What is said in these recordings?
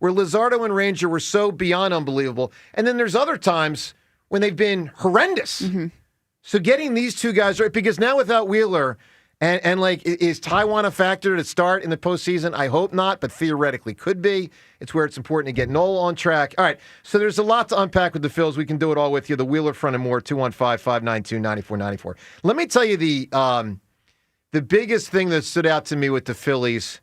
where Luzardo and Ranger were so beyond unbelievable. And then there's other times when they've been horrendous. Mm-hmm. So getting these two guys right, because now without Wheeler, and like, is Taiwan a factor to start in the postseason? I hope not, but theoretically could be. It's where it's important to get Noel on track. All right, so there's a lot to unpack with the Phils. We can do it all with you. The Wheeler front and more, 215-592-9494. Let me tell you the biggest thing that stood out to me with the Phillies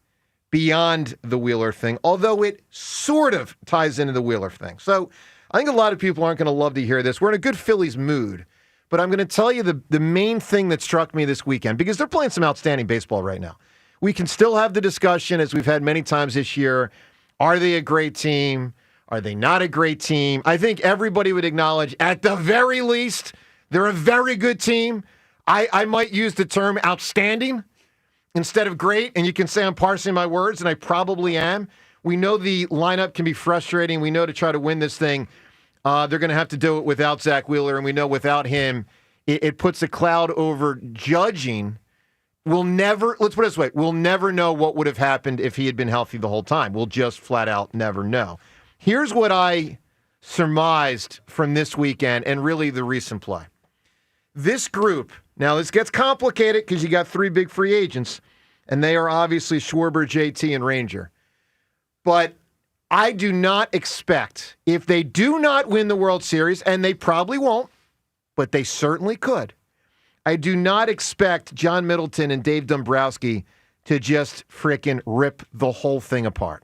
beyond the Wheeler thing, although it sort of ties into the Wheeler thing. So I think a lot of people aren't going to love to hear this. We're in a good Phillies mood. But I'm going to tell you the main thing that struck me this weekend, because they're playing some outstanding baseball right now. We can still have the discussion, as we've had many times this year, are they a great team? Are they not a great team? I think everybody would acknowledge, at the very least, they're a very good team. I might use the term outstanding instead of great, and you can say I'm parsing my words, and I probably am. We know the lineup can be frustrating. We know to try to win this thing, they're going to have to do it without Zach Wheeler, and we know without him, it puts a cloud over judging. Let's put it this way, we'll never know what would have happened if he had been healthy the whole time. We'll just flat out never know. Here's what I surmised from this weekend and really the recent play. This group, now this gets complicated because you got three big free agents, and they are obviously Schwarber, JT, and Ranger. But I do not expect, if they do not win the World Series, and they probably won't, but they certainly could, I do not expect John Middleton and Dave Dombrowski to just frickin' rip the whole thing apart.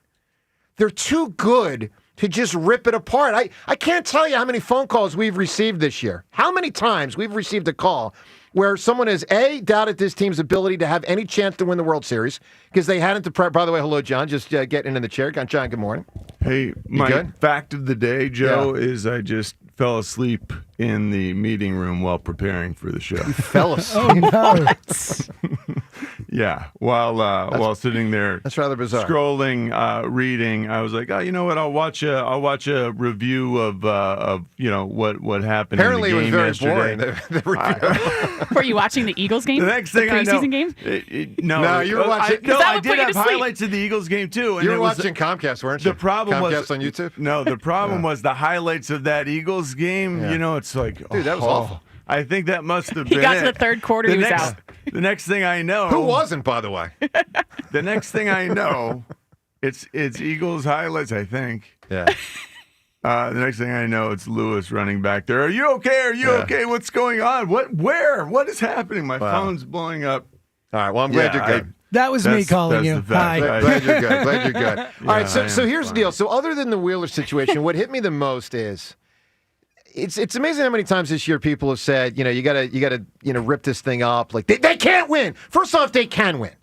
They're too good to just rip it apart. I can't tell you how many phone calls we've received this year. How many times we've received a call where someone has, A, doubted this team's ability to have any chance to win the World Series because they hadn't. By the way, hello, John. Just getting into the chair. John, good morning. Hey, my fact of the day, Joe, is I just fell asleep in the meeting room while preparing for the show. You fell asleep? Oh, no. What? Yeah, while sitting there, that's rather bizarre. Scrolling, reading, I was like, oh, you know what? I'll watch a review of what happened. Apparently, in the game it was very yesterday. boring. The review. Were you watching the Eagles game? The next thing I know, preseason game? No, you were watching. I did have highlights of the Eagles game too. And you were watching Comcast, weren't you? The problem Comcast on YouTube. No, the problem was the highlights of that Eagles game. Yeah. You know, it's like, dude, that was awful. I think that must have been. He got to the third quarter. He was out. The next thing I know, who wasn't, by the way? The next thing I know, it's Eagles highlights. I think. Yeah. The next thing I know, it's Lewis running back there. Are you okay? Are you okay? What's going on? Where? What is happening? My phone's blowing up. All right. Well, I'm glad you're good. That was me calling you. Hi. Glad you're good. Glad you're good. All right. So here's the deal. So other than the Wheeler situation, what hit me the most is. It's amazing how many times this year people have said, you gotta rip this thing up. Like they can't win. First off, they can win.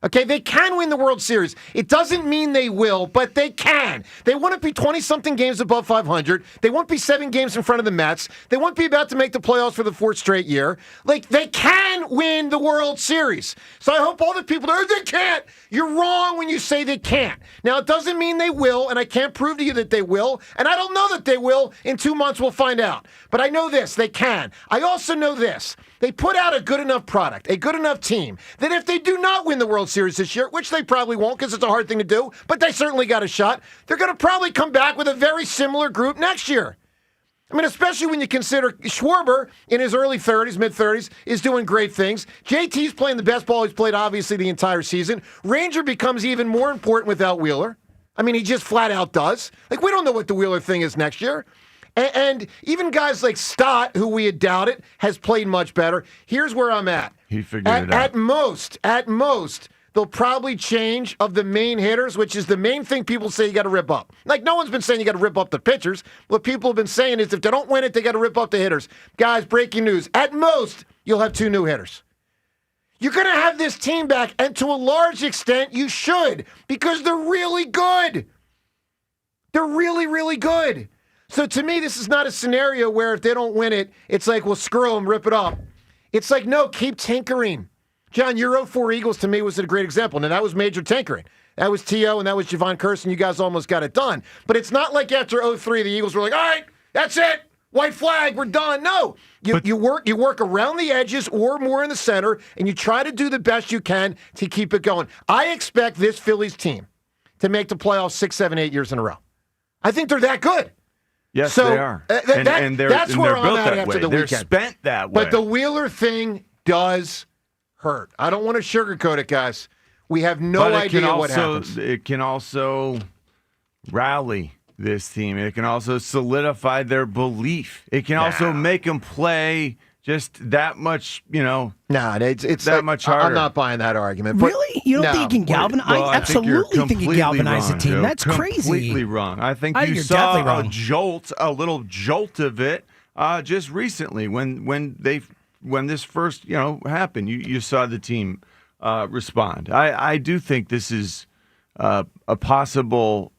Okay, they can win the World Series. It doesn't mean they will, but they can. They wouldn't be 20-something games above 500. They won't be 7 games in front of the Mets. They won't be about to make the playoffs for the 4th straight year. Like, they can win the World Series. So I hope all the people that they can't. You're wrong when you say they can't. Now, it doesn't mean they will, and I can't prove to you that they will, and I don't know that they will. In 2 months, we'll find out. But I know this, they can. I also know this. They put out a good enough product, a good enough team, that if they do not win the World Series this year, which they probably won't because it's a hard thing to do, but they certainly got a shot, they're going to probably come back with a very similar group next year. I mean, especially when you consider Schwarber in his early 30s, mid-30s, is doing great things. JT's playing the best ball he's played, obviously, the entire season. Ranger becomes even more important without Wheeler. I mean, he just flat out does. Like, we don't know what the Wheeler thing is next year. And even guys like Stott, who we had doubted, has played much better. Here's where I'm at. He figured it out. At most, they'll probably change of the main hitters, which is the main thing people say you got to rip up. Like, no one's been saying you got to rip up the pitchers. What people have been saying is if they don't win it, they got to rip up the hitters. Guys, breaking news. At most, you'll have 2 new hitters. You're going to have this team back, and to a large extent, you should, because they're really good. They're really, really good. So to me, this is not a scenario where if they don't win it, it's like, well, screw them, rip it up. It's like, no, keep tinkering. John, your 04 Eagles to me was a great example. Now, that was major tinkering. That was T.O. and that was Javon Curson. You guys almost got it done. But it's not like after 03, the Eagles were like, all right, that's it. White flag, we're done. No, you work around the edges or more in the center, and you try to do the best you can to keep it going. I expect this Phillies team to make the playoffs 6, 7, 8 years in a row. I think they're that good. Yes, so, they are. That's where I'm at after the They're weekend. Spent that way. But the Wheeler thing does hurt. I don't want to sugarcoat it, guys. We have no idea what happens. It can also rally this team. It can also solidify their belief. It can also make them play just that much, it's that much harder. I'm not buying that argument. But really? You don't think you can galvanize? Well, I absolutely think you galvanize the team. Joe. That's crazy. Completely wrong. I think you you're saw definitely a little jolt of it just recently when this first happened. You saw the team respond. I do think this is a possible.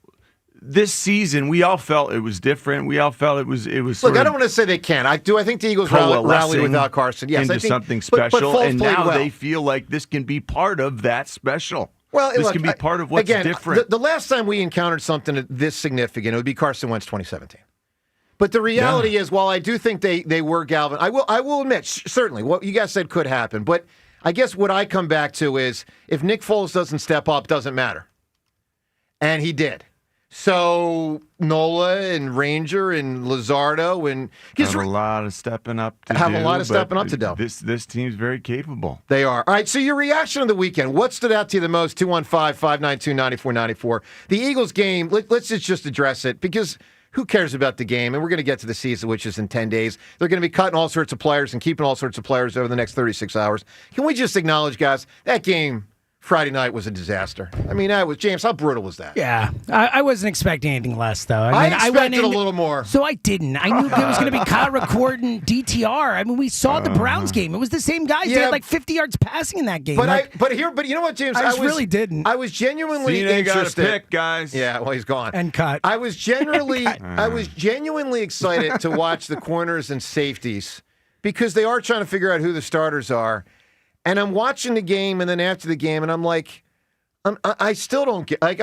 This season, we all felt it was different. We all felt it was. Look, I don't want to say they can't. I think the Eagles rallied without Carson. Yes, into I think, something special, but and now well. they feel like this can be part of that special. Well, this look, can be part of what's different. The last time we encountered something this significant, it would be Carson Wentz 2017. But the reality is, while I do think they were galvanized, I will admit, certainly, what you guys said could happen. But I guess what I come back to is, if Nick Foles doesn't step up, doesn't matter. And he did. So Nola and Ranger and Luzardo and have a lot of stepping up to do. This team's very capable. They are. All right, so your reaction of the weekend, what stood out to you the most? 215-592-9494. The Eagles game, let's just address it, because who cares about the game? And we're going to get to the season, which is in 10 days. They're going to be cutting all sorts of players and keeping all sorts of players over the next 36 hours. Can we just acknowledge, guys, that game Friday night was a disaster. I mean, James, how brutal was that? Yeah. I wasn't expecting anything less, though. I expected a little more. So I didn't. I knew there was going to be Kyle McCord and DTR. I mean, we saw the Browns game. It was the same guys. They had like 50 yards passing in that game. But you know what, James? I really didn't. I was genuinely interested. Got a pick, guys. Yeah, well, he's gone. And cut. I was genuinely excited to watch the corners and safeties, because they are trying to figure out who the starters are. And I'm watching the game, and then after the game, and I'm like, I still don't get, like,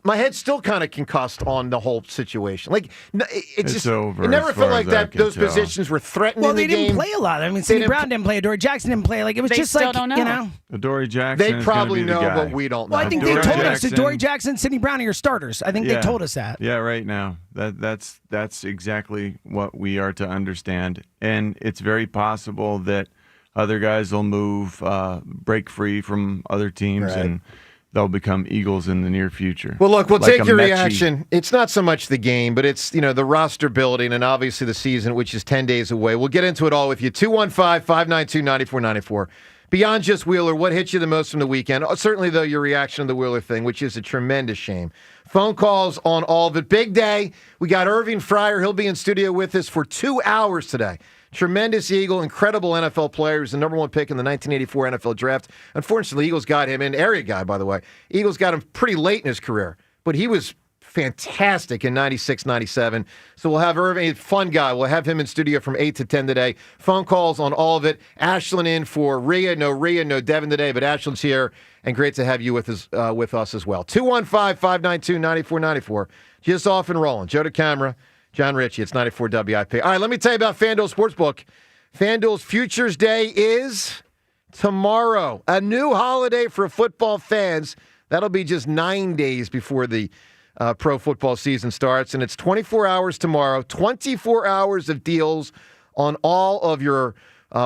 my head's still kind of concussed on the whole situation. Like, it's just over. It never felt like that. Those positions were threatening. Well, they the game. didn't play a lot. I mean, Sidney Brown didn't play. Adoree Jackson didn't play. Like, it was they just still like, don't know. Adoree Jackson. They probably know, the guy. but we don't know. Well, I think they told us Adoree Jackson, Sidney Brown are your starters. I think they told us that. Yeah, right now. That's exactly what we are to understand, and it's very possible that other guys will move, break free from other teams, and they'll become Eagles in the near future. Well, look, we'll take your reaction. It's not so much the game, but it's the roster building and obviously the season, which is 10 days away. We'll get into it all with you. 215-592-9494. Beyond just Wheeler, what hit you the most from the weekend? Certainly, though, your reaction to the Wheeler thing, which is a tremendous shame. Phone calls on all of it. Big day. We got Irving Fryer. He'll be in studio with us for 2 hours today. Tremendous Eagle, incredible NFL player. He was the number one pick in the 1984 NFL draft. Unfortunately, Eagles got him, an area guy, by the way. Eagles got him pretty late in his career, but he was fantastic in 96, 97. So we'll have Irving, a fun guy. We'll have him in studio from 8 to 10 today. Phone calls on all of it. Ashlyn in for Rhea. No Devin today, but Ashlyn's here, and great to have you with us as well. 215-592-9494. Just off and rolling. Joe to camera. John Ritchie, it's 94 WIP. All right, let me tell you about FanDuel Sportsbook. FanDuel's Futures Day is tomorrow. A new holiday for football fans. That'll be just 9 days before the pro football season starts, and it's 24 hours tomorrow, 24 hours of deals on all of your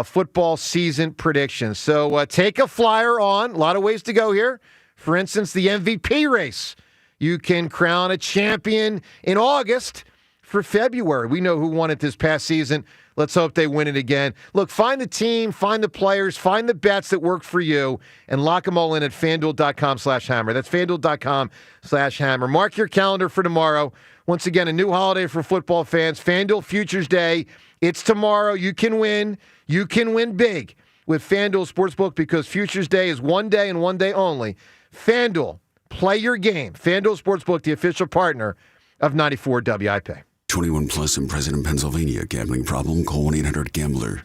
football season predictions. So take a flyer on. A lot of ways to go here. For instance, the MVP race. You can crown a champion in August. For February, we know who won it this past season. Let's hope they win it again. Look, find the team, find the players, find the bets that work for you, and lock them all in at FanDuel.com/hammer. That's FanDuel.com/hammer. Mark your calendar for tomorrow. Once again, a new holiday for football fans. FanDuel Futures Day. It's tomorrow. You can win. You can win big with FanDuel Sportsbook, because Futures Day is one day and one day only. FanDuel, play your game. FanDuel Sportsbook, the official partner of 94 WIP. 21 plus and present in Pennsylvania. Gambling problem? Call 1-800-GAMBLER.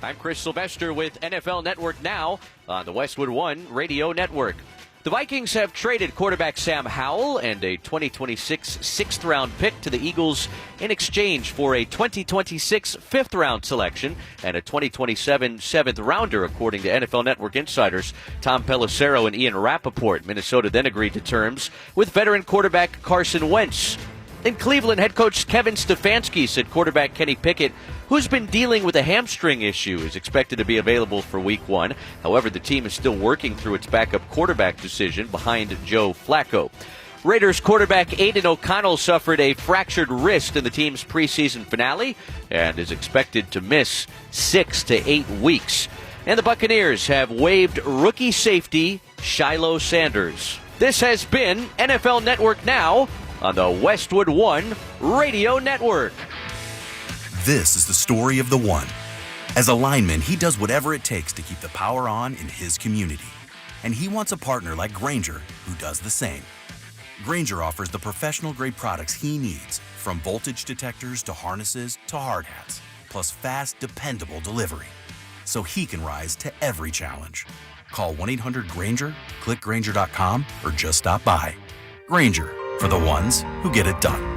I'm Chris Sylvester with NFL Network Now on the Westwood One Radio Network. The Vikings have traded quarterback Sam Howell and a 2026 sixth-round pick to the Eagles in exchange for a 2026 fifth-round selection and a 2027 seventh-rounder, according to NFL Network insiders Tom Pelissero and Ian Rappaport. Minnesota then agreed to terms with veteran quarterback Carson Wentz. In Cleveland, head coach Kevin Stefanski said quarterback Kenny Pickett, who's been dealing with a hamstring issue, is expected to be available for Week 1. However, the team is still working through its backup quarterback decision behind Joe Flacco. Raiders quarterback Aiden O'Connell suffered a fractured wrist in the team's preseason finale and is expected to miss 6 to 8 weeks. And the Buccaneers have waived rookie safety Shiloh Sanders. This has been NFL Network Now on the Westwood One Radio Network. This is the story of the one. As a lineman, he does whatever it takes to keep the power on in his community. And he wants a partner like Grainger who does the same. Grainger offers the professional-grade products he needs, from voltage detectors to harnesses to hard hats, plus fast, dependable delivery, so he can rise to every challenge. Call 1-800-GRAINGER, click Grainger.com, or just stop by. Grainger, for the ones who get it done.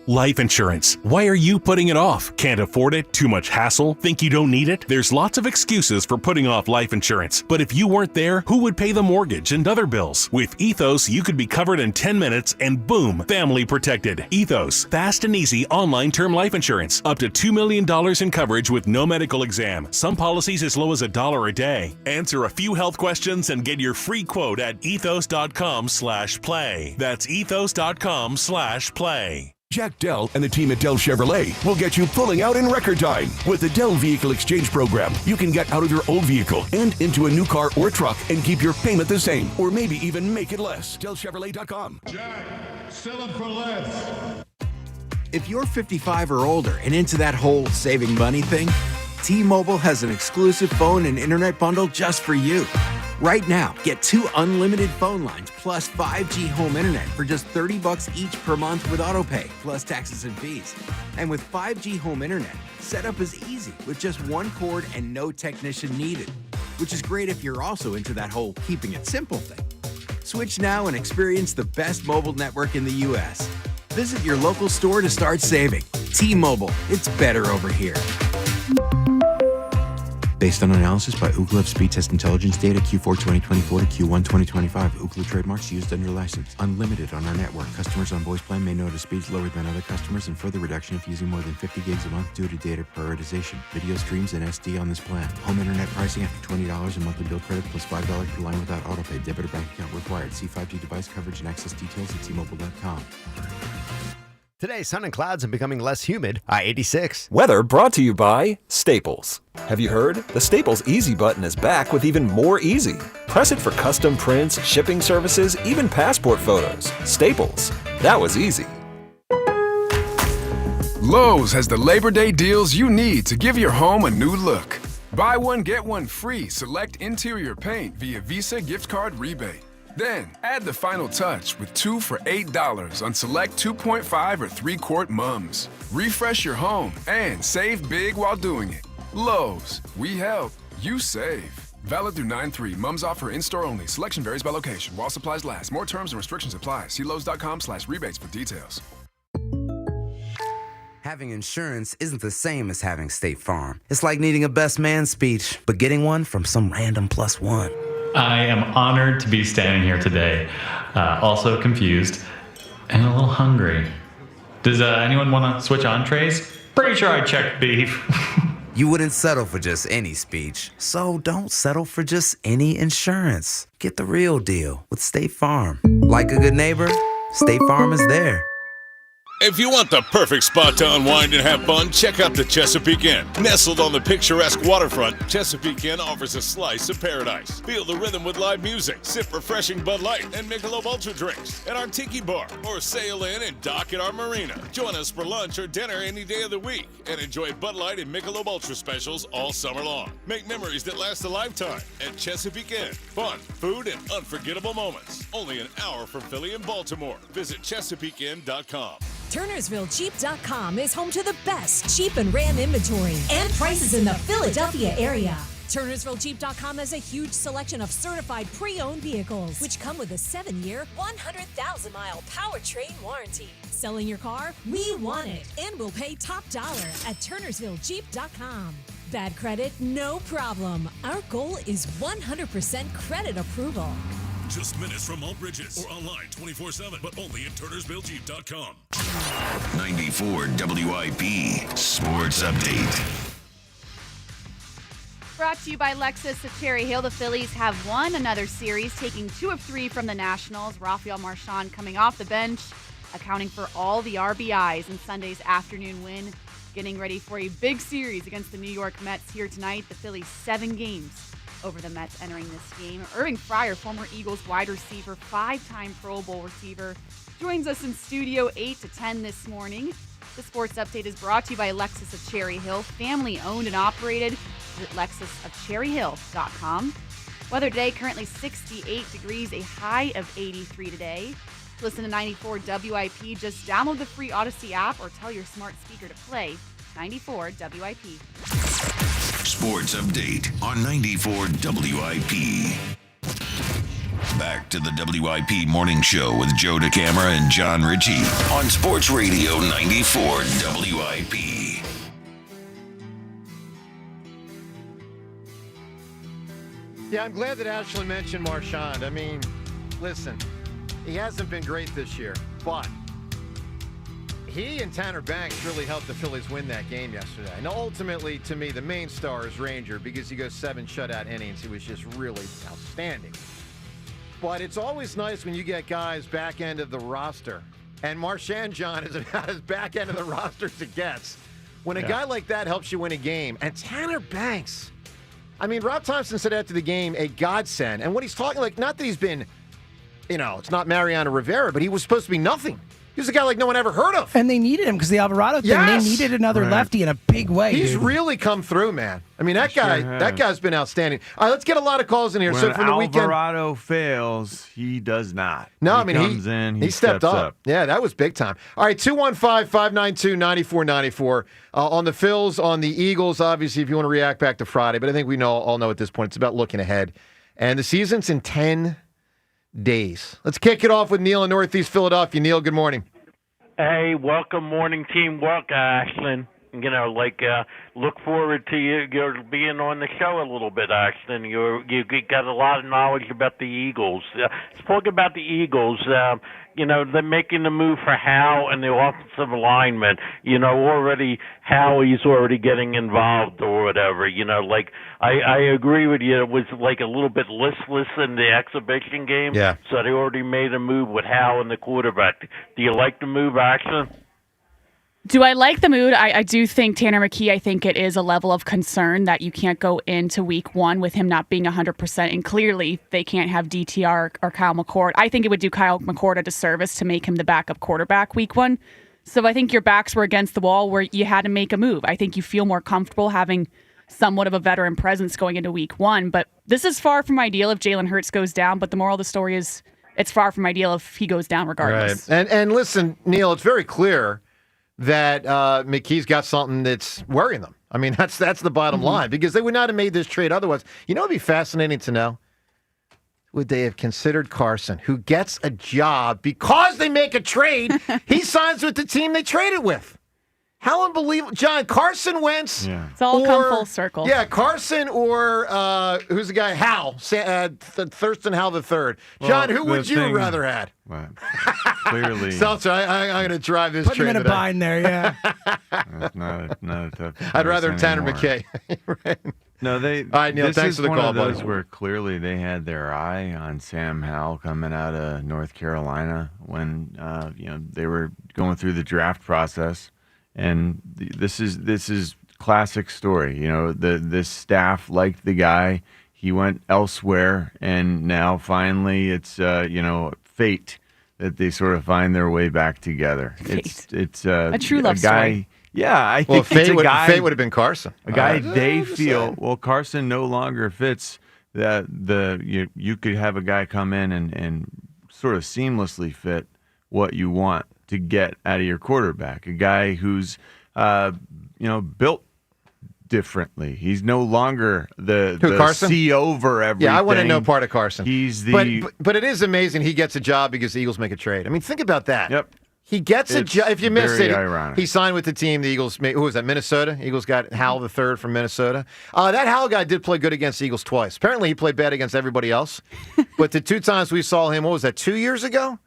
Life insurance. Why are you putting it off? Can't afford it? Too much hassle? Think you don't need it? There's lots of excuses for putting off life insurance. But if you weren't there, who would pay the mortgage and other bills? With Ethos, you could be covered in 10 minutes and boom, family protected. Ethos, fast and easy online term life insurance. Up to $2 million in coverage with no medical exam. Some policies as low as $1 a day. Answer a few health questions and get your free quote at ethos.com/play. That's ethos.com/play. Jack Dell and the team at Dell Chevrolet will get you pulling out in record time. With the Dell Vehicle Exchange Program, you can get out of your old vehicle and into a new car or truck and keep your payment the same, or maybe even make it less. DellChevrolet.com. Jack, sell it for less. If you're 55 or older and into that whole saving money thing, T-Mobile has an exclusive phone and internet bundle just for you. Right now, get 2 unlimited phone lines plus 5G home internet for just $30 each per month with AutoPay, plus taxes and fees. And with 5G home internet, setup is easy with just one cord and no technician needed, which is great if you're also into that whole keeping it simple thing. Switch now and experience the best mobile network in the U.S. Visit your local store to start saving. T-Mobile, it's better over here. Based on analysis by Ookla of speed test intelligence data Q4 2024 to Q1 2025. Ookla trademarks used under license. Unlimited on our network. Customers on voice plan may notice speeds lower than other customers and further reduction if using more than 50 gigs a month due to data prioritization. Video streams and SD on this plan. Home internet pricing after $20 and monthly bill credit plus $5 per line without autopay. Debit or bank account required. See 5G device coverage and access details at T-Mobile.com. Today, sun and clouds and becoming less humid. I-86. Weather brought to you by Staples. Have you heard? The Staples Easy button is back with even more easy. Press it for custom prints, shipping services, even passport photos. Staples. That was easy. Lowe's has the Labor Day deals you need to give your home a new look. Buy one, get one free select interior paint via Visa gift card rebate. Then, add the final touch with 2 for $8 on select 2.5 or 3-quart mums. Refresh your home and save big while doing it. Lowe's, we help, you save. Valid through 9/3. Mums offer in-store only. Selection varies by location. While supplies last. More terms and restrictions apply. See Lowe's.com/rebates for details. Having insurance isn't the same as having State Farm. It's like needing a best man speech, but getting one from some random +1. I am honored to be standing here today, also confused and a little hungry. Does anyone want to switch entrees? Pretty sure I checked beef. You wouldn't settle for just any speech, so don't settle for just any insurance. Get the real deal with State Farm. Like a good neighbor, State Farm is there. If you want the perfect spot to unwind and have fun, check out the Chesapeake Inn. Nestled on the picturesque waterfront, Chesapeake Inn offers a slice of paradise. Feel the rhythm with live music, sip refreshing Bud Light and Michelob Ultra drinks at our tiki bar, or sail in and dock at our marina. Join us for lunch or dinner any day of the week and enjoy Bud Light and Michelob Ultra specials all summer long. Make memories that last a lifetime at Chesapeake Inn. Fun, food, and unforgettable moments. Only an hour from Philly and Baltimore. Visit ChesapeakeInn.com. TurnersvilleJeep.com is home to the best Jeep and Ram inventory and prices in the Philadelphia area. TurnersvilleJeep.com has a huge selection of certified pre-owned vehicles, which come with a 7-year, 100,000-mile powertrain warranty. Selling your car? We want it, and we'll pay top dollar at TurnersvilleJeep.com. Bad credit? No problem. Our goal is 100% credit approval. Just minutes from all bridges or online 24/7, but only at TurnersvilleJeep.com. 94 WIP Sports Update. Brought to you by Lexus of Cherry Hill. The Phillies have won another series, taking 2 of 3 from the Nationals. Rafael Marchand coming off the bench, accounting for all the RBIs in Sunday's afternoon win. Getting ready for a big series against the New York Mets here tonight. The Phillies 7 games over the Mets entering this game. Irving Fryer, former Eagles wide receiver, 5-time Pro Bowl receiver, joins us in studio 8 to 10 this morning. The Sports Update is brought to you by Lexus of Cherry Hill, family owned and operated. Visit LexusofCherryHill.com. Weather today, currently 68 degrees, a high of 83 today. Listen to 94 WIP. Just download the free Odyssey app or tell your smart speaker to play 94 WIP. Sports Update on 94 WIP. Back to the WIP Morning Show with Joe DeCamara and John Ritchie on Sports Radio 94 WIP. Yeah, I'm glad that Ashley mentioned Marchand. I mean, listen, he hasn't been great this year, but he and Tanner Banks really helped the Phillies win that game yesterday. Now, ultimately, to me, the main star is Ranger because he goes 7 shutout innings. He was just really outstanding. But it's always nice when you get guys back end of the roster. And Marchand, John, is about as back end of the roster as it gets. When a guy like that helps you win a game. And Tanner Banks, I mean, Rob Thompson said after the game, a godsend. And what he's talking, like, not that he's been, it's not Mariano Rivera, but he was supposed to be nothing. He was a guy like no one ever heard of. And they needed him because the Alvarado thing, they needed another lefty in a big way. He's really come through, man. I mean, that guy's been outstanding. All right, let's get a lot of calls in here. When so from the weekend, Alvarado fails, he does not. No, he comes in, he stepped steps up. Yeah, that was big time. All right, 215-592-9494. On the Phils, on the Eagles, obviously, if you want to react back to Friday, but I think we all know at this point, it's about looking ahead. And the season's in 10 days. Let's kick it off with Neil in Northeast Philadelphia. Neil, good morning. Hey, welcome, morning teamwork, Ashland. Look forward to you being on the show a little bit, Ashland. You got a lot of knowledge about the Eagles. Talk about the Eagles. They're making the move for Hal and the offensive alignment. Already Howie's already getting involved or whatever. I agree with you. It was like a little bit listless in the exhibition game. Yeah. So they already made a move with Hal and the quarterback. Do you like the move, Ashland? Do I like the mood? I do think Tanner McKee, I think it is a level of concern that you can't go into week 1 with him not being 100%. And clearly they can't have DTR or Kyle McCord. I think it would do Kyle McCord a disservice to make him the backup quarterback week 1. So I think your backs were against the wall where you had to make a move. I think you feel more comfortable having somewhat of a veteran presence going into week 1. But this is far from ideal if Jalen Hurts goes down. But the moral of the story is it's far from ideal if he goes down regardless. Right. And listen, Neil, it's very clear that McKee's got something that's worrying them. I mean, that's the bottom line, because they would not have made this trade otherwise. You know what would be fascinating to know? Would they have considered Carson, who gets a job because they make a trade? He signs with the team they traded with. How unbelievable. John, Carson Wentz. Yeah. It's all come full circle. Yeah, Carson or who's the guy? Hal. Thurston Hal III. John, who would you rather had? Well, clearly. Seltzer, I'm going to drive this Put train him in a today. bind there, yeah. That's not a tough. I'd rather have Tanner anymore. McKay. Right. No, they. All right, Neil, this thanks is for the one call, of those buddy. where clearly they had their eye on Sam Howell coming out of North Carolina when they were going through the draft process, and this is classic story. This staff liked the guy. He went elsewhere, and now finally it's fate that they sort of find their way back together. Fate. It's a true love story. Yeah, I think fate it's a guy. Fate would have been Carson. A guy they feel, well, Carson no longer fits that you could have a guy come in and sort of seamlessly fit what you want to get out of your quarterback. A guy who's built differently. He's no longer the Carson? see over everything. Yeah, I want to know part of Carson. He's the but it is amazing he gets a job because the Eagles make a trade. I mean, think about that. Yep. He gets a job. If you missed it, ironic. he signed with the team. The Eagles, who was that, Minnesota? Eagles got Howell the third from Minnesota. That Howell guy did play good against the Eagles twice. Apparently, he played bad against everybody else. But the 2 times we saw him, what was that, 2 years ago?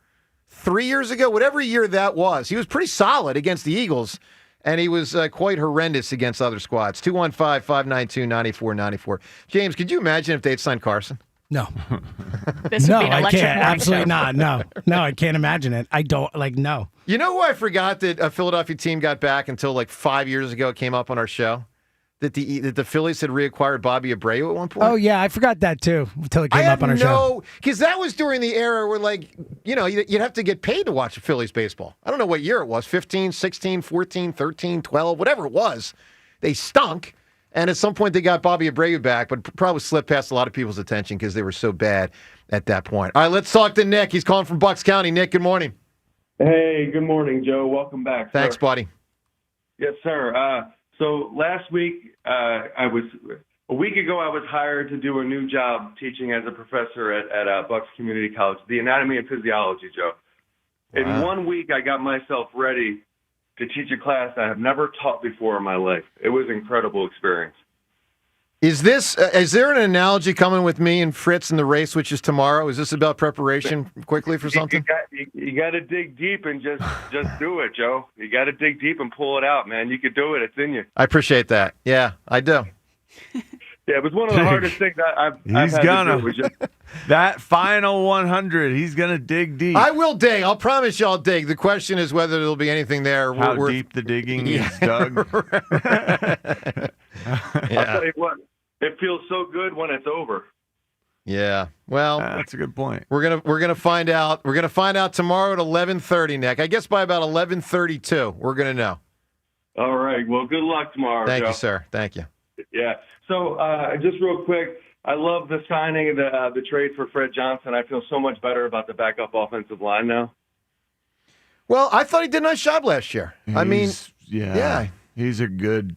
3 years ago? Whatever year that was. He was pretty solid against the Eagles, and he was quite horrendous against other squads. 215-592-9494. James, could you imagine if they'd signed Carson? No. This would No, be an I electric can't. morning Absolutely show. not. No, I can't imagine it. I don't, no. You know who I forgot that a Philadelphia team got back until like 5 years ago? It came up on our show that the Phillies had reacquired Bobby Abreu at one point. Oh, yeah, I forgot that, too, until it came up on our show. Because that was during the era where, like, you'd have to get paid to watch Phillies baseball. I don't know what year it was, 15, 16, 14, 13, 12, whatever it was. They stunk. And at some point, they got Bobby Abreu back, but probably slipped past a lot of people's attention because they were so bad at that point. All right, let's talk to Nick. He's calling from Bucks County. Nick, good morning. Hey, good morning, Joe. Welcome back. Thanks, sir. buddy. Yes, sir. So last week, a week ago, I was hired to do a new job teaching as a professor at Bucks Community College, the anatomy and physiology, Joe. Wow. In 1 week, I got myself ready to teach a class I have never taught before in my life. It was an incredible experience. Is there an analogy coming with me and Fritz in the race, which is tomorrow? Is this about preparation quickly for something? You got to dig deep and just do it, Joe. You got to dig deep and pull it out, man. You could do it. It's in you. I appreciate that. Yeah, I do. Yeah, it was one of the hardest things I've had to do. Was just, that final 100. He's gonna dig deep. I will dig. I'll promise you I'll dig. The question is whether there'll be anything there. How deep the digging is dug. I'll tell you what, it feels so good when it's over. Yeah. Well, that's a good point. We're gonna find out. We're gonna find out tomorrow at 11:30, Nick. I guess by about 11:32, we're gonna know. All right. Well, good luck tomorrow, Thank Joe. you, sir. Thank you. Yeah. So just real quick, I love the signing of the trade for Fred Johnson. I feel so much better about the backup offensive line now. Well, I thought he did a nice job last year. He's a good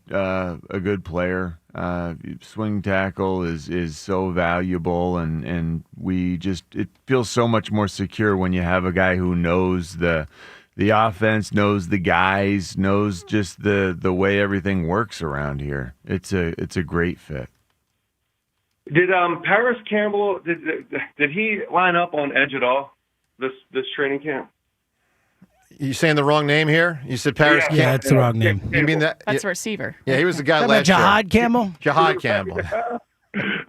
player. Swing tackle is so valuable, and it feels so much more secure when you have a guy who knows the offense, knows the guys, knows just the way everything works around here. It's a great fit. Did Paris Campbell did he line up on edge at all this training camp? You saying the wrong name here? You said Paris Campbell. Yeah, that's the wrong name. You mean that? That's a receiver. Yeah, he was the guy Is that last year. Jihad Campbell? Jihad Campbell.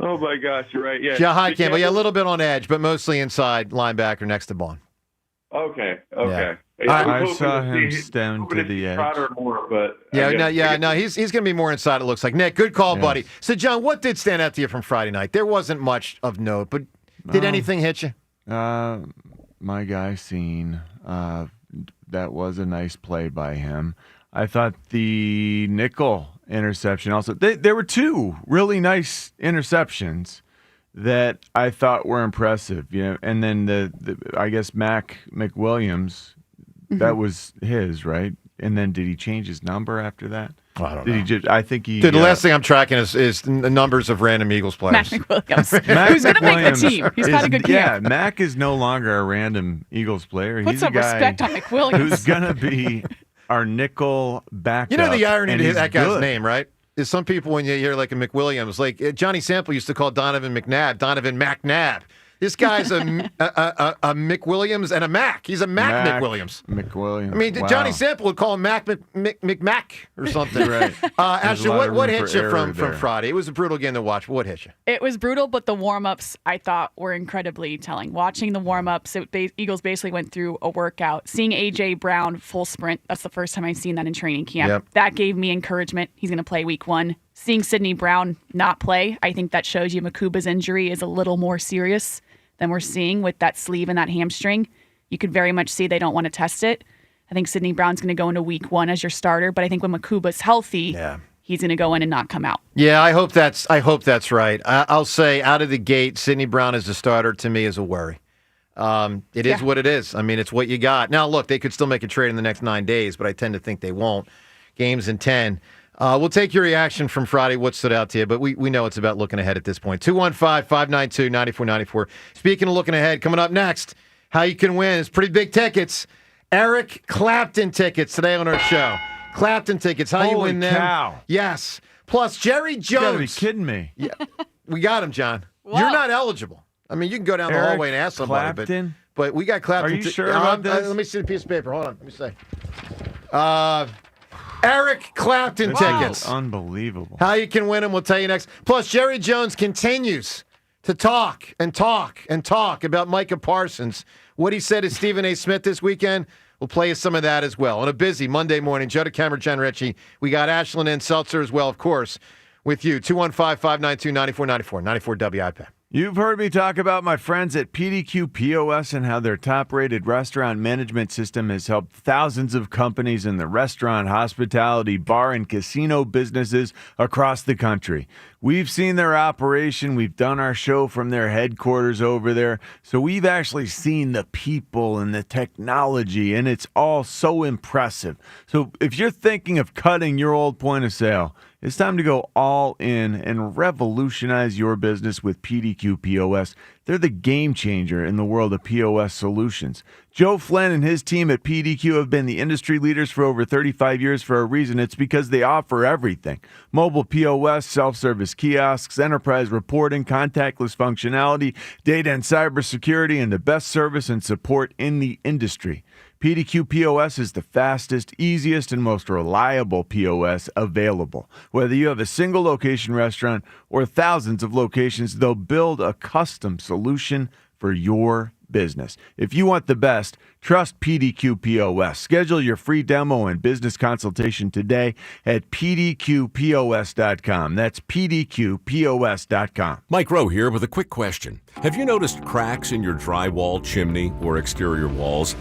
Oh my gosh, you're right. Yeah, Jihad Campbell. Yeah, a little bit on edge, but mostly inside linebacker next to Bond. Okay. Yeah. I saw him stem to the edge. More, but he's going to be more inside, it looks like. Nick, good call, buddy. So, John, what did stand out to you from Friday night? There wasn't much of note, but did anything hit you? My guy, Scene, that was a nice play by him. I thought the nickel interception also. There were two really nice interceptions that I thought were impressive, and then I guess Mac McWilliams, that was his, right? And then did he change his number after that? I don't know. I think he. Dude, the last thing I'm tracking is the numbers of random Eagles players. Mac McWilliams. Who's going to make the team? He's got a good camp. Yeah, Mac is no longer a random Eagles player. Put He's some a guy respect on McWilliams. who's going to be our nickel backup. You know the irony to that guy's good. name, right? Is some people, when you hear like a McWilliams, like Johnny Sample used to call Donovan McNabb. This guy's a McWilliams and a Mac. He's a Mac McWilliams. McWilliams. I mean, wow. Johnny Sample would call him Mac McMac or something. Right. Ashley, what hit you from there. Friday? It was a brutal game to watch. What hit you? It was brutal, but the warm-ups I thought were incredibly telling. Watching the warm-ups, Eagles basically went through a workout. Seeing A.J. Brown full sprint, that's the first time I've seen that in training camp. Yep. That gave me encouragement. He's going to play week 1. Seeing Sidney Brown not play, I think that shows you Makuba's injury is a little more serious than we're seeing with that sleeve and that hamstring. You could very much see they don't want to test it. I think Sidney Brown's going to go into week 1 as your starter, but I think when Makuba's healthy, he's going to go in and not come out. Yeah, I hope that's right. I'll say out of the gate, Sidney Brown as a starter to me is a worry. It is what it is. I mean, it's what you got. Now, look, they could still make a trade in the next 9 days, but I tend to think they won't. Games in 10. We'll take your reaction from Friday, what stood out to you, but we know it's about looking ahead at this point. 215-592-9494. Speaking of looking ahead, coming up next, how you can win is pretty big tickets. Eric Clapton tickets today on our show. Clapton tickets, how you win them? Cow. Yes. Plus, Jerry Jones. You gotta be kidding me. Yeah, we got him, John. Wow. You're not eligible. I mean, you can go down the Eric hallway and ask somebody, Clapton? but we got Clapton. Are you sure about this? Let me see the piece of paper. Hold on. Let me see. Eric Clapton tickets. Unbelievable. How you can win them, we'll tell you next. Plus, Jerry Jones continues to talk and talk and talk about Micah Parsons. What he said to Stephen A. Smith this weekend, we'll play you some of that as well. On a busy Monday morning, Joe DeCamera, Jen Ritchie. We got Ashlyn and Seltzer as well, of course, with you. 215-592-9494, 94 WIP. You've heard me talk about my friends at PDQ POS and how their top-rated restaurant management system has helped thousands of companies in the restaurant, hospitality, bar, and casino businesses across the country. We've seen their operation. We've done our show from their headquarters over there. So we've actually seen the people and the technology, and it's all so impressive. So if you're thinking of cutting your old point of sale, it's time to go all in and revolutionize your business with PDQ POS. They're the game changer in the world of POS solutions. Joe Flynn and his team at PDQ have been the industry leaders for over 35 years for a reason. It's because they offer everything. Mobile POS, self-service kiosks, enterprise reporting, contactless functionality, data and cybersecurity, and the best service and support in the industry. PDQ POS is the fastest, easiest, and most reliable POS available. Whether you have a single location restaurant or thousands of locations, they'll build a custom solution for your business. If you want the best, trust PDQ POS. Schedule your free demo and business consultation today at pdqpos.com. That's pdqpos.com. Mike Rowe here with a quick question. Have you noticed cracks in your drywall, chimney, or exterior walls?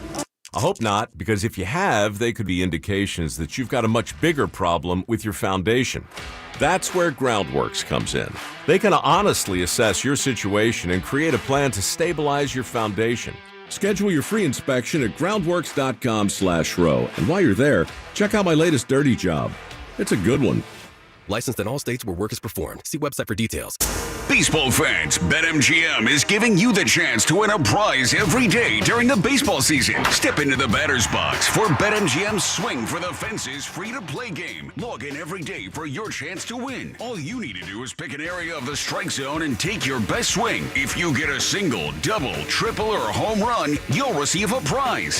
I hope not, because if you have, they could be indications that you've got a much bigger problem with your foundation. That's where Groundworks comes in. They can honestly assess your situation and create a plan to stabilize your foundation. Schedule your free inspection at groundworks.com/row. And while you're there, check out my latest dirty job. It's a good one. Licensed in all states where work is performed. See website for details. Baseball fans, BetMGM is giving you the chance to win a prize every day during the baseball season. Step into the batter's box for BetMGM's Swing for the Fences free-to-play game. Log in every day for your chance to win. All you need to do is pick an area of the strike zone and take your best swing. If you get a single, double, triple, or home run, you'll receive a prize.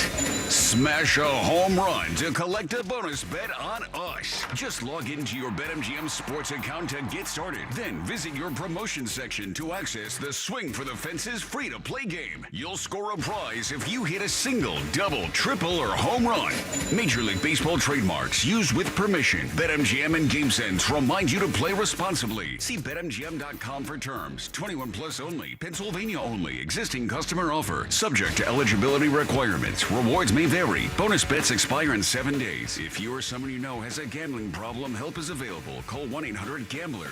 Smash a home run to collect a bonus bet on us. Just log into your BetMGM Sports account to get started. Then visit your promotion section to access the Swing for the Fences free-to-play game. You'll score a prize if you hit a single, double, triple, or home run. Major League Baseball trademarks used with permission. BetMGM and GameSense remind you to play responsibly. See BetMGM.com for terms. 21 plus only. Pennsylvania only. Existing customer offer. Subject to eligibility requirements. Rewards may vary. Bonus bets expire in 7 days. If you or someone you know has a gambling problem, help is available. Call 1-800-GAMBLER.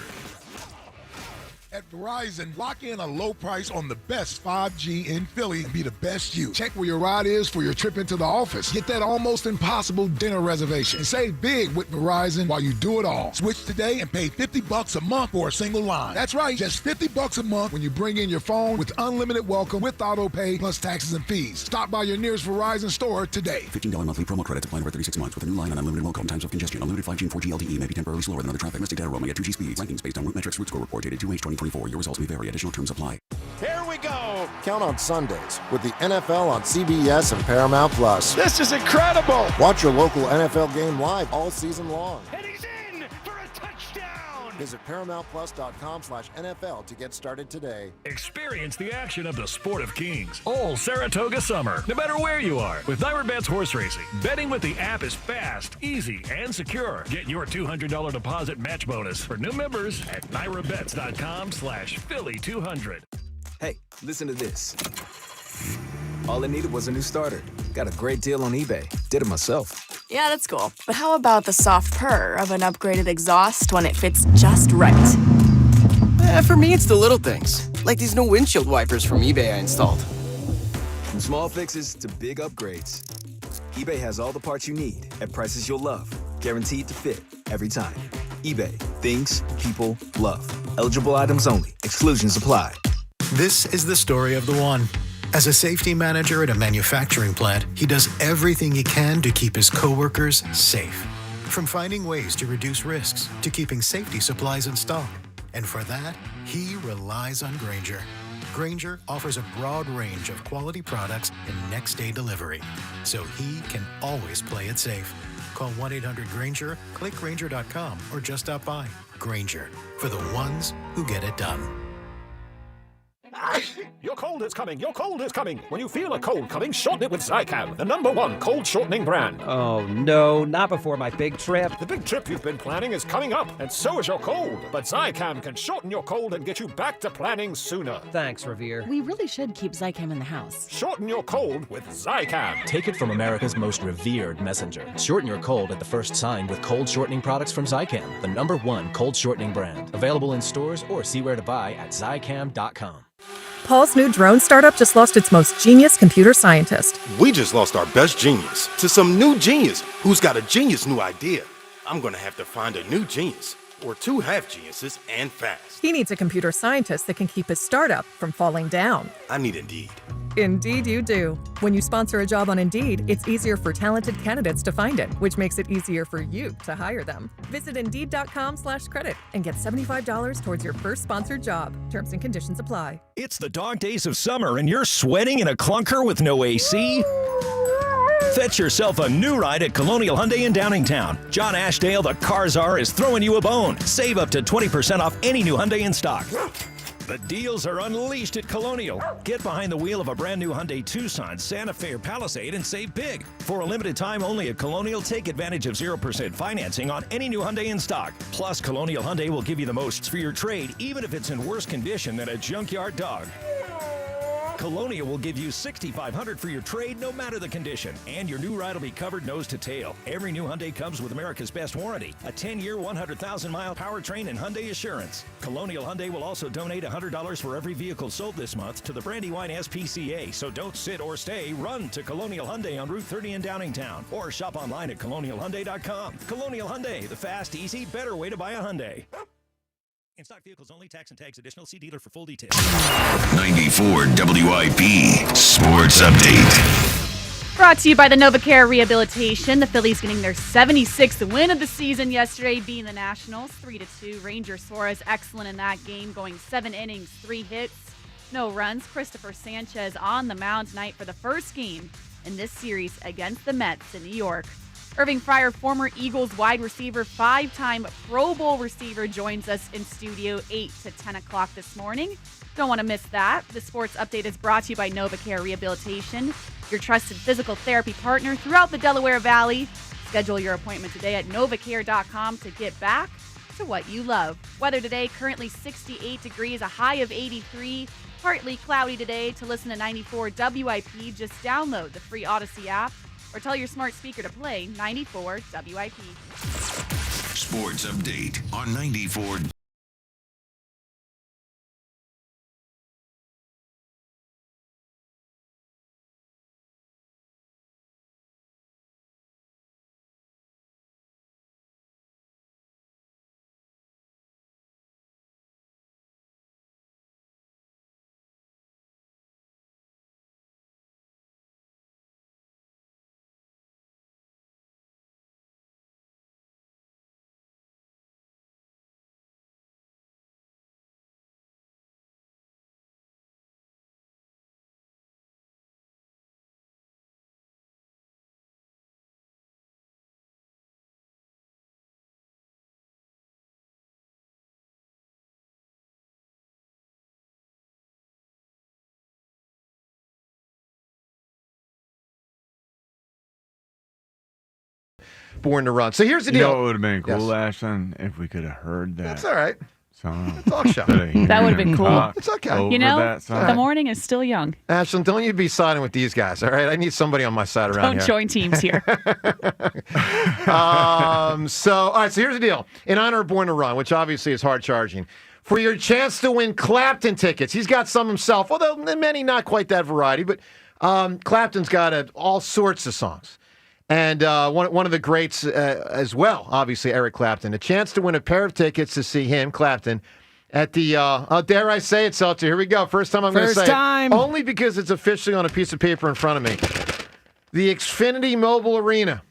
At Verizon, lock in a low price on the best 5G in Philly and be the best you. Check where your ride is for your trip into the office. Get that almost impossible dinner reservation. And save big with Verizon while you do it all. Switch today and pay $50 a month for a single line. That's right, just $50 a month when you bring in your phone with unlimited welcome with auto pay plus taxes and fees. Stop by your nearest Verizon store today. $15 monthly promo credit applied over 36 months with a new line and unlimited welcome. Times of congestion. Unlimited 5G and 4G LTE may be temporarily slower than other traffic. Must data roaming at 2G speeds. Rankings based on root metrics. Root score report dated 2H2024. Your results may vary. Additional terms apply. Here we go. Count on Sundays with the NFL on CBS and Paramount Plus. This is incredible. Watch your local NFL game live all season long. And he's in for a touchdown. Visit ParamountPlus.com/NFL to get started today. Experience the action of the Sport of Kings all Saratoga summer, no matter where you are. With NYRA Horse Racing, betting with the app is fast, easy, and secure. Get your $200 deposit match bonus for new members at NYRABets.com/Philly200. Hey, listen to this. All I needed was a new starter. Got a great deal on eBay. Did it myself. Yeah, that's cool. But how about the soft purr of an upgraded exhaust when it fits just right? For me, it's the little things, like these new windshield wipers from eBay I installed. From small fixes to big upgrades, eBay has all the parts you need at prices you'll love, guaranteed to fit. every time. eBay, things people love. Eligible items only. Exclusions apply. This is the story of the one. As a safety manager at a manufacturing plant, he does everything he can to keep his coworkers safe. From finding ways to reduce risks to keeping safety supplies in stock. And for that, he relies on Grainger. Grainger offers a broad range of quality products and next-day delivery, so he can always play it safe. Call 1-800-GRAINGER, click Grainger.com, or just stop by. Grainger, for the ones who get it done. Your cold is coming. Your cold is coming. When you feel a cold coming, shorten it with Zicam, the #1 cold shortening brand. Oh, no, not before my big trip. The big trip you've been planning is coming up, and so is your cold. But Zicam can shorten your cold and get you back to planning sooner. Thanks, Revere. We really should keep Zicam in the house. Shorten your cold with Zicam. Take it from America's most revered messenger. Shorten your cold at the first sign with cold shortening products from Zicam, the #1 cold shortening brand. Available in stores or see where to buy at Zicam.com. Paul's new drone startup just lost its most genius computer scientist. We just lost our best genius to some new genius who's got a genius new idea. I'm going to have to find a new genius, or 2 half geniuses, and fast. He needs a computer scientist that can keep his startup from falling down. I need Indeed. Indeed you do. When you sponsor a job on Indeed, it's easier for talented candidates to find it, which makes it easier for you to hire them. Visit Indeed.com/credit and get $75 towards your first sponsored job. Terms and conditions apply. It's the dog days of summer and you're sweating in a clunker with no AC? Fetch yourself a new ride at Colonial Hyundai in Downingtown. John Ashdale, the car czar, is throwing you a bone. Save up to 20% off any new Hyundai in stock. The deals are unleashed at Colonial. Get behind the wheel of a brand new Hyundai Tucson, Santa Fe, or Palisade and save big. For a limited time only at Colonial, take advantage of 0% financing on any new Hyundai in stock. Plus, Colonial Hyundai will give you the most for your trade, even if it's in worse condition than a junkyard dog. Colonial will give you $6,500 for your trade, no matter the condition. And your new ride will be covered nose to tail. Every new Hyundai comes with America's best warranty, a 10-year, 100,000-mile powertrain and Hyundai Assurance. Colonial Hyundai will also donate $100 for every vehicle sold this month to the Brandywine SPCA. So don't sit or stay. Run to Colonial Hyundai on Route 30 in Downingtown. Or shop online at colonialhyundai.com. Colonial Hyundai, the fast, easy, better way to buy a Hyundai. In stock vehicles only, tax and tags additional. See dealer for full details. 94 WIP Sports Update. Brought to you by the NovaCare Rehabilitation. The Phillies getting their 76th win of the season yesterday, beating the Nationals 3-2. Ranger Suarez excellent in that game, going 7 innings, 3 hits, no runs. Christopher Sanchez on the mound tonight for the first game in this series against the Mets in New York. Irving Fryer, former Eagles wide receiver, 5-time Pro Bowl receiver, joins us in studio 8 to 10 o'clock this morning. Don't want to miss that. The sports update is brought to you by NovaCare Rehabilitation, your trusted physical therapy partner throughout the Delaware Valley. Schedule your appointment today at novacare.com to get back to what you love. Weather today, currently 68 degrees, a high of 83. Partly cloudy today. To listen to 94 WIP, just download the free Odyssey app or tell your smart speaker to play 94 WIP. Sports Update on 94. Born to Run. So here's the You deal. know, it would have been cool, Yes. Ashton, if we could have heard that. That's all right. Song. Talk show. That would have been cool. It's okay. You know, that song. the morning is still young. Ashton, don't you be siding with these guys, all right? I need somebody on my side around Don't here. join teams here. All right, so here's the deal. In honor of Born to Run, which obviously is hard charging, for your chance to win Clapton tickets, he's got some himself, although many not quite that variety, but Clapton's got all sorts of songs. And one of the greats as well, obviously, Eric Clapton. A chance to win a pair of tickets to see him, Clapton, at the, dare I say it, Seltzer. Here we go. First time I'm going to say it. Only because it's officially on a piece of paper in front of me. The Xfinity Mobile Arena.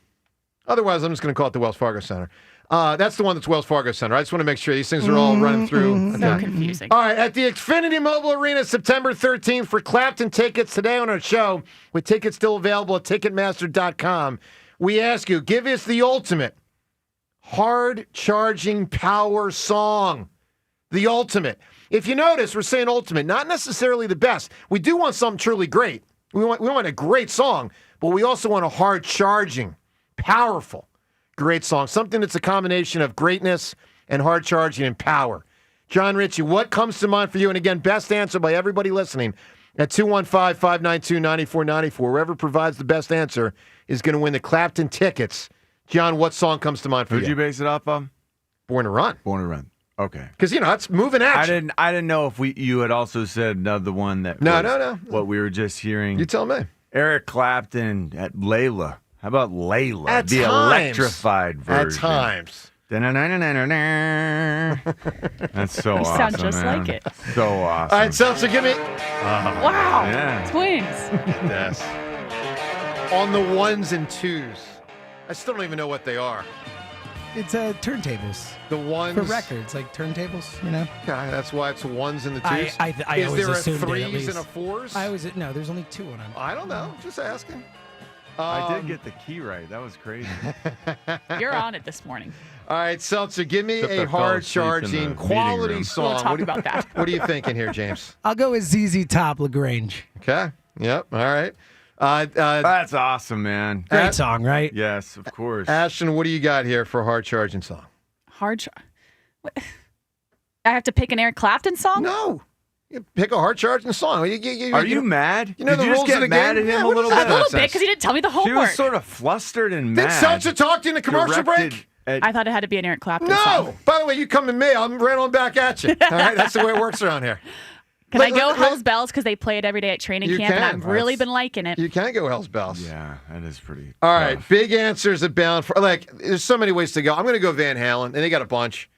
Otherwise, I'm just going to call it the Wells Fargo Center. That's the one that's Wells Fargo Center. I just want to make sure these things are all running through. So confusing. All right, at the Xfinity Mobile Arena, September 13th for Clapton tickets today on our show, with tickets still available at Ticketmaster.com. We ask you, give us the ultimate hard-charging power song. The ultimate. If you notice, we're saying ultimate, not necessarily the best. We do want something truly great. We want a great song, but we also want a hard-charging, powerful, great song. Something that's a combination of greatness and hard-charging and power. John Ritchie, what comes to mind for you? And again, best answer by everybody listening at 215-592-9494. Whoever provides the best answer is going to win the Clapton tickets. John, what song comes to mind for you? Who'd you base it off of? Born to Run. Born to Run. Okay. Because, it's moving action. I didn't know if you had also said another one that No. What we were just hearing. You tell me. Eric Clapton at Layla. How about Layla? At the times. Electrified version. At times. That's so You awesome, sound just man. like it. So awesome. All right, Seltzer, give me... Wow. Yeah. Twins. Yes. On the ones and twos. I still don't even know what they are. It's turntables. The ones... For records, like turntables, you know? Okay, that's why it's the ones and the twos. I Is always there a assumed it, at threes least. and a fours? No, there's only two on them. I don't know. Just asking. I did get the key right. That was crazy. You're on it this morning. All right, Seltzer, give me Except I a fell asleep in hard-charging, the quality meeting room. song. We'll talk about that. What are you thinking here, James? I'll go with ZZ Top LaGrange. Okay. Yep. All right. That's awesome, man. Great song, right? Yes, of course. Ashton, what do you got here for a hard-charging song? I have to pick an Eric Clapton song? No. You pick a hard-charging song. Are you mad? You know Did the you just rules get of the mad game? at him Yeah, a what little is bit? that A little bit, nonsense? because he didn't tell me the whole She was word. sort of flustered and Did mad. Seltzer talk to you in the commercial break? I thought it had to be an Eric Clapton No. song. By the way, you come to me, I'm right on back at you. All right, that's the way it works around here. Can I go Hell's Bells because they play it every day at training You camp, and can. I've really been liking it. You can go Hell's Bells. Yeah, that is pretty. All right, tough. big answers abound. There's so many ways to go. I'm going to go Van Halen, and they got a bunch.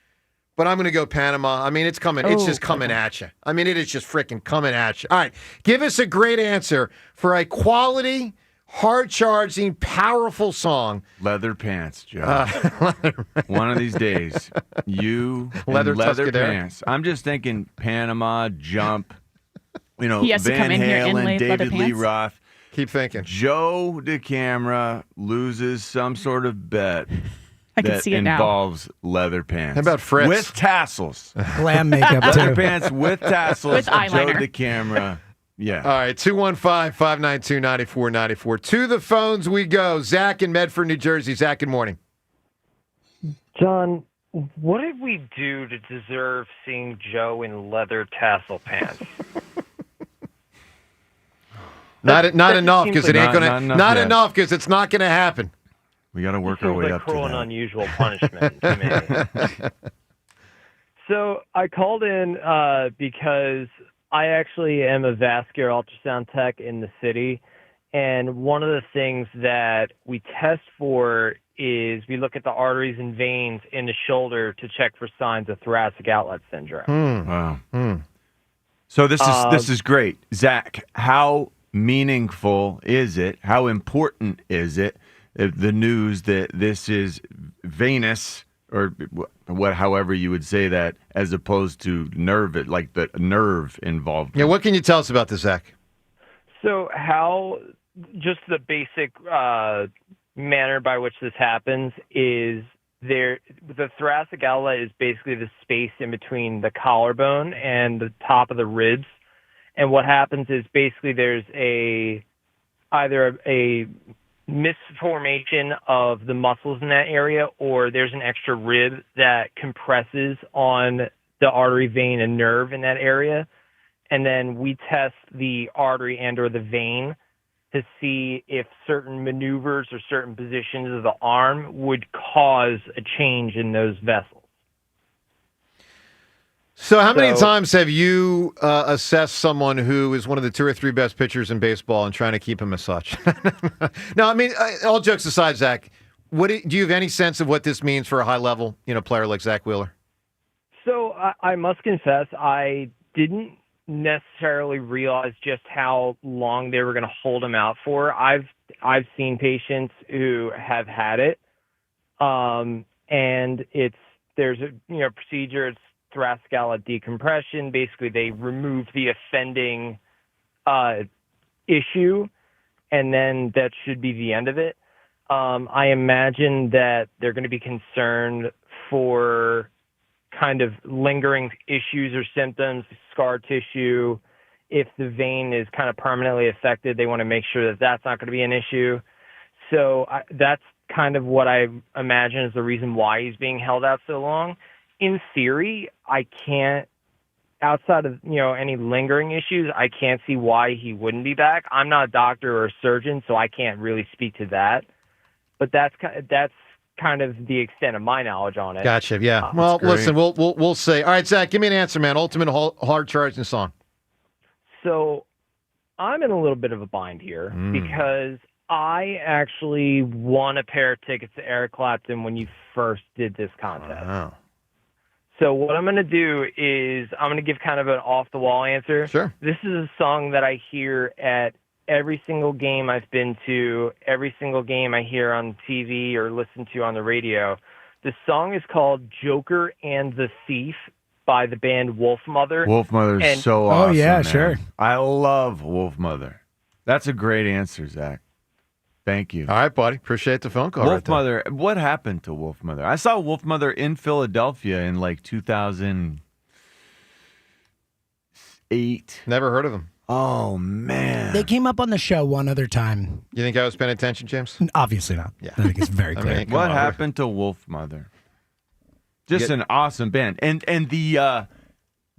But I'm going to go Panama. I mean, it's coming. It's just coming at you. I mean, it is just freaking coming at you. All right, give us a great answer for a quality, hard-charging, powerful song. Leather pants, Joe. One of these days, you Leather and leather Tuscadero. pants. I'm just thinking Panama, Jump. He has to Van come in here in Halen, leather David Lee pants? Roth. Keep thinking. Joe DeCamera loses some sort of bet. I can that see it now. involves leather pants. How about Fritz? With tassels. Glam makeup, Leather too. pants with tassels. With eyeliner. Joe DeCamera. Yeah. All right, 215-592-9494. To the phones we go. Zach in Medford, New Jersey. Zach, good morning. John, what did we do to deserve seeing Joe in leather tassel pants? Not enough seems because like- it ain't Not gonna. enough Not yet. enough because it's not gonna happen. We got to work our Seems way like up to cruel and that. unusual punishment to me. So I called in because I actually am a vascular ultrasound tech in the city, and one of the things that we test for is we look at the arteries and veins in the shoulder to check for signs of thoracic outlet syndrome. Wow. So this is great, Zach. How meaningful is it? How important is it? The news that this is venous, or however you would say that, as opposed to nerve, like the nerve involved. Yeah, what can you tell us about this, Zach? So just the basic manner by which this happens is the thoracic outlet is basically the space in between the collarbone and the top of the ribs. And what happens is basically there's either a misformation of the muscles in that area, or there's an extra rib that compresses on the artery, vein, and nerve in that area. And then we test the artery and or the vein to see if certain maneuvers or certain positions of the arm would cause a change in those vessels. So how many times have you assessed someone who is one of the 2 or 3 best pitchers in baseball and trying to keep him as such? No, I mean, all jokes aside, Zach, do you have any sense of what this means for a high-level player like Zach Wheeler? So I must confess, I didn't necessarily realize just how long they were going to hold him out for. I've seen patients who have had it, and there's a procedure. It's thoracic outlet decompression. Basically, they remove the offending issue, and then that should be the end of it. I imagine that they're going to be concerned for kind of lingering issues or symptoms, scar tissue. If the vein is kind of permanently affected, they want to make sure that that's not going to be an issue. So that's kind of what I imagine is the reason why he's being held out so long. In theory, I can't, outside of any lingering issues, I can't see why he wouldn't be back. I'm not a doctor or a surgeon, so I can't really speak to that. But that's kind of the extent of my knowledge on it. Gotcha. Yeah. Well, listen, we'll say. All right, Zach, give me an answer, man. Ultimate hard charging song. So I'm in a little bit of a bind here because I actually won a pair of tickets to Eric Clapton when you first did this contest. Wow. So what I'm going to do is I'm going to give kind of an off-the-wall answer. Sure. This is a song that I hear at every single game I've been to, every single game I hear on TV or listen to on the radio. The song is called Joker and the Thief by the band Wolfmother. Wolfmother is so awesome. Oh, yeah, man. sure. I love Wolfmother. That's a great answer, Zach. Thank you. All right, buddy. Appreciate the phone call. Wolfmother. What happened to Wolfmother? I saw Wolfmother in Philadelphia in like 2008. Never heard of them. Oh, man. They came up on the show one other time. You think I was paying attention, James? Obviously not. Yeah. I think it's very clear. What happened to Wolfmother? Just an awesome band. And the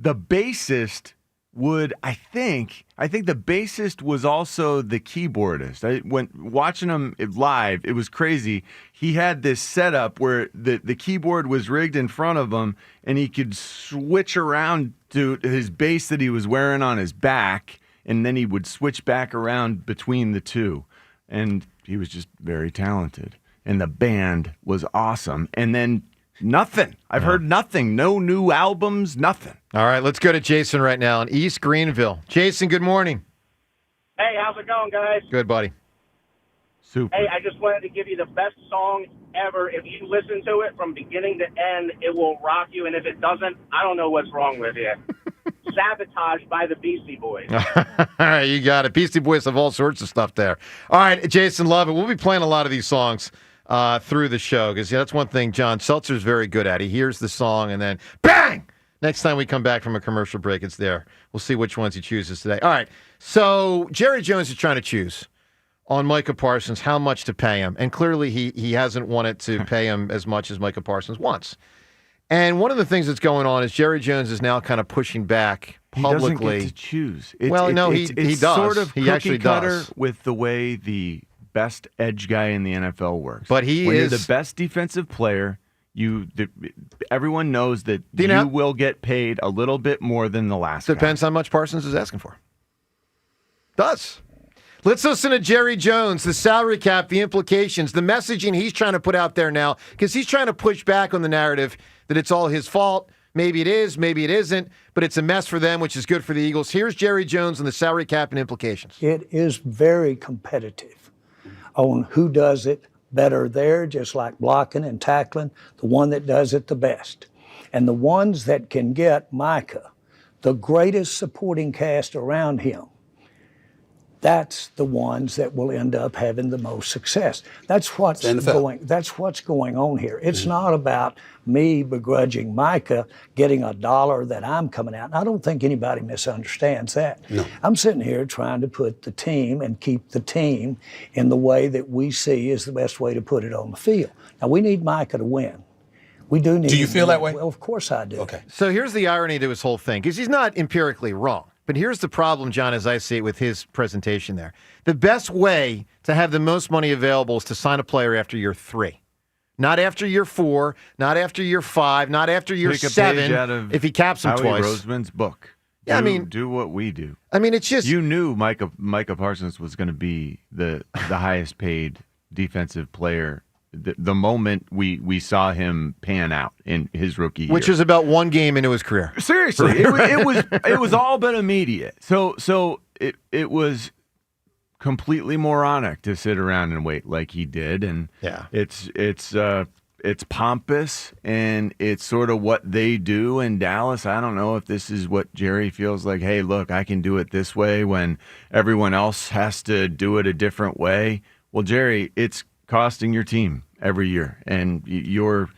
bassist would, I think the bassist was also the keyboardist. When watching him live, it was crazy. He had this setup where the keyboard was rigged in front of him, and he could switch around to his bass that he was wearing on his back, and then he would switch back around between the two. And he was just very talented. And the band was awesome. And then nothing. I've heard nothing. No new albums, nothing. All right, let's go to Jason right now in East Greenville. Jason, good morning. Hey, how's it going, guys? Good, buddy. Super. Hey, I just wanted to give you the best song ever. If you listen to it from beginning to end, it will rock you. And if it doesn't, I don't know what's wrong with you. Sabotage by the Beastie Boys. All right, you got it. Beastie Boys have all sorts of stuff there. All right, Jason, love it. We'll be playing a lot of these songs through the show because that's one thing John Seltzer's very good at. He hears the song and then bang! Next time we come back from a commercial break, it's there. We'll see which ones he chooses today. All right, so Jerry Jones is trying to choose on Micah Parsons how much to pay him, and clearly he hasn't wanted to pay him as much as Micah Parsons wants. And one of the things that's going on is Jerry Jones is now kind of pushing back publicly. He doesn't get to choose. He does. Sort of he actually cutter does. with the way the best edge guy in the NFL works. But when you're the best defensive player, everyone knows that you will get paid a little bit more than the last guy. Depends how much Parsons is asking for. Does. Let's listen to Jerry Jones, the salary cap, the implications, the messaging he's trying to put out there now, because he's trying to push back on the narrative that it's all his fault. Maybe it is, maybe it isn't, but it's a mess for them, which is good for the Eagles. Here's Jerry Jones on the salary cap and implications. It is very competitive on who does it better there, just like blocking and tackling, the one that does it the best. And the ones that can get Micah, the greatest supporting cast around him, that's the ones that will end up having the most success. That's what's going on here. It's not about me begrudging Micah getting $1 that I'm coming out. And I don't think anybody misunderstands that. No. I'm sitting here trying to put the team and keep the team in the way that we see is the best way to put it on the field. Now, we need Micah to win. We do need. Do you feel that way? Well, of course I do. Okay. So here's the irony to his whole thing, because he's not empirically wrong. But here's the problem, John, as I see it with his presentation there. The best way to have the most money available is to sign a player after year 3. Not after year 4, not after year 5, not after year Take a 7, page out of if he caps him Howie twice. Roseman's book. Yeah, do what we do. I mean, it's just you knew Micah Parsons was going to be the highest paid defensive player the moment we saw him pan out in his rookie year, which was about 1 game into his career. Seriously, it was all but immediate. So it was completely moronic to sit around and wait like he did, and yeah, it's pompous, and it's sort of what they do in Dallas. I don't know if this is what Jerry feels like, hey, look, I can do it this way when everyone else has to do it a different way. Well, Jerry, it's costing your team every year, and your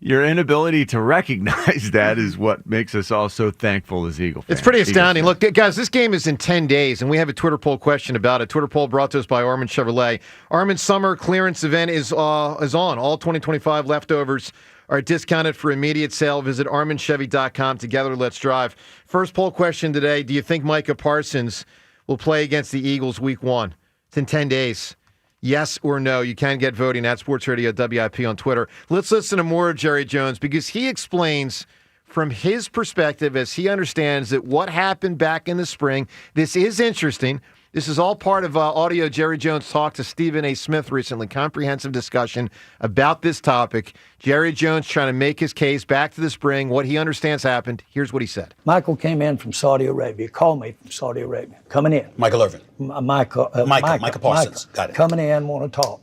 inability to recognize that is what makes us all so thankful as Eagle fans. It's pretty astounding. Look, guys, this game is in 10 days, and we have a Twitter poll question about it. Twitter poll brought to us by Armin Chevrolet. Armin's summer clearance event is on. All 2025 leftovers are discounted for immediate sale. Visit ArminChevy.com. Together, let's drive. First poll question today, do you think Micah Parsons will play against the Eagles week 1? It's in 10 days. Yes or no? You can get voting at Sports Radio WIP on Twitter. Let's listen to more of Jerry Jones because he explains from his perspective as he understands that what happened back in the spring. This is interesting. This is all part of audio Jerry Jones talked to Stephen A. Smith recently. Comprehensive discussion about this topic. Jerry Jones trying to make his case back to the spring, what he understands happened. Here's what he said. Michael came in from Saudi Arabia. Called me from Saudi Arabia. Coming in. Michael Irvin. Micah Parsons. Got it. Coming in, want to talk.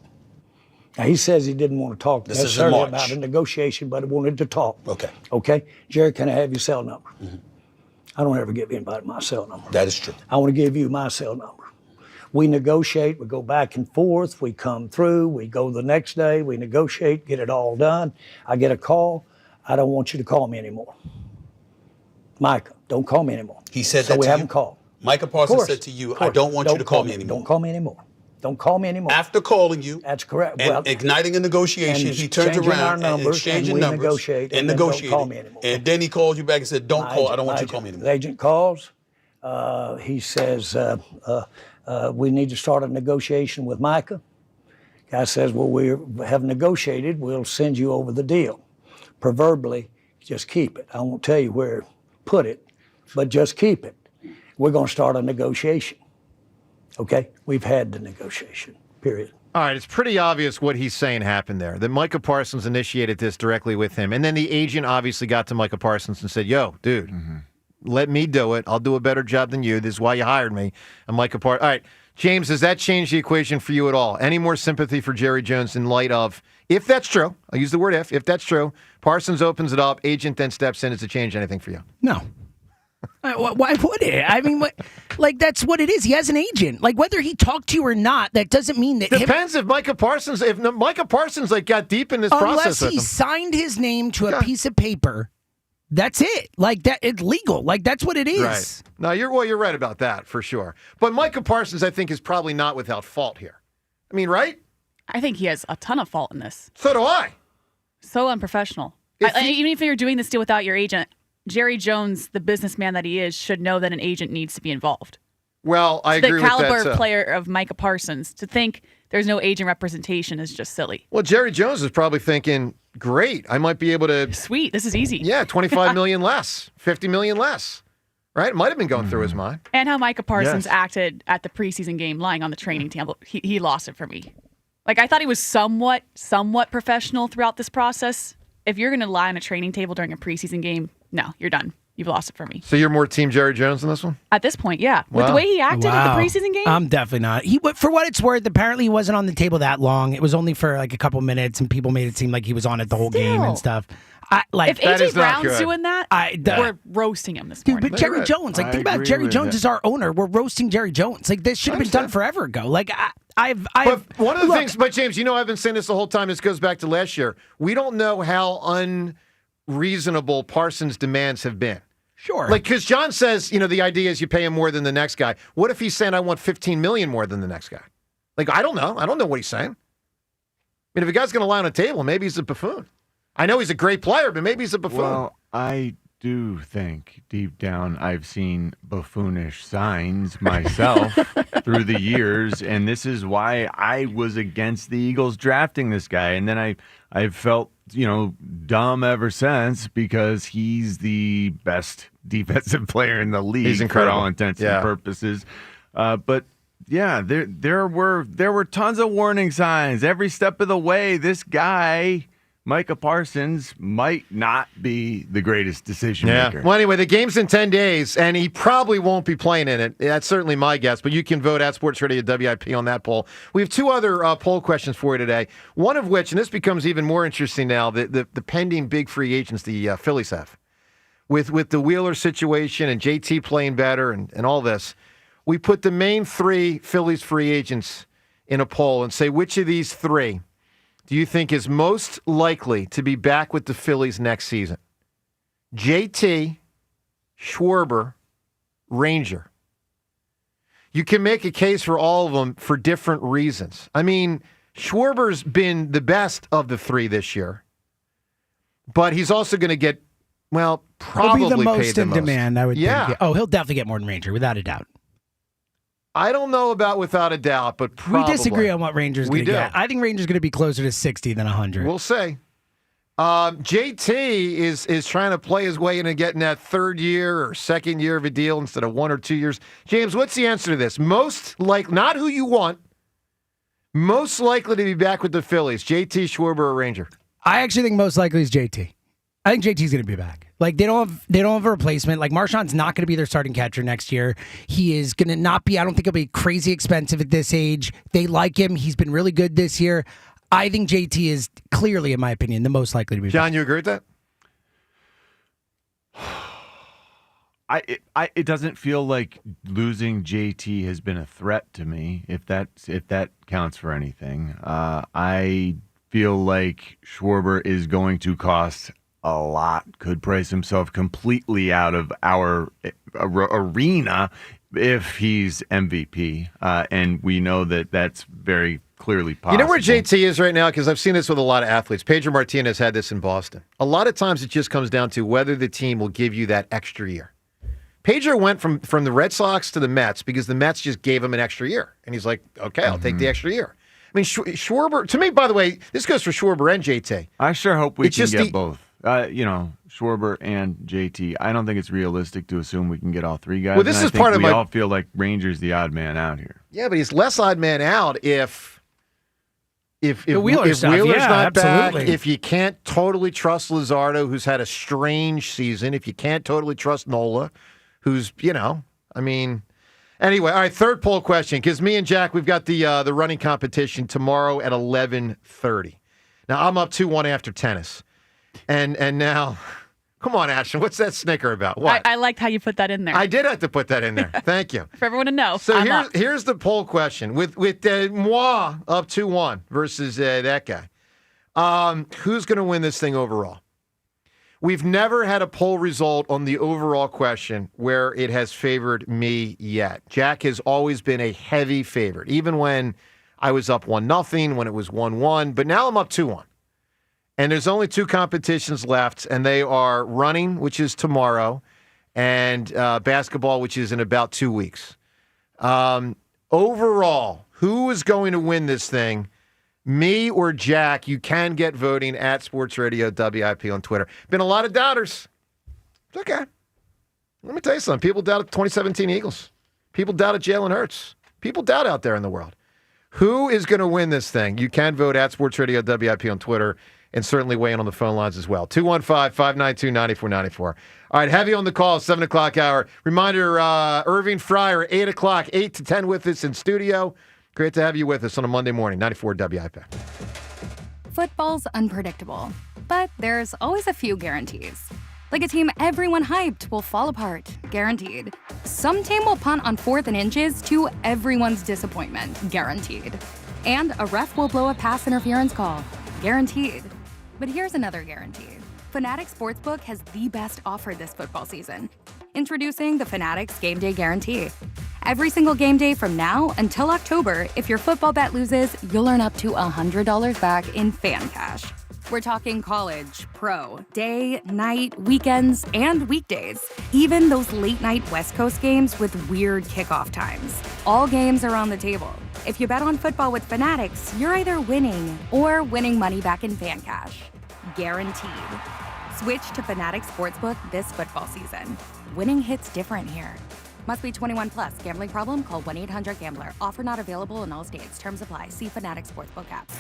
Now, he says he didn't want to talk This is in necessarily March. about a negotiation, but he wanted to talk. Okay. Okay? Jerry, can I have your cell number? Mm-hmm. I don't ever give anybody my cell number. That is true. I want to give you my cell number. We negotiate, we go back and forth, we come through, we go the next day, we negotiate, get it all done. I get a call. I don't want you to call me anymore. Micah, don't call me anymore. He said so that we to haven't you? called. Micah Parsons said to you, I don't want you to call me anymore. Don't call me anymore. Don't call me anymore. After calling you. That's correct. And igniting a negotiation, he turns around and exchanging numbers and negotiating. Don't call me anymore. And then he calls you back and said, don't call. I don't want you to call me anymore. The agent calls. He says, we need to start a negotiation with Micah. Guy says, well, we have negotiated. We'll send you over the deal. Proverbially, just keep it. I won't tell you where to put it, but just keep it. We're going to start a negotiation. Okay? We've had the negotiation, period. All right, it's pretty obvious what he's saying happened there, that Micah Parsons initiated this directly with him. And then the agent obviously got to Micah Parsons and said, yo, dude, let me do it. I'll do a better job than you. This is why you hired me. I'm Micah Parsons. All right, James, does that change the equation for you at all? Any more sympathy for Jerry Jones in light of, if that's true, I'll use the word if that's true, Parsons opens it up, agent then steps in. Does it change anything for you? No. Why would it? I mean, that's what it is. He has an agent. Like, whether he talked to you or not, that doesn't mean that. Depends if Micah Parsons got deep in this process. Unless he signed his name to a piece of paper, that's it. Like that, it's legal. Like that's what it is. Right. No, you're right about that for sure. But Micah Parsons, I think, is probably not without fault here. I mean, right? I think he has a ton of fault in this. So do I. So unprofessional. Even if you're doing this deal without your agent, Jerry Jones, the businessman that he is, should know that an agent needs to be involved. Well, I agree with that. The caliber player of Micah Parsons, to think there's no agent representation is just silly. Well, Jerry Jones is probably thinking, great, I might be able to... Sweet, this is easy. Yeah, $25 million less, $50 million less. Right? It might have been going through his mind. And how Micah Parsons acted at the preseason game lying on the training table. He lost it for me. Like, I thought he was somewhat professional throughout this process. If you're going to lie on a training table during a preseason game, no, you're done. You've lost it for me. So you're more team Jerry Jones in this one? At this point, yeah. With the way he acted at the preseason game? I'm definitely not. For what it's worth, apparently he wasn't on the table that long. It was only for like a couple minutes, and people made it seem like he was on it the whole game and stuff. If A.J. Brown's doing that, we're roasting him this morning. Dude, but Jerry Jones, think about it. Jerry Jones is our owner. We're roasting Jerry Jones. Like, this should have been done forever ago. Like, But one of the things, but James, I've been saying this the whole time. This goes back to last year. We don't know how unreasonable Parsons' demands have been. Sure. Like, because John says, the idea is you pay him more than the next guy. What if he's saying, I want $15 million more than the next guy? Like, I don't know. I don't know what he's saying. I mean, if a guy's going to lie on a table, maybe he's a buffoon. I know he's a great player, but maybe he's a buffoon. Well, I do think deep down I've seen buffoonish signs myself. through the years, and this is why I was against the Eagles drafting this guy. And then I've felt, dumb ever since because he's the best defensive player in the league. He's incredible. For all intents and purposes. But yeah, there were tons of warning signs every step of the way. This guy, Micah Parsons, might not be the greatest decision maker. Well, anyway, the game's in 10 days, and he probably won't be playing in it. That's certainly my guess, but you can vote at Sports Radio WIP on that poll. We have two other poll questions for you today, one of which, and this becomes even more interesting now, the pending big free agents the Phillies have. With the Wheeler situation and JT playing better and all this, we put the main three Phillies free agents in a poll and say which of these three do you think is most likely to be back with the Phillies next season? JT, Schwarber, Ranger. You can make a case for all of them for different reasons. I mean, Schwarber's been the best of the three this year, but he's also going to get, probably he'll be the most paid the in most. demand, I would think. Yeah. Oh, he'll definitely get more than Ranger, without a doubt. I don't know about without a doubt, but probably. We disagree on what Ranger's going to get. I think Ranger's going to be closer to 60 than 100. We'll see. JT is trying to play his way into getting that third year or second year of a deal instead of 1 or 2 years. James, what's the answer to this? Not who you want, most likely to be back with the Phillies, JT, Schwarber, or Ranger? I actually think most likely is JT. I think JT's going to be back. Like they don't have a replacement. Like Marshawn's not going to be their starting catcher next year. He is going to not be. I don't think he'll be crazy expensive at this age. They like him. He's been really good this year. I think JT is clearly, in my opinion, the most likely to be John, back. you agree with that? It doesn't feel like losing JT has been a threat to me. If that counts for anything, I feel like Schwarber is going to cost a lot, could price himself completely out of our arena if he's MVP. And we know that that's very clearly possible. You know where JT is right now? Because I've seen this with a lot of athletes. Pedro Martinez had this in Boston. A lot of times it just comes down to whether the team will give you that extra year. Pedro went from the Red Sox to the Mets because the Mets just gave him an extra year. And he's like, okay, I'll take the extra year. I mean, Schwarber, to me, by the way, this goes for Schwarber and JT. I sure hope we can get both. Schwarber and JT. I don't think it's realistic to assume we can get all three guys. Well, this is part of we all feel like Ranger's the odd man out here. Yeah, but he's less odd man out if Wheeler's yeah, not absolutely. back, if you can't totally trust Luzardo, who's had a strange season, if you can't totally trust Nola, who's, anyway, all right, third poll question, because me and Jack, we've got the running competition tomorrow at 11:30. Now, I'm up 2-1 after tennis. And now, come on, Ashton, what's that snicker about? What? I liked how you put that in there. I did have to put that in there. Thank you. For everyone to know. So here's the poll question. With moi up 2-1 versus that guy. Who's going to win this thing overall? We've never had a poll result on the overall question where it has favored me yet. Jack has always been a heavy favorite, even when I was up 1-0, when it was 1-1. But now I'm up 2-1. And there's only two competitions left, and they are running, which is tomorrow, and basketball, which is in about 2 weeks. Overall, who is going to win this thing? Me or Jack? You can get voting at Sports Radio WIP on Twitter. Been a lot of doubters. It's okay. Let me tell you something. People doubted the 2017 Eagles. People doubted Jalen Hurts. People doubt out there in the world. Who is going to win this thing? You can vote at Sports Radio WIP on Twitter. And certainly weigh in on the phone lines as well. 215-592-9494. All right, heavy on the call, 7 o'clock hour. Reminder, Irving Fryer, 8 o'clock, 8 to 10 with us in studio. Great to have you with us on a Monday morning, 94 WIP. Football's unpredictable, but there's always a few guarantees. Like a team everyone hyped will fall apart, guaranteed. Some team will punt on 4th and inches to everyone's disappointment, guaranteed. And a ref will blow a pass interference call, guaranteed. But here's another guarantee. Fanatics Sportsbook has the best offer this football season. Introducing the Fanatics Game Day Guarantee. Every single game day from now until October, if your football bet loses, you'll earn up to $100 back in fan cash. We're talking college, pro, day, night, weekends, and weekdays. Even those late-night West Coast games with weird kickoff times. All games are on the table. If you bet on football with Fanatics, you're either winning or winning money back in fan cash. Guaranteed. Switch to Fanatics Sportsbook this football season. Winning hits different here. Must be 21 plus. Gambling problem? Call 1-800-GAMBLER. Offer not available in all states. Terms apply. See Fanatics Sportsbook app.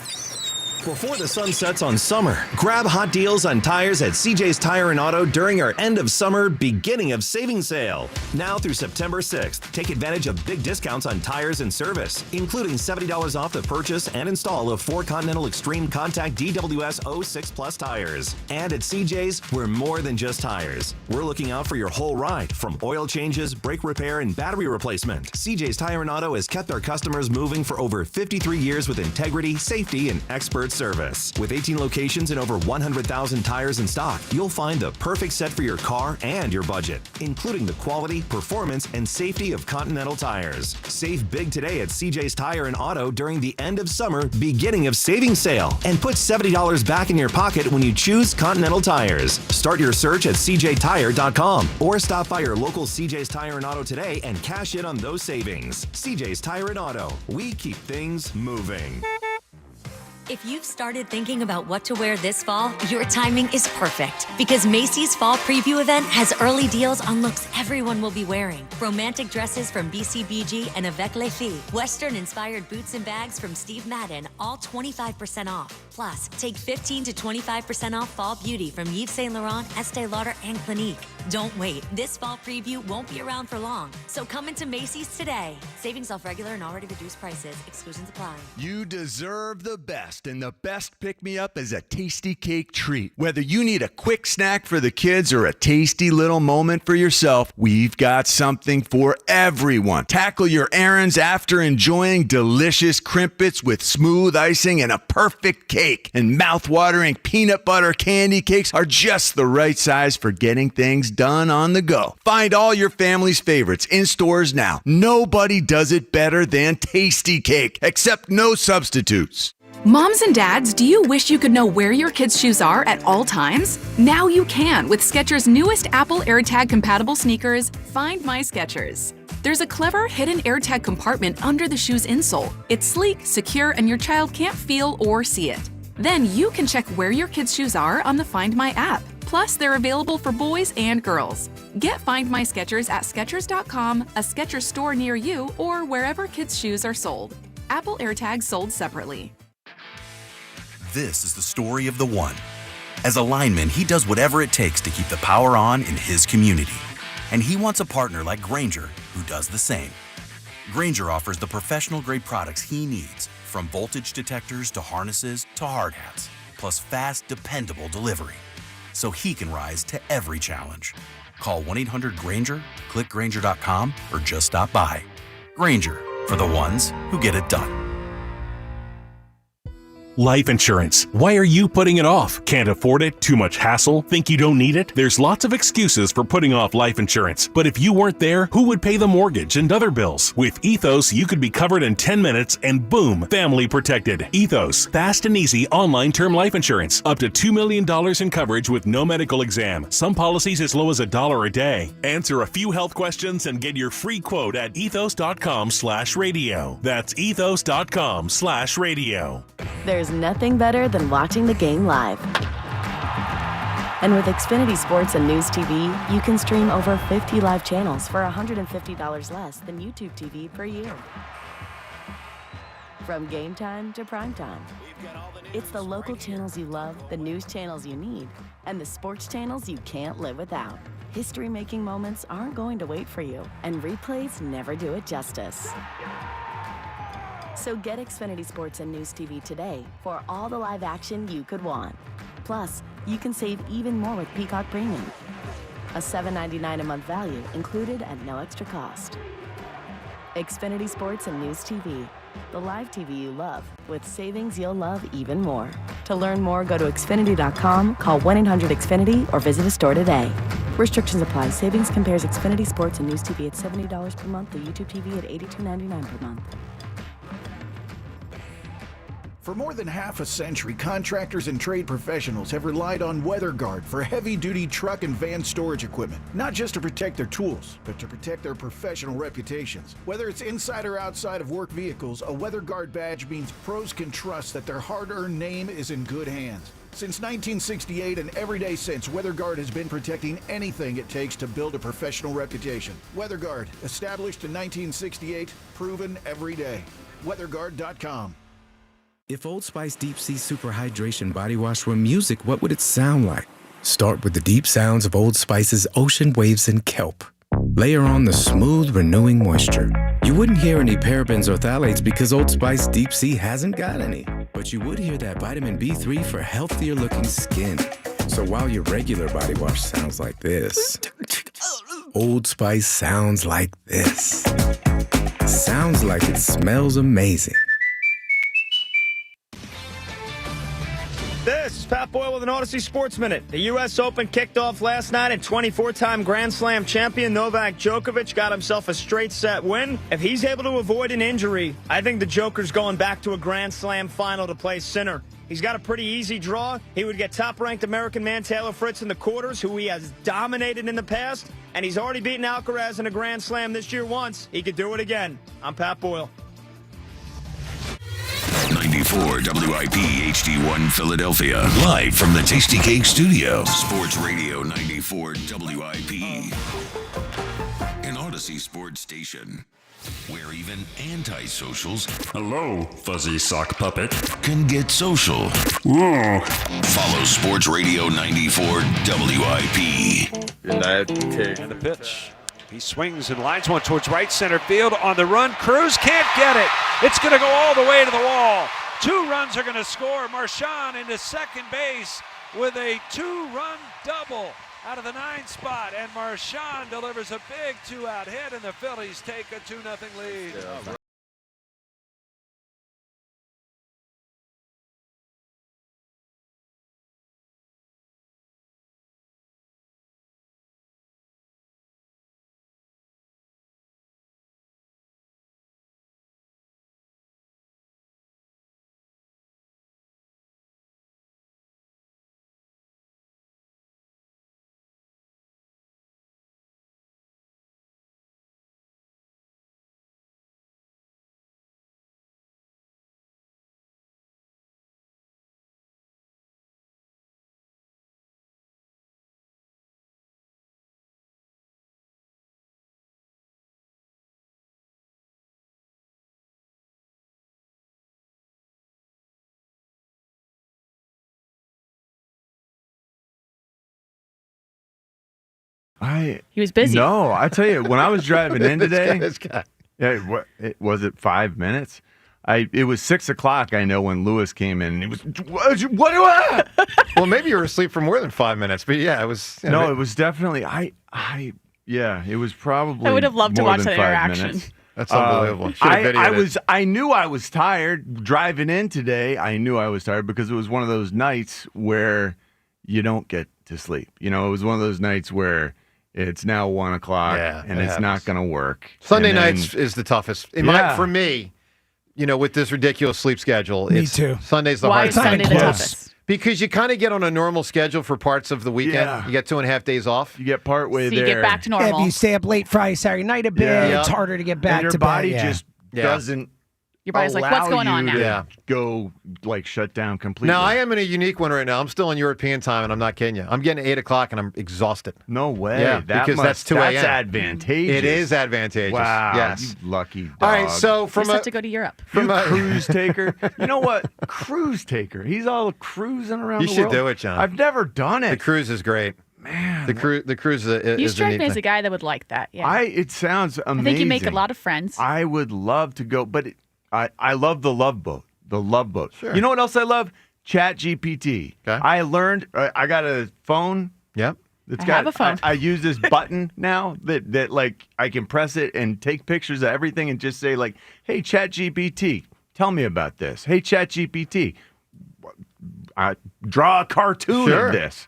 Before the sun sets on summer, grab hot deals on tires at CJ's Tire and Auto during our end of summer, beginning of savings sale. Now through September 6th, take advantage of big discounts on tires and service, including $70 off the purchase and install of 4 Continental Extreme Contact DWS 06 Plus tires. And at CJ's, we're more than just tires. We're looking out for your whole ride, from oil changes, brake repair, and battery replacement. CJ's Tire and Auto has kept their customers moving for over 53 years with integrity, safety, and expert service. With 18 locations and over 100,000 tires in stock, you'll find the perfect set for your car and your budget, including the quality, performance, and safety of Continental tires. Save big today at CJ's Tire and Auto during the end of summer, beginning of savings sale, and put $70 back in your pocket when you choose Continental tires. Start your search at cjtire.com or stop by your local CJ's Tire and Auto today and cash in on those savings. CJ's Tire and Auto. We keep things moving. If you've started thinking about what to wear this fall, your timing is perfect because Macy's Fall Preview event has early deals on looks everyone will be wearing. Romantic dresses from BCBG and Avec Les Filles, Western-inspired boots and bags from Steve Madden, all 25% off. Plus, take 15 to 25% off fall beauty from Yves Saint Laurent, Estee Lauder, and Clinique. Don't wait. This fall preview won't be around for long. So come into Macy's today. Savings off regular and already reduced prices. Exclusions apply. You deserve the best, and the best pick-me-up is a tasty cake treat. Whether you need a quick snack for the kids or a tasty little moment for yourself, we've got something for everyone. Tackle your errands after enjoying delicious crimpets with smooth icing and a perfect cake. And mouth-watering peanut butter candy cakes are just the right size for getting things done on the go. Find all your family's favorites in stores now. Nobody does it better than Tasty Cake, except no substitutes. Moms and dads, do you wish you could know where your kids' shoes are at all times? Now you can with Skechers' newest Apple AirTag compatible sneakers, Find My Skechers. There's a clever hidden AirTag compartment under the shoe's insole. It's sleek, secure, and your child can't feel or see it. Then you can check where your kids' shoes are on the Find My app. Plus, they're available for boys and girls. Get Find My Skechers at Skechers.com, a Skechers store near you, or wherever kids' shoes are sold. Apple AirTags sold separately. This is the story of the one. As a lineman, he does whatever it takes to keep the power on in his community. And he wants a partner like Grainger who does the same. Grainger offers the professional-grade products he needs, from voltage detectors to harnesses to hard hats, plus fast, dependable delivery, so he can rise to every challenge. Call 1-800-GRAINGER, click Grainger.com, or just stop by. Grainger, for the ones who get it done. Life insurance. Why are you putting it off? Can't afford it? Too much hassle? Think you don't need it? There's lots of excuses for putting off life insurance. But if you weren't there, who would pay the mortgage and other bills? With Ethos, you could be covered in 10 minutes and boom, family protected. Ethos, fast and easy online term life insurance. Up to $2 million in coverage with no medical exam. Some policies as low as $1 a day. Answer a few health questions and get your free quote at ethos.com/radio. That's ethos.com/radio. There's nothing better than watching the game live. And with Xfinity Sports and News TV, you can stream over 50 live channels for $150 less than YouTube TV per year. From game time to prime time. It's the local channels you love, the news channels you need, and the sports channels you can't live without. History-making moments aren't going to wait for you, and replays never do it justice. So get Xfinity Sports and News TV today for all the live action you could want. Plus, you can save even more with Peacock Premium. A $7.99 a month value included at no extra cost. Xfinity Sports and News TV, the live TV you love, with savings you'll love even more. To learn more, go to Xfinity.com, call 1-800-XFINITY, or visit a store today. Restrictions apply. Savings compares Xfinity Sports and News TV at $70 per month to YouTube TV at $82.99 per month. For more than half a century, contractors and trade professionals have relied on WeatherGuard for heavy-duty truck and van storage equipment, not just to protect their tools, but to protect their professional reputations. Whether it's inside or outside of work vehicles, a WeatherGuard badge means pros can trust that their hard-earned name is in good hands. Since 1968 and every day since, WeatherGuard has been protecting anything it takes to build a professional reputation. WeatherGuard, established in 1968, proven every day. WeatherGuard.com. If Old Spice Deep Sea Super Hydration Body Wash were music, what would it sound like? Start with the deep sounds of Old Spice's ocean waves and kelp. Layer on the smooth, renewing moisture. You wouldn't hear any parabens or phthalates because Old Spice Deep Sea hasn't got any. But you would hear that vitamin B3 for healthier looking skin. So while your regular body wash sounds like this, Old Spice sounds like this. Sounds like it smells amazing. This is Pat Boyle with an Odyssey Sports Minute. The U.S. Open kicked off last night, and 24-time Grand Slam champion Novak Djokovic got himself a straight set win. If he's able to avoid an injury, I think the Joker's going back to a Grand Slam final to play Sinner. He's got a pretty easy draw. He would get top-ranked American man Taylor Fritz in the quarters, who he has dominated in the past, and he's already beaten Alcaraz in a Grand Slam this year once. He could do it again. I'm Pat Boyle. 94 WIP HD1 Philadelphia. Live from the Tasty Cake Studio. Sports Radio 94 WIP. An Odyssey Sports Station. Where even anti-socials, hello, fuzzy sock puppet, can get social. Whoa. Follow Sports Radio 94 WIP. And the pitch. He swings and lines one towards right center field on the run. Cruz can't get it. It's going to go all the way to the wall. 2 runs are going to score. Marchand into second base with a 2-run double out of the 9th spot. And Marchand delivers a big 2-out hit, and the Phillies take a 2-0 lead. Yeah. He was busy. No, I tell you, when I was driving in today, this guy. Yeah, was it 5 minutes? It was 6 o'clock. I know when Lewis came in, and he was what do I? Well, maybe you were asleep for more than 5 minutes, but yeah, it was. No, it was definitely it was probably. I would have loved to more watch than that 5 interaction. minutes. That's unbelievable. Should have videoed it. I knew I was tired driving in today. I knew I was tired because it was one of those nights where you don't get to sleep. You know, it was one of those nights where it's now 1 o'clock and it's not going to work. Sunday nights is the toughest. For me, you know, with this ridiculous sleep schedule. Me too. Sunday's the hardest. hardest. Why is Sunday the toughest? Because you kind of get on a normal schedule for parts of the weekend. Yeah. You get 2.5 days off. You get part way So there. you get back to normal. If you stay up late Friday, Saturday night a bit, it's harder to get back and your to body bed. just doesn't. Your body's like, what's going on now? Go like shut down completely. Now, I am in a unique one right now. I'm still on European time, and I'm not kidding you. I'm getting 8 o'clock, and I'm exhausted. No way. Yeah, because that's 2 a.m. That's advantageous. It is advantageous. Wow. Yes. You lucky dog. All right, so You're set to go to Europe. From a cruise taker. You know what? Cruise taker. He's all cruising around You the should world. do it, John. I've never done it. The cruise is great. Man. The cruise is You a strike neat me as thing. a guy that would like that. Yeah. It sounds amazing. I think you make a lot of friends. I would love to go, but I love the Love Boat. The Love Boat. Sure. You know what else I love? Chat GPT. Okay. I learned. I got a phone. Yep. I have a phone. I use this button now that like I can press it and take pictures of everything and just say like, "Hey, Chat GPT, tell me about this." Hey, Chat GPT, draw a cartoon of this.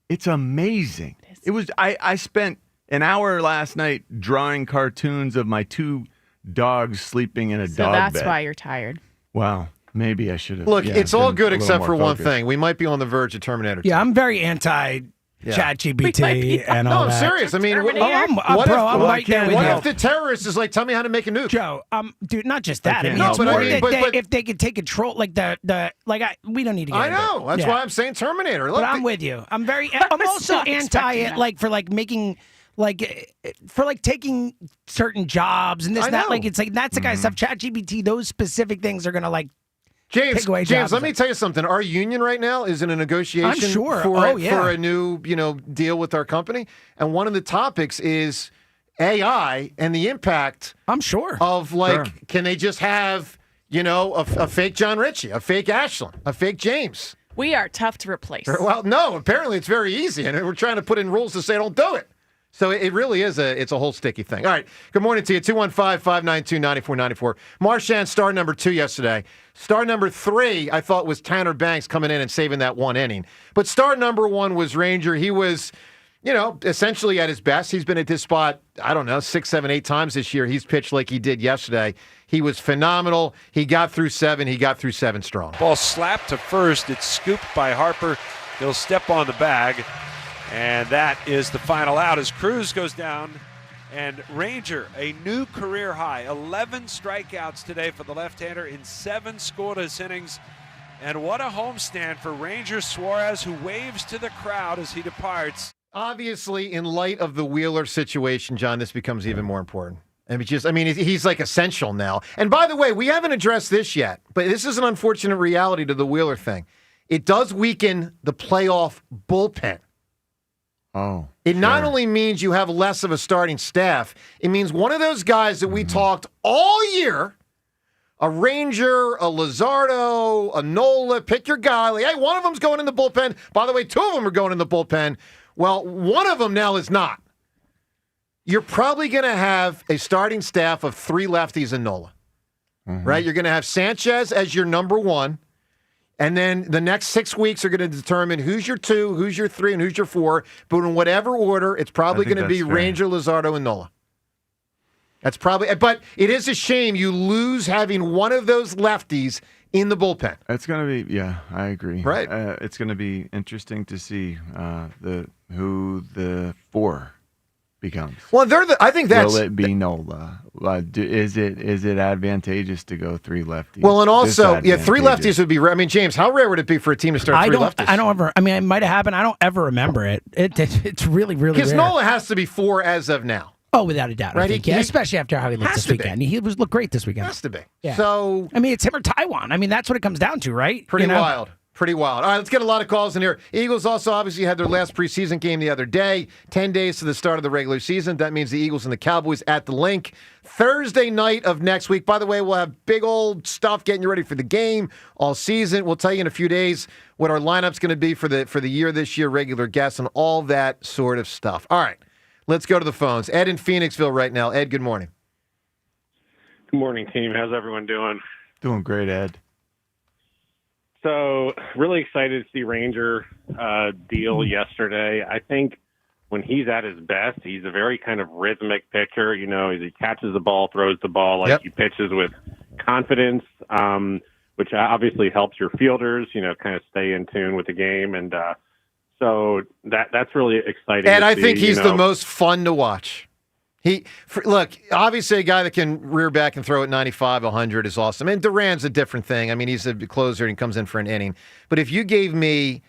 It's amazing. It was. I spent an hour last night drawing cartoons of my 2 dogs sleeping in a dog bed. So that's why you're tired. Wow. Maybe I should have. Look, it's all good been a little except for more one focused. thing. We might be on the verge of Terminator 2. Yeah, I'm very anti ChatGPT and all No, I'm that. serious. I mean, I'm right there with what you. if the terrorist is like, tell me how to make a nuke? Joe, dude, not just that. I can't mean, help it's it. more I mean, that if they could take control, like we don't need to get I into know. it. That's Yeah. why I'm saying Terminator. Look, But I'm with you. I'm also not anti expecting it, that. like for like making. Like for like taking certain jobs and this I and that, know. like it's like that's the kind of stuff. ChatGPT, those specific things are gonna like James, take away James, jobs. let me tell you something. Our union right now is in a negotiation I'm sure. for Yeah. a new, deal with our company. And one of the topics is AI and the impact. I'm sure. Of can they just have, a fake John Ritchie, a fake Ashland, a fake James? We are tough to replace. Well, no, apparently it's very easy. And we're trying to put in rules to say don't do it. So it really is it's a whole sticky thing. All right. Good morning to you. 215-592-9494. Marchand, star number 2 yesterday. Star number 3, I thought, was Tanner Banks coming in and saving that one inning. But star number 1 was Ranger. He was, essentially at his best. He's been at this spot, 6, 7, 8 times this year. He's pitched like he did yesterday. He was phenomenal. He got through 7. He got through 7 strong. Ball slapped to first. It's scooped by Harper. He'll step on the bag. And that is the final out as Cruz goes down. And Ranger, a new career high, 11 strikeouts today for the left-hander in 7 scoreless innings. And what a homestand for Ranger Suarez, who waves to the crowd as he departs. Obviously, in light of the Wheeler situation, John, this becomes even more important. And he's like essential now. And by the way, we haven't addressed this yet, but this is an unfortunate reality to the Wheeler thing. It does weaken the playoff bullpen. Oh. It not only means you have less of a starting staff, it means one of those guys that we talked all year, a Ranger, a Luzardo, a Nola, pick your guy. Like, hey, one of them's going in the bullpen. By the way, 2 of them are going in the bullpen. Well, one of them now is not. You're probably going to have a starting staff of 3 lefties and Nola, right? You're going to have Sanchez as your number 1. And then the next 6 weeks are going to determine who's your 2, who's your 3, and who's your 4. But in whatever order, it's probably going to be fair. Ranger, Luzardo, and Nola. That's probably. But it is a shame you lose having one of those lefties in the bullpen. It's going to be, yeah, I agree. Right. It's going to be interesting to see who the 4 becomes. Well, I think that's. Will it be Nola? Is it advantageous to go 3 lefties? Well, and also, 3 Disadvantageous. lefties would be rare. I mean, James, how rare would it be for a team to start 3 lefties? I don't ever. I mean, it might have happened. I don't ever remember it. It's really, really Because rare. Nola has to be 4 as of now. Oh, without a doubt. Right, I think, he- yeah, he- especially after how he looked has this to be. weekend. He looked great this weekend. Has to be. Yeah. So, I mean, it's him or Taiwan. I mean, that's what it comes down to, right? pretty You know? wild. Pretty wild. All right, let's get a lot of calls in here. Eagles also obviously had their last preseason game the other day. 10 days to the start of the regular season. That means the Eagles and the Cowboys at the Link. Thursday night of next week. By the way, we'll have big old stuff getting you ready for the game all season. We'll tell you in a few days what our lineup's going to be for the year this year, regular guests, and all that sort of stuff. All right, let's go to the phones. Ed in Phoenixville right now. Ed, good morning. Good morning, team. How's everyone doing? Doing great, Ed. So, really excited to see Ranger deal yesterday. I think when he's at his best, he's a very kind of rhythmic pitcher. You know, as he catches the ball, throws the ball, like he pitches with confidence, which obviously helps your fielders, you know, kind of stay in tune with the game. And so that's really exciting. And to I see, think he's you know. the most fun to watch. Look, obviously a guy that can rear back and throw at 95, 100 is awesome. And Duran's a different thing. I mean, he's a closer and he comes in for an inning. But if you gave me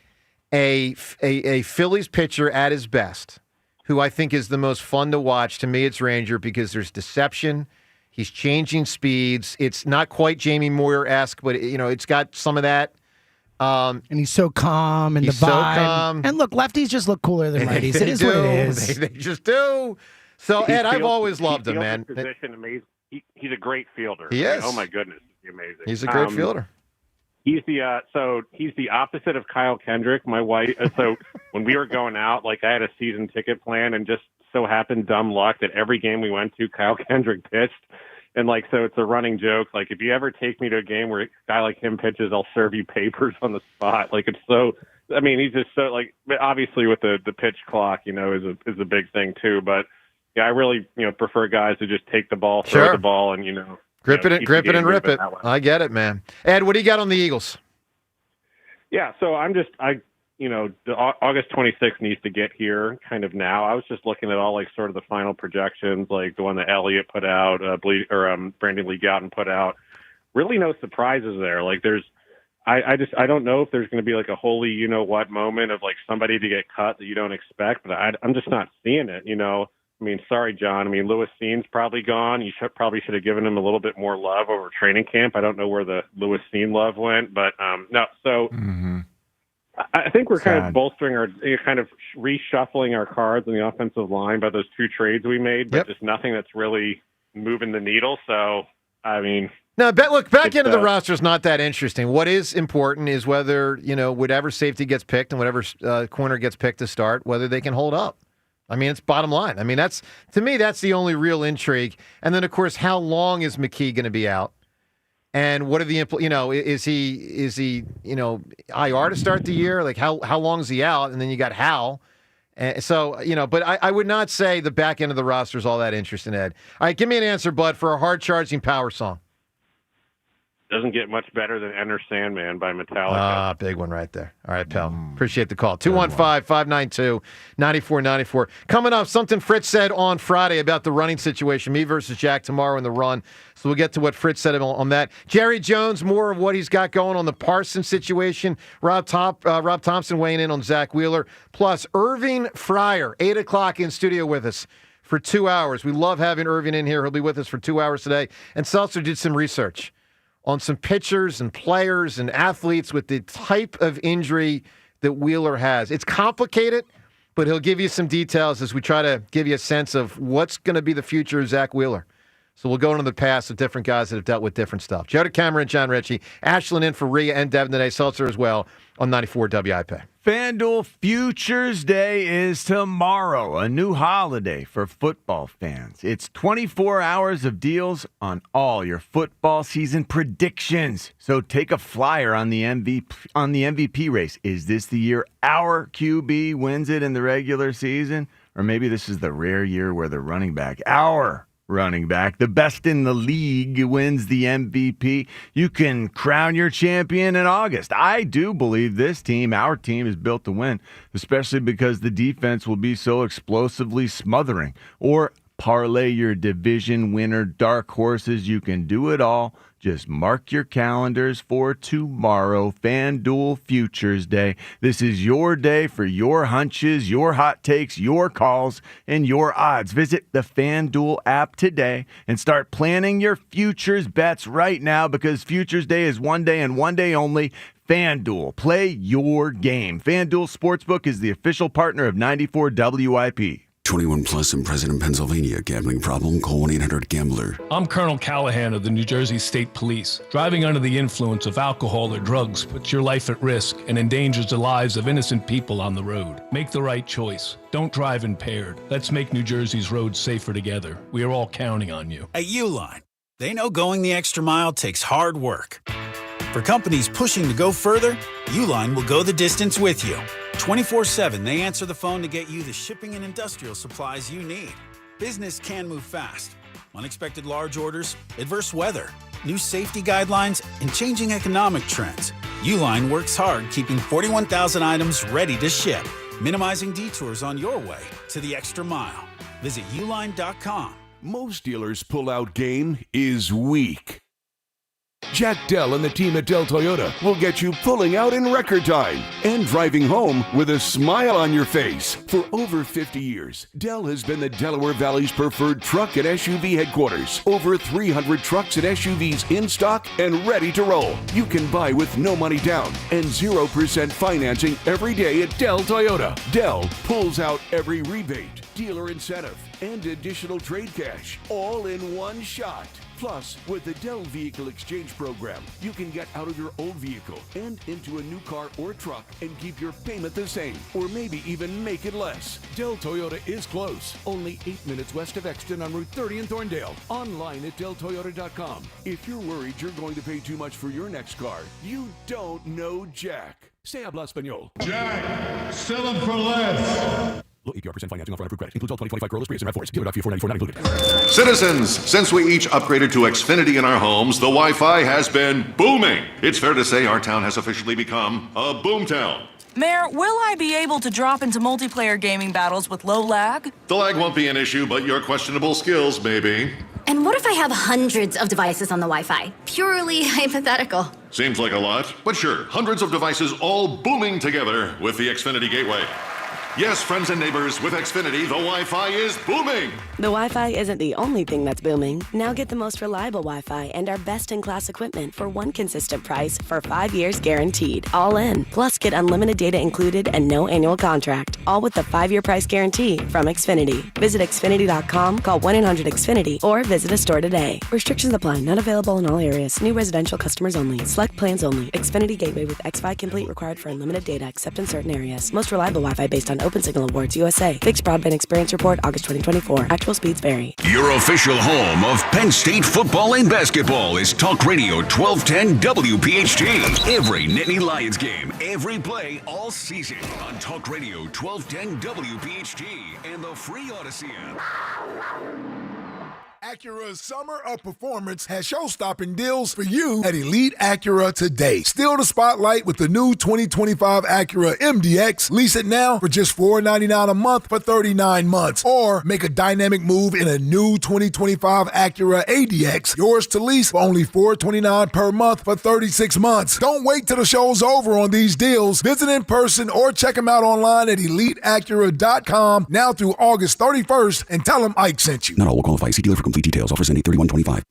a Phillies pitcher at his best, who I think is the most fun to watch, to me it's Ranger because there's deception. He's changing speeds. It's not quite Jamie Moyer-esque, but, you know, it's got some of that. And he's so calm and the He's so vibe. calm. And look, lefties just look cooler than righties. It is what it is. They just do. So, He Ed, I've feels- always he loved him, feels man. his position amazing. He's a great fielder. He is. Oh my goodness, he's amazing. He's a great fielder. He's he's the opposite of Kyle Kendrick. My wife. So when we were going out, like I had a season ticket plan, and just so happened, dumb luck, that every game we went to, Kyle Kendrick pitched. And like, so it's a running joke. Like, if you ever take me to a game where a guy like him pitches, I'll serve you papers on the spot. Like, it's so. I mean, he's just so like. Obviously, with the pitch clock, you know, is a big thing too. But yeah, I really prefer guys who just take the ball, throw the ball, and Grip it and keep the game rip moving it. that way. I get it, man. Ed, what do you got on the Eagles? Yeah, so the August 26th needs to get here kind of now. I was just looking at all like sort of the final projections, like the one that Elliott put out, Brandon Lee Gowton put out. Really no surprises there. Like I don't know if there's going to be like a holy you-know-what moment of like somebody to get cut that you don't expect, but I'm just not seeing it, I mean, sorry, John. I mean, Lewis Seen's probably gone. You probably should have given him a little bit more love over training camp. I don't know where the Lewis Seen love went, but no. So I think we're kind of bolstering kind of reshuffling our cards in the offensive line by those 2 trades we made, but just nothing that's really moving the needle. So, I mean... Now, back into the roster is not that interesting. What is important is whether, whatever safety gets picked and whatever corner gets picked to start, whether they can hold up. I mean, it's bottom line. I mean, that's the only real intrigue. And then, of course, how long is McKee going to be out? And what are the is he IR to start the year? Like how long is he out? And then you got Hal. And so, but I would not say the back end of the roster is all that interesting, Ed. All right, give me an answer, Bud, for a hard charging power song. Doesn't get much better than Enter Sandman by Metallica. Big one right there. All right, pal. Appreciate the call. 215-592-9494. Coming up, something Fritz said on Friday about the running situation, me versus Jack tomorrow in the run. So we'll get to what Fritz said on that. Jerry Jones, more of what he's got going on the Parsons situation. Rob Thompson weighing in on Zach Wheeler. Plus, Irving Fryer, 8 o'clock in studio with us for 2 hours. We love having Irving in here. He'll be with us for 2 hours today. And Seltzer did some research on some pitchers and players and athletes with the type of injury that Wheeler has. It's complicated, but he'll give you some details as we try to give you a sense of what's going to be the future of Zach Wheeler. So we'll go into the past of different guys that have dealt with different stuff. Joe DeCamera and John Ritchie. Ashlyn in for Rhea and Devin today. Seltzer as well on 94 WIP. FanDuel Futures Day is tomorrow, a new holiday for football fans. It's 24 hours of deals on all your football season predictions. So take a flyer on the MVP race. Is this the year our QB wins it in the regular season? Or maybe this is the rare year where the running back, our running back, the best in the league, wins the MVP. You can crown your champion in August. I do believe this team, our team, is built to win, especially because the defense will be so explosively smothering. Or parlay your division winner dark horses. You can do it all. Just mark your calendars for tomorrow, FanDuel Futures Day. This is your day for your hunches, your hot takes, your calls, and your odds. Visit the FanDuel app today and start planning your futures bets right now, because Futures Day is one day and one day only. FanDuel, play your game. FanDuel Sportsbook is the official partner of 94 WIP. 21 plus and present in Pennsylvania. Gambling problem? Call 1-800-GAMBLER. I'm Colonel Callahan of the New Jersey State Police. Driving under the influence of alcohol or drugs puts your life at risk and endangers the lives of innocent people on the road. Make the right choice. Don't drive impaired. Let's make New Jersey's roads safer together. We are all counting on you. At Uline, they know going the extra mile takes hard work. For companies pushing to go further, Uline will go the distance with you. 24/7, they answer the phone to get you the shipping and industrial supplies you need. Business can move fast. Unexpected large orders, adverse weather, new safety guidelines, and changing economic trends. Uline works hard keeping 41,000 items ready to ship, minimizing detours on your way to the extra mile. Visit uline.com. Most dealers' pull-out game is weak. Jack Dell and the team at Dell Toyota will get you pulling out in record time and driving home with a smile on your face. For over 50 years, Dell has been the Delaware Valley's preferred truck and SUV headquarters. Over 300 trucks and SUVs in stock and ready to roll. You can buy with no money down and 0% financing every day at Dell Toyota. Dell pulls out every rebate, dealer incentive, and additional trade cash, all in one shot. Plus, with the Dell Vehicle Exchange Program, you can get out of your old vehicle and into a new car or truck and keep your payment the same, or maybe even make it less. Dell Toyota is close, only 8 minutes west of Exton on Route 30 in Thorndale. Online at DellToyota.com. If you're worried you're going to pay too much for your next car, you don't know Jack. Se habla español. Jack, sell them for less. APR% financing offer on approved credit. Includes all 2025 Corolla, Prius, and RAV4s. Dealer fee $494 not included. Citizens, since we each upgraded to Xfinity in our homes, the Wi-Fi has been booming. It's fair to say our town has officially become a boomtown. Mayor, will I be able to drop into multiplayer gaming battles with low lag? The lag won't be an issue, but your questionable skills may be. And what if I have hundreds of devices on the Wi-Fi? Purely hypothetical. Seems like a lot, but sure, hundreds of devices all booming together with the Xfinity Gateway. Yes, friends and neighbors, with Xfinity, the Wi-Fi is booming. The Wi-Fi isn't the only thing that's booming. Now get the most reliable Wi-Fi and our best-in-class equipment for one consistent price for 5 years guaranteed. All in. Plus, get unlimited data included and no annual contract. All with the 5-year price guarantee from Xfinity. Visit Xfinity.com, call 1-800-XFINITY, or visit a store today. Restrictions apply. Not available in all areas. New residential customers only. Select plans only. Xfinity Gateway with XFi Complete required for unlimited data except in certain areas. Most reliable Wi-Fi based on Open Signal Awards USA. Fixed Broadband Experience Report, August 2024. Actual speeds vary. Your official home of Penn State football and basketball is Talk Radio 1210 WPHT. Every Nittany Lions game, every play, all season on Talk Radio 1210 WPHT and the free Odyssey app. Acura's Summer of Performance has show-stopping deals for you at Elite Acura today. Steal the spotlight with the new 2025 Acura MDX. Lease it now for just $499 a month for 39 months. Or make a dynamic move in a new 2025 Acura ADX. Yours to lease for only $429 per month for 36 months. Don't wait till the show's over on these deals. Visit in person or check them out online at EliteAcura.com now through August 31st and tell them Ike sent you. Not all will qualify. See dealer for complete details. Offers ending 31/25.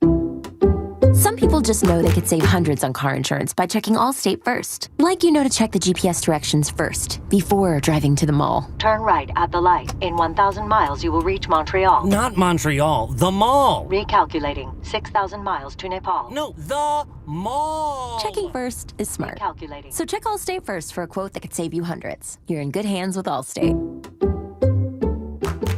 Some people just know they could save hundreds on car insurance by checking Allstate first. Like you know to check the GPS directions first, before driving to the mall. Turn right at the light. In 1,000 miles, you will reach Montreal. Not Montreal, the mall. Recalculating. 6,000 miles to Nepal. No, the mall. Checking first is smart. Recalculating. So check Allstate first for a quote that could save you hundreds. You're in good hands with Allstate.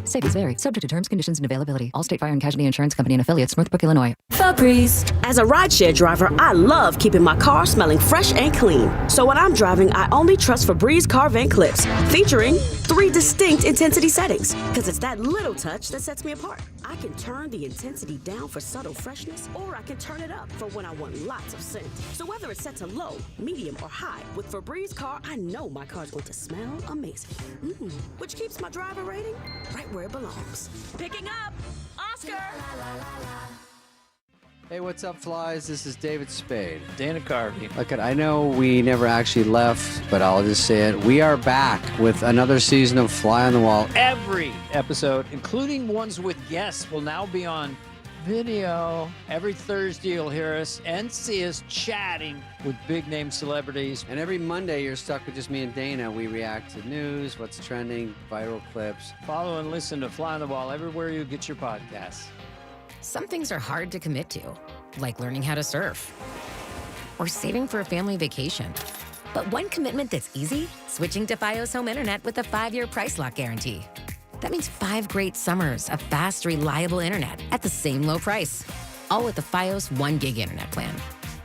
Savings vary. Subject to terms, conditions, and availability. Allstate Fire and Casualty Insurance Company and Affiliates, Northbrook, Illinois. Febreze. As a rideshare driver, I love keeping my car smelling fresh and clean. So when I'm driving, I only trust Febreze car vent clips, featuring 3 distinct intensity settings. Because it's that little touch that sets me apart. I can turn the intensity down for subtle freshness, or I can turn it up for when I want lots of scent. So whether it's set to low, medium, or high, with Febreze car, I know my car's going to smell amazing. Which keeps my driver rating right where it belongs. Picking up, Oscar. Hey, what's up, flies? This is David Spade. Dana Carvey. Look, I know we never actually left, but I'll just say it. We are back with another season of Fly on the Wall. Every episode, including ones with guests, will now be on video. Every Thursday, you'll hear us and see us chatting with big-name celebrities. And every Monday, you're stuck with just me and Dana. We react to news, what's trending, viral clips. Follow and listen to Fly on the Wall everywhere you get your podcasts. Some things are hard to commit to, like learning how to surf or saving for a family vacation. But one commitment that's easy, switching to Fios Home Internet with a 5-year price lock guarantee. That means 5 great summers of fast, reliable internet at the same low price. All with the Fios 1 gig internet plan.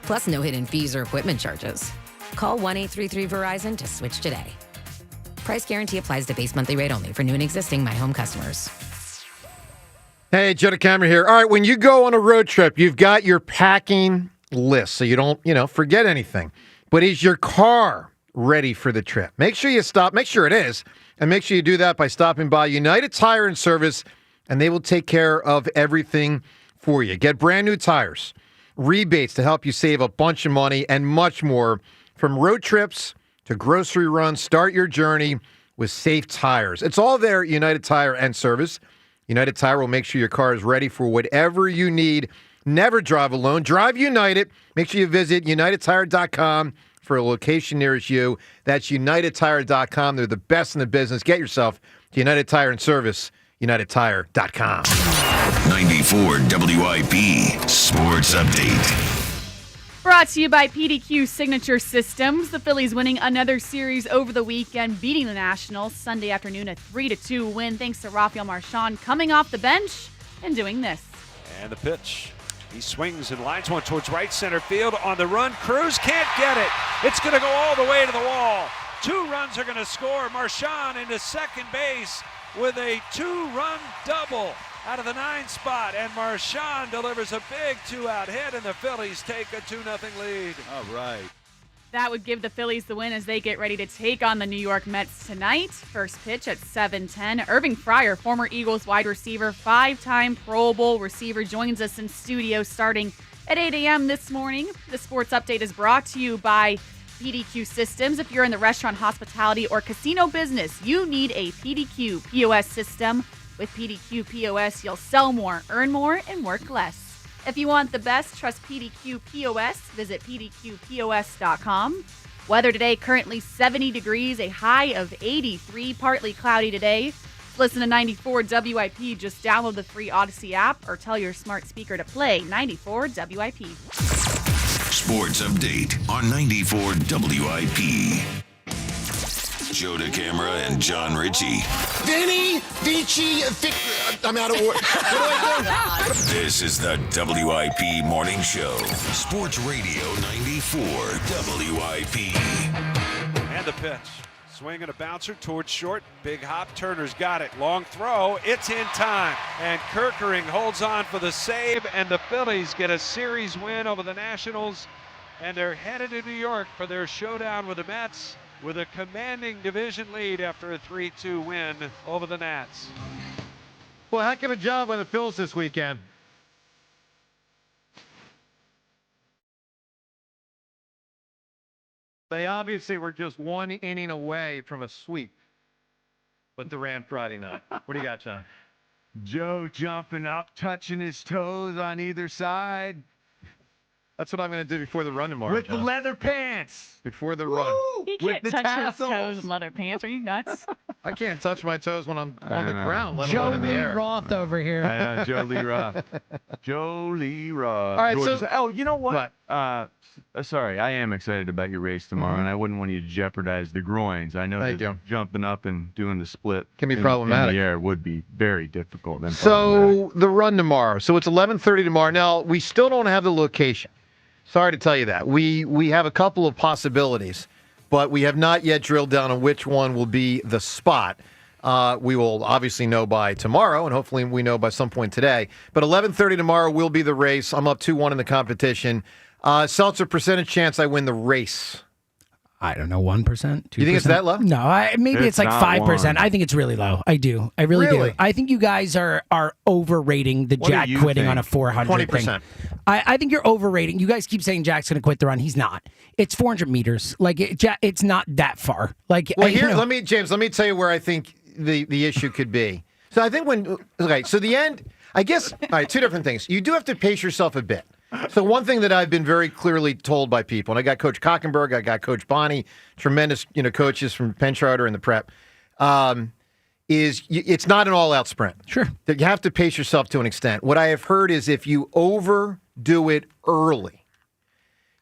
Plus no hidden fees or equipment charges. Call 1-833-VERIZON to switch today. Price guarantee applies to base monthly rate only for new and existing My Home customers. Hey, Joe DeCamera here. All right, when you go on a road trip, you've got your packing list so you don't, forget anything. But is your car ready for the trip? Make sure you stop. Make sure it is. And make sure you do that by stopping by United Tire and Service, and they will take care of everything for you. Get brand new tires, rebates to help you save a bunch of money, and much more. From road trips to grocery runs, start your journey with safe tires. It's all there at United Tire and Service. United Tire will make sure your car is ready for whatever you need. Never drive alone. Drive United. Make sure you visit UnitedTire.com for a location nearest you. That's UnitedTire.com. They're the best in the business. Get yourself to United Tire and Service. UnitedTire.com. 94 WIP Sports Update. Brought to you by PDQ Signature Systems. The Phillies winning another series over the weekend, beating the Nationals Sunday afternoon, a 3-2 win thanks to Rafael Marchand coming off the bench and doing this. And the pitch. He swings and lines one towards right center field on the run. Cruz can't get it. It's going to go all the way to the wall. 2 runs are going to score. Marchand into second base with a 2-run double out of the 9 spot. And Marchand delivers a big 2-out hit, and the Phillies take a 2-0 lead. All right. That would give the Phillies the win as they get ready to take on the New York Mets tonight. First pitch at 7:10. Irving Fryer, former Eagles wide receiver, 5-time Pro Bowl receiver, joins us in studio starting at 8 a.m. this morning. The sports update is brought to you by PDQ Systems. If you're in the restaurant, hospitality, or casino business, you need a PDQ POS system. With PDQ POS, you'll sell more, earn more, and work less. If you want the best, trust PDQ POS. Visit pdqpos.com. Weather today, currently 70 degrees, a high of 83, partly cloudy today. Listen to 94 WIP. Just download the free Odyssey app or tell your smart speaker to play 94 WIP. Sports update on 94 WIP. Joe DeCamara and John Ritchie. Vinny, Vici, I'm out of order. What do I do? This is the WIP Morning Show. Sports Radio 94 WIP. And the pitch. Swing and a bouncer towards short. Big hop. Turner's got it. Long throw. It's in time. And Kerkering holds on for the save. And the Phillies get a series win over the Nationals. And they're headed to New York for their showdown with the Mets with a commanding division lead after a 3-2 win over the Nats. Well, heck of a job by the Phillies this weekend. They obviously were just 1 inning away from a sweep with Durant Friday night. What do you got, John? Joe jumping up, touching his toes on either side. That's what I'm going to do before the run tomorrow. With the leather pants. Before the run. He With can't the touch tassels. his toes in leather pants. Are you nuts? I can't touch my toes when I'm on the ground, let Joe alone in the Lee air. Roth over here. I know, Joe Lee Roth. Joe Lee Roth. All right, Georgia. so- Oh, you know what? Sorry, I am excited about your race tomorrow, and I wouldn't want you to jeopardize the groins. I know Thank that you. jumping up and doing the split Can be in problematic. the air would be very difficult. And So the run tomorrow. So it's 11:30 tomorrow. Now, we still don't have the location. Sorry to tell you that. We have a couple of possibilities, but we have not yet drilled down on which one will be the spot. We will obviously know by tomorrow, and hopefully we know by some point today. But 11:30 tomorrow will be the race. I'm up 2-1 in the competition. Seltzer, percentage chance I win the race. I don't know, 1%, 2%. You think it's that low? No, maybe it's like not 5%. one. I think it's really low. I do. I really Really? do. I think you guys are overrating the What do Jack you quitting think? on a 400 20%. thing. I think you're overrating. You guys keep saying Jack's going to quit the run. He's not. It's 400 meters. Like it's not that far. Like Well, here, let me tell you where I think the issue could be. So I think so the end, I guess, all right, 2 different things. You do have to pace yourself a bit. So one thing that I've been very clearly told by people, and I got Coach Cockenberg, I got Coach Bonnie, tremendous, coaches from Penn Charter and the prep, it's not an all-out sprint. Sure. That you have to pace yourself to an extent. What I have heard is if you overdo it early,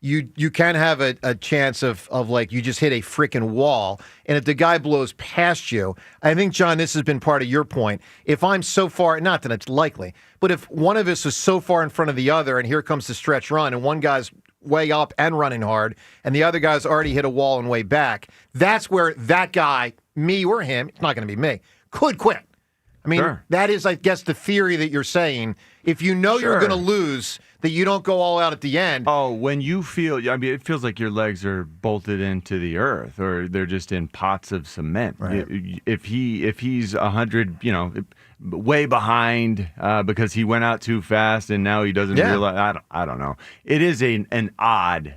you can have a chance of like you just hit a freaking wall. And if the guy blows past you, I think, John, this has been part of your point. If I'm so far, not that it's likely, but if one of us is so far in front of the other and here comes the stretch run and one guy's way up and running hard and the other guy's already hit a wall and way back, that's where that guy, me or him, it's not going to be me, could quit. I mean, Sure. that is, I guess, the theory that you're saying. If you know you're Sure. going to lose, that you don't go all out at the end. Oh, when you feel, it feels like your legs are bolted into the earth, or they're just in pots of cement. Right. If he's 100, way behind because he went out too fast, and now he doesn't realize. I don't know. It is an odd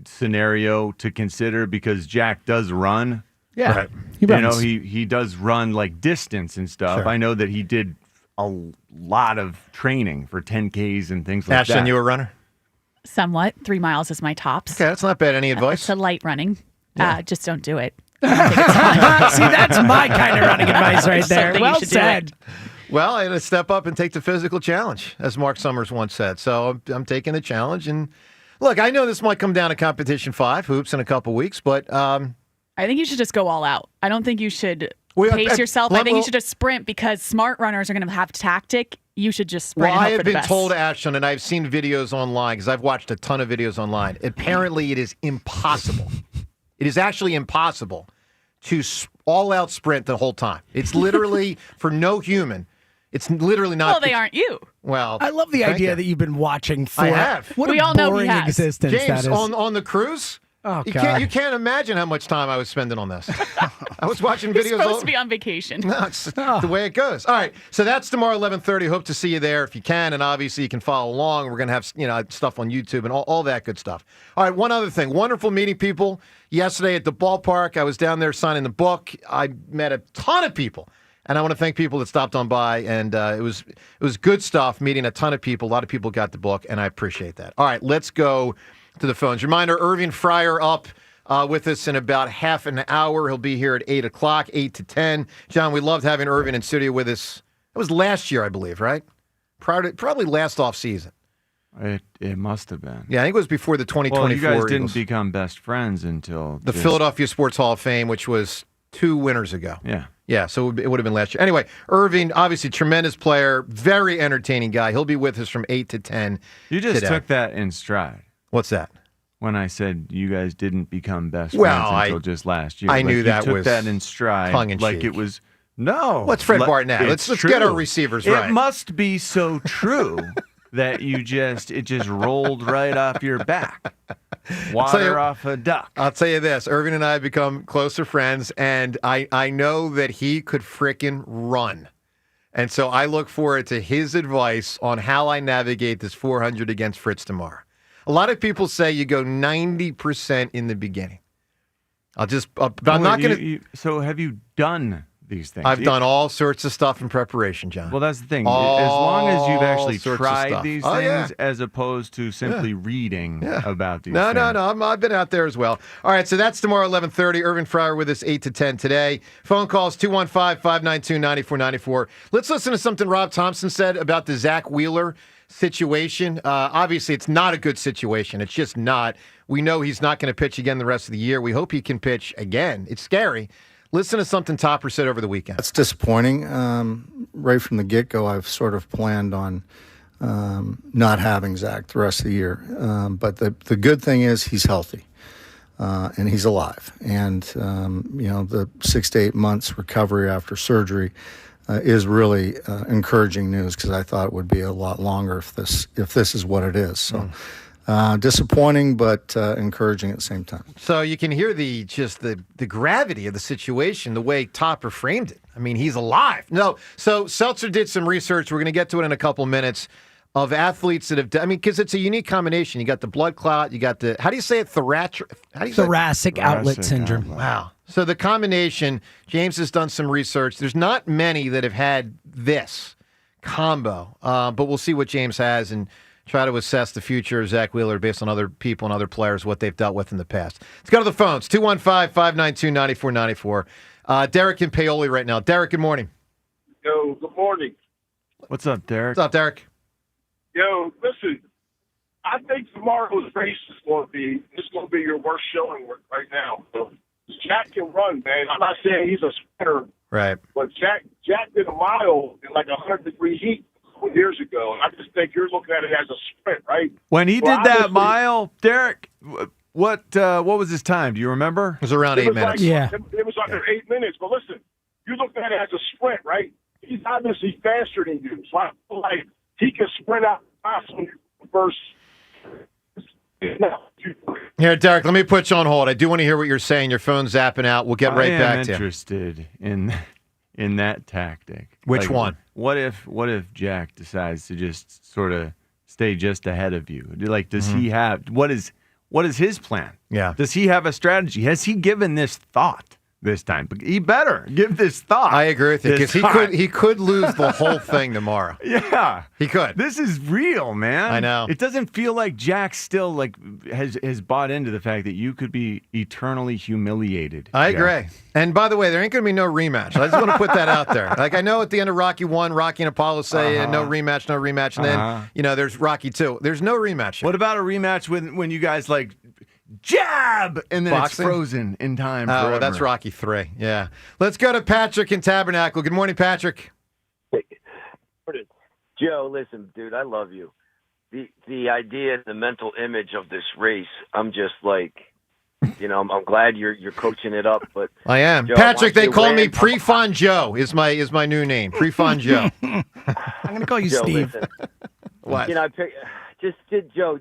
scenario to consider because Jack does run. Yeah. Right. He runs. He does run like distance and stuff. Sure. I know that he did a lot of training for 10Ks and things like that. Ashton, you a runner? Somewhat. 3 miles is my tops. Okay, that's not bad. Any advice? It's a light running. Just don't do it. See, that's my kind of running advice right there. Something you Well should do said. Well, I had to step up and take the physical challenge, as Mark Summers once said. So I'm taking the challenge. And look, I know this might come down to competition 5 hoops in a couple weeks, but I think you should just go all out. I don't think you should Well, pace yourself. I think you well- should just sprint because smart runners are going to have tactic. You should just sprint. well, and I hope have for the been best. told, Ashton, and I've seen videos online because I've watched a ton of videos online. Apparently, it is impossible It is actually impossible to all-out sprint the whole time. It's literally, for no human, it's literally not. Well, they aren't you. Well, I love the idea that you've been watching for. I have. What We a all know he boring has. existence James, that is. on the cruise, Oh, you God. can't imagine how much time I was spending on this. I was watching He's videos. supposed to be on vacation. No, it's the way it goes. All right, so that's tomorrow 11:30. Hope to see you there if you can, and obviously you can follow along. We're going to have stuff on YouTube and all that good stuff. All right, one other thing. Wonderful meeting people yesterday at the ballpark. I was down there signing the book. I met a ton of people, and I want to thank people that stopped on by, and it was good stuff meeting a ton of people. A lot of people got the book, and I appreciate that. All right, let's go to the phones. Reminder, Irving Fryer up with us in about half an hour. He'll be here at 8 o'clock, 8 to 10. John, we loved having Irving in studio with us. It was last year, I believe, right? Probably last off season. It must have been. Yeah, I think it was before the 2024 Well, you guys Eagles. didn't become best friends until The Philadelphia Sports Hall of Fame, which was 2 winters ago. Yeah. Yeah, so it would have been last year. Anyway, Irving, obviously tremendous player, very entertaining guy. He'll be with us from 8 to 10 You just today. took that in stride. What's that? When I said you guys didn't become best Well, friends until just last year. I knew that you took was that in stride. tongue-in-cheek. Like it was, no. What's Fred Barnett? It's Let's get our true. receivers right. It must be so true that it just rolled right off your back. Water off a duck. I'll tell you this, Irving and I have become closer friends, and I know that he could frickin' run. And so I look forward to his advice on how I navigate this 400 against Fritz tomorrow. A lot of people say you go 90% in the beginning. I'm not going to. So have you done these things? I've done all sorts of stuff in preparation, John. Well, that's the thing. As long as you've actually sorts of tried stuff. these Oh, things, yeah. as opposed to simply reading about these No, things. no. I've been out there as well. All right, so that's tomorrow, 11:30. Irvin Fryer with us, 8 to 10 today. Phone calls, 215-592-9494. Let's listen to something Rob Thompson said about the Zach Wheeler situation. Obviously, it's not a good situation. It's just not. We know he's not going to pitch again the rest of the year. We hope he can pitch again. It's scary. Listen to something Topper said over the weekend. That's disappointing. Right from the get-go, I've sort of planned on not having Zach the rest of the year. But the good thing is he's healthy and he's alive. And, the 6 to 8 months recovery after surgery is really encouraging news, because I thought it would be a lot longer if this is what it is. So disappointing, but encouraging at the same time. So you can hear the gravity of the situation, the way Topper framed it. I mean, he's alive. No, so Seltzer did some research. We're going to get to it in a couple minutes, of athletes that have done. I mean, because it's a unique combination. You got the blood clot. You got the, how do you say it? Thoracic outlet syndrome. Wow. So the combination, James has done some research. There's not many that have had this combo, but we'll see what James has and try to assess the future of Zach Wheeler based on other people and other players, what they've dealt with in the past. Let's go to the phones, 215-592-9494. Derek in Paoli right now. Derek, good morning. Yo, good morning. What's up, Derek? What's up, Derek? Yo, listen, I think tomorrow's race is going to be your worst showing right now. So Jack can run, man. I'm not saying he's a sprinter, right? But Jack did a mile in like 100-degree heat years ago, and I just think you're looking at it as a sprint, right? When he Well, did that obviously- mile, Derek, what was his time? Do you remember? It was around 8 minutes. It was under 8 minutes. But listen, you're looking at it as a sprint, right? He's obviously faster than you, so I feel like he can sprint out first. Here, Derek, let me put you on hold. I do want to hear what you're saying. Your phone's zapping out. We'll get right back to you. I'm interested in that tactic. Which one? What if Jack decides to just sort of stay just ahead of you? Like, does he have what is his plan? Yeah. Does he have a strategy? Has he given this thought this time? But he better give this thought. I agree with you, because he could lose the whole thing tomorrow. Yeah, he could. This is real, man. I know. It doesn't feel like Jack still has bought into the fact that you could be eternally humiliated. I Jack. agree. And by the way, there ain't going to be no rematch. I just want to put that out there. Like, I know at the end of Rocky 1, Rocky and Apollo say no rematch. And then, there's Rocky 2. There's no rematch. What about a rematch when you guys jab and then Boxing? it's frozen in time Oh, forever? well, that's Rocky 3. Yeah. Let's go to Patrick in Tabernacle. Good morning, Patrick. Joe, listen, dude, I love you. The idea, the mental image of this race, I'm just like, I'm glad you're coaching it up. But I am. Joe, Patrick, they call me win. Pre-Szn Joe is my new name. Pre-Szn Joe. I'm going to call you Joe, Steve. Listen, What? Joe,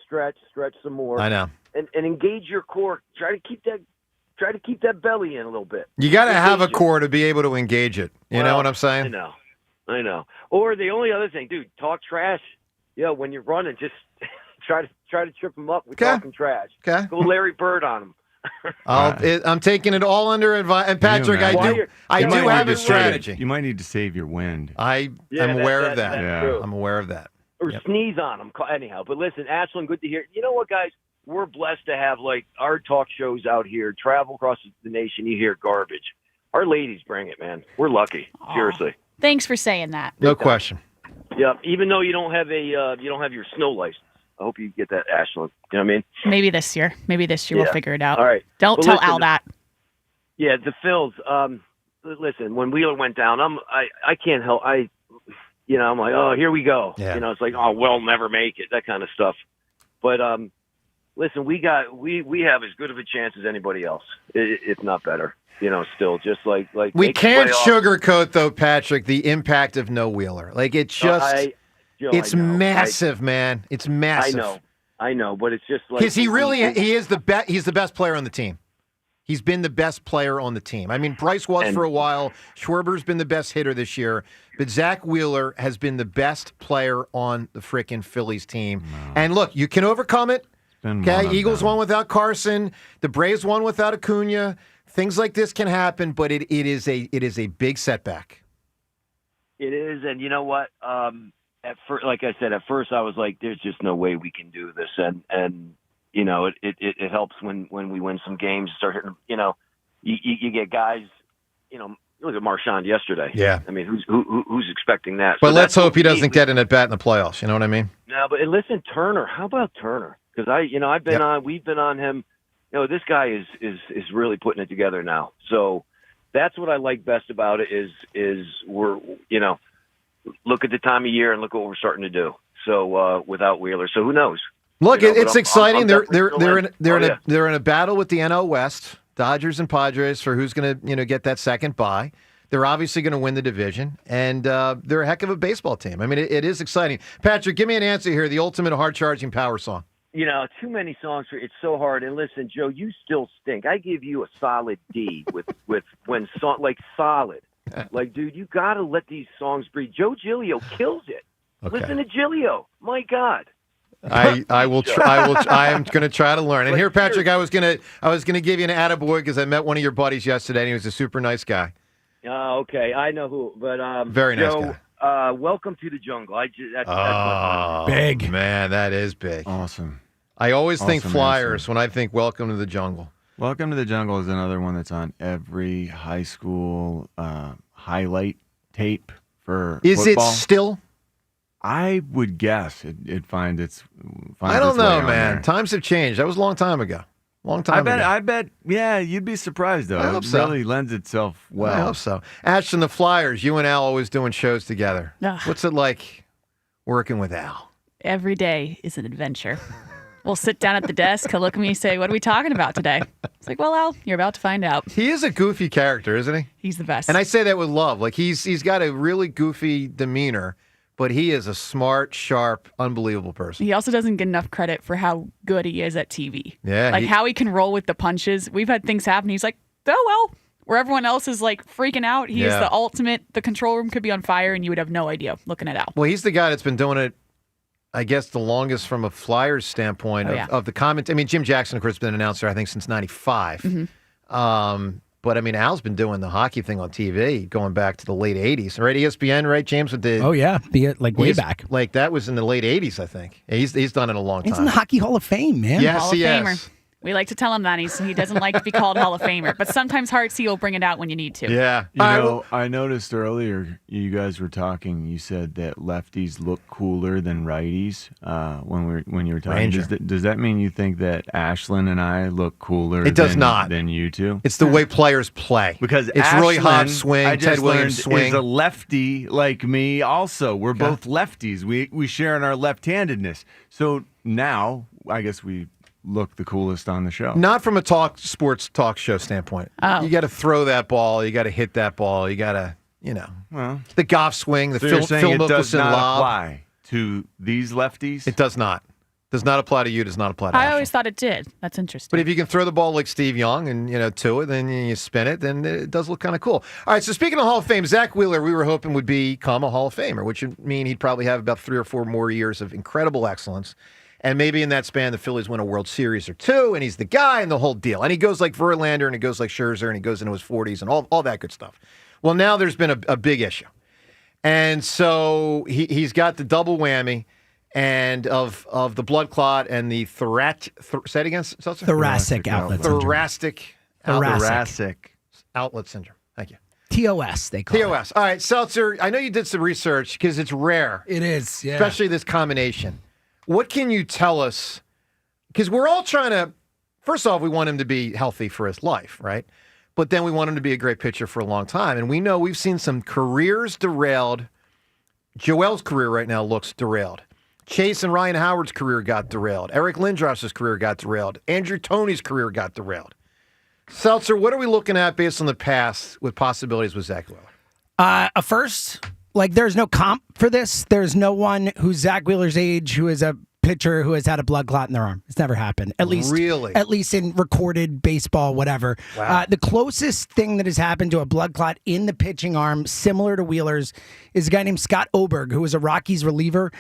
stretch some more. I know. And engage your core. Try to keep that belly in a little bit. You got to have a Engage it. core to be able to engage it. You know what I'm saying? I know. Or the only other thing, dude, talk trash. Yeah, when you're running, just try to trip them up with talking trash. Okay. Go Larry Bird on them. I'm taking it all under advice. And Patrick, I do have a strategy. You might need to save your wind. I'm aware of that. That's true. I'm aware of that. Or sneeze on them. Anyhow, but listen, Ashland, good to hear. You know what, guys? We're blessed to have our talk shows out here. Travel across the nation, you hear garbage. Our ladies bring it, man. We're lucky. Seriously. Thanks for saying that. No question. Yeah, even though you don't have your snow license. I hope you get that, Ashland. You know what I mean? Maybe this year we'll figure it out. All right. Don't tell Al that. Yeah, the Phils. Listen, when Wheeler went down, I can't help. I'm like, oh, here we go. Yeah. It's like, oh, we'll never make it, that kind of stuff. But listen, we have as good of a chance as anybody else, if not better. Still just like we can't sugarcoat though, Patrick, the impact of no Wheeler. Like it just, it's massive, man. It's massive. I know, but it's just like because he is the best. He's the best player on the team. He's been the best player on the team. I mean, Bryce was for a while. Schwarber's been the best hitter this year, but Zach Wheeler has been the best player on the frickin' Phillies team. Wow. And look, you can overcome it. Okay, Eagles won without Carson. The Braves won without Acuna. Things like this can happen, but it is a big setback. It is, and you know what? Like I said, at first I was like, "There's just no way we can do this," and it helps when we win some games. Start hitting, you get guys, look at Marchand yesterday. Yeah, I mean, who's expecting that? But let's hope he doesn't get an at bat in the playoffs. You know what I mean? No, but listen, Turner. How about Turner? Because we've been on him. This guy is really putting it together now. So that's what I like best about it is we're, look at the time of year and look what we're starting to do. So without Wheeler, so who knows? Look, it's exciting. They're in a battle with the NL West, Dodgers and Padres for who's going to get that second bye. They're obviously going to win the division, and they're a heck of a baseball team. I mean, it is exciting. Patrick, give me an answer here. The ultimate hard charging power song. Too many songs for it's so hard. And listen, Joe, you still stink. I give you a solid D with when song solid. Like, dude, you got to let these songs breathe. Joe Giglio kills it. Okay. Listen to Giglio. My God. I will try. I am going to try to learn. And here, Patrick, I was going to give you an attaboy because I met one of your buddies yesterday, and he was a super nice guy. Okay, I know who, but very nice Joe, guy. Welcome to the jungle. That's big, man. That is big. Awesome. I always think Flyers when I think Welcome to the Jungle. Welcome to the Jungle is another one that's on every high school highlight tape for Is football. It still? I would guess it finds its. I don't know, man. Times have changed. That was a long time ago. I bet. Yeah, you'd be surprised though. I hope it so. Really lends itself well. I hope so. Ashton, the Flyers. You and Al always doing shows together. Ugh. What's it like working with Al? Every day is an adventure. We'll sit down at the desk. He'll look at me and say, "What are we talking about today?" It's like, "Well, Al, you're about to find out." He is a goofy character, isn't he? He's the best. And I say that with love. Like he's got a really goofy demeanor, but he is a smart, sharp, unbelievable person. He also doesn't get enough credit for how good he is at TV. Yeah. Like how he can roll with the punches. We've had things happen. He's like, "Oh, well," where everyone else is like freaking out. He is the ultimate. The control room could be on fire and you would have no idea looking at Al. Well, he's the guy that's been doing it, I guess, the longest from a Flyers standpoint of the comment. I mean, Jim Jackson, of course, has been an announcer, I think, since 95. Mm-hmm. But, I mean, Al's been doing the hockey thing on TV going back to the late 80s. Right, ESPN, right, James? With the, way back. Like, that was in the late 80s, I think. He's done it a long time. He's in the Hockey Hall of Fame, man. Yes, Hall of yes. Famer. We like to tell him that he doesn't like to be called Hall of Famer, but sometimes Heartsy will bring it out when you need to. Yeah. I noticed earlier you guys were talking. You said that lefties look cooler than righties when you were talking. Does that mean you think that Ashland and I look cooler? It does not. Than you two. It's the way players play. Because it's Ashland, really hot swing. Ted Williams swing is a lefty like me. Also, we're both lefties. We share in our left-handedness. So now I guess we look the coolest on the show. Not from a sports talk show standpoint. Oh. You got to throw that ball. You got to hit that ball. You got to, the golf swing, the So Phil you're saying it does Mickelson not lob. apply to these lefties? It does not. Does not apply to you. Does not apply to I Ashley. always thought it did. That's interesting. But if you can throw the ball like Steve Young and, to it, then you spin it, then it does look kind of cool. All right, so speaking of Hall of Fame, Zach Wheeler, we were hoping would become a Hall of Famer, which would mean he'd probably have about 3 or 4 more years of incredible excellence. And maybe in that span, the Phillies win a World Series or 2, and he's the guy and the whole deal. And he goes like Verlander, and he goes like Scherzer, and he goes into his 40s and all that good stuff. Well, now there's been a big issue. And so he's got the double whammy and of the blood clot and the say it again, Seltzer? Thoracic outlet syndrome. Thoracic outlet syndrome. Thank you. TOS, they call it. TOS. All right, Seltzer, I know you did some research because it's rare. It is, yeah. Especially this combination. What can you tell us? Because we're all trying to, first off, we want him to be healthy for his life, right? But then we want him to be a great pitcher for a long time. And we know we've seen some careers derailed. Joel's career right now looks derailed. Chase and Ryan Howard's career got derailed. Eric Lindros's career got derailed. Andrew Toney's career got derailed. Seltzer, what are we looking at based on the past with possibilities with Zach Wheeler? A first, there's no comp for this. There's no one who's Zach Wheeler's age who is a pitcher who has had a blood clot in their arm. It's never happened. At least in recorded baseball, whatever. Wow. The closest thing that has happened to a blood clot in the pitching arm, similar to Wheeler's, is a guy named Scott Oberg, who was a Rockies reliever.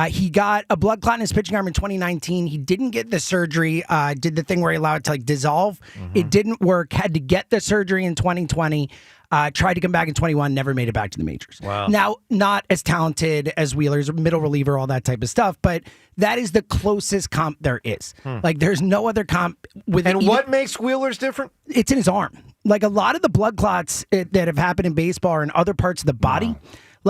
He got a blood clot in his pitching arm in 2019. He didn't get the surgery, did the thing where he allowed it to dissolve. Mm-hmm. It didn't work, had to get the surgery in 2020. Tried to come back in 21, never made it back to the majors. Wow. Now, not as talented as Wheeler's, middle reliever, all that type of stuff, but that is the closest comp there is. There's no other comp with. And what makes Wheeler's different? It's in his arm. A lot of the blood clots that have happened in baseball are in other parts of the body. Wow.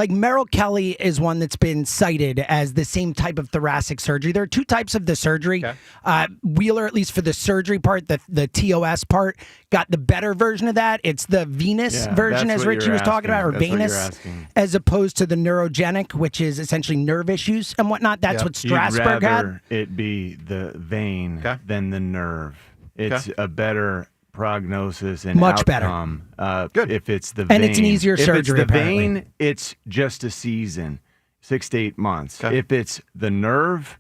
Merrill Kelly is one that's been cited as the same type of thoracic surgery. There are 2 types of the surgery. Okay. Wheeler, at least for the surgery part, the TOS part, got the better version of that. It's the venous version, as Richie was talking about, or venous, as opposed to the neurogenic, which is essentially nerve issues and whatnot. That's what Strasburg You'd had. rather it be the vein than the nerve. It's a better prognosis and much outcome. Good. If it's the vein. And it's an easier surgery, If it's the apparently. vein, it's just a season, 6 to 8 months. Okay. If it's the nerve,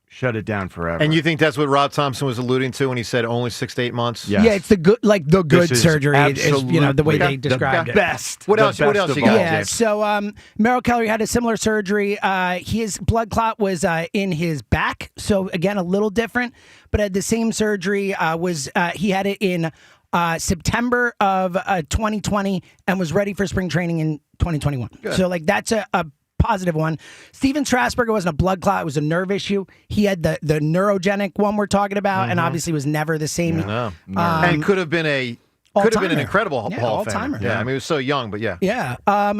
shut it down forever. And you think that's what Rob Thompson was alluding to when he said only 6 to 8 months? Yes. Yeah, it's the good, the good surgery is the way they the described it. Best. What else you got? Yeah, so Merrill Kelly had a similar surgery. His blood clot was in his back, so again a little different, but had the same surgery. He had it in September of 2020 and was ready for spring training in 2021. Good. So that's a positive one. Steven Strasburger wasn't a blood clot; it was a nerve issue. He had the neurogenic one we're talking about, and obviously was never the same. And could have been an incredible Hall of all-timer. Famer. Yeah, I mean, he was so young, but yeah. Yeah.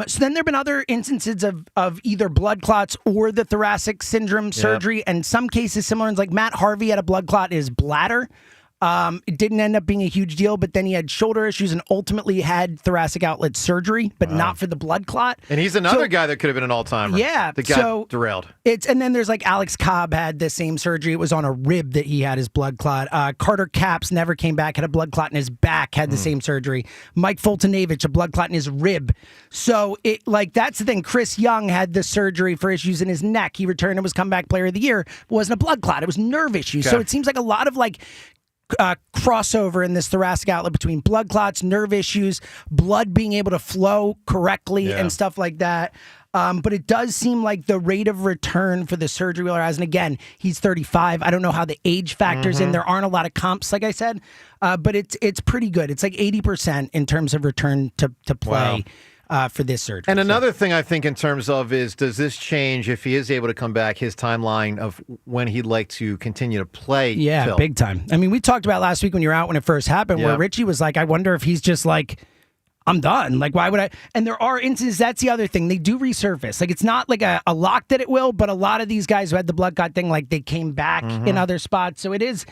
So then there have been other instances of either blood clots or the thoracic syndrome surgery, and some cases similar ones. Matt Harvey had a blood clot in his bladder. It didn't end up being a huge deal, but then he had shoulder issues and ultimately had thoracic outlet surgery, but not for the blood clot. And he's another guy that could have been an all-timer. Yeah. That got derailed. And then there's Alex Cobb had the same surgery. It was on a rib that he had his blood clot. Carter Capps never came back, had a blood clot in his back, had the same surgery. Mike Fultonavich, a blood clot in his rib. So that's the thing. Chris Young had the surgery for issues in his neck. He returned and was comeback player of the year. It wasn't a blood clot. It was nerve issues. Okay. So it seems like a lot of crossover in this thoracic outlet between blood clots, nerve issues, blood being able to flow correctly and stuff like that. But it does seem like the rate of return for the surgery Wheeler has, and again, he's 35. I don't know how the age factors in. There aren't a lot of comps, like I said, but it's pretty good. It's 80% in terms of return to play. Wow. For this surgery. And another thing I think in terms of is, does this change, if he is able to come back, his timeline of when he'd like to continue to play? Yeah, Phil? Big time. I mean, we talked about last week when you were out when it first happened, where Richie was like, I wonder if he's just I'm done. Why would I? And there are instances, that's the other thing. They do resurface. It's not a lock that it will, but a lot of these guys who had the blood clot thing, they came back in other spots. So it's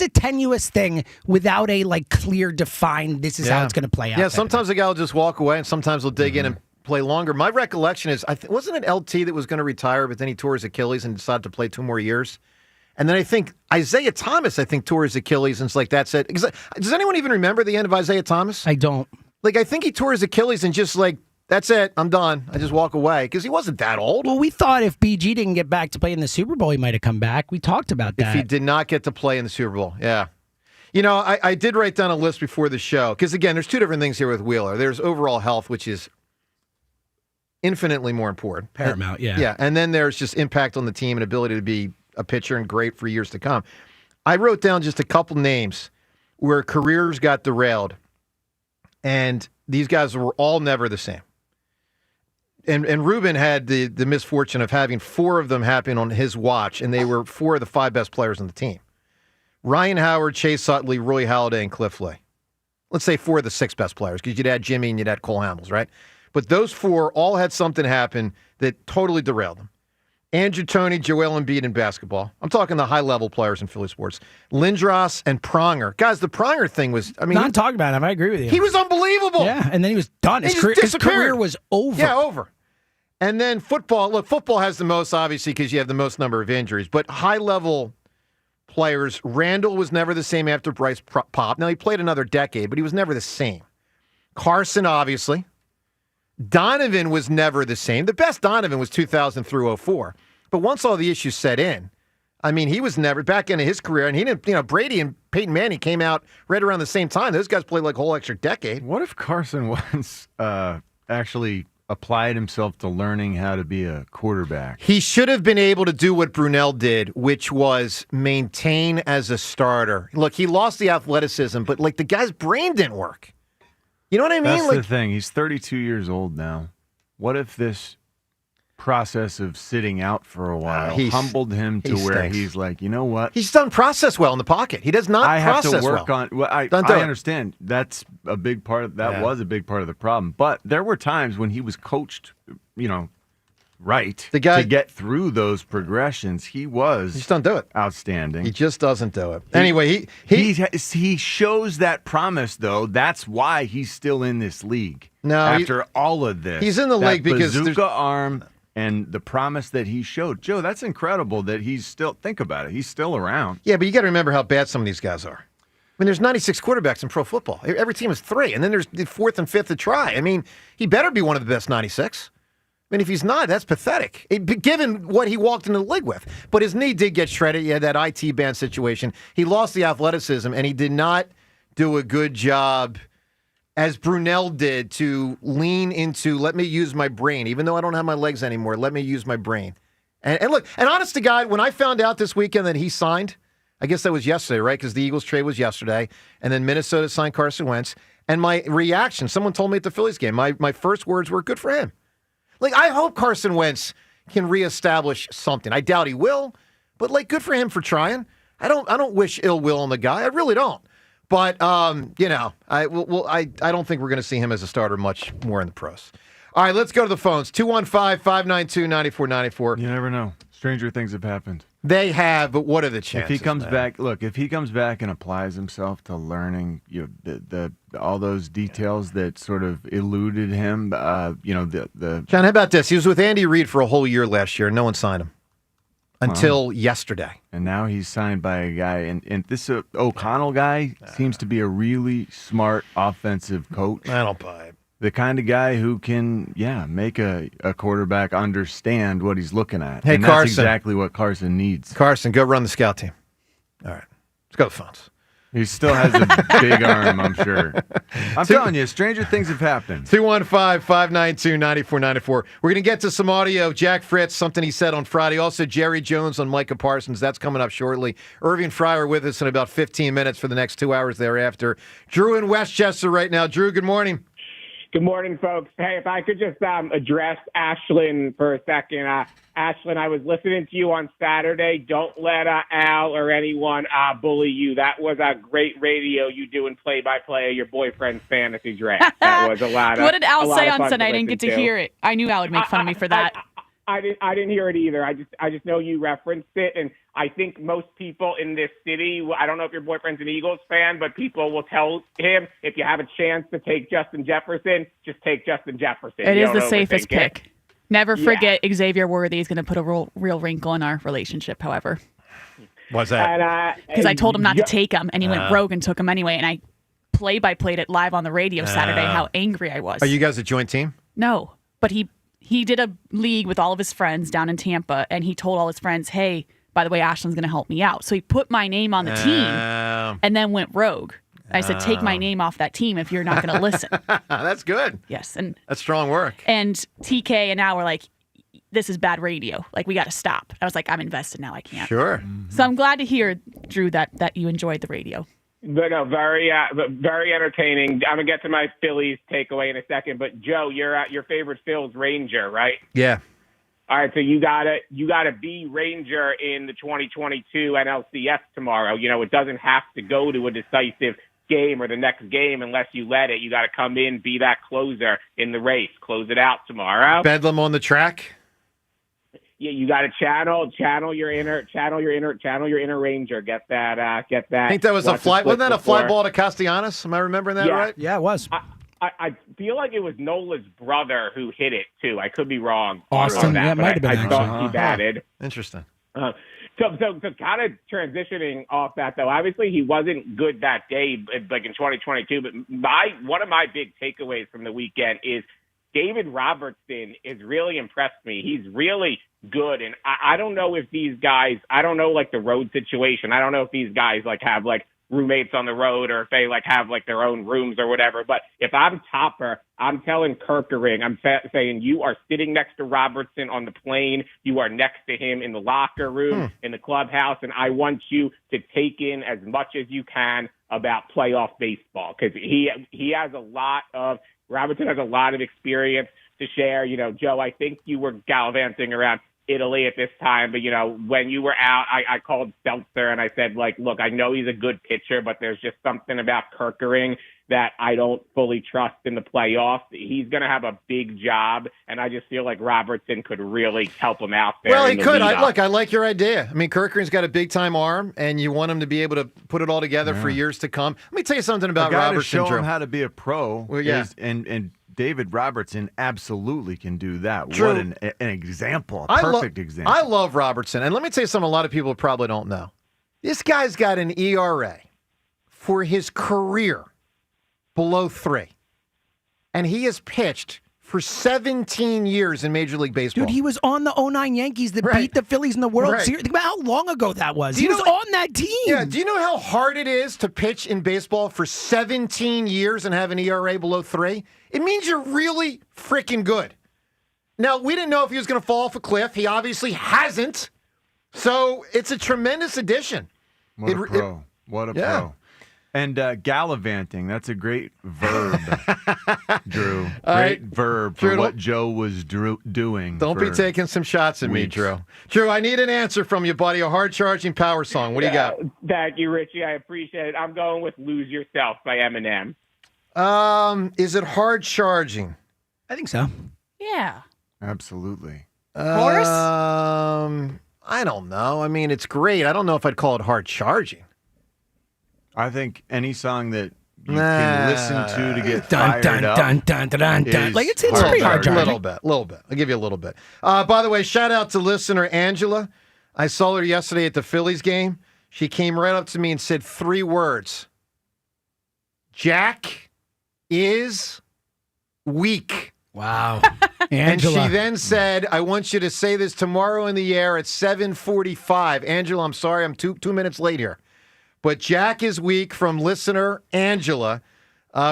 a tenuous thing without a clear defined, this is how it's going to play out. Yeah, sometimes a guy will just walk away and sometimes he'll dig in and play longer. My recollection is, wasn't it LT that was going to retire, but then he tore his Achilles and decided to play 2 more years? And then I think Isaiah Thomas, tore his Achilles, and it's like, that's it. Does anyone even remember the end of Isaiah Thomas? I don't. Like, I think he tore his Achilles and just like, that's it, I'm done. I just walk away because he wasn't that old. Well, we thought if BG didn't get back to play in the Super Bowl, he might have come back. We talked about that. If he did not get to play in the Super Bowl, yeah. You know, I did write down a list before the show because, again, there's two different things here with Wheeler. There's overall health, which is infinitely more important. Paramount, yeah. Yeah, and then there's just impact on the team and ability to be a pitcher and great for years to come. I wrote down just a couple names where careers got derailed, and these guys were all never the same. And Ruben had the misfortune of having four of them happen on his watch, and they were four of the five best players on the team. Ryan Howard, Chase Utley, Roy Halladay, and Cliff Lee. Let's say four of the six best players, because you'd add Jimmy and you'd add Cole Hamels, right? But those four all had something happen that totally derailed them. Andrew Toney, Joel Embiid in basketball. I'm talking the high-level players in Philly sports. Lindros and Pronger. Guys, the Pronger thing was, Not talking about him. I agree with you. He was unbelievable. Yeah, and then he was done. His career was over. Yeah, over. And then football. Look, football has the most, obviously, because you have the most number of injuries. But high-level players, Randall was never the same after Bryce popped. Now, he played another decade, but he was never the same. Carson, obviously. Donovan was never the same. The best Donovan was 2000 through 2004. But once all the issues set in, I mean, he was never back into his career. And he didn't, Brady and Peyton Manning came out right around the same time. Those guys played like a whole extra decade. What if Carson Wentz actually applied himself to learning how to be a quarterback? He should have been able to do what Brunell did, which was maintain as a starter. Look, he lost the athleticism, but like the guy's brain didn't work. You know what I mean? That's the thing. He's 32 years old now. What if this process of sitting out for a while humbled him to where he's like, you know what? He's done process well in the pocket. He does not process well. I have to work on. Well, I understand. That's a big part of that. Was a big part of the problem. But there were times when he was coached, right, the guy, to get through those progressions. He just don't do it. Outstanding. He just doesn't do it. Anyway, he shows that promise though. That's why he's still in this league. No, after all of this, he's in the league because bazooka arm. And the promise that he showed. Joe, that's incredible that he's still, think about it, he's still around. Yeah, but you got to remember how bad some of these guys are. I mean, there's 96 quarterbacks in pro football. Every team is 3, and then there's the 4th and 5th to try. I mean, he better be one of the best 96. I mean, if he's not, that's pathetic, given what he walked into the league with. But his knee did get shredded. He had that IT band situation. He lost the athleticism, and he did not do a good job, as Brunell did, to lean into, let me use my brain. Even though I don't have my legs anymore, let me use my brain. And look, and honest to God, when I found out this weekend that he signed, I guess that was yesterday, right? Because the Eagles trade was yesterday. And then Minnesota signed Carson Wentz. And my reaction, someone told me at the Phillies game, my first words were, good for him. Like, I hope Carson Wentz can reestablish something. I doubt he will, but like, good for him for trying. I don't wish ill will on the guy. I really don't. But, I don't think we're going to see him as a starter much more in the pros. All right, let's go to the phones. 215-592-9494. You never know. Stranger things have happened. They have, but what are the chances? If he comes back, if he comes back and applies himself to learning the all those details that sort of eluded him, John, how about this? He was with Andy Reid for a whole year last year, and no one signed him. Until yesterday. And now he's signed by a guy. And this O'Connell guy seems to be a really smart offensive coach. I don't buy it. The kind of guy who can, make a quarterback understand what he's looking at. Hey, and Carson. That's exactly what Carson needs. Carson, go run the scout team. All right. Let's go to the phones. He still has a big arm, I'm sure. I'm telling you, stranger things have happened. 215-592-9494. We're going to get to some audio. Jack Fritz, something he said on Friday. Also, Jerry Jones on Micah Parsons. That's coming up shortly. Irving Fryer with us in about 15 minutes for the next 2 hours thereafter. Drew in Westchester right now. Drew, good morning. Good morning, folks. Hey, if I could just address Ashlyn for a second. Ashlyn, I was listening to you on Saturday. Don't let Al or anyone bully you. That was a great radio you doing play-by-play of your boyfriend's fantasy draft. That was a lot of What did Al say on fun Sunday? I didn't get to hear it. I knew Al would make fun of me for that. I didn't hear it either. I just know you referenced it, and I think most people in this city, I don't know if your boyfriend's an Eagles fan, but people will tell him, if you have a chance to take Justin Jefferson, just take Justin Jefferson. It is the safest pick. Never forget Xavier Worthy is going to put a real wrinkle in our relationship, however. What's that? Because I told him not to take him, and he went rogue and took him anyway. And I play-by-played it live on the radio Saturday how angry I was. Are you guys a joint team? No, but he did a league with all of his friends down in Tampa, and he told all his friends, hey, by the way, Ashlyn's going to help me out. So he put my name on the team and then went rogue. I said, take my name off that team if you're not going to listen. That's good. Yes. And that's strong work. And TK and I were like, this is bad radio. Like, we got to stop. I was like, I'm invested now. I can't. Sure. So I'm glad to hear, Drew, that you enjoyed the radio. But no, very entertaining. I'm gonna get to my Phillies takeaway in a second. But Joe, your favorite Phil's Ranger, right? Yeah. All right, so you gotta be Ranger in the 2022 NLCS tomorrow. You know, it doesn't have to go to a decisive game or the next game unless you let it. You got to come in, be that closer in the race, close it out tomorrow. Bedlam on the track. Yeah, you got to channel your inner Ranger. Get that. I think that was a fly. Wasn't that a fly ball to Castellanos? Am I remembering that right? Yeah, it was. I feel like it was Nola's brother who hit it too. I could be wrong. Austin, that, yeah, it might have been. I thought he batted. Interesting. So kind of transitioning off that though, obviously he wasn't good that day, like in 2022. But one of my big takeaways from the weekend is David Robertson has really impressed me. He's really good, and I don't know if these guys, I don't know like the road situation. I don't know if these guys like have like roommates on the road or if they like have like their own rooms or whatever. But if I'm Topper, I'm telling Kirkering, I'm saying you are sitting next to Robertson on the plane. You are next to him in the locker room, in the clubhouse, and I want you to take in as much as you can about playoff baseball because Robertson has a lot of experience to share. You know, Joe, I think you were gallivanting around Italy at this time, but, you know, when you were out, I called Seltzer and I said, like, look, I know he's a good pitcher, but there's just something about Kirkering that I don't fully trust in the playoffs. He's going to have a big job, and I just feel like Robertson could really help him out there. Well, he could. I like your idea. I mean, Kirkering's got a big-time arm, and you want him to be able to put it all together for years to come. Let me tell you something about Robertson, to show Drew. him how to be a pro. Well, yeah. And David Robertson absolutely can do that. True. What an example, a perfect example. I love Robertson. And let me tell you something a lot of people probably don't know. This guy's got an ERA for his career below 3. And he has pitched for 17 years in Major League Baseball. Dude, he was on the 09 Yankees that beat the Phillies in the World Series. Think about how long ago that was. He was on that team. Yeah, do you know how hard it is to pitch in baseball for 17 years and have an ERA below 3? It means you're really freaking good. Now, we didn't know if he was going to fall off a cliff. He obviously hasn't. So it's a tremendous addition. What a pro. What a pro. And gallivanting, that's a great verb, Drew. Great verb for what Joe was doing. Don't be taking some shots at me, Drew. Drew, I need an answer from you, buddy. A hard-charging power song. What do you got? Thank you, Richie. I appreciate it. I'm going with Lose Yourself by Eminem. Is it hard-charging? I think so. Yeah. Absolutely. Chorus? I don't know. I mean, it's great. I don't know if I'd call it hard-charging. I think any song that you can listen to get fired up. Like it's pretty hard. A little bit. I'll give you a little bit. By the way, shout out to listener Angela. I saw her yesterday at the Phillies game. She came right up to me and said 3 words. Jack is weak. Wow. And Angela. she then said, I want you to say this tomorrow in the air at 7:45. Angela, I'm sorry, I'm 2 minutes late here. But Jack is weak from listener Angela.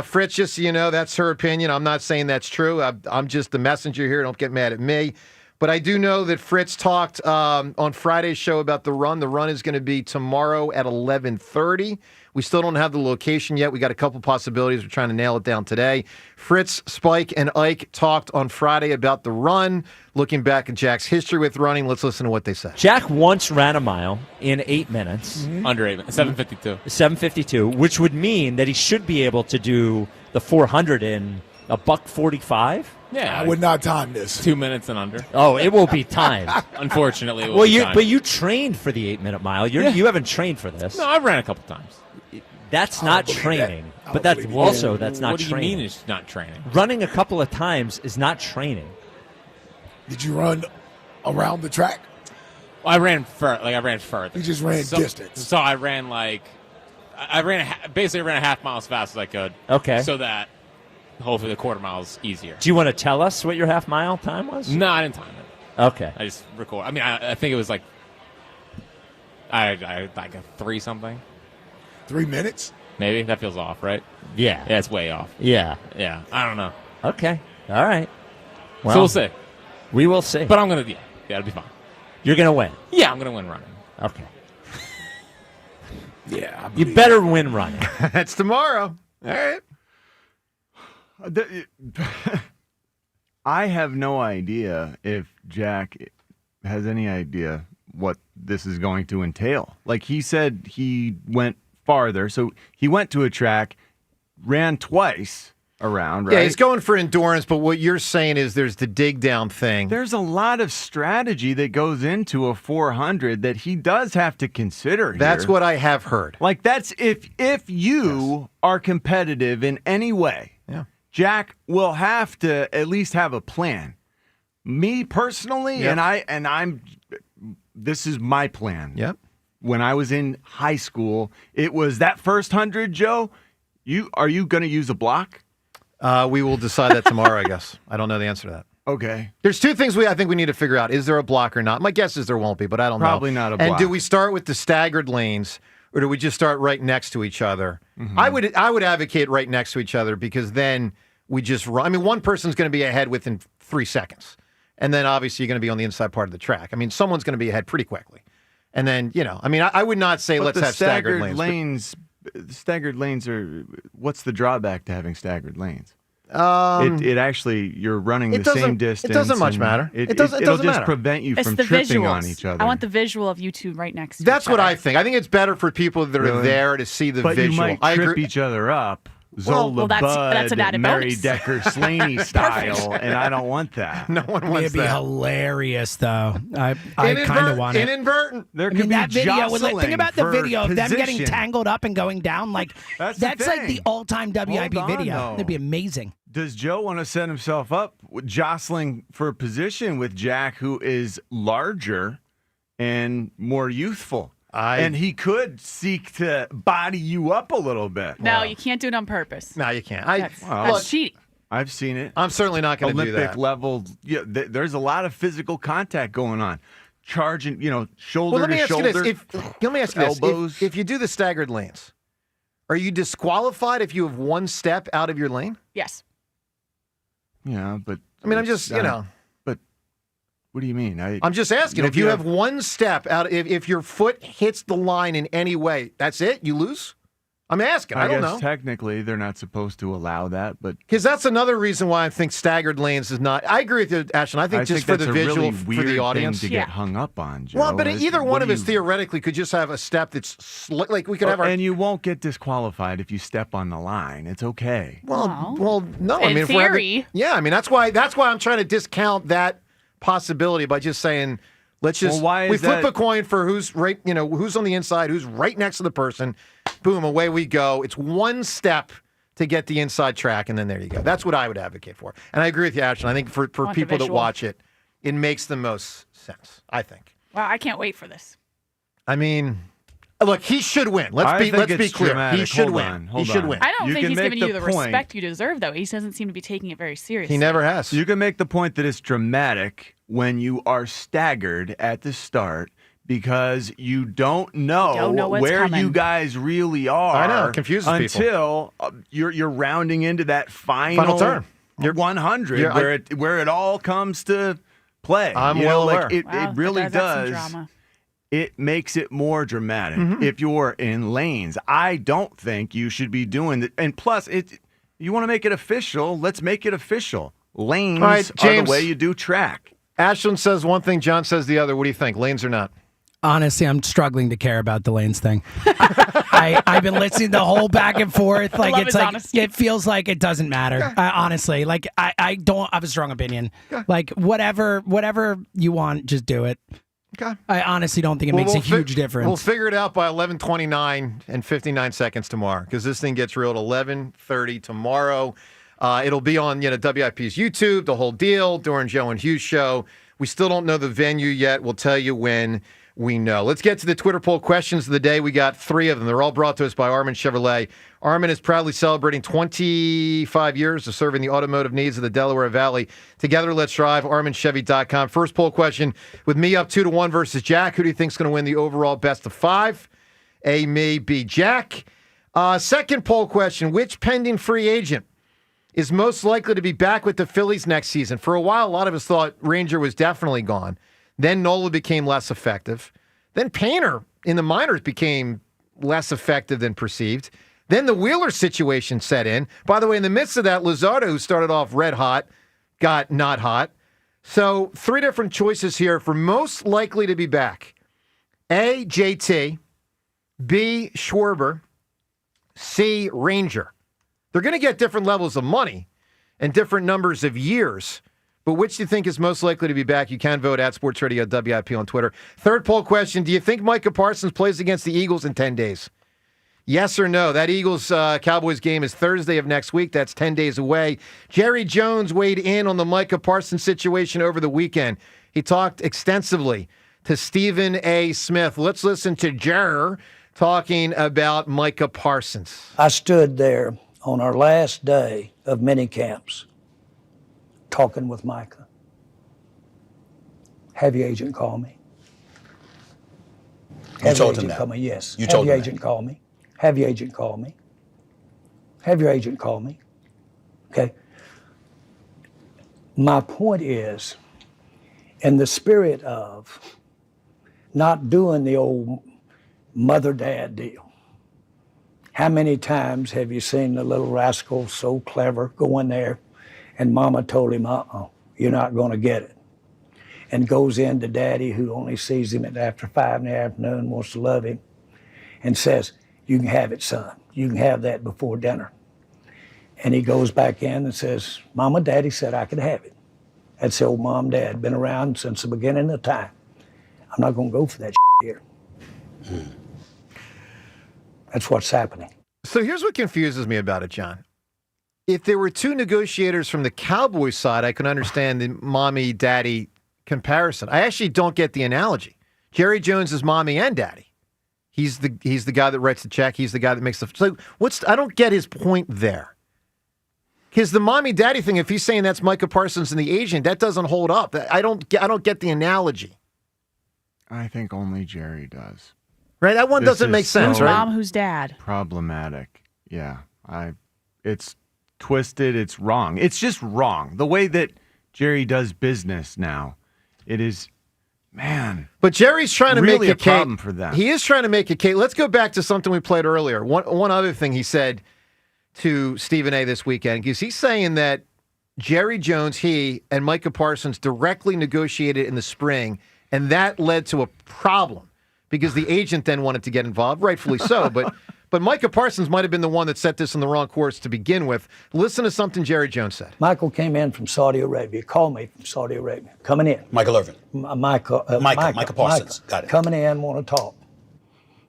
Fritz, just so you know, that's her opinion. I'm not saying that's true. I'm just the messenger here. Don't get mad at me. But I do know that Fritz talked on Friday's show about the run. The run is going to be tomorrow at 11:30. We still don't have the location yet. We got a couple possibilities. We're trying to nail it down today. Fritz, Spike, and Ike talked on Friday about the run, looking back at Jack's history with running. Let's listen to what they said. Jack once ran a mile in 8 minutes. Under 8 minutes. 7:52. 7:52, which would mean that he should be able to do the 400 in a $1:45. Yeah, I would not time this. 2 minutes and under. Oh, it will be timed. Unfortunately, it will well, be timed. But you trained for the 8-minute mile. You haven't trained for this. No, I've ran a couple times. That's not training. But that's also that's not what do you training. mean it's not training? Running a couple of times is not training. Did you run around the track? Well, I ran further. You just ran distance. So I ran basically ran a half mile as fast as I could. Okay. So that hopefully the quarter mile is easier. Do you want to tell us what your half mile time was? No, I didn't time it. Okay. I just record. I mean, I think it was like I like a 3 something. 3 minutes? Maybe that feels off, right? Yeah. Yeah, it's way off. Yeah. Yeah. I don't know. Okay. All right. Well, So we'll see. We will see. But I'm gonna. Yeah, it'll be fine. You're gonna win. Yeah, I'm gonna win running. Okay. Yeah. You better win running. That's tomorrow. All right. I have no idea if Jack has any idea what this is going to entail. Like he said, he went farther, so he went to a track, ran twice around, right? Yeah, he's going for endurance, but what you're saying is there's the dig down thing. There's a lot of strategy that goes into a 400 that he does have to consider here. That's what I have heard. Like that's if you are competitive in any way, Jack will have to at least have a plan. Me personally, this is my plan. Yep. When I was in high school, it was that first 100, Joe. Are you going to use a block? We will decide that tomorrow, I guess. I don't know the answer to that. Okay. There's 2 things I think we need to figure out. Is there a block or not? My guess is there won't be, but I don't know. Probably not a block. And do we start with the staggered lanes, or do we just start right next to each other? Mm-hmm. I would advocate right next to each other because then we just run. I mean, one person's going to be ahead within 3 seconds. And then obviously you're going to be on the inside part of the track. I mean, someone's going to be ahead pretty quickly. And then, I would not say let's have staggered lanes. Staggered lanes are, what's the drawback to having staggered lanes? It actually, you're running the same distance. It doesn't much matter. It'll doesn't just matter. prevent you It's from the tripping visuals. on each other. I want the visual of you two right next to That's each what other. I think. I think it's better for people that are Really? there to see the but visual. you might I trip agree. each other up. Well, Zola that's an Bud, added Mary bonus. Decker Slaney style, and I don't want that. No one wants It'd be that. hilarious, though. I kind of want it. Inadvertent. There I could mean, be that video. jostling Think about the for video of them getting position. tangled up and going down. Like That's like thing. the all-time WIP Hold on, video. though. It'd be amazing. Does Joe want to set himself up with jostling for position with Jack, who is larger and more youthful? And he could seek to body you up a little bit. No, you can't do it on purpose. No, you can't. That's cheating. I've seen it. I'm certainly not going to do that. Olympic level. Yeah, there's a lot of physical contact going on. Charging, shoulder Well, let me to ask shoulder. you this. Let me ask you elbows. this. If you do the staggered lanes, are you disqualified if you have one step out of your lane? Yes. Yeah, but I mean, I'm just, But what do you mean? I'm just asking. If you have one step out, if your foot hits the line in any way, that's it? You lose? I'm asking. I don't guess know. technically they're not supposed to allow that, but Because that's another reason why I think staggered lanes is not. I agree with you, Ashton. I think just for that's the a visual really for weird the audience. thing to get hung up on, Joe. Well, but either What one do of us you- theoretically could just have a step that's like we could have our. And you won't get disqualified if you step on the line. It's okay. Well, no. I In mean, if we're theory. yeah. I mean, that's why I'm trying to discount that possibility by just saying let's just Well, why is we flip that- a coin for who's right. Who's on the inside, who's right next to the person. Boom, away we go. It's one step to get the inside track, and then there you go. That's what I would advocate for. And I agree with you, Ashton. I think for want the people that visual. watch it, it makes the most sense. I think. Wow, I can't wait for this. I mean, look, he should win. Let's I be think clear. it's dramatic. He should Hold win. on, hold he should on. win. I don't You think can he's make giving you the the point. respect you deserve, though. He doesn't seem to be taking it very seriously. He never has. You can make the point that it's dramatic when you are staggered at the start because you don't know, what's where coming. you guys really are. I know, it confuses people. until you're rounding into that final turn. 100 You're- where it all comes to play. I'm You well know, aware. It Wow, really that does does. add some drama. It makes it more dramatic Mm-hmm. if you're in lanes. I don't think you should be doing that. And plus, you want to make it official. Let's make it official. Lanes All right, are James. the way you do track. Ashton says one thing, John says the other. What do you think? Lanes or not? Honestly, I'm struggling to care about the lanes thing. I've been listening to the whole back and forth. Like love it's his like honesty. it feels like it doesn't matter. Honestly, like I don't have a strong opinion. Like whatever you want, just do it. Okay. I honestly don't think it makes a huge difference. We'll figure it out by 11:29 and 59 seconds tomorrow because this thing gets real at 11:30 tomorrow. It'll be on WIP's YouTube, the whole deal, during Joe and Hugh's show. We still don't know the venue yet. We'll tell you when we know. Let's get to the Twitter poll questions of the day. We got 3 of them. They're all brought to us by Armin Chevrolet. Armin is proudly celebrating 25 years of serving the automotive needs of the Delaware Valley. Together, let's drive. ArminChevy.com. First poll question with me up 2-1 versus Jack. Who do you think is going to win the overall best of 5? A, me, B, Jack. Second poll question, which pending free agent is most likely to be back with the Phillies next season? For a while, a lot of us thought Ranger was definitely gone. Then Nola became less effective. Then Painter in the minors became less effective than perceived. Then the Wheeler situation set in. By the way, in the midst of that, Luzardo, who started off red hot, got not hot. So 3 different choices here for most likely to be back. A, JT. B, Schwarber. C, Ranger. They're going to get different levels of money and different numbers of years. But which do you think is most likely to be back? You can vote at Sports Radio WIP on Twitter. Third poll question, do you think Micah Parsons plays against the Eagles in 10 days? Yes or no? That Eagles-Cowboys game is Thursday of next week. That's 10 days away. Jerry Jones weighed in on the Micah Parsons situation over the weekend. He talked extensively to Stephen A. Smith. Let's listen to Jer talking about Micah Parsons. I stood there on our last day of mini camps talking with Micah. Have your agent call me. You told him that? Call me. Yes. You told him that? Have your agent call me. Have your agent call me. Have your agent call me. Okay. My point is, in the spirit of not doing the old mother-dad deal, how many times have you seen the little rascal so clever go in there and mama told him, you're not going to get it. And goes in to daddy, who only sees him after 5 in the afternoon, wants to love him, and says, you can have it, son. You can have that before dinner. And he goes back in and says, Mama, Daddy said I could have it. That's the old mom, dad, been around since the beginning of time. I'm not going to go for that here. That's what's happening. So here's what confuses me about it, John. If there were 2 negotiators from the Cowboys side, I can understand the mommy-daddy comparison. I actually don't get the analogy. Jerry Jones is mommy and daddy. He's the guy that writes the check. He's the guy that makes the... So I don't get his point there. Because the mommy-daddy thing, if he's saying that's Micah Parsons and the agent, that doesn't hold up. I don't get the analogy. I think only Jerry does. Right? That one doesn't make sense, who's right? Mom, who's dad? Problematic. Yeah. It's twisted. It's wrong. It's just wrong. The way that Jerry does business now, it is, man. But Jerry's trying to really make a problem case for them. He is trying to make a case. Let's go back to something we played earlier. One other thing he said to Stephen A. this weekend, because he's saying that Jerry Jones, he, and Micah Parsons directly negotiated in the spring, and that led to a problem because the agent then wanted to get involved, rightfully so. But Micah Parsons might have been the one that set this on the wrong course to begin with. Listen to something Jerry Jones said. Michael came in from Saudi Arabia. Called me from Saudi Arabia. Coming in. Michael Irvin. Micah Parsons. Got it. Coming in, want to talk.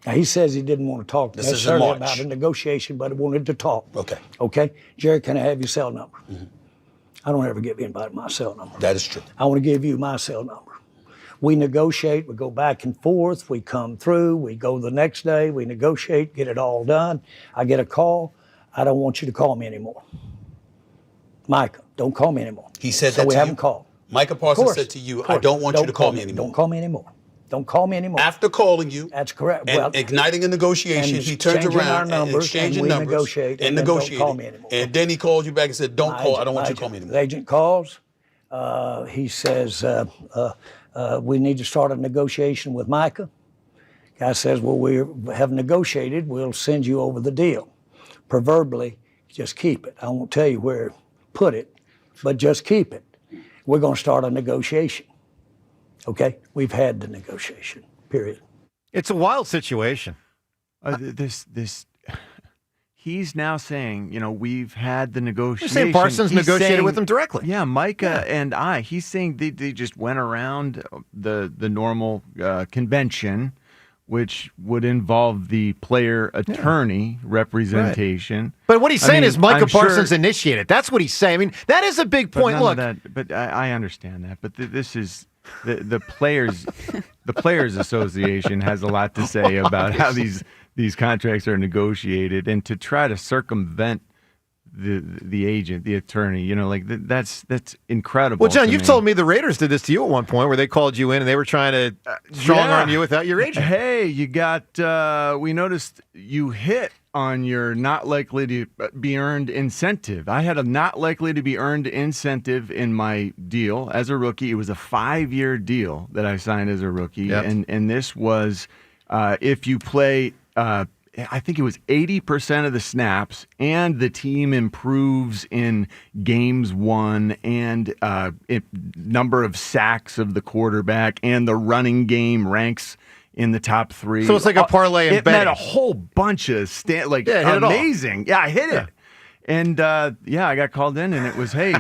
Now, he says he didn't want to talk This is in necessarily March. about a negotiation, but he wanted to talk. Okay. Okay? Jerry, can I have your cell number? Mm-hmm. I don't ever give anybody my cell number. That is true. I want to give you my cell number. We negotiate, we go back and forth, we come through, we go the next day, we negotiate, get it all done. I get a call. I don't want you to call me anymore. Micah, don't call me anymore. He said so that we to haven't you? called. Micah Parsons said to you, I don't want you to call me anymore. Don't call me anymore. Don't call me anymore. After calling you. That's correct. And well, igniting a negotiation, he turns around and exchanging numbers negotiate and negotiating. Don't call me anymore. And then he calls you back and said, don't call. I don't want you to call me anymore. The agent calls. He says, we need to start a negotiation with Micah. Guy says, well, we have negotiated. We'll send you over the deal. Proverbially, just keep it. I won't tell you where to put it, but just keep it. We're going to start a negotiation. Okay? We've had the negotiation, period. It's a wild situation. He's now saying, we've had the negotiation. You're saying Parsons negotiated with him directly. Yeah, Micah and I. He's saying they just went around the normal convention, which would involve the player attorney representation. Right. But what he's saying is Micah Parsons initiated. That's what he's saying. I mean, that is a big point. Look, but I understand that. But this is the players association has a lot to say about how these contracts are negotiated, and to try to circumvent the agent, the attorney, that's incredible. Well, John, you've told me the Raiders did this to you at one point, where they called you in and they were trying to strong arm you without your agent. Hey, you got. We noticed you hit on your not likely to be earned incentive. I had a not likely to be earned incentive in my deal as a rookie. It was a 5-year deal that I signed as a rookie, and this was if you play. I think it was 80% of the snaps, and the team improves in games won, and number of sacks of the quarterback, and the running game ranks in the top 3. So it's like a parlay and It meant a whole bunch of amazing. Yeah, I hit it. And I got called in, and it was, hey,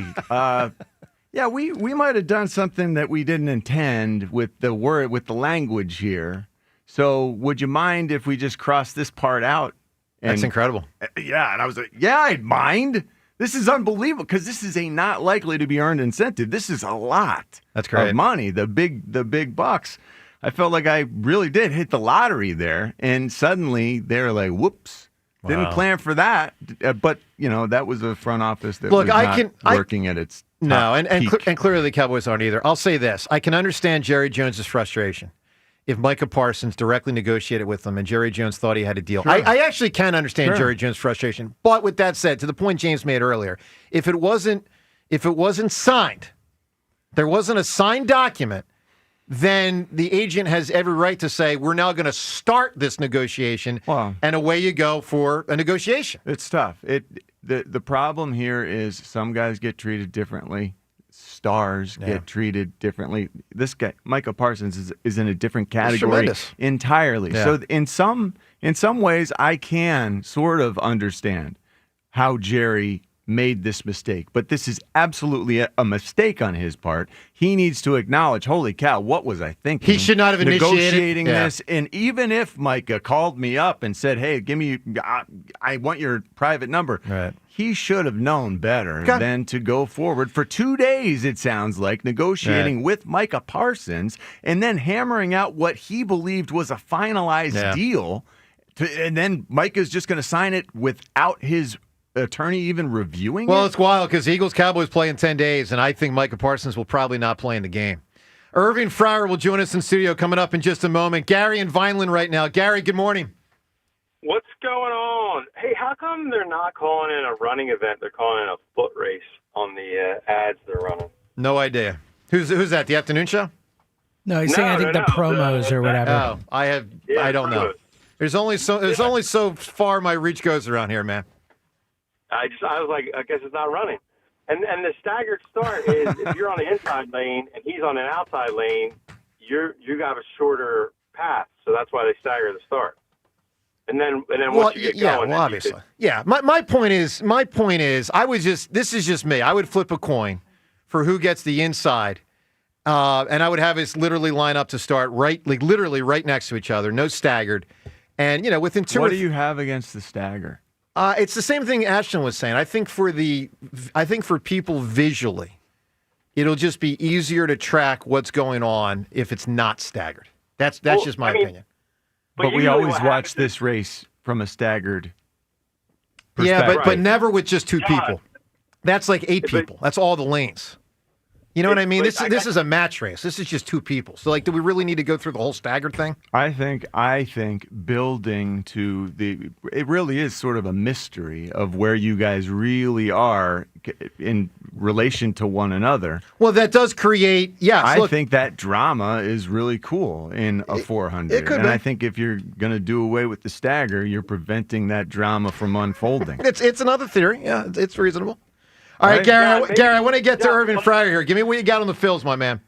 we might have done something that we didn't intend with the language here. So would you mind if we just cross this part out? That's incredible. Yeah, and I was like, yeah, I'd mind. This is unbelievable, because this is a not likely to be earned incentive. This is a lot of money, the big bucks. I felt like I really did hit the lottery there, and suddenly they're like, whoops. Wow. Didn't plan for that, but that was a front office that was not working at its top peak. And clearly the Cowboys aren't either. I'll say this: I can understand Jerry Jones's frustration if Micah Parsons directly negotiated with them and Jerry Jones thought he had a deal. Sure. I actually can understand Jerry Jones' frustration. But with that said, to the point James made earlier, if it wasn't signed, there wasn't a signed document, then the agent has every right to say, we're now going to start this negotiation, and away you go for a negotiation. It's tough. The problem here is some guys get treated differently. Stars get treated differently. This guy, Micah Parsons, is in a different category entirely. Yeah. So in some ways, I can sort of understand how Jerry made this mistake, but this is absolutely a mistake on his part. He needs to acknowledge, holy cow, what was I thinking? He should not have negotiating this. And even if Micah called me up and said, hey, I want your private number. Right. He should have known better than to go forward for 2 days, it sounds like, negotiating with Micah Parsons and then hammering out what he believed was a finalized deal. And then Micah's just going to sign it without his attorney even reviewing it? Well, it's wild because Eagles-Cowboys play in 10 days, and I think Micah Parsons will probably not play in the game. Irving Fryer will join us in studio coming up in just a moment. Gary in Vineland right now. Gary, good morning. What's going on? Hey, how come they're not calling it a running event? They're calling it a foot race on the ads they're running. No idea. Who's that? The afternoon show? No, he's saying I think the promos or whatever. Oh, I don't know. There's only so far my reach goes around here, man. I was like, I guess it's not running. And the staggered start is if you're on the inside lane and he's on an outside lane, you got a shorter path, so that's why they stagger the start. And then once you get going, obviously, My point is, this is just me. I would flip a coin for who gets the inside, and I would have us literally line up to start literally right next to each other, no staggered, and within two. What do you have against the stagger? It's the same thing Ashton was saying. I think for people visually, it'll just be easier to track what's going on if it's not staggered. That's just my opinion. But we always watch this race from a staggered perspective. Yeah, but never with just two people. That's like 8 people. That's all the lanes. You know what I mean? This is a match race. This is just 2 people. So, do we really need to go through the whole staggered thing? I think building to it really is sort of a mystery of where you guys really are in relation to one another. Well, that does create, I think that drama is really cool in a 400. It could and be. I think if you're going to do away with the stagger, you're preventing that drama from unfolding. It's another theory. Yeah, it's reasonable. All right, Gary, I want to get to Irvin Fryer here. Give me what you got on the Phils, my man.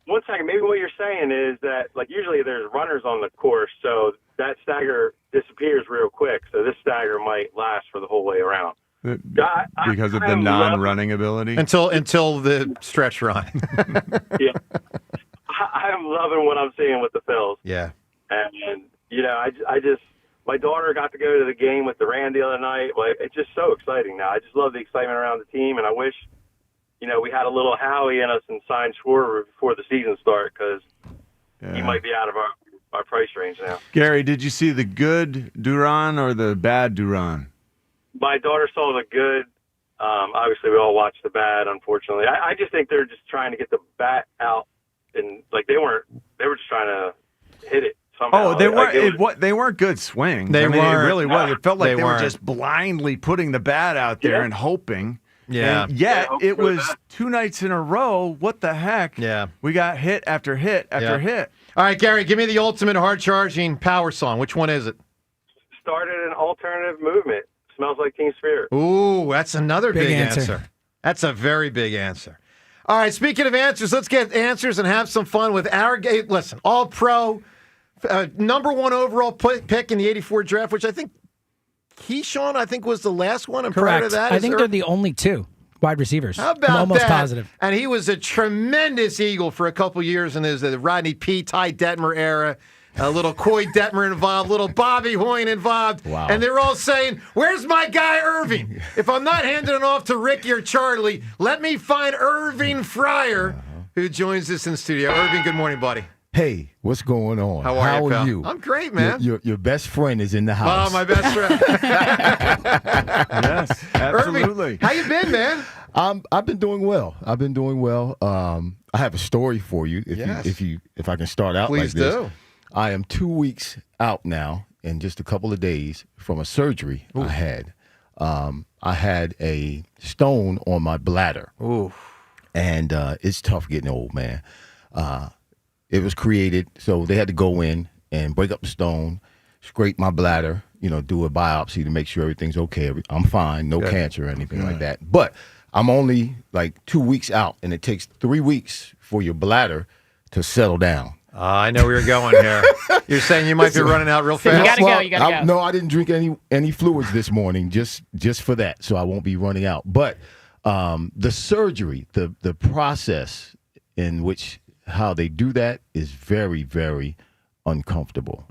1 second. Maybe what you're saying is that, usually there's runners on the course, so that stagger disappears real quick. So this stagger might last for the whole way around. Because of the non-running ability? Until the stretch run. Yeah. I'm loving what I'm seeing with the Phils. Yeah. And I just my daughter got to go to the game with the Rand the other night. It's just so exciting now. I just love the excitement around the team, and I wish we had a little Howie in us and signed Schwarber before the season started because he might be out of our price range now. Gary, did you see the good Duran or the bad Duran? My daughter saw the good. Obviously, we all watched the bad, unfortunately. I just think they're just trying to get the bat out, and they were just trying to hit it somehow. Oh, they weren't good swings. They weren't. It really was. It felt like they were weren't. just blindly putting the bat out there and hoping. Yeah. And yet hope it for was that. 2 nights in a row. What the heck? Yeah. We got hit after hit after hit. All right, Gary, give me the ultimate hard-charging power song. Which one is it? Started an alternative movement. Smells like Teen Spirit. Ooh, that's another big answer. answer. That's a very big answer. All right, speaking of answers, let's get answers and have some fun with our game. Listen, all-pro, number 1 overall pick in the 84 draft, which I think Keyshawn, was the last one. And prior to Correct. that, I think they're the only 2 wide receivers. How about I'm almost that? positive. And he was a tremendous Eagle for a couple years in his Rodney P. Ty Detmer era. A little Coy Detmer involved, little Bobby Hoyne involved. Wow. And they're all saying, where's my guy Irving? If I'm not handing it off to Ricky or Charlie, let me find Irving Fryer, who joins us in studio. Irving, good morning, buddy. Hey, what's going on? How are you, pal? you? I'm great, man. Your best friend is in the house. Oh, my best friend. Yes, absolutely. Irving, how you been, man? I've been doing well. I have a story for you. If I can start out Please like this. do. I am 2 weeks out now, in just a couple of days, from a surgery I had. I had a stone on my bladder. Ooh. And it's tough getting old, man. It was created, so they had to go in and break up the stone, scrape my bladder, do a biopsy to make sure everything's okay. I'm fine, no cancer or anything like that. But I'm only like 2 weeks out, and it takes 3 weeks for your bladder to settle down. I know where you're going here. You're saying you might be running out real fast? You gotta go, you gotta go. No, I didn't drink any fluids this morning, just for that, so I won't be running out. But the surgery, the process in which how they do that is very, very uncomfortable.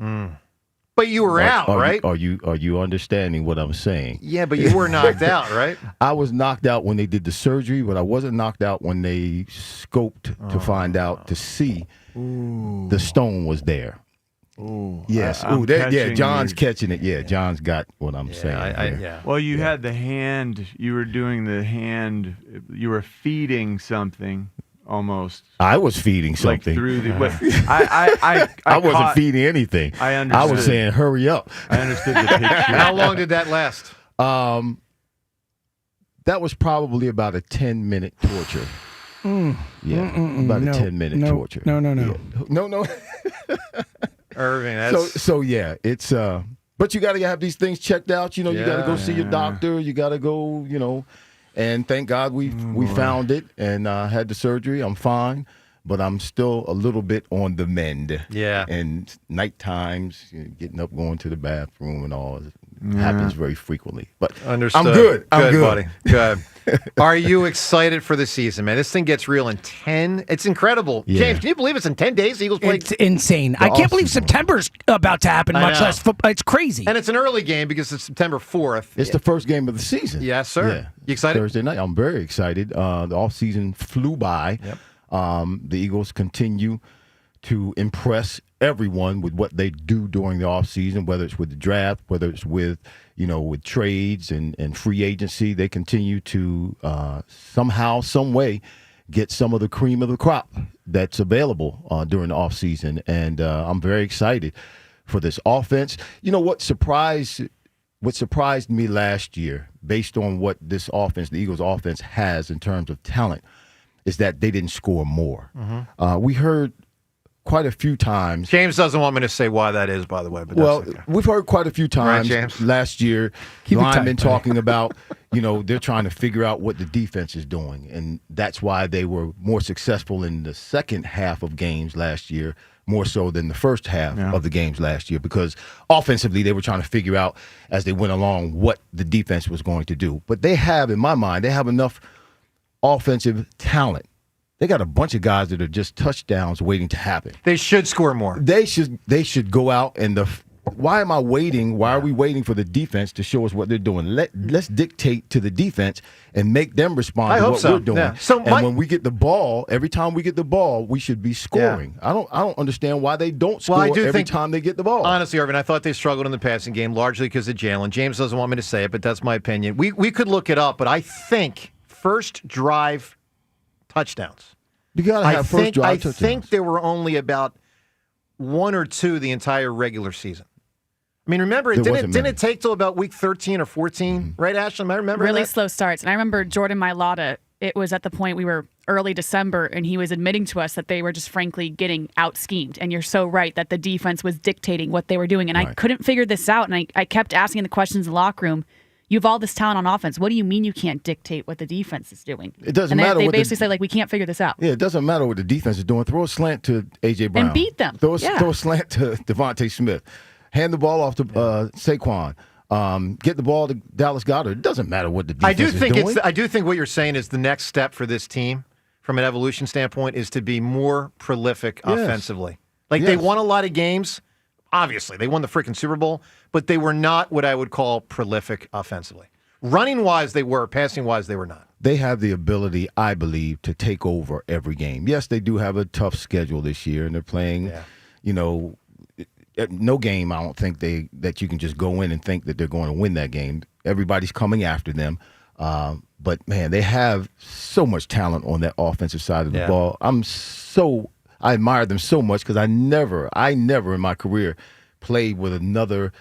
But you were out, right? Are you understanding what I'm saying? Yeah, but you were knocked out, right? I was knocked out when they did the surgery, but I wasn't knocked out when they scoped to find out, to see the stone was there. Ooh. Yes. John's catching it. Yeah, John's got what I'm saying. Well, you had the hand. You were doing the hand. You were feeding something. Almost. I was feeding something. Like through the. I wasn't feeding anything. I understood. I was saying, "Hurry up." I understood the picture. How long did that last? That was probably about a 10-minute torture. About a 10-minute torture. No. No. Irving, that's... So yeah, it's but you got to have these things checked out. You got to go see your doctor. You got to go. And thank God we found it and had the surgery. I'm fine, but I'm still a little bit on the mend. Yeah. And night times, getting up, going to the bathroom and all happens very frequently. But Understood. I'm good. I'm good, buddy. Good. Are you excited for the season, man? This thing gets real in 10. It's incredible. Yeah. James, can you believe it's in 10 days? The Eagles play. It's insane. I can't believe September's about to happen, I much know. less football. It's crazy. And it's an early game because it's September 4th. It's the first game of the season. Yes, sir. Yeah. You excited? Thursday night. I'm very excited. The offseason flew by. Yep. The Eagles continue to impress everyone with what they do during the offseason, whether it's with the draft, whether it's with trades and free agency. They continue to somehow, some way, get some of the cream of the crop that's available during the offseason. And I'm very excited for this offense. You know what surprised me last year, based on what this offense, the Eagles offense, has in terms of talent, is that they didn't score more. We heard quite a few times. James doesn't want me to say why that is, by the way. But that's okay. We've heard quite a few times James? last year, Keep it tight, linemen buddy. talking about, they're trying to figure out what the defense is doing. And that's why they were more successful in the second half of games last year, more so than the first half of the games last year, because offensively they were trying to figure out as they went along what the defense was going to do. But they have, in my mind, enough offensive talent. They got a bunch of guys that are just touchdowns waiting to happen. They should score more. They should go out, and why am I waiting? Why are we waiting for the defense to show us what they're doing? Let's dictate to the defense and make them respond to what we're doing. Yeah. So when we get the ball, every time we get the ball, we should be scoring. Yeah. I don't understand why they don't score every time they get the ball. Honestly, Irvin, I thought they struggled in the passing game largely because of Jalen. James doesn't want me to say it, but that's my opinion. We could look it up, but I think first drive touchdowns. You gotta have first drive touchdowns. I think there were only about 1 or 2 the entire regular season. I mean, remember, didn't it take till about week 13 or 14, right, Ashley? I remember really that? slow starts. And I remember Jordan Mailata, it was at the point we were early December, and he was admitting to us that they were just frankly getting out-schemed. And you're so right that the defense was dictating what they were doing. And I couldn't figure this out, and I kept asking the questions in the locker room. You have all this talent on offense. What do you mean you can't dictate what the defense is doing? It doesn't matter. matter. They basically say, we can't figure this out. Yeah, it doesn't matter what the defense is doing. Throw a slant to A.J. Brown. And beat them. Throw a slant to Devontae Smith. Hand the ball off to Saquon. Get the ball to Dallas Goedert. It doesn't matter what the defense is doing. I do think what you're saying is the next step for this team, from an evolution standpoint, is to be more prolific offensively. They won a lot of games. Obviously, they won the freaking Super Bowl, but they were not what I would call prolific offensively. Running-wise, they were. Passing-wise, they were not. They have the ability, I believe, to take over every game. Yes, they do have a tough schedule this year, and they're playing, no game, I don't think that you can just go in and think that they're going to win that game. Everybody's coming after them. But, man, they have so much talent on that offensive side of the ball. I admire them so much because I never in my career played with another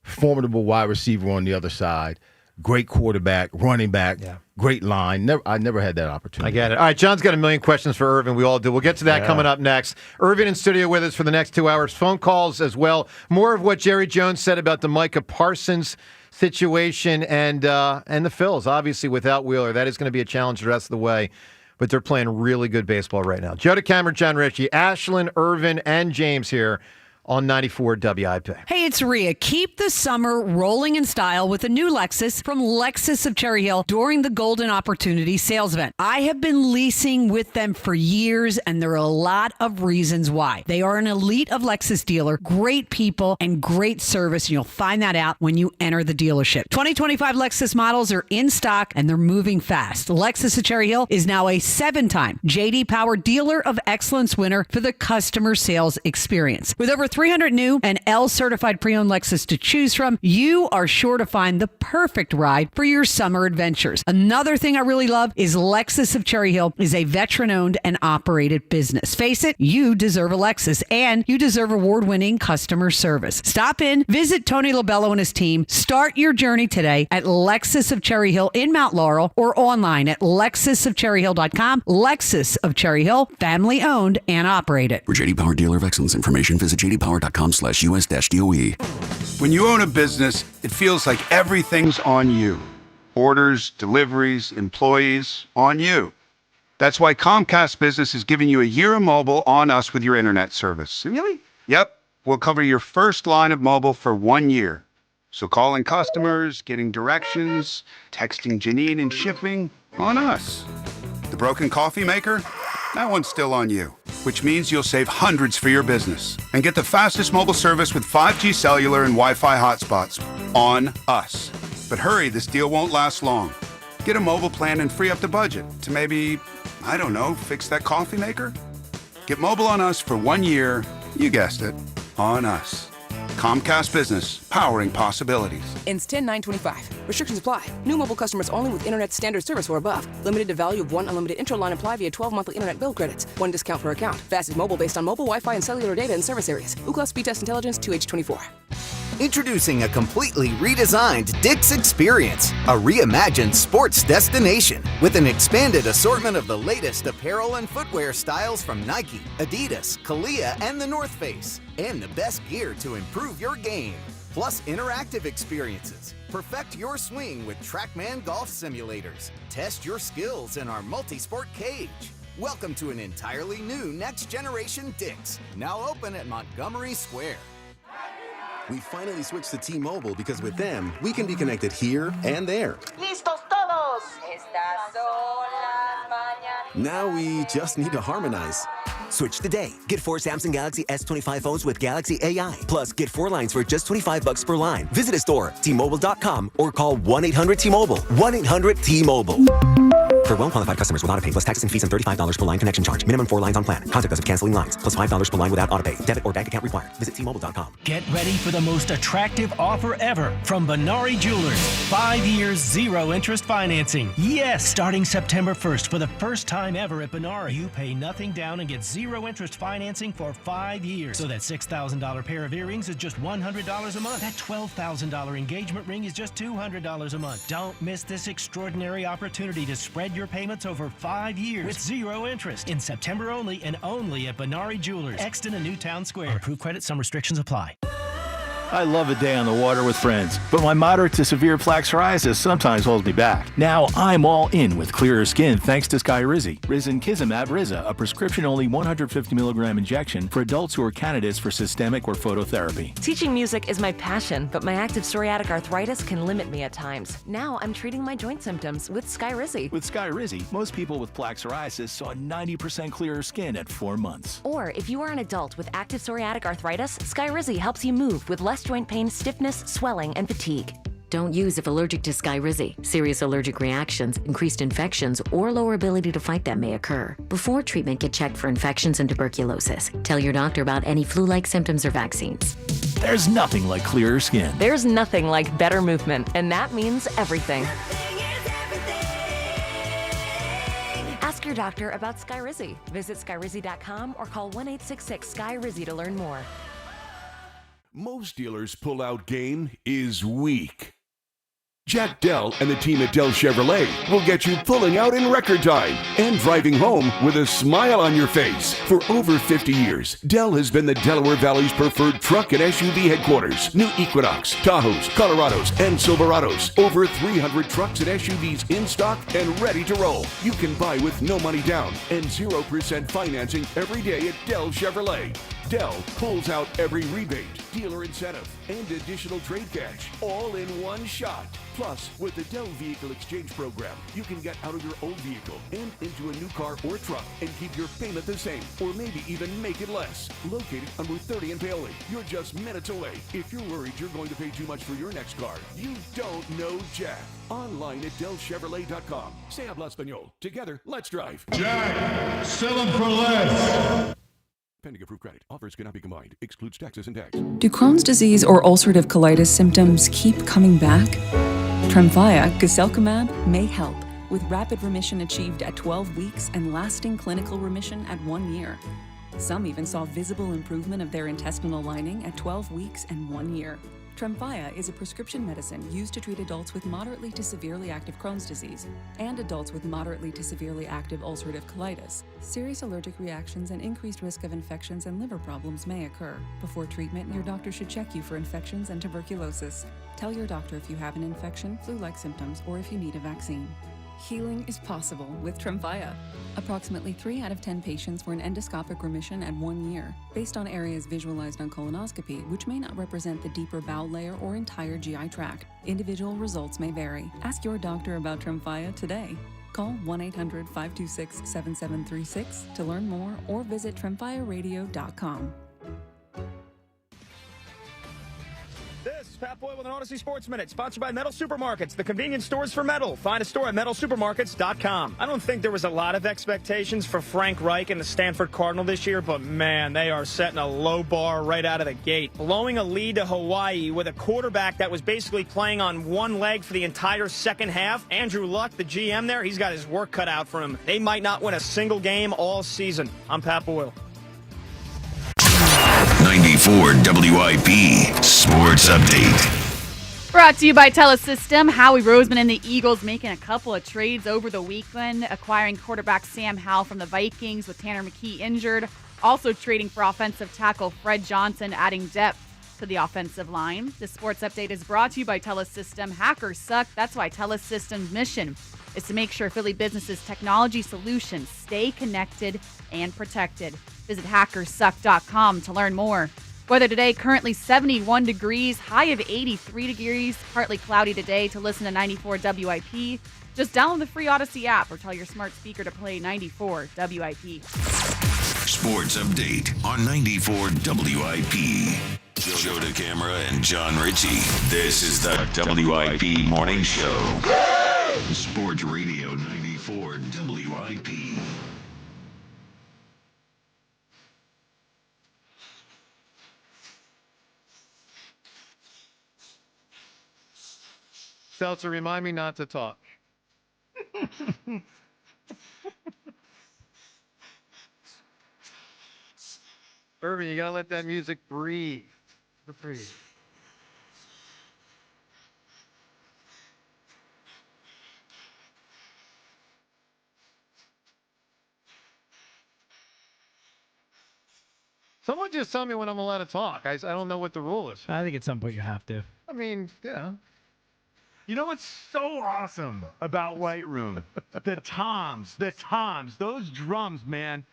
formidable wide receiver on the other side. Great quarterback, running back, great line. I never had that opportunity. I get it. All right, John's got a million questions for Irvin. We all do. We'll get to that coming up next. Irvin in studio with us for the next 2 hours. Phone calls as well. More of what Jerry Jones said about the Micah Parsons situation and the Phils. Obviously, without Wheeler, that is going to be a challenge the rest of the way. But they're playing really good baseball right now. Joe DeCamera, John Ritchie, Ashlyn, Irvin, and James here on 94 WIP. Hey, it's Rhea. Keep the summer rolling in style with a new Lexus from Lexus of Cherry Hill during the Golden Opportunity sales event. I have been leasing with them for years, and there are a lot of reasons why. They are an elite of Lexus dealer, great people, and great service, and you'll find that out when you enter the dealership. 2025 Lexus models are in stock, and they're moving fast. Lexus of Cherry Hill is now a 7-time J.D. Power Dealer of Excellence winner for the customer sales experience. With over 300 new and L-certified pre-owned Lexus to choose from, you are sure to find the perfect ride for your summer adventures. Another thing I really love is Lexus of Cherry Hill is a veteran-owned and operated business. Face it, you deserve a Lexus, and you deserve award-winning customer service. Stop in, visit Tony Lobello and his team. Start your journey today at Lexus of Cherry Hill in Mount Laurel or online at lexusofcherryhill.com. Lexus of Cherry Hill, family-owned and operated. For J.D. Power Dealer of Excellence information, visit jdpower.com/US-DOE. When you own a business, it feels like everything's on you. Orders, deliveries, employees, on you. That's why Comcast Business is giving you a year of mobile on us with your internet service. Really? Yep. We'll cover your first line of mobile for 1 year. So calling customers, getting directions, texting Janine and shipping, on us. The broken coffee maker? That one's still on you, which means you'll save hundreds for your business and get the fastest mobile service with 5G cellular and Wi-Fi hotspots on us. But hurry, this deal won't last long. Get a mobile plan and free up the budget to maybe, I don't know, fix that coffee maker? Get mobile on us for 1 year, you guessed it, on us. Comcast Business, powering possibilities. Ends 10/9/25. Restrictions apply. New mobile customers only with internet standard service or above. Limited to value of 1 unlimited intra-line apply via 12 monthly internet bill credits. 1 discount per account. Fastest mobile based on mobile Wi-Fi and cellular data in service areas. Ookla Speed Test Intelligence 2H24. Introducing a completely redesigned Dick's Experience, a reimagined sports destination with an expanded assortment of the latest apparel and footwear styles from Nike, Adidas, Kalia, and The North Face, and the best gear to improve your game. Plus interactive experiences. Perfect your swing with TrackMan golf simulators. Test your skills in our multi-sport cage. Welcome to an entirely new next-generation Dick's, now open at Montgomery Square. We finally switched to T-Mobile because with them, we can be connected here and there. ¡Listos todos! Estas son las mañanitas. Now we just need to harmonize. Switch today. Get 4 Samsung Galaxy S25 phones with Galaxy AI. Plus, get 4 lines for just $25 per line. Visit a store, T-Mobile.com, or call 1-800-T-Mobile. 1-800-T-Mobile. For well-qualified customers with autopay plus taxes and fees and $35 per line connection charge. Minimum 4 lines on plan. Contact us if canceling lines. Plus $5 per line without autopay. Debit or bank account required. Visit T-Mobile.com. Get ready for the most attractive offer ever from Benari Jewelers. 5 years, 0 interest financing. Yes, starting September 1st for the first time ever at Benari. You pay nothing down and get 0 interest financing for 5 years. So that $6,000 pair of earrings is just $100 a month. That $12,000 engagement ring is just $200 a month. Don't miss this extraordinary opportunity to spread your payments over 5 years with 0 interest in September only and only at Benari Jewelers, Exton and Newtown Square. Approved credit, some restrictions apply. I love a day on the water with friends, but my moderate to severe plaque psoriasis sometimes holds me back. Now I'm all in with clearer skin thanks to Skyrizi. Risankizumab Riza, a prescription-only 150 milligram injection for adults who are candidates for systemic or phototherapy. Teaching music is my passion, but my active psoriatic arthritis can limit me at times. Now I'm treating my joint symptoms with Skyrizi. With Skyrizi, most people with plaque psoriasis saw 90% clearer skin at 4 months. Or if you are an adult with active psoriatic arthritis, Skyrizi helps you move with less joint pain, stiffness, swelling, and fatigue. Don't use if allergic to Skyrizi. Serious allergic reactions, increased infections, or lower ability to fight them may occur. Before treatment, get checked for infections and tuberculosis. Tell your doctor about any flu-like symptoms or vaccines. There's nothing like clearer skin. There's nothing like better movement, and that means everything. Ask your doctor about Skyrizi. Visit Skyrizi.com or call 1-866-SKY-RIZZI to learn more. Most dealers' pull-out game is weak. Jack Dell and the team at Dell Chevrolet will get you pulling out in record time and driving home with a smile on your face. For over 50 years, Dell has been the Delaware Valley's preferred truck and SUV headquarters. New Equinox, Tahoes, Colorados, and Silverados. Over 300 trucks and SUVs in stock and ready to roll. You can buy with no money down and 0% financing every day at Dell Chevrolet. Dell pulls out every rebate, dealer incentive, and additional trade cash, all in one shot. Plus, with the Dell Vehicle Exchange Program, you can get out of your old vehicle and into a new car or truck and keep your payment the same, or maybe even make it less. Located on Route 30 in Paoli, you're just minutes away. If you're worried you're going to pay too much for your next car, you don't know Jack. Online at DellChevrolet.com. Se habla español. Together, let's drive. Jack, sell them for less. Pending approved credit. Offers cannot be combined. Excludes taxes and tax. Do Crohn's disease or ulcerative colitis symptoms keep coming back? Tremfya, guselkumab, may help, with rapid remission achieved at 12 weeks and lasting clinical remission at 1 year. Some even saw visible improvement of their intestinal lining at 12 weeks and 1 year. Tremfya is a prescription medicine used to treat adults with moderately to severely active Crohn's disease and adults with moderately to severely active ulcerative colitis. Serious allergic reactions and increased risk of infections and liver problems may occur. Before treatment, your doctor should check you for infections and tuberculosis. Tell your doctor if you have an infection, flu-like symptoms, or if you need a vaccine. Healing is possible with Tremfya. Approximately 3 out of 10 patients were in endoscopic remission at 1 year, based on areas visualized on colonoscopy, which may not represent the deeper bowel layer or entire GI tract. Individual results may vary. Ask your doctor about Tremfya today. Call 1-800-526-7736 to learn more or visit tremfyaradio.com. This is Pat Boyle with an Odyssey Sports Minute, sponsored by Metal Supermarkets, the convenience stores for metal. Find a store at metalsupermarkets.com. I don't think there was a lot of expectations for Frank Reich and the Stanford Cardinal this year, but man, they are setting a low bar right out of the gate. Blowing a lead to Hawaii with a quarterback that was basically playing on one leg for the entire second half. Andrew Luck, the GM there, he's got his work cut out for him. They might not win a single game all season. I'm Pat Boyle. 94 WIP Sports Update. Brought to you by Telesystem. Howie Roseman and the Eagles making a couple of trades over the weekend, acquiring quarterback Sam Howell from the Vikings with Tanner McKee injured. Also trading for offensive tackle Fred Johnson, adding depth to the offensive line. The sports update is brought to you by Telesystem. Hackers suck. That's why Telesystem's mission is to make sure Philly businesses' technology solutions stay connected and protected. Visit hackersuck.com to learn more. Weather today, currently 71 degrees, high of 83 degrees, partly cloudy today. To listen to 94 WIP, just download the free Odyssey app or tell your smart speaker to play 94 WIP. Sports Update on 94 WIP. Joe DeCamara and John Ritchie. This is the WIP Morning Show. Sports Radio 94 WIP. Seltzer, remind me not to talk. Irvin, you gotta let that music breathe. Breathe. Someone just tell me when I'm allowed to talk. I don't know what the rule is. I think at some point you have to. I mean, yeah. You know what's so awesome about White Room? The toms, those drums, man.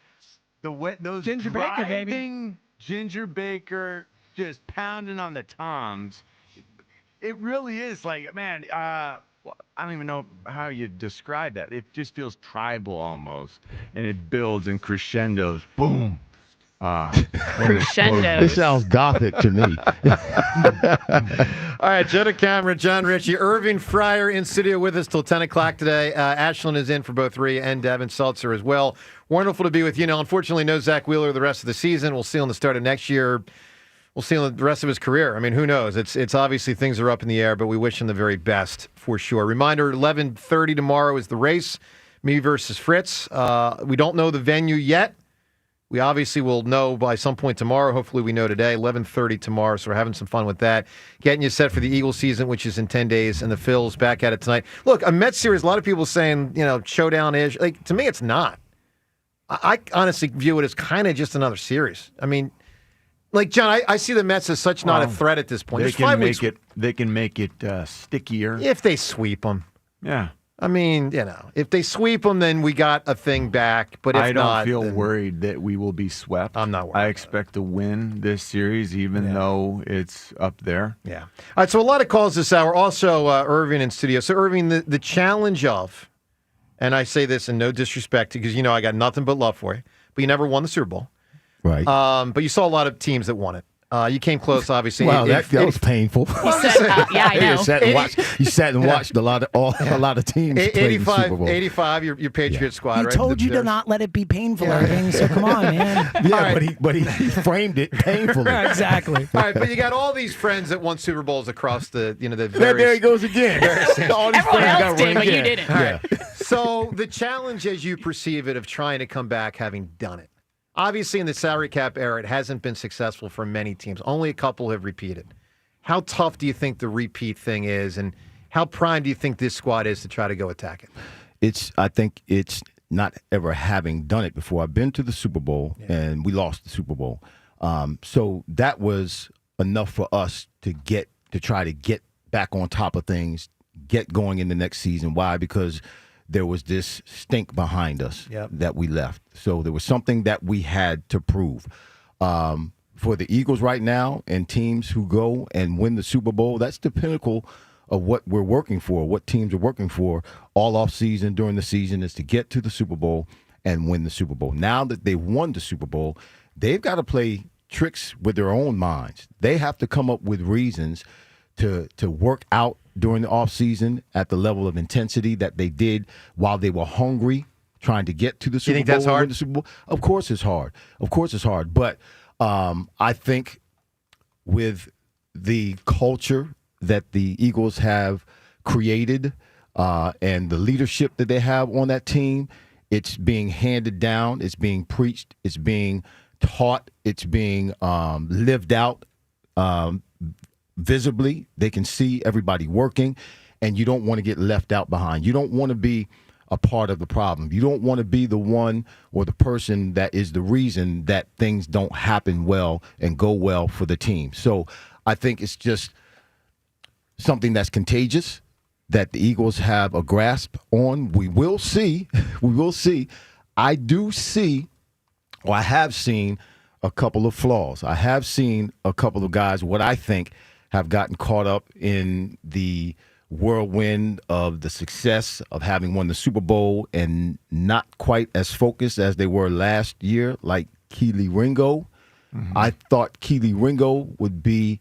Those Ginger Baker, baby. driving Ginger Baker just pounding on the toms. It really is like, man, I don't even know how you describe that. It just feels tribal almost, and it builds and crescendos. Boom. Crescendo. This sounds gothic to me. All right, Joe DeCamara, John Ritchie, Irving Fryer in studio with us till 10 o'clock today. Ashlyn is in for both Rhea and Devin Seltzer as well. Wonderful to be with you. Now, unfortunately, no Zach Wheeler the rest of the season. We'll see on the start of next year. We'll see on the rest of his career. I mean, who knows? It's obviously things are up in the air, but we wish him the very best for sure. Reminder, 11:30 tomorrow is the race, me versus Fritz. We don't know the venue yet. We obviously will know by some point tomorrow. Hopefully we know today, 11:30 tomorrow, so we're having some fun with that. Getting you set for the Eagles season, which is in 10 days, and the Phils back at it tonight. Look, a Mets series, a lot of people saying, showdown-ish. Like, to me, it's not. I honestly view it as kind of just another series. I mean, like, John, I see the Mets as such not a threat at this point. They can make it stickier. If they sweep them. Yeah. I mean, if they sweep them, then we got a thing back. But if I don't not, feel then worried that we will be swept. I'm not worried. I expect to win this series, even though it's up there. Yeah. All right, so a lot of calls this hour. Also, Irving in studio. So, Irving, the challenge of, and I say this in no disrespect because, I got nothing but love for you, but you never won the Super Bowl. Right. But you saw a lot of teams that won it. You came close, obviously. Wow, that was painful. Yeah, I know. You sat and watched a lot of teams play the Super Bowl. 85, your Patriot squad, He right? told you to not let it be painful, Irving, so come on, man. Yeah, but he framed it painfully. Exactly. All right, but you got all these friends that won Super Bowls across the various... There he goes again. All these Everyone friends else got did, but you didn't. All right. So the challenge as you perceive it of trying to come back having done it. Obviously, in the salary cap era, it hasn't been successful for many teams. Only a couple have repeated. How tough do you think the repeat thing is, and how prime do you think this squad is to try to go attack it? I think it's not ever having done it before. I've been to the Super Bowl, and we lost the Super Bowl. So that was enough for us to try to get back on top of things, get going in the next season. Why? Because there was this stink behind us that we left. So there was something that we had to prove. For the Eagles right now and teams who go and win the Super Bowl, that's the pinnacle of what we're working for, what teams are working for all off season, during the season, is to get to the Super Bowl and win the Super Bowl. Now that they've won the Super Bowl, they've got to play tricks with their own minds. They have to come up with reasons to work out during the offseason at the level of intensity that they did while they were hungry, trying to get to the Super Bowl. You think that's hard? And win the Super Bowl. Of course it's hard. But I think with the culture that the Eagles have created and the leadership that they have on that team, it's being handed down, it's being preached, it's being taught, it's being lived out visibly. They can see everybody working, and you don't want to get left out behind. You don't want to be a part of the problem. You don't want to be the one or the person that is the reason that things don't happen well and go well for the team. So I think it's just something that's contagious that the Eagles have a grasp on. We will see. I have seen a couple of flaws. I have seen a couple of guys, what I think, have gotten caught up in the whirlwind of the success of having won the Super Bowl and not quite as focused as they were last year, like Keely Ringo. I thought Keely Ringo would be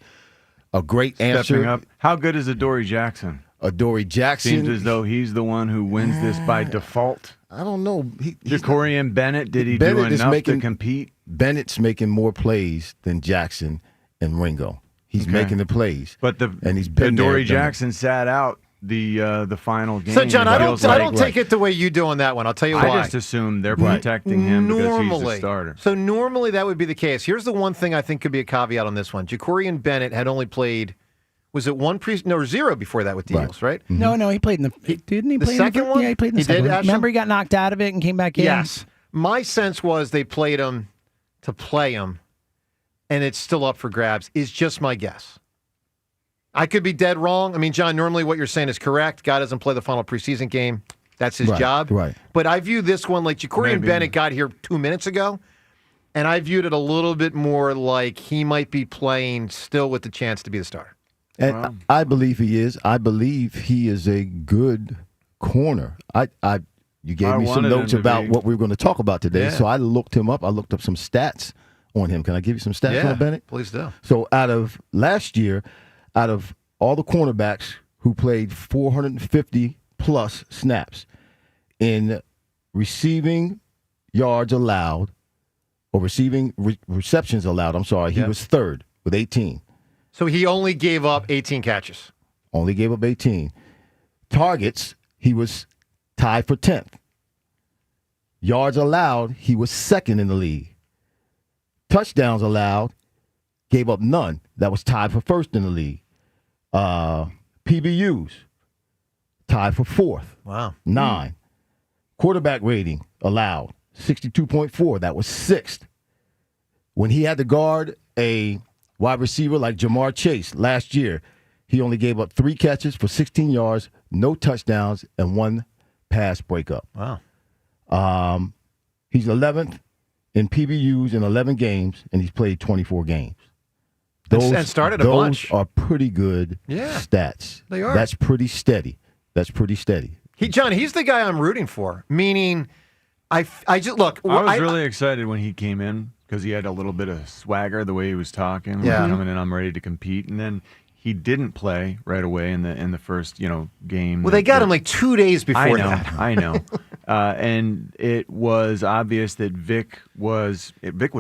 a great answer. Stepping up. How good is Adoree Jackson? Adoree Jackson. Seems as though he's the one who wins this by default. I don't know. Jacorian Bennett, did he do enough to compete? Bennett's making more plays than Jackson and Ringo. He's making the plays. But he's been Adoree Jackson sat out the final game. So, John, I don't take it the way you do on that one. I'll tell you why. I just assume they're protecting him because he's the starter. So normally that would be the case. Here's the one thing I think could be a caveat on this one. Jacorian Bennett had only played, was it zero before that with the Eagles, right? No, he played in didn't he? The play second one? Yeah, he played in the second one. Actually? Remember he got knocked out of it and came back in? Yes. My sense was they played him to play him, and it's still up for grabs, is just my guess. I could be dead wrong. I mean, John, normally what you're saying is correct. Guy doesn't play the final preseason game. That's his job. Right. But I view this one like Jacorian Bennett got here 2 minutes ago, and I viewed it a little bit more like he might be playing still with the chance to be the starter. And I believe he is. I believe he is a good corner. You gave me some notes about what we were going to talk about today, so I looked him up. I looked up some stats on him. Can I give you some stats on Bennett? Please do. So out of last year, out of all the cornerbacks who played 450-plus snaps in receiving yards allowed, or receiving receptions allowed, he was third with 18. So he only gave up 18 catches. Only gave up 18. Targets, he was tied for 10th. Yards allowed, he was second in the league. Touchdowns allowed, gave up none. That was tied for first in the league. PBUs, tied for fourth. Wow. 9. Quarterback rating allowed, 62.4. That was sixth. When he had to guard a wide receiver like Jamar Chase last year, he only gave up 3 catches for 16 yards, no touchdowns, and 1 pass breakup. Wow. He's 11th in PBUs in 11 games, and he's played 24 games. And started a bunch. Those are pretty good stats. They are. That's pretty steady. John, he's the guy I'm rooting for, meaning I just look. I was really excited when he came in because he had a little bit of swagger the way he was talking. Yeah. Coming in, I'm ready to compete. And then he didn't play right away in the first game. Well, they got him like 2 days before that. I know. And it was obvious that Vic was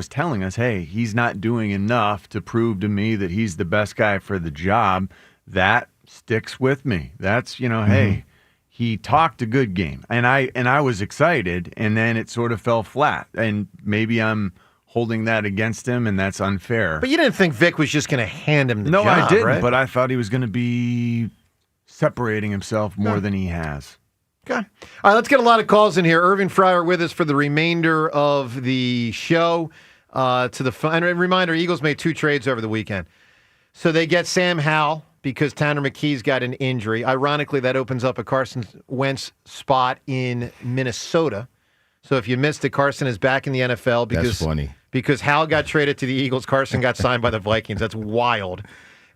telling us, hey, he's not doing enough to prove to me that he's the best guy for the job. That sticks with me. That's, hey, he talked a good game. And I was excited, and then it sort of fell flat. And maybe I'm holding that against him, and that's unfair. But you didn't think Vic was just going to hand him the job, I didn't, right? but I thought he was going to be separating himself more than he has. Okay. All right, let's get a lot of calls in here. Irving Fryer with us for the remainder of the show. And a reminder, Eagles made 2 trades over the weekend. So they get Sam Howell because Tanner McKee's got an injury. Ironically, that opens up a Carson Wentz spot in Minnesota. So if you missed it, Carson is back in the NFL because That's funny. Because Howell got traded to the Eagles, Carson got signed by the Vikings. That's wild.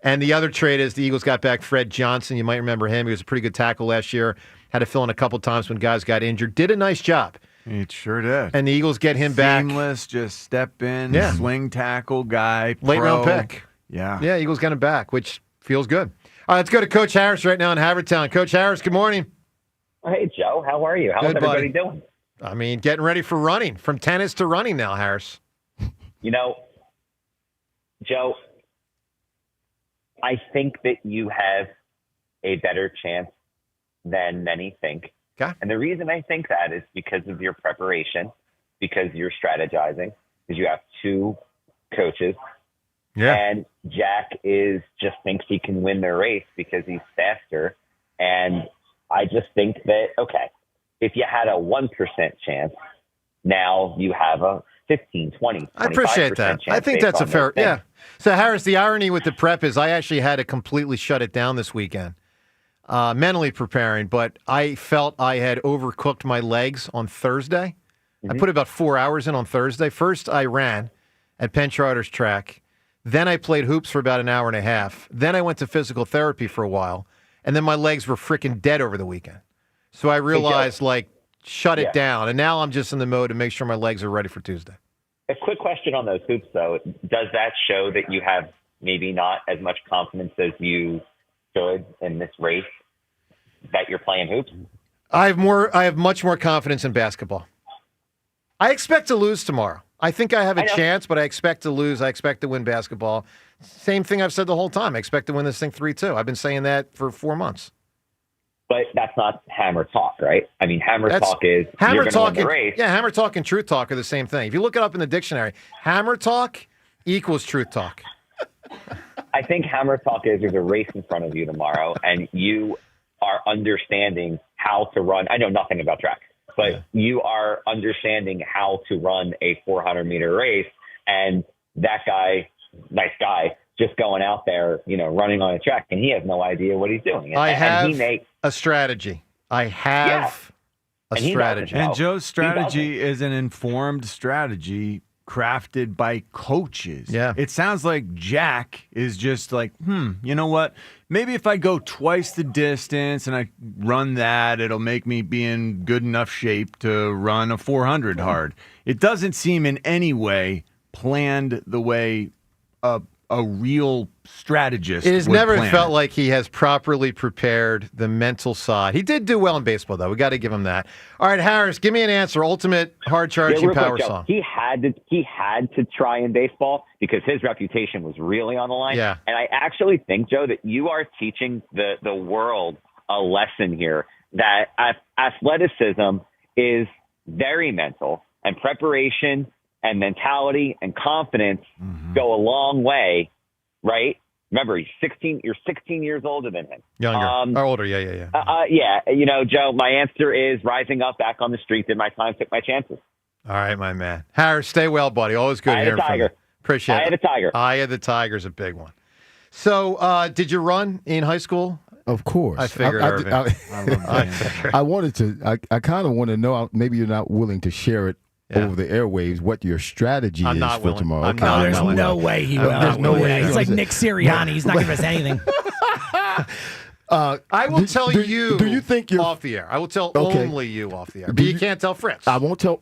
And the other trade is the Eagles got back Fred Johnson. You might remember him. He was a pretty good tackle last year. Had to fill in a couple times when guys got injured. Did a nice job. It sure did. And the Eagles get him back. Seamless, just step in, Yeah. swing tackle guy, Late round pick. Yeah. Yeah, Eagles got him back, which feels good. All right, let's go to Coach Harris right now in Havertown. Coach Harris, good morning. Hey, Joe. How are you? How's Good, everybody buddy. doing? I mean, getting ready for running. From tennis to running now, Harris. Joe, I think that you have a better chance than many think. Okay. And the reason I think that is because of your preparation, because you're strategizing, because you have 2 coaches. Yeah. And Jack just thinks he can win the race because he's faster. And I just think that, okay, if you had a 1% chance, now you have a 15, 20, 25% I appreciate that. I think that's a fair, yeah. So, Harris, the irony with the prep is I actually had to completely shut it down this weekend, mentally preparing, but I felt I had overcooked my legs on Thursday. I put about 4 hours in on Thursday. First, I ran at Penn Charter's track. Then I played hoops for about an hour and a half. Then I went to physical therapy for a while. And then my legs were freaking dead over the weekend. So I realized, shut it down. And now I'm just in the mode to make sure my legs are ready for Tuesday. A quick question on those hoops, though. Does that show that you have maybe not as much confidence as you should in this race that you're playing hoops? I have much more confidence in basketball. I expect to lose tomorrow. I think I have a chance, but I expect to lose. I expect to win basketball. Same thing I've said the whole time. I expect to win this thing 3-2. I've been saying that for 4 months. But that's not hammer talk, right? I mean, hammer talk is you're going to win the race. Yeah, hammer talk and truth talk are the same thing. If you look it up in the dictionary, hammer talk equals truth talk. I think hammer talk is there's a race in front of you tomorrow, and you are understanding how to run. I know nothing about track, but you are understanding how to run a 400-meter race, and that guy, nice guy, just going out there, running on a track, and he has no idea what he's doing. I have a strategy. A strategy. And Joe's strategy is an informed strategy crafted by coaches. Yeah. It sounds like Jack is just like, you know what? Maybe if I go twice the distance and I run that, it'll make me be in good enough shape to run a 400 hard. It doesn't seem in any way planned the way a real strategist It has would never plan felt it. like he has properly prepared the mental side. He did do well in baseball, though. We got to give him that. All right, Harris, give me an answer. Ultimate hard-charging real quick, power Joe. song. He had to try in baseball because his reputation was really on the line. Yeah. And I actually think, Joe, that you are teaching the world a lesson here that athleticism is very mental, and preparation and mentality and confidence go a long way, right? Remember, you're 16 years older than him. Younger. Or older, yeah. Yeah, Joe, my answer is rising up back on the street. Did my time, took my chances. All right, my man. Harris, stay well, buddy. Always good hearing from you. Appreciate it. I had a tiger. Eye of the Tiger's a big one. So, did you run in high school? Of course. I figured, Irvin. I wanted to. I kind of want to know. Maybe you're not willing to share it over the airwaves. What your strategy is for tomorrow? There's no way he will. There's no way. He's like Nick Sirianni. He's not giving us anything. I will tell you. Do you think you're off the air? I will tell only you off the air. But you can't tell Fritz. I won't tell.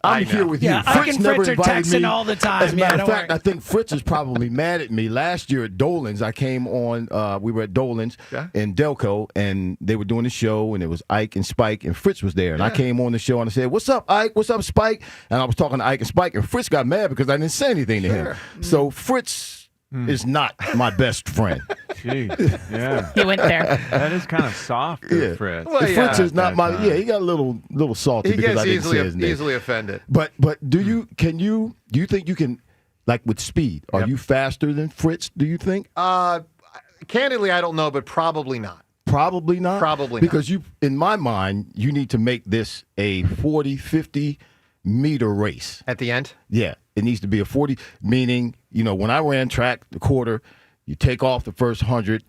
I'm here with you. Ike and Fritz are texting all the time. As a matter of fact, I think Fritz is probably mad at me. Last year at Dolan's, I came on. We were at Dolan's in Delco, and they were doing the show, and it was Ike and Spike, and Fritz was there. And I came on the show, and I said, "What's up, Ike? What's up, Spike?" And I was talking to Ike and Spike, and Fritz got mad because I didn't say anything to him. So Fritz is not my best friend. Jeez, yeah. He went there. That is kind of soft, Fritz. Well, Fritz is not my. Yeah, he got a little salty He because gets I didn't say his name. easily offended. But do you think you can, like with speed? Are you faster than Fritz? Do you think? Candidly, I don't know, but probably not. Probably not. Probably because you, in my mind, you need to make this a 40, 50 meter race at the end. Yeah, it needs to be a 40. Meaning, when I ran track, the quarter, you take off the first 100,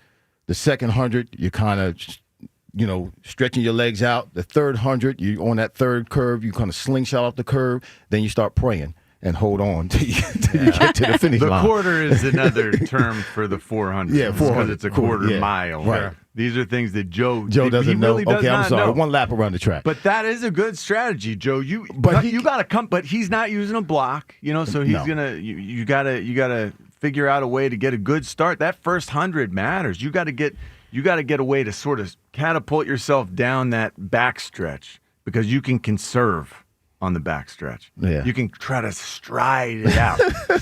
the second 100, you kind of, stretching your legs out. The third 100, you on that third curve, you kind of slingshot off the curve. Then you start praying and hold on till you get to the finish line. The quarter is another term for the 400. Yeah, 400. Because it's a quarter mile. Right. These are things that Joe doesn't know. Really does okay, I'm not sorry. know. One lap around the track. But that is a good strategy, Joe. You got to come. But he's not using a block, so he's gonna. You gotta figure out a way to get a good start. That first 100 matters. You got to get a way to sort of catapult yourself down that backstretch because you can conserve on the backstretch. Yeah. You can try to stride it out,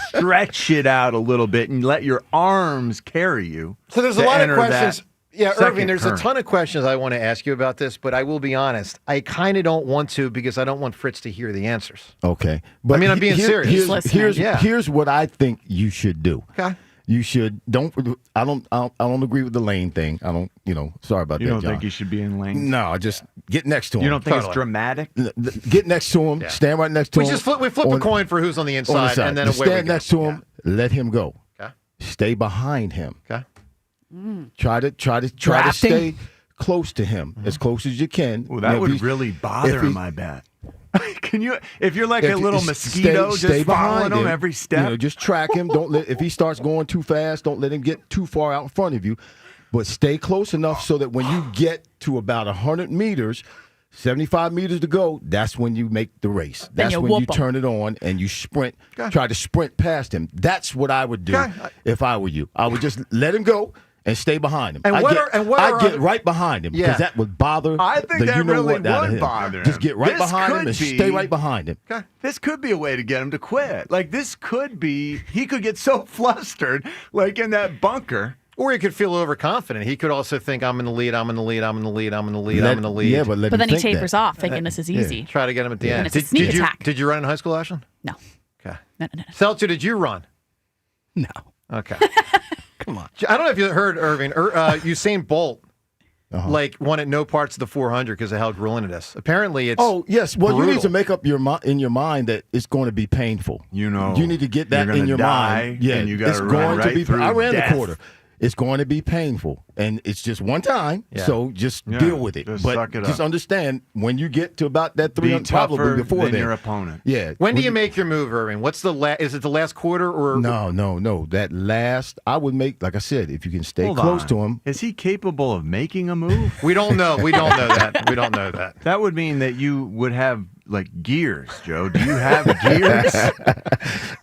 stretch it out a little bit, and let your arms carry you. So there's a lot of questions. Yeah, second Irving, there's turn. a ton of questions I want to ask you about this, but I will be honest. I kind of don't want to because I don't want Fritz to hear the answers. Okay. But I'm being serious. Here's what I think you should do. Okay. You should I don't agree with the lane thing. I don't, sorry about that, You don't John. think you should be in lane? No, just get next to him. You don't think it's dramatic? Get next to him. Stand right next to him. We flip a coin for who's on the inside, and then away we stand go. next to him. Let him go. Okay. Stay behind him. Okay. Try to stay close to him, as close as you can. Well, that would really bother him, I bet. Can you, if you're like a little mosquito, stay just following behind him every step? Just track him. Don't let if he starts going too fast, don't let him get too far out in front of you. But stay close enough so that when you get to about 100 meters, 75 meters to go, that's when you make the race. Then That's you when you whoop 'em. turn it on and you sprint, try to sprint past him. That's what I would do if I were you. I would just let him go and stay behind him. And I'd what get, are I'd get other- right behind him Yeah. because that would bother I think the that you know really what out of would him. bother him. Just get right This behind him could and be- stay right behind him. This could be a way to get him to quit. Like, this could be, he could get so flustered, like in that bunker. Or he could feel overconfident. He could also think, I'm in the lead, I'm in the lead, I'm in the lead, I'm in the lead, I'm in the lead. Yeah, but let But him then he think tapers that. off, thinking this is easy. Try to get him at the And end. it's a sneak did attack. Did you run in high school, Ashland? No. Okay. No. Seltzer, did you run? No. Okay. Come on. I don't know if you heard, Irving. Usain Bolt won at no parts of the 400 because of how grueling it is. Apparently, it's Oh yes, well you need brutal. to make up in your mind that it's going to be painful. You know, you need to get that you're in gonna your die, mind. Yeah, and you gotta it's run going right to be. through I ran death. the quarter. It's going to be painful, and it's just one time. Yeah. So just Yeah, deal with it. just But suck it just up. understand when you get to about that Be 300, probably tougher before than then. your opponent. Yeah. When do you make your move, Irving? What's the is it the last quarter or No. That last, I would make, like I said, if you can stay Hold close on. to him. Is he capable of making a move? We don't know. We don't know that. We don't know that. That would mean that you would have like gears, Joe. Do you have gears?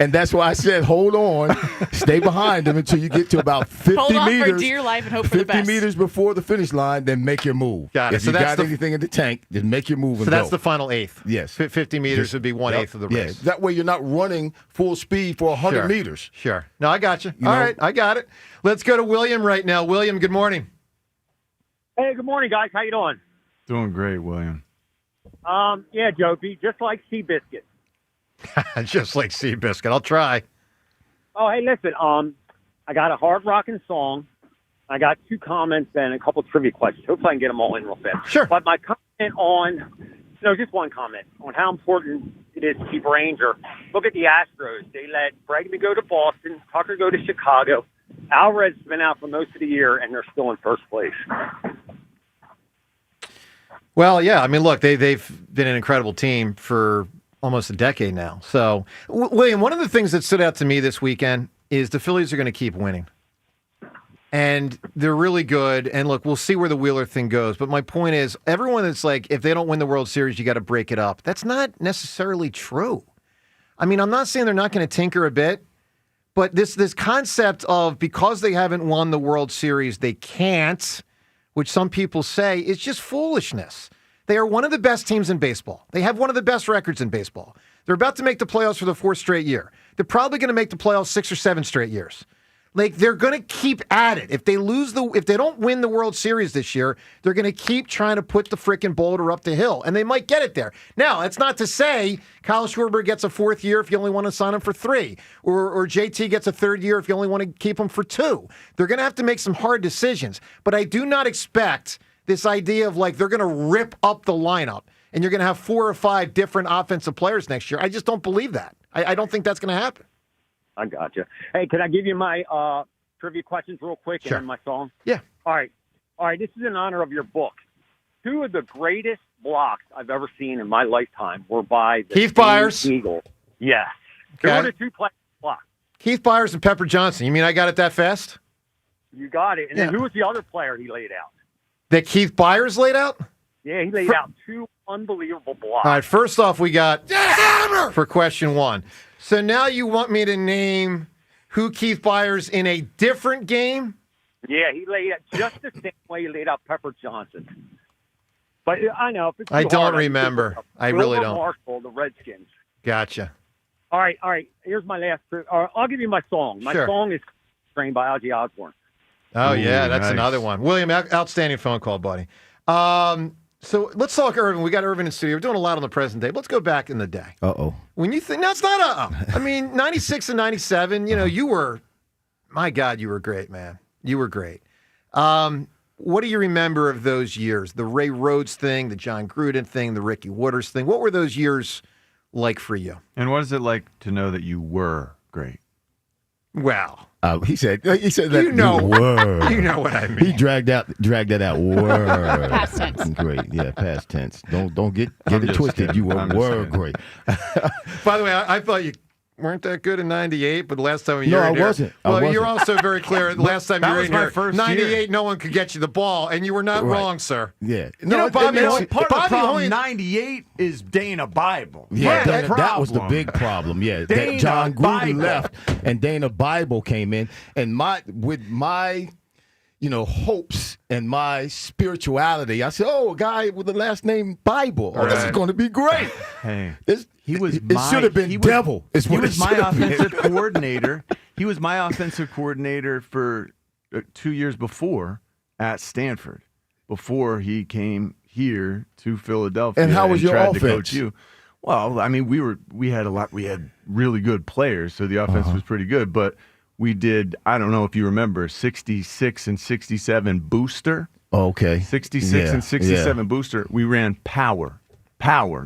And that's why I said, hold on, stay behind him until you get to about 50 Hold on meters. for dear life and hope for the 50 best. meters before the finish line, then make your move. Got it. If So you that's got the- anything in the tank, just make your move and So that's go. the final eighth. Yes. 50 meters would be 1/8 of the race. Yeah. That way you're not running full speed for 100 Sure. meters. Sure. No, I got you. You All know? right, I got it. Let's go to William right now. William, good morning. Hey, good morning, guys. How you doing? Doing great, William. Yeah, Joe, be just like Seabiscuit. Just like Seabiscuit. I'll try. Oh, hey, listen. I got a hard rocking song. I got 2 comments and a couple trivia questions. Hopefully, I can get them all in real fast. Sure. But my comment just one comment on how important it is to keep Ranger. Look at the Astros. They let Bregman go to Boston, Tucker go to Chicago. Alvarez has been out for most of the year, and they're still in first place. Well, yeah. I mean, look, they've been an incredible team for almost a decade now. So, William, one of the things that stood out to me this weekend is the Phillies are going to keep winning. And they're really good. And look, we'll see where the Wheeler thing goes. But my point is, everyone that's like, if they don't win the World Series, you got to break it up. That's not necessarily true. I mean, I'm not saying they're not going to tinker a bit, but this concept of because they haven't won the World Series, they can't, which some people say is just foolishness. They are one of the best teams in baseball. They have one of the best records in baseball. They're about to make the playoffs for the 4th straight year. They're probably going to make the playoffs 6 or 7 straight years. Like, they're going to keep at it. If they don't win the World Series this year, they're going to keep trying to put the frickin' boulder up the hill, and they might get it there. Now, that's not to say Kyle Schwarber gets a 4th year if you only want to sign him for 3, or JT gets a 3rd year if you only want to keep him for 2. They're going to have to make some hard decisions, but I do not expect this idea of like they're going to rip up the lineup and you're going to have 4 or 5 different offensive players next year. I just don't believe that. I don't think that's going to happen. I gotcha. Hey, can I give you my trivia questions real quick Sure. and then my song? Yeah. All right. This is in honor of your book. 2 of the greatest blocks I've ever seen in my lifetime were by the Keith Byers. Eagle. Yes. Okay. Who are the 2 players blocks? Keith Byers and Pepper Johnson. You mean I got it that fast? You got it. And then Yeah. who was the other player he laid out? That Keith Byers laid out? Yeah, he laid out 2 unbelievable blocks. All right, first off, we got for question 1. So now you want me to name who Keith Byers in a different game? Yeah, he laid out just the same way he laid out Pepper Johnson. But I know. If it's I too don't hard, remember. I Wilbur really don't. Marshall, the Redskins. Gotcha. All right. Here's my last. I'll give you my song. My Sure. song is trained by Ozzy Osbourne. Oh, Ooh, yeah, that's nice. another one. William, outstanding phone call, buddy. So let's talk Irvin. We got Irvin in studio. We're doing a lot on the present day. Let's go back in the day. Uh-oh. When you think, no, it's not I mean, 96 and 97, you were, my God, you were great, man. You were great. What do you remember of those years? The Ray Rhodes thing, the John Gruden thing, the Ricky Waters thing. What were those years like for you? And what is it like to know that you were great? Well, he said that you know, word. You know what I mean. He dragged that out. Word. Past tense. Great. Yeah, past tense. Don't get I'm it just twisted. kidding. You were I'm just word kidding. great. By the way, I thought you weren't that good in '98, but the last time you No, were I in there, wasn't. I Well, you're wasn't. also very clear. The last time That you were was in my here, first '98, year. no one could get you the ball, and you were not Right. wrong, sir. Yeah. Bobby, part of the Bobby problem, Hoying- 98 is Dana Bible. Yeah, That's the that was the problem. big problem. Yeah, Dana that John Gruden Bible. left and Dana Bible came in, and my hopes and my spirituality. I said, "Oh, a guy with the last name Bible. Oh, this is Right. going to be great." Hey, It should have been devil. Is He what was it my should have been. offensive coordinator. He was my offensive coordinator for 2 years before at Stanford, before he came here to Philadelphia. And how was your tried to offense? coach you. Well, I mean, we had really good players, so the offense was pretty good. But we did, I don't know if you remember, 66 and 67 booster. Okay. 66 and 67 booster. We ran power.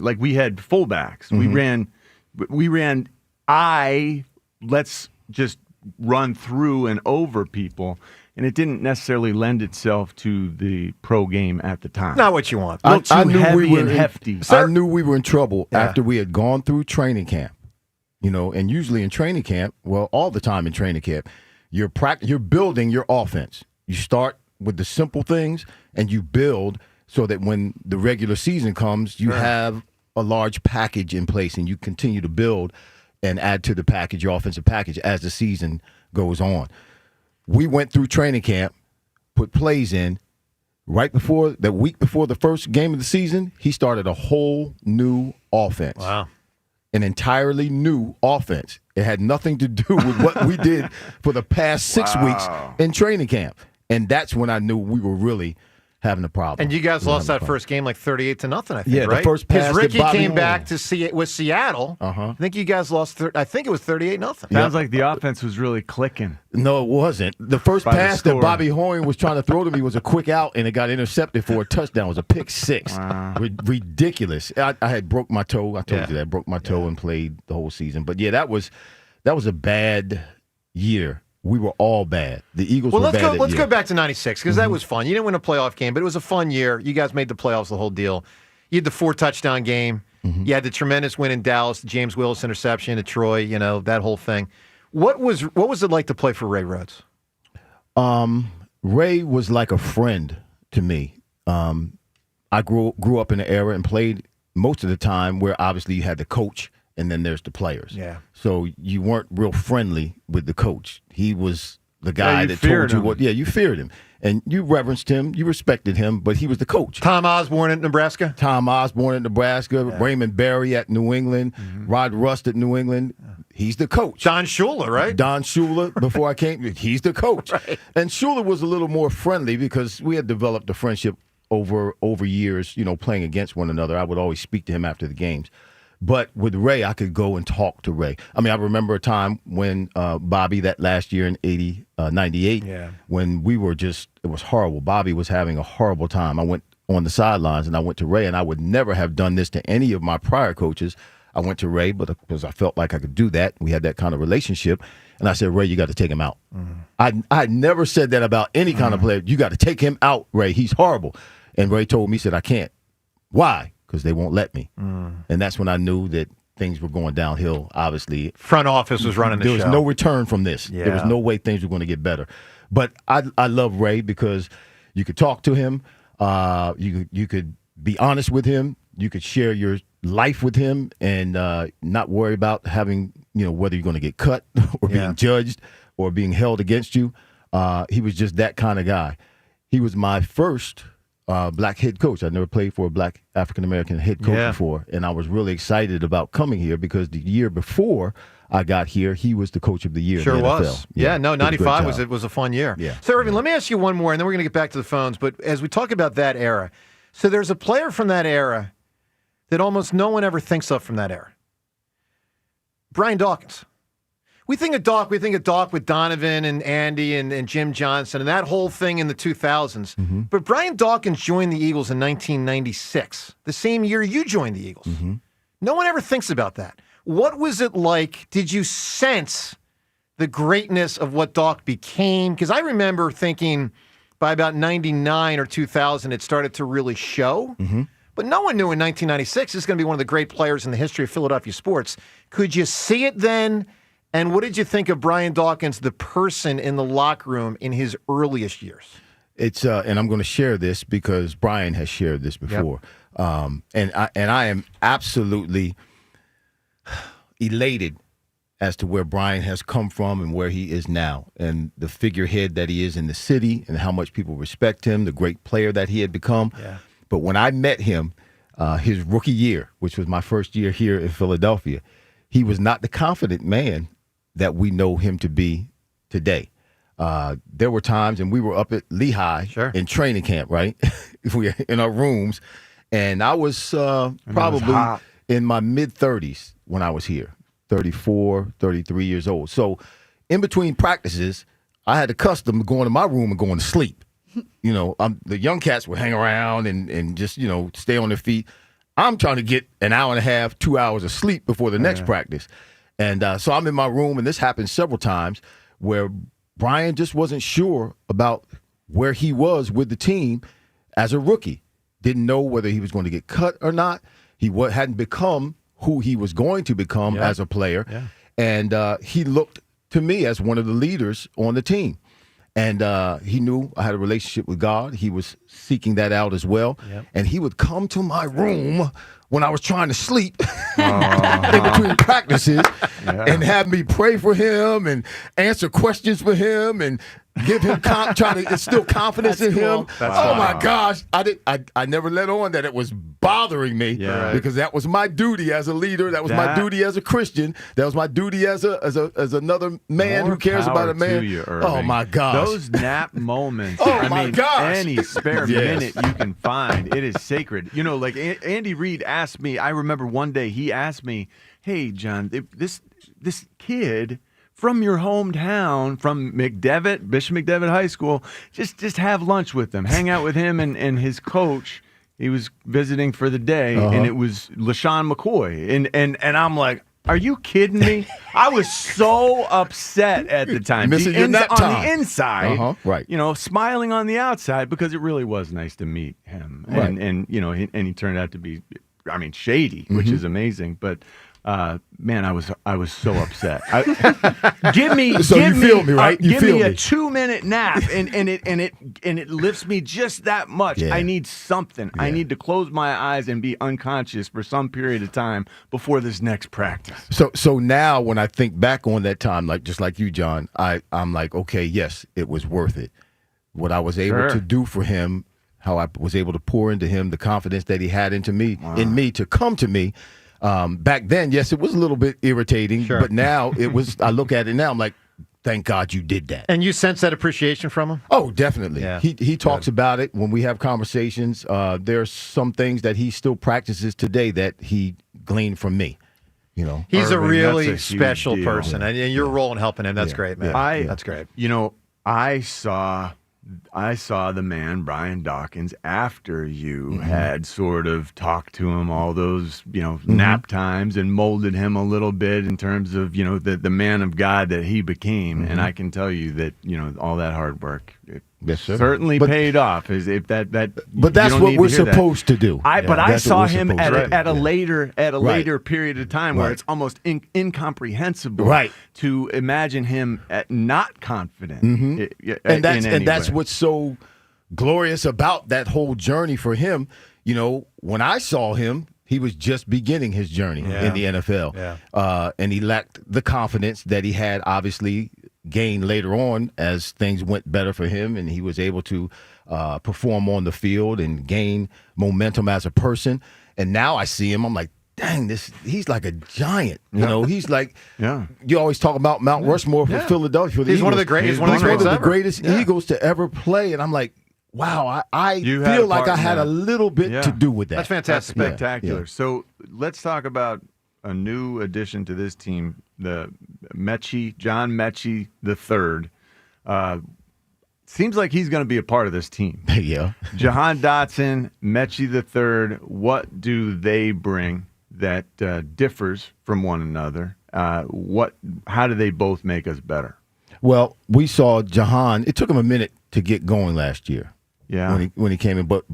Like we had fullbacks. Mm-hmm. We ran let's just run through and over people. And it didn't necessarily lend itself to the pro game at the time. Not what you want. A little too heavy and in, hefty. I knew we were in trouble Yeah. after we had gone through training camp. And usually in training camp, well, all the time in training camp, you're building your offense. You start with the simple things and you build so that when the regular season comes, you have a large package in place and you continue to build and add to the package, your offensive package, as the season goes on. We went through training camp, put plays in. Right before the week before the first game of the season, he started a whole new offense. Wow. An entirely new offense. It had nothing to do with what we did for the past 6 weeks in training camp. And that's when I knew we were really having a problem. And you guys lost that first game like 38-0, I think, Yeah, the right? first pass Because that Ricky Bobby came Hoying- back to see it with Seattle. I think you guys lost. I think it was 38-0. Sounds like the offense was really clicking. No, it wasn't. The first By the pass that score. Bobby Hoying was trying to throw to me was a quick out, and it got intercepted for a touchdown. It was a pick six. Ridiculous. I had broke my toe. I told you that. Broke my toe and played the whole season. But, yeah, that was a bad year. We were all bad. The Eagles Well, were let's bad go. that Let's year. go back to '96 because that was fun. You didn't win a playoff game, but it was a fun year. You guys made the playoffs, the whole deal. You had the 4-touchdown game. You had the tremendous win in Dallas, the James Willis interception at Troy. That whole thing. What was it like to play for Ray Rhodes? Ray was like a friend to me. I grew up in an era and played most of the time where obviously you had the coach and then there's the players. Yeah. So you weren't real friendly with the coach. He was the guy you that feared told you him. what. Yeah, you feared him. And you reverenced him. You respected him, but he was the coach. Tom Osborne at Nebraska. Tom Osborne at Nebraska. Raymond Berry at New England. Rod Rust at New England. He's the coach. Don Shula, right? Don Shula, before I came, he's the coach. Right. And Shula was a little more friendly because we had developed a friendship over years, playing against one another. I would always speak to him after the games. But with Ray, I could go and talk to Ray. I mean, I remember a time when Bobby, that last year in 98, when we were it was horrible. Bobby was having a horrible time. I went on the sidelines and I went to Ray, and I would never have done this to any of my prior coaches. I went to Ray, but because I felt like I could do that. We had that kind of relationship. And I said, Ray, you got to take him out. I never said that about any kind of player. You got to take him out, Ray. He's horrible. And Ray told me, he said, I can't. Why? Because they won't let me. And that's when I knew that things were going downhill, obviously. Front office was running the There show. was no return from this. There was Yeah. no way things were going to get better. But I love Ray because you could talk to him. You could be honest with him. You could share your life with him and not worry about having, whether you're going to get cut or being judged or being held against you. He was just that kind of guy. He was my first black head coach. I never played for a black African-American head coach before, and I was really excited about coming here because the year before I got here, he was the coach of the year Sure in the was. NFL. Yeah, no, did a great 95 job. was a fun year. Yeah. So, Irving, let me ask you one more, and then we're going to get back to the phones. But as we talk about that era, so there's a player from that era that almost no one ever thinks of from that era. Brian Dawkins. We think of Doc with Donovan and Andy and Jim Johnson and that whole thing in the 2000s. But Brian Dawkins joined the Eagles in 1996, the same year you joined the Eagles. No one ever thinks about that. What was it like? Did you sense the greatness of what Doc became? Because I remember thinking by about 99 or 2000, it started to really show. But no one knew in 1996 this is going to be one of the great players in the history of Philadelphia sports. Could you see it then? And what did you think of Brian Dawkins, the person in the locker room in his earliest years? It's and I'm going to share this because Brian has shared this before, and I am absolutely elated as to where Brian has come from and where he is now, and the figurehead that he is in the city, and how much people respect him, the great player that he had become. Yeah. But when I met him, his rookie year, which was my first year here in Philadelphia, he was not the confident man that we know him to be today. There were times, and we were up at Lehigh in training camp, right? We were in our rooms, and I was probably in my mid-30s when I was here, 34, 33 years old. So in between practices, I had the custom of going to my room and going to sleep. You know, the young cats would hang around and just, you know, stay on their feet. I'm trying to get an hour and a half, 2 hours of sleep before the next practice. And so I'm in my room, and this happened several times where Brian just wasn't sure about where he was with the team as a rookie. Didn't know whether he was going to get cut or not. He hadn't become who he was going to become as a player. Yeah. And he looked to me as one of the leaders on the team. And he knew I had a relationship with God. He was seeking that out as well. Yep. And he would come to my room when I was trying to sleep in between practices and have me pray for him and answer questions for him and give him try to instill confidence in him. My gosh, I never let on that it was bothering me because that was my duty as a leader. That was my duty as a Christian. That was my duty as another man who cares about a man. Oh my gosh, those nap moments. My gosh, any spare minute you can find, it is sacred. You know, like Andy Reid asked me. I remember one day he asked me, "Hey, John, this kid from your hometown, from Bishop McDevitt High School, just have lunch with him, hang out with him and his coach." He was visiting for the day, and it was LaShawn McCoy, and I'm like, "Are you kidding me?" I was so upset at the time. Missing your nap time. On the inside, right? You know, smiling on the outside because it really was nice to meet him, and you know, and he turned out to be, I mean, shady, which is amazing, but. Man, I was so upset. Give me a 2-minute nap, and it lifts me just that much. I need something. I need to close my eyes and be unconscious for some period of time before this next practice. So now when I think back on that time, just like you, John, I'm like, okay, yes, it was worth it. What I was able to do for him, how I was able to pour into him, the confidence that he had in me to come to me. Back then, yes, it was a little bit irritating, but now it was. I look at it now, I'm like, thank God you did that. And you sense that appreciation from him? Oh, definitely. Yeah. He talks about it when we have conversations. There's some things that he still practices today that he gleaned from me. You know, he's Irving, a really a special person, and your role in helping him, that's great, man. That's great. You know, I saw the man, Brian Dawkins, after you had sort of talked to him all those, you know, nap times and molded him a little bit in terms of, you know, the man of God that he became. And I can tell you that, you know, all that hard work certainly paid off. But that's what we're supposed to do. But I saw him at a later period of time where it's almost incomprehensible to imagine him not confident. And that's what's so glorious about that whole journey for him. You know, when I saw him, he was just beginning his journey in the NFL. And he lacked the confidence that he had obviously gained later on as things went better for him and he was able to perform on the field and gain momentum as a person. And now I see him, I'm like, dang, he's like a giant. You know, he's like, you always talk about Mount Rushmore for Philadelphia. He's one of the greatest. One of the greatest Eagles to ever play. And I'm like, wow, I feel like I had a little bit to do with that. That's fantastic. That's spectacular. Yeah. So let's talk about a new addition to this team, the John Mechie III. Seems like he's going to be a part of this team. Jahan Dotson, Mechie III, what do they bring that differs from one another? How do they both make us better? Well, we saw Jahan. It took him a minute to get going last year. Yeah, when he came in, but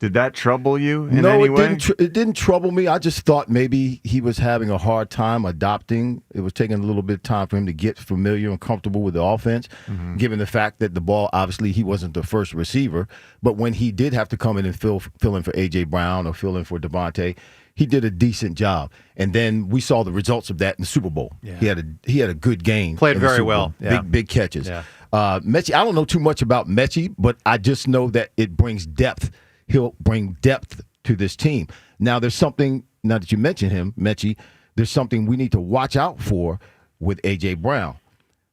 Did that trouble you in No, any it way? it didn't trouble me. I just thought maybe he was having a hard time adopting. It was taking a little bit of time for him to get familiar and comfortable with the offense, given the fact that the ball, obviously, he wasn't the first receiver. But when he did have to come in and fill in for A.J. Brown or fill in for Devontae, he did a decent job. And then we saw the results of that in the Super Bowl. Yeah. He had a good game. Played in the very Super well. Bowl. Yeah. Big catches. Yeah. Mechie, I don't know too much about Mechie, but I just know that it brings depth. He'll bring depth to this team. Now, there's something, now that you mentioned him, Mechie, there's something we need to watch out for with A.J. Brown.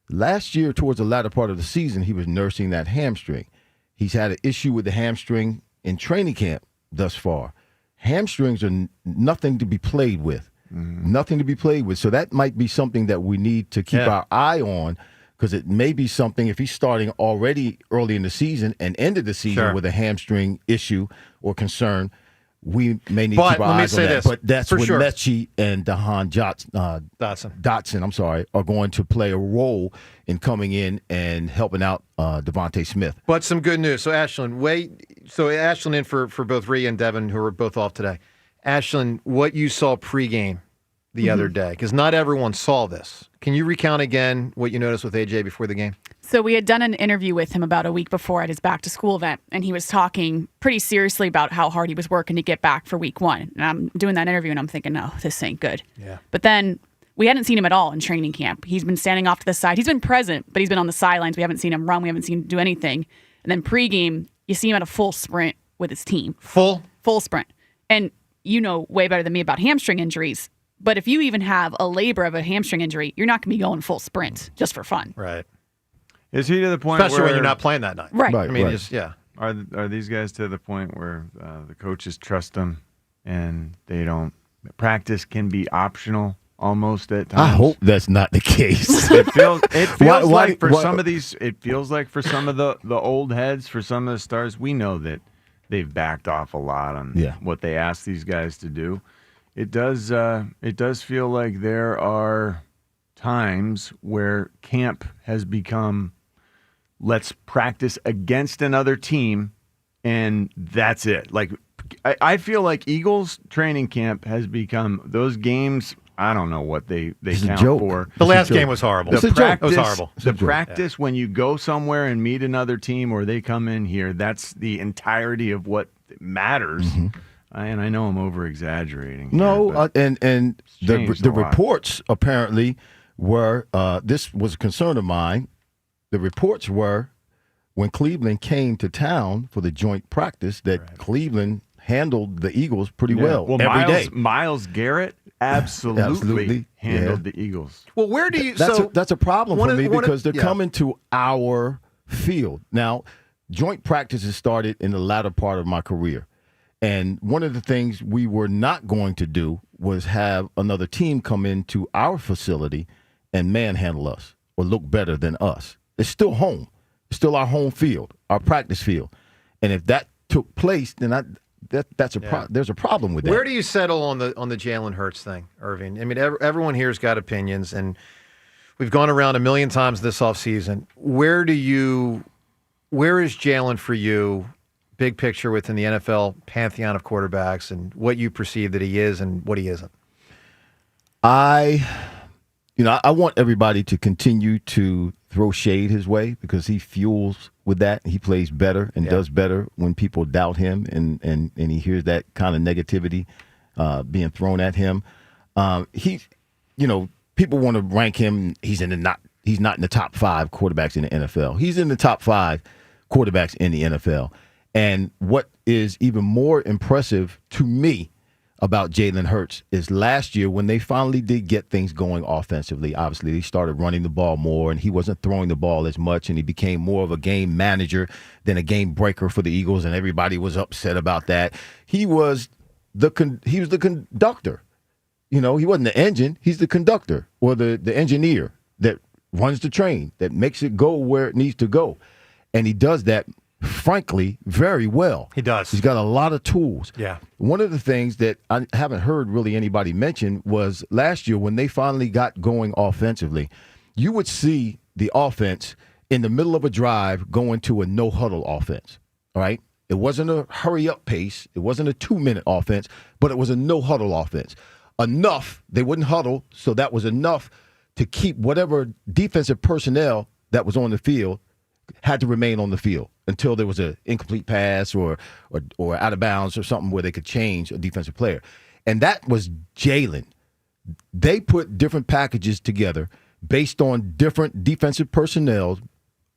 Last year, towards the latter part of the season, he was nursing that hamstring. He's had an issue with the hamstring in training camp thus far. Hamstrings are nothing to be played with. Nothing to be played with. So that might be something that we need to keep our eye on, because it may be something, if he's starting already early in the season and ended the season with a hamstring issue or concern, we may need to keep our eyes on that. But that's when Mechie and Dotson, are going to play a role in coming in and helping out Devontae Smith. But some good news. So Ashlyn in for both Rhea and Devin, who are both off today. Ashlyn, what you saw pregame the other day, because not everyone saw this. Can you recount again what you noticed with AJ before the game? So we had done an interview with him about a week before at his back-to-school event, and he was talking pretty seriously about how hard he was working to get back for week 1. And I'm doing that interview, and I'm thinking, no, this ain't good. Yeah. But then we hadn't seen him at all in training camp. He's been standing off to the side. He's been present, but he's been on the sidelines. We haven't seen him run. We haven't seen him do anything. And then pregame, you see him at a full sprint with his team. Full sprint. And you know way better than me about hamstring injuries. But if you even have a labor of a hamstring injury, you're not going to be going full sprint just for fun. Right. Is he to the point Especially where when you're not playing that night. Right. I mean, just, yeah. Are these guys to the point where the coaches trust them and they don't practice can be optional almost at times? I hope that's not the case. It feels like for why- some of these, it feels like for some of the old heads, for some of the stars, we know that they've backed off a lot on what they ask these guys to do. It does feel like there are times where camp has become, let's practice against another team, and that's it. Like I feel like Eagles training camp has become those games. I don't know what they count for. The last game was horrible. The practice, It was horrible. The practice when you go somewhere and meet another team, or they come in here, that's the entirety of what matters. And I know I'm over exaggerating. No, and changed the a lot. reports apparently were, this was a concern of mine. The reports were when Cleveland came to town for the joint practice that Cleveland handled the Eagles pretty well every day. Myles Garrett absolutely handled the Eagles. Well, where do you? That's a problem for me because they're yeah. coming to our field. Now, joint practices started in the latter part of my career. And one of the things we were not going to do was have another team come into our facility and manhandle us or look better than us. It's still home. It's still our home field, our practice field. And if that took place, then there's a problem with that. Where do you settle on the Jalen Hurts thing, Irving? I mean, everyone here's got opinions, and we've gone around a million times this offseason. Where is Jalen for you, big picture within the NFL pantheon of quarterbacks, and what you perceive that he is and what he isn't? I want everybody to continue to throw shade his way because he fuels with that. He plays better and does better when people doubt him and he hears that kind of negativity being thrown at him. People want to rank him. He's not in the top 5 quarterbacks in the NFL. He's in the top 5 quarterbacks in the NFL. And what is even more impressive to me about Jalen Hurts is last year when they finally did get things going offensively. Obviously, they started running the ball more, and he wasn't throwing the ball as much, and he became more of a game manager than a game breaker for the Eagles, and everybody was upset about that. He was the conductor. He wasn't the engine. He's the conductor or the engineer that runs the train, that makes it go where it needs to go. And he does that, frankly, very well. He does. He's got a lot of tools. Yeah. One of the things that I haven't heard really anybody mention was last year when they finally got going offensively, you would see the offense in the middle of a drive go into a no-huddle offense, all right? It wasn't a hurry-up pace. It wasn't a 2-minute offense, but it was a no-huddle offense. Enough, they wouldn't huddle, so that was enough to keep whatever defensive personnel that was on the field had to remain on the field until there was an incomplete pass or out of bounds or something where they could change a defensive player. And that was Jalen. They put different packages together based on different defensive personnel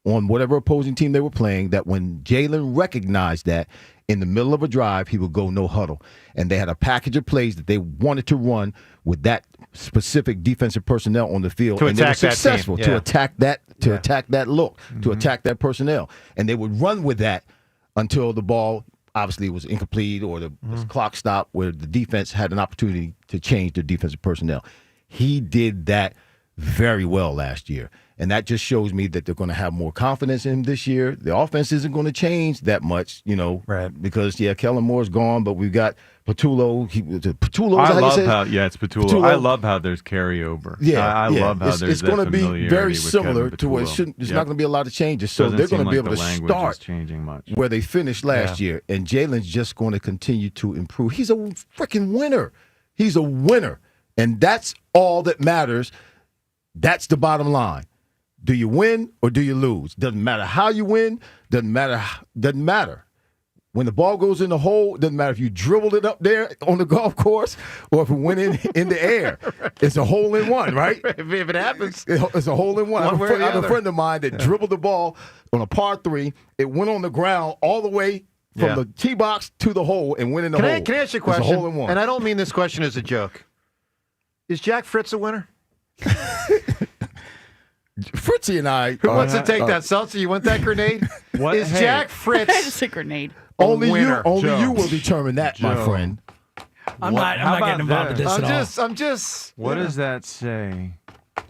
on whatever opposing team they were playing, that when Jalen recognized that in the middle of a drive, he would go no huddle. And they had a package of plays that they wanted to run with that specific defensive personnel on the field. To and they were attack that team. successful Yeah. to attack that look, to attack that personnel. And they would run with that until the ball obviously was incomplete or the clock stopped, where the defense had an opportunity to change their defensive personnel. He did that very well last year. And that just shows me that they're going to have more confidence in him this year. The offense isn't going to change that much, because, Kellen Moore's gone, but we've got Patullo. Patullo, I is that how you love say it? how, it's Patullo. I love how there's carryover. I love how it's going to be very similar to where there's not going to be a lot of changes. So they're going to be able to start changing much. where they finished last year. And Jalen's just going to continue to improve. He's a freaking winner. He's a winner. And that's all that matters. That's the bottom line. Do you win or do you lose? Doesn't matter how you win. Doesn't matter. When the ball goes in the hole, doesn't matter if you dribbled it up there on the golf course or if it went in the air. It's a hole in one, right? If it happens. It's a hole in one. I have a friend of mine that dribbled the ball on a par 3. It went on the ground all the way from the tee box to the hole and went in the hole. Can I ask you a question? It's a hole in one. And I don't mean this question as a joke. Is Jack Fritz a winner? Fritzy and I. Who wants to take that, Seltzer? You want that grenade? What? Is Jack Fritz It's a grenade. Only winner? you will determine that, my friend. I'm not getting involved with this at all. I'm just. What does that say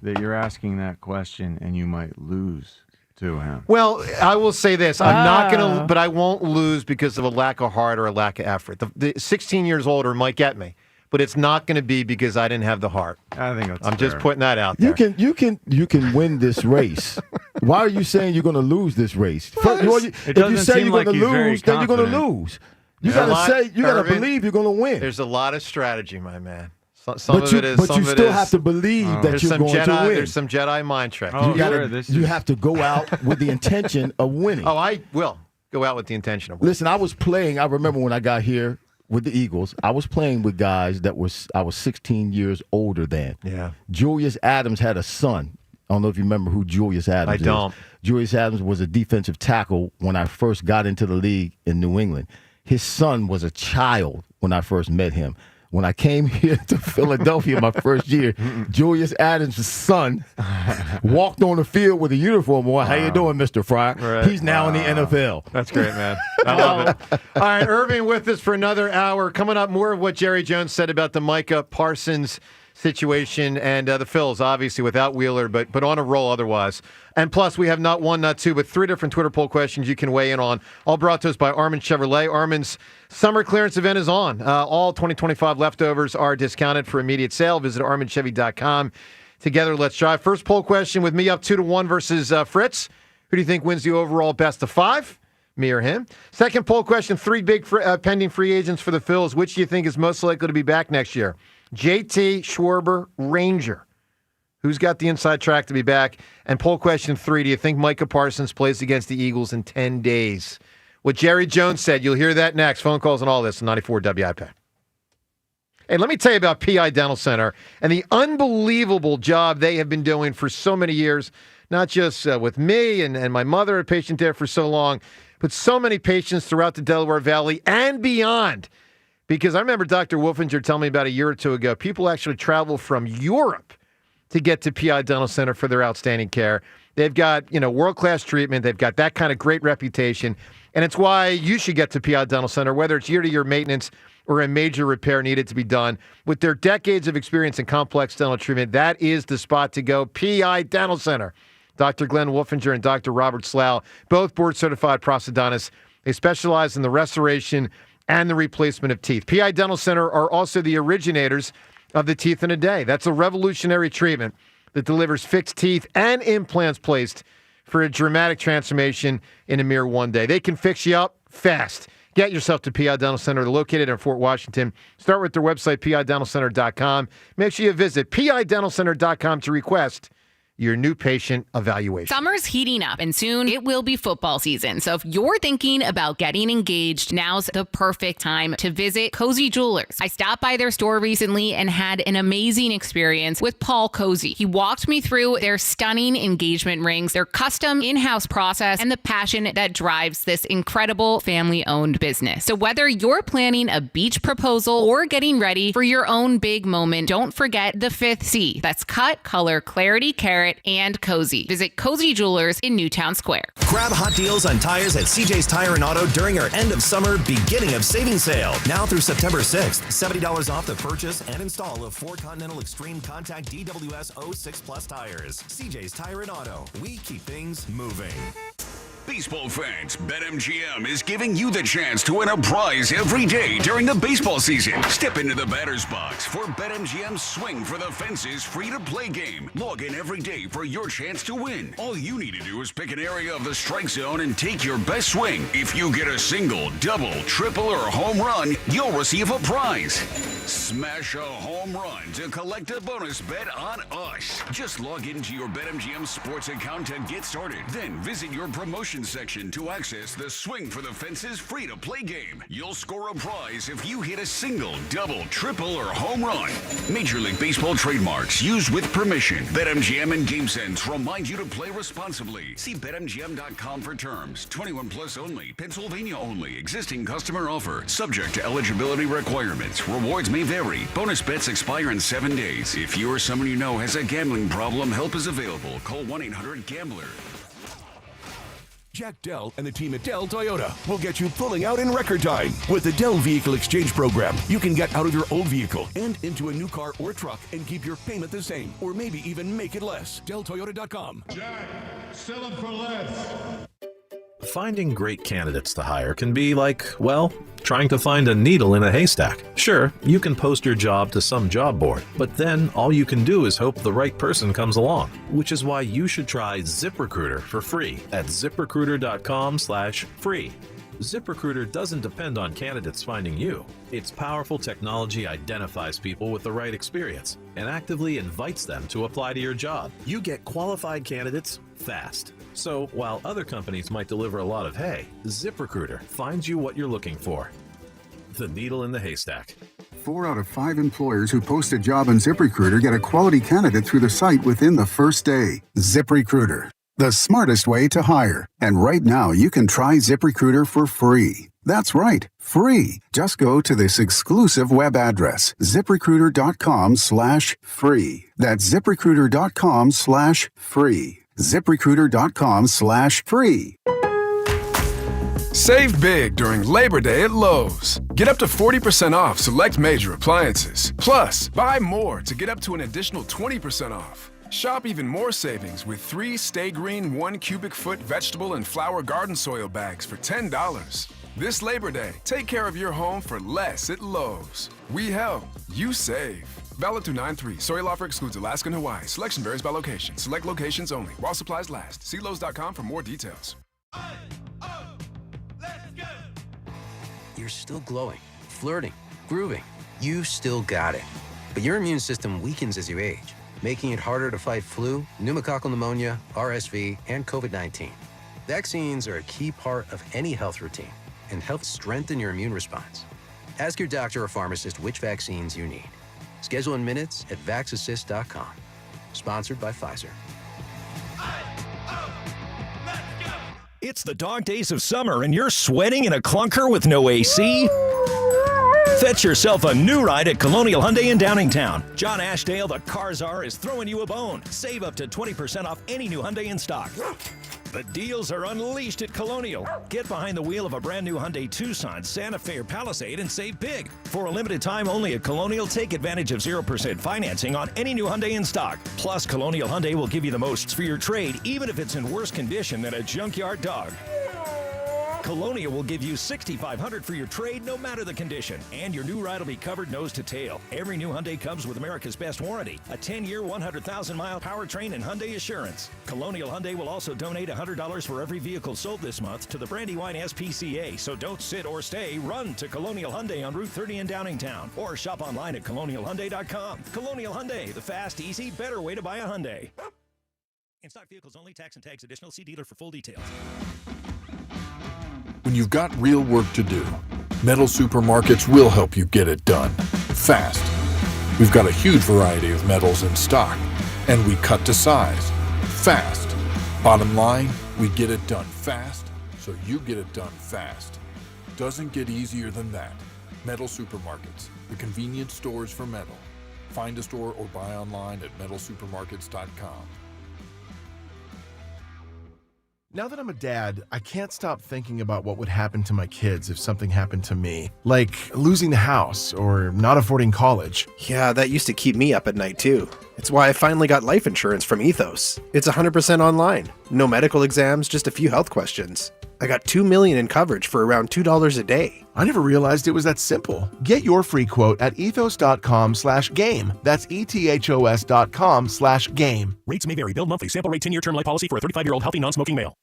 that you're asking that question and you might lose to him? Well, I will say this. I'm not going to, but I won't lose because of a lack of heart or a lack of effort. The 16 years older might get me, but it's not going to be because I didn't have the heart. I think that's I'm just fair. putting that out there. You can win this race. Why are you saying you're going to lose this race? If you say you're going to lose, then you're going to lose. You gotta believe you're going to win. There's a lot of strategy, my man. Some But of you, it is. but some you of it still is- have to believe that There's you're some going to Jedi. win. There's some Jedi mind tricks. You have to go out with the intention of winning. Oh, I will go out with the intention of winning. Listen, I was playing. I remember when I got here with the Eagles, I was playing with guys I was 16 years older than. Yeah. Julius Adams had a son. I don't know if you remember who Julius Adams is. I don't. Julius Adams was a defensive tackle when I first got into the league in New England. His son was a child when I first met him. When I came here to Philadelphia my first year, Julius Adams' son walked on the field with a uniform on. How you doing, Mr. Fry? Right. He's now in the NFL. That's great, man. I love it. All right, Irving with us for another hour. Coming up, more of what Jerry Jones said about the Micah Parsons situation and the Phils, obviously without Wheeler, but on a roll otherwise. And plus, we have not one, not two, but 3 different Twitter poll questions you can weigh in on. All brought to us by Armin Chevrolet. Armin's summer clearance event is on. All 2025 leftovers are discounted for immediate sale. Visit arminchevy.com. Together, let's drive. First poll question with me up 2-1 versus Fritz. Who do you think wins the overall best of 5? Me or him? Second poll question, 3 big pending free agents for the Phils. Which do you think is most likely to be back next year? JT, Schwarber, Ranger. Who's got the inside track to be back? And poll question 3, do you think Micah Parsons plays against the Eagles in 10 days? What Jerry Jones said, you'll hear that next. Phone calls and all this on 94 WIP. Hey, let me tell you about PI Dental Center and the unbelievable job they have been doing for so many years, not just with me and my mother, a patient there for so long, but so many patients throughout the Delaware Valley and beyond. Because I remember Dr. Wolfinger telling me about a year or two ago, people actually travel from Europe to get to PI Dental Center for their outstanding care. They've got, world-class treatment. They've got that kind of great reputation. And it's why you should get to PI Dental Center, whether it's year-to-year maintenance or a major repair needed to be done. With their decades of experience in complex dental treatment, that is the spot to go. PI Dental Center. Dr. Glenn Wolfinger and Dr. Robert Slough, both board-certified prosthodontists. They specialize in the restoration and the replacement of teeth. PI Dental Center are also the originators of the Teeth in a Day. That's a revolutionary treatment that delivers fixed teeth and implants placed for a dramatic transformation in a mere one day. They can fix you up fast. Get yourself to PI Dental Center. They're located in Fort Washington. Start with their website, pidentalcenter.com. Make sure you visit pidentalcenter.com to request your new patient evaluation. Summer's heating up, and soon it will be football season. So if you're thinking about getting engaged, now's the perfect time to visit Cozy Jewelers. I stopped by their store recently and had an amazing experience with Paul Cozy. He walked me through their stunning engagement rings, their custom in-house process, and the passion that drives this incredible family-owned business. So whether you're planning a beach proposal or getting ready for your own big moment, don't forget the 5th C. That's cut, color, clarity, carat, and cozy. Visit Cozy Jewelers in Newtown Square. Grab hot deals on tires at CJ's Tire and Auto during our end of summer, beginning of savings sale. Now through September 6th, $70 off the purchase and install of 4 Continental Extreme Contact DWS 06 Plus tires. CJ's Tire and Auto. We keep things moving. Baseball fans, BetMGM is giving you the chance to win a prize every day during the baseball season. Step into the batter's box for BetMGM's Swing for the Fences free-to-play game. Log in every day for your chance to win. All you need to do is pick an area of the strike zone and take your best swing. If you get a single, double, triple, or home run, you'll receive a prize. Smash a home run to collect a bonus bet on us. Just log into your BetMGM sports account to get started. Then visit your promotion section to access the Swing for the Fences free-to-play game. You'll score a prize if you hit a single, double, triple, or home run. Major League Baseball trademarks used with permission. BetMGM and GameSense remind you to play responsibly. See BetMGM.com for terms. 21 plus only. Pennsylvania only. Existing customer offer. Subject to eligibility requirements. Rewards may vary. Bonus bets expire in 7 days. If you or someone you know has a gambling problem, help is available. Call 1-800-GAMBLER. Jack Dell and the team at Dell Toyota will get you pulling out in record time. With the Dell Vehicle Exchange Program, you can get out of your old vehicle and into a new car or truck and keep your payment the same, or maybe even make it less. DellToyota.com. Jack, sell them for less. Finding great candidates to hire can be like, well, trying to find a needle in a haystack. Sure, you can post your job to some job board, but then all you can do is hope the right person comes along, which is why you should try ZipRecruiter for free at ZipRecruiter.com/free. ZipRecruiter doesn't depend on candidates finding you. Its powerful technology identifies people with the right experience and actively invites them to apply to your job. You get qualified candidates fast. So while other companies might deliver a lot of hay, ZipRecruiter finds you what you're looking for. The needle in the haystack. 4 out of 5 employers who post a job on ZipRecruiter get a quality candidate through the site within the first day. ZipRecruiter, the smartest way to hire. And right now, you can try ZipRecruiter for free. That's right, free. Just go to this exclusive web address, ZipRecruiter.com/free. That's ZipRecruiter.com/free. ZipRecruiter.com/free. Save big during Labor Day at Lowe's. Get up to 40% off select major appliances. Plus, buy more to get up to an additional 20% off. Shop even more savings with 3 Stay Green 1 cubic foot vegetable and flower garden soil bags for $10. This Labor Day, take care of your home for less at Lowe's. We help, you save. Valid through 9/3. Soil offer excludes Alaska and Hawaii. Selection varies by location. Select locations only. While supplies last. See Lowe's.com for more details. You're still glowing, flirting, grooving. You still got it. But your immune system weakens as you age, making it harder to fight flu, pneumococcal pneumonia, RSV, and COVID-19. Vaccines are a key part of any health routine and help strengthen your immune response. Ask your doctor or pharmacist which vaccines you need. Schedule in minutes at VaxAssist.com. Sponsored by Pfizer. It's the dog days of summer and you're sweating in a clunker with no AC? Fetch yourself a new ride at Colonial Hyundai in Downingtown. John Ashdale, the car czar, is throwing you a bone. Save up to 20% off any new Hyundai in stock. The deals are unleashed at Colonial. Get behind the wheel of a brand new Hyundai Tucson, Santa Fe, or Palisade and save big. For a limited time only at Colonial, take advantage of 0% financing on any new Hyundai in stock. Plus, Colonial Hyundai will give you the most for your trade, even if it's in worse condition than a junkyard dog. Colonial will give you $6,500 for your trade, no matter the condition. And your new ride will be covered nose to tail. Every new Hyundai comes with America's best warranty, a 10-year, 100,000-mile powertrain and Hyundai Assurance. Colonial Hyundai will also donate $100 for every vehicle sold this month to the Brandywine SPCA. So don't sit or stay. Run to Colonial Hyundai on Route 30 in Downingtown. Or shop online at colonialhyundai.com. Colonial Hyundai, the fast, easy, better way to buy a Hyundai. In stock vehicles only, tax and tags additional. See dealer for full details. When you've got real work to do, Metal Supermarkets will help you get it done fast. We've got a huge variety of metals in stock, and we cut to size fast. Bottom line, we get it done fast, so you get it done fast. Doesn't get easier than that. Metal Supermarkets, the convenience stores for metal. Find a store or buy online at metalsupermarkets.com. Now that I'm a dad, I can't stop thinking about what would happen to my kids if something happened to me, like losing the house or not affording college. Yeah, that used to keep me up at night too. It's why I finally got life insurance from Ethos. It's 100% online. No medical exams, just a few health questions. I got $2 million in coverage for around $2 a day. I never realized it was that simple. Get your free quote at ethos.com/game. That's ethos.com/game. Rates may vary. Billed monthly. Sample rate 10-year term life policy for a 35-year-old healthy non-smoking male.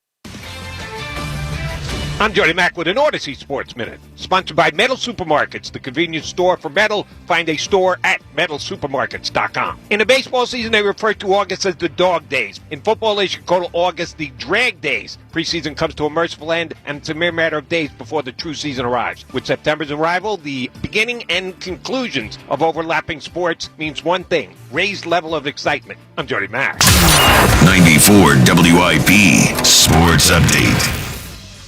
I'm Jody Mack with an Odyssey Sports Minute, sponsored by Metal Supermarkets, the convenience store for metal. Find a store at metalsupermarkets.com. In the baseball season, they refer to August as the dog days. In football, they should call August the drag days. Preseason comes to a merciful end, and it's a mere matter of days before the true season arrives. With September's arrival, the beginning and conclusions of overlapping sports means one thing: raised level of excitement. I'm Jody Mack. 94 WIP Sports Update.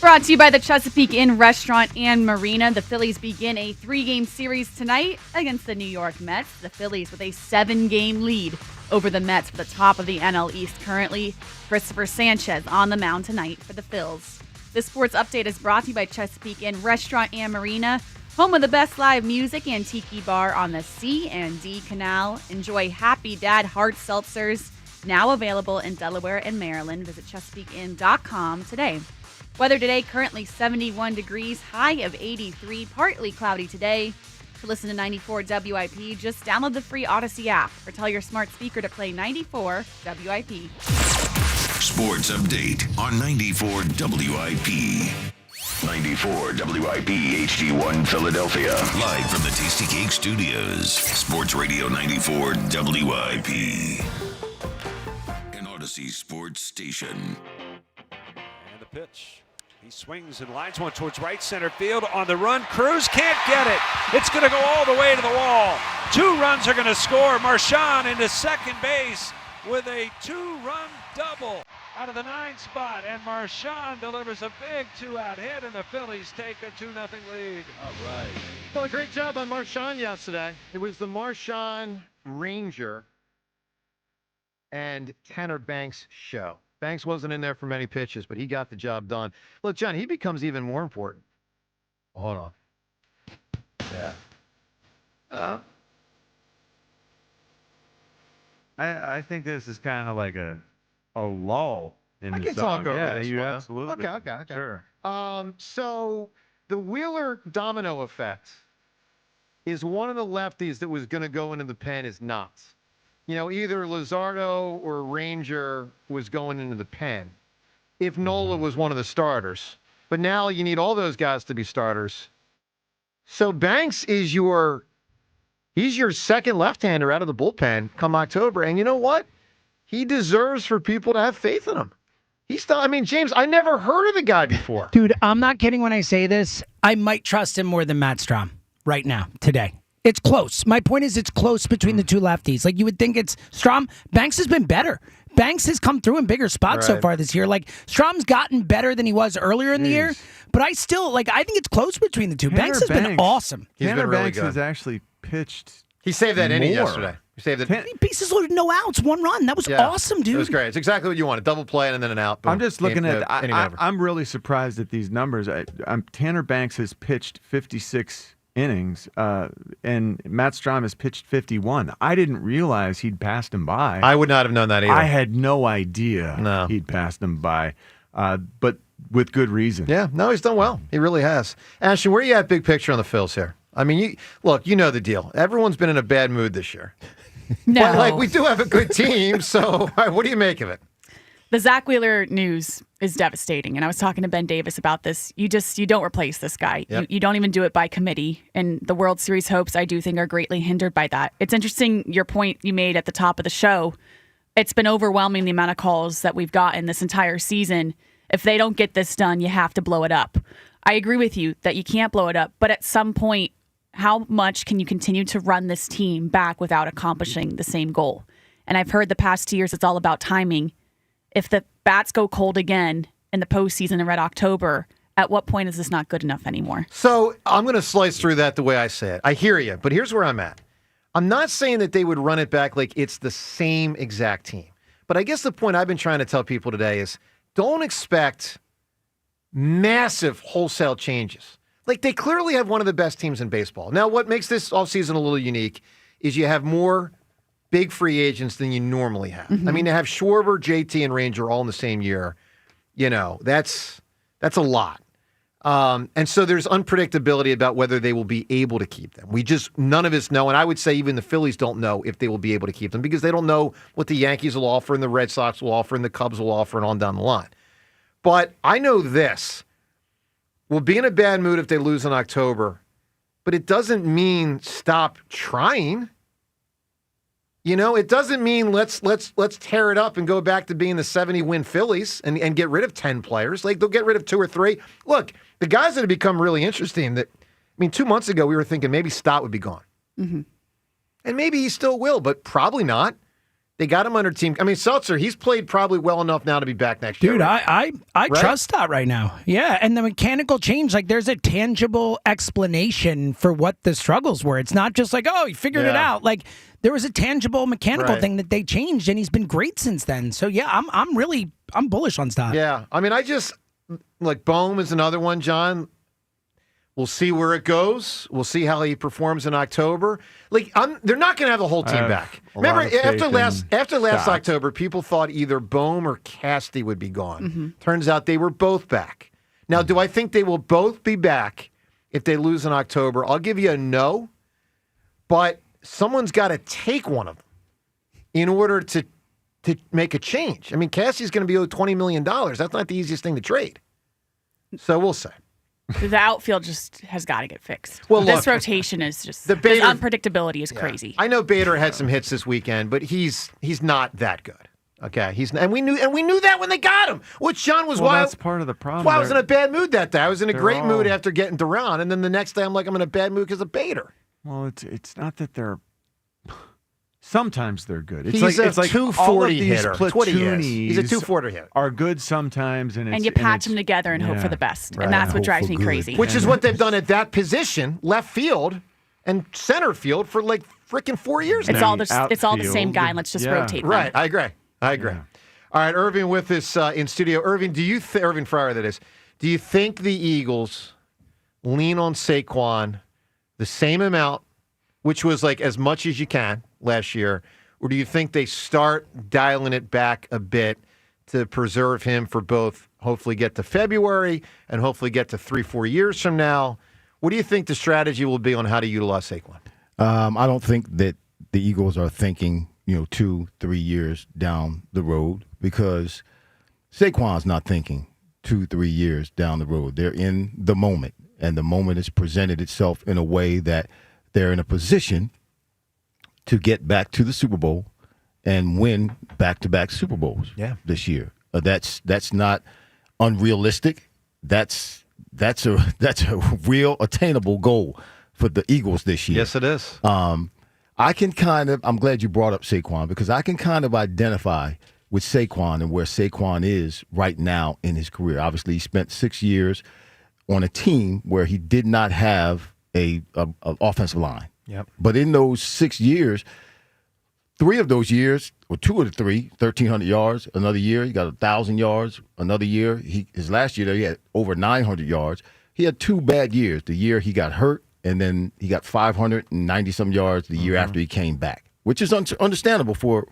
Brought to you by the Chesapeake Inn Restaurant and Marina. The Phillies begin a 3-game series tonight against the New York Mets. The Phillies with a 7-game lead over the Mets for the top of the NL East currently. Christopher Sanchez on the mound tonight for the Phils. This sports update is brought to you by Chesapeake Inn Restaurant and Marina, home of the best live music and tiki bar on the C&D Canal. Enjoy Happy Dad hard seltzers, now available in Delaware and Maryland. Visit ChesapeakeInn.com today. Weather today, currently 71 degrees, high of 83, partly cloudy today. To listen to 94 WIP, just download the free Odyssey app or tell your smart speaker to play 94 WIP. Sports Update on 94 WIP. 94 WIP HD1 Philadelphia. Live from the Tasty Cake Studios. Sports Radio 94 WIP. An Odyssey Sports Station. And the pitch. He swings and lines one towards right center field. On the run, Cruz can't get it. It's going to go all the way to the wall. 2 runs are going to score. Marchand into second base with a 2-run double out of the 9th spot. And Marchand delivers a big 2-out hit, and the Phillies take a 2-0 lead. All right. Well, a great job on Marchand yesterday. It was the Marchand Ranger and Tanner Banks show. Banks wasn't in there for many pitches, but he got the job done. Look, John, he becomes even more important. Hold on. Yeah. I think this is kind of like a lull in I the can song. talk over Yeah, this you one. absolutely. Okay. Sure. So the Wheeler domino effect is one of the lefties that was going to go into the pen is not. You know, either Luzardo or Ranger was going into the pen if Nola was one of the starters. But now you need all those guys to be starters. So Banks is he's your second left-hander out of the bullpen come October. And you know what? He deserves for people to have faith in him. James, I never heard of the guy before. Dude, I'm not kidding when I say this. I might trust him more than Matt Strom right now, today. It's close. My point is it's close between the two lefties. Like, you would think it's Strom. Banks has been better. Banks has come through in bigger spots so far this year. Like, Strom's gotten better than he was earlier in the year, but I still, I think it's close between the two. Banks has been awesome. Tanner Banks has actually pitched. He saved that inning more. yesterday. He saved it. Bases loaded, no outs, 1 run. That was awesome, dude. It was great. It's exactly what you wanted. Double play and then an out. Boom. I'm just looking at. inning over. I'm really surprised at these numbers. Tanner Banks has pitched 56 innings, and Matt Strom has pitched 51. I didn't realize he'd passed him by. I would not have known that either. I had no idea he'd passed him by. But with good reason. Yeah, no, he's done well. He really has. Ashton, where are you at big picture on the Phils here? I mean, you know the deal. Everyone's been in a bad mood this year. No. But, we do have a good team, so what do you make of it? The Zach Wheeler news is devastating, and I was talking to Ben Davis about this. You don't replace this guy. Yep. You don't even do it by committee, and the World Series hopes, I do think, are greatly hindered by that. It's interesting, your point you made at the top of the show. It's been overwhelming, the amount of calls that we've gotten this entire season. If they don't get this done, you have to blow it up. I agree with you that you can't blow it up, but at some point, how much can you continue to run this team back without accomplishing the same goal? And I've heard the past 2 years it's all about timing. If the bats go cold again in the postseason in Red October, at what point is this not good enough anymore? So I'm going to slice through that the way I say it. I hear you, but here's where I'm at. I'm not saying that they would run it back like it's the same exact team. But I guess the point I've been trying to tell people today is don't expect massive wholesale changes. Like, they clearly have one of the best teams in baseball. Now, what makes this offseason a little unique is you have more big free agents than you normally have. Mm-hmm. I mean, to have Schwarber, JT, and Ranger all in the same year, that's a lot. And so there's unpredictability about whether they will be able to keep them. None of us know, and I would say even the Phillies don't know if they will be able to keep them because they don't know what the Yankees will offer and the Red Sox will offer and the Cubs will offer and on down the line. But I know this. We'll be in a bad mood if they lose in October, but it doesn't mean stop trying. It doesn't mean let's tear it up and go back to being the 70-win Phillies and get rid of 10 players. Like, they'll get rid of 2 or 3. Look, the guys that have become really interesting, 2 months ago we were thinking maybe Stott would be gone. Mm-hmm. And maybe he still will, but probably not. They got him under team. I mean, Seltzer, he's played probably well enough now to be back next year. Dude, I Right? trust that right now. Yeah, and the mechanical change, there's a tangible explanation for what the struggles were. It's not just you figured it out. There was a tangible mechanical thing that they changed, and he's been great since then. So yeah, I'm bullish on Stott. Yeah, I mean, Bohm is another one, John. We'll see where it goes. We'll see how he performs in October. They're not going to have the whole team back. Remember, after last October, people thought either Bohm or Casty would be gone. Mm-hmm. Turns out they were both back. Now, do I think they will both be back if they lose in October? I'll give you a no, but someone's got to take one of them in order to make a change. I mean, Cassie's going to be owed $20 million. That's not the easiest thing to trade. So we'll see. The outfield just has got to get fixed. Well, this look, rotation is just the Bader unpredictability is crazy. I know Bader had some hits this weekend, but he's not that good. Okay, and we knew that when they got him. Which John was why that's part of the problem. That's why I was in a bad mood that day. I was in a great mood all- after getting Duran, and then the next day I'm in a bad mood because of Bader. Well, it's not that they're. Sometimes they're good. It's He's like a it's like 240 all of these hitter. That's what he is. He's a platoonies 240 hitter. Are good sometimes, and you patch them together and hope for the best, and that's what drives me crazy. Which is what they've done at that position, left field and center field, for freaking 4 years It's now. all the same guy, and let's just rotate them. Right, I agree. All right, Irving with us in studio. Irving, Irving Fryer, that is. Do you think the Eagles lean on Saquon the same amount, which was as much as you can last year, or do you think they start dialing it back a bit to preserve him for both hopefully get to February and hopefully get to 3-4 years from now? What do you think the strategy will be on how to utilize Saquon? I don't think that the Eagles are thinking, 2-3 years down the road, because Saquon's not thinking 2-3 years down the road. They're in the moment, and the moment has presented itself in a way that they're in a position to get back to the Super Bowl and win back-to-back Super Bowls this year. That's not unrealistic. That's a real attainable goal for the Eagles this year. Yes, it is. I'm glad you brought up Saquon, because I can kind of identify with Saquon and where Saquon is right now in his career. Obviously, he spent 6 years on a team where he did not have a offensive line. Yep. But in those 6 years, 3 of those years, or 2 of the 3, 1,300 yards. Another year, he got 1,000 yards. Another year, his last year, he had over 900 yards. He had 2 bad years. The year he got hurt, and then he got 590-some yards the year after he came back, which is understandable for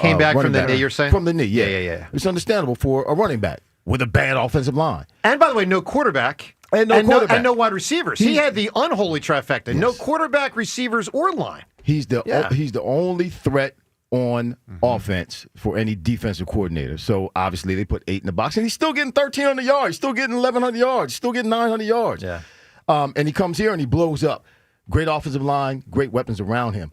came back from the back. knee, you're saying? From the knee, yeah. Yeah. It's understandable for a running back. with a bad offensive line. And by the way, no quarterback. And no no wide receivers. He had the unholy trifecta. No quarterback, receivers, or line. He's the only threat on offense for any defensive coordinator. So obviously they put 8 in the box, and he's still getting 1,300 yards, still getting 1,100 yards, still getting 900 yards. Yeah. And he comes here and he blows up. Great offensive line, great weapons around him.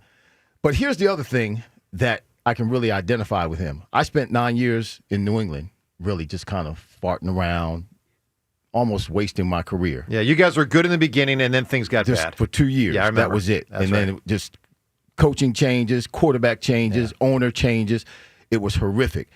But here's the other thing that I can really identify with him. I spent 9 years in New England, really just kind of farting around, almost wasting my career. Yeah, you guys were good in the beginning, and then things got just bad. For 2 years. Yeah, I remember. That was it. That's and right. then just coaching changes, quarterback changes, owner changes. It was horrific.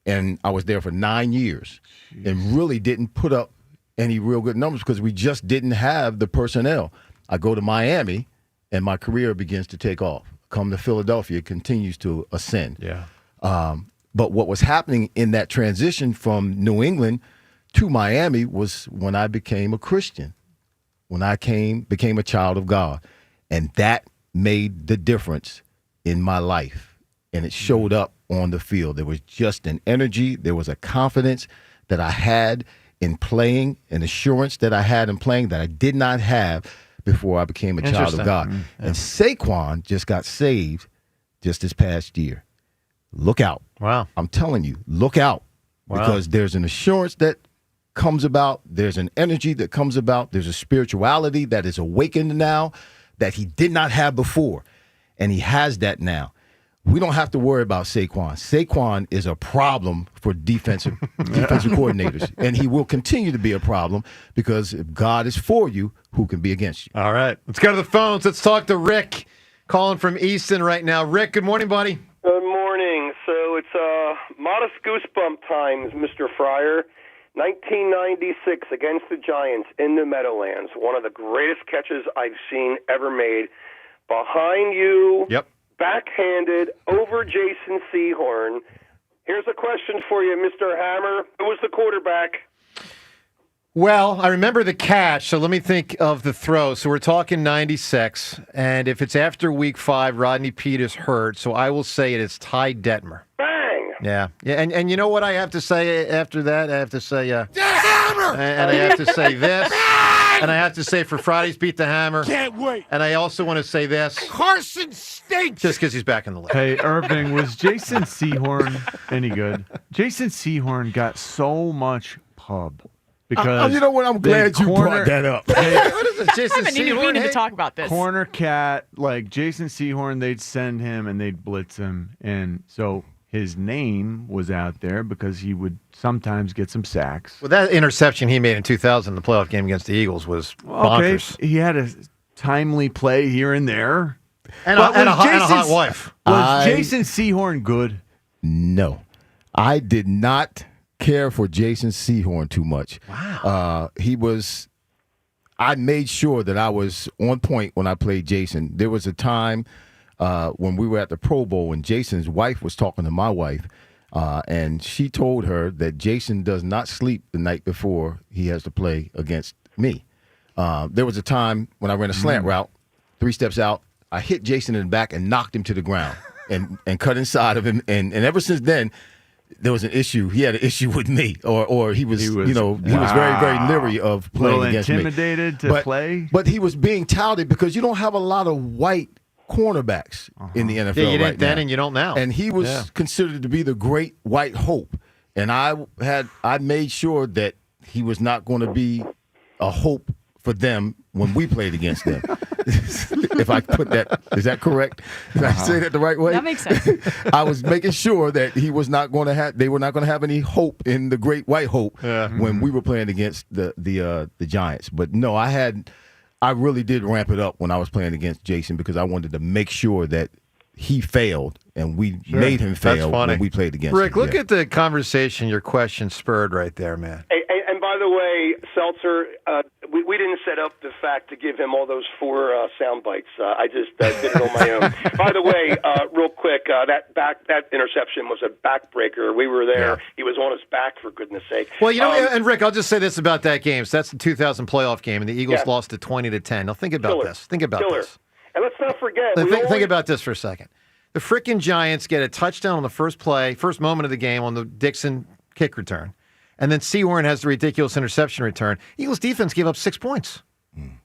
And I was there for 9 years and really didn't put up any real good numbers because we just didn't have the personnel. I go to Miami, and my career begins to take off. Come to Philadelphia, it continues to ascend. Yeah. But what was happening in that transition from New England to Miami was when I became a Christian, when I became a child of God. And that made the difference in my life. And it showed up on the field. There was just an energy. There was a confidence that I had in playing, an assurance that I had in playing that I did not have before I became a child of God. And Saquon just got saved just this past year. Look out. Wow. I'm telling you, look out. Wow. Because there's an assurance that comes about. There's an energy that comes about. There's a spirituality that is awakened now that he did not have before. And he has that now. We don't have to worry about Saquon. Saquon is a problem for defensive coordinators. And he will continue to be a problem because if God is for you, who can be against you? All right. Let's go to the phones. Let's talk to Rick calling from Easton right now. Rick, good morning, buddy. Good morning. So it's modest goosebump times, Mr. Fryer. 1996 against the Giants in the Meadowlands. One of the greatest catches I've seen ever made. Behind you, backhanded, over Jason Sehorn. Here's a question for you, Mr. Hammer. Who was the quarterback? Well, I remember the catch, so let me think of the throw. So we're talking 96, and if it's after week 5, Rodney Peters hurt, so I will say it is Ty Detmer. Bang! Yeah, and you know what I have to say after that? I have to say, Hammer! And I have to say this, and I have to say for Friday's Beat the Hammer. Can't wait. And I also want to say this. Carson stinks. Just because he's back in the league. Hey, Irving, was Jason Sehorn any good? Jason Sehorn got so much pub. Because you know what? I'm glad you brought that up. What is it, Jason We Sehorn? need to talk about this. Corner cat, like Jason Sehorn, they'd send him and they'd blitz him. And so his name was out there because he would sometimes get some sacks. Well, that interception he made in 2000 in the playoff game against the Eagles was bonkers. Okay, he had a timely play here and there. And a hot wife. Was Jason Sehorn good? No. I did not care for Jason Sehorn too much. Wow. I made sure that I was on point when I played Jason. There was a time when we were at the Pro Bowl and Jason's wife was talking to my wife, and she told her that Jason does not sleep the night before he has to play against me. There was a time when I ran a slant route, 3 steps out, I hit Jason in the back and knocked him to the ground and cut inside of him. And ever since then, there was an issue. He had an issue with me, or he was he was very, very leery of playing against me. Intimidated to play? But he was being touted because you don't have a lot of white cornerbacks in the NFL Yeah, you didn't right then now. and you don't now. And he was considered to be the great white hope. And I made sure that he was not going to be a hope for them when we played against them. If I put that, is that correct? Did I say that the right way? That makes sense. I was making sure that he was not going to have. They were not going to have any hope in the great white hope when we were playing against the Giants. But no, I really did ramp it up when I was playing against Jason because I wanted to make sure that he failed and we made him fail when we played against Rick, him. look at the conversation your question spurred right there, man. And by the way, Seltzer, we didn't set up the fact to give him all those 4 sound bites. I just did it on my own. By the way, real quick, that interception was a backbreaker. We were there. Yeah. He was on his back, for goodness sake. Well, you know, and Rick, I'll just say this about that game. So that's the 2000 playoff game, and the Eagles lost it 20-10. Now think about this. Think about this. And let's not forget. Think about this for a second. The frickin' Giants get a touchdown on the first play, first moment of the game on the Dixon kick return. and then Sehorn has the ridiculous interception return. Eagles defense gave up 6 points.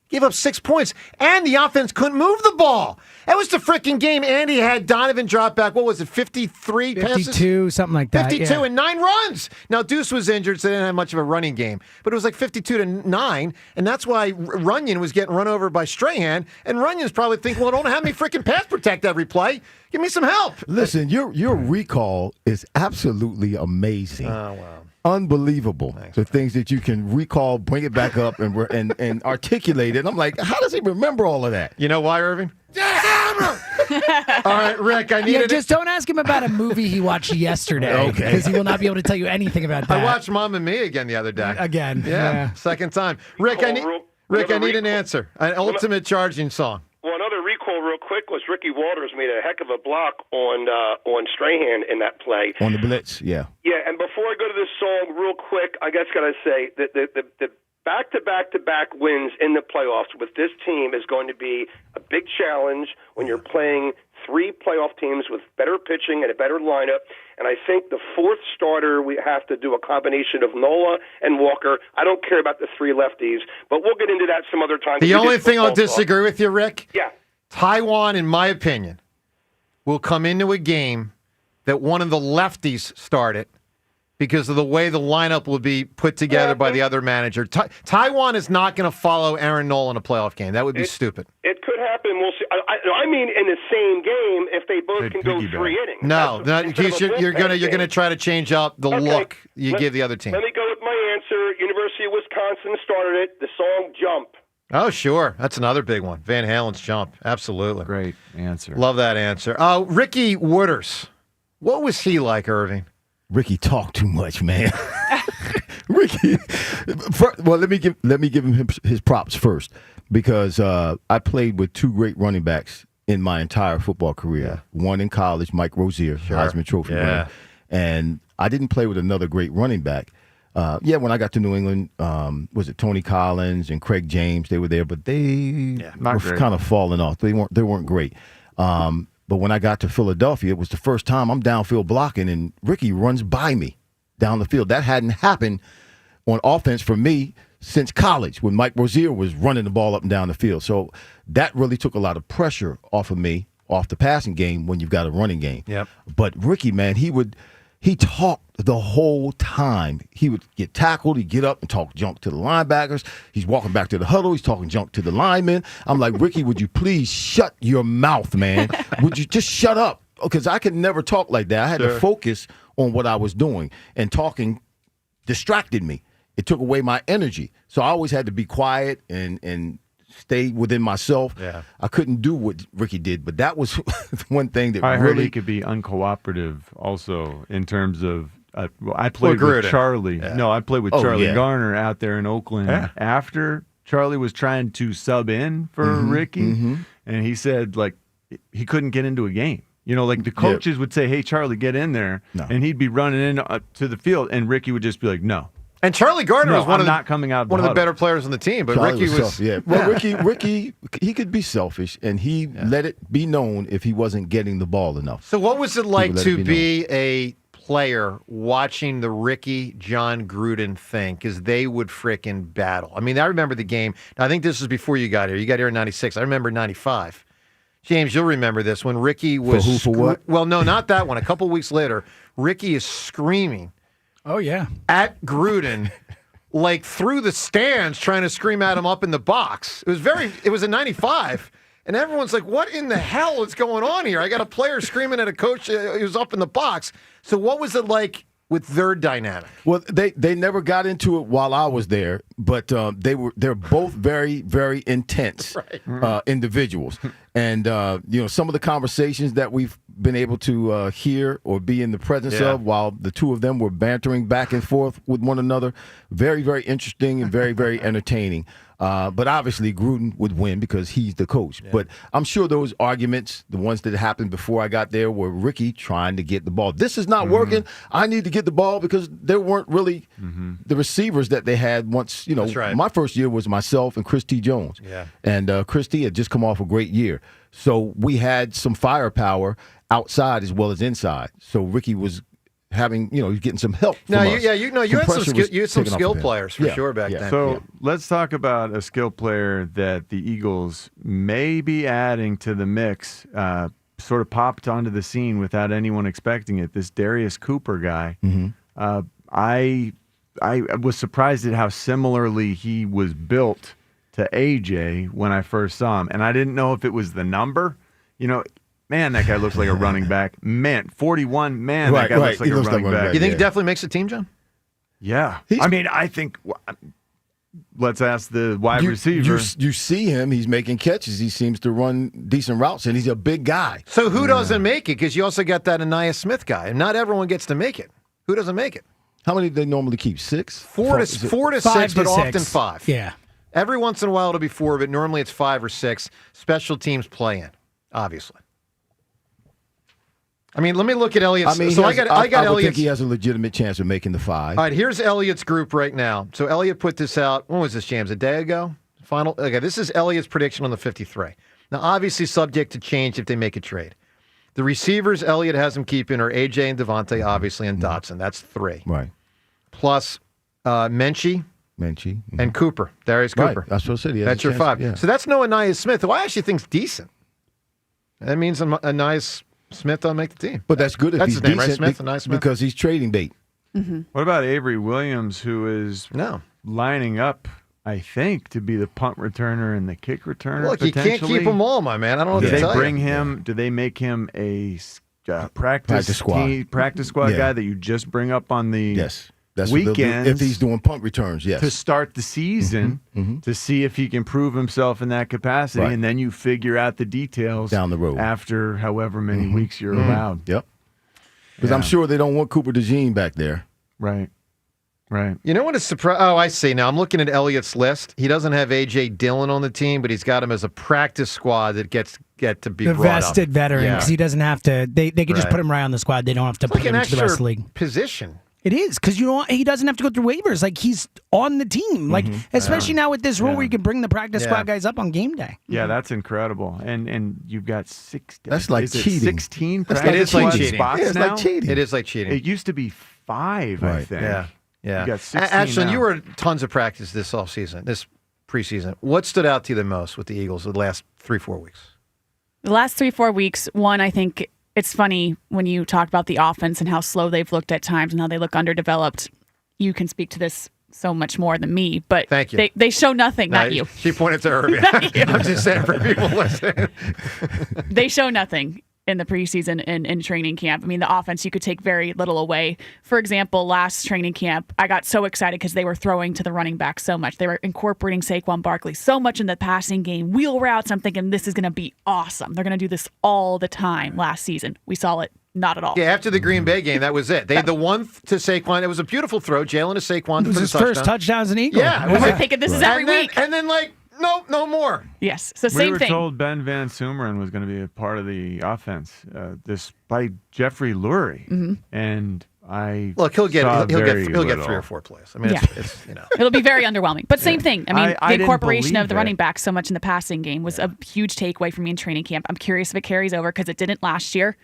Gave up 6 points, and the offense couldn't move the ball. That was the freaking game. Andy had Donovan drop back. What was it, 53 passes? 52, something like that. 52 yeah. and 9 runs. Now, Deuce was injured, so they didn't have much of a running game. But it was like 52-9, and that's why Runyon was getting run over by Strahan, and Runyon's probably thinking, well, don't have me freaking pass protect every play. Give me some help. Listen, your recall is absolutely amazing. Oh, wow. Unbelievable. The things that you can recall, bring it back up, and articulate it. I'm like, how does he remember all of that? You know why, Irving? All right, Rick, I need just don't ask him about a movie he watched yesterday. Okay. Because he will not be able to tell you anything about that. I watched Mom and Me again the other day. Again. Yeah. Second time. Rick, I need an answer. An ultimate charging song. Well, another recall real quick was Ricky Walters made a heck of a block on Strahan in that play. On the blitz, yeah. Yeah, and before I go to this song real quick, I guess got to say that the back-to-back-to-back wins in the playoffs with this team is going to be a big challenge when you're playing 3 playoff teams with better pitching and a better lineup. And I think the fourth starter, we have to do a combination of Nola and Walker. I don't care about the 3 lefties, but we'll get into that some other time. The only thing I'll disagree with you, Rick, yeah, Taiwan, in my opinion, will come into a game that one of the lefties started because of the way the lineup will be put together by the other manager. Taiwan is not going to follow Aaron Nola in a playoff game. That would be stupid. It could happen. We'll see. I mean, in the same game, if they both can go 3 innings. No, you're going to try to change up the look you give the other team. Let me go with my answer. University of Wisconsin started it. The song "Jump." Oh, sure. That's another big one. Van Halen's Jump. Absolutely. Great answer. Love that answer. Ricky Wooders. What was he like, Irving? Ricky talked too much, man. Ricky. Well, let me give him his props first because I played with 2 great running backs in my entire football career. Yeah. One in college, Mike Rozier, Heisman Trophy winner, and I didn't play with another great running back. When I got to New England, was it Tony Collins and Craig James? They were there, but they were kind of falling off. They weren't great. But when I got to Philadelphia, it was the first time I'm downfield blocking, and Ricky runs by me down the field. That hadn't happened on offense for me since college when Mike Rozier was running the ball up and down the field. So that really took a lot of pressure off of me, off the passing game when you've got a running game. Yep. But Ricky, man, he talked the whole time. He would get tackled. He'd get up and talk junk to the linebackers. He's walking back to the huddle. He's talking junk to the linemen. I'm like, Ricky, would you please shut your mouth, man? Would you just shut up? Because I could never talk like that. I had to focus on what I was doing, and talking distracted me. It took away my energy. So I always had to be quiet and stay within myself. Yeah. I couldn't do what Ricky did, but that was one thing that I really heard he could be uncooperative also in terms of I played with Charlie. Yeah. No, I played with Charlie Garner out there in Oakland after Charlie was trying to sub in for Ricky, and he said like he couldn't get into a game. You know, like the coaches would say, "Hey, Charlie, get in there," and he'd be running in to the field, and Ricky would just be like, "No." And Charlie Gardner was one of the better players on the team, but Charlie Ricky was Well, Ricky, he could be selfish, and he let it be known if he wasn't getting the ball enough. So what was it like to be a player watching the Ricky John Gruden thing? Because they would frickin' battle. I mean, I remember the game. I think this was before you got here. You got here in 96. I remember 95. James, you'll remember this when Ricky was for what? Well, no, not that one. A couple weeks later, Ricky is screaming. Oh, yeah. At Gruden, like through the stands, trying to scream at him up in the box. It was in 95, and everyone's like, what in the hell is going on here? I got a player screaming at a coach who's up in the box. So what was it like with their dynamic? Well, they never got into it while I was there, but they're both very, very intense individuals. And some of the conversations that we've been able to hear or be in the presence of while the two of them were bantering back and forth with one another, very, very interesting and very, very entertaining. But obviously Gruden would win because he's the coach. Yeah. But I'm sure those arguments, the ones that happened before I got there, were Ricky trying to get the ball. This is not working. I need to get the ball because there weren't really the receivers that they had once. That's right. My first year was myself and Chris T. Jones. Yeah. And Chris T. had just come off a great year. So we had some firepower outside as well as inside. So Ricky was having, he's getting some help. No, from you us. had some Compression was skill taken off of him. players for sure back then. So let's talk about a skill player that the Eagles may be adding to the mix. Sort of popped onto the scene without anyone expecting it. This Darius Cooper guy. Mm-hmm. I was surprised at how similarly he was built to AJ when I first saw him, and I didn't know if it was the number. Man, that guy looks like a running back. Man, 41. Man, that guy looks like a running back. You think he definitely makes the team, John? Yeah. I think. Let's ask the wide receiver. You see him. He's making catches. He seems to run decent routes, and he's a big guy. So who doesn't make it? Because you also got that Anais Smith guy, and not everyone gets to make it. Who doesn't make it? How many do they normally keep? 6? 4 to 6, but often 5. Yeah. Every once in a while it'll be 4, but normally it's 5 or 6. Special teams play in, obviously. I mean, let me look at Elliott's. I got would Elliott's. think he has a legitimate chance of making the 5. All right, here's Elliott's group right now. So Elliott put this out. When was this, James? A day ago? Okay, this is Elliott's prediction on the 53. Now, obviously subject to change if they make a trade. The receivers Elliott has him keeping are AJ and Devontae, obviously, and Dotson. That's 3. Right. Plus Menchie. And Cooper. Darius Cooper. Right. That's what I said. That's your 5. Yeah. So that's no Anais Smith, who I actually think's decent. That means Anais Smith don't make the team. But that's good if That's he's his name, decent right? Smith, Anais Smith? because he's trading bait. What about Avery Williams, who is lining up, I think, to be the punt returner and the kick returner? Look, you can't keep them all, my man. I don't know what Do to they tell bring you. him? Do they make him a practice squad Yeah. guy that you just bring up on the That's what they'll do weekends if he's doing punt returns? Yes. to start the season to see if he can prove himself in that capacity, Right. and then you figure out the details Down the road. after however many weeks you're allowed. Yep. Because I'm sure they don't want Cooper DeJean back there. Right. Right. You know what is surprising? Oh, I see. Now I'm looking at Elliott's list. He doesn't have A.J. Dillon on the team, but he's got him as a practice squad that get to be The brought vested up. veteran, Yeah. because he doesn't have to. They can just Right. put him right on the squad. They don't have to It's put like an him to the rest of extra the league. position. It is, because he doesn't have to go through waivers. Like, he's on the team. Like, especially now with this rule where you can bring the practice squad guys up on game day. Yeah, that's incredible. And you've got 16. That's like is it cheating. 16 It practice is like squad cheating. spots It's now? like cheating. It is like cheating. It used to be 5, I think. Yeah. You got 16 Ashton, now. you were at tons of practice this offseason, this preseason. What stood out to you the most with the Eagles the last 3-4 weeks? The last 3-4 weeks, one, I think it's funny when you talk about the offense and how slow they've looked at times and how they look underdeveloped. You can speak to this so much more than me, but Thank you. They show nothing, not you. She pointed to her. I'm just saying for people listening. They show nothing in the preseason and in training camp. I mean, the offense, you could take very little away. For example, last training camp, I got so excited because they were throwing to the running back so much. They were incorporating Saquon Barkley so much in the passing game, wheel routes. I'm thinking this is going to be awesome. They're going to do this all the time last season. We saw it. Not at all. Yeah, after the Green Bay game, that was it. They had the one to Saquon. It was a beautiful throw. Jalen to Saquon. It was his first touchdown as an Eagle. Yeah. We're thinking this is every week. And then nope, no more. Yes. So We same were thing. told Ben Van Sumeren was going to be a part of the offense, this by Jeffrey Lurie, and I Look, he'll get saw 3 very or little. 4 plays. I mean, Yeah. it's you know. It'll be very underwhelming. But same thing. I mean, I the didn't incorporation believe of the it. running back so much in the passing game was a huge takeaway for me in training camp. I'm curious if it carries over because it didn't last year.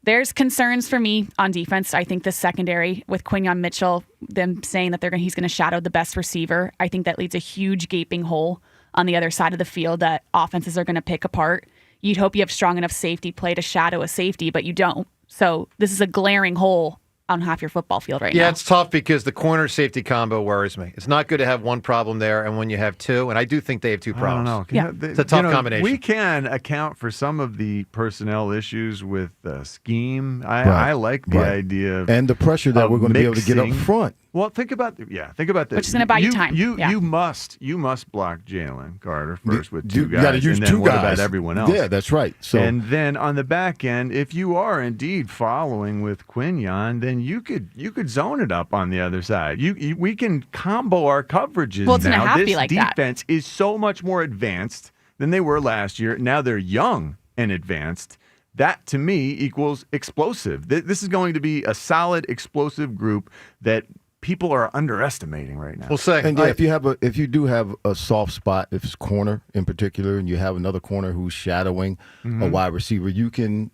There's concerns for me on defense. I think the secondary with Quinyon Mitchell, them saying that he's going to shadow the best receiver, I think that leaves a huge gaping hole on the other side of the field that offenses are going to pick apart. You'd hope you have strong enough safety play to shadow a safety, but you don't. So this is a glaring hole on half your football field right now. Yeah, it's tough because the corner safety combo worries me. It's not good to have one problem there, and when you have 2, and I do think they have 2 problems. I don't know. It's a tough combination. We can account for some of the personnel issues with scheme. I like the idea of and the pressure that we're going to be able to get up mixing. front. Well, think about this. Which is going to buy you time. Yeah. You must block Jalen Carter first with 2 You guys. got to use and then 2 what guys. about everyone else? Yeah, that's right. So And then on the back end, if you are indeed following with Quinyon, then you could zone it up on the other side. We can combo our coverages Well, it's gonna now. have to This be like that. defense is so much more advanced than they were last year. Now they're young and advanced. That to me equals explosive. This is going to be a solid, explosive group that people are underestimating right now. We'll say. And yeah, if you do have a soft spot, if it's corner in particular, and you have another corner who's shadowing a wide receiver, you can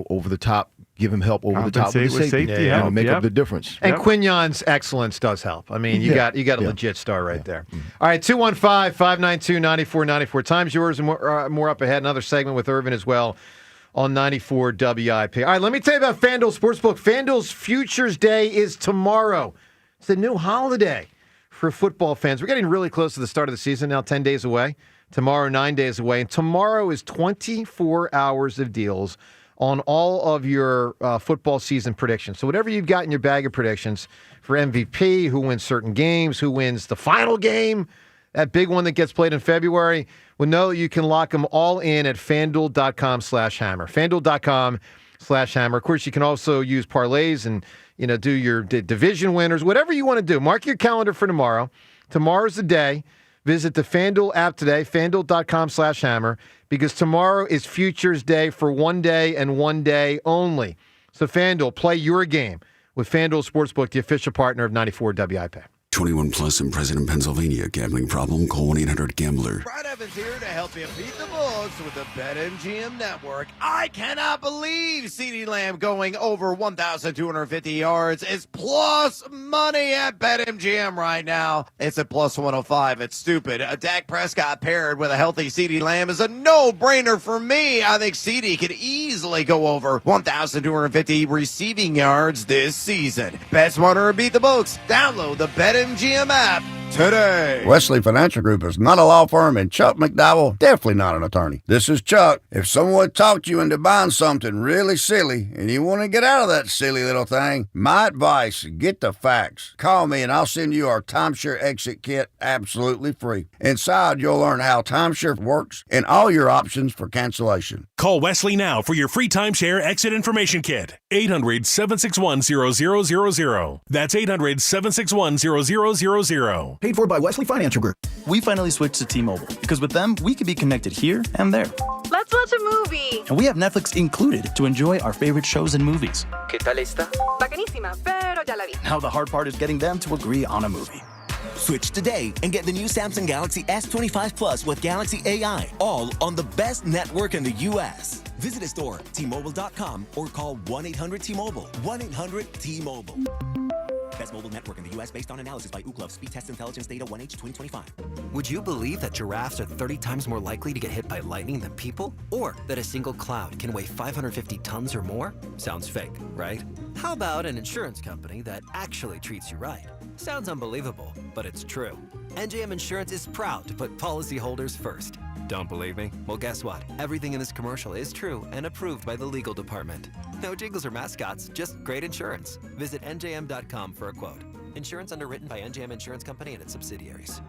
over the top give him help over the top Compensate with the with safety, safety help, and make yep. up the difference. And Quignon's excellence does help. I mean, you got a legit star right there. All right, 215-592-9494. Time's yours, and more up ahead. Another segment with Irvin as well on 94 WIP. All right, let me tell you about FanDuel Sportsbook. FanDuel's Futures Day is tomorrow. It's a new holiday for football fans. We're getting really close to the start of the season now, 10 days away. Tomorrow, 9 days away. And tomorrow is 24 hours of deals on all of your football season predictions. So whatever you've got in your bag of predictions for MVP, who wins certain games, who wins the final game, that big one that gets played in February, well, no, you can lock them all in at FanDuel.com/hammer. FanDuel.com/hammer. Of course, you can also use parlays and do your division winners, whatever you want to do. Mark your calendar for tomorrow. Tomorrow's the day. Visit the FanDuel app today, FanDuel.com/hammer, because tomorrow is Futures Day for one day and one day only. So FanDuel, play your game with FanDuel Sportsbook, the official partner of 94 WIP. 21 plus and present in Pennsylvania. Gambling problem? Call 1-800-GAMBLER. Brad Evans here to help you beat the books with the BetMGM Network. I cannot believe CeeDee Lamb going over 1,250 yards is plus money at BetMGM right now. It's at plus 105. It's stupid. Dak Prescott paired with a healthy CeeDee Lamb is a no-brainer for me. I think CeeDee could easily go over 1,250 receiving yards this season. Bet smarter and beat the books. Download the BetMGM app today. Wesley Financial Group is not a law firm, and Chuck McDowell definitely not an attorney. This is Chuck. If someone talked you into buying something really silly and you want to get out of that silly little thing, my advice, get the facts. Call me and I'll send you our timeshare exit kit absolutely free. Inside, you'll learn how timeshare works and all your options for cancellation. Call Wesley now for your free timeshare exit information kit. 800-761-0000. That's 800-761-0000. Paid for by Wesley Financial Group. We finally switched to T-Mobile because with them, we can be connected here and there. Let's watch a movie. And we have Netflix included to enjoy our favorite shows and movies. ¿Qué tal está? Bacanísima, pero ya la vi. Now the hard part is getting them to agree on a movie. Switch today and get the new Samsung Galaxy S25 Plus with Galaxy AI, all on the best network in the U.S. Visit a store, T-Mobile.com, or call 1-800-T-Mobile. 1-800-T-Mobile. Best mobile network in the U.S. based on analysis by Ookla. Speed Test Intelligence Data 1H 2025. Would you believe that giraffes are 30 times more likely to get hit by lightning than people? Or that a single cloud can weigh 550 tons or more? Sounds fake, right? How about an insurance company that actually treats you right? Sounds unbelievable, but it's true. NJM Insurance is proud to put policyholders first. Don't believe me? Well, guess what? Everything in this commercial is true and approved by the legal department. No jingles or mascots, just great insurance. Visit njm.com for a quote. Insurance underwritten by NJM Insurance Company and its subsidiaries.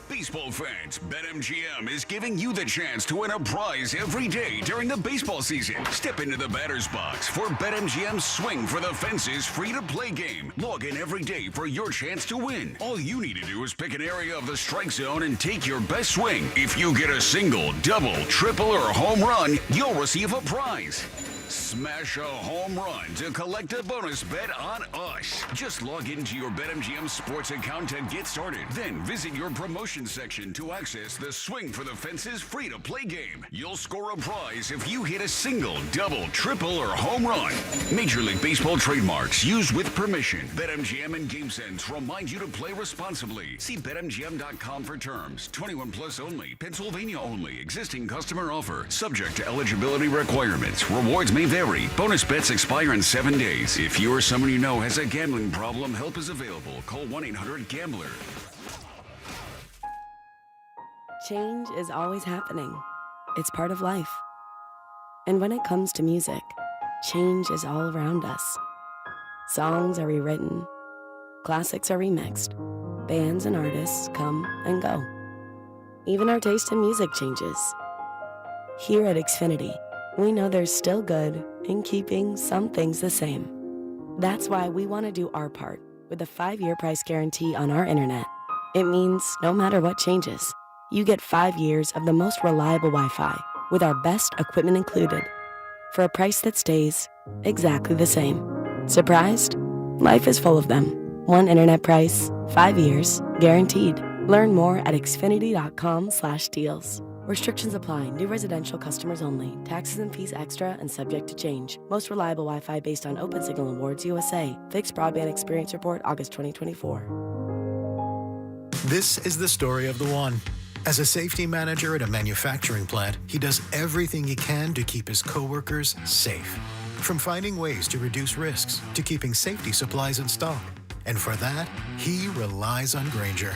Baseball fans, BetMGM is giving you the chance to win a prize every day during the baseball season. Step into the batter's box for BetMGM's Swing for the Fences free-to-play game. Log in every day for your chance to win. All you need to do is pick an area of the strike zone and take your best swing. If you get a single, double, triple, or home run, you'll receive a prize. Smash a home run to collect a bonus bet on us. Just log into your BetMGM Sports account to get started. Then visit your promotion section to access the Swing for the Fences free-to-play game. You'll score a prize if you hit a single, double, triple, or home run. Major League Baseball trademarks used with permission. BetMGM and GameSense remind you to play responsibly. See BetMGM.com for terms. 21 plus only. Pennsylvania only. Existing customer offer. Subject to eligibility requirements. Rewards may vary. Bonus bets expire in 7 days. If you or someone you know has a gambling problem, help is available. Call 1-800-GAMBLER. Change is always happening. It's part of life. And when it comes to music, change is all around us. Songs are rewritten. Classics are remixed. Bands and artists come and go. Even our taste in music changes. Here at Xfinity, we know there's still good in keeping some things the same. That's why we want to do our part with a 5-year price guarantee on our internet. It means no matter what changes, you get 5 years of the most reliable Wi-Fi with our best equipment included for a price that stays exactly the same. Surprised? Life is full of them. One internet price, 5 years, guaranteed. Learn more at Xfinity.com/deals. Restrictions apply. New residential customers only. Taxes and fees extra and subject to change. Most reliable Wi-Fi based on Open Signal Awards USA. Fixed Broadband Experience Report, August 2024. This is the story of the one. As a safety manager at a manufacturing plant, he does everything he can to keep his coworkers safe. From finding ways to reduce risks to keeping safety supplies in stock. And for that, he relies on Grainger.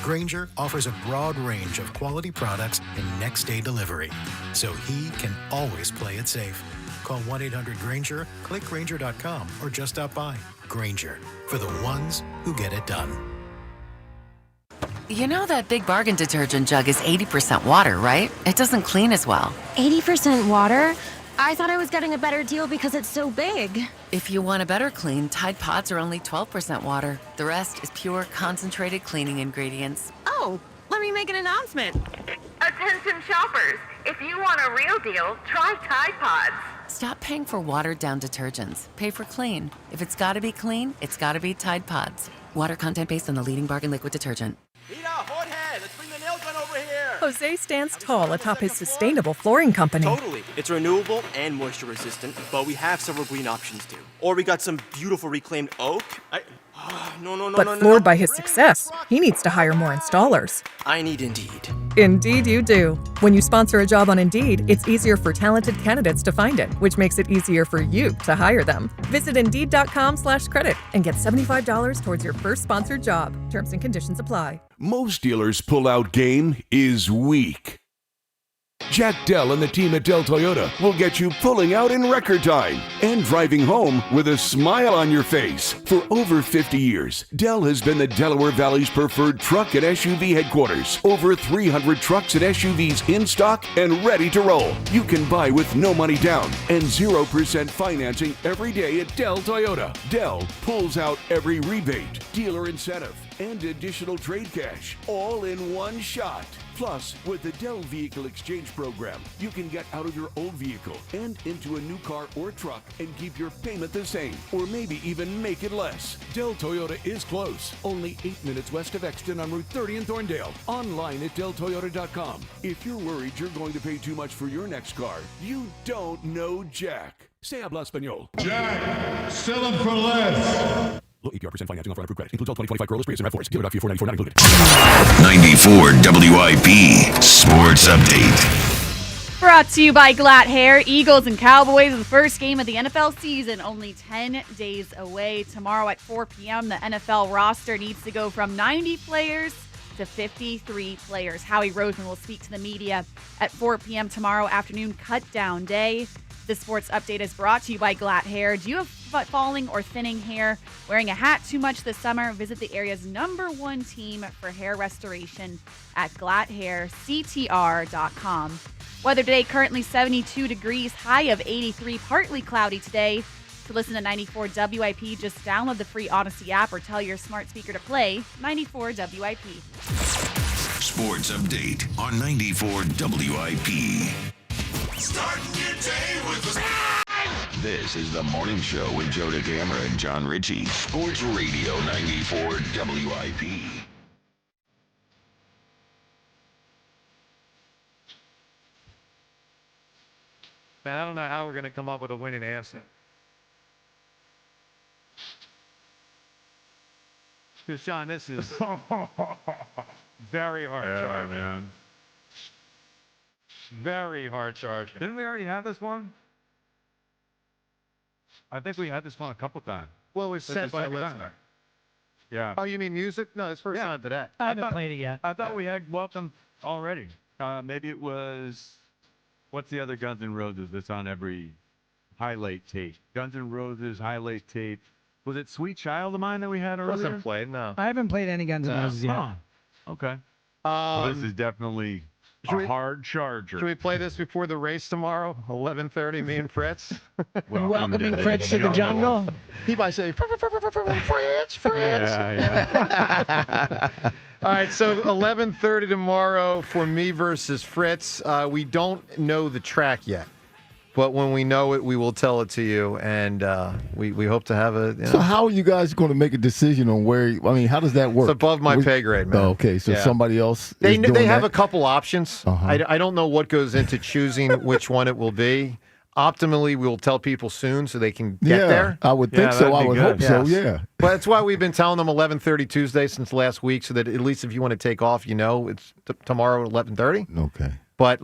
Grainger offers a broad range of quality products and next-day delivery, so he can always play it safe. Call 1-800-GRAINGER, click Grainger.com, or just stop by. Grainger, for the ones who get it done. You know that Big Bargain detergent jug is 80% water, right? It doesn't clean as well. 80% water? I thought I was getting a better deal because it's so big. If you want a better clean, Tide Pods are only 12% water. The rest is pure, concentrated cleaning ingredients. Oh, let me make an announcement. Attention shoppers, if you want a real deal, try Tide Pods. Stop paying for watered-down detergents. Pay for clean. If it's gotta be clean, it's gotta be Tide Pods. Water content based on the leading bargain liquid detergent. Let's bring the nail gun over here. Jose stands tall atop his sustainable flooring company. Totally. It's renewable and moisture resistant, but we have several green options too. Or we got some beautiful reclaimed oak. But floored by his success, he needs to hire more installers. I need Indeed. Indeed you do. When you sponsor a job on Indeed, it's easier for talented candidates to find it, which makes it easier for you to hire them. Visit Indeed.com/credit and get $75 towards your first sponsored job. Terms and conditions apply. Most dealers' pull-out game is weak. Jack Dell and the team at Dell Toyota will get you pulling out in record time and driving home with a smile on your face. For over 50 years, Dell has been the Delaware Valley's preferred truck and SUV headquarters. Over 300 trucks and SUVs in stock and ready to roll. You can buy with no money down and 0% financing every day at Dell Toyota. Dell pulls out every rebate, dealer incentive, and additional trade cash, all in one shot. Plus, with the Dell Vehicle Exchange Program, you can get out of your old vehicle and into a new car or truck and keep your payment the same, or maybe even make it less. Dell Toyota is close, only 8 minutes west of Exton on Route 30 in Thorndale. Online at DellToyota.com. If you're worried you're going to pay too much for your next car, you don't know Jack. Se habla español. Jack, sell them for less. Low APR % financing offer on approved credit. Includes all 2025 Corolla Prius and RAV4s. Dealer doc fee $494 not included. 94 WIP Sports Update. Brought to you by Glatt Hair. Eagles and Cowboys in the first game of the NFL season. Only 10 days away. Tomorrow at 4 p.m., the NFL roster needs to go from 90 players to 53 players. Howie Roseman will speak to the media at 4 p.m. tomorrow afternoon, cut down day. This sports update is brought to you by Glatt Hair. Do you have falling or thinning hair? Wearing a hat too much this summer? Visit the area's #1 team for hair restoration at glatthairctr.com. Weather today, currently 72 degrees, high of 83, partly cloudy today. To listen to 94 WIP, just download the free Odyssey app or tell your smart speaker to play 94 WIP. Sports Update on 94 WIP. Start your day with a... This is the morning show with Joe DeCamera and John Ritchie. Sports Radio 94 WIP. Man, I don't know how we're going to come up with a winning answer. Because, John, this is very hard charge. Man. Very hard charge. Didn't we already have this one? I think we had this one a couple times. Well, it was sent by a listener. Yeah. Oh, you mean music? No, it's first time today. I haven't played it yet. I thought we had welcome already. Maybe it was, what's the other Guns N' Roses that's on every highlight tape? Guns N' Roses highlight tape. Was it Sweet Child of Mine that we had earlier? Wasn't played, no. I haven't played any Guns N' Roses yet. Oh, okay. Well, this is definitely a hard charger. Should we play this before the race tomorrow? 11:30, me and Fritz. Welcoming Fritz to the jungle. He might say, Fritz. Yeah. All right, so 11:30 tomorrow for me versus Fritz. We don't know the track yet. But when we know it, we will tell it to you, and we hope to have a. So how are you guys going to make a decision on where? I mean, how does that work? It's above my pay grade, man. Oh, okay, so somebody else. They is doing have that? a couple options. I don't know what goes into choosing which one it will be. Optimally, we'll tell people soon so they can get there. I would think so. I would hope so. Yeah. But that's why we've been telling them 11:30 Tuesday since last week, so that at least if you want to take off, it's tomorrow at 11:30. Okay. But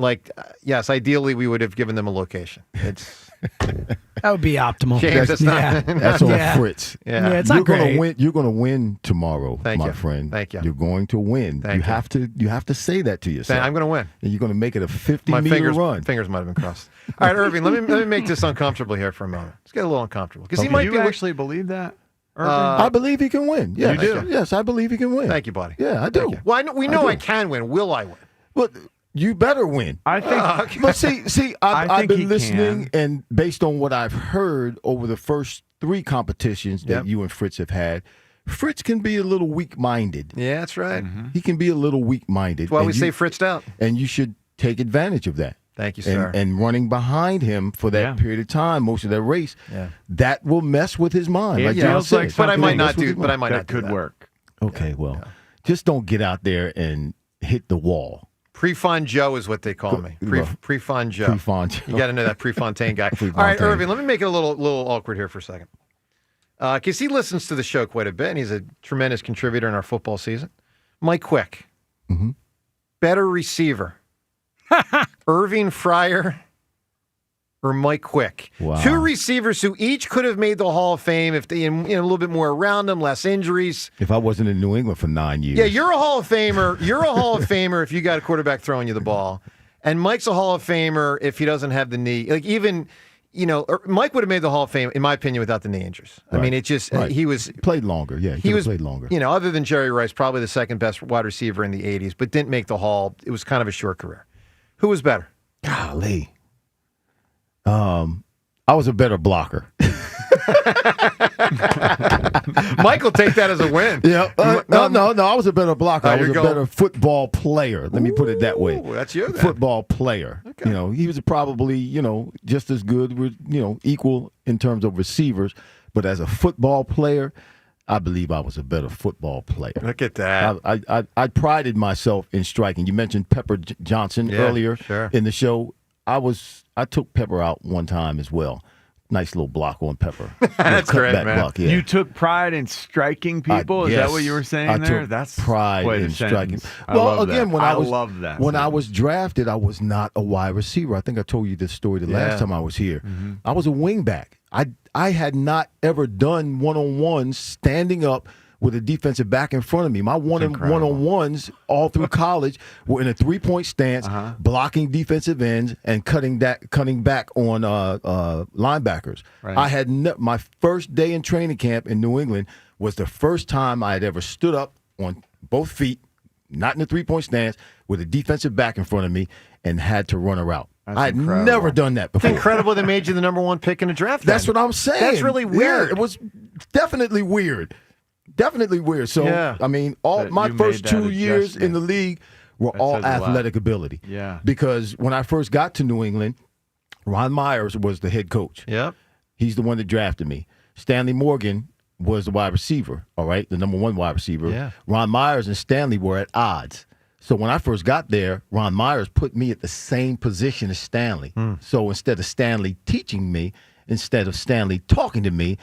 yes, ideally we would have given them a location. It's that would be optimal. James, That's on Fritz. Yeah, it's not great. You're going to win tomorrow, my friend. Thank you. You're going to win. You have to say that to yourself. I'm going to win. And you're going to make it a 50-meter run. Fingers might have been crossed. All right, Irving, let me make this uncomfortable here for a moment. Let's get a little uncomfortable because he might Do you actually believe that? I believe he can win. Yes. You do? Yes, I believe he can win. Thank you, buddy. Yeah, I do. Well, we know I can win. Will I win? But you better win. I think. But see, I've think he been listening, and based on what I've heard over the first 3 competitions that you and Fritz have had, Fritz can be a little weak-minded. Yeah, that's right. He can be a little weak-minded. That's why we say Fritzed out. And you should take advantage of that. Thank you, sir. And running behind him for that period of time, most of that race, that will mess with his mind. It feels like but I might not do. But that could work. Okay, well, just don't get out there and hit the wall. Pre-Fon Joe is what they call me. Pre-Fon Joe. Pre-Fon Joe. You got to know that Prefontaine guy. All right, Irving, let me make it a little awkward here for a second. Because he listens to the show quite a bit, and he's a tremendous contributor in our football season. Mike Quick. Mm-hmm. Better receiver. Irving Fryer or Mike Quick. Wow. 2 receivers who each could have made the Hall of Fame if they a little bit more around them, less injuries. If I wasn't in New England for 9 years. Yeah, you're a Hall of Famer. You're a Hall of Famer if you got a quarterback throwing you the ball. And Mike's a Hall of Famer if he doesn't have the knee. Mike would have made the Hall of Fame, in my opinion, without the knee injuries. Right. I mean, it just, he was... Played longer, yeah. He was played longer. Other than Jerry Rice, probably the second best wide receiver in the 80s, but didn't make the Hall. It was kind of a short career. Who was better? Golly. I was a better blocker. Mike will take that as a win. Yeah. No. I was a better blocker. I was a better football player. Let me put it that way. That's you then. Football player. Okay. He was probably, just as good, with equal in terms of receivers. But as a football player, I believe I was a better football player. Look at that. I prided myself in striking. You mentioned Pepper Johnson earlier in the show. I took Pepper out one time as well. Nice little block on Pepper. That's great, man. Block, yeah. You took pride in striking people? Is that what you were saying there? That's pride in striking. Well, again, I love that. When I was drafted, I was not a wide receiver. I think I told you this story the last time I was here. Mm-hmm. I was a wingback. I had not ever done one-on-ones standing up with a defensive back in front of me. My one-on-ones all through college were in a 3-point stance, blocking defensive ends and cutting back on linebackers. Right. I had my first day in training camp in New England was the first time I had ever stood up on both feet, not in a 3-point stance, with a defensive back in front of me and had to run a route. I had never done that before. It's incredible they made you the number 1 pick in the draft. That's what I'm saying. That's really weird. Yeah, it was definitely weird. Definitely weird. So, I mean, my first 2 years in the league were all athletic ability. Yeah. Because when I first got to New England, Ron Myers was the head coach. Yep. He's the one that drafted me. Stanley Morgan was the wide receiver, all right, the number 1 wide receiver. Yeah. Ron Myers and Stanley were at odds. So when I first got there, Ron Myers put me at the same position as Stanley. So instead of Stanley teaching me, instead of Stanley talking to me,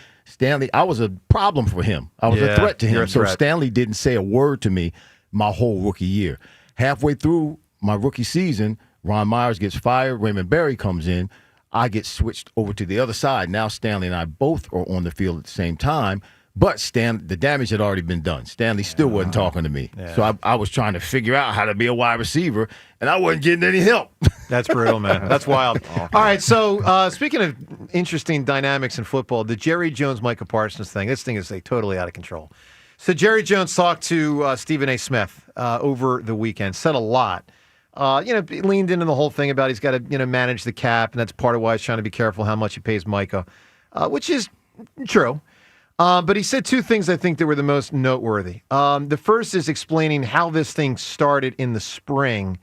I was a problem for him. I was a threat to him. So Stanley didn't say a word to me my whole rookie year. Halfway through my rookie season, Ron Myers gets fired. Raymond Berry comes in. I get switched over to the other side. Now Stanley and I both are on the field at the same time. But the damage had already been done. Stanley still wasn't talking to me. Yeah. So I was trying to figure out how to be a wide receiver, and I wasn't getting any help. That's brutal, man. That's wild. All right, so speaking of interesting dynamics in football, the Jerry Jones-Micah Parsons thing, this thing is totally out of control. So Jerry Jones talked to Stephen A. Smith over the weekend, said a lot. Leaned into the whole thing about he's got to manage the cap, and that's part of why he's trying to be careful how much he pays Micah, which is true. But he said 2 things I think that were the most noteworthy. The first is explaining how this thing started in the spring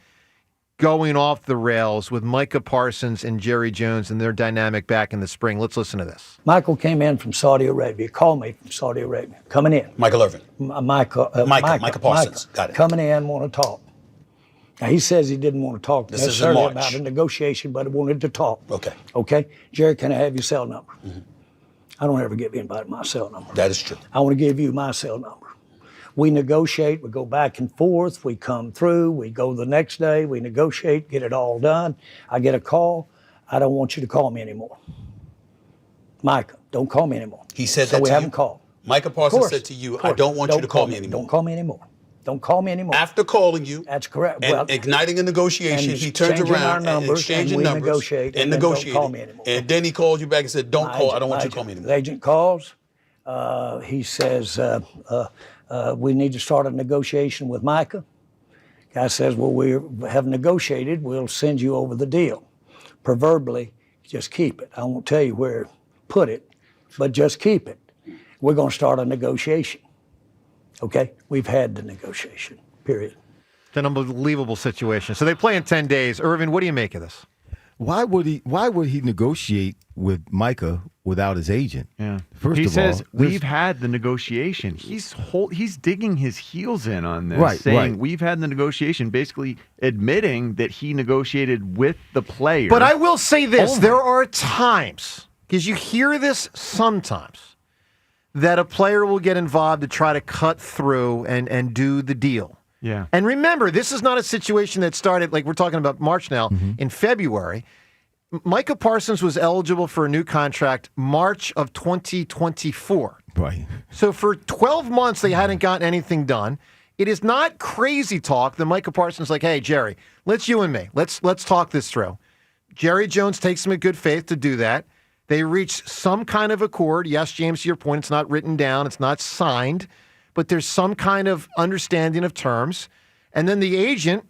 going off the rails with Micah Parsons and Jerry Jones and their dynamic back in the spring. Let's listen to this. Michael came in from Saudi Arabia. Called me from Saudi Arabia. Coming in. Michael Irvin. Micah Parsons. Got it. Coming in, want to talk. Now, he says he didn't want to talk This is in necessarily March. about a negotiation, but he wanted to talk. Okay. Okay? Jerry, can I have your cell number? I don't ever give anybody my cell number. That is true. I want to give you my cell number. We negotiate, we go back and forth, we come through, we go the next day, we negotiate, get it all done. I get a call. I don't want you to call me anymore. Micah, don't call me anymore. He said so that we to haven't you? called. Micah Parsons said to you, I don't want you to call me anymore. Don't call me anymore. Don't call me anymore. After calling you. That's correct. And igniting a negotiation, he turns around and exchanging numbers negotiate and negotiating. negotiating. Don't call me anymore. And then he called you back and said, don't call. I don't want you to call me anymore. The agent calls. He says, we need to start a negotiation with Micah. Guy says, well, we have negotiated. We'll send you over the deal. Proverbially, just keep it. I won't tell you where to put it, but just keep it. We're going to start a negotiation. Okay? We've had the negotiation, period. It's an unbelievable situation. So they play in 10 days. Irvin, what do you make of this? Why would he negotiate with Micah without his agent? Yeah. First he of says all, we've had the negotiation. He's digging his heels in on this, Right, saying right. we've had the negotiation, basically admitting that he negotiated with the player. But I will say this. There are times, because you hear this sometimes, that a player will get involved to try to cut through and do the deal. Yeah. And remember, this is not a situation that started, like we're talking about March now, in February. Micah Parsons was eligible for a new contract March of 2024. Right. So for 12 months, they hadn't gotten anything done. It is not crazy talk that Micah Parsons is like, hey, Jerry, let's you and me. Let's talk this through. Jerry Jones takes him in good faith to do that. They reach some kind of accord. Yes, James, to your point, it's not written down. It's not signed. But there's some kind of understanding of terms. And then the agent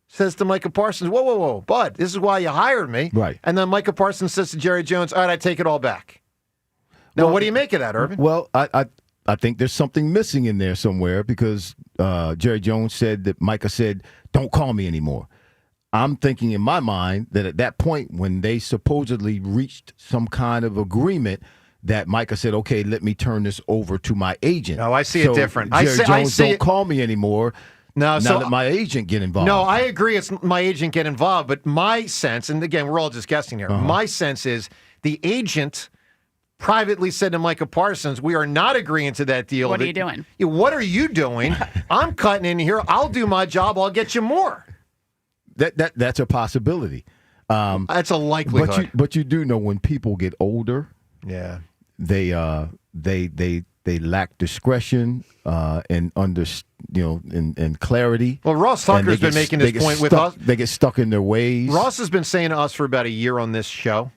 says to Micah Parsons, whoa, bud, this is why you hired me. Right. And then Micah Parsons says to Jerry Jones, all right, I take it all back. Now, what do you make of that, Irvin? Well, I think there's something missing in there somewhere because Jerry Jones said that Micah said, don't call me anymore. I'm thinking in my mind that at that point when they supposedly reached some kind of agreement that Micah said, okay, let me turn this over to my agent. No, I see it different. Jerry Jones don't call me anymore. No, now that my agent get involved. No, I agree. It's my agent get involved, but my sense, and again, we're all just guessing here. My sense is the agent privately said to Micah Parsons, "We are not agreeing to that deal." What are you doing? What are you doing? I'm cutting in here. I'll do my job. I'll get you more. That's a possibility. That's a likelihood. But you do know when people get older, yeah, they lack discretion and and clarity. Well, Ross Tucker's been making this point with us. They get stuck in their ways. Ross has been saying to us for about a year on this show.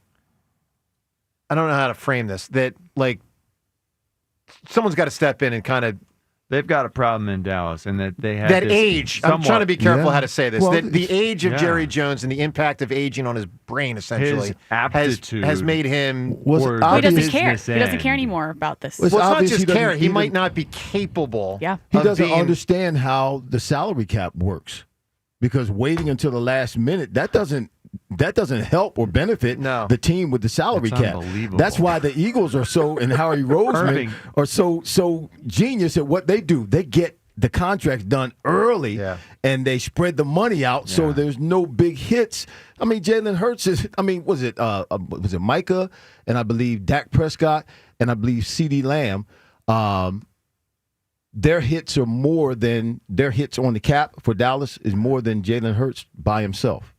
I don't know how to frame this. That like someone's got to step in and kind of. They've got a problem in Dallas, and that they have that age. I'm trying to be careful how to say this. Well, that the age of Jerry Jones and the impact of aging on his brain, essentially, his aptitude has made him. He doesn't care. He doesn't care anymore about this. Well, it's not obvious just he care. doesn't- He he might not be capable. Yeah, He of doesn't being- understand how the salary cap works because waiting until the last minute that doesn't help or benefit the team with the salary That's cap. unbelievable. That's why the Eagles are so and Howie Roseman Irving. are so genius at what they do. They get the contracts done early and they spread the money out so there's no big hits. I mean, Jalen Hurts was it Micah and I believe Dak Prescott and I believe CeeDee Lamb. Their hits are more than their hits on the cap for Dallas is more than Jalen Hurts by himself.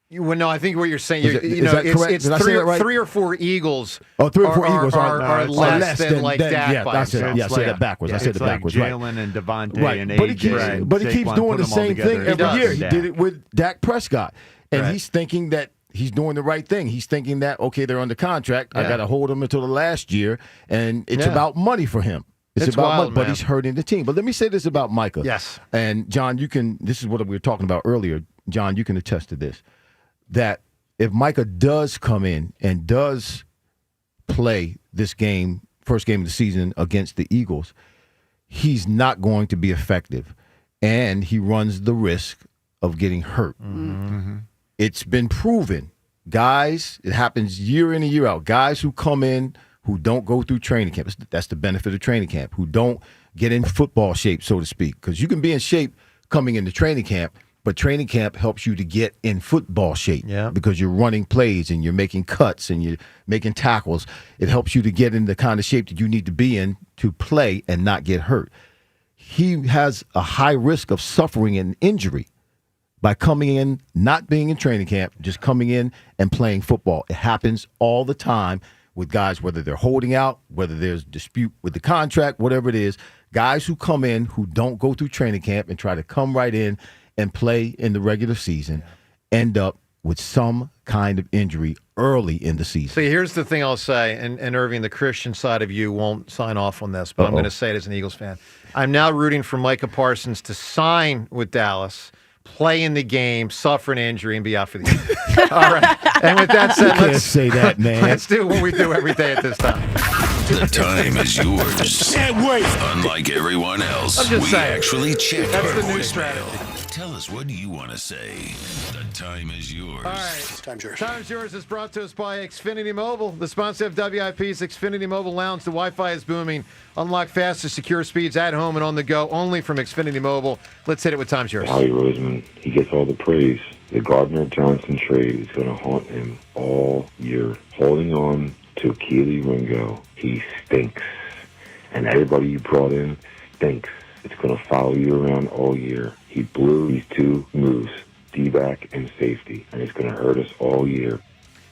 Well, no, I think what you're saying, Is that correct? it's Did I say that right? 3 or 4 Eagles. Oh, 3 or 4 Eagles are less than like Dak by I said that backwards. I said It's it backwards. like Right. Jalen and Devontae Right. and But AJ. he keeps doing the same thing every year. He did it with Dak Prescott. And Right. he's thinking that he's doing the right thing. He's thinking that, okay, they're under contract. I got to hold them until the last year. And it's about money for him. It's about wild, money, but man. he's hurting the team. But let me say this about Micah. Yes. And, John, this is what we were talking about earlier. John, you can attest to this. That if Micah does come in and does play this game, first game of the season against the Eagles, he's not going to be effective. And he runs the risk of getting hurt. It's been proven. Guys, it happens year in and year out. Guys who come in who don't go through training camp. That's the benefit of training camp. Who don't get in football shape, so to speak. Because you can be in shape coming into training camp, but training camp helps you to get in football shape. Yeah. Because you're running plays and you're making cuts and you're making tackles. It helps you to get in the kind of shape that you need to be in to play and not get hurt. He has a high risk of suffering an injury by coming in, not being in training camp, just coming in and playing football. It happens all the time with guys, whether they're holding out, whether there's dispute with the contract, whatever it is. Guys who come in who don't go through training camp and try to come right in and play in the regular season end up with some kind of injury early in the season. So here's the thing I'll say, and Irving, the Christian side of you won't sign off on this, but I'm going to say it as an Eagles fan. I'm now rooting for Micah Parsons to sign with Dallas, play in the game, suffer an injury, and be out for the year. All right. And with that said, Can't say that, man. Let's do what we do every day at this time. The time is yours. Can't wait. Unlike everyone else, I'm just we saying. actually check That's our the new voicemail. strategy. Tell us, what do you want to say? The time is yours. All right. Time's yours is brought to us by Xfinity Mobile. The sponsor of WIP's Xfinity Mobile Lounge. The Wi-Fi is booming. Unlock faster, secure speeds at home and on the go, only from Xfinity Mobile. Let's hit it with Time's yours. Howie Roseman, he gets all the praise. The Gardner-Johnson trade is going to haunt him all year. Holding on to Keely Ringo, he stinks. And everybody you brought in stinks. It's going to follow you around all year. He blew these two moves, D-back and safety, and it's going to hurt us all year.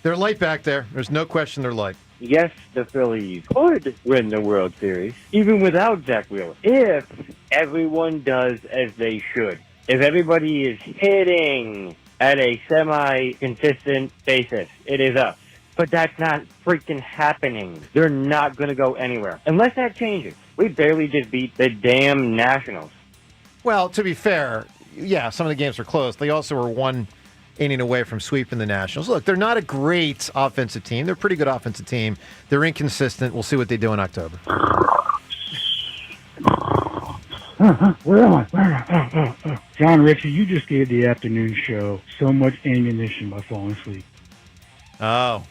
They're light back there. There's no question they're light. Yes, the Phillies could win the World Series, even without Zach Wheeler, if everyone does as they should. If everybody is hitting at a semi-consistent basis, it is us. But that's not freaking happening. They're not going to go anywhere. Unless that changes. We barely just beat the damn Nationals. Well, to be fair, yeah, some of the games were close. They also were one inning away from sweeping the Nationals. Look, they're not a great offensive team. They're a pretty good offensive team. They're inconsistent. We'll see what they do in October. Where am I? John Ritchie, you just gave the afternoon show so much ammunition by falling asleep. Oh.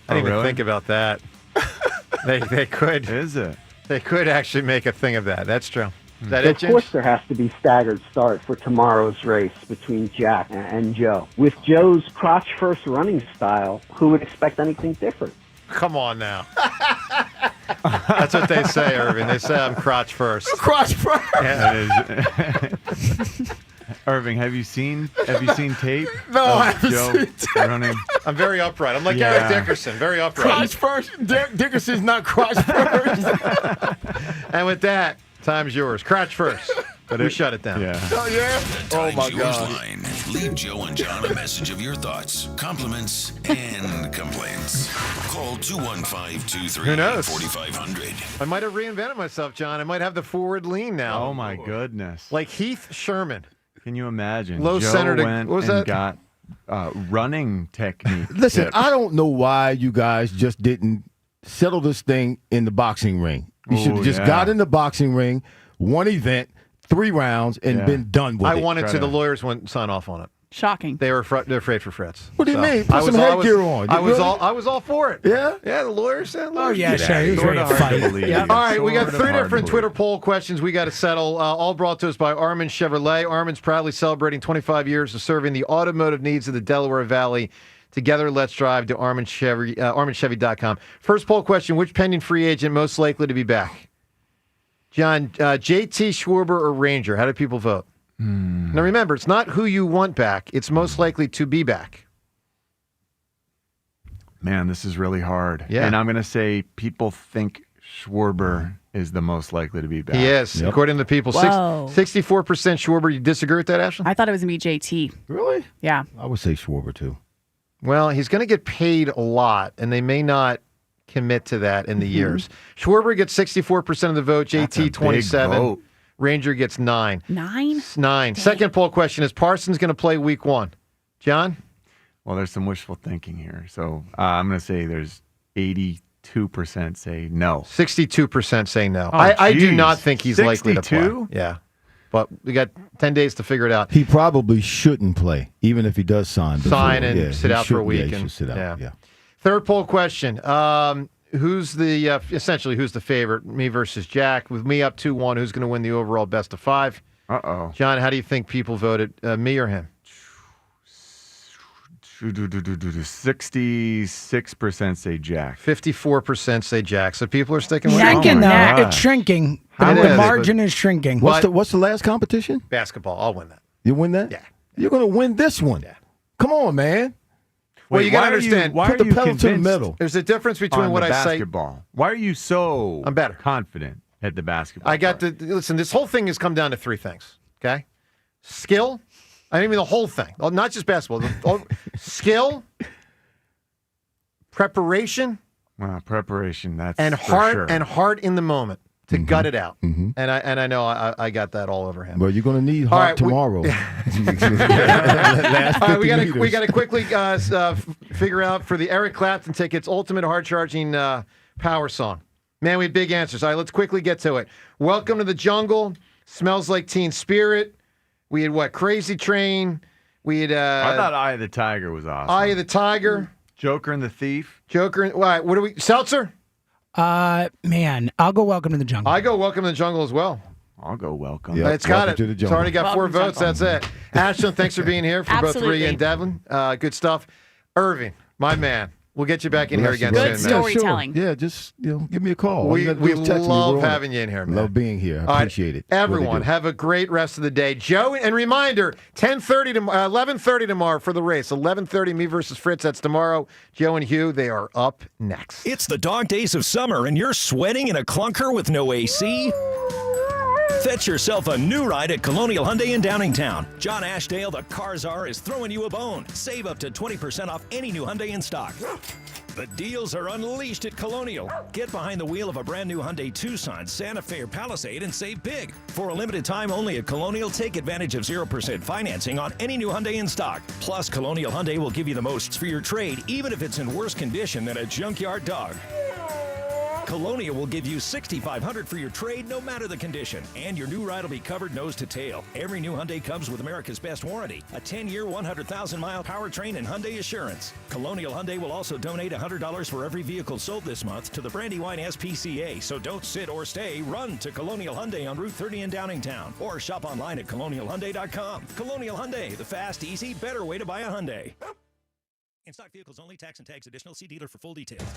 I didn't even think about that. They could. Is it? They could actually make a thing of that. That's true. Is that So it, of James? course there has to be staggered start for tomorrow's race between Jack and Joe. With Joe's crotch-first running style, who would expect anything different? Come on now. That's what they say, Irving. They say I'm crotch first. Crotch first. Yeah. Irving, have you seen tape? No, of I haven't Joe seen tape. running? I'm very upright. I'm like Yeah. Eric Dickerson, very upright. Crotch first. Dickerson's not crotch first. And with that, time's yours. Crotch first. But who shut it down? Yeah. Oh, yeah? The Oh, Time's my Yours God. line. Leave Joe and John a message of your thoughts, compliments, and complaints. Call 215-238-4500. Who knows? I might have reinvented myself, John. I might have the forward lean now. Oh my goodness! Like Heath Sherman. Can you imagine? Low Joe center to- went what was and that? got running technique. Listen, tips. I don't know why you guys just didn't settle this thing in the boxing ring. You should have Ooh, just yeah. got in the boxing ring, one event, 3 rounds, and Yeah. been done with I it. wanted to. The lawyers wouldn't sign off on it. Shocking. They're afraid for Fritz. What do you So, mean? Put I some was- I headgear was- on. I You was really? all for it. Yeah? Yeah, the lawyers said. Oh, yeah, sure. He was ready to fight. Yeah. All right, we got 3 different Twitter poll questions we got to settle, all brought to us by Armin Chevrolet. Armin's proudly celebrating 25 years of serving the automotive needs of the Delaware Valley. Together, let's drive to ArminChevy.com. First poll question, which pending free agent most likely to be back? John, JT Schwarber or Ranger? How do people vote? Now, remember, it's not who you want back. It's most likely to be back. Man, this is really hard. Yeah. And I'm going to say people think Schwarber is the most likely to be back. He is, according to people. Whoa. 64% Schwarber. You disagree with that, Ashley? I thought it was going to be JT. Really? Yeah. I would say Schwarber, too. Well, he's going to get paid a lot, and they may not commit to that in the years. Schwarber gets 64% of the vote, That's a JT big 27. vote. Ranger gets 9. 9? 9. Second poll question, is Parsons going to play week 1? John? Well, there's some wishful thinking here. So I'm going to say there's 82% say no. 62% say no. Oh, I do geez. not think he's likely to play. 62? Yeah. But we got 10 days to figure it out. He probably shouldn't play, even if he does sign. Sign and sit out for a week. Yeah, he should sit out. Yeah. Third poll question. Who's the essentially who's the favorite? Me versus Jack. With me up 2-1, who's going to win the overall best of 5? John, how do you think people voted? Me or him? 66% say Jack. 54% say Jack. So people are sticking with Shrinking, it. though. It's shrinking. The margin is shrinking. What's the last competition? Basketball. I'll win that. You win that? Yeah. You're going to win this one. Yeah. Come on, man. Well, you got to understand. Put the pedal to the metal. There's a difference between what I say. Basketball. Why are you so I'm better. confident at the basketball? I got to listen. This whole thing has come down to 3 things. Okay, skill. I mean the whole thing, not just basketball. Skill, preparation. Wow, preparation. That's and for heart sure. and heart in the moment to gut it out. And I know I got that all over him. Well, you're going to need heart tomorrow. We got to quickly figure out for the Eric Clapton tickets, ultimate hard charging power song. Man, we had big answers. All right, let's quickly get to it. Welcome to the Jungle. Smells Like Teen Spirit. We had what? Crazy Train. We had. I thought Eye of the Tiger was awesome. Eye of the Tiger. Joker and the Thief. What do we? Seltzer. Man, I'll go Welcome to the Jungle. I go Welcome to the Jungle as well. I'll go Welcome. Yep, It's got welcome it. to the It's already got jungle. 4 votes. That's it. Ashton, thanks for being here for both Absolutely. Rhea and Devlin. Good stuff. Irving, my man. We'll get you back in here again Good soon, man. storytelling. Yeah, just give me a call. All We you gotta do is text me. love We're on having you in here, man. Love being here. All I right, appreciate it. Everyone, Really do. have a great rest of the day. Joe, and reminder, 10:30 to 11:30 tomorrow for the race. 11:30, me versus Fritz. That's tomorrow. Joe and Hugh, they are up next. It's the dog days of summer, and you're sweating in a clunker with no AC? Fetch yourself a new ride at Colonial Hyundai in Downingtown. John Ashdale, the car czar, is throwing you a bone. Save up to 20% off any new Hyundai in stock. The deals are unleashed at Colonial. Get behind the wheel of a brand new Hyundai Tucson, Santa Fe, or Palisade and save big. For a limited time only at Colonial, take advantage of 0% financing on any new Hyundai in stock. Plus, Colonial Hyundai will give you the most for your trade, even if it's in worse condition than a junkyard dog. Colonial will give you $6,500 for your trade, no matter the condition. And your new ride will be covered nose to tail. Every new Hyundai comes with America's best warranty, a 10-year, 100,000-mile powertrain and Hyundai Assurance. Colonial Hyundai will also donate $100 for every vehicle sold this month to the Brandywine SPCA. So don't sit or stay. Run to Colonial Hyundai on Route 30 in Downingtown. Or shop online at colonialhyundai.com. Colonial Hyundai, the fast, easy, better way to buy a Hyundai. In stock vehicles only, tax and tags additional. See dealer for full details.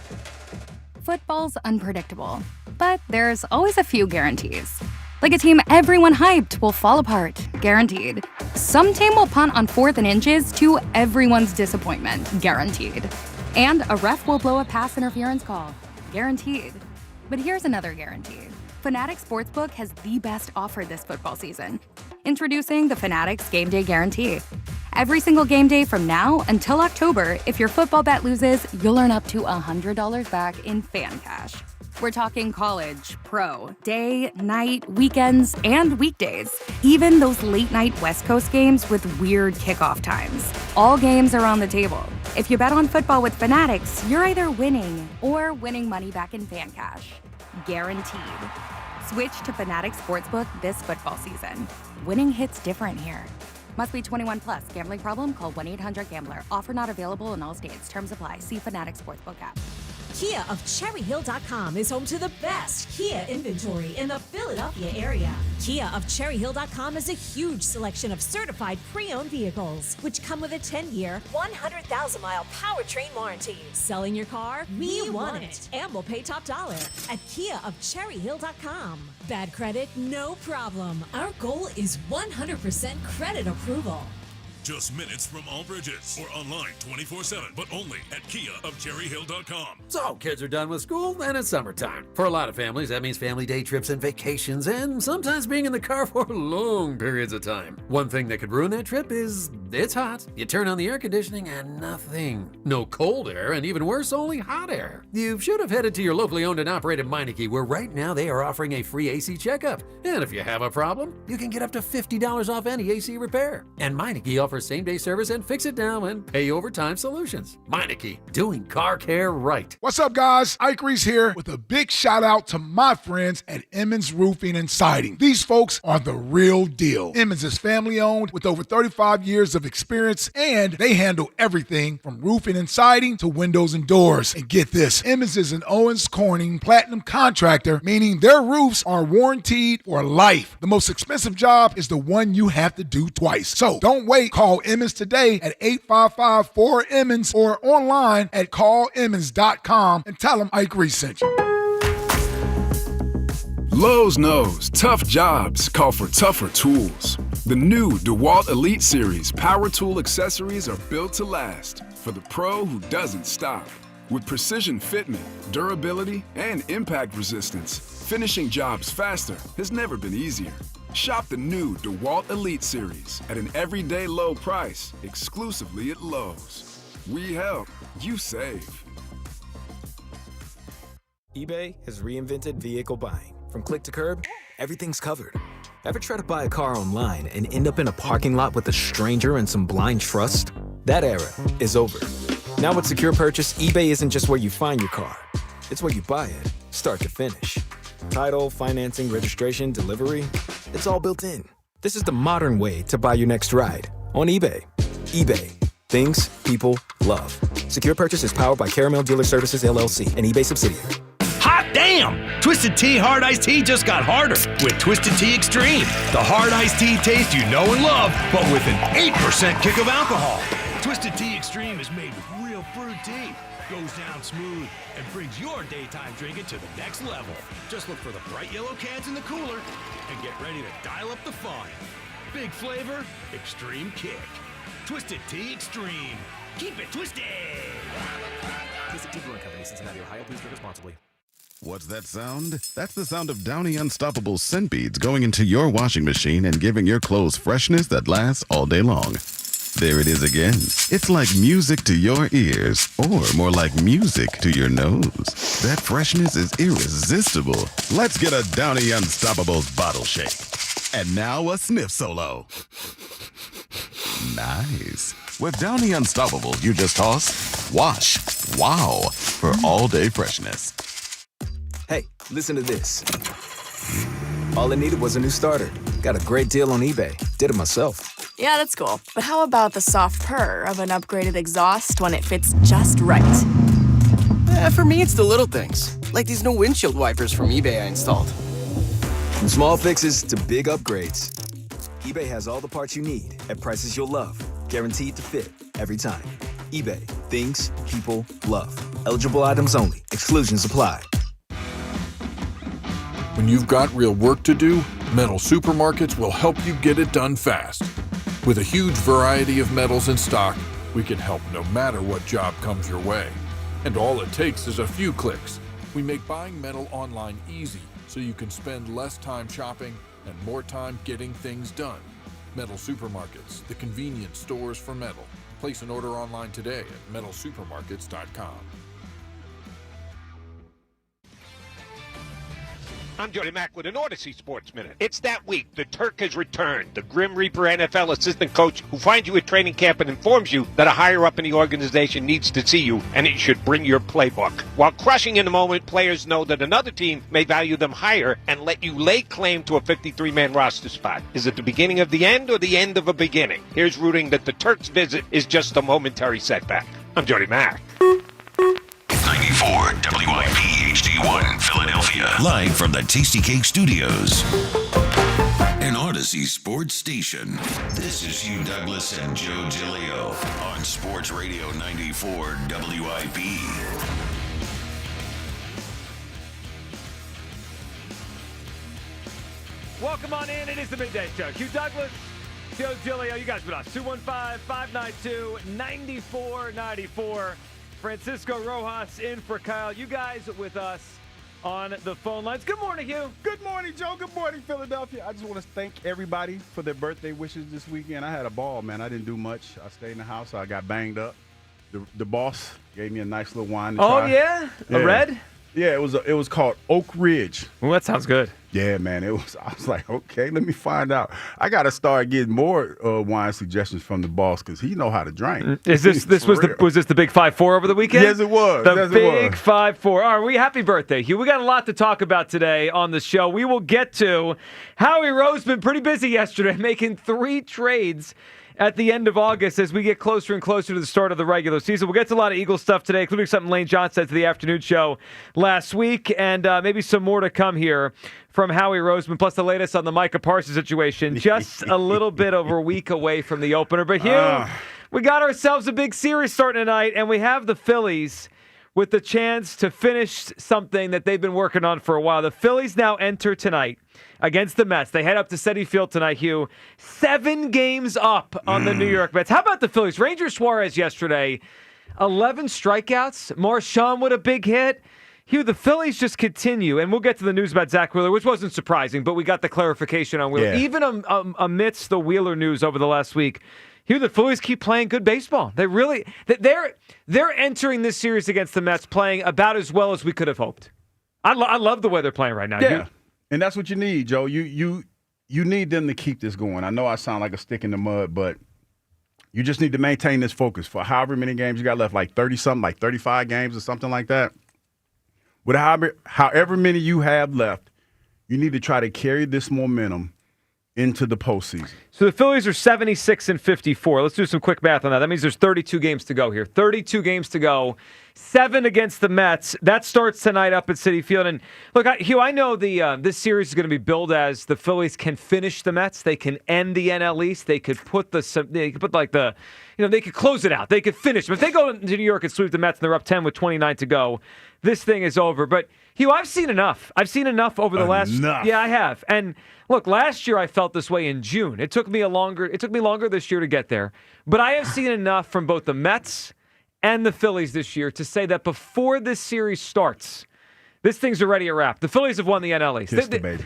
Football's unpredictable, but there's always a few guarantees. Like a team everyone hyped will fall apart, guaranteed. Some team will punt on 4th and inches to everyone's disappointment, guaranteed. And a ref will blow a pass interference call, guaranteed. But here's another guarantee. Fanatics Sportsbook has the best offer this football season. Introducing the Fanatics Game Day Guarantee. Every single game day from now until October, if your football bet loses, you'll earn up to $100 back in fan cash. We're talking college, pro, day, night, weekends, and weekdays. Even those late-night West Coast games with weird kickoff times. All games are on the table. If you bet on football with Fanatics, you're either winning or winning money back in fan cash. Guaranteed. Switch to Fanatics Sportsbook this football season. Winning hits different here. Must be 21 plus. Gambling problem? Call 1-800-GAMBLER. Offer not available in all states. Terms apply. See Fanatics Sportsbook app. Kia of CherryHill.com is home to the best Kia inventory in the Philadelphia area. Kia of CherryHill.com is a huge selection of certified pre-owned vehicles, which come with a 10-year, 100,000-mile powertrain warranty. Selling your car? We want it. And we'll pay top dollar at Kia of CherryHill.com. Bad credit? No problem. Our goal is 100% credit approval. Just minutes from all bridges or online 24/7, but only at Kia of CherryHill.com. So, kids are done with school and it's summertime. For a lot of families, that means family day trips and vacations, and sometimes being in the car for long periods of time. One thing that could ruin that trip is It's hot. You turn on the air conditioning and nothing. No cold air, and even worse, only hot air. You should have headed to your locally owned and operated Meineke, where right now they are offering a free AC checkup. And if you have a problem, you can get up to $50 off any AC repair. And Meineke offers same-day service and fix-it-now and pay-overtime solutions. Meineke, doing car care right. What's up, guys? Ike Reese here with a big shout out to my friends at Emmons Roofing and Siding. These folks are the real deal. Emmons is family owned with over 35 years of experience, and they handle everything from roofing and siding to windows and doors. And get this, Emmons is an Owens Corning Platinum contractor, meaning their roofs are warranted for life. The most expensive job is the one you have to do twice. So don't wait. Call Emmons today at 855-4-EMMONS or online at callemmons.com and tell them Ike Reese sent you. Lowe's knows tough jobs call for tougher tools. The new DeWalt Elite Series power tool accessories are built to last for the pro who doesn't stop. With precision fitment, durability, and impact resistance, finishing jobs faster has never been easier. Shop the new DeWalt Elite Series at an everyday low price, exclusively at Lowe's. We help, you save. eBay has reinvented vehicle buying. From click to curb, everything's covered. Ever try to buy a car online and end up in a parking lot with a stranger and some blind trust? That era is over. Now with Secure Purchase, eBay isn't just where you find your car. It's where you buy it, start to finish. Title, financing, registration, delivery, it's all built in. This is the modern way to buy your next ride on eBay. eBay. Things people love. Secure Purchase is powered by Caramel Dealer Services, LLC, an eBay subsidiary. Hot damn! Twisted Tea Hard Iced Tea just got harder with Twisted Tea Extreme. The hard iced tea taste you know and love, but with an 8% kick of alcohol. Twisted Tea Extreme is made with real fruit tea, goes down smooth, and brings your daytime drinking to the next level. Just look for the bright yellow cans in the cooler and get ready to dial up the fun. Big flavor, extreme kick. Twisted Tea Extreme. Keep it twisted! Twisted Tea Brewing Company, Cincinnati, Ohio. Please drink responsibly. What's that sound? That's the sound of Downy Unstoppable scent beads going into your washing machine and giving your clothes freshness that lasts all day long. There it is again. It's like music to your ears, or more like music to your nose. That freshness is irresistible. Let's get a Downy Unstoppables bottle shake. And now a sniff solo. Nice. With Downy Unstoppable, you just toss, wash, wow, for all-day freshness. Hey, listen to this. All I needed was a new starter. Got a great deal on eBay. Did it myself. Yeah, that's cool. But how about the soft purr of an upgraded exhaust when it fits just right? For me, it's the little things, like these new windshield wipers from eBay I installed. From small fixes to big upgrades, eBay has all the parts you need at prices you'll love, guaranteed to fit every time. eBay, things people love. Eligible items only. Exclusions apply. When you've got real work to do, Metal Supermarkets will help you get it done fast. With a huge variety of metals in stock, we can help no matter what job comes your way. And all it takes is a few clicks. We make buying metal online easy so you can spend less time shopping and more time getting things done. Metal Supermarkets, the convenience stores for metal. Place an order online today at metalsupermarkets.com. I'm Jody Mack with an Odyssey Sports Minute. It's that week. The Turk has returned. The Grim Reaper NFL assistant coach who finds you at training camp and informs you that a higher up in the organization needs to see you and it should bring your playbook. While crushing in the moment, players know that another team may value them higher and let you lay claim to a 53-man roster spot. Is it the beginning of the end or the end of a beginning? Here's rooting that the Turk's visit is just a momentary setback. I'm Jody Mack. 94 WIP HD1 Philadelphia. Live from the Tasty Cake Studios. An Odyssey sports station. This is Hugh Douglas and Joe Giglio on Sports Radio 94 WIP. Welcome on in. It is the Midday Show. Hugh Douglas, Joe Giglio. You guys with us. 215-592-9494. Francisco Rojas in for Kyle. You guys with us on the phone lines. Good morning, Hugh. Good morning, Joe. Good morning, Philadelphia. I just want to thank everybody for their birthday wishes this weekend. I had a ball, man. I didn't do much. I stayed in the house. I got banged up. The boss gave me a nice little wine to try. Yeah? A red? Yeah, it was called Oak Ridge. Well, that sounds good. Yeah, man. I was like, okay, let me find out. I got to start getting more wine suggestions from the boss because he know how to drink. Was this the big 5-4 over the weekend? Yes, it was. The big 5-4. All right, happy birthday, Hugh. We got a lot to talk about today on the show. We will get to Howie Roseman, pretty busy yesterday, making 3 trades at the end of August as we get closer and closer to the start of the regular season. We'll get to a lot of Eagles stuff today, including something Lane John said to the afternoon show last week, and maybe some more to come here from Howie Roseman, plus the latest on the Micah Parsons situation. Just a little bit over a week away from the opener. But Hugh, we got ourselves a big series starting tonight, and we have the Phillies with the chance to finish something that they've been working on for a while. The Phillies now enter tonight against the Mets. They head up to Citi Field tonight, Hugh. 7 games up on the New York Mets. How about the Phillies? Ranger Suarez yesterday, 11 strikeouts. Marchand with a big hit. Hugh, the Phillies just continue, and we'll get to the news about Zach Wheeler, which wasn't surprising, but we got the clarification on Wheeler. Yeah. Even amidst the Wheeler news over the last week, Hugh, the Phillies keep playing good baseball. They're entering this series against the Mets playing about as well as we could have hoped. I love the way they're playing right now. Yeah, and that's what you need, Joe. You need them to keep this going. I know I sound like a stick in the mud, but you just need to maintain this focus for however many games you got left, like 30-something, like 35 games or something like that. With however many you have left, you need to try to carry this momentum into the postseason. So the Phillies are 76-54. Let's do some quick math on that. That means there's 32 games to go here. 32 games to go. 7 against the Mets. That starts tonight up at Citi Field. And look, Hugh, I know this series is going to be billed as the Phillies can finish the Mets. They can end the NL East. They could they could close it out. They could finish. But if they go to New York and sweep the Mets and they're up 10 with 29 to go, this thing is over. But Hugh, I've seen enough. I've seen enough over the last. Yeah, I have. And look, last year I felt this way in June. It took me longer this year to get there. But I have seen enough from both the Mets and the Phillies this year to say that before this series starts, this thing's already a wrap. The Phillies have won the NL East.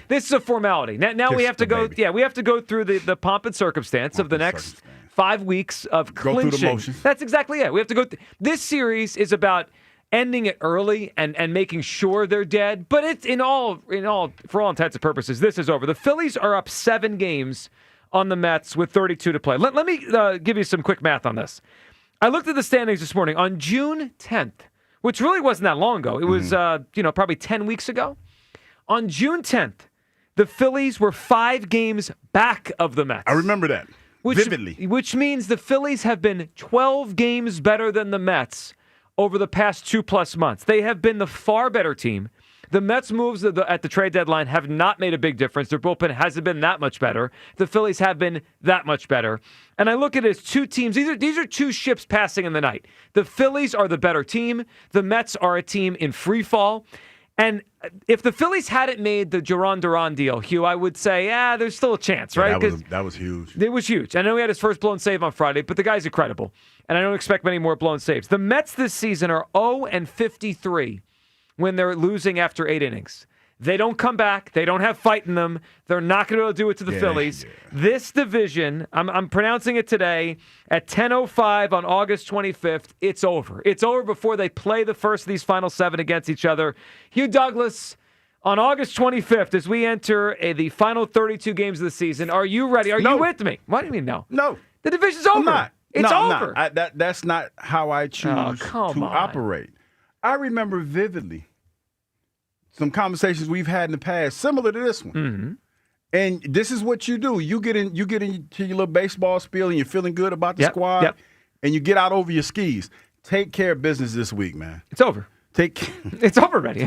This is a formality. Now we have to go. Yeah, we have to go through the pomp and circumstance of the next 5 weeks of clinching. Go through the motions. That's exactly it. We have to go. This series is about ending it early and making sure they're dead. But it's for all intents and purposes, this is over. The Phillies are up 7 games on the Mets with 32 to play. Let me give you some quick math on this. I looked at the standings this morning. On June 10th, which really wasn't that long ago. It was probably 10 weeks ago. On June 10th, the Phillies were 5 games back of the Mets. I remember that vividly. Which means the Phillies have been 12 games better than the Mets over the past 2+ months. They have been the far better team. The Mets' moves at the trade deadline have not made a big difference. Their bullpen hasn't been that much better. The Phillies have been that much better. And I look at it as 2 teams. These are 2 ships passing in the night. The Phillies are the better team. The Mets are a team in free fall. And if the Phillies hadn't made the Duran Duran deal, Hugh, I would say, there's still a chance, right? That was huge. It was huge. I know he had his first blown save on Friday, but the guy's incredible. And I don't expect many more blown saves. The Mets this season are 0-53 when they're losing after 8 innings. They don't come back. They don't have fight in them. They're not going to be able to do it to the Phillies. Yeah. This division, I'm pronouncing it today, at 10:05 on August 25th, it's over. It's over before they play the first of these final 7 against each other. Hugh Douglas, on August 25th, as we enter the final 32 games of the season, are you ready? Are you with me? What do you mean no? No. The division's over. I'm not. It's over. That's not how I choose to operate. I remember vividly some conversations we've had in the past, similar to this one. Mm-hmm. And this is what you do. You get into your little baseball spiel and you're feeling good about the squad, and you get out over your skis. Take care of business this week, man. It's over. It's over already.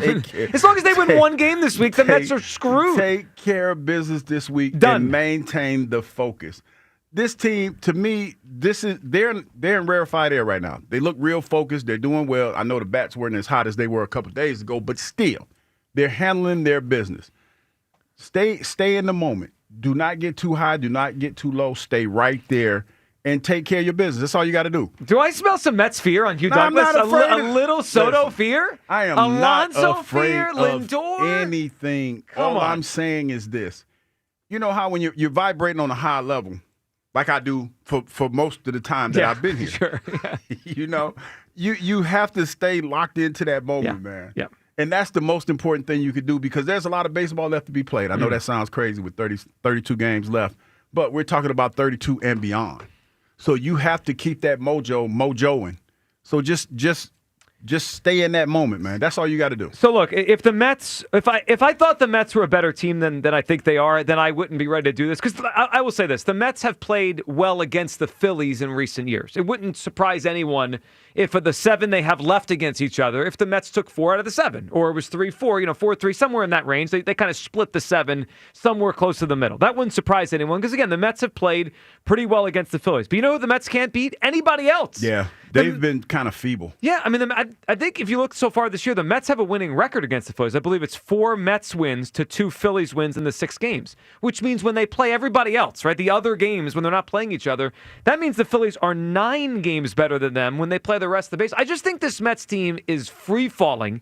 As long as they win 1 game this week, the Mets are screwed. Take care of business this week and maintain the focus. This team, to me, they're in rarefied air right now. They look real focused. They're doing well. I know the bats weren't as hot as they were a couple of days ago, but still, they're handling their business. Stay in the moment. Do not get too high. Do not get too low. Stay right there and take care of your business. That's all you got to do. Do I smell some Mets fear on Hugh No, I'm Douglas? not afraid A little Soto fear? I am Alonso not afraid fear? of Lindor? anything. Come All on. I'm saying is this. You know how when you're vibrating on a high level, like I do for most of the time that I've been here. Sure. Yeah. You know, you have to stay locked into that moment, man. Yeah. And that's the most important thing you could do because there's a lot of baseball left to be played. I know that sounds crazy with 32 games left, but we're talking about 32 and beyond. So you have to keep that mojoing. So just stay in that moment, man. That's all you got to do. So look, if the Mets, if I thought the Mets were a better team than I think they are, then I wouldn't be ready to do this. Because I will say this: the Mets have played well against the Phillies in recent years. It wouldn't surprise anyone if of the 7 they have left against each other, if the Mets took 4 out of the 7, or it was 3-4, 4-3, somewhere in that range. They kind of split the 7 somewhere close to the middle. That wouldn't surprise anyone because again, the Mets have played pretty well against the Phillies. But you know who the Mets can't beat? Anybody else. Yeah, they've been kind of feeble. Yeah, I mean, I think if you look so far this year, the Mets have a winning record against the Phillies. I believe it's 4 Mets wins to 2 Phillies wins in the 6 games, which means when they play everybody else, right, the other games when they're not playing each other, that means the Phillies are 9 games better than them when they play the rest of the base. I just think this Mets team is free-falling.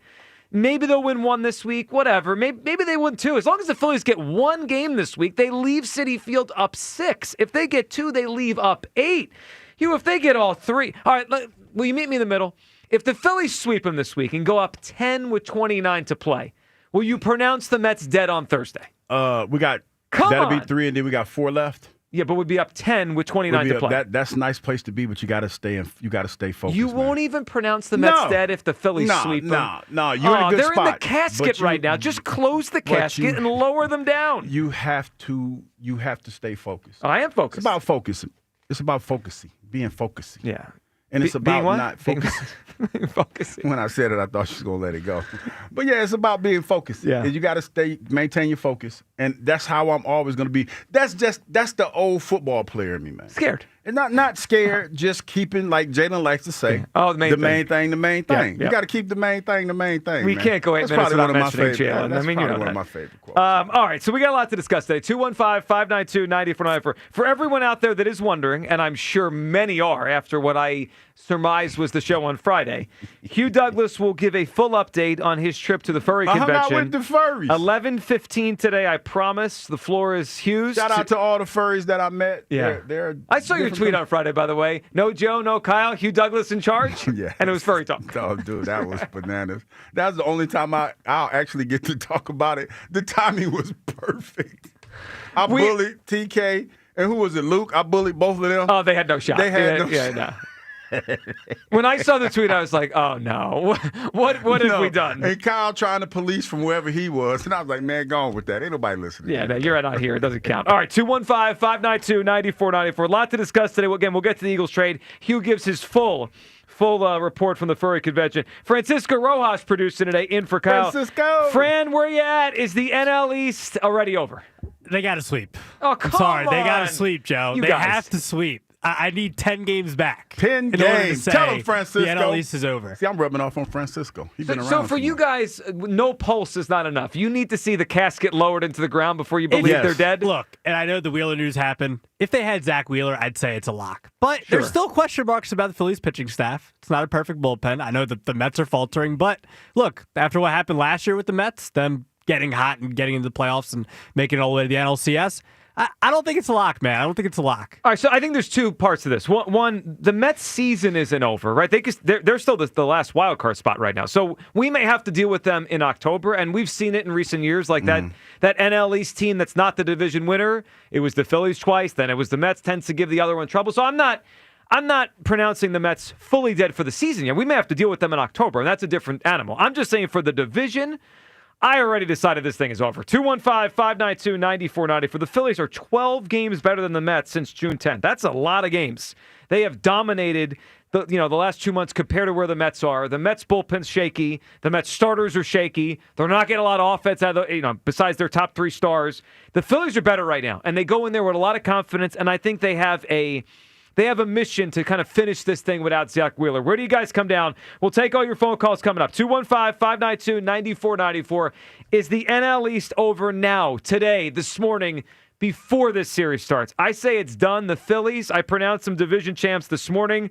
Maybe they'll win 1 this week, whatever. Maybe they win 2. As long as the Phillies get 1 game this week, they leave Citi Field up 6. If they get 2, they leave up 8. If they get all 3. All right, will you meet me in the middle? If the Phillies sweep them this week and go up 10 with 29 to play, will you pronounce the Mets dead on Thursday? That'll be 3, and then we got 4 left. Yeah, but we'd be up 10 with 29 to play. That's a nice place to be, but you got to stay focused. You won't even pronounce the Mets dead if the Phillies sweep them. No, you're in a good spot. They're in the casket right now. Just close the casket and lower them down. You have to stay focused. I am focused. It's about focusing. It's about focusing, being focused. Yeah. And it's about not focusing. Focusing. When I said it, I thought she was going to let it go. But yeah, it's about being focused. Yeah. And you got to maintain your focus. And that's how I'm always going to be. That's the old football player in me, man. Scared. And not scared, just keeping, like Jalen likes to say, the main thing. Yeah. You got to keep the main thing. We can't go 8 minutes without mentioning Jalen. That's you know one that. of my favorite quotes. All right, so we got a lot to discuss today. 215-592-9494. For everyone out there that is wondering, and I'm sure many are after what I surmised was the show on Friday, Hugh Douglas will give a full update on his trip to the furry convention. I hung out with the furries. 11:15 today, I promise. The floor is Hugh's. Shout out to all the furries that I met. Yeah. They're I saw your tweet on Friday, by the way. No Joe, no Kyle, Hugh Douglas in charge. Yeah. And it was furry talk. Oh, dude, that was bananas. That's the only time I'll actually get to talk about it. The timing was perfect. I bullied TK, and who was it, Luke? I bullied both of them. Oh, they had no shot. They had no shot. shot. No. When I saw the tweet, I was like, "Oh no, what have we done?" And Kyle trying to police from wherever he was, and I was like, "Man, go on with that. Ain't nobody listening." Yeah, no, you're not here. It doesn't count. All right, 215-592-9494. A lot to discuss today. Again, we'll get to the Eagles trade. Hugh gives his full report from the furry convention. Francisco Rojas producing today, in for Kyle. Francisco! Fran, where you at? Is the NL East already over? They got to sweep. Oh, come I'm sorry, on. they got to sweep, Joe. You they guys. have to sweep. I need 10 games back. 10 in order to games. say Tell him, Francisco. The NL East is over. See, I'm rubbing off on Francisco. He's been around. So for you guys, no pulse is not enough. You need to see the casket lowered into the ground before you believe they're dead. Look, and I know the Wheeler news happened. If they had Zach Wheeler, I'd say it's a lock. But there's still question marks about the Phillies pitching staff. It's not a perfect bullpen. I know that the Mets are faltering. But look, after what happened last year with the Mets, them getting hot and getting into the playoffs and making it all the way to the NLCS, I don't think it's a lock, man. I don't think it's a lock. All right, so I think there's 2 parts to this. One, the Mets season isn't over, right? They're still the last wild card spot right now. So we may have to deal with them in October, and we've seen it in recent years, like that NL East team that's not the division winner. It was the Phillies twice, then it was the Mets, tends to give the other one trouble. So I'm not pronouncing the Mets fully dead for the season yet. We may have to deal with them in October, and that's a different animal. I'm just saying for the division, I already decided this thing is over. 215-592-9494. The Phillies are 12 games better than the Mets since June 10th. That's a lot of games. They have dominated the last 2 months compared to where the Mets are. The Mets bullpen's shaky. The Mets starters are shaky. They're not getting a lot of offense out of besides their top 3 stars. The Phillies are better right now, and they go in there with a lot of confidence, and I think they have a mission to kind of finish this thing without Zach Wheeler. Where do you guys come down? We'll take all your phone calls coming up. 215-592-9494. Is the NL East over now, today, this morning, before this series starts. I say it's done. The Phillies, I pronounced them division champs this morning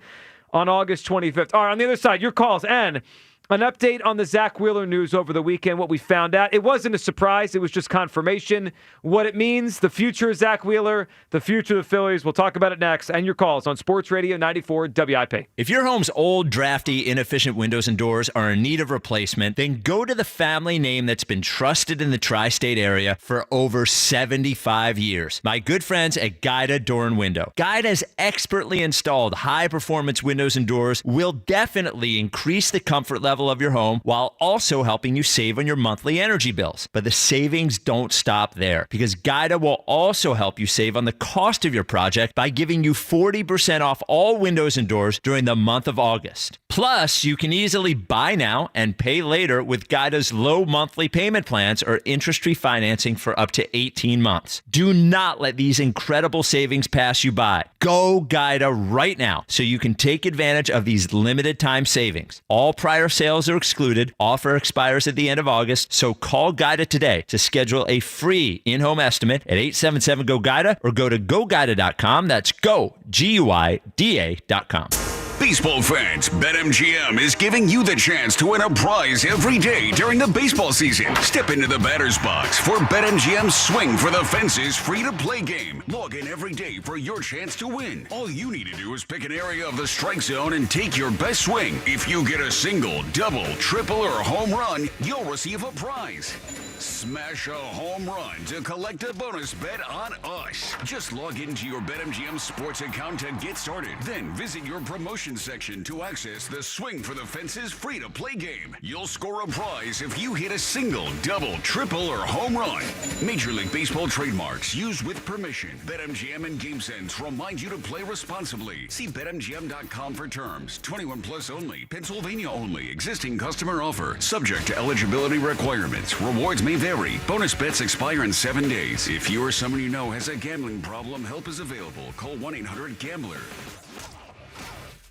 on August 25th. All right, on the other side, your calls. And an update on the Zach Wheeler news over the weekend, what we found out. It wasn't a surprise. It was just confirmation. What it means, the future of Zach Wheeler, the future of the Phillies. We'll talk about it next. And your calls on Sports Radio 94 WIP. If your home's old, drafty, inefficient windows and doors are in need of replacement, then go to the family name that's been trusted in the tri-state area for over 75 years. My good friends at Guida Door and Window. Guida's expertly installed high-performance windows and doors will definitely increase the comfort level of your home while also helping you save on your monthly energy bills. But the savings don't stop there, because Guida will also help you save on the cost of your project by giving you 40% off all windows and doors during the month of August. Plus, you can easily buy now and pay later with Guida's low monthly payment plans or interest-free financing for up to 18 months. Do not let these incredible savings pass you by. Go Guida right now so you can take advantage of these limited time savings. All prior sales are excluded. Offer expires at the end of August, so call Guida today to schedule a free in-home estimate at 877-GO-GUIDA or go to GoGuida.com. That's go, GUIDA.com. Baseball fans, BetMGM is giving you the chance to win a prize every day during the baseball season. Step into the batter's box for BetMGM's Swing for the Fences free-to-play game. Log in every day for your chance to win. All you need to do is pick an area of the strike zone and take your best swing. If you get a single, double, triple, or home run, you'll receive a prize. Smash a home run to collect a bonus bet on us. Just log into your BetMGM sports account to get started. Then visit your promotion section to access the Swing for the Fences free-to-play game. You'll score a prize if you hit a single, double, triple, or home run. Major League Baseball trademarks used with permission. BetMGM and GameSense remind you to play responsibly. See BetMGM.com for terms. 21 plus only. Pennsylvania only. Existing customer offer. Subject to eligibility requirements. Rewards may vary. Bonus bets expire in 7 days. If you or someone you know has a gambling problem, help is available. Call 1-800-GAMBLER.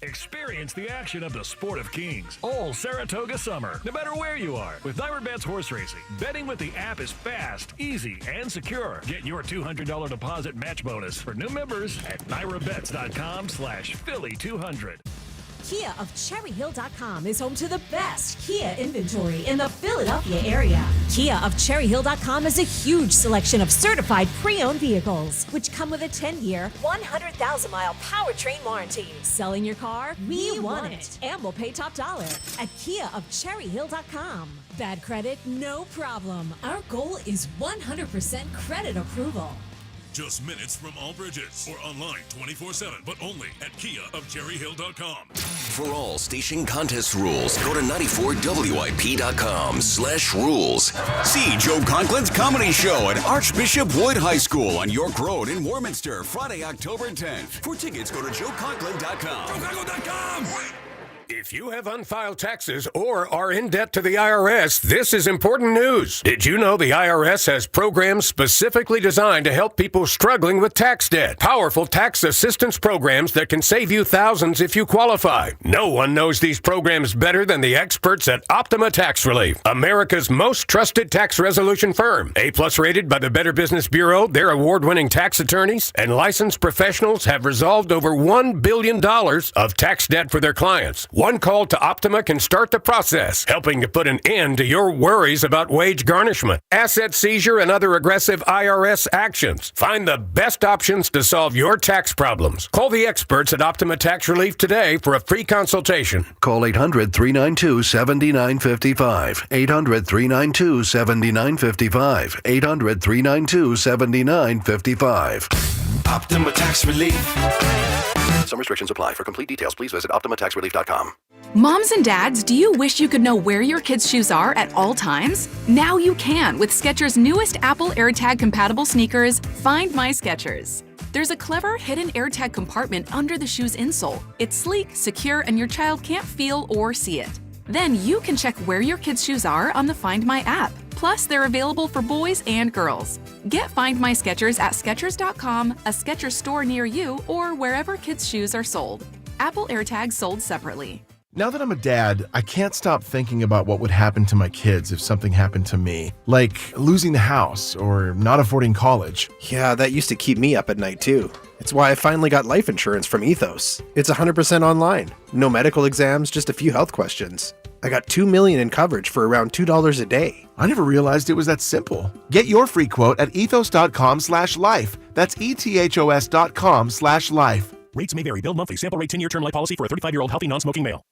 Experience the action of the Sport of Kings all Saratoga summer, no matter where you are. With NYRA Horse Racing, betting with the app is fast, easy, and secure. Get your $200 deposit match bonus for new members at NYRABets.com/Philly200. Kia of CherryHill.com is home to the best Kia inventory in the Philadelphia area. Kia of CherryHill.com is a huge selection of certified pre-owned vehicles, which come with a 10-year, 100,000-mile powertrain warranty. Selling your car? We want it. And we'll pay top dollar at Kia of CherryHill.com. Bad credit? No problem. Our goal is 100% credit approval. Just minutes from all bridges or online 24/7, but only at KiaofCherryHill.com. For all station contest rules, go to 94WIP.com/rules. See Joe Conklin's comedy show at Archbishop Wood High School on York Road in Warminster, Friday, October 10th. For tickets, go to JoeConklin.com. JoeConklin.com! If you have unfiled taxes or are in debt to the IRS, this is important news. Did you know the IRS has programs specifically designed to help people struggling with tax debt? Powerful tax assistance programs that can save you thousands if you qualify. No one knows these programs better than the experts at Optima Tax Relief, America's most trusted tax resolution firm. A+ rated by the Better Business Bureau, their award-winning tax attorneys and licensed professionals have resolved over $1 billion of tax debt for their clients. One call to Optima can start the process, helping to put an end to your worries about wage garnishment, asset seizure, and other aggressive IRS actions. Find the best options to solve your tax problems. Call the experts at Optima Tax Relief today for a free consultation. Call 800-392-7955. 800-392-7955. 800-392-7955. Optima Tax Relief. Some restrictions apply. For complete details, please visit OptimaTaxRelief.com. Moms and dads, do you wish you could know where your kids' shoes are at all times? Now you can with Skechers' newest Apple AirTag compatible sneakers, Find My Skechers. There's a clever hidden AirTag compartment under the shoe's insole. It's sleek, secure, and your child can't feel or see it. Then you can check where your kids' shoes are on the Find My app. Plus, they're available for boys and girls. Get Find My Skechers at Skechers.com, a Skechers store near you, or wherever kids' shoes are sold. Apple AirTags sold separately. Now that I'm a dad, I can't stop thinking about what would happen to my kids if something happened to me, like losing the house or not affording college. Yeah, that used to keep me up at night too. It's why I finally got life insurance from Ethos. It's 100% online. No medical exams, just a few health questions. I got $2 million in coverage for around $2 a day. I never realized it was that simple. Get your free quote at ethos.com/life. That's ethos.com/life. Rates may vary. Bill monthly. Sample rate 10-year term life policy for a 35-year-old healthy non-smoking male.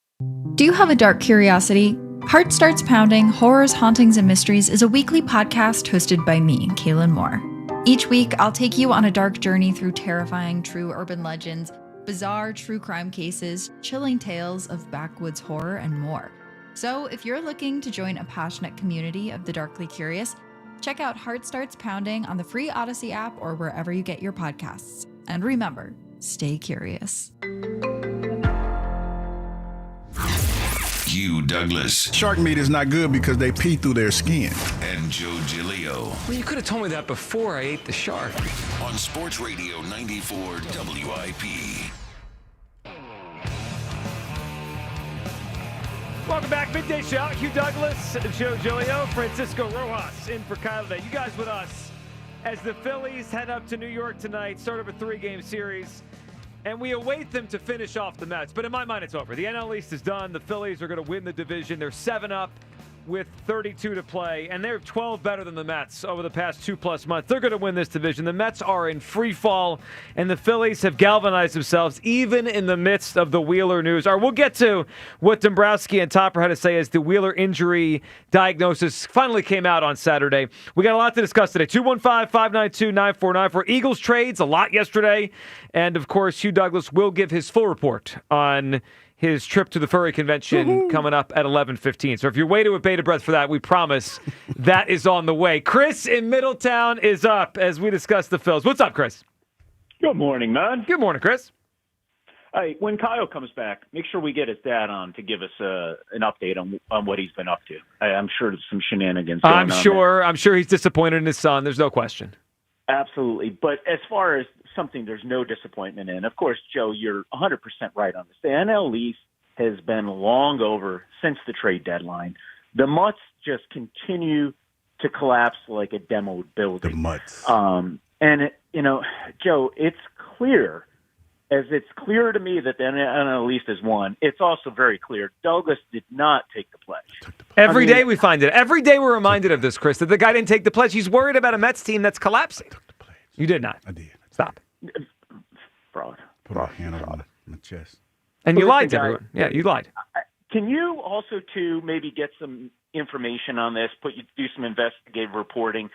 Do you have a dark curiosity? Heart Starts Pounding, Horrors, Hauntings, and Mysteries is a weekly podcast hosted by me, Kaylin Moore. Each week, I'll take you on a dark journey through terrifying true urban legends, bizarre true crime cases, chilling tales of backwoods horror, and more. So if you're looking to join a passionate community of the darkly curious, check out Heart Starts Pounding on the free Odyssey app or wherever you get your podcasts. And remember, stay curious. Hugh Douglas. Shark meat is not good because they pee through their skin. And Joe Giglio. Well, you could have told me that before I ate the shark. On Sports Radio 94 WIP. Welcome back, Midday Show. Hugh Douglas, Joe Giglio, Francisco Rojas in for Kyle today. You guys with us as the Phillies head up to New York tonight, start of a 3-game series. And we await them to finish off the Mets. But in my mind, it's over. The NL East is done. The Phillies are going to win the division. They're 7 up with 32 to play. And they're 12 better than the Mets over the past 2+ months. They're going to win this division. The Mets are in free fall. And the Phillies have galvanized themselves even in the midst of the Wheeler news. All right, we'll get to what Dombrowski and Topper had to say as the Wheeler injury diagnosis finally came out on Saturday. We got a lot to discuss today. 215-592-9494. Eagles trades, a lot yesterday. And, of course, Hugh Douglas will give his full report on his trip to the furry convention coming up at 11:15. So if you're waiting with bated breath for that, we promise that is on the way. Chris in Middletown is up as we discuss the Phils. What's up, Chris? Good morning, man. Good morning, Chris. Hey, when Kyle comes back, make sure we get his dad on to give us an update on what he's been up to. I'm sure there's some shenanigans going on there. I'm sure he's disappointed in his son. There's no question. Absolutely. But as far as something there's no disappointment in, of course, Joe, you're 100% right on this. The NL East has been long over since the trade deadline. The Mutts just continue to collapse like a demoed building. The Mutts. Joe, it's clear, as it's clear to me that the NL East has won. It's also very clear Douglas did not take the pledge. Every day we find it. Every day we're reminded of this, Chris, that the guy didn't take the pledge. He's worried about a Mets team that's collapsing. You did not. I did. Stop. Fraud. Put my hand on my chest. And you lied to everyone. Yeah, you lied. Can you also, too, maybe get some information on this, do some investigative reporting?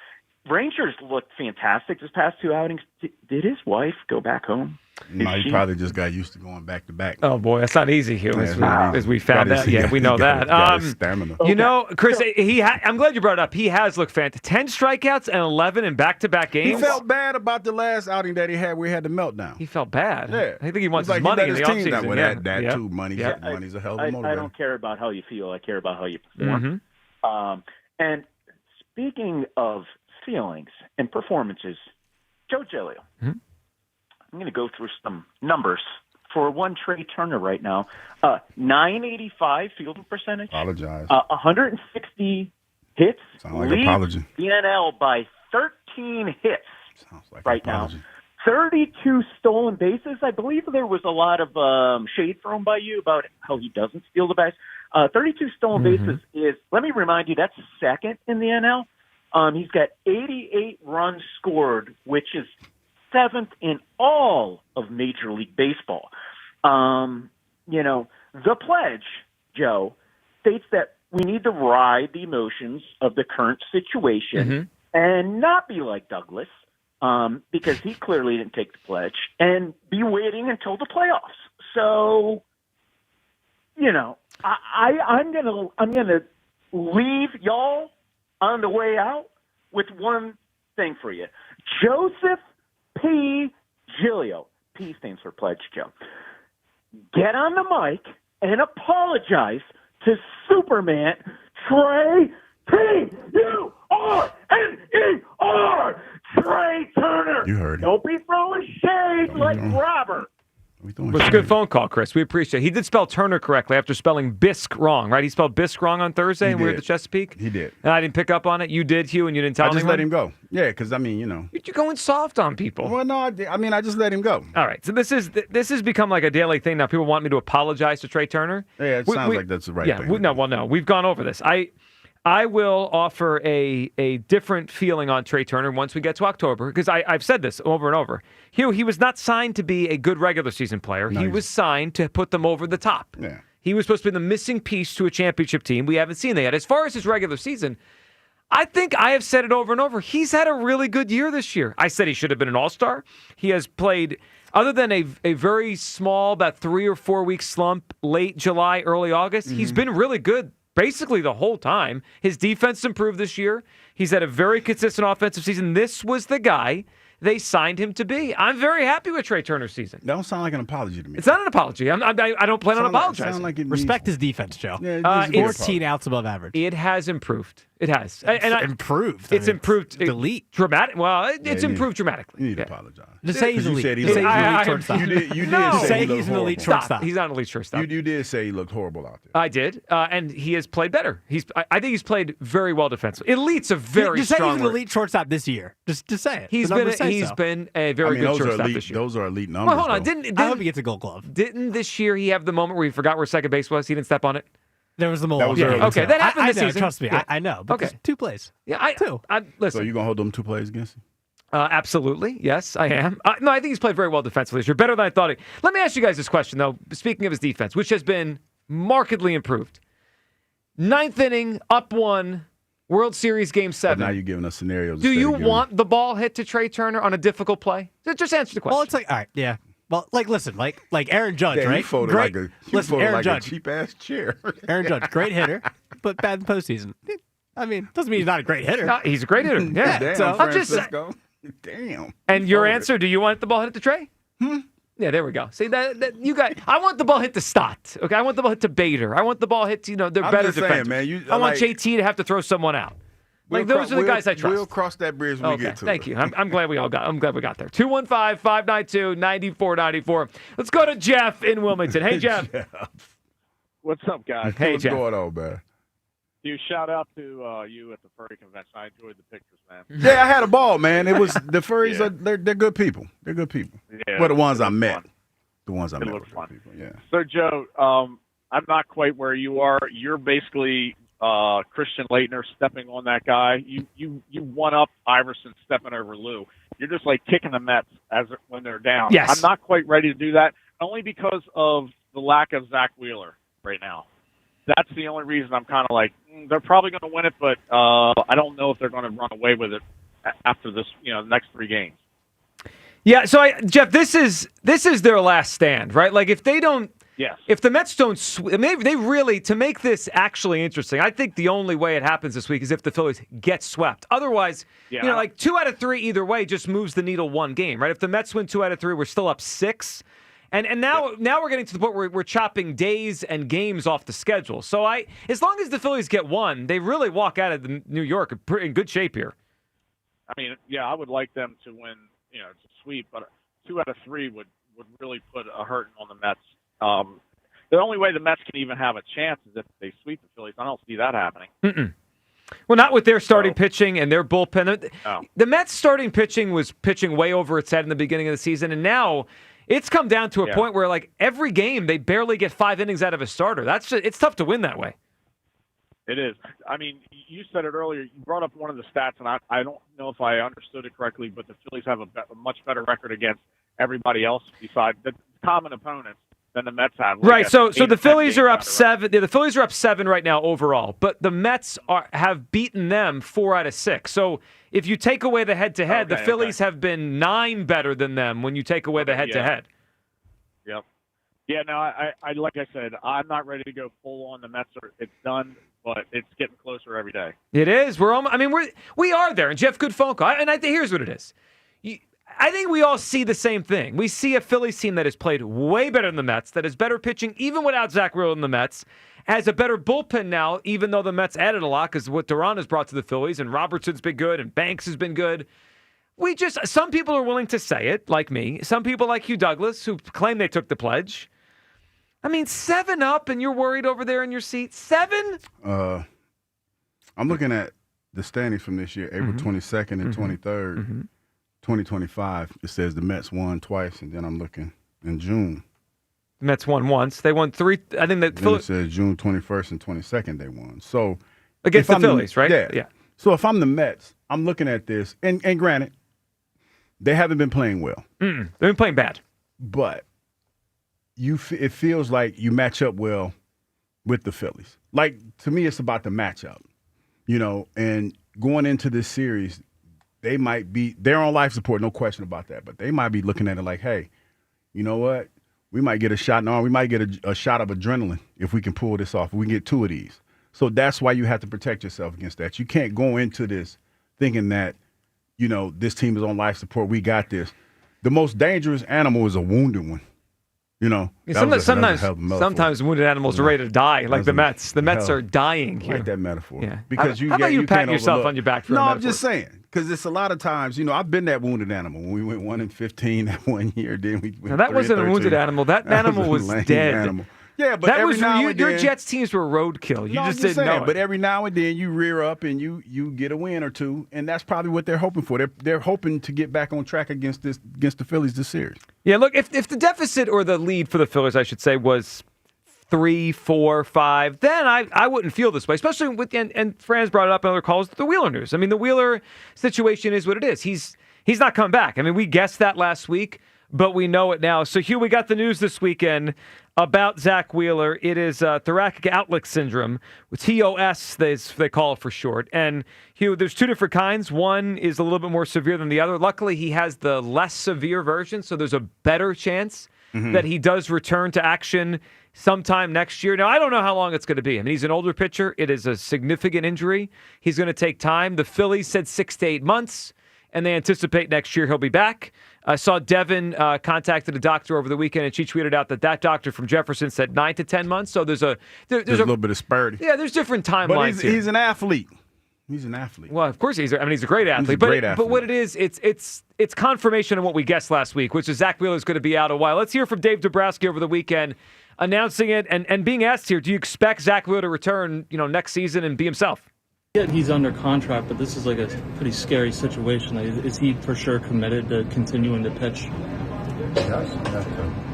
Rangers looked fantastic this past 2 outings. Did his wife go back home? No, he probably just got used to going back to back. Oh, boy, that's not easy, Hugh, as we found out. Yeah, we know that. Stamina. You know, Chris, I'm glad you brought it up. He has looked fantastic. 10 strikeouts and 11 in back-to-back games. He felt bad about the last outing that he had where he had the meltdown. He felt bad. Yeah. I think he wants his he money let in the his team offseason. down. That too. Money's a hell of a motivator. I don't care about how you feel. I care about how you perform. And speaking of feelings and performances, Joe Giglio. I'm going to go through some numbers for one Trey Turner right now. 985 fielding percentage. Apologize. 160 hits. Sounds like an apology. The NL by 13 hits. Sounds like right an apology. now. 32 stolen bases. I believe there was a lot of shade thrown by you about how he doesn't steal the base. 32 stolen bases is, let me remind you, that's second in the NL. He's got 88 runs scored, which is 7th in all of Major League Baseball. The pledge, Joe, states that we need to ride the emotions of the current situation and not be like Douglas, because he clearly didn't take the pledge, and be waiting until the playoffs. So, I'm gonna leave y'all on the way out with one thing for you. Joseph P. Giglio. P stands for pledge, Joe. Get on the mic and apologize to Superman Trey T-U-R-N-E-R. Trey Turner. You heard it. Don't be throwing shade like Robert. It's a good phone call, Chris. We appreciate it. He did spell Turner correctly after spelling Bisk wrong, right? He spelled Bisk wrong on Thursday and we were at the Chesapeake? He did. And I didn't pick up on it. You did, Hugh, and you didn't tell me. I just let him go. Yeah, because, I mean, You're going soft on people. Well, no, I just let him go. All right. So this has become like a daily thing now. People want me to apologize to Trey Turner. Yeah, it sounds like that's the right thing. No. We've gone over this. I will offer a different feeling on Trey Turner once we get to October, because I've said this over and over. Hugh, he was not signed to be a good regular season player. He was signed to put them over the top. Yeah. He was supposed to be the missing piece to a championship team. We haven't seen that yet. As far as his regular season, I think I have said it over and over. He's had a really good year this year. I said he should have been an all-star. He has played, other than a very small, about 3 or 4 week slump, late July, early August, he's been really good basically the whole time. His defense improved this year. He's had a very consistent offensive season. This was the guy they signed him to be. I'm very happy with Trey Turner's season. That don't sound like an apology to me. It's not an apology. I don't plan on apologizing. Respect his defense, Joe. Yeah, 14 outs above average. It has improved. It has. Improved. It's improved. Elite. Dramatic. Well, it's improved dramatically. You need to apologize. Just say he's elite. You Just say he's an elite shortstop. You did say he looked he's an elite horrible. shortstop. He's not an elite shortstop. You did say he looked horrible out there. I did, and he has played better. I think he's played very well defensively. Elite's a very just say strong he's an word. elite shortstop this year. Just say it. He's been a very good shortstop this year. Those are elite numbers. Well, hold on. I hope he gets a Gold Glove. Didn't this year he have the moment where he forgot where second base was? He didn't step on it. There was the mole. That was early. Okay, that happened I this know, season. Trust me, Yeah. I know. But Okay. there's 2 plays. Yeah, Two. Listen. So you gonna hold them 2 plays against him? Absolutely. Yes, I am. No, I think he's played very well defensively this year. Better than I thought. Let me ask you guys this question, though. Speaking of his defense, which has been markedly improved. 9th inning, up 1, World Series Game 7. But now you're giving us scenarios. Do you want the ball hit to Trey Turner on a difficult play? Just answer the question. Well, it's like, all right, yeah. Well, listen, like Aaron Judge, Yeah, right? you folded Great. Aaron Aaron like Judge, a cheap ass chair. Aaron Judge, great hitter, but bad in postseason. I mean, doesn't mean he's not a great hitter. No, he's a great hitter. Yeah. Damn, So I'm just Francisco. Damn. And your answer? Do you want the ball hit to Trey? Yeah, there we go. See that you got. I want the ball hit to Stott. Okay, I want the ball hit to Bader. I want the ball hit to they're I'm better just saying, defenders. man, I want like- JT to have to throw someone out. Like those are the guys I trust. We'll cross that bridge when we get to thank it. you. I'm glad we got. I'm glad we got there. 215-592-9494. Let's go to Jeff in Wilmington. Hey, Jeff. What's up, guys? Hey, What's Jeff. going on, man? You shout out to you at the furry convention. I enjoyed the pictures, man. Yeah, I had a ball, man. It was the furries they're good people. They're good people. Yeah, well, the ones I it met. looked The ones I met were looked good fun. people. Yeah. So, Joe, I'm not quite where you are. You're basically Christian Leitner stepping on that guy. You one up Iverson stepping over Lou. You're just like kicking the Mets when they're down. Yes. I'm not quite ready to do that, only because of the lack of Zach Wheeler right now. That's the only reason I'm kind of like, they're probably going to win it, but I don't know if they're going to run away with it after this, the next 3 games. Yeah. So, Jeff, this is their last stand, right? Like if they don't. Yes. If the Mets don't, maybe they really, to make this actually interesting, I think the only way it happens this week is if the Phillies get swept. Otherwise, like 2 out of 3 either way just moves the needle 1 game, right? If the Mets win 2 out of 3, we're still up 6. And now we're getting to the point where we're chopping days and games off the schedule. So as long as the Phillies get 1, they really walk out of New York in good shape here. I mean, yeah, I would like them to win, to sweep, but 2 out of 3 would really put a hurting on the Mets. The only way the Mets can even have a chance is if they sweep the Phillies. I don't see that happening. Mm-mm. Well, not with their starting pitching and their bullpen. No. The Mets' starting pitching was pitching way over its head in the beginning of the season, and now it's come down to a point where, like, every game they barely get 5 innings out of a starter. It's tough to win that way. It is. I mean, you said it earlier. You brought up one of the stats, and I don't know if I understood it correctly, but the Phillies have a much better record against everybody else besides the common opponents than the Mets have. Right. So the Phillies are up 7. The Phillies are up 7 right now overall, but the Mets have beaten them 4 out of 6. So if you take away the head-to-head, the Phillies have been 9 better than them when you take away the head-to-head. Yep. Yeah. No. I like I said, I'm not ready to go full on. The Mets it's done, but it's getting closer every day. It is. We are there. And Jeff, good phone call. And here's what it is. I think we all see the same thing. We see a Phillies team that has played way better than the Mets, that is better pitching even without Zach Wheeler than the Mets, has a better bullpen now, even though the Mets added a lot because what Duran has brought to the Phillies, and Robertson's been good, and Banks has been good. Some people are willing to say it, like me. Some people like Hugh Douglas, who claim they took the pledge. I mean, 7 up, and you're worried over there in your seat. 7? I'm looking at the standings from this year, April 22nd and 23rd, 2025. It says the Mets won twice, and then I'm looking in June. The Mets won once. They won 3. I think that Then it says June 21st and 22nd they won. So against the Phillies, right? Yeah. So if I'm the Mets, I'm looking at this, and granted, they haven't been playing well. They've been playing bad. But it feels like you match up well with the Phillies. Like, to me, it's about the matchup, and going into this series, they're on life support, no question about that, but they might be looking at it like, hey, you know what? We might get a shot in the arm. We might get a shot of adrenaline if we can pull this off. We can get 2 of these. So that's why you have to protect yourself against that. You can't go into this thinking that, this team is on life support. We got this. The most dangerous animal is a wounded one. Sometimes wounded animals are ready to die, like the Mets. The Mets are dying here. I like that metaphor. Yeah. Because how about you pat yourself on your back for a metaphor? I'm just saying. Because it's a lot of times, I've been that wounded animal. When we went 1-15 that 1 year, then we went that wasn't a wounded animal. That animal was dead. Animal. Yeah, but every now and then, your Jets teams were roadkill. You just didn't know it. But every now and then you rear up and you get a win or two, and that's probably what they're hoping for. They're hoping to get back on track against the Phillies this series. Yeah, look, if the deficit or the lead for the Phillies, I should say, was 3, 4, 5, then I wouldn't feel this way. Especially with and Franz brought it up in other calls, the Wheeler news. I mean, the Wheeler situation is what it is. He's not coming back. I mean, we guessed that last week, but we know it now. So, Hugh, we got the news this weekend about Zach Wheeler. It is thoracic outlet syndrome, TOS, they call it for short. And, Hugh, there's 2 different kinds. One is a little bit more severe than the other. Luckily, he has the less severe version, so there's a better chance that he does return to action sometime next year. Now, I don't know how long it's going to be. I mean, he's an older pitcher. It is a significant injury. He's going to take time. The Phillies said 6 to 8 months, and they anticipate next year he'll be back. I saw Devin contacted a doctor over the weekend, and she tweeted out that doctor from Jefferson said 9 to 10 months. So there's a little bit of disparity. Yeah, there's different timelines. But he's an athlete. He's an athlete. Well, of course he's a great athlete. But what it is, it's confirmation of what we guessed last week, which is Zach Wheeler is going to be out a while. Let's hear from Dave Dombrowski over the weekend, announcing it and being asked here, do you expect Zach Wheeler to return, next season and be himself? Yeah, he's under contract, but this is like a pretty scary situation. Is he for sure committed to continuing to pitch? Yes,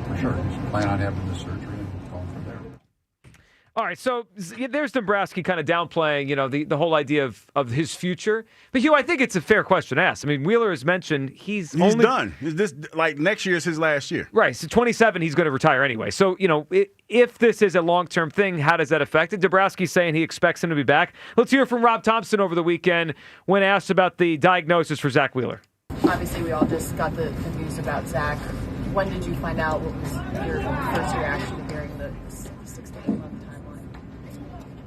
for sure. He's planning on having the surgery and going from there. All right, so there's Dombrowski kind of downplaying, the whole idea of his future. But Hugh, I think it's a fair question to ask. I mean, Wheeler has mentioned he's only done. Next year is his last year. Right. So 27, he's going to retire anyway. So if this is a long-term thing, how does that affect it? Dombrowski's saying he expects him to be back. Let's hear from Rob Thompson over the weekend when asked about the diagnosis for Zach Wheeler. Obviously, we all just got the news about Zach. When did you find out? What was your first reaction to hearing the 6 to 8 month timeline?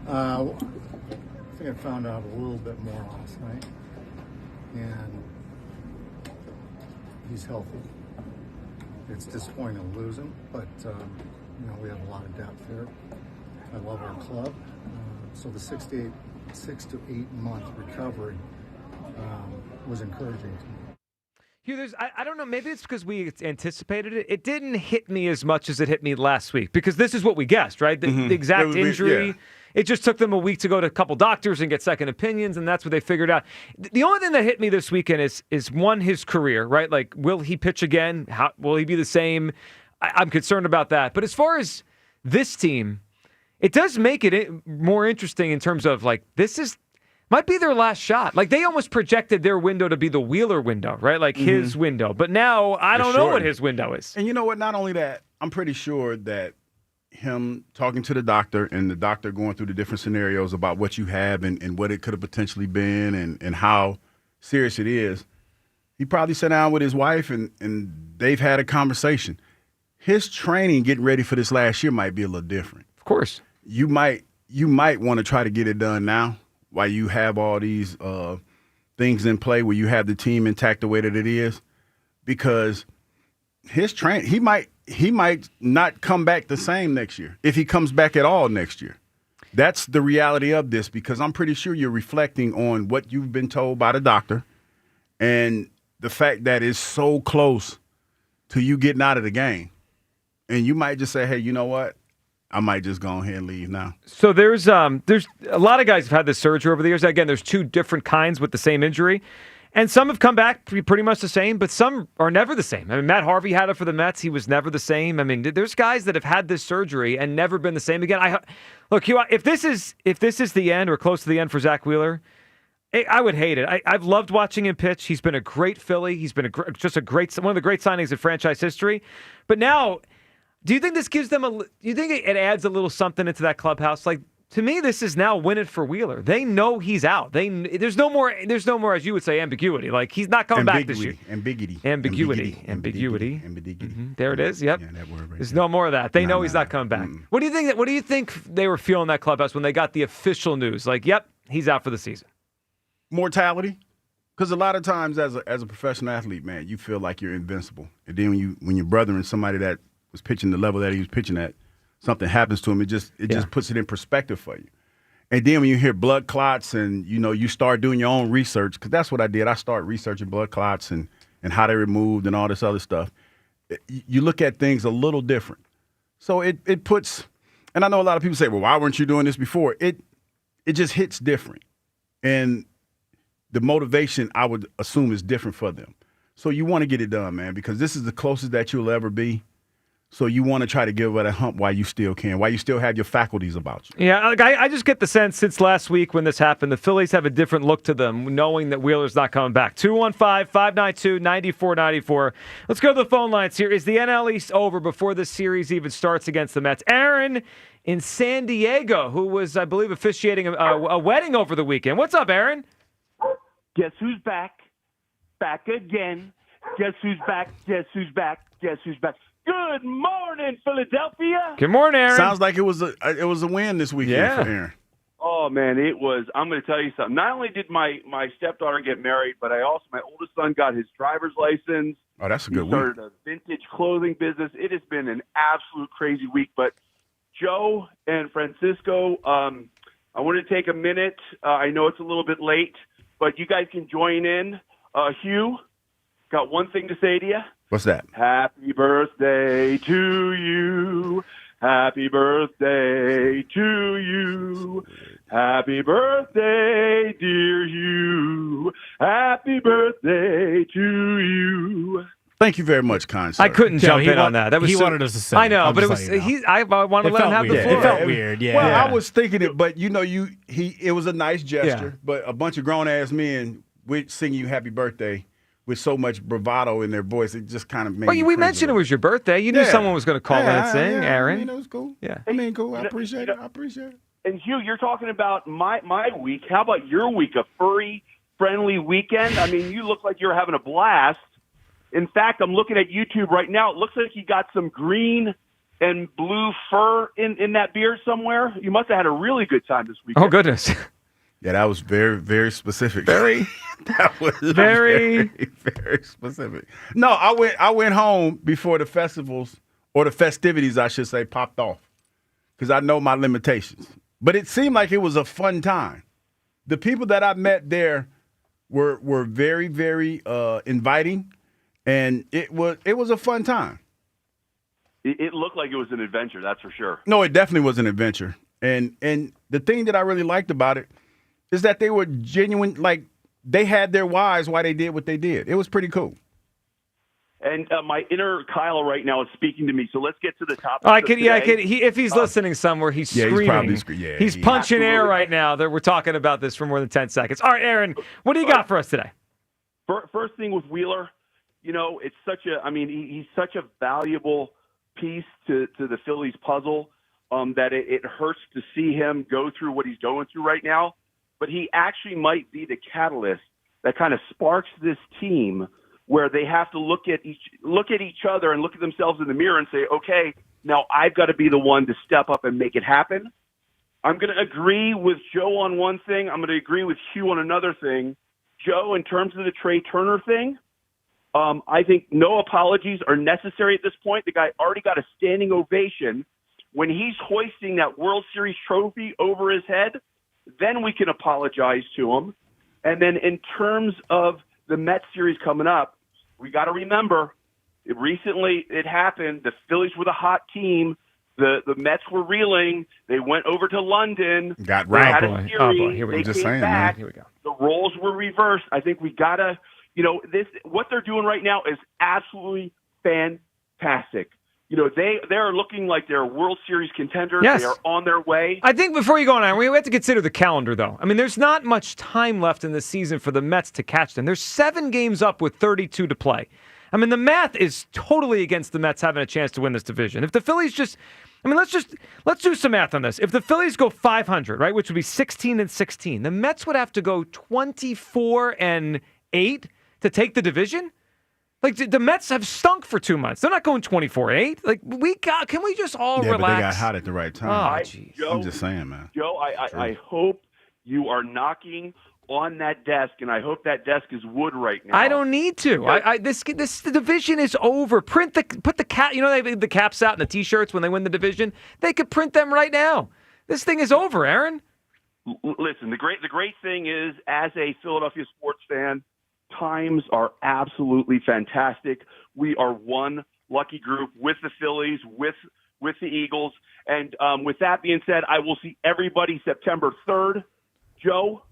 I think I found out a little bit more last night, and he's healthy. It's disappointing to lose him, but we have a lot of depth here. I love our club, so the 6 to 8 month recovery was encouraging to me. Hugh, I don't know, maybe it's because we anticipated it. It didn't hit me as much as it hit me last week, because this is what we guessed, right? The exact injury. It just took them a week to go to a couple doctors and get second opinions, and that's what they figured out. The only thing that hit me this weekend is one, his career, right? Like, will he pitch again? Will he be the same? I'm concerned about that. But as far as this team, it does make it more interesting in terms of, like, might be their last shot. Like, they almost projected their window to be the Wheeler window, right? Like his window. But now I don't know what his window is. And you know what? Not only that, I'm pretty sure that him talking to the doctor and the doctor going through the different scenarios about what you have and what it could have potentially been and how serious it is, he probably sat down with his wife and they've had a conversation. His training getting ready for this last year might be a little different. Of course. You might want to try to get it done now while you have all these things in play, where you have the team intact the way that it is, because his he might not come back the same next year, if he comes back at all next year. That's the reality of this, because I'm pretty sure you're reflecting on what you've been told by the doctor, and the fact that it's so close to you getting out of the game. And you might just say, hey, you know what? I might just go ahead and leave now. So there's a lot of guys have had this surgery over the years. Again, there's two different kinds with the same injury. And some have come back pretty much the same, but some are never the same. I mean, Matt Harvey had it for the Mets. He was never the same. I mean, there's guys that have had this surgery and never been the same again. Look, Hugh, if this is the end or close to the end for Zach Wheeler, I would hate it. I've loved watching him pitch. He's been a great Philly. He's been one of the great signings in franchise history. But now, do you think this gives them do you think it adds a little something into that clubhouse? Like, to me, this is now win it for Wheeler. They know he's out. There's no more, as you would say, ambiguity. Like, he's not coming back this year. Ambiguity. Mm-hmm. There it is. Yep. Yeah, that word right There's there. no more of that. They know he's not coming back. What do you think? What do you think they were feeling in that clubhouse when they got the official news? Like, yep, he's out for the season. Mortality. Because a lot of times as a professional athlete, man, you feel like you're invincible. And then when your brother and somebody that was pitching the level that he was pitching at, something happens to him, it just puts it in perspective for you. And then when you hear blood clots and, you start doing your own research, because that's what I did. I started researching blood clots and how they're removed and all this other stuff. You look at things a little different. So it puts, and I know a lot of people say, well, why weren't you doing this before? It just hits different. And the motivation, I would assume, is different for them. So you want to get it done, man, because this is the closest that you'll ever be. So you want to try to give it a hump while you still can, while you still have your faculties about you. Yeah, I just get the sense since last week when this happened, the Phillies have a different look to them, knowing that Wheeler's not coming back. 215-592-9494. Let's go to the phone lines here. Is the NL East over before this series even starts against the Mets? Aaron in San Diego, who was, I believe, officiating a wedding over the weekend. What's up, Aaron? Guess who's back? Back again. Guess who's back? Guess who's back? Guess who's back? Good morning, Philadelphia. Good morning, Aaron. Sounds like it was a win this weekend for Aaron. Oh man, it was. I'm going to tell you something. Not only did my stepdaughter get married, but my oldest son got his driver's license. Oh, that's a good week. He started a vintage clothing business. It has been an absolute crazy week. But Joe and Francisco, I want to take a minute. I know it's a little bit late, but you guys can join in. Hugh, got one thing to say to you. What's that? Happy birthday to you. Happy birthday to you. Happy birthday, dear Hugh. Happy birthday to you. Thank you very much, kind sir. I couldn't jump in on that. He wanted us to sing. I know, but it was. I wanted to let him have the floor. It felt weird. Yeah. Well, I was thinking it, but it was a nice gesture. But a bunch of grown ass men singing you happy birthday with so much bravado in their voice, it just kind of made me we mentioned it was your birthday. You knew someone was going to call in and sing, Aaron. It was cool. Yeah. Cool. I appreciate it. And Hugh, you're talking about my week. How about your week? A furry, friendly weekend? I mean, you look like you're having a blast. In fact, I'm looking at YouTube right now. It looks like you got some green and blue fur in that beard somewhere. You must have had a really good time this weekend. Oh, goodness. Yeah, that was very, very specific. That was very, very specific. No, I went home before the festivals, or the festivities, I should say, popped off, because I know my limitations. But it seemed like it was a fun time. The people that I met there were very, very inviting, and it was a fun time. It looked like it was an adventure, that's for sure. No, it definitely was an adventure. And the thing that I really liked about it is that they were genuine, like they had their whys why they did what they did. It was pretty cool. And my inner Kyle right now is speaking to me, so let's get to the topic. If he's listening somewhere, he's screaming. He's punching air right now. That we're talking about this for more than 10 seconds. All right, Aaron, what do you got for us today? First thing with Wheeler, it's he's such a valuable piece to the Phillies puzzle that it hurts to see him go through what he's going through right now. But he actually might be the catalyst that kind of sparks this team where they have to look at each other and look at themselves in the mirror and say, okay, now I've got to be the one to step up and make it happen. I'm going to agree with Joe on one thing. I'm going to agree with Hugh on another thing. Joe, in terms of the Trey Turner thing, I think no apologies are necessary at this point. The guy already got a standing ovation. When he's hoisting that World Series trophy over his head, then we can apologize to him. And then in terms of the Mets series coming up, we got to remember, recently it happened. The Phillies were the hot team. The Mets were reeling. They went over to London. Got They had right. a series. Here we They go. Just came saying, back. man. Here we go. The roles were reversed. I think we got to, what they're doing right now is absolutely fantastic. They are looking like they're World Series contenders. Yes. They are on their way. I think before you go on, we have to consider the calendar, though. I mean, there's not much time left in the season for the Mets to catch them. There's 7 games up with 32 to play. I mean, the math is totally against the Mets having a chance to win this division. If the Phillies let's do some math on this. If the Phillies go 500, right, which would be 16-16, the Mets would have to go 24-8 to take the division. Like, the Mets have stunk for 2 months. They're not going 24-8. Like, can we just all relax? But they got hot at the right time. Oh, I'm just saying, man. Joe, I hope you are knocking on that desk, and I hope that desk is wood right now. I don't need to. This division is over. Put the cap. They have the caps out and the T-shirts when they win the division. They could print them right now. This thing is over, Aaron. Listen, the great thing is, as a Philadelphia sports fan, times are absolutely fantastic. We are one lucky group with the Phillies, with the Eagles, and with that being said, I will see everybody September 3rd. Joe,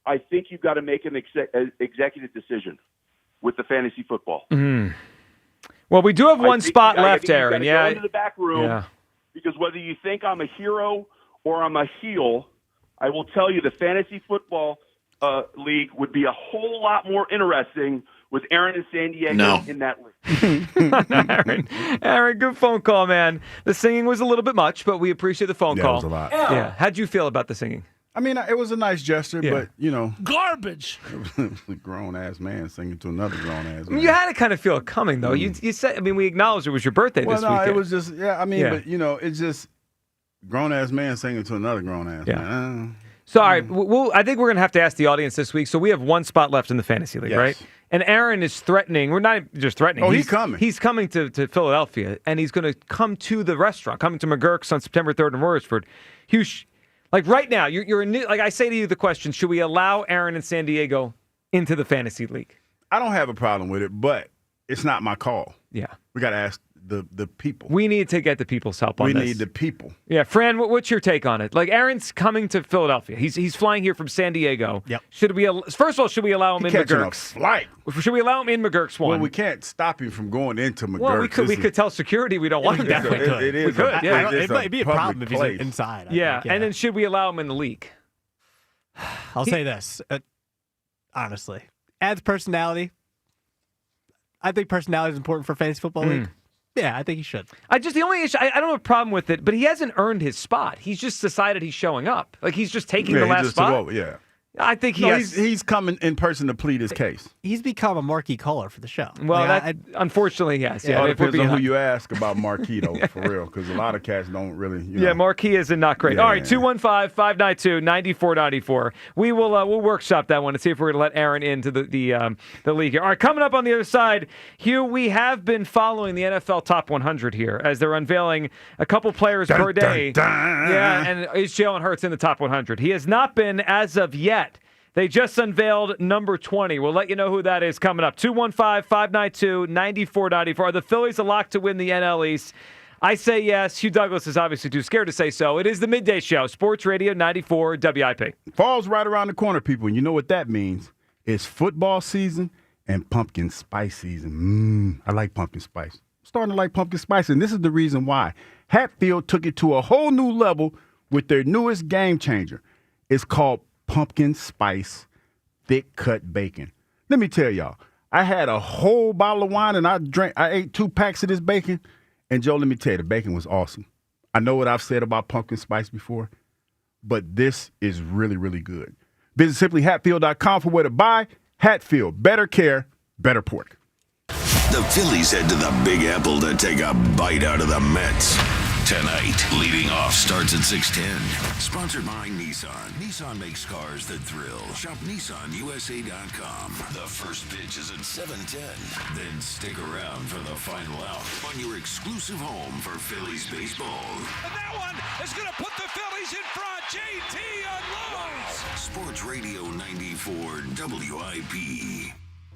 I think you've got to make an executive decision with the fantasy football. Mm. Well, we do have one spot left, Aaron. Yeah, go into the back room, because whether you think I'm a hero or I'm a heel, I will tell you the fantasy football league would be a whole lot more interesting with Aaron and San Diego in that league. Aaron, good phone call, man. The singing was a little bit much, but we appreciate the phone call. It was a lot. Yeah. How'd you feel about the singing? I mean, it was a nice gesture, but, Garbage. It was a grown-ass man singing to another grown-ass man. You had to kind of feel it coming, though. You said, we acknowledged it was your birthday this weekend. It was just, but, it's just grown-ass man singing to another grown-ass man. So, all right, I think we're going to have to ask the audience this week. So we have one spot left in the fantasy league, right? And Aaron is threatening. We're not just threatening. Oh, he's coming. He's coming to Philadelphia, and he's going to come to the restaurant, coming to McGurk's on September 3rd in Royersford. Huge. Like right now, you're like I say to you the question, should we allow Aaron and San Diego into the fantasy league? I don't have a problem with it, but it's not my call. Yeah. We got to ask the people. We need to get the people's help on this. We need the people. Yeah, Fran, what's your take on it? Like, Aaron's coming to Philadelphia. He's flying here from San Diego. Yep. First of all, should we allow him in McGurk's? Flight. Should we allow him in McGurk's one? Well, we can't stop him from going into McGurk's. Well, we could tell security we don't want him there. It is. We could. It'd be a problem if he's inside. I think, and then should we allow him in the league? I'll say this. Honestly, adds personality. I think personality is important for fantasy football league. Yeah, I think he should. The only issue, I don't have a problem with it, but he hasn't earned his spot. He's just decided he's showing up. Like, he's just taking the last spot. I think he's coming in person to plead his case. He's become a marquee caller for the show. Well, unfortunately, yes. Yeah, it depends on who you ask about Marquee, though, for real, because a lot of cats don't really, Yeah, Marquee is not great. Yeah. All right, 215-592-9494. We'll workshop that one and see if we're going to let Aaron into the league here. All right, coming up on the other side, Hugh, we have been following the NFL Top 100 here as they're unveiling a couple players per day. Yeah, and is Jalen Hurts in the Top 100? He has not been as of yet. They just unveiled number 20. We'll let you know who that is coming up. 215-592-9494. Are the Phillies a lock to win the NL East? I say yes. Hugh Douglas is obviously too scared to say so. It is the Midday Show, Sports Radio 94 WIP. Fall's right around the corner, people, and you know what that means. It's football season and pumpkin spice season. I like pumpkin spice. I'm starting to like pumpkin spice, and this is the reason why. Hatfield took it to a whole new level with their newest game changer. It's called pumpkin spice thick cut bacon. Let me tell y'all, I had a whole bottle of wine and I ate 2 packs of this bacon. And Joe, let me tell you, the bacon was awesome. I know what I've said about pumpkin spice before, but this is really, really good. Visit simplyhatfield.com for where to buy. Hatfield, better care, better pork. The Phillies head to the Big Apple to take a bite out of the Mets. Tonight, leading off starts at 6:10. Sponsored by Nissan. Nissan makes cars that thrill. Shop NissanUSA.com. The first pitch is at 7:10. Then stick around for the final out on your exclusive home for Phillies baseball. And that one is going to put the Phillies He's in front. JT unloads. Sports Radio 94 WIP.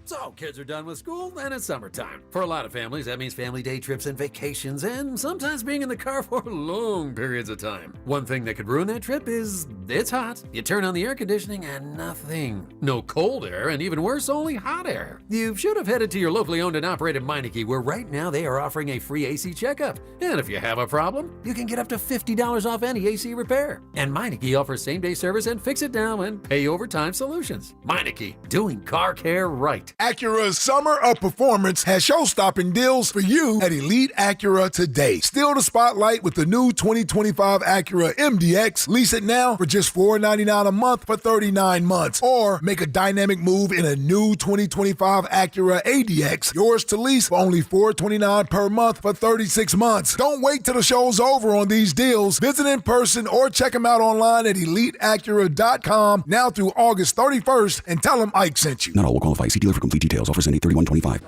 So, kids are done with school, and it's summertime. For a lot of families, that means family day trips and vacations, and sometimes being in the car for long periods of time. One thing that could ruin that trip is it's hot. You turn on the air conditioning and nothing. No cold air, and even worse, only hot air. You should have headed to your locally owned and operated Meineke, where right now they are offering a free AC checkup. And if you have a problem, you can get up to $50 off any AC repair. And Meineke offers same-day service and fix-it-now and pay overtime solutions. Meineke, doing car care right. Acura's Summer of Performance has show-stopping deals for you at Elite Acura today. Steal the spotlight with the new 2025 Acura MDX. Lease it now for just $499 a month for 39 months. Or make a dynamic move in a new 2025 Acura ADX. Yours to lease for only $429 per month for 36 months. Don't wait till the show's over on these deals. Visit in person or check them out online at EliteAcura.com now through August 31st and tell them Ike sent you. Not all will qualify. See dealer for complete details. Offers end 8/31/25.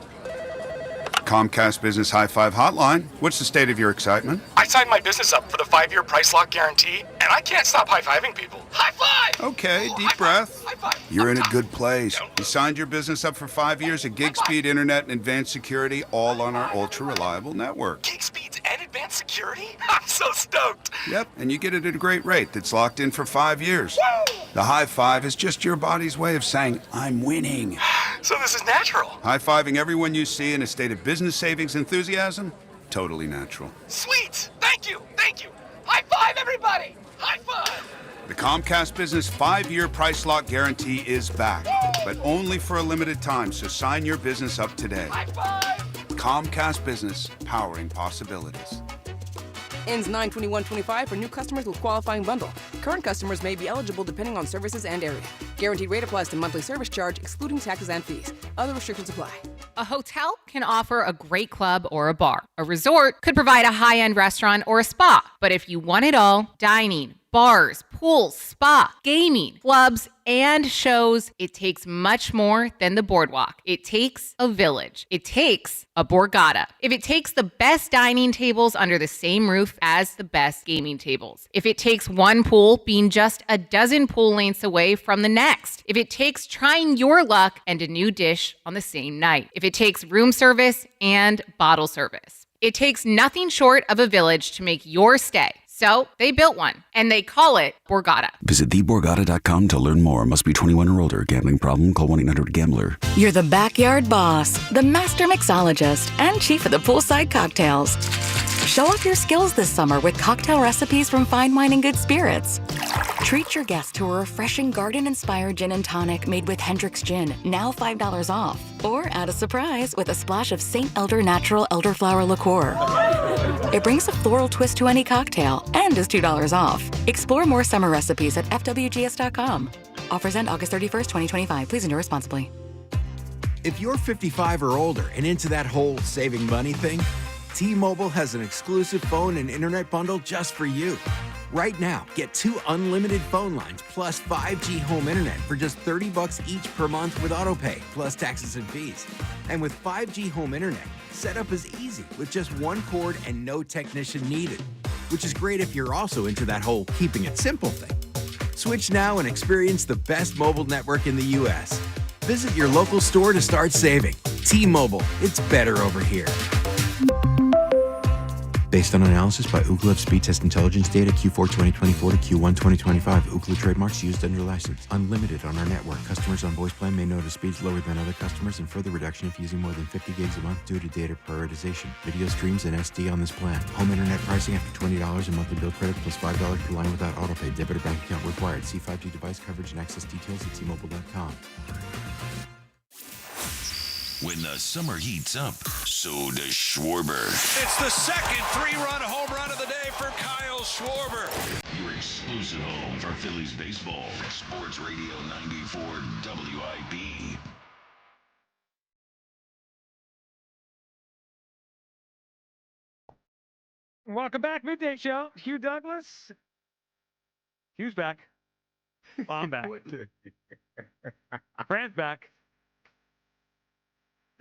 Comcast Business High Five Hotline. What's the state of your excitement? I signed my business up for the 5-year price lock guarantee, and I can't stop high-fiving people. High five! Okay, deep breath. High five. You're in a good place. You signed your business up for 5 years of gig speed internet and advanced security, all on our ultra-reliable network. Gig speeds and advanced security? I'm so stoked. Yep, and you get it at a great rate that's locked in for 5 years. Woo! The high five is just your body's way of saying, I'm winning. So this is natural. High-fiving everyone you see in a state of business savings enthusiasm? Totally natural. Sweet! Thank you! Thank you! High five, everybody! High five! The Comcast Business 5-year price lock guarantee is back, but only for a limited time, so sign your business up today. High five! Comcast Business, powering possibilities. Ends 9/21/25 for new customers with qualifying bundle. Current customers may be eligible depending on services and area. Guaranteed rate applies to monthly service charge, excluding taxes and fees. Other restrictions apply. A hotel can offer a great club or a bar. A resort could provide a high-end restaurant or a spa. But if you want it all, dining, bars, pools, spa, gaming, clubs, and shows, it takes much more than the boardwalk. It takes a village. It takes a Borgata. If it takes the best dining tables under the same roof as the best gaming tables. If it takes one pool being just a dozen pool lengths away from the next. If it takes trying your luck and a new dish on the same night. If it takes room service and bottle service. It takes nothing short of a village to make your stay. So they built one, and they call it Borgata. Visit theborgata.com to learn more. Must be 21 or older. Gambling problem? Call 1-800-GAMBLER. You're the backyard boss, the master mixologist, and chief of the poolside cocktails. Show off your skills this summer with cocktail recipes from Fine Wine and Good Spirits. Treat your guests to a refreshing garden-inspired gin and tonic made with Hendrick's Gin, now $5 off. Or add a surprise with a splash of St. Elder Natural Elderflower Liqueur. It brings a floral twist to any cocktail and is $2 off. Explore more summer recipes at FWGS.com. Offers end August 31st, 2025. Please enjoy responsibly. If you're 55 or older and into that whole saving money thing, T-Mobile has an exclusive phone and internet bundle just for you. Right now, get 2 unlimited phone lines plus 5G home internet for just $30 each per month with autopay, plus taxes and fees. And with 5G home internet, setup is easy with just one cord and no technician needed, which is great if you're also into that whole keeping it simple thing. Switch now and experience the best mobile network in the U.S. Visit your local store to start saving. T-Mobile, it's better over here. Based on analysis by Ookla of speed test intelligence data Q4 2024 to Q1 2025, Ookla trademarks used under license. Unlimited on our network. Customers on voice plan may notice speeds lower than other customers and further reduction if using more than 50 gigs a month due to data prioritization. Video streams and SD on this plan. Home internet pricing after $20 a monthly bill credit plus $5 per line without autopay. Debit or bank account required. See 5G device coverage and access details at T-Mobile.com. When the summer heats up, so does Schwarber. It's the second 3-run home run of the day for Kyle Schwarber. Your exclusive home for Phillies baseball. Sports Radio 94 WIP. Welcome back, Midday Show. Hugh Douglas. Hugh's back. Well, I'm back. Fran's back.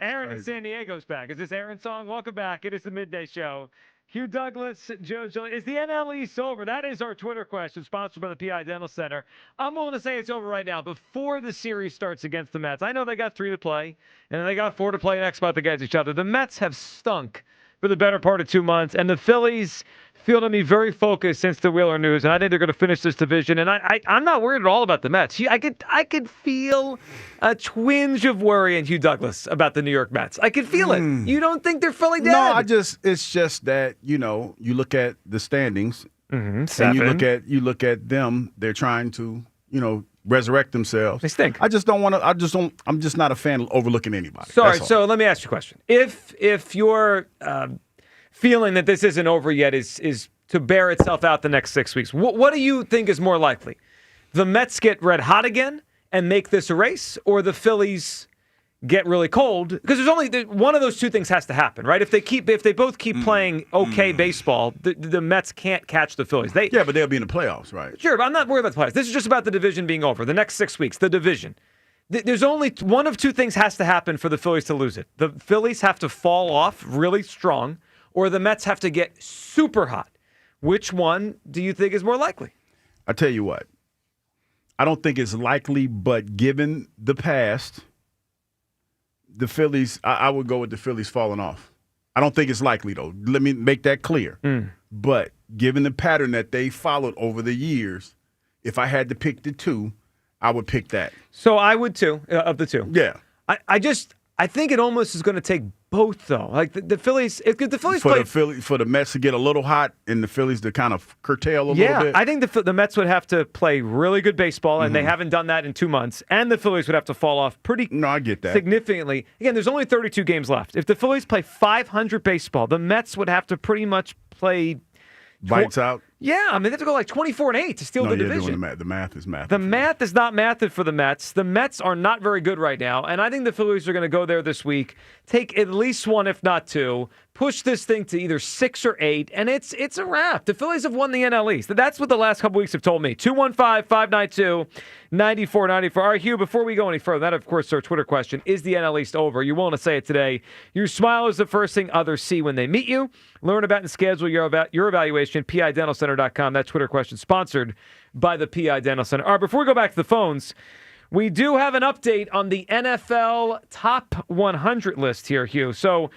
Aaron in San Diego's back. Is this Aaron's song? Welcome back. It is the Midday Show. Hugh Douglas, Joe Giglio. Is the NL East over? That is our Twitter question, sponsored by the PI Dental Center. I'm willing to say it's over right now before the series starts against the Mets. I know they got 3 to play, and they got 4 to play next month against each other. The Mets have stunk for the better part of 2 months, and the Phillies feel to me very focused since the Wheeler news, and I think they're going to finish this division. And I'm not worried at all about the Mets. I could feel a twinge of worry in Hugh Douglas about the New York Mets. I could feel it. You don't think they're fully dead? No, it's just that, you look at the standings, and you look at them. They're trying to, resurrect themselves. They stink. I'm just not a fan of overlooking anybody. Sorry, so let me ask you a question. If you're feeling that this isn't over yet is to bear itself out the next 6 weeks, what do you think is more likely? The Mets get red hot again and make this a race, or the Phillies get really cold? Because there's only one of those two things has to happen, right? If they both keep playing okay baseball, the Mets can't catch the Phillies. But they'll be in the playoffs, right? Sure, but I'm not worried about the playoffs. This is just about the division being over. The next 6 weeks, the division. There's only one of two things has to happen for the Phillies to lose it. The Phillies have to fall off really strong, or the Mets have to get super hot. Which one do you think is more likely? I tell you what, I don't think it's likely, but given the past, the Phillies, I would go with the Phillies falling off. I don't think it's likely, though. Let me make that clear. But given the pattern that they followed over the years, if I had to pick the two, I would pick that. So I would too, of the two. Yeah. I think it almost is going to take both, though. Like the Phillies, if the Phillies play for the Mets to get a little hot and the Phillies to kind of curtail a little bit. Yeah, I think the Mets would have to play really good baseball, and they haven't done that in 2 months. And the Phillies would have to fall off pretty I get that. significantly. Again, there's only 32 games left. If the Phillies play 500 baseball, the Mets would have to pretty much play Bites out. Yeah, I mean, they have to go like 24-8 to steal the division. The math is math. The math is not mathed for the Mets. The Mets are not very good right now, and I think the Phillies are going to go there this week, take at least one, if not two, push this thing to either 6 or 8, and it's a wrap. The Phillies have won the NL East. That's what the last couple weeks have told me. 215-592-9494. All right, Hugh, before we go any further, that, of course, is our Twitter question. Is the NL East over? You're willing to say it today. Your smile is the first thing others see when they meet you. Learn about and schedule your evaluation, PIDentalCenter.com. That Twitter question sponsored by the PI Dental Center. All right, before we go back to the phones, we do have an update on the NFL Top 100 list here, Hugh. So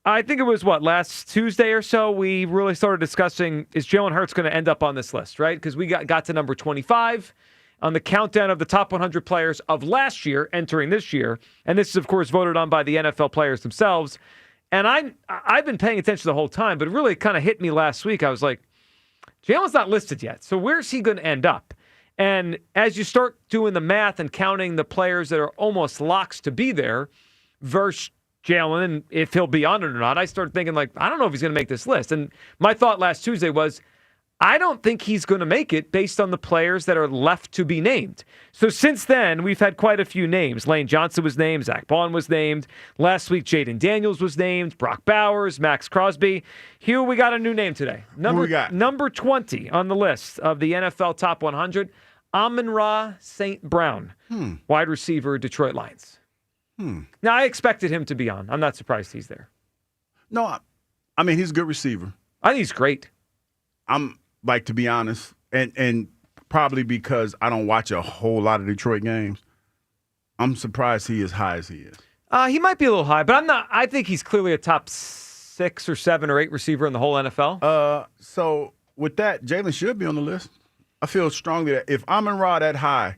I think it was, last Tuesday or so, we really started discussing, is Jalen Hurts going to end up on this list, right? Because we got to number 25 on the countdown of the top 100 players of last year entering this year. And this is, of course, voted on by the NFL players themselves. And I've been paying attention the whole time, but it really kind of hit me last week. I was like, Jalen's not listed yet, so where's he going to end up? And as you start doing the math and counting the players that are almost locks to be there versus Jalen, and if he'll be on it or not, I started thinking, I don't know if he's going to make this list. And my thought last Tuesday was, I don't think he's going to make it based on the players that are left to be named. So since then, we've had quite a few names. Lane Johnson was named. Zach Bond was named. Last week, Jaden Daniels was named. Brock Bowers, Max Crosby. Hugh, we got a new name today. Number 20 on the list of the NFL Top 100, Amon-Ra St. Brown, wide receiver, Detroit Lions. Now, I expected him to be on. I'm not surprised he's there. No, I mean, he's a good receiver. I think he's great. To be honest, and probably because I don't watch a whole lot of Detroit games, I'm surprised he is high as he is. He might be a little high, but I'm not. I think he's clearly a top 6 or 7 or 8 receiver in the whole NFL. So with that, Jalen should be on the list. I feel strongly that if Amon-Ra that high,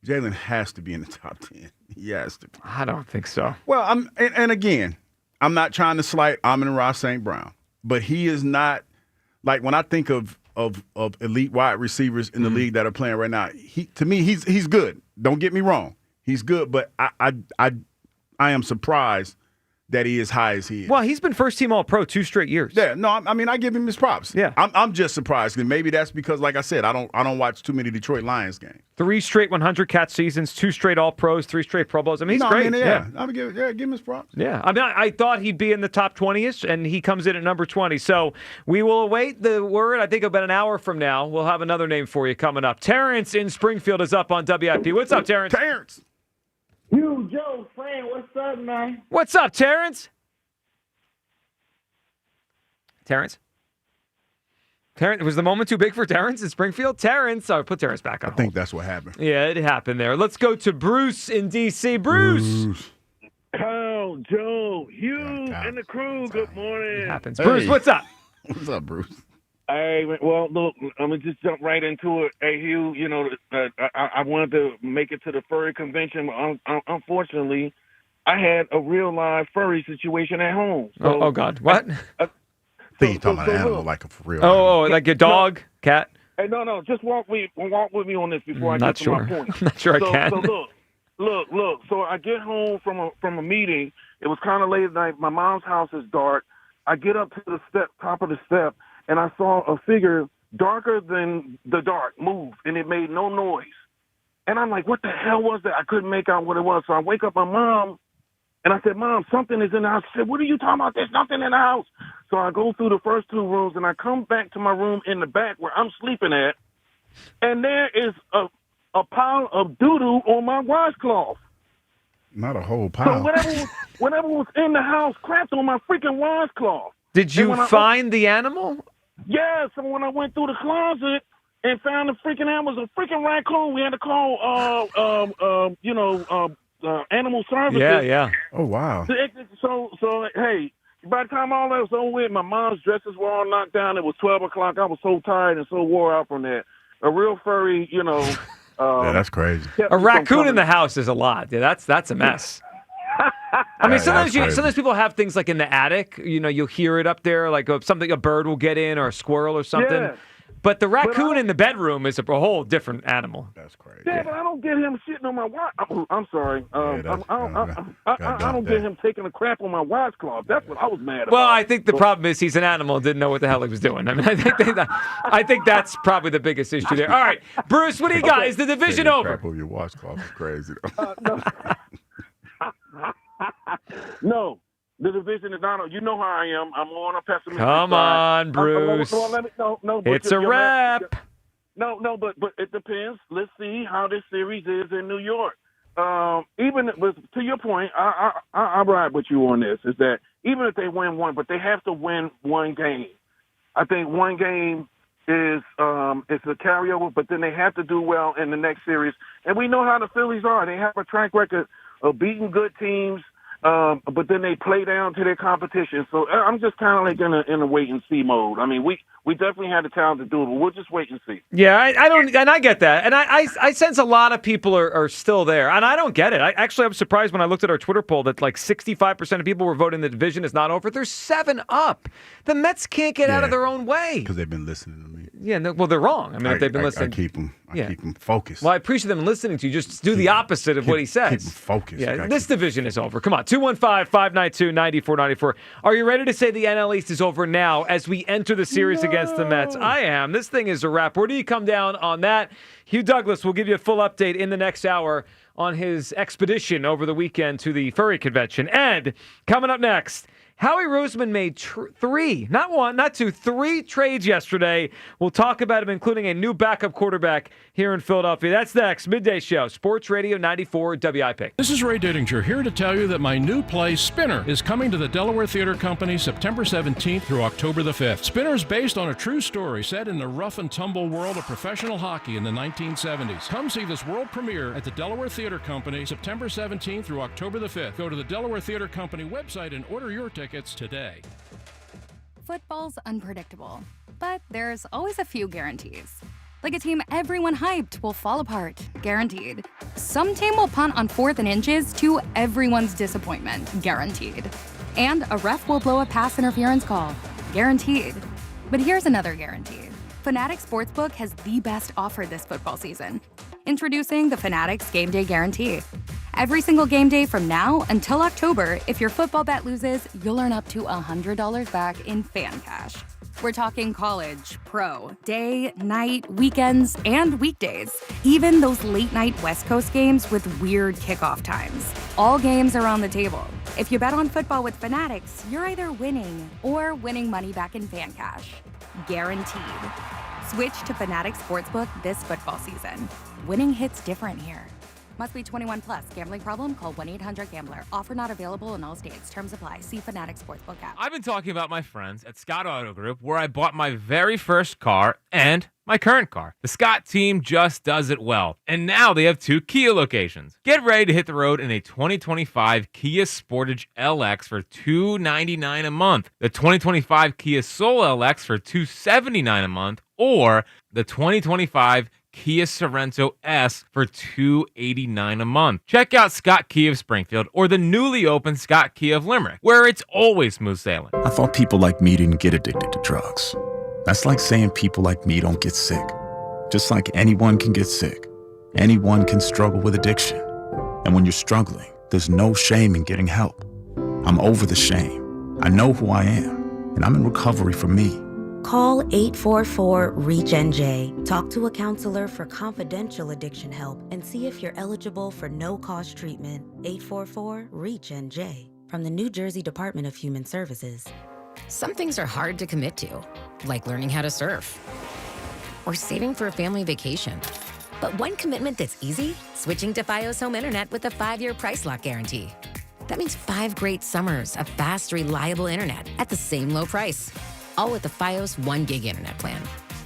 Jalen has to be in the top 10. He has to be. I don't think so. Well, and again, I'm not trying to slight Amon-Ra St. Brown, but he is not when I think of elite wide receivers in the league that are playing right now. To me, he's good. Don't get me wrong, he's good. But I am surprised that he is high as he is. Well, he's been first team All-Pro 2 straight years. Yeah, no, I mean I give him his props. Yeah, I'm just surprised, and maybe that's because, like I said, I don't watch too many Detroit Lions games. 3 straight 100 catch seasons, 2 straight All-Pros, 3 straight Pro Bowls. I mean, he's great. I would give him his props. Yeah, I mean, I thought he'd be in the top 20ish, and he comes in at number 20. So we will await the word. I think about an hour from now, we'll have another name for you coming up. Terrence in Springfield is up on WIP. What's up, Terrence? Terrence. You, Joe, Fran, what's up, man? What's up, Terrence? Terrence? Was the moment too big for Terrence in Springfield? Terrence, put Terrence back on. I think that's what happened. Yeah, it happened there. Let's go to Bruce in D.C. Bruce. Kyle, Joe, Hugh, and the crew. Good morning. It happens. Bruce, what's up? What's up, Bruce? Hey, well, look, I'm gonna just jump right into it. Hey, Hugh, I wanted to make it to the furry convention, but unfortunately, I had a real live furry situation at home. So oh God, what? I think you're talking about an animal, like a real. Oh, like your dog, cat. Hey, no, just walk with me on this before I Not get to sure. my point. I'm not sure I can. So look. So I get home from a meeting. It was kind of late at night. My mom's house is dark. I get up to the top of the step, and I saw a figure darker than the dark move, and it made no noise. And I'm like, what the hell was that? I couldn't make out what it was. So I wake up my mom, and I said, Mom, something is in the house. She said, what are you talking about? There's nothing in the house. So I go through the first two rooms, and I come back to my room in the back where I'm sleeping at, and there is a pile of doo-doo on my washcloth. Not a whole pile. So whatever was in the house crapped on my freaking washcloth. Did you find the animal? Yeah, so when I went through the closet and found the freaking animal, it was a freaking raccoon. We had to call, animal services. Yeah. Oh, wow. So, hey, by the time all that was over with, my mom's dresses were all knocked down. It was 12 o'clock. I was so tired and so wore out from that. A real furry, yeah, that's crazy. A raccoon in the house is a lot. Yeah, that's a mess. I mean, sometimes people have things like in the attic. You'll hear it up there, like a bird will get in or a squirrel or something. Yeah. But the raccoon in the bedroom is a whole different animal. That's crazy. Yeah, but I don't get him shitting on my watch. I'm sorry. I don't get him taking a crap on my washcloth. That's what I was mad about. Well, I think the problem is he's an animal and didn't know what the hell he was doing. I mean, I think that's probably the biggest issue there. All right, Bruce, what do you got? Is the division Taking over? crap over your washcloth is crazy. No, the division is not. You know how I am. I'm on a pessimistic Come on, side. Bruce. No, it's a wrap. No, but it depends. Let's see how this series is in New York. Even with, to your point, I ride with you on this. Is that even if they win one, but they have to win one game. I think one game is it's a carryover, but then they have to do well in the next series. And we know how the Phillies are. They have a track record of beating good teams, but then they play down to their competition. So I'm just kind of like in a wait and see mode. I mean, we definitely had the talent to do it, but we'll just wait and see. Yeah, I don't, and I get that, and I sense a lot of people are still there, and I don't get it. I'm surprised when I looked at our Twitter poll that like 65% of people were voting the division is not over. They're 7 up. The Mets can't get out of their own way because they've been listening to me. Yeah, no, well, they're wrong. I mean, if they've been listening, I keep them focused. Well, I appreciate them listening to you. Just do the opposite of what he says. Keep them focused. Yeah, this division is over. Come on, 215-592-9494. Are you ready to say the NL East is over now as we enter the series against the Mets? I am. This thing is a wrap. Where do you come down on that? Hugh Douglas will give you a full update in the next hour on his expedition over the weekend to the furry convention. And coming up next, Howie Roseman made 3, not 1, not 2, 3 trades yesterday. We'll talk about him, including a new backup quarterback here in Philadelphia. That's next. Midday Show, Sports Radio 94 WIP. This is Ray Dittinger here to tell you that my new play, Spinner, is coming to the Delaware Theater Company September 17th through October the 5th. Spinner is based on a true story set in the rough and tumble world of professional hockey in the 1970s. Come see this world premiere at the Delaware Theater Company September 17th through October the 5th. Go to the Delaware Theater Company website and order your tickets today. Football's unpredictable, but there's always a few guarantees. Like a team everyone hyped will fall apart, guaranteed. Some team will punt on 4th and inches to everyone's disappointment, guaranteed. And a ref will blow a pass interference call, guaranteed. But here's another guarantee. Fanatics Sportsbook has the best offer this football season. Introducing the Fanatics Game Day Guarantee. Every single game day from now until October, if your football bet loses, you'll earn up to $100 back in fan cash. We're talking college, pro, day, night, weekends, and weekdays. Even those late-night West Coast games with weird kickoff times. All games are on the table. If you bet on football with Fanatics, you're either winning or winning money back in fan cash. Guaranteed. Switch to Fanatics Sportsbook this football season. Winning hits different here. Must be 21 plus. Gambling problem? Call 1-800-GAMBLER. Offer not available in all states. Terms apply. See Fanatics Sportsbook app. I've been talking about my friends at Scott Auto Group, where I bought my very first car and my current car. The Scott team just does it well. And now they have 2 Kia locations. Get ready to hit the road in a 2025 Kia Sportage LX for $299 a month, the 2025 Kia Soul LX for $279 a month, or the 2025 Kia Sorento S for $289 a month. Check out Scott Kia of Springfield or the newly opened Scott Kia of Limerick, where it's always smooth sailing. I thought people like me didn't get addicted to drugs. That's like saying people like me don't get sick. Just like anyone can get sick, anyone can struggle with addiction. And when you're struggling, there's no shame in getting help. I'm over the shame. I know who I am, and I'm in recovery for me. Call 844-REACH-NJ. Talk to a counselor for confidential addiction help and see if you're eligible for no-cost treatment. 844-REACH-NJ from the New Jersey Department of Human Services. Some things are hard to commit to, like learning how to surf or saving for a family vacation. But one commitment that's easy, switching to Fios Home Internet with a 5-year price lock guarantee. That means 5 great summers of fast, reliable internet at the same low price. All with the Fios 1 gig internet plan.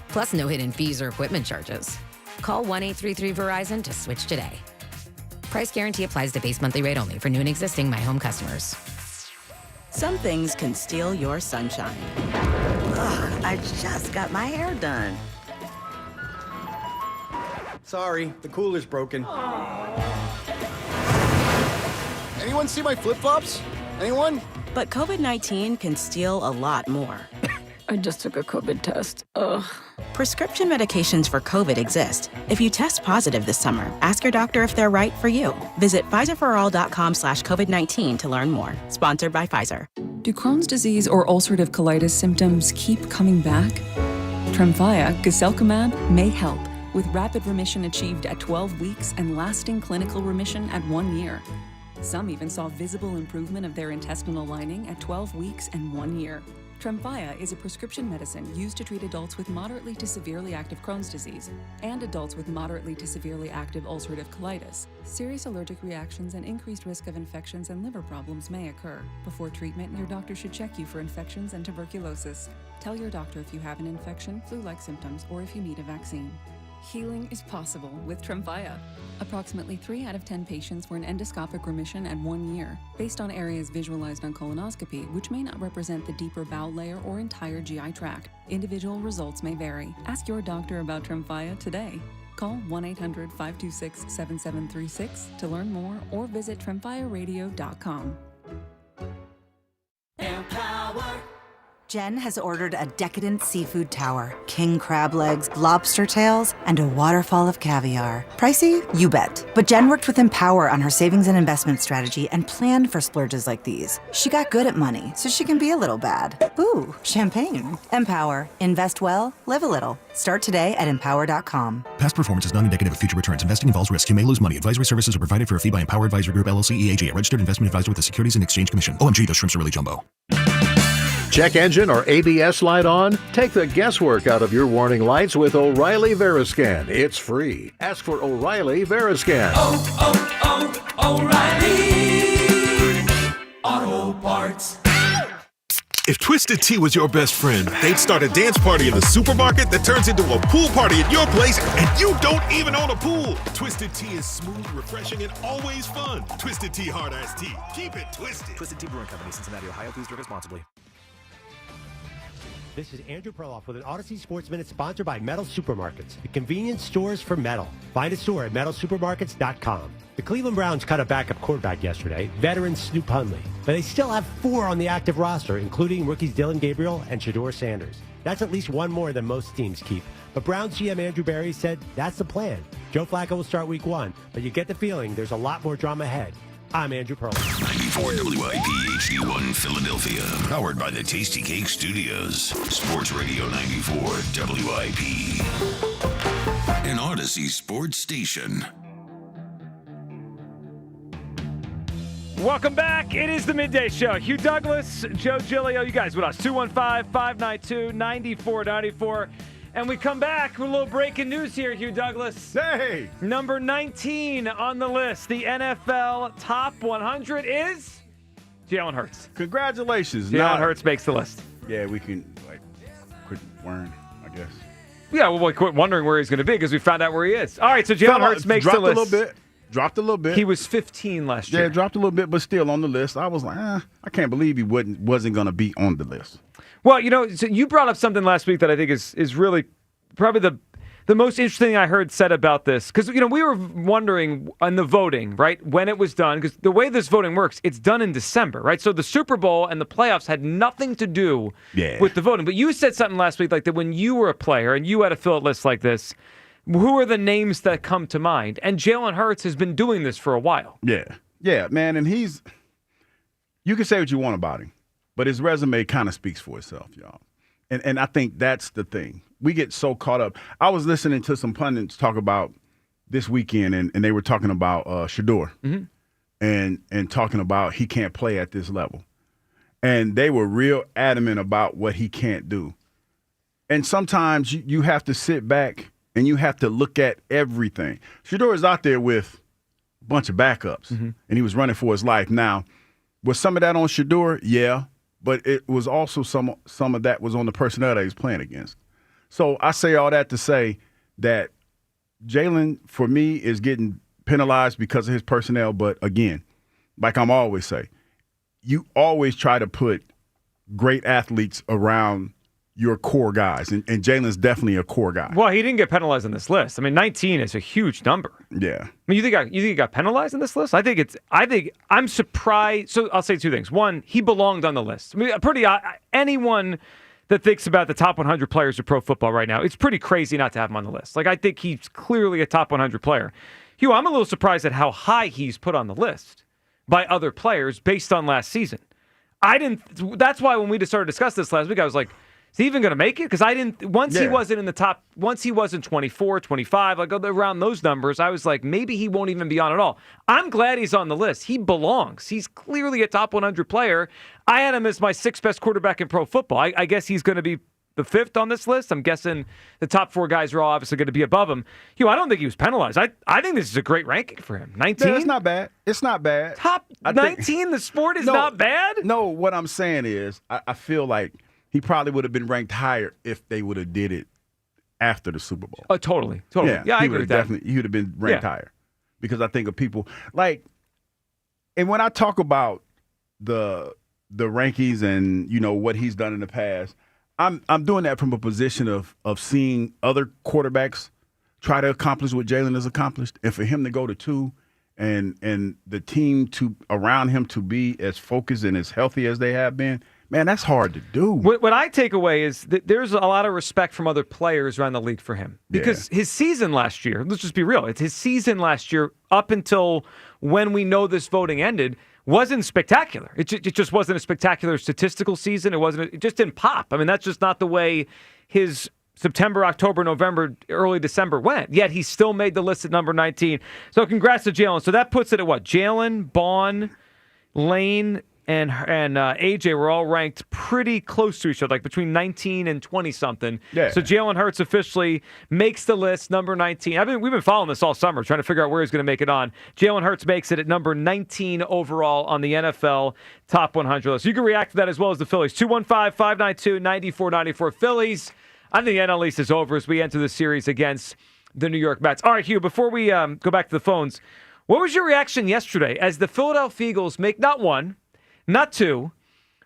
Plus no hidden fees or equipment charges. Call 1-833-VERIZON to switch today. Price guarantee applies to base monthly rate only for new and existing My Home customers. Some things can steal your sunshine. Ugh, I just got my hair done. Sorry, the cooler's broken. Anyone see my flip-flops? Anyone? But COVID-19 can steal a lot more. I just took a COVID test. Ugh. Prescription medications for COVID exist. If you test positive this summer, ask your doctor if they're right for you. Visit PfizerForAll.com/COVID-19 to learn more. Sponsored by Pfizer. Do Crohn's disease or ulcerative colitis symptoms keep coming back? Tremfya, guselkumab, may help, with rapid remission achieved at 12 weeks and lasting clinical remission at 1 year. Some even saw visible improvement of their intestinal lining at 12 weeks and 1 year. Tremfya is a prescription medicine used to treat adults with moderately to severely active Crohn's disease and adults with moderately to severely active ulcerative colitis. Serious allergic reactions and increased risk of infections and liver problems may occur. Before treatment, your doctor should check you for infections and tuberculosis. Tell your doctor if you have an infection, flu-like symptoms, or if you need a vaccine. Healing is possible with Tremfya. Approximately 3 out of 10 patients were in endoscopic remission at 1 year, based on areas visualized on colonoscopy, which may not represent the deeper bowel layer or entire GI tract. Individual results may vary. Ask your doctor about Tremfya today. Call 1-800-526-7736 to learn more or visit tremfyaradio.com. Empower. Jen has ordered a decadent seafood tower, king crab legs, lobster tails, and a waterfall of caviar. Pricey? You bet. But Jen worked with Empower on her savings and investment strategy and planned for splurges like these. She got good at money, so she can be a little bad. Ooh, champagne. Empower. Invest well, live a little. Start today at empower.com. Past performance is not indicative of future returns. Investing involves risk. You may lose money. Advisory services are provided for a fee by Empower Advisory Group, LLC, EAG, a registered investment advisor with the Securities and Exchange Commission. OMG, those shrimps are really jumbo. Check engine or ABS light on? Take the guesswork out of your warning lights with O'Reilly Veriscan. It's free. Ask for O'Reilly Veriscan. O'Reilly Auto Parts. If Twisted Tea was your best friend, they'd start a dance party in the supermarket that turns into a pool party at your place, and you don't even own a pool. Twisted Tea is smooth, refreshing, and always fun. Twisted Tea Hard Iced Tea. Keep it twisted. Twisted Tea Brewing Company, Cincinnati, Ohio. Please drink responsibly. This is Andrew Perloff with an Odyssey Sports Minute sponsored by Metal Supermarkets, the convenience stores for metal. Find a store at metalsupermarkets.com. The Cleveland Browns cut a backup quarterback yesterday, veteran Snoop Hundley, but they still have 4 on the active roster, including rookies Dylan Gabriel and Shedeur Sanders. That's at least 1 more than most teams keep. But Browns GM Andrew Berry said that's the plan. Joe Flacco will start week 1, but you get the feeling there's a lot more drama ahead. I'm Andrew Perloff. 94 WIP HD1 Philadelphia. Powered by the Tasty Cake Studios. Sports Radio 94 WIP. An Odyssey Sports Station. Welcome back. It is the Midday Show. Hugh Douglas, Joe Giglio, you guys with us. 215-592-9494. And we come back with a little breaking news here, Hugh Douglas. Hey! Number 19 on the list, the NFL Top 100 is Jalen Hurts. Congratulations. Jalen Hurts makes the list. Yeah, we can quit worrying, I guess. Yeah, well, we quit wondering where he's going to be because we found out where he is. All right, so Jalen Hurts makes the list. Dropped a little bit. He was 15 last year. Yeah, dropped a little bit, but still on the list. I was like, I can't believe he wasn't going to be on the list. Well, so you brought up something last week that I think is really probably the most interesting thing I heard said about this. Because, we were wondering on the voting, right, when it was done. Because the way this voting works, it's done in December, right? So the Super Bowl and the playoffs had nothing to do with the voting. But you said something last week like that when you were a player and you had to fill a list like this, who are the names that come to mind? And Jalen Hurts has been doing this for a while. Yeah, man. And you can say what you want about him, but his resume kind of speaks for itself, y'all. And I think that's the thing. We get so caught up. I was listening to some pundits talk about this weekend, and they were talking about Shador and talking about he can't play at this level. And they were real adamant about what he can't do. And sometimes you have to sit back and you have to look at everything. Shador is out there with a bunch of backups, and he was running for his life. Now, was some of that on Shador? Yeah, but it was also some of that was on the personnel that he's playing against. So I say all that to say that Jalen, for me, is getting penalized because of his personnel. But again, like I'm always say, you always try to put great athletes around your core guys, and Jalen's definitely a core guy. Well, he didn't get penalized on this list. I mean, 19 is a huge number. Yeah. I mean, you think he got penalized on this list? I think I'm surprised. So I'll say two things. One, he belonged on the list. I mean, anyone that thinks about the top 100 players of pro football right now, it's pretty crazy not to have him on the list. Like, I think he's clearly a top 100 player. Hugh, I'm a little surprised at how high he's put on the list by other players based on last season. That's why when we started to discuss this last week, I was like, is he even going to make it? Because he wasn't in the top, once he wasn't 24, 25, like around those numbers, I was like, maybe he won't even be on at all. I'm glad he's on the list. He belongs. He's clearly a top 100 player. I had him as my sixth best quarterback in pro football. I guess he's going to be the fifth on this list. I'm guessing the top four guys are all obviously going to be above him. Hugh, I don't think he was penalized. I think this is a great ranking for him. 19? Yeah, it's not bad. It's not bad. Top 19? The sport is not bad? No, what I'm saying is I feel like he probably would have been ranked higher if they would have did it after the Super Bowl. Oh, totally. Yeah, I agree with that. He would have been ranked higher because I think of people like, and when I talk about the rankings and what he's done in the past, I'm doing that from a position of seeing other quarterbacks try to accomplish what Jalen has accomplished, and for him to go to 2 and the team around him to be as focused and as healthy as they have been. Man, that's hard to do. What I take away is that there's a lot of respect from other players around the league for him. Because his season last year, let's just be real, it's his season last year up until when we know this voting ended wasn't spectacular. It just wasn't a spectacular statistical season. It just didn't pop. I mean, that's just not the way his September, October, November, early December went. Yet he still made the list at number 19. So congrats to Jalen. So that puts it at what? Jalen, Bond, Lane, and AJ were all ranked pretty close to each other, like between 19 and 20-something. Yeah. So Jalen Hurts officially makes the list, number 19. We've been following this all summer, trying to figure out where he's going to make it on. Jalen Hurts makes it at number 19 overall on the NFL Top 100 list. You can react to that as well as the Phillies. 215-592-9494 Phillies. I think the NL East is over as we enter the series against the New York Mets. All right, Hugh, before we go back to the phones, what was your reaction yesterday as the Philadelphia Eagles make not one, not two,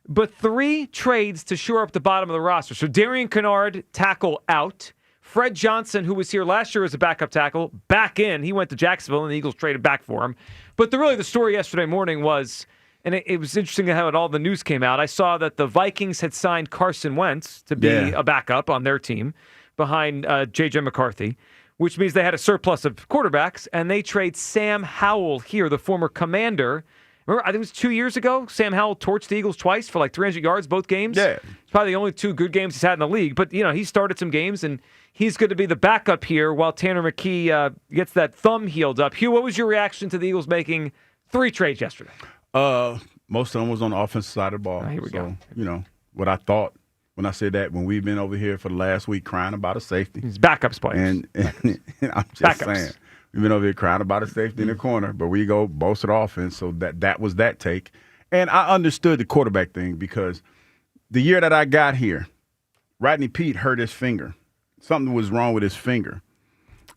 but 3 trades to shore up the bottom of the roster? So Darian Kennard, tackle out. Fred Johnson, who was here last year as a backup tackle, back in. He went to Jacksonville, and the Eagles traded back for him. But the story yesterday morning was, and it was interesting how all the news came out. I saw that the Vikings had signed Carson Wentz to be a backup on their team behind J.J. McCarthy, which means they had a surplus of quarterbacks, and they trade Sam Howell here, the former Commander. Remember, I think it was 2 years ago, Sam Howell torched the Eagles twice for like 300 yards both games. Yeah. It's probably the only 2 good games he's had in the league. But, he started some games, and he's going to be the backup here while Tanner McKee gets that thumb healed up. Hugh, what was your reaction to the Eagles making 3 trades yesterday? Most of them was on the offensive side of the ball. Here we go. What I thought when I say that, when we've been over here for the last week crying about a safety. It's backups players. And I'm just saying, we've been over here crying about a safety in the corner, but we go bolstered offense, so that was that take. And I understood the quarterback thing because the year that I got here, Rodney Peete hurt his finger. Something was wrong with his finger.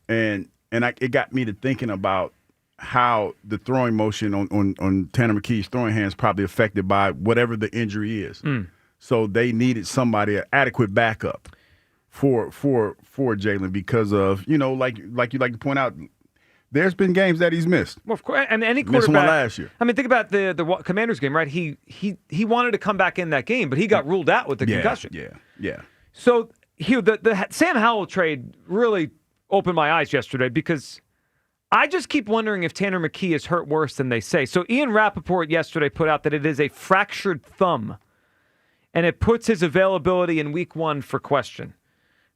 And it got me to thinking about how the throwing motion on Tanner McKee's throwing hands probably affected by whatever the injury is. So they needed somebody, an adequate backup for Jalen because of, like you like to point out, there's been games that he's missed. Well, of course, and any Missed quarterback. one last year. I mean, think about the Commanders game, right? He wanted to come back in that game, but he got ruled out with the concussion. Yeah. So the Sam Howell trade really opened my eyes yesterday because I just keep wondering if Tanner McKee is hurt worse than they say. So Ian Rappaport yesterday put out that it is a fractured thumb, and it puts his availability in week 1 for question.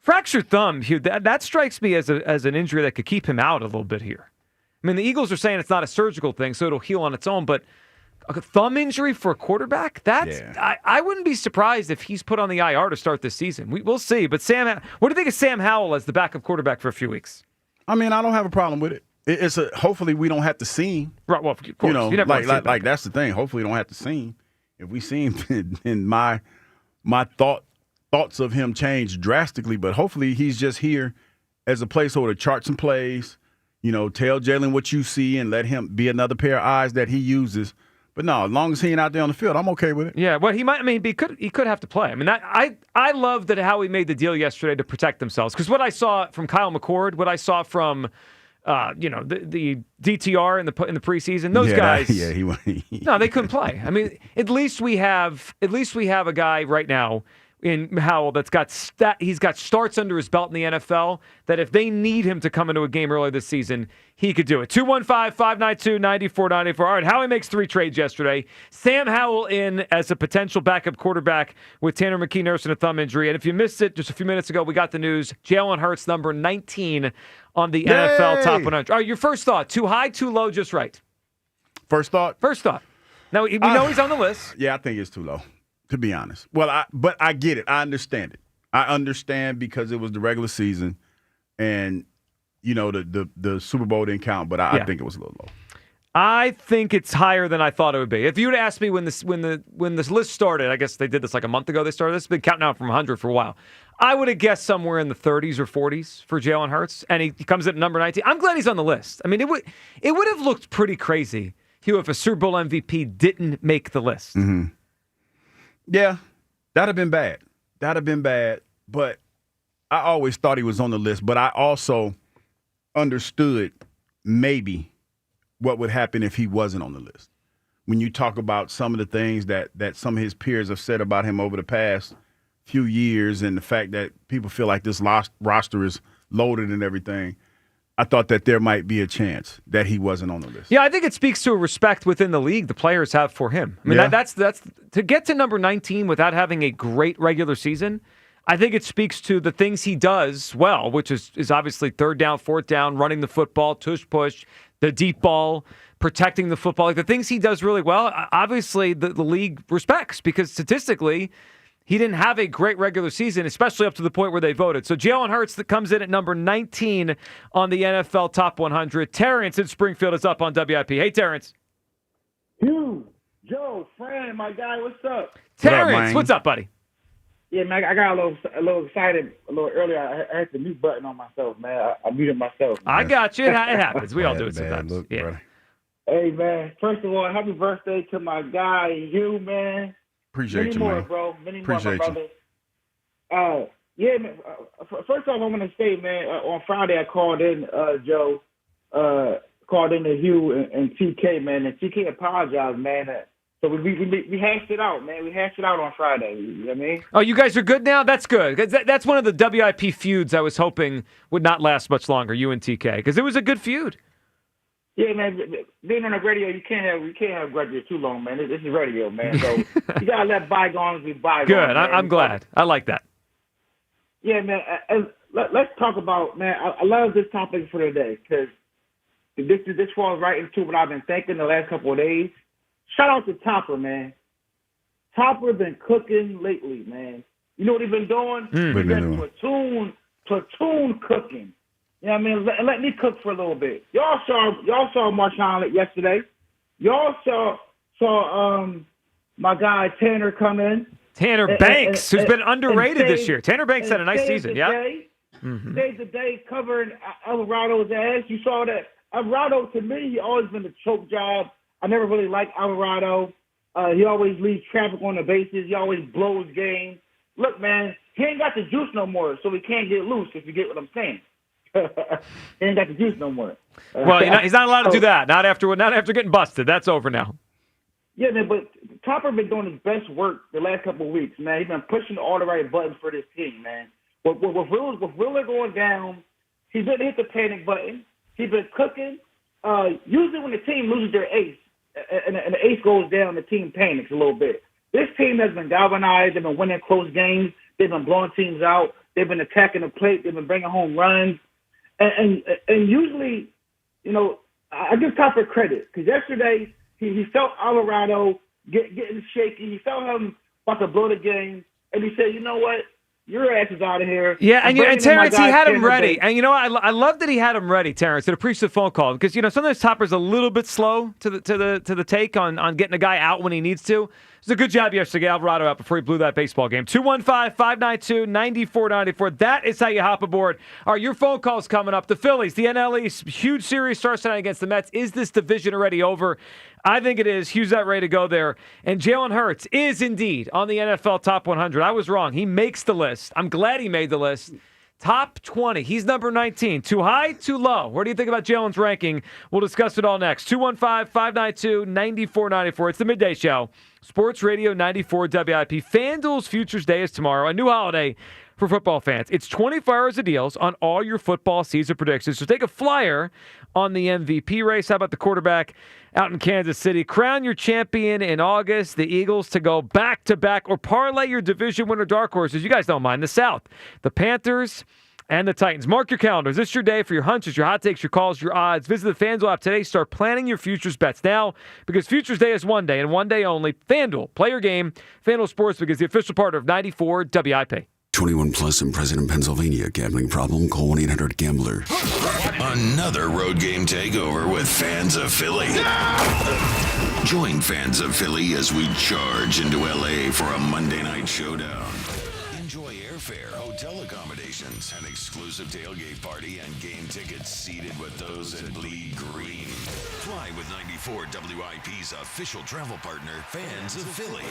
Fractured thumb, Hugh, that strikes me as an injury that could keep him out a little bit here. I mean, the Eagles are saying it's not a surgical thing, so it'll heal on its own, but a thumb injury for a quarterback? I wouldn't be surprised if he's put on the IR to start this season. We'll see. But what do you think of Sam Howell as the backup quarterback for a few weeks? I mean, I don't have a problem with it. Hopefully we don't have to see him. Right, well, of course. You never want to see him like that's the thing. Hopefully we don't have to see him. If we see him, then my thoughts of him change drastically. But hopefully he's just here as a placeholder, chart some plays, tell Jalen what you see and let him be another pair of eyes that he uses. But no, as long as he ain't out there on the field, I'm okay with it. Yeah, well, he might. I mean, he could have to play. I mean, I love that how he made the deal yesterday to protect themselves. Because what I saw from Kyle McCord, what I saw from, the DTR in the preseason, those guys. No, they couldn't play. I mean, at least we have a guy right now in Howell he's got starts under his belt in the NFL that if they need him to come into a game early this season, he could do it. 215-592-9494. All right, Howie makes 3 trades yesterday. Sam Howell in as a potential backup quarterback with Tanner McKee nursing a thumb injury. And if you missed it just a few minutes ago, we got the news. Jalen Hurts, number 19 on the NFL Top 100. All right, your first thought, too high, too low, just right? First thought? Now, we know he's on the list. Yeah, I think it's too low, to be honest. Well, but I get it. I understand it. I understand because it was the regular season and, the Super Bowl didn't count, but I think it was a little low. I think it's higher than I thought it would be. If you would ask me when this list started, I guess they did this like a month ago. They started this. Been counting out from 100 for a while. I would have guessed somewhere in the 30s or 40s for Jalen Hurts, and he comes in at number 19. I'm glad he's on the list. I mean, it would have looked pretty crazy, Hugh, if a Super Bowl MVP didn't make the list. Mm-hmm. Yeah, that'd have been bad. But I always thought he was on the list. But I also understood maybe what would happen if he wasn't on the list. When you talk about some of the things that some of his peers have said about him over the past few years and the fact that people feel like this roster is loaded and everything, I thought that there might be a chance that he wasn't on the list. Yeah, I think it speaks to a respect within the league the players have for him. I mean, that's to get to number 19 without having a great regular season. I think it speaks to the things he does well, which is obviously third down, fourth down, running the football, tush push, the deep ball, protecting the football. Like the things he does really well, obviously the league respects because statistically he didn't have a great regular season, especially up to the point where they voted. So Jalen Hurts that comes in at number 19 on the NFL Top 100. Terrence in Springfield is up on WIP. Hey, Terrence. Hugh, Joe, Fran, my guy, what's up? Terrence, what's up, buddy? Yeah, man, I got a little excited a little earlier. I had the mute button on myself, man. I muted myself. Man. I got you. It happens. We all do it sometimes. Look, yeah. Hey, man. First of all, happy birthday to my guy, Hugh, man. Appreciate Many you, more, man. bro. Many Appreciate more, my brother. Yeah, man. First off, I want to say, man, on Friday I called in, Joe, called in to Hugh and TK, man, and TK apologized, man. So we hashed it out, man. We hashed it out on Friday. You know what I mean? Oh, you guys are good now? That's good. That's one of the WIP feuds I was hoping would not last much longer, you and TK, because it was a good feud. Yeah, man. Being on the radio, you can't have grudges too long, man. This is radio, man. So you gotta let bygones be bygones. Good. I'm glad. I like that. Yeah, man. Let's talk about, man. I love this topic for today because this falls right into what I've been thinking the last couple of days. Shout out to Topper, man. Topper been cooking lately, man. You know what he's been doing? He's been platoon cooking. You know what I mean? Let me cook for a little bit. Y'all saw Marshawn yesterday. Y'all saw my guy Tanner come in. Tanner Banks, who's been underrated this year. Tanner Banks had a nice season. Yeah. Saved the day covering Alvarado's ass. You saw that. Alvarado, to me, he always been a choke job. I never really liked Alvarado. He always leaves traffic on the bases. He always blows game. Look, man, he ain't got the juice no more, so he can't get loose, if you get what I'm saying. He ain't got the juice no more. Well, he's not allowed to do that. Not after getting busted. That's over now. Yeah, man, but Topper been doing his best work the last couple of weeks, man. He's been pushing all the right buttons for this team, man. With Wheeler going down, he's been hit the panic button. He's been cooking. Usually when the team loses their ace and the ace goes down, the team panics a little bit. This team has been galvanized. They've been winning close games. They've been blowing teams out. They've been attacking the plate. They've been bringing home runs. And usually, I give Topper credit because yesterday he felt Alvarado getting shaky. He felt him about to blow the game. And he said, you know what? Your ass is out of here. Yeah, and Terrence, he had him ready. And I love that he had him ready, Terrence, at a Pre-Szn phone call because sometimes Topper's a little bit slow to the take on getting a guy out when he needs to. It was a good job yesterday, Alvarado out before he blew that baseball game. 215-592-9494. That is how you hop aboard. All right, your phone call's coming up. The Phillies, the NL East, huge series starts tonight against the Mets. Is this division already over? I think it is. Hugh's not ready to go there. And Jalen Hurts is indeed on the NFL Top 100. I was wrong. He makes the list. I'm glad he made the list. Top 20. He's number 19. Too high, too low. What do you think about Jalen's ranking? We'll discuss it all next. 215-592-9494. It's the Midday Show. Sports Radio 94 WIP. FanDuel's Futures Day is tomorrow. A new holiday for football fans. It's 24 hours of deals on all your football season predictions. So take a flyer on the MVP race. How about the quarterback out in Kansas City? Crown your champion in August. The Eagles to go back-to-back or parlay your division winner dark horses. You guys don't mind. The South, the Panthers, and the Titans. Mark your calendars. This is your day for your hunches, your hot takes, your calls, your odds. Visit the FanDuel app today. Start planning your futures bets now because Futures Day is one day and one day only. FanDuel. Play your game. FanDuel Sportsbook is the official partner of 94 WIP. 21 plus in President, Pennsylvania. Gambling problem? Call 1-800-GAMBLER. Another road game takeover with Fans of Philly. Join Fans of Philly as we charge into LA for a Monday night showdown. Enjoy airfare, hotel accommodations, an exclusive tailgate party, and game tickets seated with those that bleed green. Fly with 94 WIP's official travel partner, Fans of Philly.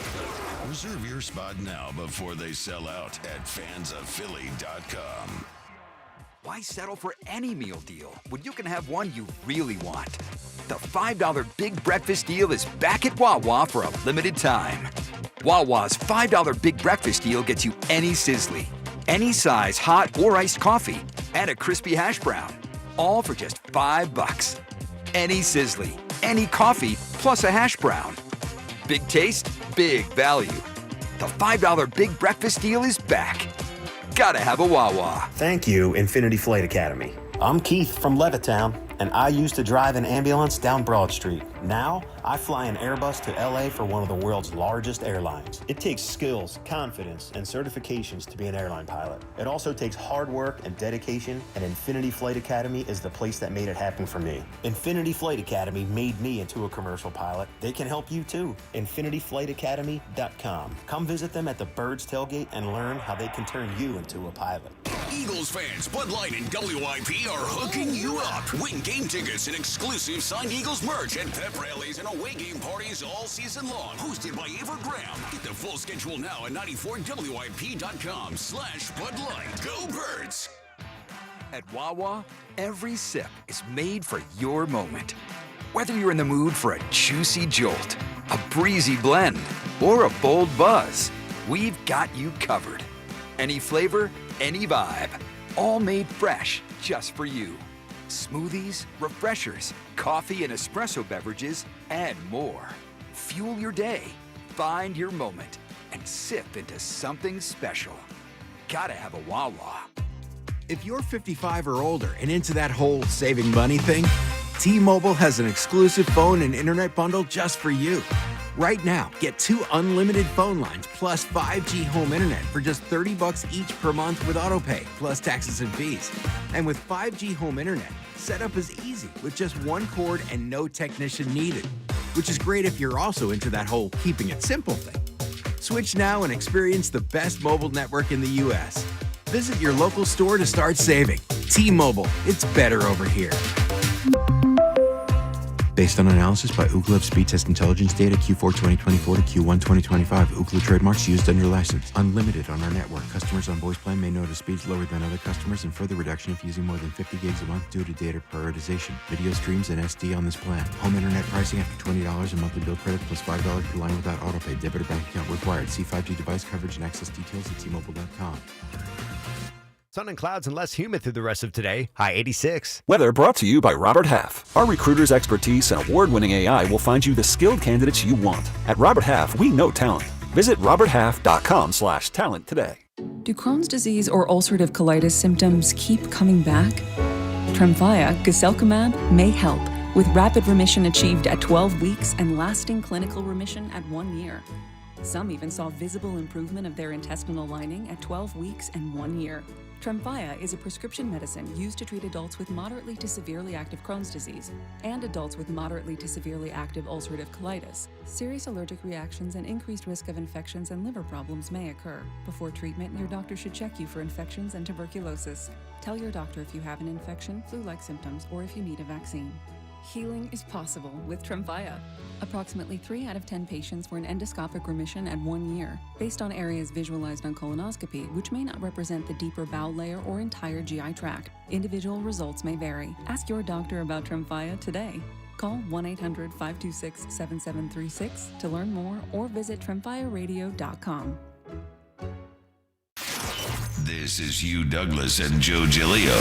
Reserve your spot now before they sell out at fansofphilly.com. Why settle for any meal deal when you can have one you really want? The $5 Big Breakfast Deal is back at Wawa for a limited time. Wawa's $5 Big Breakfast Deal gets you any Sizzly, any size hot or iced coffee, and a crispy hash brown, all for just $5. Any Sizzly, any coffee, plus a hash brown. Big taste, big value. The $5 Big Breakfast Deal is back. Gotta have a Wawa. Thank you, Infinity Flight Academy. I'm Keith from Levittown, and I used to drive an ambulance down Broad Street. Now, I fly an Airbus to LA for one of the world's largest airlines. It takes skills, confidence, and certifications to be an airline pilot. It also takes hard work and dedication, and Infinity Flight Academy is the place that made it happen for me. Infinity Flight Academy made me into a commercial pilot. They can help you too. InfinityFlightAcademy.com. Come visit them at the Birds Tailgate and learn how they can turn you into a pilot. Eagles fans, Bud Light and WIP are hooking you up. Win game tickets and exclusive signed Eagles merch at pep rallies and away game parties all season long. Hosted by Ava Graham. Get the full schedule now at 94WIP.com/Bud Light. Go Birds! At Wawa, every sip is made for your moment. Whether you're in the mood for a juicy jolt, a breezy blend, or a bold buzz, we've got you covered. Any flavor, any vibe, all made fresh just for you. Smoothies, refreshers, coffee and espresso beverages, and more. Fuel your day, find your moment, and sip into something special. Gotta have a Wawa. If you're 55 or older and into that whole saving money thing, T-Mobile has an exclusive phone and internet bundle just for you. Right now, get 2 unlimited phone lines plus 5G home internet for just $30 each per month with AutoPay, plus taxes and fees. And with 5G home internet, setup is easy with just 1 cord and no technician needed, which is great if you're also into that whole keeping it simple thing. Switch now and experience the best mobile network in the U.S. Visit your local store to start saving. T-Mobile, it's better over here. Based on analysis by Ookla of speed test intelligence data Q4 2024 to Q1 2025. Ookla trademarks used under license. Unlimited on our network. Customers on voice plan may notice speeds lower than other customers and further reduction if using more than 50 gigs a month due to data prioritization. Video streams and SD on this plan. Home internet pricing after $20 a monthly bill credit plus $5 per line without autopay. Debit or bank account required. See 5G device coverage and access details at T-Mobile.com. Sun and clouds and less humid through the rest of today. High 86. Weather brought to you by Robert Half. Our recruiters' expertise and award-winning AI will find you the skilled candidates you want. At Robert Half, we know talent. Visit roberthalf.com/talent today. Do Crohn's disease or ulcerative colitis symptoms keep coming back? Tremfya, guselkumab, may help, with rapid remission achieved at 12 weeks and lasting clinical remission at 1 year. Some even saw visible improvement of their intestinal lining at 12 weeks and 1 year. Tremfya is a prescription medicine used to treat adults with moderately to severely active Crohn's disease and adults with moderately to severely active ulcerative colitis. Serious allergic reactions and increased risk of infections and liver problems may occur. Before treatment, your doctor should check you for infections and tuberculosis. Tell your doctor if you have an infection, flu-like symptoms, or if you need a vaccine. Healing is possible with Tremfya. Approximately 3 out of 10 patients were in endoscopic remission at 1 year, based on areas visualized on colonoscopy, which may not represent the deeper bowel layer or entire GI tract. Individual results may vary. Ask your doctor about Tremfya today. Call 1-800-526-7736 to learn more or visit tremfyaradio.com. This is Hugh Douglas and Joe Giglio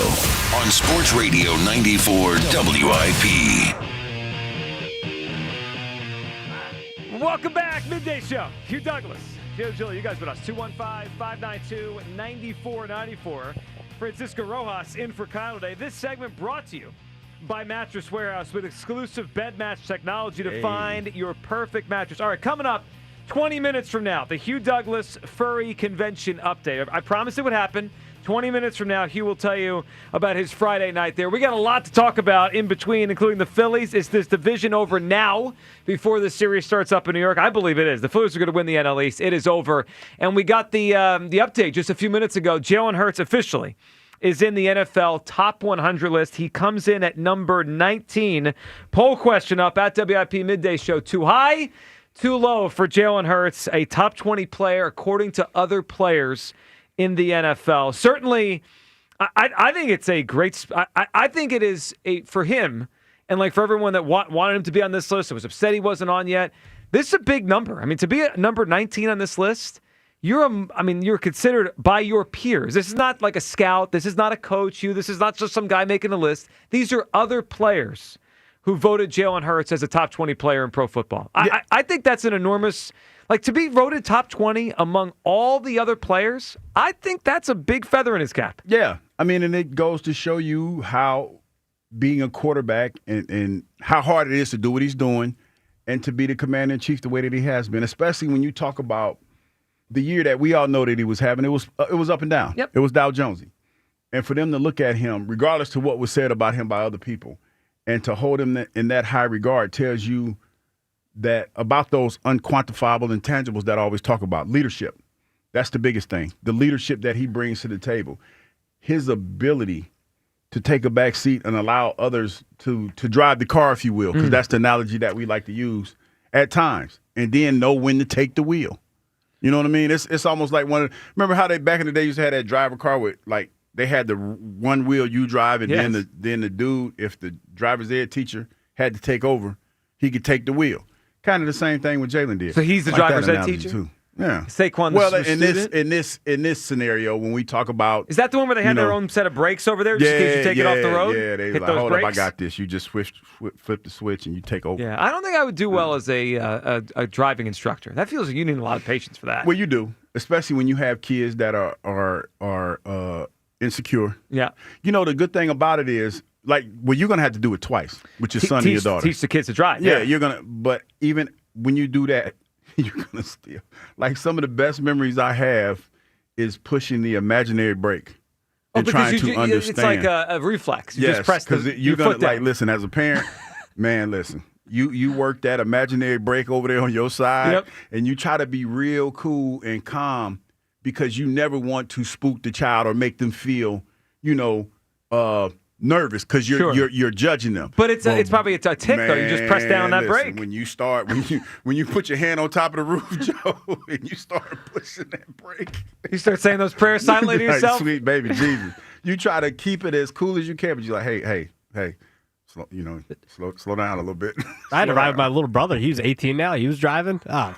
on Sports Radio 94 WIP. Welcome back, Midday Show. Hugh Douglas, Joe Giglio, you guys with us. 215-592-9494. Francisco Rojas in for Kyle today. This segment brought to you by Mattress Warehouse with exclusive bed match technology to find your perfect mattress. All right, coming up 20 minutes from now, the Hugh Douglas Furry Convention update. I promised it would happen. 20 minutes from now, Hugh will tell you about his Friday night there. We got a lot to talk about in between, including the Phillies. Is this division over now before the series starts up in New York? I believe it is. The Phillies are going to win the NL East. It is over. And we got the update just a few minutes ago. Jalen Hurts officially is in the NFL top 100 list. He comes in at number 19. Poll question up at WIP Midday Show. Too high, too low for Jalen Hurts, a top 20 player according to other players in the NFL. Certainly, I think it's a great I think it is for him, and like for everyone that wanted him to be on this list, that was upset he wasn't on yet. This is a big number. I mean, to be at number 19 on this list, you're considered by your peers. This is not like a scout. This is not a coach. This is not just some guy making a list. These are other players who voted Jalen Hurts as a top 20 player in pro football. Yeah. I think that's an enormous, to be voted top 20 among all the other players, I think that's a big feather in his cap. Yeah. And it goes to show you how being a quarterback and how hard it is to do what he's doing and to be the commander-in-chief the way that he has been, especially when you talk about the year that we all know that he was having. It was up and down. Yep. It was Dow Jonesy. And for them to look at him, regardless to what was said about him by other people, and to hold him in that high regard tells you that about those unquantifiable intangibles that I always talk about. Leadership. That's the biggest thing. The leadership that he brings to the table. His ability to take a back seat and allow others to drive the car, if you will, because that's the analogy that we like to use at times, and then know when to take the wheel. You know what I mean? It's almost like remember how they back in the day used to have that driver car with they had the one wheel you drive, and then the dude, if the driver's ed teacher had to take over, he could take the wheel. Kind of the same thing what Jalen did. So he's the driver's ed teacher too. Yeah. Saquon. Well, in this scenario, when we talk about, is that the one where they had their own set of brakes over there, just in case you take it off the road? Yeah, they hit like, those hold brakes? up, I got this. You just flip the switch and you take over. Yeah, I don't think I would do well as a driving instructor. That feels like you need a lot of patience for that. Well, you do, especially when you have kids that are insecure. Yeah. The good thing about it is, you're going to have to do it twice with your son and your daughter. Teach the kids to drive. Yeah, you're going to, but even when you do that, you're gonna steal. Like some of the best memories I have is pushing the imaginary brake and trying to understand. It's like a reflex. You yes, just press because you're gonna like listen as a parent. Man, listen. You work that imaginary brake over there on your side, and you try to be real cool and calm because you never want to spook the child or make them feel, nervous because you're judging them. But it's probably a tick though. You just press down that brake. When you put your hand on top of the roof, Joe, and you start pushing that brake, you start saying those prayers silently to yourself. Sweet baby Jesus, you try to keep it as cool as you can, but you're like, hey. Slow down a little bit. I had to ride with my little brother. He was 18 now. He was driving. No,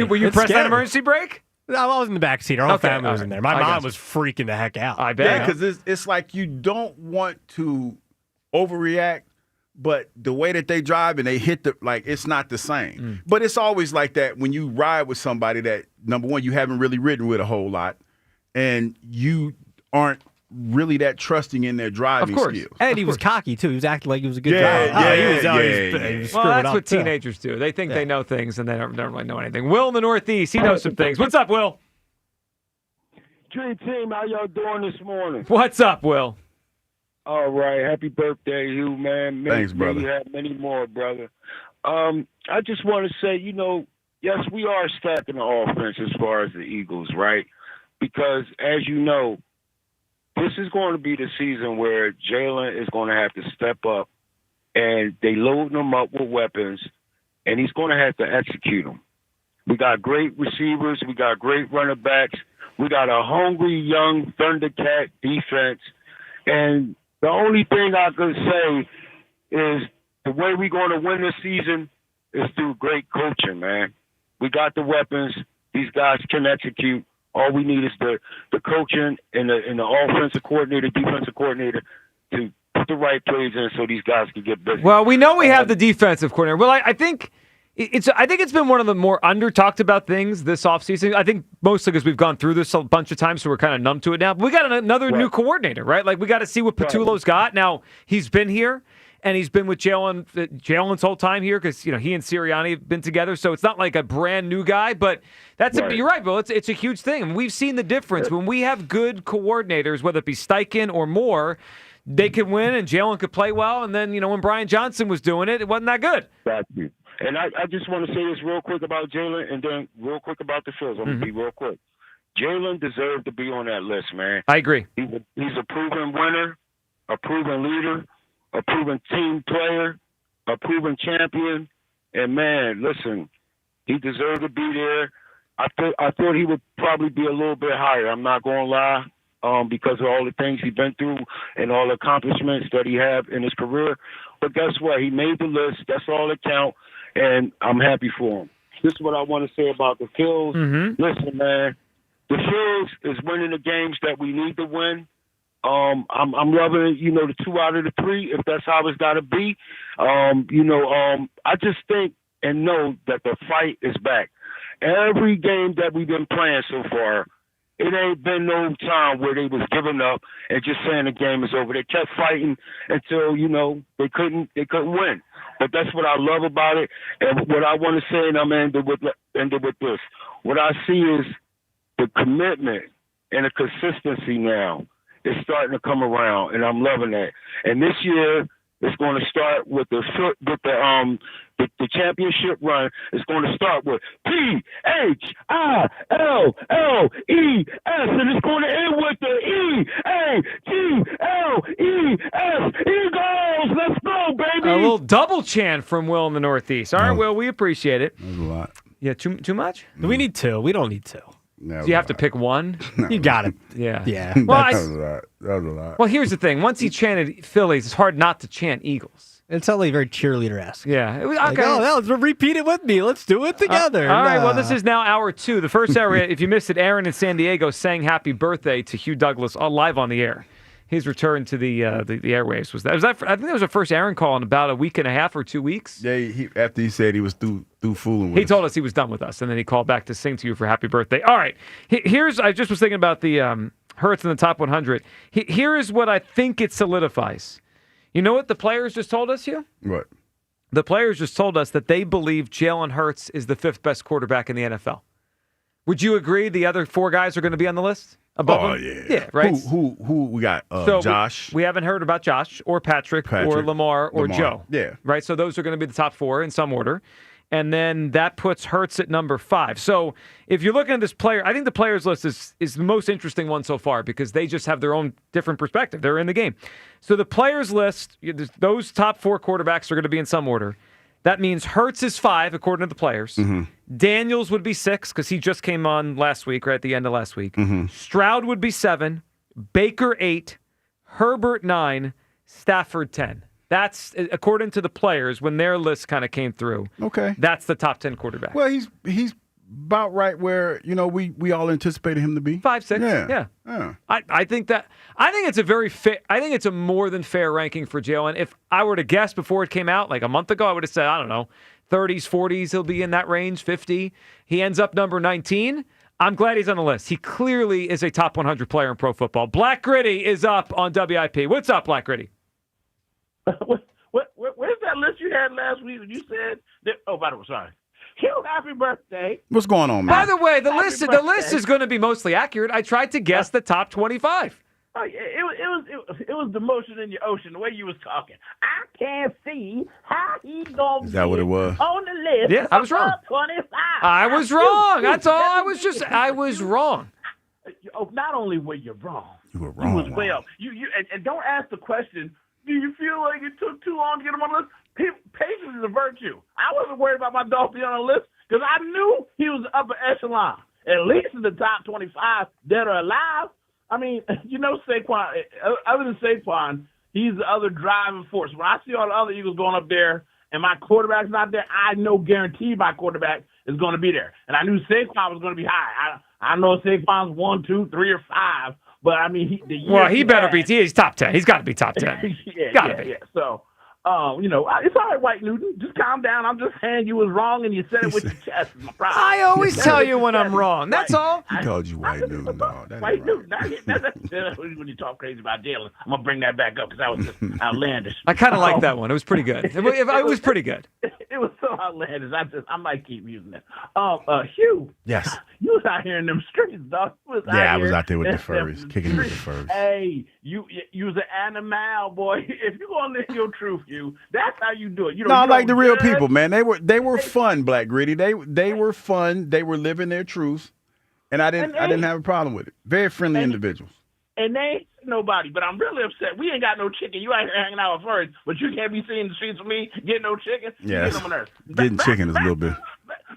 were you pressing that emergency brake? No, I was in the back seat. Our whole family was in there. My mom was freaking the heck out. I bet. Yeah, because it's like you don't want to overreact, but the way that they drive and they hit it's not the same. But it's always like that when you ride with somebody that, number one, you haven't really ridden with a whole lot, and you aren't really that trusting in their driving skills. And he was cocky, too. He was acting like he was a good driver. He was well, that's what teenagers do. They think they know things, and they don't really know anything. Will in the Northeast, he knows some things. What's up, Will? Dream Team, how y'all doing this morning? What's up, Will? All right. Happy birthday, Hugh, man. Thanks, brother. You have many more, brother. I just want to say, yes, we are stacking the offense as far as the Eagles, right? Because, as you know, this is going to be the season where Jalen is going to have to step up, and they load him up with weapons, and he's going to have to execute them. We got great receivers. We got great running backs. We got a hungry, young Thundercat defense. And the only thing I can say is the way we're going to win this season is through great coaching, man. We got the weapons. These guys can execute. All we need is the coaching and the offensive coordinator, defensive coordinator to put the right plays in so these guys can get busy. Well, we know we have the defensive coordinator. Well, I think it's been one of the more under-talked about things this offseason. I think mostly because we've gone through this a bunch of times, so we're kind of numb to it now. But we got another new coordinator, right? Like, we got to see what Patullo's got. Now, he's been here, and he's been with Jalen's whole time here because, he and Sirianni have been together. So it's not like a brand new guy, but you're right, Bill. It's a huge thing. And we've seen the difference. When we have good coordinators, whether it be Steichen or Moore, they can win and Jalen could play well. And then, when Brian Johnson was doing it, it wasn't that good. Exactly. And I just want to say this real quick about Jalen and then real quick about the Phillies. I'm going to be real quick. Jalen deserved to be on that list, man. I agree. He's a proven winner, a proven leader, a proven team player, a proven champion. And, man, listen, he deserved to be there. I thought he would probably be a little bit higher. I'm not going to lie. Because of all the things he's been through and all the accomplishments that he have in his career. But guess what? He made the list. That's all that counts, and I'm happy for him. This is what I want to say about the Phillies. Listen, man, the Phillies is winning the games that we need to win. I'm loving, the 2 out of the 3, if that's how it's got to be. I just think and know that the fight is back. Every game that we've been playing so far, it ain't been no time where they was giving up and just saying the game is over. They kept fighting until, they couldn't win. But that's what I love about it. And what I want to say, and I'm ended with this. What I see is the commitment and the consistency now is starting to come around, and I'm loving that. And this year it's going to start with the championship run. It's going to start with P-H-I-L-L-E-S, and it's going to end with the E-A-G-L-E-S. Eagles, let's go, baby! A little double chant from Will in the Northeast. All right, Will, we appreciate it. That was a lot. Yeah, too much? We need 2. We don't need 2. No, do you have to pick one? You got it. Yeah. Well, that was a lot. Well, here's the thing. Once he chanted Phillies, it's hard not to chant Eagles. It's totally very cheerleader-esque. Yeah. Let's repeat it with me. Let's do it together. All right. Well, this is now hour 2. The first hour, if you missed it, Aaron in San Diego sang happy birthday to Hugh Douglas live on the air. His return to the airwaves was that. I think that was the first Aaron call in about a week and a half or 2 weeks. Yeah, after he said he was through fooling with us. He told us he was done with us, and then he called back to sing to you for happy birthday. All right. I just was thinking about the Hurts in the top 100. Here is what I think it solidifies. You know what the players just told us, Hugh? What? the players just told us that they believe Jalen Hurts is the 5th best quarterback in the NFL. Would you agree the other 4 guys are going to be on the list above him? Yeah. Yeah, right? Who we got? So Josh. We haven't heard about Josh or Patrick or Lamar or Joe. Yeah. Right? So those are going to be the top 4 in some order. And then that puts Hurts at number 5. So if you're looking at this player, I think the players list is the most interesting one so far because they just have their own different perspective. They're in the game. So the players list, those top 4 quarterbacks are going to be in some order. That means Hurts is 5, according to the players. Mm-hmm. Daniels would be 6 because he just came on last week, right at the end of last week. Mm-hmm. Stroud would be 7. Baker 8. Herbert 9. Stafford 10. That's, according to the players, when their list kind of came through. Okay. That's the top 10 quarterback. Well, he's about right where, we all anticipated him to be. 5, 6. Yeah. I think it's a very fair. I think it's a more than fair ranking for Jalen. If I were to guess before it came out, like a month ago, I would have said, I don't know, 30s, 40s, he'll be in that range, 50. He ends up number 19. I'm glad he's on the list. He clearly is a top 100 player in pro football. Black Gritty is up on WIP. What's up, Black Gritty? Where's that list you had last week? You said that. Oh, by the way, sorry. Hugh, happy birthday. What's going on, man? By the way, the list is going to be mostly accurate. I tried to guess the top 25. Oh, yeah, it was the motion in your ocean, the way you was talking. I can't see how he's going to be what it was? on the list. Yeah, I was wrong. 25. I was wrong. That's all. I was wrong. Not only were you wrong, you were wrong. You was way up. And don't ask the question, do you feel like it took too long to get him on the list? Patience is a virtue. I wasn't worried about my dog being on the list because I knew he was upper echelon, at least in the top 25, dead or alive. I mean, Saquon, other than Saquon, he's the other driving force. When I see all the other Eagles going up there and my quarterback's not there, I know guaranteed my quarterback is going to be there. And I knew Saquon was going to be high. I know Saquon's 1, 2, 3 or 5, but I mean, he better be. He's top 10. He's got to be top 10. Gotta be. Yeah. So, it's all right, White Newton. Just calm down. I'm just saying you was wrong and you said it with your chest. My problem. I always tell you when I'm wrong. That's all. He called you White Newton. White Newton. That's when you talk crazy about Jalen. I'm going to bring that back up because that was just outlandish. I kind of like that one. It was pretty good. It was pretty good. It was so outlandish. I might keep using it. Hugh. Yes. You was out here in them streets, dog. I was out there with the furries, kicking with the furries. Hey, you was an animal, boy. If you going to live your truth, that's how you do it. I like the real people, man. They were fun, Black Gritty. They were fun. They were living their truth, and I didn't have a problem with it. Very friendly individuals. And they ain't nobody, but I'm really upset. We ain't got no chicken. You out here hanging out with furries, but you can't be seeing the streets with me getting no chicken. Yeah, getting chicken is a little bit.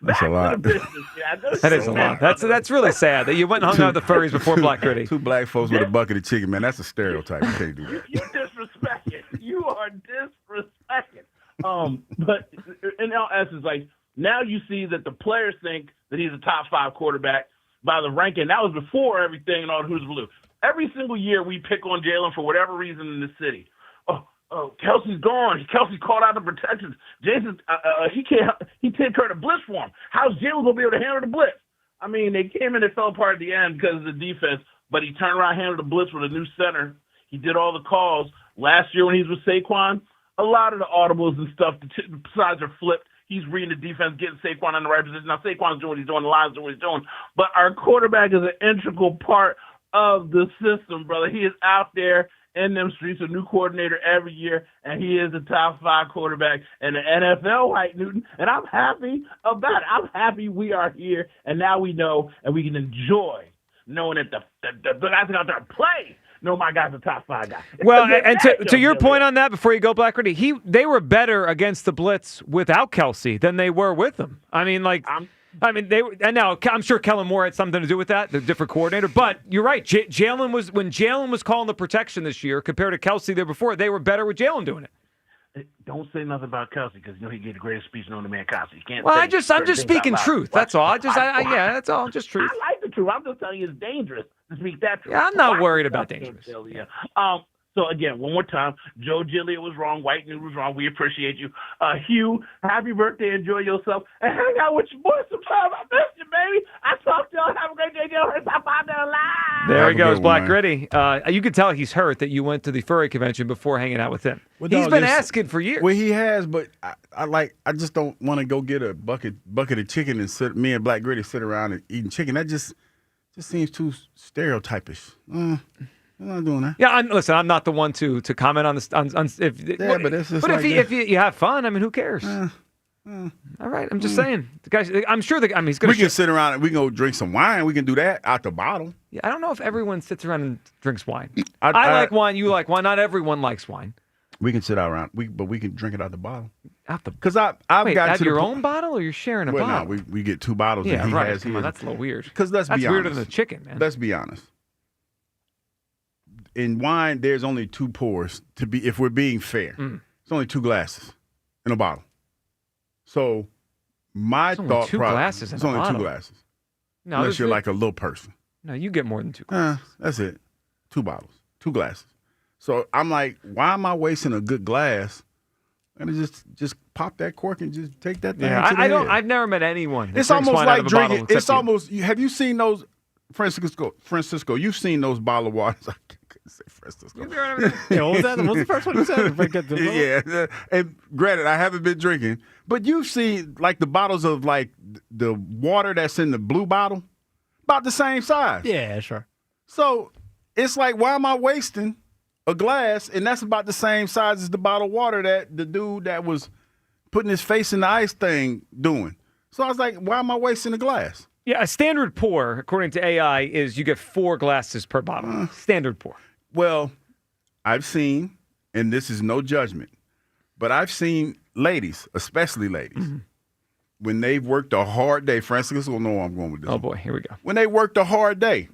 That's a lot. That is a lot. That's really sad that you went and hung out with the furries before Black Gritty. 2 black folks with a bucket of chicken, man. That's a stereotype. You can't do that. You disrespecting. You are disrespecting. But in all essence, like now you see that the players think that he's a top 5 quarterback by the ranking. That was before everything and all the who's blue. Every single year we pick on Jalen for whatever reason in the city. Oh, Kelsey's gone. Kelsey called out the protections. Jason, he took care of the blitz for him. How's Jalen going to be able to handle the blitz? I mean, they came in and fell apart at the end because of the defense, but he turned around and handled the blitz with a new center. He did all the calls. Last year when he was with Saquon, a lot of the audibles and stuff, the sides are flipped. He's reading the defense, getting Saquon in the right position. Now, Saquon's doing what he's doing. The line's doing what he's doing. But our quarterback is an integral part of the system, brother. He is out there in them streets, a new coordinator every year, and he is a top 5 quarterback in the NFL, White Newton, and I'm happy about it. I'm happy we are here, and now we know, and we can enjoy knowing that the guys out there play. No, my guy's a top 5 guy. Well, and to your point on that, before you go, Black Gritty, they were better against the blitz without Kelsey than they were with him. I mean, and now I'm sure Kellen Moore had something to do with that, the different coordinator. But you're right. When Jalen was calling the protection this year compared to Kelsey there before, they were better with Jalen doing it. Don't say nothing about Kelsey because he gave the greatest speech known to mankind. You can't. Well, I'm just speaking truth. That's all. That's all. Just truth. I like the truth. I'm just telling you it's dangerous to speak that truth. Yeah, I'm not worried about dangerous. So, again, one more time, Joe Gillia was wrong. White News was wrong. We appreciate you. Hugh, happy birthday. Enjoy yourself. And hang out with your boys sometime. I missed you, baby. I talked to y'all. Have a great day. Top 5 down live. There he goes, Black Gritty. You could tell he's hurt that you went to the furry convention before hanging out with him. Well, He's no, been this- asking for years. Well, he has, but I just don't want to go get a bucket of chicken and me and Black Gritty sit around and eating chicken. That just seems too stereotypish. I'm not doing that. Yeah, listen, I'm not the one to comment on this. But it's just like if you have fun, I mean, who cares? All right, I'm just saying. The guys, I'm sure he's going to. We can sit around and we can go drink some wine. We can do that out the bottle. Yeah, I don't know if everyone sits around and drinks wine. I like wine. You like wine. Not everyone likes wine. We can sit around. But we can drink it out the bottle. Because I've got out to your own bottle, or you're sharing a bottle? No, we get 2 bottles. Yeah, and he right. has Come on, his. that's a little weird. Because that's weirder than the chicken, man. Let's be honest. In wine, there's only 2 pours if we're being fair. It's only 2 glasses in a bottle. So my thought process. It's only 2 glasses. No, unless you're like a little person. No, you get more than 2 glasses. That's it. 2 bottles, 2 glasses. So I'm like, why am I wasting a good glass? And just pop that cork and just take that thing. Yeah, to the I don't. head. I've never met anyone. That It's drinks almost wine out like of a drinking. bottle except It's you. almost. Have you seen those, Francisco? You've seen those bottle of waters. I couldn't say Francisco. Yeah, what was that? What was the first one you said? Yeah, and granted, I haven't been drinking, but you've seen like the bottles of like the water that's in the blue bottle, about the same size. Yeah, sure. So it's like, why am I wasting a glass, and that's about the same size as the bottle of water that the dude that was putting his face in the ice thing doing. So I was like, why am I wasting a glass? Yeah, a standard pour, according to AI, is you get 4 glasses per bottle. Standard pour. Well, I've seen, and this is no judgment, but I've seen ladies, especially ladies, when they've worked a hard day. Francis will know where I'm going with this. Oh boy, here we go. When they worked a hard day,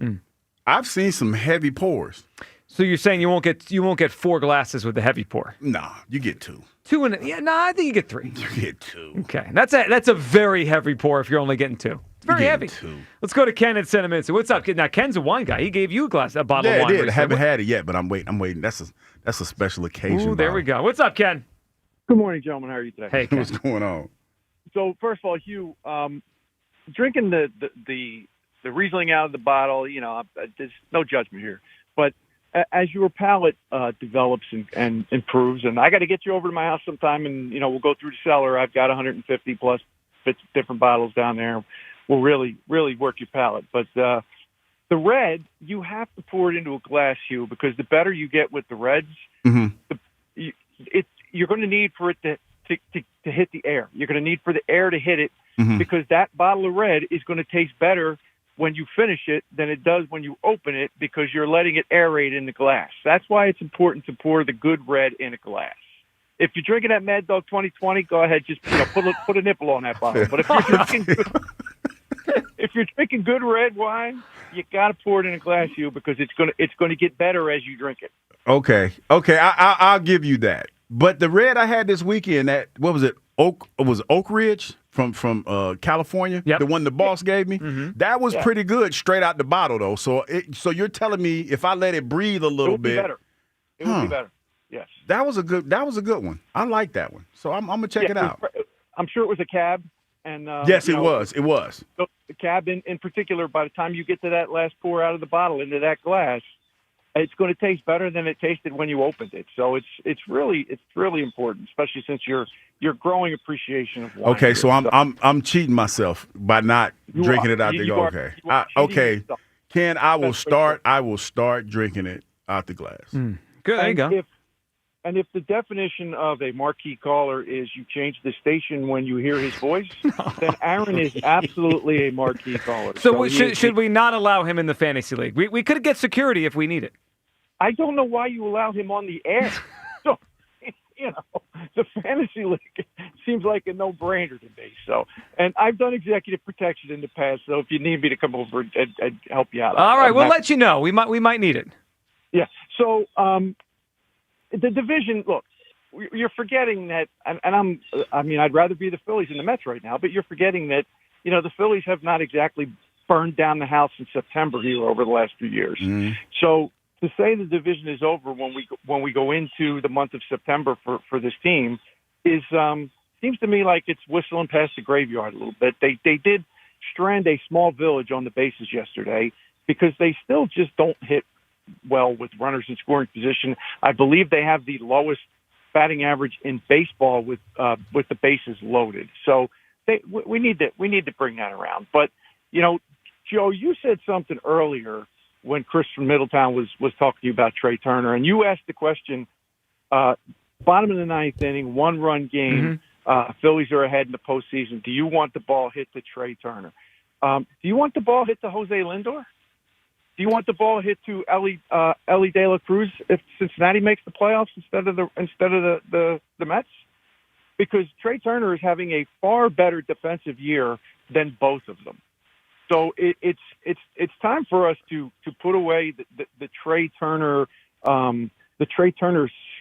I've seen some heavy pours. So you're saying you won't get 4 glasses with the heavy pour? Nah, you get 2. 2 and I think you get 3. You get 2. Okay, that's a very heavy pour if you're only getting 2. It's very heavy. 2. Let's go to Ken at Sentiment. So what's up? Now Ken's a wine guy. He gave you a bottle of wine. Yeah, I did. I recently. haven't had it yet, but I'm waiting. That's a special occasion. Ooh, there we go. What's up, Ken? Good morning, gentlemen. How are you today? Hey, Ken. What's going on? So first of all, Hugh, drinking the Riesling out of the bottle, there's no judgment here. But as your palate develops and improves, and I got to get you over to my house sometime, and we'll go through the cellar. I've got 150 plus different bottles down there. We'll really work your palate. But the red, you have to pour it into a glass, Hugh, because the better you get with the reds, you're going to need for it to hit the air. You're going to need for the air to hit it because that bottle of red is going to taste better when you finish it than it does when you open it because you're letting it aerate in the glass. That's why it's important to pour the good red in a glass. If you're drinking that Mad Dog 2020, go ahead, just put a nipple on that bottle. But if you're drinking good red wine, you got to pour it in a glass, Hugh, because it's going to get better as you drink it. Okay, I'll give you that. But the red I had this weekend, what was it? Oak Ridge from California. Yep. The one the boss gave me. That was pretty good straight out the bottle though. So you're telling me if I let it breathe a little bit, it would be better. Yes. That was a good one. I like that one. So I'm gonna check it out. I'm sure it was a cab. And yes, it was. It was. So the cab in particular. By the time you get to that last pour out of the bottle into that glass, it's going to taste better than it tasted when you opened it. So it's really important, especially since you're growing appreciation of wine. Okay, so here. I'm cheating myself by not drinking it out the glass. Okay, Ken, I will start drinking it out the glass. Good, there you go. And if the definition of a marquee caller is you change the station when you hear his voice, then Aaron is absolutely a marquee caller. So should we not allow him in the fantasy league? We could get security if we need it. I don't know why you allow him on the air. So, the fantasy league seems like a no-brainer to me. So, and I've done executive protection in the past, so if you need me to come over and help you out. All right, we'll let you know. We might need it. Yeah. So, the division, look, you're forgetting that, and I'd rather be the Phillies than the Mets right now, but you're forgetting that, the Phillies have not exactly burned down the house in September here over the last few years. So to say the division is over when we go into the month of September for this team is seems to me like it's whistling past the graveyard a little bit. They did strand a small village on the bases yesterday, because they still just don't hit well with runners in scoring position. I believe they have the lowest batting average in baseball with the bases loaded. So we need to bring that around. But Joe, you said something earlier when Chris from Middletown was talking to you about Trey Turner, and you asked the question, bottom of the ninth inning, 1-run game, Phillies are ahead in the postseason. Do you want the ball hit to Trey Turner? Do you want the ball hit to Jose Lindor? Do you want the ball hit to Ellie De La Cruz if Cincinnati makes the playoffs instead of the Mets? Because Trey Turner is having a far better defensive year than both of them. So it's time for us to put away the Trey Turner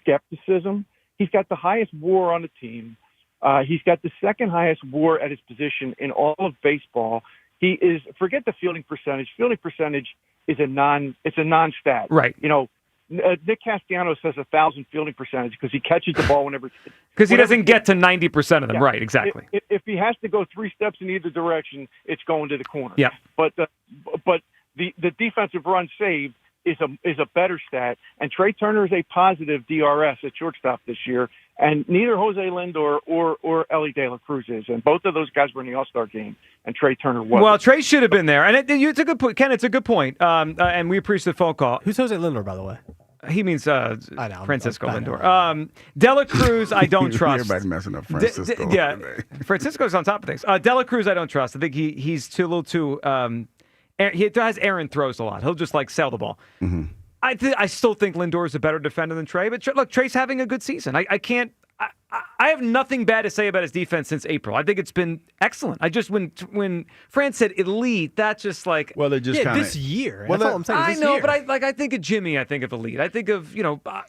skepticism. He's got the highest WAR on the team. He's got the second highest WAR at his position in all of baseball. He is, forget the fielding percentage. Fielding percentage is a non-stat. Right. Nick Castellanos has 1,000 fielding percentage because he catches the ball whenever. Because he doesn't get to 90% of them. Yeah. Right, exactly. If he has to go 3 steps in either direction, it's going to the corner. Yeah. But the defensive run saved is a better stat, and Trey Turner is a positive DRS at shortstop this year, and neither Jose Lindor or Ellie De La Cruz is, and both of those guys were in the All-Star game, and Trey Turner was. Well, Trey should have been there, and it's a good point, Ken. It's a good point, and we appreciate the phone call. Who's Jose Lindor, by the way? He means I know, Francisco Lindor. De La Cruz, I don't trust. Everybody messing up Francisco. Francisco's on top of things. De La Cruz, I don't trust. I think he's a little too. He has errant throws a lot. He'll just sail the ball. Mm-hmm. I still think Lindor is a better defender than Trey. But look, Trey's having a good season. I can't. I have nothing bad to say about his defense since April. I think it's been excellent. I just when Fran said elite, that's just well, it just this year. Well, that's all I'm saying. I know, but I think of Jimmy. I think of elite. I think of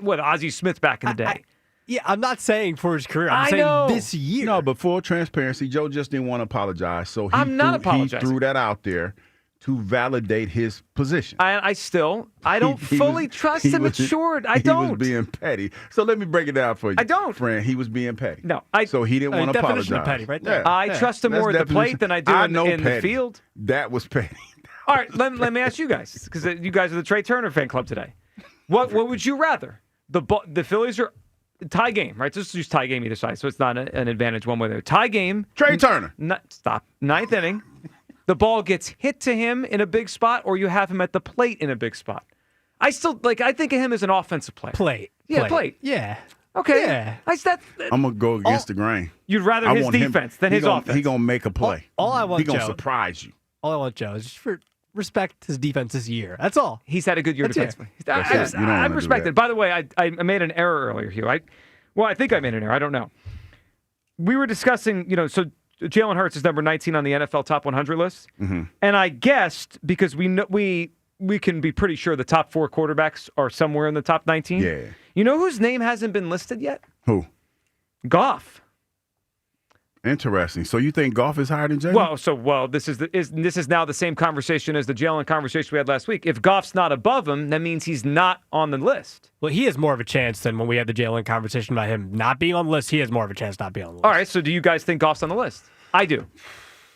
Ozzie Smith back in the day. Yeah, I'm not saying for his career. I'm saying this year. No, but full transparency, Joe just didn't want to apologize, so apologizing. He threw that out there to validate his position. I don't fully trust him. It's short. I don't. He was being petty. So let me break it down for you. I don't. Friend, he was being petty. No. So he didn't want to apologize. Definition of petty right there. Yeah. I trust him more at the plate than I do in the field. That was petty. All right, let me ask you guys, because you guys are the Trey Turner fan club today. What would you rather? The Phillies are tie game, right? Just use tie game either side, so it's not an advantage one way or the other. Tie game. Trey Turner. Stop. Ninth inning. The ball gets hit to him in a big spot, or you have him at the plate in a big spot. I still I think of him as an offensive player. Plate. Yeah. Okay. Yeah. I'm gonna go against the grain. You'd rather his defense than his offense. He gonna make a play. All I want, he gonna Joe, surprise you. All I want, Joe, is just respect his defense this year. That's all. He's had a good year defensively. I respect it. By the way, I made an error earlier, Hugh. I think I made an error. I don't know. We were discussing, so Jalen Hurts is number 19 on the NFL top 100 list, and I guessed because we know we can be pretty sure the top 4 quarterbacks are somewhere in the top 19. Yeah. You know whose name hasn't been listed yet? Who? Goff. Interesting. So you think Goff is higher than Jalen? Well, this is now the same conversation as the Jalen conversation we had last week. If Goff's not above him, that means he's not on the list. Well, he has more of a chance than when we had the Jalen conversation about him not being on the list. He has more of a chance not being on the list. All right. So do you guys think Goff's on the list? I do.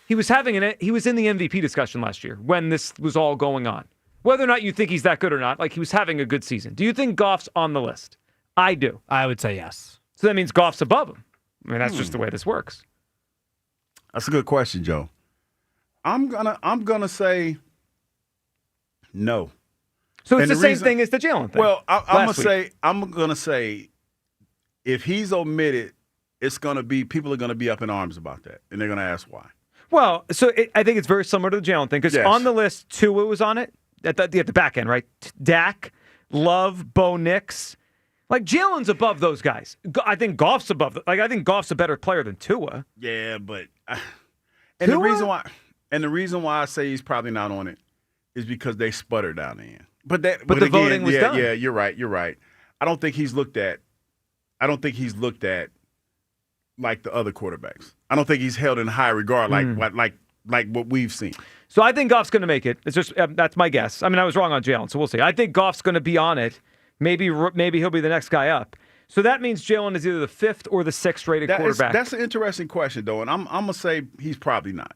He was He was in the MVP discussion last year when this was all going on. Whether or not you think he's that good or not, he was having a good season. Do you think Goff's on the list? I do. I would say yes. So that means Goff's above him. I mean, that's just the way this works. That's a good question, Joe. I'm gonna say no. So it's the same thing as the Jalen thing. Well, I'm gonna say if he's omitted, people are gonna be up in arms about that, and they're gonna ask why. Well, I think it's very similar to the Jalen thing because on the list, Tua was on it at the back end, right? Dak, Love, Bo Nix. Jalen's above those guys. I think Goff's above. I think Goff's a better player than Tua. Yeah, but the reason why I say he's probably not on it is because they sputter down the end. But the again, voting was done. Yeah, you're right. I don't think he's looked at like the other quarterbacks. I don't think he's held in high regard like what we've seen. So I think Goff's going to make it. It's just that's my guess. I mean, I was wrong on Jalen, so we'll see. I think Goff's going to be on it. Maybe he'll be the next guy up. So that means Jalen is either the 5th or the 6th rated quarterback. That's an interesting question, though, and I'm going to say he's probably not.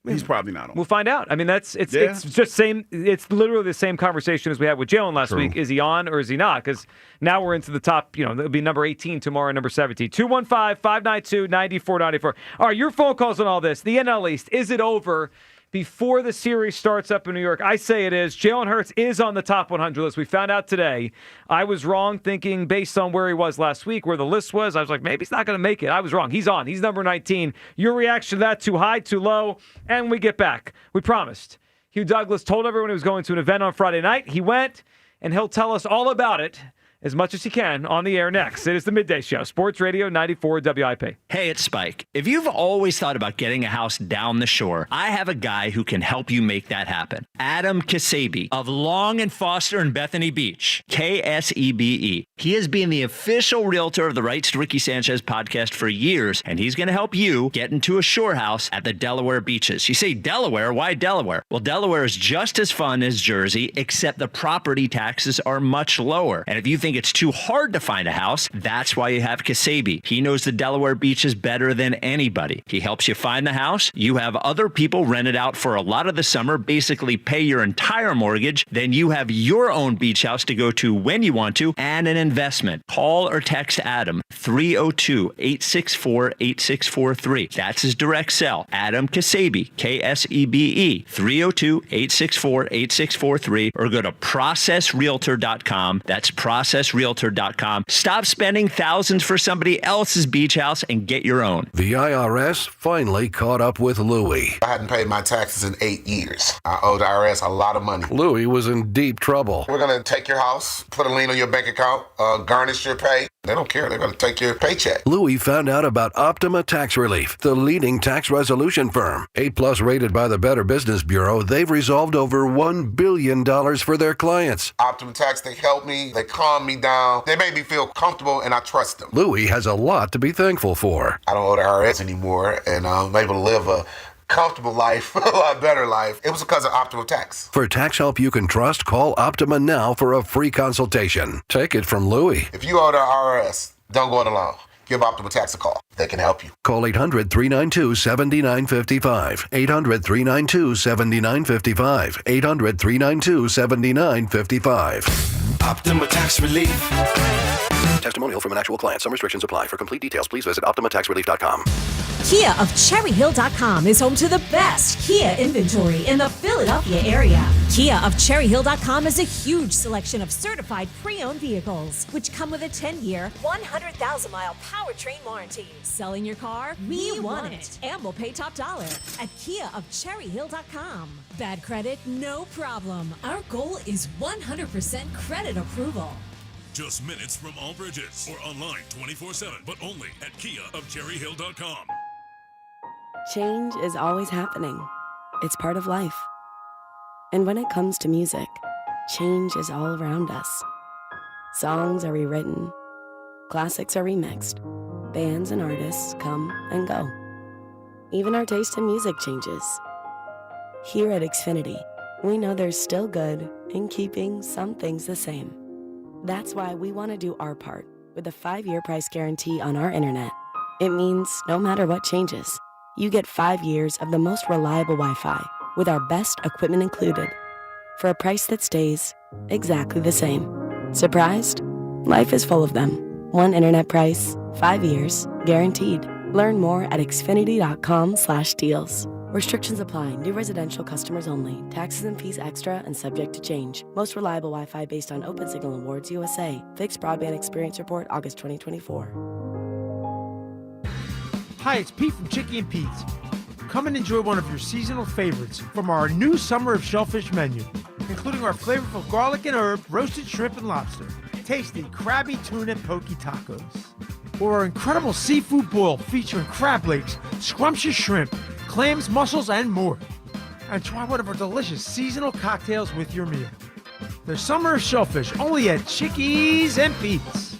He's probably not on. We'll find out. I mean, it's just same. It's literally the same conversation as we had with Jalen last week. Is he on or is he not? Because now we're into the top. It'll be number 18 tomorrow, number 17. 215-592-9494. All right, your phone calls on all this. The NL East, is it over before the series starts up in New York? I say it is. Jalen Hurts is on the top 100 list. We found out today. I was wrong thinking based on where he was last week, where the list was. I was like, maybe he's not going to make it. I was wrong. He's on. He's number 19. Your reaction to that, too high, too low? And we get back. We promised. Hugh Douglas told everyone he was going to an event on Friday night. He went, and he'll tell us all about it as much as he can on the air next. It is the Midday Show, Sports Radio 94 WIP. Hey, it's Spike. If you've always thought about getting a house down the shore, I have a guy who can help you make that happen. Adam Kasabi of Long and Foster in Bethany Beach, KSEBE. He has been the official realtor of the Rights to Ricky Sanchez podcast for years, and he's going to help you get into a shore house at the Delaware beaches. You say Delaware? Why Delaware? Well, Delaware is just as fun as Jersey, except the property taxes are much lower. And if you think it's too hard to find a house, that's why you have Kasabi. He knows the Delaware beaches better than anybody. He helps you find the house. You have other people rent it out for a lot of the summer, basically pay your entire mortgage. Then you have your own beach house to go to when you want to, and an investment. Call or text Adam 302-864-8643. That's his direct cell. Adam Kasabi, KSEBE, 302-864-8643, or go to processrealtor.com. That's processrealtor.com. Stop spending thousands for somebody else's beach house and get your own. The IRS finally caught up with Louie. I hadn't paid my taxes in 8 years. I owed the IRS a lot of money. Louie was in deep trouble. We're going to take your house, put a lien on your bank account, garnish your pay. They don't care. They're going to take your paycheck. Louie found out about Optima Tax Relief, the leading tax resolution firm. 8+ rated by the Better Business Bureau, they've resolved over $1 billion for their clients. Optima Tax, they helped me. They calmed me down. They made me feel comfortable, and I trust them. Louie has a lot to be thankful for. I don't owe the IRS anymore, and I'm able to live a comfortable life, a lot better life. It was because of Optima Tax. For tax help you can trust, call Optima now for a free consultation. Take it from Louie. If you owe the IRS, don't go it alone. Give Optima Tax a call. They can help you. Call 800-392-7955. 800-392-7955. 800-392-7955. Optima Tax Relief. Testimonial from an actual client. Some restrictions apply. For complete details, please visit OptimaTaxRelief.com. Kia of CherryHill.com is home to the best Kia inventory in the Philadelphia area. Kia of CherryHill.com is a huge selection of certified pre-owned vehicles, which come with a 10-year, 100,000-mile powertrain warranty. Selling your car? We want it. And we'll pay top dollar at Kia of CherryHill.com. Bad credit? No problem. Our goal is 100% credit approval. Just minutes from all bridges or online 24/7, but only at Kia of CherryHill.com. Change is always happening. It's part of life. And when it comes to music, change is all around us. Songs are rewritten. Classics are remixed. Bands and artists come and go. Even our taste in music changes. Here at Xfinity, we know there's still good in keeping some things the same. That's why we want to do our part with a 5-year price guarantee on our internet. It means no matter what changes, you get 5 years of the most reliable Wi-Fi with our best equipment included for a price that stays exactly the same. Surprised? Life is full of them. One internet price, 5 years, guaranteed. Learn more at Xfinity.com/deals. Restrictions apply. New residential customers only. Taxes and fees extra and subject to change. Most reliable Wi-Fi based on OpenSignal Awards USA. Fixed Broadband Experience Report, August 2024. Hi, it's Pete from Chicky and Pete's. Come and enjoy one of your seasonal favorites from our new Summer of Shellfish menu, including our flavorful garlic and herb, roasted shrimp and lobster, tasty crabby tuna and poke tacos, or our incredible seafood boil featuring crab legs, scrumptious shrimp, clams, mussels, and more. And try one of our delicious seasonal cocktails with your meal. There's Summer of Shellfish only at Chickies and Pete's.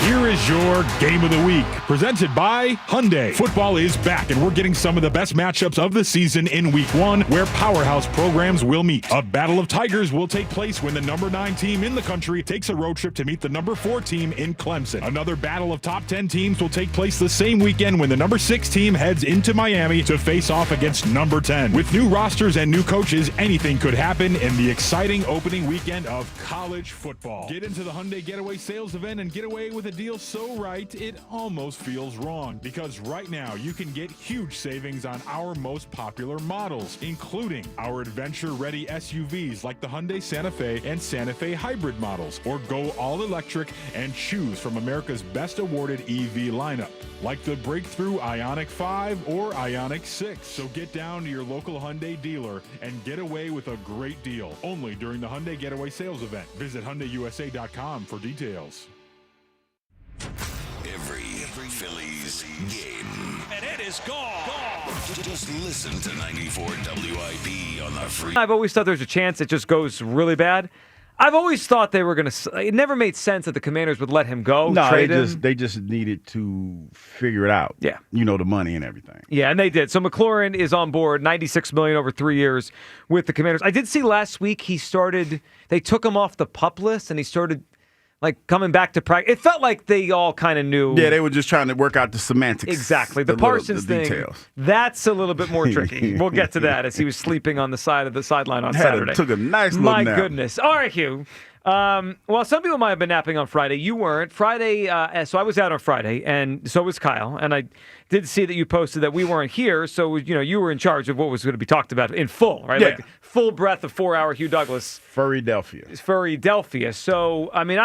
Here is your Game of the Week, presented by Hyundai. Football is back, and we're getting some of the best matchups of the season in Week 1, where powerhouse programs will meet. A battle of tigers will take place when the number 9 team in the country takes a road trip to meet the number 4 team in Clemson. Another battle of top 10 teams will take place the same weekend when the number 6 team heads into Miami to face off against number 10. With new rosters and new coaches, anything could happen in the exciting opening weekend of college football. Get into the Hyundai Getaway Sales Event and get away with a deal so right it almost feels wrong, because right now you can get huge savings on our most popular models, including our adventure-ready SUVs like the Hyundai Santa Fe and Santa Fe hybrid models, or go all-electric and choose from America's best awarded EV lineup, like the breakthrough Ioniq 5 or Ioniq 6. So get down to your local Hyundai dealer and get away with a great deal, only during the Hyundai Getaway Sales Event. Visit HyundaiUSA.com for details. Every Phillies game. And it is gone. Just listen to 94 WIP on the free. I've always thought there's a chance it just goes really bad. I've always thought they were going to. It never made sense that the Commanders would let him go. No, trade they just needed to figure it out. Yeah, the money and everything. Yeah, and they did. So McLaurin is on board, $96 million over 3 years with the Commanders. I did see last week they took him off the PUP list, and he started coming back to practice. It felt like they all kind of knew. Yeah, they were just trying to work out the semantics. Exactly. The Parsons thing, details. That's a little bit more tricky. We'll get to that as he was sleeping on the side of the sideline on Saturday. Took a nice little nap. My goodness. All right, Hugh. Well, some people might have been napping on Friday. You weren't. Friday, so I was out on Friday, and so was Kyle. And I did see that you posted that we weren't here, so you were in charge of what was going to be talked about in full, right? Yeah. Like full breath of 4-hour Hugh Douglas. Furrydelphia. So, I mean,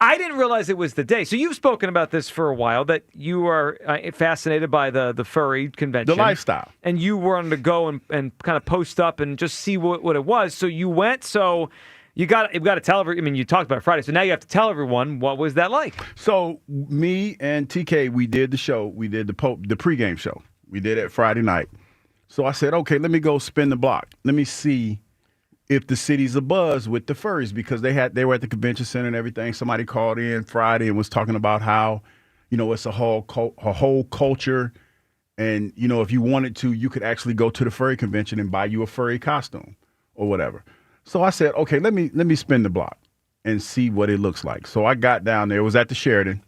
I didn't realize it was the day. So you've spoken about this for a while, that you are fascinated by the furry convention. The lifestyle. And you wanted to go and kind of post up and just see what it was. So you went. So you've got to tell everyone. I mean, you talked about it Friday, so now you have to tell everyone, what was that like? So me and TK, we did the show. We did the pregame show. We did it Friday night. So I said, okay, let me go spin the block. Let me see if the city's abuzz with the furries, because they were at the convention center and everything. Somebody called in Friday and was talking about how, it's a whole culture, and if you wanted to, you could actually go to the furry convention and buy you a furry costume or whatever. So I said, okay, let me spin the block and see what it looks like. So I got down there. It was at the Sheraton,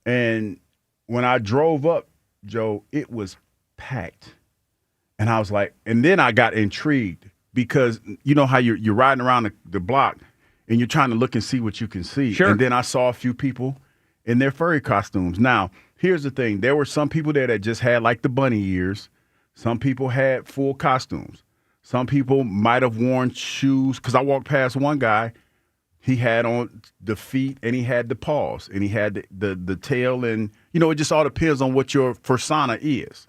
and when I drove up, Joe, it was packed, and I was like, and then I got intrigued. Because you know how you're riding around the block and you're trying to look and see what you can see. Sure. And then I saw a few people in their furry costumes. Now, here's the thing. There were some people there that just had the bunny ears. Some people had full costumes. Some people might have worn shoes. Because I walked past one guy. He had on the feet and he had the paws. And he had the tail. And, it just all depends on what your persona is.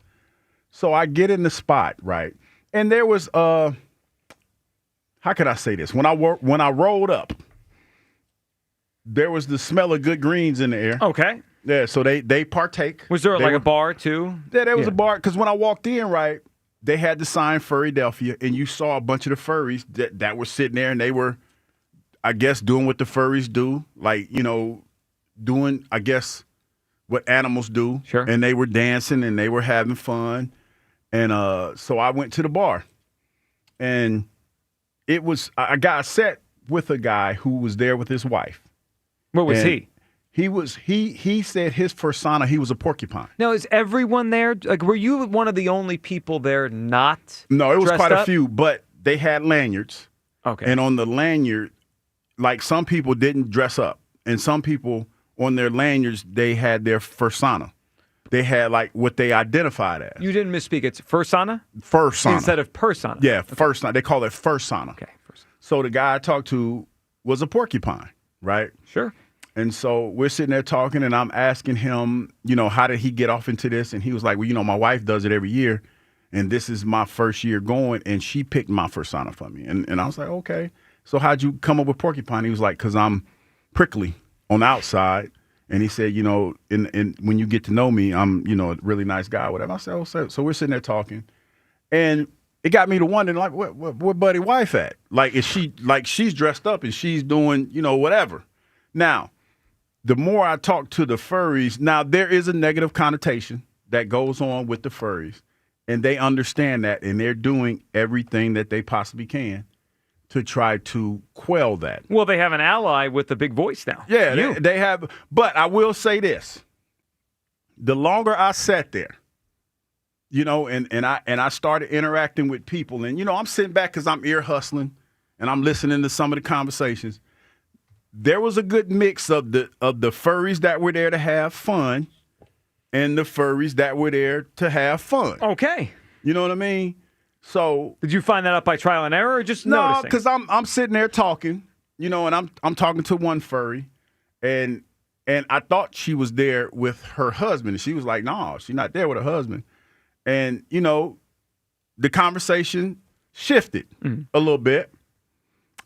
So I get in the spot, right? And there was how can I say this? When I rolled up, there was the smell of good greens in the air. Okay. Yeah, so they partake. Was there a bar too? Yeah, there was a bar, because when I walked in, right, they had the sign Furrydelphia, and you saw a bunch of the furries that were sitting there, and they were, I guess, doing what the furries do, doing, I guess, what animals do. Sure. And they were dancing, and they were having fun. And so I went to the bar, and I got set with a guy who was there with his wife. What was he? He said his persona, he was a porcupine. Now, is everyone there? Were you one of the only people there not? No, it was quite up? a few, but they had lanyards. Okay. And on the lanyard, some people didn't dress up, and some people on their lanyards, they had their persona. They had what they identified as. You didn't misspeak. It's fursona? Fursona. Instead of persona. Yeah, fursona. They call it fursona. Okay. So the guy I talked to was a porcupine, right? Sure. And so we're sitting there talking, and I'm asking him, how did he get off into this? And he was like, well, my wife does it every year, and this is my first year going, and she picked my fursona for me. And I was like, okay. So how'd you come up with porcupine? He was like, because I'm prickly on the outside. And he said, when you get to know me, I'm, a really nice guy, whatever. I said, oh, so we're sitting there talking. And it got me to wondering, where Buddy wife at? Is she, she's dressed up and she's doing, whatever. Now, the more I talk to the furries, now there is a negative connotation that goes on with the furries, and they understand that, and they're doing everything that they possibly can to try to quell that. Well, they have an ally with the big voice now. Yeah, they have. But I will say this. The longer I sat there, you know, and I started interacting with people, and, you know, I'm sitting back because I'm ear hustling, and I'm listening to some of the conversations. There was a good mix of the furries that were there to have fun and the furries that were there to have fun. Okay. You know what I mean? So did you find that out by trial and error or just noticing? No, because I'm sitting there talking, you know, and I'm talking to one furry, and I thought she was there with her husband, and she was like, "No, she's not there with her husband." And, you know, the conversation shifted a little bit,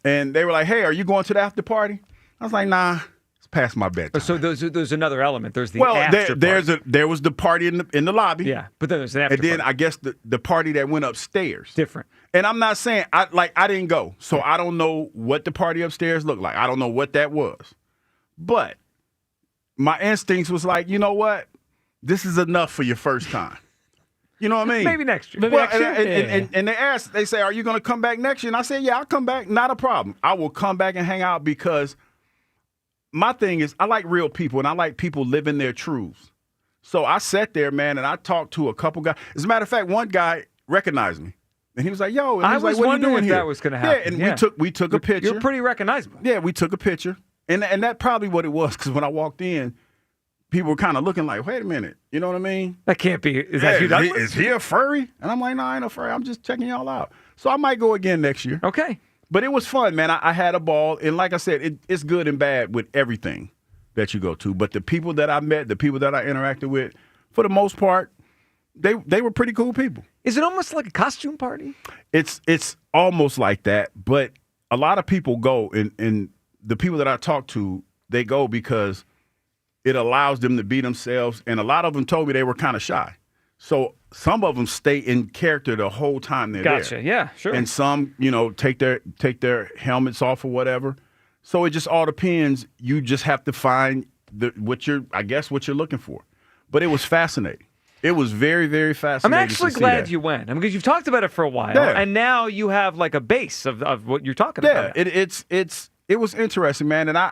and they were like, "Hey, are you going to the after party?" I was like, "Nah, it's past my bedtime." So there's another element. There's the after party. There was the party in the lobby. Yeah, but then there's an after and then party. I guess the party that went upstairs. Different. And I'm not saying I didn't go, so I don't know what the party upstairs looked like. I don't know what that was, but my instincts was like, you know what, this is enough for your first time. You know what I mean? Maybe next year. And they say, are you going to come back next year? And I said, yeah, I'll come back. Not a problem. I will come back and hang out because my thing is I like real people and I like people living their truths. So I sat there, man, and I talked to a couple guys. As a matter of fact, one guy recognized me. And he was like, yo, and I was was like, what are you wondering doing if here? that was going to happen. Yeah, and we took a picture. You're pretty recognizable. Yeah, we took a picture. And that probably what it was, because when I walked in, people were kind of looking like, wait a minute, you know what I mean? That can't be. Is that Hugh Douglas? Is he a furry? And I'm like, no, I ain't a furry. I'm just checking y'all out. So I might go again next year. Okay. But it was fun, man. I had a ball. And like I said, it's good and bad with everything that you go to. But the people that I met, the people that I interacted with, for the most part, they were pretty cool people. Is it almost like a costume party? It's almost like that. But a lot of people go, and the people that I talk to, they go because it allows them to be themselves. And a lot of them told me they were kind of shy. So some of them stay in character the whole time they're there. Gotcha. Yeah, sure. And some, you know, take their helmets off or whatever. So it just all depends. You just have to find what you're looking for. But it was fascinating. It was very, very fascinating. I'm actually glad you went. I mean, because you've talked about it for a while, and now you have like a base of what you're talking about. Yeah, it was interesting, man. And I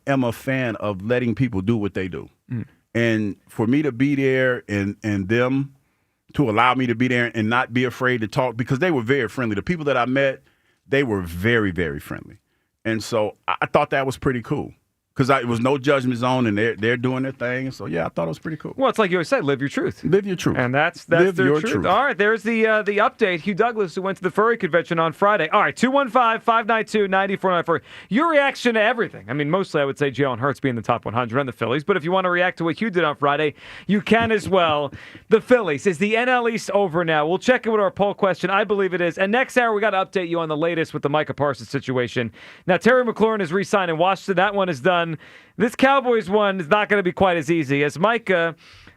am a fan of letting people do what they do. And for me to be there and them to allow me to be there and not be afraid to talk, because they were very friendly. The people that I met, they were very, very friendly. And so I thought that was pretty cool. Because it was no judgment zone, and they're doing their thing. So, yeah, I thought it was pretty cool. Well, it's like you always say, live your truth. Live your truth. And that's live their your truth. All right, there's the update. Hugh Douglas, who went to the furry convention on Friday. All right, 215-592-9494. Your reaction to everything. I mean, mostly I would say Jalen Hurts being the top 100 and the Phillies. But if you want to react to what Hugh did on Friday, you can as well. The Phillies. Is the NL East over now? We'll check in with our poll question. I believe it is. And next hour, we got to update you on the latest with the Micah Parsons situation. Now, Terry McLaurin is re-signed in Washington. That one is done. This Cowboys one is not going to be quite as easy, as Micah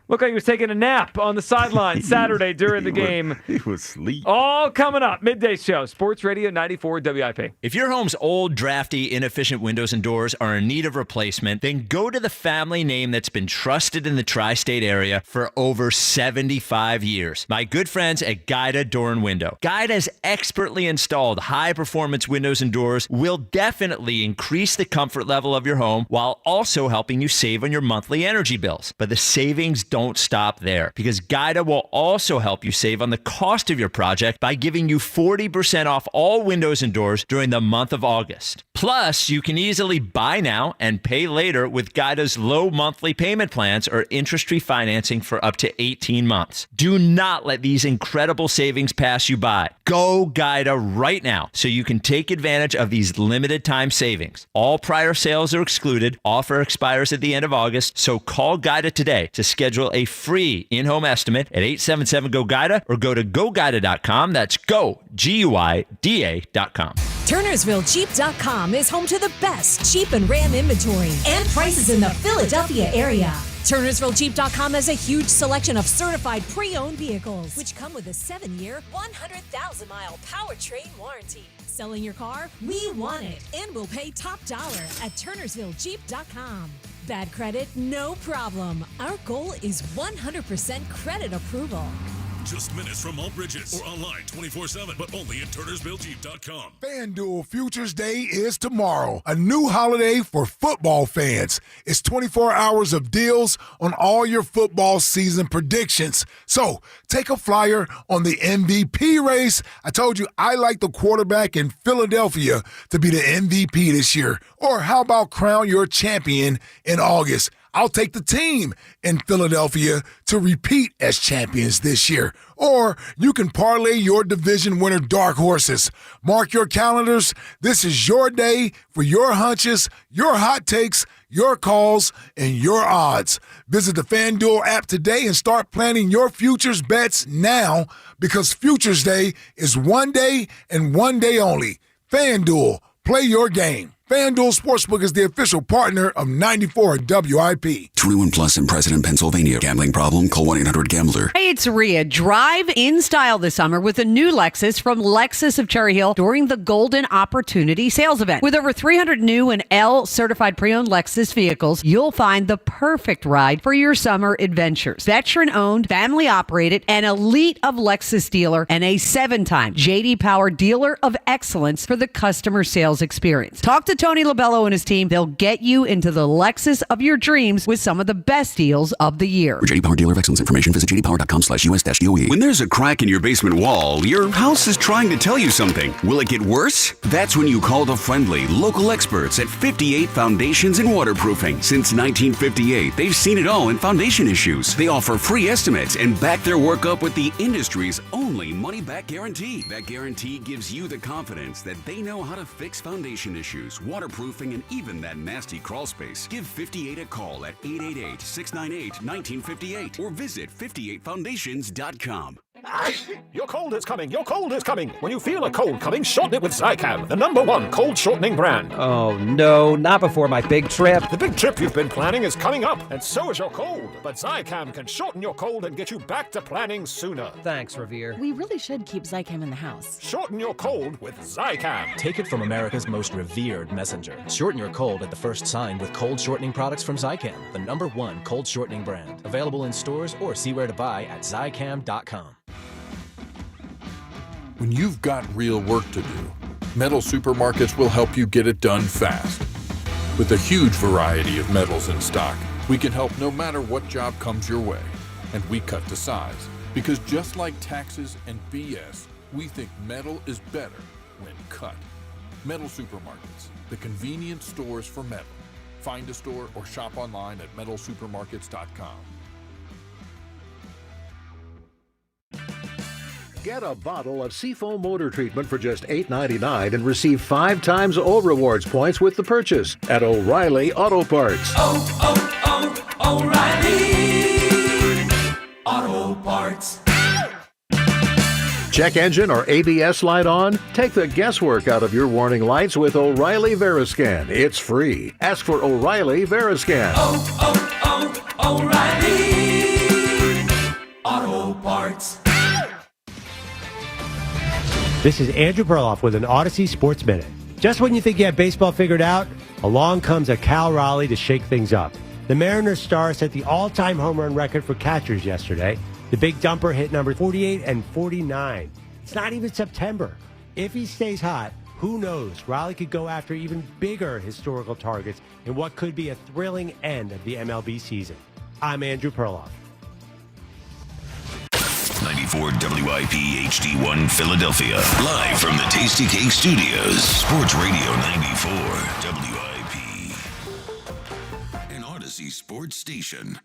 looked like he was taking a nap on the sideline Saturday during the game. He was asleep. All coming up. Midday show. Sports Radio 94 WIP. If your home's old, drafty, inefficient windows and doors are in need of replacement, then go to the family name that's been trusted in the tri-state area for over 75 years. My good friends at Guida Door and Window. Guida's expertly installed high-performance windows and doors will definitely increase the comfort level of your home while also helping you save on your monthly energy bills. But the savings don't stop there, because Guida will also help you save on the cost of your project by giving you 40% off all windows and doors during the month of August. Plus, you can easily buy now and pay later with Guida's low monthly payment plans or interest-free financing for up to 18 months. Do not let these incredible savings pass you by. Go Guida right now so you can take advantage of these limited time savings. All prior sales are excluded. Offer expires at the end of August, so call Guida today to schedule a free in-home estimate at 877-GO-GUIDA or go to GoGuida.com. That's go, GUIDA.com. TurnersvilleJeep.com is home to the best Jeep and Ram inventory and prices in the Philadelphia area. TurnersvilleJeep.com has a huge selection of certified pre-owned vehicles, which come with a 7-year, 100,000-mile powertrain warranty. Selling your car? We want it, and we'll pay top dollar at TurnersvilleJeep.com. Bad credit? No problem. Our goal is 100% credit approval. Just minutes from all bridges or online 24/7, but only at TurnersvilleJeep.com. FanDuel Futures Day is tomorrow, a new holiday for football fans. It's 24 hours of deals on all your football season predictions. So take a flyer on the MVP race. I told you I like the quarterback in Philadelphia to be the MVP this year. Or how about crown your champion in August? I'll take the team in Philadelphia to repeat as champions this year. Or you can parlay your division winner dark horses. Mark your calendars. This is your day for your hunches, your hot takes, your calls, and your odds. Visit the FanDuel app today and start planning your futures bets now, because Futures Day is one day and one day only. FanDuel, play your game. FanDuel Sportsbook is the official partner of 94 WIP. 21 plus in President, Pennsylvania. Gambling problem? Call 1-800-GAMBLER. Hey, it's Rhea. Drive in style this summer with a new Lexus from Lexus of Cherry Hill during the Golden Opportunity Sales Event. With over 300 new and L-certified pre-owned Lexus vehicles, you'll find the perfect ride for your summer adventures. Veteran-owned, family-operated, an elite of Lexus dealer, and a 7-time J.D. Power Dealer of Excellence for the customer sales experience. Talk to Tony Labello and his team. They'll get you into the Lexus of your dreams with some of the best deals of the year. For J.D. Power Dealer of Excellence information, visit jdpower.com/US-DOE. When there's a crack in your basement wall, your house is trying to tell you something. Will it get worse? That's when you call the friendly, local experts at 58 Foundations in Waterproofing. Since 1958, they've seen it all in foundation issues. They offer free estimates and back their work up with the industry's only money-back guarantee. That guarantee gives you the confidence that they know how to fix foundation issues, waterproofing, and even that nasty crawl space. Give 58 a call at 888-698-1958 or visit 58foundations.com. Your cold is coming. Your cold is coming. When you feel a cold coming, shorten it with Zicam, the #1 cold shortening brand. Oh, no, not before my big trip. The big trip you've been planning is coming up, and so is your cold. But Zicam can shorten your cold and get you back to planning sooner. Thanks, Revere. We really should keep Zicam in the house. Shorten your cold with Zicam. Take it from America's most revered messenger. Shorten your cold at the first sign with cold shortening products from Zicam, the #1 cold shortening brand. Available in stores or see where to buy at Zicam.com. When you've got real work to do, Metal Supermarkets will help you get it done fast. With a huge variety of metals in stock, we can help no matter what job comes your way. And we cut to size, because just like taxes and BS, we think metal is better when cut. Metal Supermarkets, the convenient stores for metal. Find a store or shop online at metalsupermarkets.com. Get a bottle of Seafoam motor treatment for just $8.99 and receive 5 times O Rewards points with the purchase at O'Reilly Auto Parts. O'Reilly Auto Parts. Check engine or ABS light on? Take the guesswork out of your warning lights with O'Reilly Veriscan. It's free. Ask for O'Reilly Veriscan. O'Reilly Auto Parts. This is Andrew Perloff with an Odyssey Sports Minute. Just when you think you have baseball figured out, along comes a Cal Raleigh to shake things up. The Mariners star set the all-time home run record for catchers yesterday. The big dumper hit number 48 and 49. It's not even September. If he stays hot, who knows? Raleigh could go after even bigger historical targets in what could be a thrilling end of the MLB season. I'm Andrew Perloff. 94 WIP HD1 Philadelphia. Live from the Tasty Cake Studios. Sports Radio 94 WIP. An Odyssey sports station.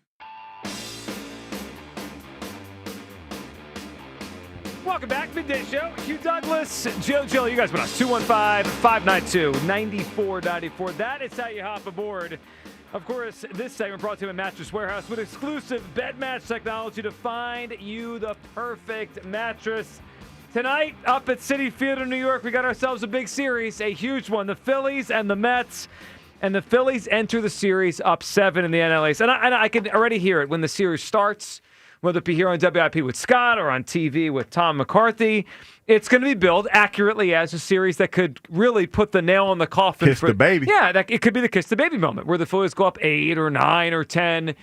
Welcome back, Midday Show. Hugh Douglas, Joe Gill, you guys with us. 215-592-9494. That is how you hop aboard. Of course, this segment brought to you by Mattress Warehouse with exclusive bed match technology to find you the perfect mattress. Tonight, up at Citi Field in New York, we got ourselves a big series, a huge one. The Phillies and the Mets. And the Phillies enter the series up 7 in the NL East. And I can already hear it when the series starts, whether it be here on WIP with Scott or on TV with Tom McCarthy. It's going to be billed accurately as a series that could really put the nail in the coffin. Kiss the baby. Yeah, it could be the kiss the baby moment where the Phillies go up 8 or 9 or 10.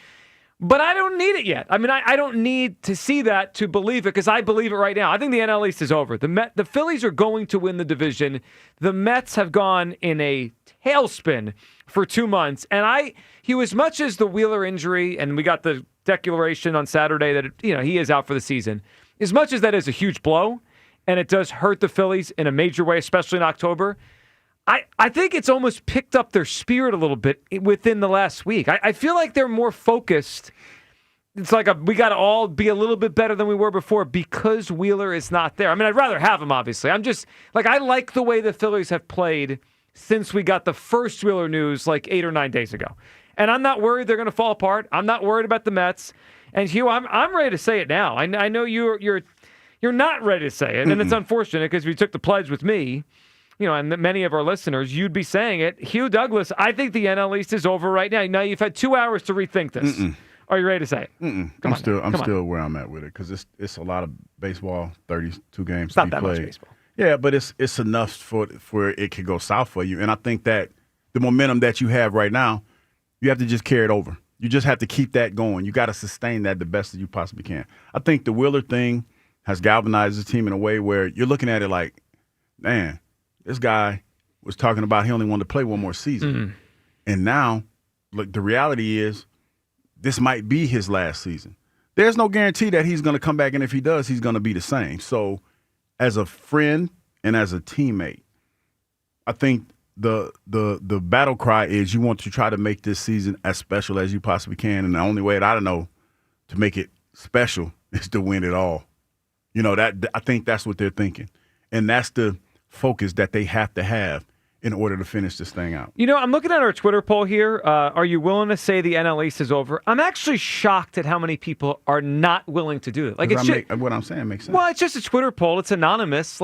But I don't need it yet. I mean, I don't need to see that to believe it because I believe it right now. I think the NL East is over. The Phillies are going to win the division. The Mets have gone in a tailspin for 2 months. And Hugh, as much as the Wheeler injury, and we got the declaration on Saturday that he is out for the season, as much as that is a huge blow, and it does hurt the Phillies in a major way, especially in October, I think it's almost picked up their spirit a little bit within the last week. I feel like they're more focused. It's like we got to all be a little bit better than we were before because Wheeler is not there. I mean, I'd rather have him, obviously. I'm just, I like the way the Phillies have played since we got the first Wheeler news 8 or 9 days ago. And I'm not worried they're going to fall apart. I'm not worried about the Mets. And Hugh, I'm ready to say it now. I know you're not ready to say it, and it's unfortunate because if you took the pledge with me, and many of our listeners, you'd be saying it. Hugh Douglas, I think the NL East is over right now. Now you've had 2 hours to rethink this. Are you ready to say it? I'm still where I'm at with it because it's a lot of baseball, 32 games It's to not be that played. much baseball. Yeah, but it's enough for it could go south for you. And I think that the momentum that you have right now, you have to just carry it over. You just have to keep that going. You got to sustain that the best that you possibly can. I think the Wheeler thing has galvanized the team in a way where you're looking at it like, man, this guy was talking about he only wanted to play one more season. And now, look, the reality is this might be his last season. There's no guarantee that he's going to come back, and if he does, he's going to be the same. So as a friend and as a teammate, I think the battle cry is you want to try to make this season as special as you possibly can, and the only way that I know to make it special is to win it all. I think that's what they're thinking. And that's the focus that they have to have in order to finish this thing out. I'm looking at our Twitter poll here. Are you willing to say the NL East is over? I'm actually shocked at how many people are not willing to do it. What I'm saying makes sense. Well, it's just a Twitter poll. It's anonymous.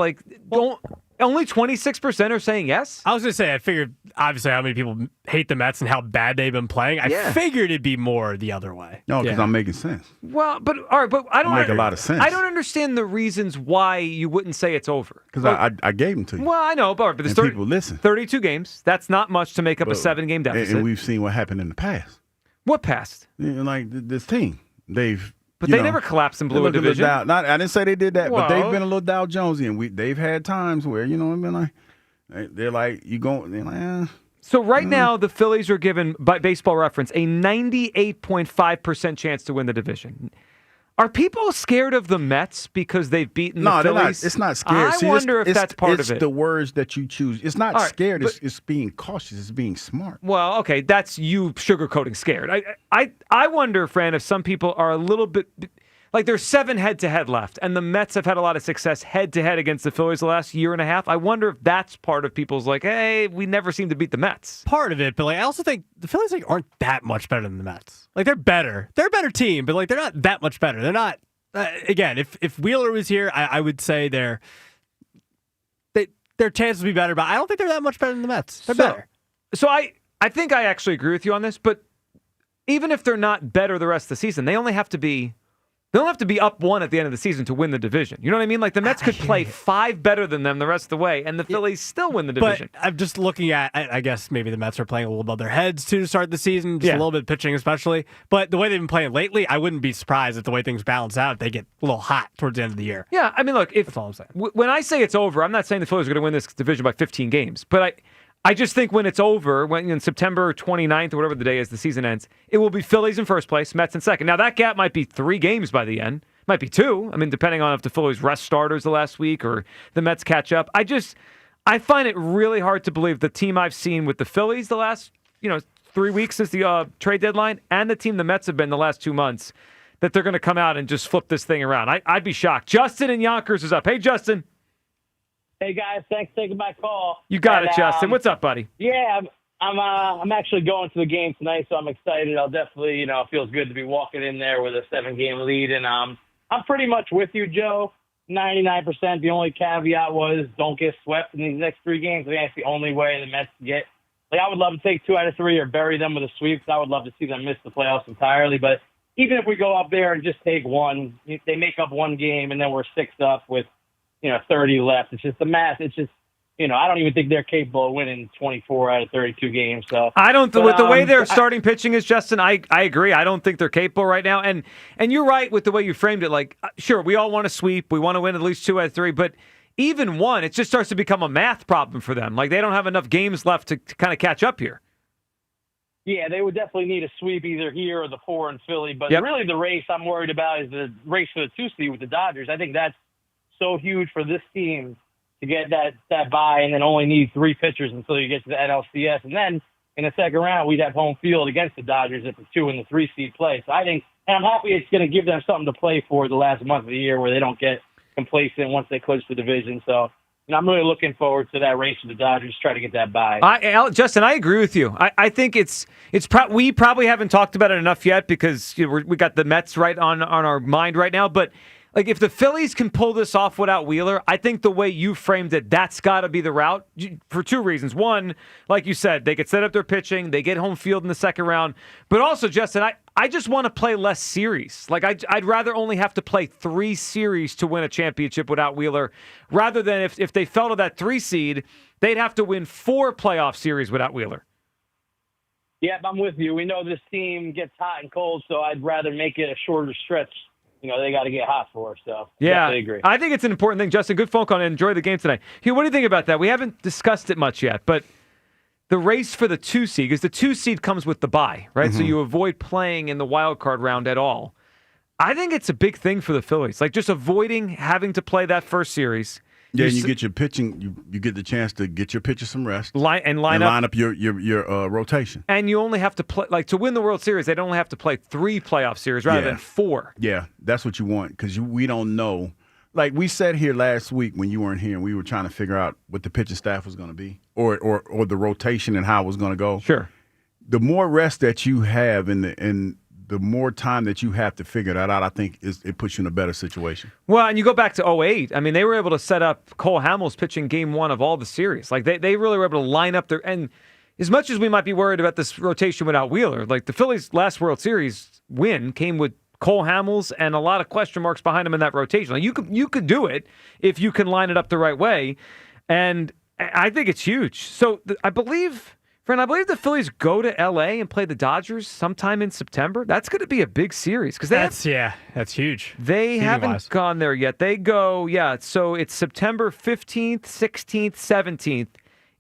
Only 26% are saying yes. I was going to say, I figured, obviously, how many people hate the Mets and how bad they've been playing. I figured it'd be more the other way. No, because I'm making sense. Well, but all right, but I don't make a lot of sense. I don't understand the reasons why you wouldn't say it's over. Because I gave them to you. Well, I know, but there's people listen. 32 games. That's not much to make up a 7-game deficit. And we've seen what happened in the past. What past? This team, But they never collapsed and blew a division. I didn't say they did that, but they've been a little Dow Jonesy, and they've had times where they're like you going. They're like, So right now, the Phillies are given, by Baseball Reference, a 98.5% chance to win the division. Are people scared of the Mets because they've beaten the Phillies? No, they're not. It's not scared. I wonder if that's part of it. It's the words that you choose. It's not scared. It's being cautious. It's being smart. Well, okay, that's you sugarcoating scared. I wonder, Fran, if some people are a little bit like there's 7 head-to-head left, and the Mets have had a lot of success head-to-head against the Phillies the last year and a half. I wonder if that's part of people's hey, we never seem to beat the Mets. Part of it, but I also think the Phillies aren't that much better than the Mets. They're better. They're a better team, but they're not that much better. They're not. Again, if Wheeler was here, I would say their chances would be better, but I don't think they're that much better than the Mets. They're better. So I think I actually agree with you on this, but even if they're not better the rest of the season, they only have to be up 1 at the end of the season to win the division. You know what I mean? The Mets could play 5 better than them the rest of the way, and the Phillies still win the division. But I'm just looking at, I guess maybe the Mets are playing a little above their heads to start the season, just a little bit pitching especially. But the way they've been playing lately, I wouldn't be surprised if the way things balance out, if they get a little hot towards the end of the year. Yeah, I mean, look, that's all I'm saying. When I say it's over, I'm not saying the Phillies are going to win this division by 15 games, but I just think when it's over, when in September 29th or whatever the day is, the season ends, it will be Phillies in first place, Mets in second. Now, that gap might be 3 games by the end. Might be 2. I mean, depending on if the Phillies rest starters the last week or the Mets catch up. I find it really hard to believe the team I've seen with the Phillies the last, 3 weeks since the trade deadline and the team the Mets have been the last 2 months, that they're going to come out and just flip this thing around. I'd be shocked. Justin in Yonkers is up. Hey, Justin. Hey, guys. Thanks for taking my call. You got it, Justin. What's up, buddy? Yeah, I'm actually going to the game tonight, so I'm excited. I'll definitely, it feels good to be walking in there with a 7-game lead, and I'm pretty much with you, Joe. 99%. The only caveat was don't get swept in these next 3 games. I think that's the only way the Mets get Like, I would love to take 2 out of 3 or bury them with a sweep. I would love to see them miss the playoffs entirely. But even if we go up there and just take one, they make up one game, and then we're 6 up with, 30 left. It's just the math. It's just, I don't even think they're capable of winning 24 out of 32 games. So I don't. With the way their starting pitching is, Justin, I agree. I don't think they're capable right now. And you're right with the way you framed it. Like, sure, we all want to sweep. We want to win at least 2 out of 3. But even one, it just starts to become a math problem for them. Like, they don't have enough games left to kind of catch up here. Yeah, they would definitely need a sweep either here or the 4 in Philly. But really the race I'm worried about is the race for the 2 seed with the Dodgers. I think that's so huge for this team to get that bye and then only need 3 pitchers until you get to the NLCS. And then in the second round, we'd have home field against the Dodgers if the 2 and the 3 seed play. So I think, and I'm happy it's going to give them something to play for the last month of the year where they don't get complacent once they clinch the division. So I'm really looking forward to that race with the Dodgers, try to get that bye. Justin, I agree with you. I think we probably haven't talked about it enough yet because we got the Mets right on our mind right now. But like, if the Phillies can pull this off without Wheeler, I think the way you framed it, that's got to be the route for 2 reasons. One, like you said, they could set up their pitching, they get home field in the second round. But also, Justin, I just want to play less series. Like, I'd rather only have to play 3 series to win a championship without Wheeler, rather than if they fell to that 3 seed, they'd have to win 4 playoff series without Wheeler. Yeah, I'm with you. We know this team gets hot and cold, so I'd rather make it a shorter stretch. They got to get hot for. So yeah, I agree. I think it's an important thing. Justin, good phone call and enjoy the game tonight. Hugh, what do you think about that? We haven't discussed it much yet, but the race for the 2 seed, because the 2 seed comes with the bye, right? Mm-hmm. So you avoid playing in the wild card round at all. I think it's a big thing for the Phillies, like just avoiding having to play that first series. Yeah, and you get your pitching. You get the chance to get your pitcher some rest, line up your rotation. And you only have to play, like, to win the World Series, they'd only have to play 3 playoff series rather than 4. Yeah, that's what you want because we don't know. Like, we sat here last week when you weren't here, and we were trying to figure out what the pitching staff was going to be, or the rotation and how it was going to go. Sure. The more rest that you have and the more time that you have to figure that out, I think it puts you in a better situation. Well, and you go back to 2008. I mean, they were able to set up Cole Hamels pitching game 1 of all the series. Like, they really were able to line up their – and as much as we might be worried about this rotation without Wheeler, like, the Phillies' last World Series win came with Cole Hamels and a lot of question marks behind him in that rotation. Like, you could do it if you can line it up the right way, and I think it's huge. So I believe the Phillies go to L.A. and play the Dodgers sometime in September. That's going to be a big series because that's huge. They haven't gone there yet. They go, so it's September 15th, 16th, 17th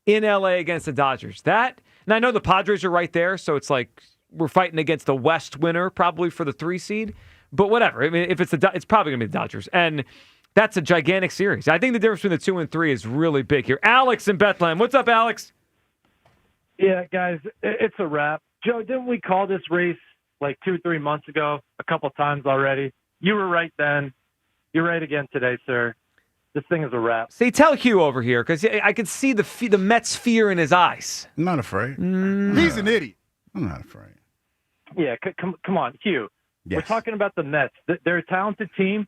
in L.A. against the Dodgers. And I know the Padres are right there, so it's like we're fighting against the West winner probably for the 3 seed. But whatever. I mean, if it's probably going to be the Dodgers. And that's a gigantic series. I think the difference between the 2 and 3 is really big here. Alex in Bethlehem. What's up, Alex? Yeah, guys, it's a wrap. Joe, didn't we call this race like 2-3 months ago a couple times already? You were right then. You're right again today, sir. This thing is a wrap. See, tell Hugh over here, because I could see the Mets' fear in his eyes. I'm not afraid. He's an idiot. I'm not afraid. Yeah, come on, Hugh. Yes. We're talking about the Mets. They're a talented team,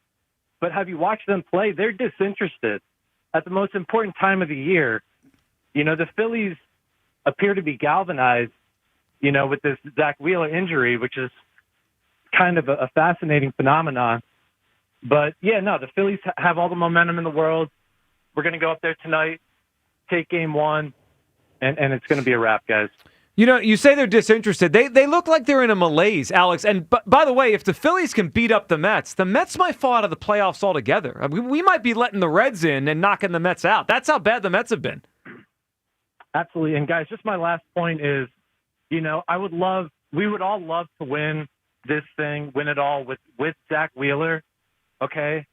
but have you watched them play? They're disinterested at the most important time of the year. The Phillies appear to be galvanized, with this Zach Wheeler injury, which is kind of a fascinating phenomenon. But, the Phillies have all the momentum in the world. We're going to go up there tonight, take game 1, and it's going to be a wrap, guys. You say they're disinterested. They look like they're in a malaise, Alex. And by the way, if the Phillies can beat up the Mets might fall out of the playoffs altogether. I mean, we might be letting the Reds in and knocking the Mets out. That's how bad the Mets have been. Absolutely. And guys, just my last point is, we would all love to win this thing, win it all with Zach Wheeler. Okay.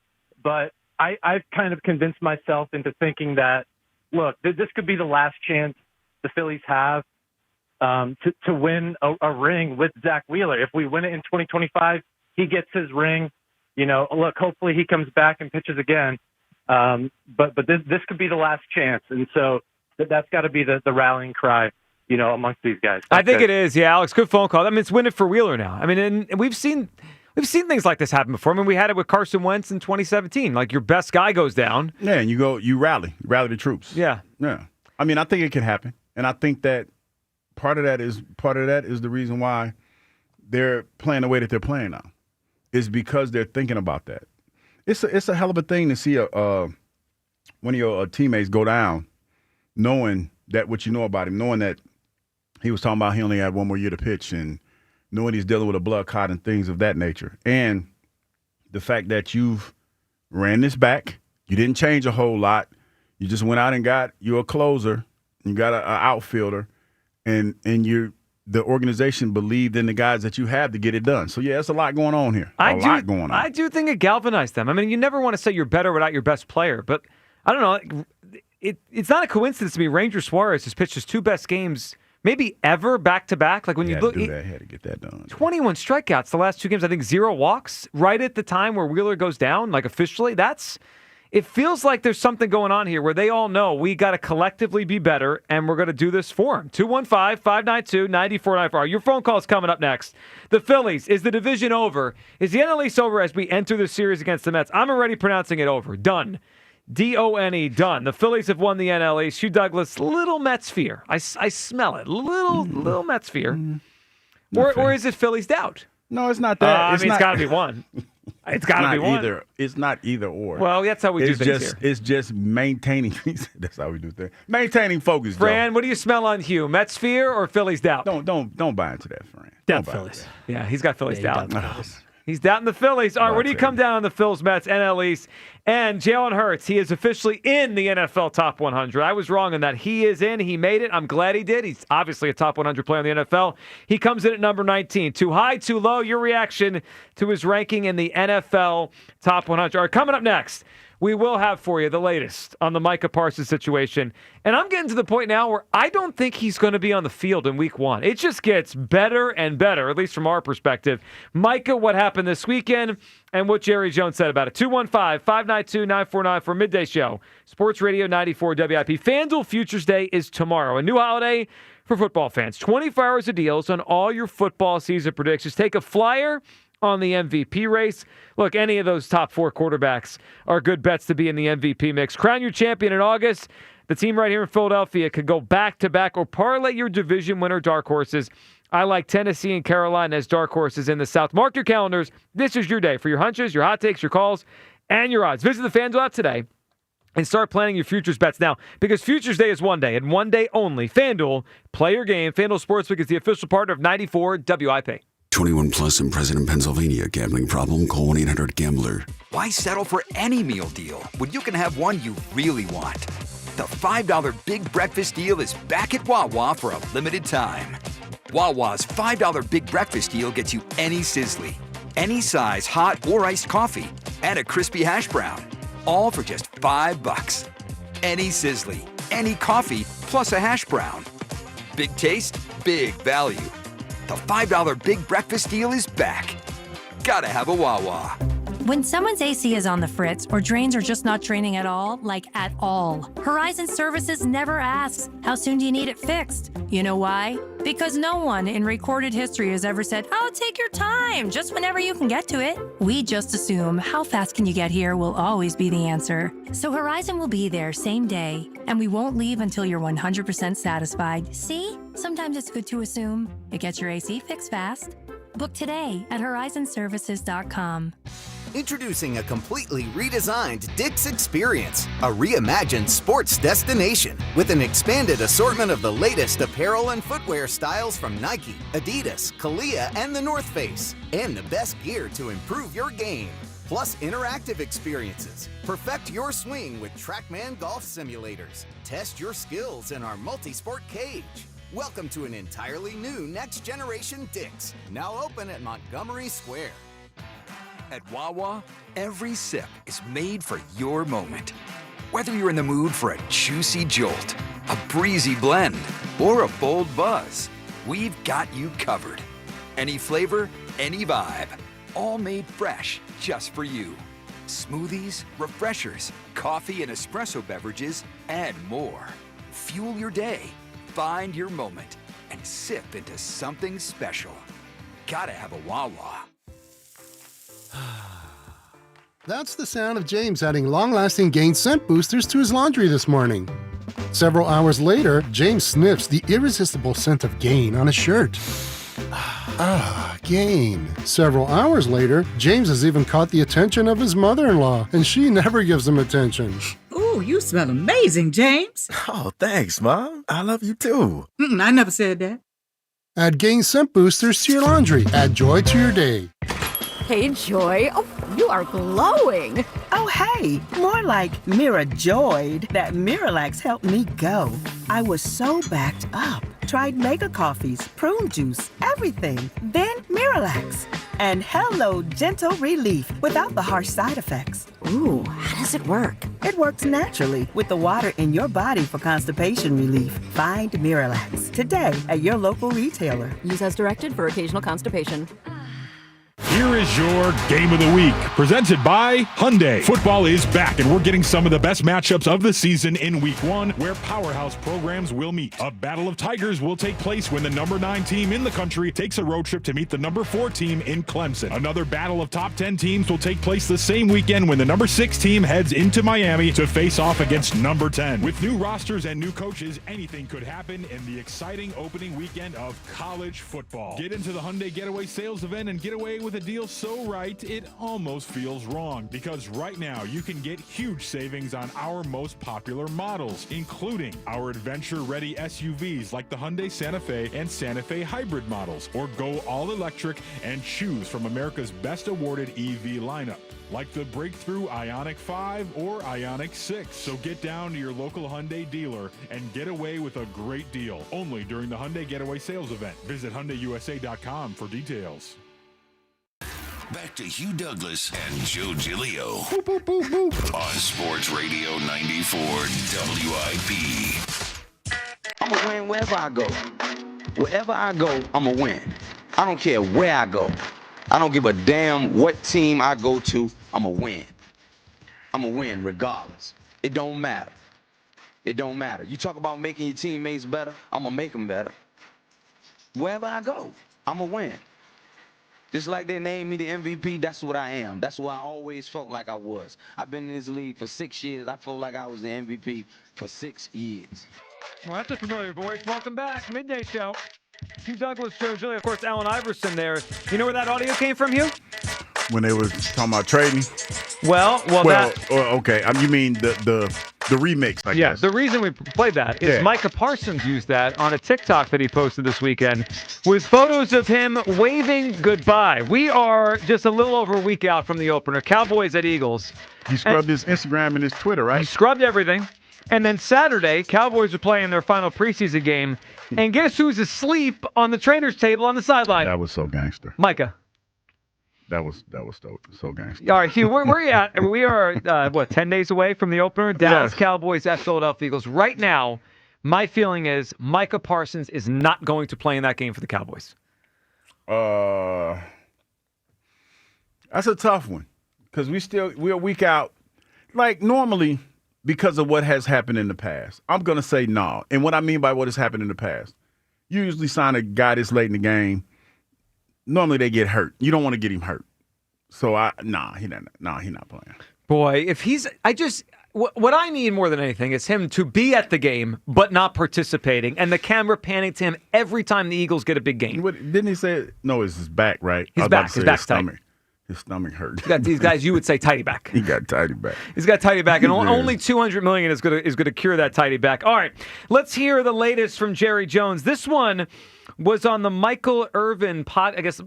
But I've kind of convinced myself into thinking that, look, this could be the last chance the Phillies have to win a ring with Zach Wheeler. If we win it in 2025, he gets his ring. Look, hopefully he comes back and pitches again. But this could be the last chance. And so that's got to be the rallying cry, amongst these guys. I think it is. Yeah, Alex, good phone call. I mean, it's win it for Wheeler now. I mean, and we've seen things like this happen before. I mean, we had it with Carson Wentz in 2017. Like, your best guy goes down. Yeah, and you rally the troops. Yeah. Yeah. I mean, I think it can happen. And I think that part of that is the reason why they're playing the way that they're playing now. Is because they're thinking about that. It's a hell of a thing to see one of your teammates go down, knowing that what you know about him, knowing that he was talking about he only had one more year to pitch, and knowing he's dealing with a blood clot and things of that nature, and the fact that you've ran this back, you didn't change a whole lot, you just went out and got you a closer, you got an outfielder, and the organization believed in the guys that you have to get it done. So, yeah, there's a lot going on here. A lot going on. I do think it galvanized them. I mean, you never want to say you're better without your best player, but I don't know. It's not a coincidence to me. Ranger Suarez has pitched his 2 best games maybe ever back-to-back. Like when you look, he had to get that done. 21 strikeouts the last 2 games. I think 0 walks right at the time where Wheeler goes down, like officially. It feels like there's something going on here where they all know we got to collectively be better, and we're going to do this for them. 215-592-9494. Your phone call is coming up next. The Phillies, is the division over? Is the NL East over as we enter the series against the Mets? I'm already pronouncing it over. Done. D-O-N-E, done. The Phillies have won the NL East. Hugh Douglas, little Mets fear. I smell it. Little Mets fear. Or is it Phillies doubt? No, it's not that. It's got to be one. It's got to be one. It's not either or. Well, that's how we do things here. It's just maintaining. That's how we do things. Maintaining focus. Fran, Joe. what do you smell on Hugh? Mets fear or Phillies doubt? Don't buy into that, Fran. Doubt Phillies. Yeah, he's got Phillies doubt. Phillies. He's doubting the Phillies. All right, where do you come down on the Phils, Mets, NL East? And Jalen Hurts, he is officially in the NFL Top 100. I was wrong in that. He is in. He made it. I'm glad he did. He's obviously a Top 100 player in the NFL. He comes in at number 19. Too high, too low? Your reaction to his ranking in the NFL Top 100. All right, coming up next, we will have for you the latest on the Micah Parsons situation. And I'm getting to the point now where I don't think he's going to be on the field in week 1. It just gets better and better, at least from our perspective. Micah, what happened this weekend and what Jerry Jones said about it. 215-592-9494 for Midday Show. Sports Radio 94 WIP. FanDuel Futures Day is tomorrow. A new holiday for football fans. 24 hours of deals on all your football season predictions. Take a flyer on the MVP race. Look, any of those top 4 quarterbacks are good bets to be in the MVP mix. Crown your champion in August. The team right here in Philadelphia could go back-to-back or parlay your division winner dark horses. I like Tennessee and Carolina as dark horses in the South. Mark your calendars. This is your day for your hunches, your hot takes, your calls, and your odds. Visit the FanDuel app today and start planning your futures bets now, because Futures Day is one day and one day only. FanDuel, play your game. FanDuel Sportsbook is the official partner of 94 WIP. 21 plus and present in Pennsylvania. Gambling problem? Call 1-800-GAMBLER. Why settle for any meal deal when you can have one you really want? The $5 Big Breakfast Deal is back at Wawa for a limited time. Wawa's $5 Big Breakfast Deal gets you any Sizzli, any size hot or iced coffee, and a crispy hash brown, all for just $5. Any Sizzli, any coffee, plus a hash brown. Big taste, big value. The $5 Big Breakfast Deal is back. Gotta have a Wawa. When someone's AC is on the fritz or drains are just not draining at all, like at all, Horizon Services never asks, how soon do you need it fixed? You know why? Because no one in recorded history has ever said, oh, take your time, just whenever you can get to it. We just assume how fast can you get here will always be the answer. So Horizon will be there same day, and we won't leave until you're 100% satisfied. See? Sometimes it's good to assume. It gets your AC fixed fast. Book today at horizonservices.com. Introducing a completely redesigned Dick's Experience, a reimagined sports destination with an expanded assortment of the latest apparel and footwear styles from Nike, Adidas, CALIA, and The North Face, and the best gear to improve your game. Plus interactive experiences. Perfect your swing with TrackMan golf simulators. Test your skills in our multi-sport cage. Welcome to an entirely new next-generation Dick's, now open at Montgomery Square. At Wawa, every sip is made for your moment. Whether you're in the mood for a juicy jolt, a breezy blend, or a bold buzz, we've got you covered. Any flavor, any vibe, all made fresh just for you. Smoothies, refreshers, coffee and espresso beverages, and more. Fuel your day, find your moment, and sip into something special. Gotta have a Wawa. That's the sound of James adding long-lasting Gain scent boosters to his laundry this morning. Several hours later, James sniffs the irresistible scent of Gain on his shirt. Gain. Several hours later, James has even caught the attention of his mother-in-law, and she never gives him attention. Ooh, you smell amazing, James. Oh, thanks, Mom. I love you too. I never said that. Add Gain scent boosters to your laundry. Add joy to your day. Hey, Joy. Oh, you are glowing. Oh, hey. More like Mirajoyed. That Miralax helped me go. I was so backed up. Tried mega coffees, prune juice, everything. Then Miralax. And hello, gentle relief without the harsh side effects. Ooh, how does it work? It works naturally with the water in your body for constipation relief. Find Miralax today at your local retailer. Use as directed for occasional constipation. Here is your Game of the Week, presented by Hyundai. Football is back, and we're getting some of the best matchups of the season in Week 1, where powerhouse programs will meet. A battle of tigers will take place when the number 9 team in the country takes a road trip to meet the number 4 team in Clemson. Another battle of top 10 teams will take place the same weekend when the number 6 team heads into Miami to face off against number 10. With new rosters and new coaches, anything could happen in the exciting opening weekend of college football. Get into the Hyundai Getaway Sales Event and get away with a deal so right it almost feels wrong, because right now you can get huge savings on our most popular models, including our adventure-ready SUVs like the Hyundai Santa Fe and Santa Fe hybrid models, or go all-electric and choose from America's best awarded EV lineup, like the breakthrough Ioniq 5 or Ioniq 6. So get down to your local Hyundai dealer and get away with a great deal, only during the Hyundai Getaway Sales Event. Visit HyundaiUSA.com for details. Back to Hugh Douglas and Joe Giglio on Sports Radio 94 WIP. I'm going to win wherever I go. Wherever I go, I'm going to win. I don't care where I go. I don't give a damn what team I go to. I'm going to win. I'm going to win regardless. It don't matter. It don't matter. You talk about making your teammates better, I'm going to make them better. Wherever I go, I'm going to win. Just like they named me the MVP, that's what I am. That's what I always felt like I was. I've been in this league for 6 years. I felt like I was the MVP for 6 years. Well, that's a familiar voice. Welcome back. Midday Show. Hugh Douglas, Joe Giglio, of course, Allen Iverson there. You know where that audio came from, Hugh? When they were talking about trading? Okay. You mean the remix, I guess. The reason we played that is Micah Parsons used that on a TikTok that he posted this weekend with photos of him waving goodbye. We are just a little over a week out from the opener. Cowboys at Eagles. He scrubbed his Instagram and his Twitter, right? He scrubbed everything. And then Saturday, Cowboys are playing their final preseason game. And guess who's asleep on the trainer's table on the sideline? That was so gangster. Micah. That was so gangster. All right, Hugh, where are you at? We are, 10 days away from the opener? Dallas Cowboys at Philadelphia Eagles. Right now, my feeling is Micah Parsons is not going to play in that game for the Cowboys. That's a tough one, because we're a week out. Like, normally, because of what has happened in the past, I'm going to say no. And what I mean by what has happened in the past, you usually sign a guy this late in the game. Normally they get hurt. You don't want to get him hurt. So he's not playing. Boy, what I need more than anything is him to be at the game but not participating, and the camera panning to him every time the Eagles get a big game. Didn't he say no? It's his back, right? His back's tight. His stomach hurt. These guys, you would say tighty back. He got tighty back. He's got tighty back, and only $200 million is going to cure that tighty back. All right, let's hear the latest from Jerry Jones. This one was on the Michael Irvin pod. I guess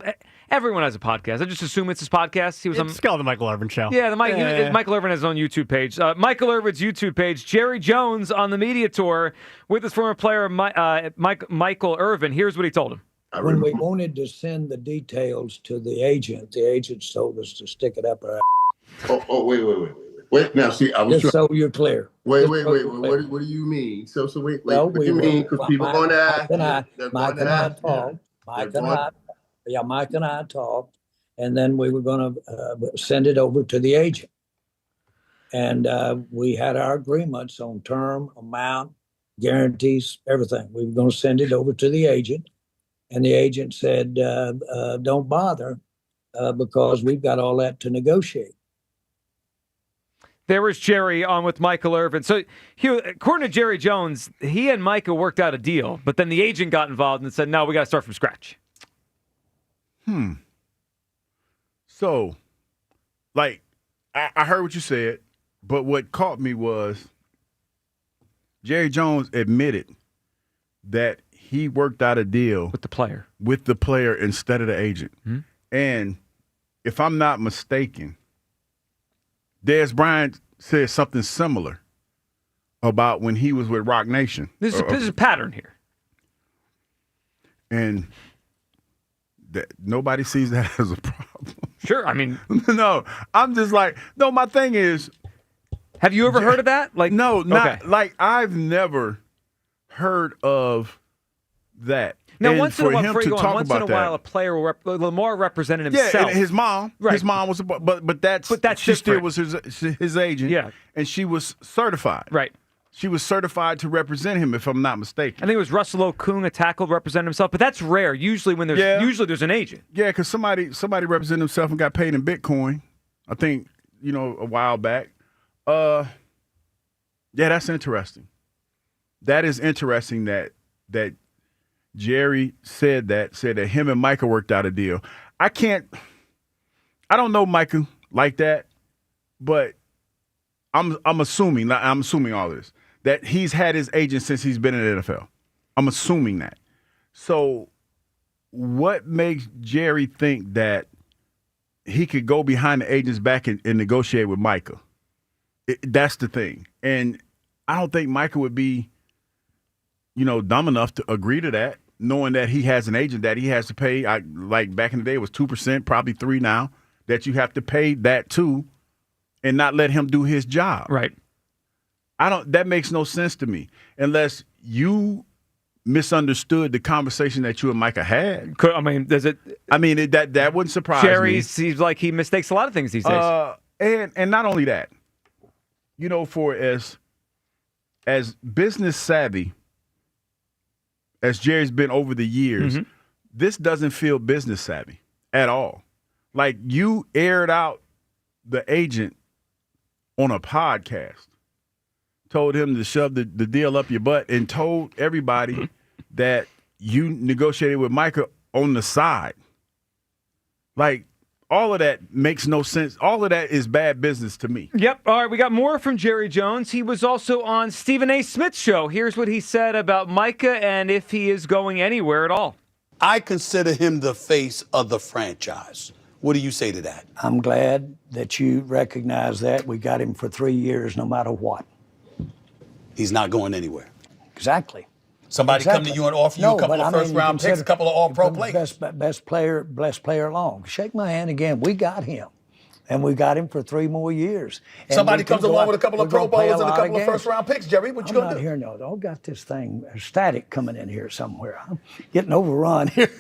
everyone has a podcast. I just assume it's his podcast. It's called the Michael Irvin Show. Yeah, Michael Irvin has his own YouTube page. Michael Irvin's YouTube page. Jerry Jones on the media tour with his former player Michael Irvin. Here's what he told him. When we wanted to send the details to the agent told us to stick it up our ass. Wait, now see, I was just so you're clear. Wait. What do you mean? So wait. What do you mean? Because people going to ask. Mike and I talked. Mike and I talked, and then we were going to send it over to the agent. And we had our agreements on term, amount, guarantees, everything. We were going to send it over to the agent. And the agent said, don't bother because we've got all that to negotiate. There was Jerry on with Michael Irvin. So, according to Jerry Jones, he and Micah worked out a deal, but then the agent got involved and said, no, we got to start from scratch. So, like, I heard what you said, but what caught me was Jerry Jones admitted that he worked out a deal with the player instead of the agent. Mm-hmm. And if I'm not mistaken, Dez Bryant said something similar about when he was with Rock Nation. There's a pattern here. And nobody sees that as a problem. Sure, I mean. No, I'm just like, no, my thing is. Have you ever heard of that? Like, no, not like I've never heard of that. Now, and once in a while, him to talk once in a about while, that, a player will Lamar represented himself. Yeah, and his mom. Right. His mom was, but that's she still was his agent. Yeah, and she was certified. Right. She was certified to represent him, if I'm not mistaken. I think it was Russell Okung, a tackle, represented himself, but that's rare. Usually, when there's an agent. Yeah, because somebody represented himself and got paid in Bitcoin. I think a while back. Yeah, that's interesting. That is interesting that Jerry said that him and Micah worked out a deal. I don't know Micah like that, but I'm assuming all this, that he's had his agent since he's been in the NFL. I'm assuming that. So what makes Jerry think that he could go behind the agent's back and negotiate with Micah? That's the thing. And I don't think Micah would be, dumb enough to agree to that, knowing that he has an agent that he has to pay. Like back in the day, it was 2%, probably 3% now, that you have to pay that too and not let him do his job. Right. That makes no sense to me unless you misunderstood the conversation that you and Micah had. I mean, that wouldn't surprise me. Jerry seems like he mistakes a lot of things these days. And not only that, for as business savvy as Jerry's been over the years, this doesn't feel business savvy at all. Like, you aired out the agent on a podcast, told him to shove the deal up your butt, and told everybody that you negotiated with Micah on the side. Like, all of that makes no sense. All of that is bad business to me. Yep. All right, we got more from Jerry Jones. He was also on Stephen A. Smith's show. Here's what he said about Micah and if he is going anywhere at all. I consider him the face of the franchise. What do you say to that? I'm glad that you recognize that. We got him for 3 years no matter what. He's not going anywhere. Exactly. Somebody come to you and offer you a couple of first-round picks, a couple of all-pro players. Best player along. Shake my hand again. We got him. And we got him for 3 more years. And somebody comes along with a couple of Pro Bowlers and a couple of first-round picks, Jerry. What you going to do? I'm not here, no. I've got this thing, static coming in here somewhere. I'm getting overrun here.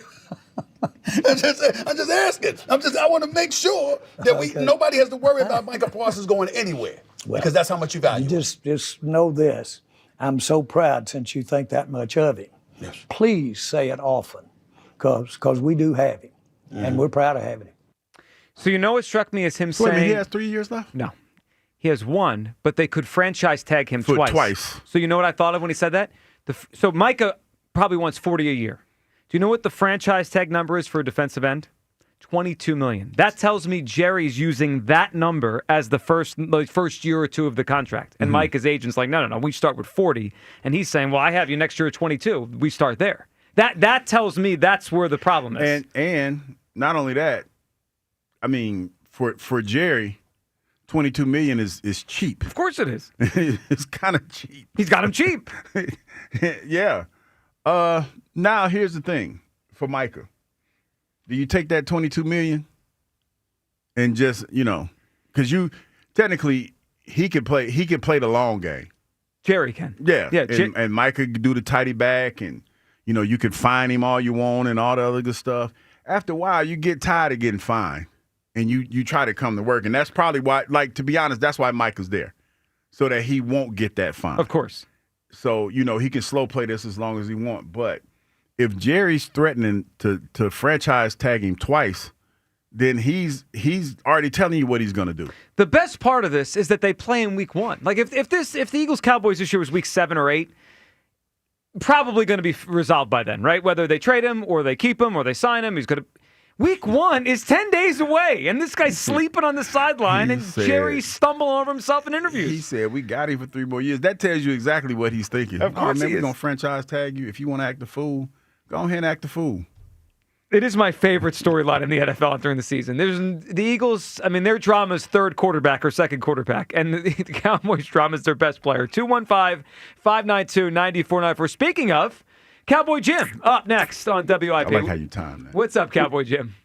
I'm just asking. I want to make sure that nobody has to worry about Micah Parsons going anywhere, because that's how much you value him. Just know this. I'm so proud since you think that much of him. Yes. Please say it often, because we do have him, and we're proud of having him. So what struck me as him Wait, saying... he has 3 years left? No. He has 1, but they could franchise tag him twice. So you know what I thought of when he said that? So Micah probably wants $40 a year. Do you know what the franchise tag number is for a defensive end? $22 million. That tells me Jerry's using that number as the first year or two of the contract. And Micah's agent's like, no, we start with 40. And he's saying, well, I have you next year at 22. We start there. That tells me that's where the problem is. And not only that, I mean, for Jerry, $22 million is cheap. Of course it is. It's kind of cheap. He's got him cheap. Yeah. Now here's the thing for Micah. Do you take that $22 million and just, because you technically he can play the long game. Jerry can. Yeah. And Micah could do the tidy back, and you can fine him all you want and all the other good stuff. After a while, you get tired of getting fined, and you try to come to work, and that's probably why. Like, to be honest, that's why Micah's there, so that he won't get that fine. Of course. So he can slow play this as long as he wants, but if Jerry's threatening to franchise tag him twice, then he's already telling you what he's going to do. The best part of this is that they play in week 1. Like if the Eagles-Cowboys this year was week 7 or 8, probably going to be resolved by then, right? Whether they trade him or they keep him or they sign him, he's going to. Week 1 is 10 days away, and this guy's sleeping on the sideline, and Jerry's stumbling over himself in interviews. He said, we got him for 3 more years. That tells you exactly what he's thinking. Of course man, he we're is. going to franchise tag you. If you want to act the fool, go ahead and act the fool. It is my favorite storyline in the NFL during the season. There's the Eagles, their drama is third quarterback or second quarterback, and the Cowboys' drama is their best player. 215-592-9494. Speaking of, Cowboy Jim up next on WIP. I like how you time that. What's up, Cowboy Jim?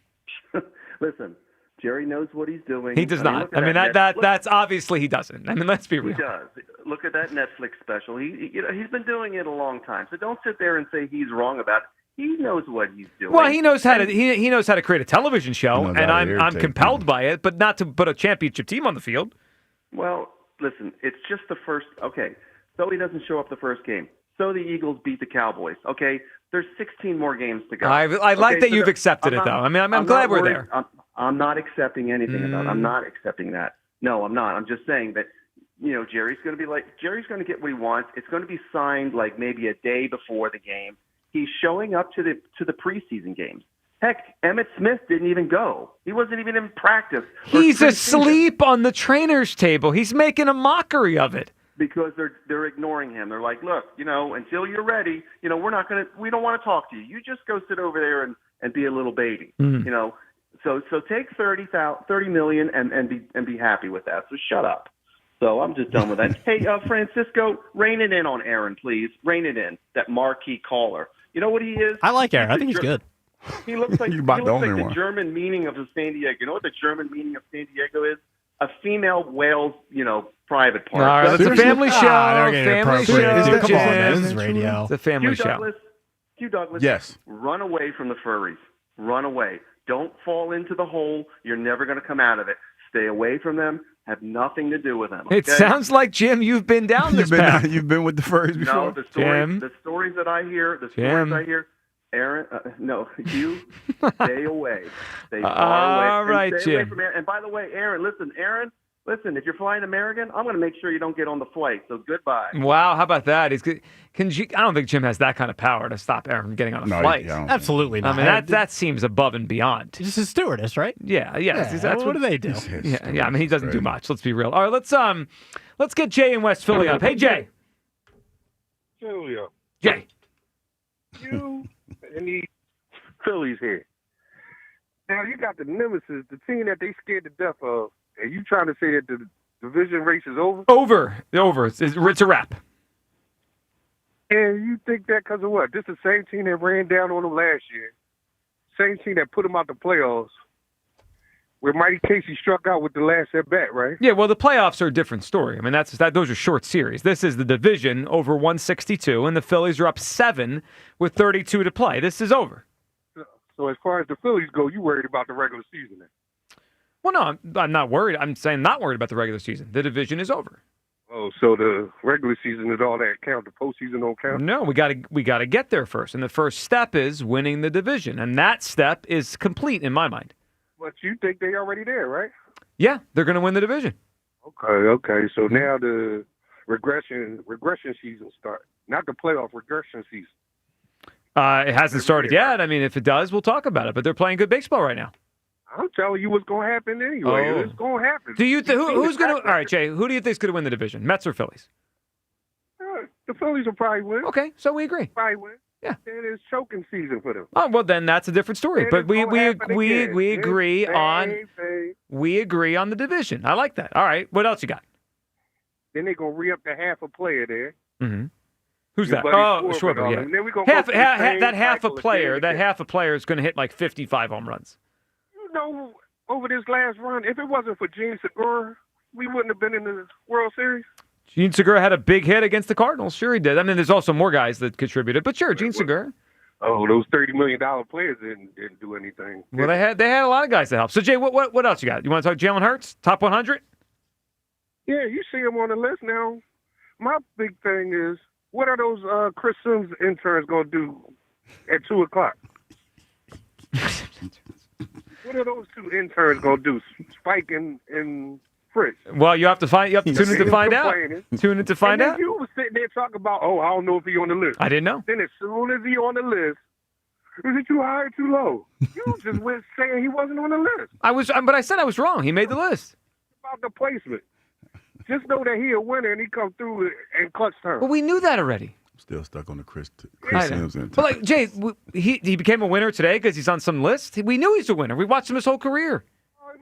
Listen, Jerry knows what he's doing. He does not. That's obviously he doesn't. Let's be real. He does. Look at that Netflix special. He's been doing it a long time. So don't sit there and say he's wrong about it. He knows what he's doing. Well, he knows how to he knows how to create a television show, and I'm compelled by it, but not to put a championship team on the field. Well, listen, it's just the first. Okay, so he doesn't show up the first game. So the Eagles beat the Cowboys. Okay, there's 16 more games to go. I like that you've accepted it, though. I'm glad we're there. I'm not accepting anything about it. I'm not accepting that. No, I'm not. I'm just saying that, Jerry's going to get what he wants. It's going to be signed like maybe a day before the game. He's showing up to the preseason games. Heck, Emmitt Smith didn't even go. He wasn't even in practice. He's asleep on the trainer's table. He's making a mockery of it. Because they're ignoring him. They're like, look, until you're we don't want to talk to you. You just go sit over there and be a little baby. So take $30 million and be happy with that. So shut up. So I'm just done with that. Hey, Francisco, rein it in on Aaron, please. Rein it in. That marquee caller. You know what he is? I like Aaron. I think he's good. He looks like the German meaning of the San Diego. You know what the German meaning of San Diego is? A female whale's, private part. All right, it's a family show. Family show. Come on, man. This is radio. It's a family show. Hugh Douglas. Yes. Run away from the furries. Run away. Don't fall into the hole. You're never going to come out of it. Stay away from them. Have nothing to do with them. Okay? It sounds like, Jim, you've been down this path. You've been with the furries before? No, the stories that I hear, Aaron, you stay away. Stay far away. All right, stay away Jim. from Aaron. And by the way, Aaron, listen, if you're flying American, I'm going to make sure you don't get on the flight. So goodbye. Wow, how about that? I don't think Jim has that kind of power to stop Aaron from getting on a flight. Absolutely not. That seems above and beyond. He's a stewardess, right? Yeah. That's what do they do? Yeah. He doesn't do much. Let's be real. All right, let's get Jay in West Philly up. Hey, Jay. Julia. Jay. You and the Phillies here. Now you got the nemesis, the team that they scared to death of. And you trying to say that the division race is over? Over. It's a wrap. And you think that because of what? This is the same team that ran down on them last year. Same team that put them out the playoffs. Where Mighty Casey struck out with the last at bat, right? Yeah, well, the playoffs are a different story. Those are short series. This is the division over 162, and the Phillies are up 7 with 32 to play. This is over. So as far as the Phillies go, you worried about the regular season then? Well, no, I'm not worried. I'm saying not worried about the regular season. The division is over. Oh, so the regular season is all that count. The postseason don't count? No, we got to get there first. And the first step is winning the division. And that step is complete in my mind. But you think they're already there, right? Yeah, they're going to win the division. Okay. So now the regression season starts. Not the playoff, regression season. It hasn't started yet. If it does, we'll talk about it. But they're playing good baseball right now. I'm telling you what's going to happen anyway. Oh. It's going to happen. Do you who's going to? All right, Jay. Who do you think is going to win the division? Mets or Phillies? The Phillies will probably win. Okay, so we agree. Probably win. Yeah. And it's choking season for them. Oh well, then that's a different story. And but we agree on the division. I like that. All right. What else you got? Then they're gonna re-up to half a player there. Mm-hmm. Who's that? Oh, Schwarber. Yeah. And then we gonna That half a player is going to hit like 55 home runs. Over this last run, if it wasn't for Gene Segura, we wouldn't have been in the World Series. Gene Segura had a big hit against the Cardinals. Sure he did. There's also more guys that contributed, but sure, Gene Segura. Oh, those $30 million players didn't do anything. Well, they had a lot of guys to help. So, Jay, what else you got? You want to talk Jalen Hurts, top 100? Yeah, you see him on the list now. My big thing is, what are those Chris Sims interns going to do at 2 o'clock? What are those two interns gonna do? Spike and Fritz. Well, you have to tune in to find out. Tune in to find out. You was sitting there talking about, I don't know if he on the list. I didn't know. Then as soon as he on the list, is it too high or too low? You just went saying he wasn't on the list. But I said I was wrong. He made the list. About the placement. Just know that he a winner and he come through in clutch time. Well, we knew that already. Still stuck on the Chris Sims. But like Jay, he became a winner today because he's on some list. We knew he's a winner. We watched him his whole career.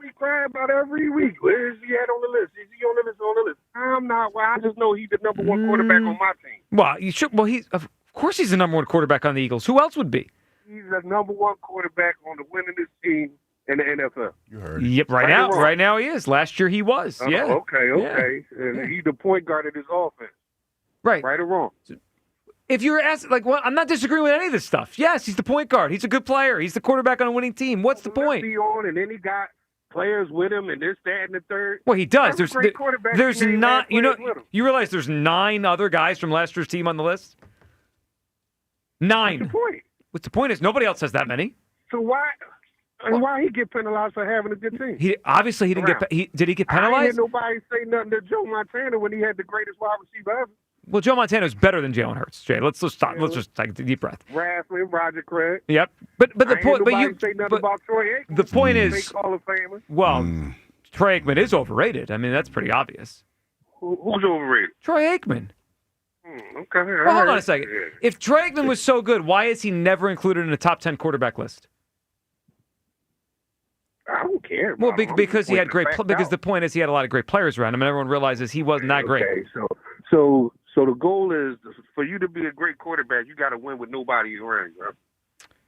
We cry about every week. Where is he at on the list? Is he on the list? On the list? I'm not. Well, I just know he's the number one quarterback on my team. Well, you should. Well, of course he's the number one quarterback on the Eagles. Who else would be? He's the number one quarterback on the winningest team in the NFL. You heard. Yep. Right now he is. Last year he was. Yeah. Okay. Yeah. And he's the point guard of his offense. Right. Right or wrong? If you're asked, well, I'm not disagreeing with any of this stuff. Yes, he's the point guard. He's a good player. He's the quarterback on a winning team. What's the point? And then he got players with him and this, that, and the third. Well, he does. There's not, you realize there's 9 other guys from last year's team on the list? 9. What's the point? What's the point is nobody else has that many. So why he get penalized for having a good team? He didn't get. Did he get penalized? I ain't hear nobody say nothing to Joe Montana when he had the greatest wide receiver ever. Well, Joe Montana is better than Jalen Hurts. Jay, let's stop. Let's just take a deep breath. Wrestling, Roger Craig. Yep, but the point. But you say nothing about Troy Aikman. The point is, Hall of Famer. Well, Troy Aikman is overrated. I mean, that's pretty obvious. Who's overrated? Troy Aikman. Okay. Well, hold on a second. If Troy Aikman was so good, why is he never included in a top 10 quarterback list? I don't care. Well, because he had because the point is he had a lot of great players around him, and everyone realizes he wasn't that great. Okay, so the goal is for you to be a great quarterback, you got to win with nobody around you. Right?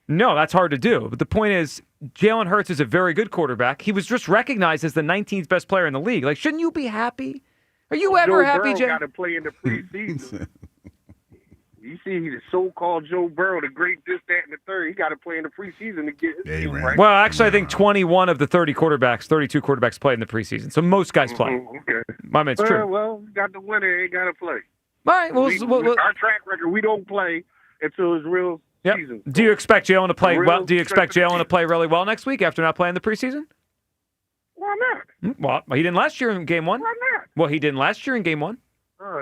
No, that's hard to do. But the point is, Jalen Hurts is a very good quarterback. He was just recognized as the 19th best player in the league. Like, shouldn't you be happy? Are you ever happy, Jay? Joe Burrow got to play in the preseason. You see, the so-called Joe Burrow, the great this, that, and the third. He got to play in the preseason to get his team right. Well, actually, I think 21 of the 32 quarterbacks played in the preseason. So most guys play. Okay. I mean, it's true. Well, got the winner, ain't got to play. All right. Well, our track record, we don't play until it's real season. Do you expect Jalen to play well? Do you expect Jalen to play really well next week after not playing the preseason? Why not? Well, he didn't last year in game 1. Why not? Well, he didn't last year in game 1.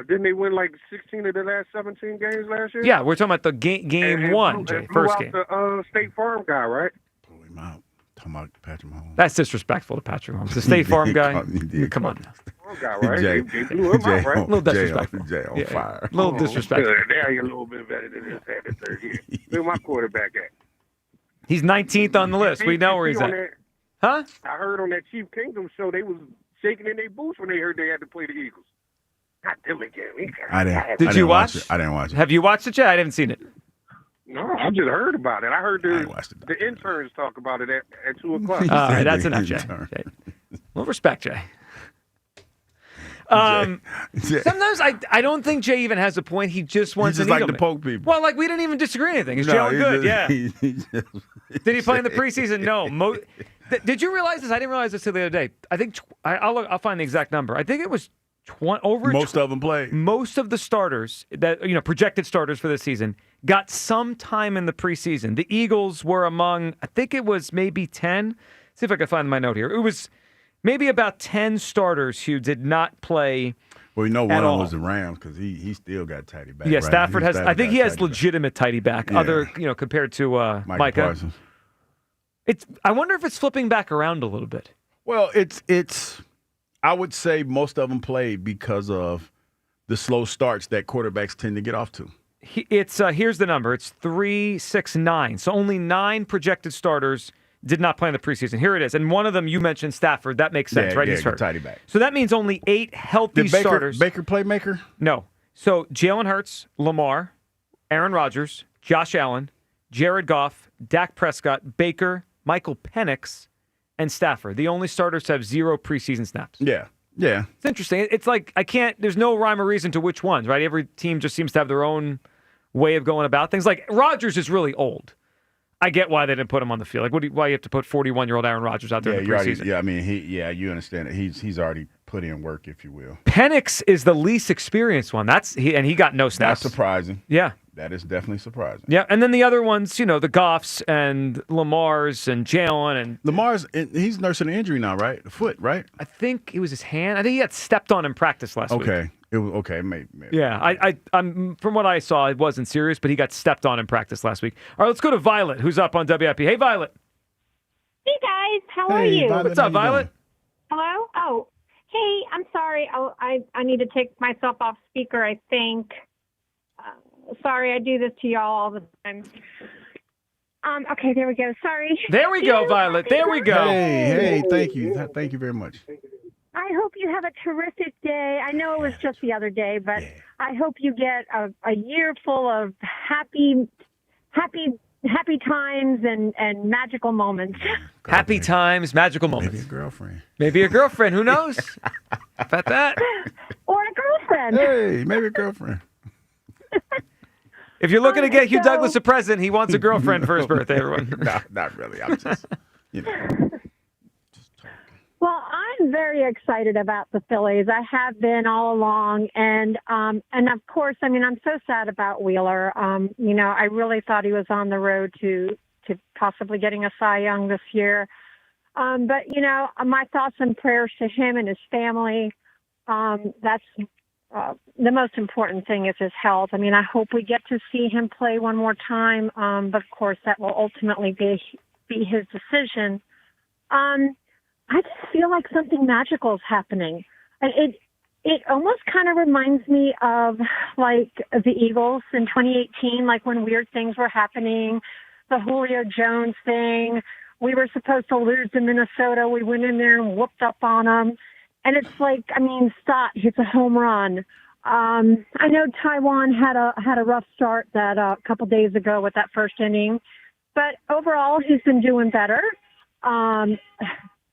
Didn't they win like 16 of the last 17 games last year? Yeah, we're talking about the game 1, Jay, first game. The State Farm guy, right? Blew him out. Talking about Patrick Mahomes. That's disrespectful to Patrick Mahomes. The State Farm guy. Come on now. Guy, right? They blew him out, right? A little disrespectful. Jay on fire. A little disrespectful. Now you're a little bit better than this at the third year. Where's my quarterback at? He's 19th on the list. We know where he's at. Huh? I heard on that Chief Kingdom show they was shaking in their boots when they heard they had to play the Eagles. Not them again. Did you watch it? I didn't watch it. Have you watched it yet? I haven't seen it. No, I just heard about it. I heard the interns talk about it at 2 o'clock. All right, that's enough, Jay. Well, respect, Jay. Sometimes I don't think Jay even has a point. He just wants to like to poke people. Well, like we didn't even disagree anything. Is Jalen good? Yeah. Did he play in the preseason? No. Did you realize this? I didn't realize this till the other day. I think I'll find the exact number. I think it was most of them played. Most of the starters that projected starters for this season got some time in the preseason. The Eagles were among, I think it was maybe 10. See if I can find my note here. It was maybe about 10 starters who did not play. Well, one of them was the Rams because he still got tidy back. Yeah, right? Stafford has. I think he has legitimate tidy back. Yeah. Other compared to Micah. Parsons. I wonder if it's flipping back around a little bit. Well, it's. I would say most of them played because of the slow starts that quarterbacks tend to get off to. Here's the number. It's 3, 6, 9. So only 9 projected starters did not play in the preseason. Here it is. And one of them, you mentioned Stafford. That makes sense, right? He's hurt. Tidy back. So that means only 8 healthy starters. Baker playmaker? No. So Jalen Hurts, Lamar, Aaron Rodgers, Josh Allen, Jared Goff, Dak Prescott, Baker, Michael Penix, and Stafford. The only starters have 0 preseason snaps. Yeah. It's interesting. It's like there's no rhyme or reason to which ones, right? Every team just seems to have their own way of going about things. Like Rodgers is really old. I get why they didn't put him on the field. Like, why you have to put 41-year-old Aaron Rodgers out there in the preseason? You understand it. He's already put in work, if you will. Penix is the least experienced one. He got no snaps. That's surprising. Yeah. That is definitely surprising. Yeah, and then the other ones, the Goffs and Lamar's and Jalen and Lamar's, he's nursing an injury now, right? The foot, right? I think it was his hand. I think he got stepped on in practice last week. Okay. It was okay, maybe. Yeah, I'm from what I saw, it wasn't serious, but he got stepped on in practice last week. All right, let's go to Violet, who's up on WIP. Hey, Violet. Hey guys, how are you? Violet, what's up, Violet? Hello. Oh, hey, I'm sorry. I need to take myself off speaker, I think. Sorry, I do this to y'all all the time. Okay, there we go. Sorry. There we go, Violet. There we go. Hey, thank you. Thank you very much. I hope you have a terrific day. I know it was just the other day, but I hope you get a year full of happy times and magical moments. Happy times, magical moments. Maybe a girlfriend. Maybe a girlfriend. Who knows? About that. Or a girlfriend. Hey, maybe a girlfriend. If you're looking to get Hugh Douglas a present, he wants a girlfriend for his birthday, everyone. No, not really. I'm just, Well, I'm very excited about the Phillies. I have been all along, and of course, I mean, I'm so sad about Wheeler. I really thought he was on the road to possibly getting a Cy Young this year. But my thoughts and prayers to him and his family. That's the most important thing is his health. I mean, I hope we get to see him play one more time, but of course that will ultimately be his decision. I just feel like something magical is happening. It almost kind of reminds me of like the Eagles in 2018, like when weird things were happening, the Julio Jones thing. We were supposed to lose to Minnesota. We went in there and whooped up on them. And it's like, I mean, Stott hits a home run. I know Taiwan had a rough start that a couple days ago with that first inning, but overall he's been doing better.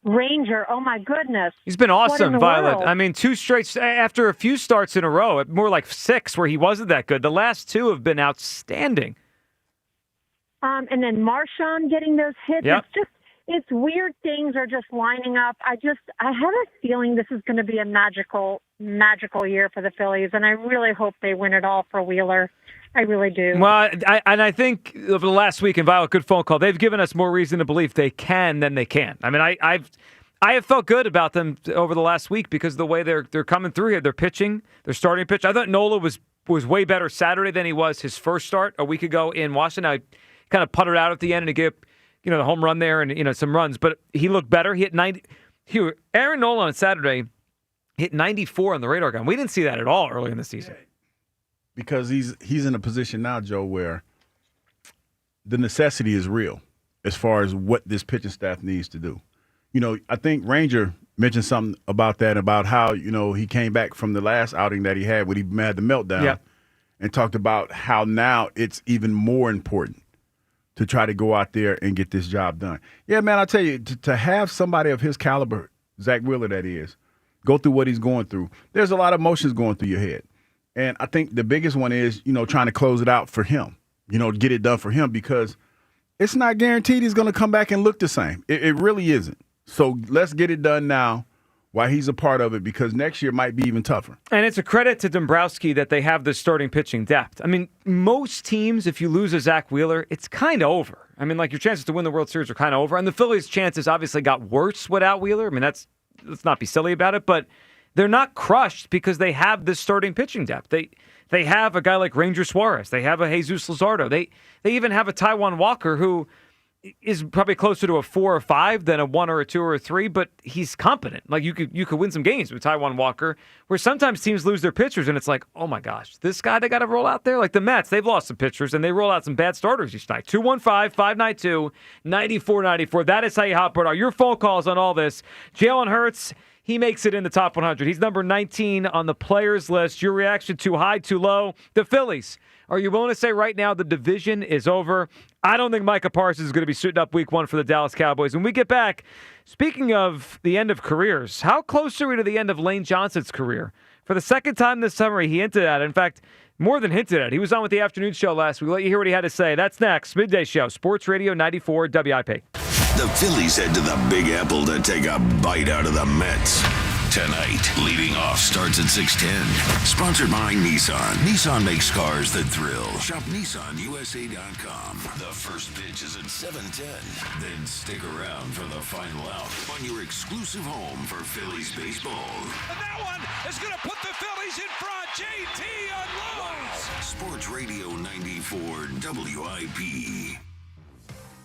Ranger, oh my goodness. He's been awesome, Violet. World? I mean, 2 straight after a few starts in a row, more like 6 where he wasn't that good. The last 2 have been outstanding. And then Marshawn getting those hits. Yep. It's weird things are just lining up. I have a feeling this is going to be a magical year for the Phillies, and I really hope they win it all for Wheeler. I really do. Well, I think over the last week, and Violet, good phone call, they've given us more reason to believe they can than they can. I mean, I have felt good about them over the last week because of the way they're coming through here. They're pitching, they're starting pitch. I thought Nola was way better Saturday than he was his first start a week ago in Washington. I kind of puttered out at the end and to give the home run there and some runs, but he looked better. He hit 90. Aaron Nola on Saturday hit 94 on the radar gun. We didn't see that at all early in the season. Because he's in a position now, Joe, where the necessity is real as far as what this pitching staff needs to do. I think Ranger mentioned something about that, about how, he came back from the last outing that he had when he had the meltdown and talked about how now it's even more important to try to go out there and get this job done. Yeah, man, I tell you, to have somebody of his caliber, Zach Wheeler that is, go through what he's going through, there's a lot of emotions going through your head. And I think the biggest one is, trying to close it out for him, get it done for him, because it's not guaranteed he's going to come back and look the same. It really isn't. So let's get it done now while he's a part of it, because next year might be even tougher. And it's a credit to Dombrowski that they have this starting pitching depth. I mean, most teams, if you lose a Zach Wheeler, it's kind of over. I mean, like, your chances to win the World Series are kind of over. And the Phillies' chances obviously got worse without Wheeler. I mean, let's not be silly about it, but they're not crushed because they have this starting pitching depth. They have a guy like Ranger Suarez. They have a Jesus Luzardo. They even have a Taijuan Walker who is probably closer to a 4 or 5 than a 1 or a 2 or a 3, but he's competent. Like, you could win some games with Taijuan Walker, where sometimes teams lose their pitchers, and it's like, oh my gosh, this guy they got to roll out there? Like the Mets, they've lost some pitchers, and they roll out some bad starters each night. 215-592-9494. That is how you hot bird are. Your phone calls on all this. Jalen Hurts, he makes it in the top 100. He's number 19 on the players list. Your reaction, too high, too low? The Phillies, are you willing to say right now the division is over? I don't think Micah Parsons is going to be suiting up week 1 for the Dallas Cowboys. When we get back, speaking of the end of careers, how close are we to the end of Lane Johnson's career? For the second time this summer, he hinted at it. In fact, more than hinted at it. He was on with the afternoon show last week. We'll let you hear what he had to say. That's next. Midday Show, Sports Radio 94 WIP. The Phillies head to the Big Apple to take a bite out of the Mets. tonight. Leading off starts at 6:10. Sponsored by Nissan. Nissan makes cars that thrill. Shop NissanUSA.com. The first pitch is at 7:10. Then stick around for the final out on your exclusive home for Phillies baseball. And that one is going to put the Phillies in front. JT unloads. Sports Radio 94 WIP.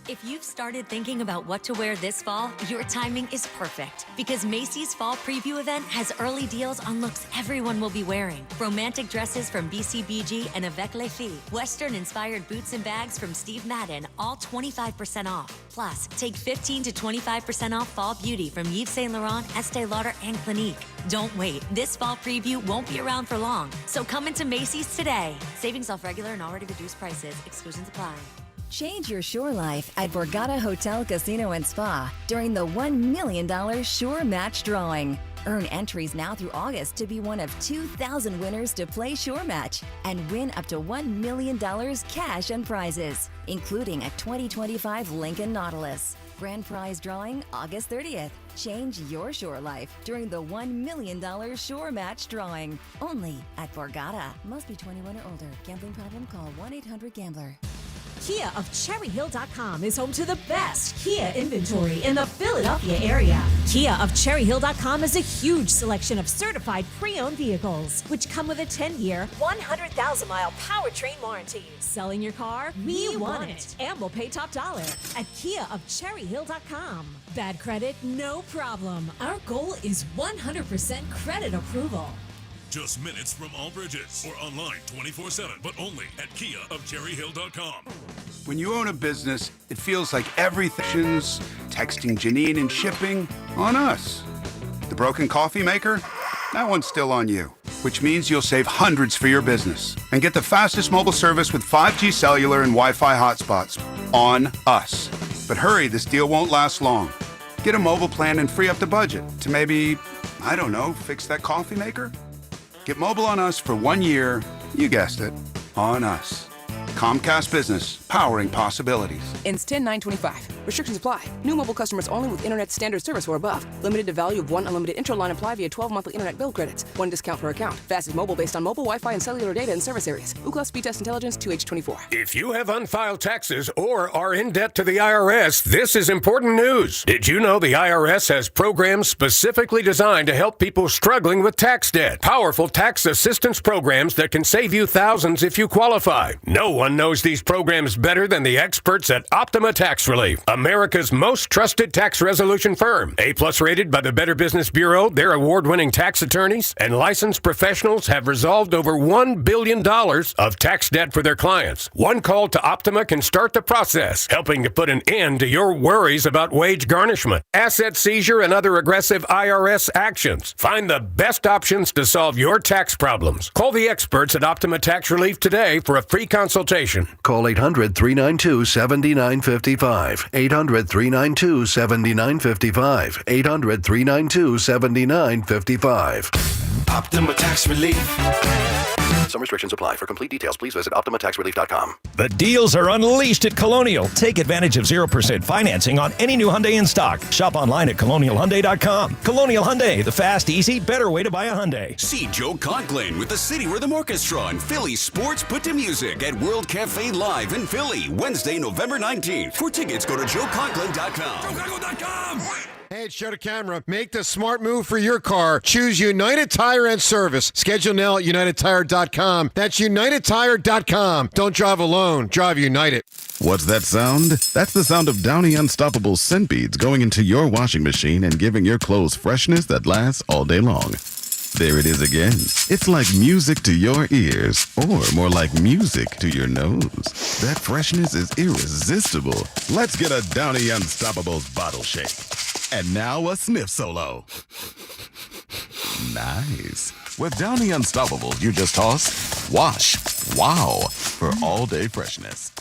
If you've started thinking about what to wear this fall, your timing is perfect because Macy's Fall Preview event has early deals on looks everyone will be wearing. Romantic dresses from BCBG and Avec Les Filles, Western-inspired boots and bags from Steve Madden, all 25% off. Plus, take 15 to 25% off fall beauty from Yves Saint Laurent, Estee Lauder, and Clinique. Don't wait. This fall preview won't be around for long. So come into Macy's today. Savings off regular and already reduced prices. Exclusions apply. Change your shore life at Borgata Hotel, Casino, and Spa during the $1 million Shore Match Drawing. Earn entries now through August to be one of 2,000 winners to play Shore Match and win up to $1 million cash and prizes, including a 2025 Lincoln Nautilus. Grand prize drawing August 30th. Change your shore life during the $1 million Shore Match Drawing. Only at Borgata. Must be 21 or older. Gambling problem? Call 1-800-GAMBLER. Kia of CherryHill.com is home to the best Kia inventory in the Philadelphia area. Kia of CherryHill.com is a huge selection of certified pre-owned vehicles, which come with a 10-year, 100,000-mile powertrain warranty. Selling your car? We want it. And we'll pay top dollar at Kia of CherryHill.com. Bad credit? No problem. Our goal is 100% credit approval. Just minutes from all bridges or online 24/7, but only at Kia of CherryHill.com. When you own a business, it feels like everything's texting Janine and shipping on us. The broken coffee maker? That one's still on you, which means you'll save hundreds for your business and get the fastest mobile service with 5G cellular and Wi-Fi hotspots on us. But hurry, this deal won't last long. Get a mobile plan and free up the budget to maybe, I don't know, fix that coffee maker? Get mobile on us for 1 year, you guessed it, on us. Comcast Business, powering possibilities. Ends 10/9/25. Restrictions apply. New mobile customers only with internet standard service or above. Limited to value of one unlimited intro line apply via 12 monthly internet bill credits. One discount per account. Fastest mobile based on mobile Wi-Fi and cellular data in service areas. Ookla Speed Test Intelligence 2H24. If you have unfiled taxes or are in debt to the IRS, this is important news. Did you know the IRS has programs specifically designed to help people struggling with tax debt? Powerful tax assistance programs that can save you thousands if you qualify. No one knows these programs better than the experts at Optima Tax Relief, America's most trusted tax resolution firm. A+ rated by the Better Business Bureau, their award-winning tax attorneys and licensed professionals have resolved over $1 billion of tax debt for their clients. One call to Optima can start the process, helping to put an end to your worries about wage garnishment, asset seizure, and other aggressive IRS actions. Find the best options to solve your tax problems. Call the experts at Optima Tax Relief today for a free consultation. Call 800-392-7955. 800-392-7955. 800-392-7955. Optima Tax Relief. Some restrictions apply. For complete details, please visit OptimaTaxRelief.com. The deals are unleashed at Colonial. Take advantage of 0% financing on any new Hyundai in stock. Shop online at ColonialHyundai.com. Colonial Hyundai, the fast, easy, better way to buy a Hyundai. See Joe Conklin with the City Rhythm Orchestra and Philly Sports Put to Music at World Cafe Live in Philly, Wednesday, November 19th. For tickets, go to JoeConklin.com. JoeConklin.com. Hey, it's Joe DeCamera. Make the smart move for your car. Choose United Tire and Service. Schedule now at UnitedTire.com. That's UnitedTire.com. Don't drive alone. Drive United. What's that sound? That's the sound of Downy Unstoppable scent beads going into your washing machine and giving your clothes freshness that lasts all day long. There it is again. It's like music to your ears, or more like music to your nose. That freshness is irresistible. Let's get a Downy Unstoppables bottle shake. And now a sniff solo. Nice. With Downy Unstoppables, you just toss, wash, wow, for all-day freshness.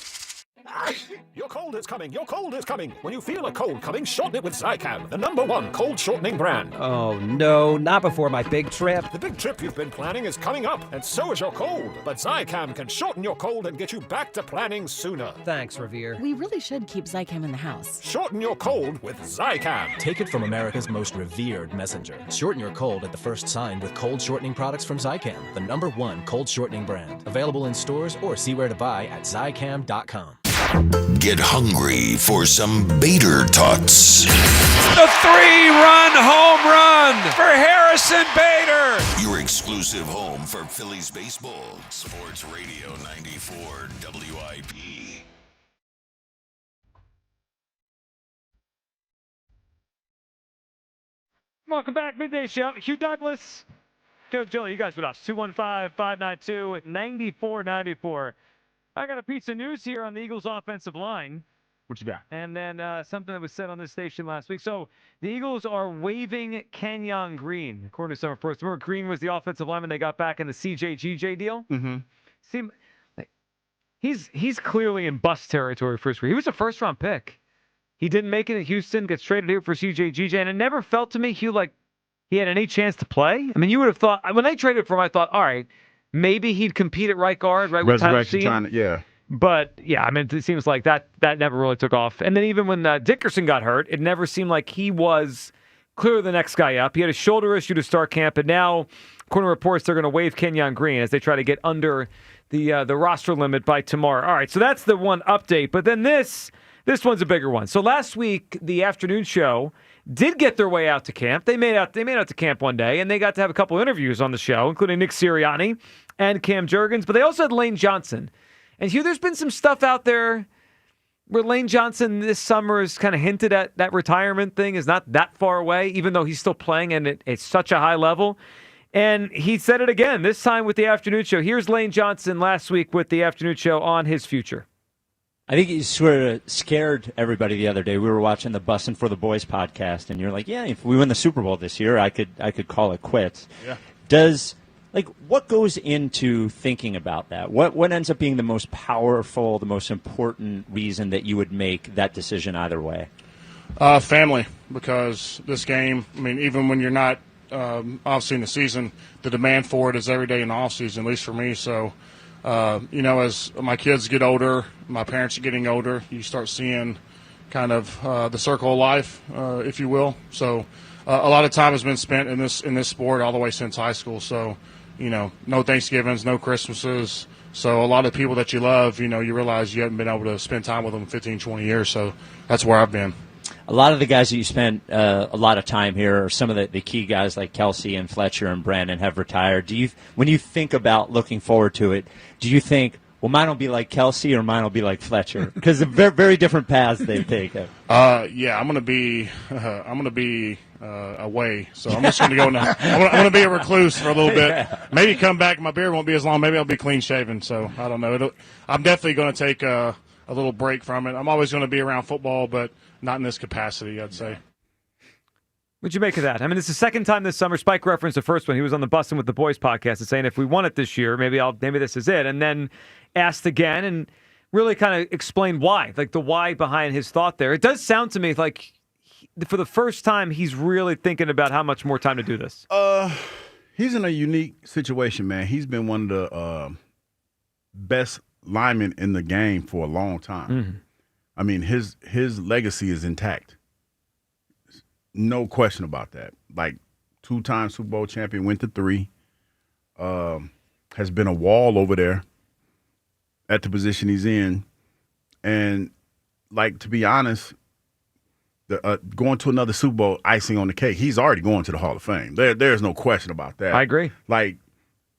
Your cold is coming. Your cold is coming. When you feel a cold coming, shorten it with Zicam, the #1 cold shortening brand. Oh, no, not before my big trip. The big trip you've been planning is coming up, and so is your cold. But Zicam can shorten your cold and get you back to planning sooner. Thanks, Revere. We really should keep Zicam in the house. Shorten your cold with Zicam. Take it from America's most revered messenger. Shorten your cold at the first sign with cold shortening products from Zicam, the #1 cold shortening brand. Available in stores or see where to buy at Zicam.com. Get hungry for some Bader Tots. The 3-run home run for Harrison Bader. Your exclusive home for Phillies baseball. Sports Radio 94 WIP. Welcome back, Midday Show. Hugh Douglas, Coach Joe, you guys with us. 215-592-9494. I got a piece of news here on the Eagles' offensive line. What you got? And then something that was said on this station last week. So the Eagles are waiving Kenyon Green, according to Summer First. Remember, Green was the offensive lineman they got back in the CJ-GJ deal? Mm-hmm. Seem like he's clearly in bust territory for his career. He was a first-round pick. He didn't make it in Houston, gets traded here for CJ-GJ, and it never felt to me, Hugh, like he had any chance to play. I mean, you would have thought, when they traded for him, I thought, all right, maybe he'd compete at right guard, right? Resurrection trying to, yeah. But, yeah, I mean, it seems like that never really took off. And then even when Dickerson got hurt, it never seemed like he was clearly the next guy up. He had a shoulder issue to start camp, and now, according to reports, they're going to waive Kenyon Green as they try to get under the roster limit by tomorrow. All right, so that's the one update. But then this one's a bigger one. So last week, the afternoon show did get their way out to camp. They made out to camp one day, and they got to have a couple interviews on the show, including Nick Sirianni and Cam Jurgens. But they also had Lane Johnson. And Hugh, there's been some stuff out there where Lane Johnson this summer has kind of hinted at that retirement thing is not that far away, even though he's still playing and it's such a high level. And he said it again, this time with the afternoon show. Here's Lane Johnson last week with the afternoon show on his future. I think you sort of scared everybody the other day. We were watching the Bussin' for the Boys podcast, and you're like, yeah, if we win the Super Bowl this year, I could call it quits. Yeah. What goes into thinking about that? What ends up being the most powerful, the most important reason that you would make that decision either way? Family, because this game, I mean, even when you're not obviously in the season, the demand for it is every day in the off season, at least for me. So, as my kids get older, my parents are getting older, you start seeing kind of the circle of life, if you will. So, a lot of time has been spent in this sport all the way since high school. So, no Thanksgivings, no Christmases. So a lot of people that you love, you realize you haven't been able to spend time with them in 15, 20 years. So that's where I've been. A lot of the guys that you spent a lot of time here, or some of the key guys like Kelsey and Fletcher and Brandon have retired. When you think about looking forward to it, do you think, well, mine will be like Kelsey or mine will be like Fletcher? Because they're very, very different paths they've taken. Yeah, I'm gonna be away, so I'm just gonna go now. I'm gonna be a recluse for a little bit. Maybe come back. My beard won't be as long. Maybe I'll be clean shaven. So I don't know. I'm definitely gonna take a little break from it. I'm always gonna be around football, but not in this capacity, I'd say. What'd you make of that? I mean, it's the second time this summer. Spike referenced the first one. He was on the Bussin' with the Boys podcast and saying, if we won it this year, maybe this is it. And then asked again and really kind of explained why, like the why behind his thought there. It does sound to me like for the first time, he's really thinking about how much more time to do this. He's in a unique situation, man. He's been one of the best linemen in the game for a long time. Mm-hmm. I mean, his legacy is intact. No question about that. Like, 2-time Super Bowl champion, went to 3. Has been a wall over there at the position he's in. And, like, to be honest, going to another Super Bowl, icing on the cake. He's already going to the Hall of Fame. There's no question about that. I agree. Like,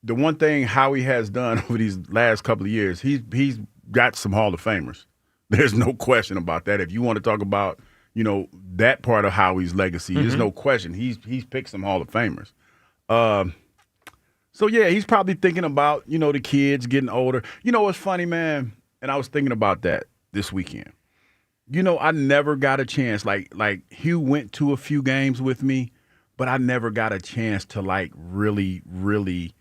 the one thing Howie has done over these last couple of years, he's got some Hall of Famers. There's no question about that. If you want to talk about, that part of Howie's legacy, there's no question. He's picked some Hall of Famers. So, yeah, he's probably thinking about, the kids getting older. What's funny, man? And I was thinking about that this weekend. I never got a chance. Like Hugh went to a few games with me, but I never got a chance to, really, really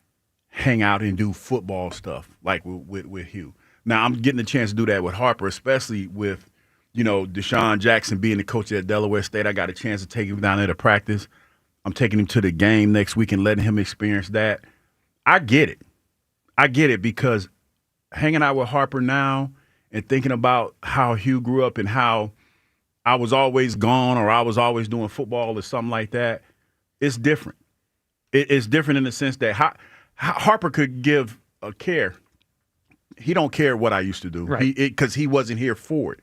hang out and do football stuff, like with Hugh. Now I'm getting a chance to do that with Harper, especially with, Deshaun Jackson being the coach at Delaware State. I got a chance to take him down there to practice. I'm taking him to the game next week and letting him experience that. I get it because hanging out with Harper now and thinking about how Hugh grew up and how I was always gone or I was always doing football or something like that, it's different. It's different in the sense that Harper could give a care. He don't care what I used to do because he wasn't here for it.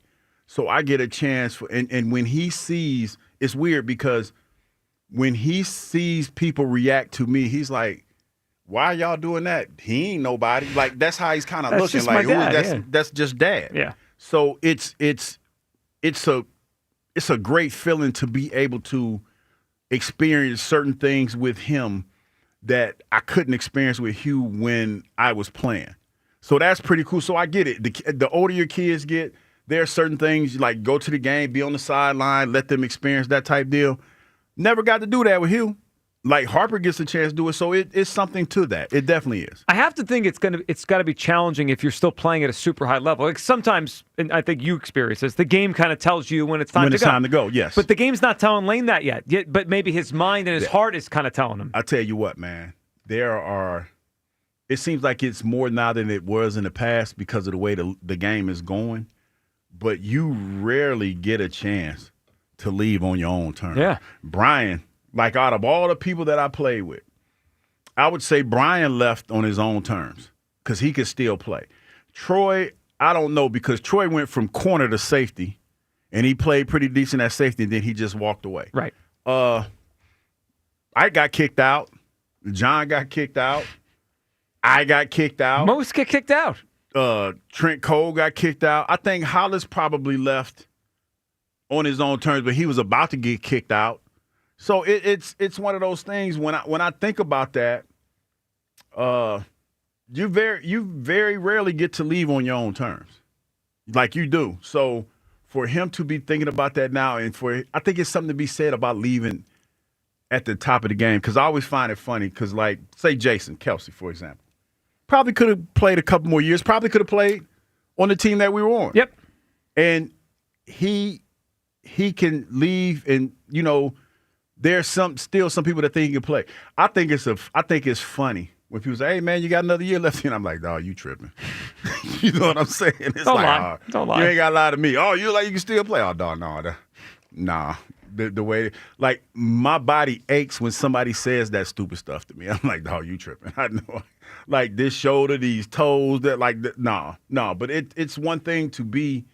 So I get a chance and when he sees, it's weird because when he sees people react to me, he's like, why are y'all doing that? He ain't nobody. Like, that's how he's kind of looking. Like, that's just dad. Yeah. So it's a great feeling to be able to experience certain things with him that I couldn't experience with Hugh when I was playing. So that's pretty cool. So I get it. The older your kids get, there are certain things like go to the game, be on the sideline, let them experience that type deal. Never got to do that with Hugh. Like Harper gets a chance to do it, so it's something to that. It definitely is. I have to think it's got to be challenging if you're still playing at a super high level. Like sometimes, and I think you experience this, the game kind of tells you when it's time to go. Yes. But the game's not telling Lane that yet. But maybe his mind and his heart is kind of telling him. I tell you what, man, it seems like it's more now than it was in the past because of the way the game is going. But you rarely get a chance to leave on your own terms. Yeah. Brian, like out of all the people that I played with, I would say Brian left on his own terms because he could still play. Troy, I don't know because Troy went from corner to safety, and he played pretty decent at safety, and then he just walked away. Right. I got kicked out. John got kicked out. I got kicked out. Most get kicked out. Trent Cole got kicked out. I think Hollis probably left on his own terms, but he was about to get kicked out. So it's one of those things when I think about that, you very rarely get to leave on your own terms, like you do. So for him to be thinking about that now, and I think it's something to be said about leaving at the top of the game because I always find it funny because like say Jason Kelsey for example. Probably could have played a couple more years. Probably could have played on the team that we were on. Yep. And he can leave, and there's still some people that think he can play. I think it's funny when people say, "Hey man, you got another year left," and I'm like, "Oh, you tripping?" You know what I'm saying? It's Don't like, lie. Don't lie. You ain't got to lie to me. Oh, you can still play? Oh, dog, no, nah. The way, like, my body aches when somebody says that stupid stuff to me. I'm like, dog, you tripping? I know. Like this shoulder, these toes, no. But it's one thing to be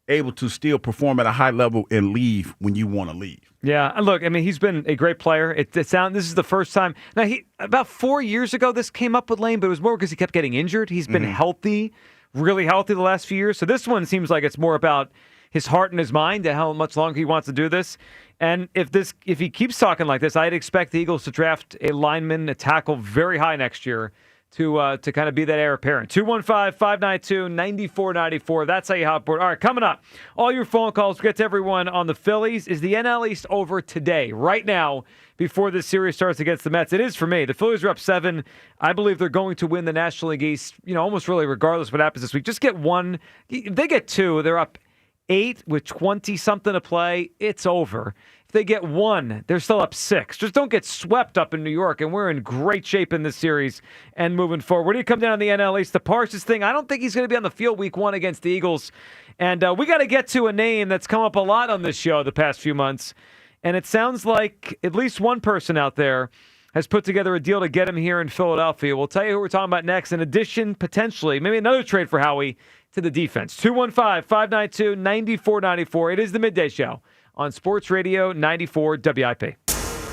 able to still perform at a high level and leave when you want to leave. Yeah, look, I mean, he's been a great player. This is the first time. Now, about 4 years ago, this came up with Lane, but it was more because he kept getting injured. He's been healthy, really healthy the last few years. So this one seems like it's more about his heart and his mind, and how much longer he wants to do this. And if he keeps talking like this, I'd expect the Eagles to draft a lineman, a tackle very high next year to kind of be that heir apparent. 215-592-9494. That's how you hop board. All right, coming up, all your phone calls. We'll get to everyone on the Phillies. Is the NL East over today, right now, before this series starts against the Mets? It is for me. The Phillies are up 7. I believe they're going to win the National League East, almost really regardless of what happens this week. Just get one. If they get 2, they're up 8 with 20-something to play. It's over. If they get 1, they're still up 6. Just don't get swept up in New York, and we're in great shape in this series and moving forward. Where do you come down on the NL East? The Parsons thing, I don't think he's going to be on the field week 1 against the Eagles. And we got to get to a name that's come up a lot on this show the past few months. And it sounds like at least one person out there has put together a deal to get him here in Philadelphia. We'll tell you who we're talking about next. In addition, potentially, maybe another trade for Howie to the defense. 215-592-9494. It is the Midday Show on Sports Radio 94 WIP.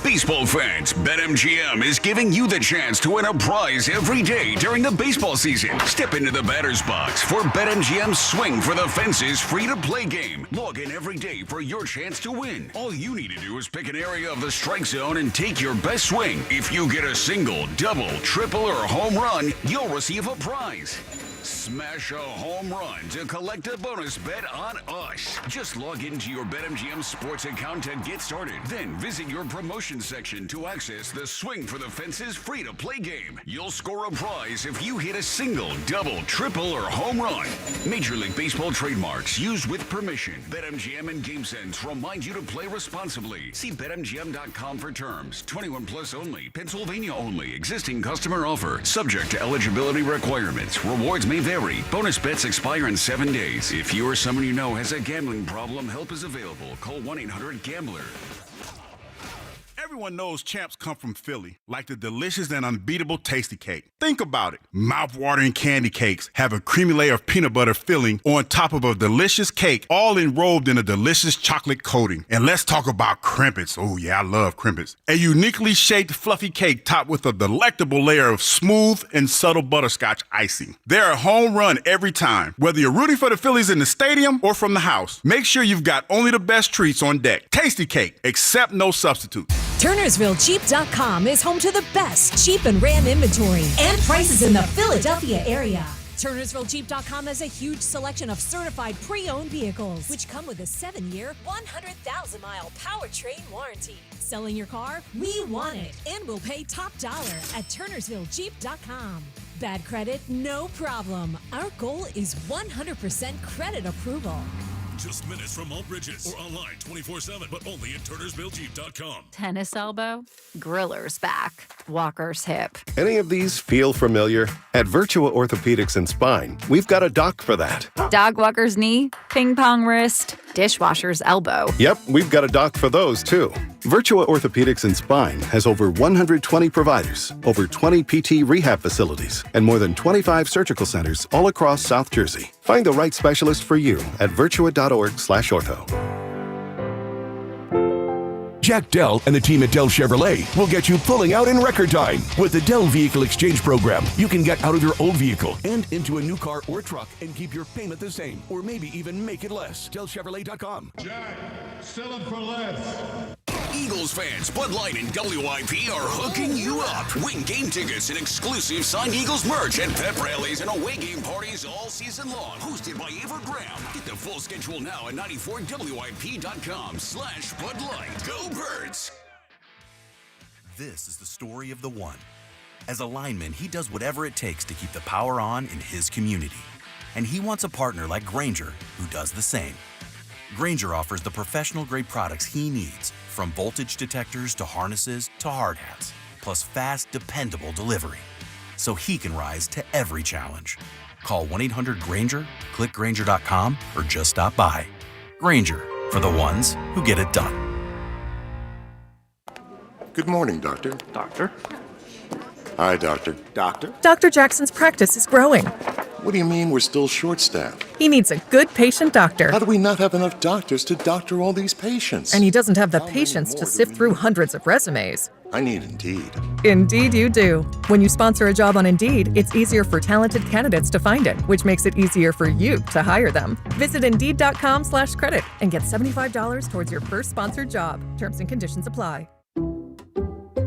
Baseball fans, BetMGM is giving you the chance to win a prize every day during the baseball season. Step into the batter's box for BetMGM's Swing for the Fences free-to-play game. Log in every day for your chance to win. All you need to do is pick an area of the strike zone and take your best swing. If you get a single, double, triple, or home run, you'll receive a prize. Smash a home run to collect a bonus bet on us. Just log into your BetMGM sports account to get started. Then visit your promotion section to access the Swing for the Fences free-to-play game. You'll score a prize if you hit a single, double, triple, or home run. Major League Baseball trademarks used with permission. BetMGM and GameSense remind you to play responsibly. See BetMGM.com for terms. 21 plus only. Pennsylvania only. Existing customer offer. Subject to eligibility requirements. Rewards may vary. Bonus bets expire in 7 days. If you or someone you know has a gambling problem, help is available. Call 1-800-GAMBLER. Everyone knows champs come from Philly, like the delicious and unbeatable Tasty Cake. Think about it. Mouth-watering candy cakes have a creamy layer of peanut butter filling on top of a delicious cake, all enrobed in a delicious chocolate coating. And let's talk about crimpets. Oh yeah, I love crimpets. A uniquely shaped fluffy cake topped with a delectable layer of smooth and subtle butterscotch icing. They're a home run every time. Whether you're rooting for the Phillies in the stadium or from the house, make sure you've got only the best treats on deck. Tasty Cake, accept no substitute. TurnersvilleJeep.com is home to the best Jeep and Ram inventory and prices in the Philadelphia area. TurnersvilleJeep.com has a huge selection of certified pre-owned vehicles, which come with a 7-year, 100,000-mile powertrain warranty. Selling your car? We want it, and we'll pay top dollar at TurnersvilleJeep.com. Bad credit? No problem. Our goal is 100% credit approval. Just minutes from all bridges or online 24/7, but only at TurnersvilleJeep.com. Tennis elbow, griller's back, walker's hip. Any of these feel familiar? At Virtua Orthopedics and Spine, we've got a doc for that. Dog walker's knee, ping pong wrist, dishwasher's elbow. Yep, we've got a doc for those too. Virtua Orthopedics and Spine has over 120 providers, over 20 PT rehab facilities, and more than 25 surgical centers all across South Jersey. Find the right specialist for you at virtua.org/ortho. Jack Dell and the team at Dell Chevrolet will get you pulling out in record time. With the Dell Vehicle Exchange Program, you can get out of your old vehicle and into a new car or truck and keep your payment the same, or maybe even make it less. DellChevrolet.com. Jack, sell them for less. Eagles fans, Bud Light and WIP are hooking you up. Win game tickets and exclusive signed Eagles merch at pep rallies and away game parties all season long. Hosted by Ava Graham. Get the full schedule now at 94WIP.com/Bud Light. Go Birds! This is the story of the one. As a lineman, he does whatever it takes to keep the power on in his community. And he wants a partner like Grainger who does the same. Grainger offers the professional-grade products he needs, from voltage detectors to harnesses to hard hats, plus fast, dependable delivery, so he can rise to every challenge. Call 1-800-GRAINGER, click Grainger.com, or just stop by. Grainger, for the ones who get it done. Good morning, Doctor. Doctor? Hi, Doctor. Doctor? Dr. Jackson's practice is growing. What do you mean we're still short-staffed? He needs a good patient doctor. How do we not have enough doctors to doctor all these patients? And he doesn't have the patience to sift through hundreds of resumes. I need Indeed. Indeed you do. When you sponsor a job on Indeed, it's easier for talented candidates to find it, which makes it easier for you to hire them. Visit Indeed.com/credit and get $75 towards your first sponsored job. Terms and conditions apply.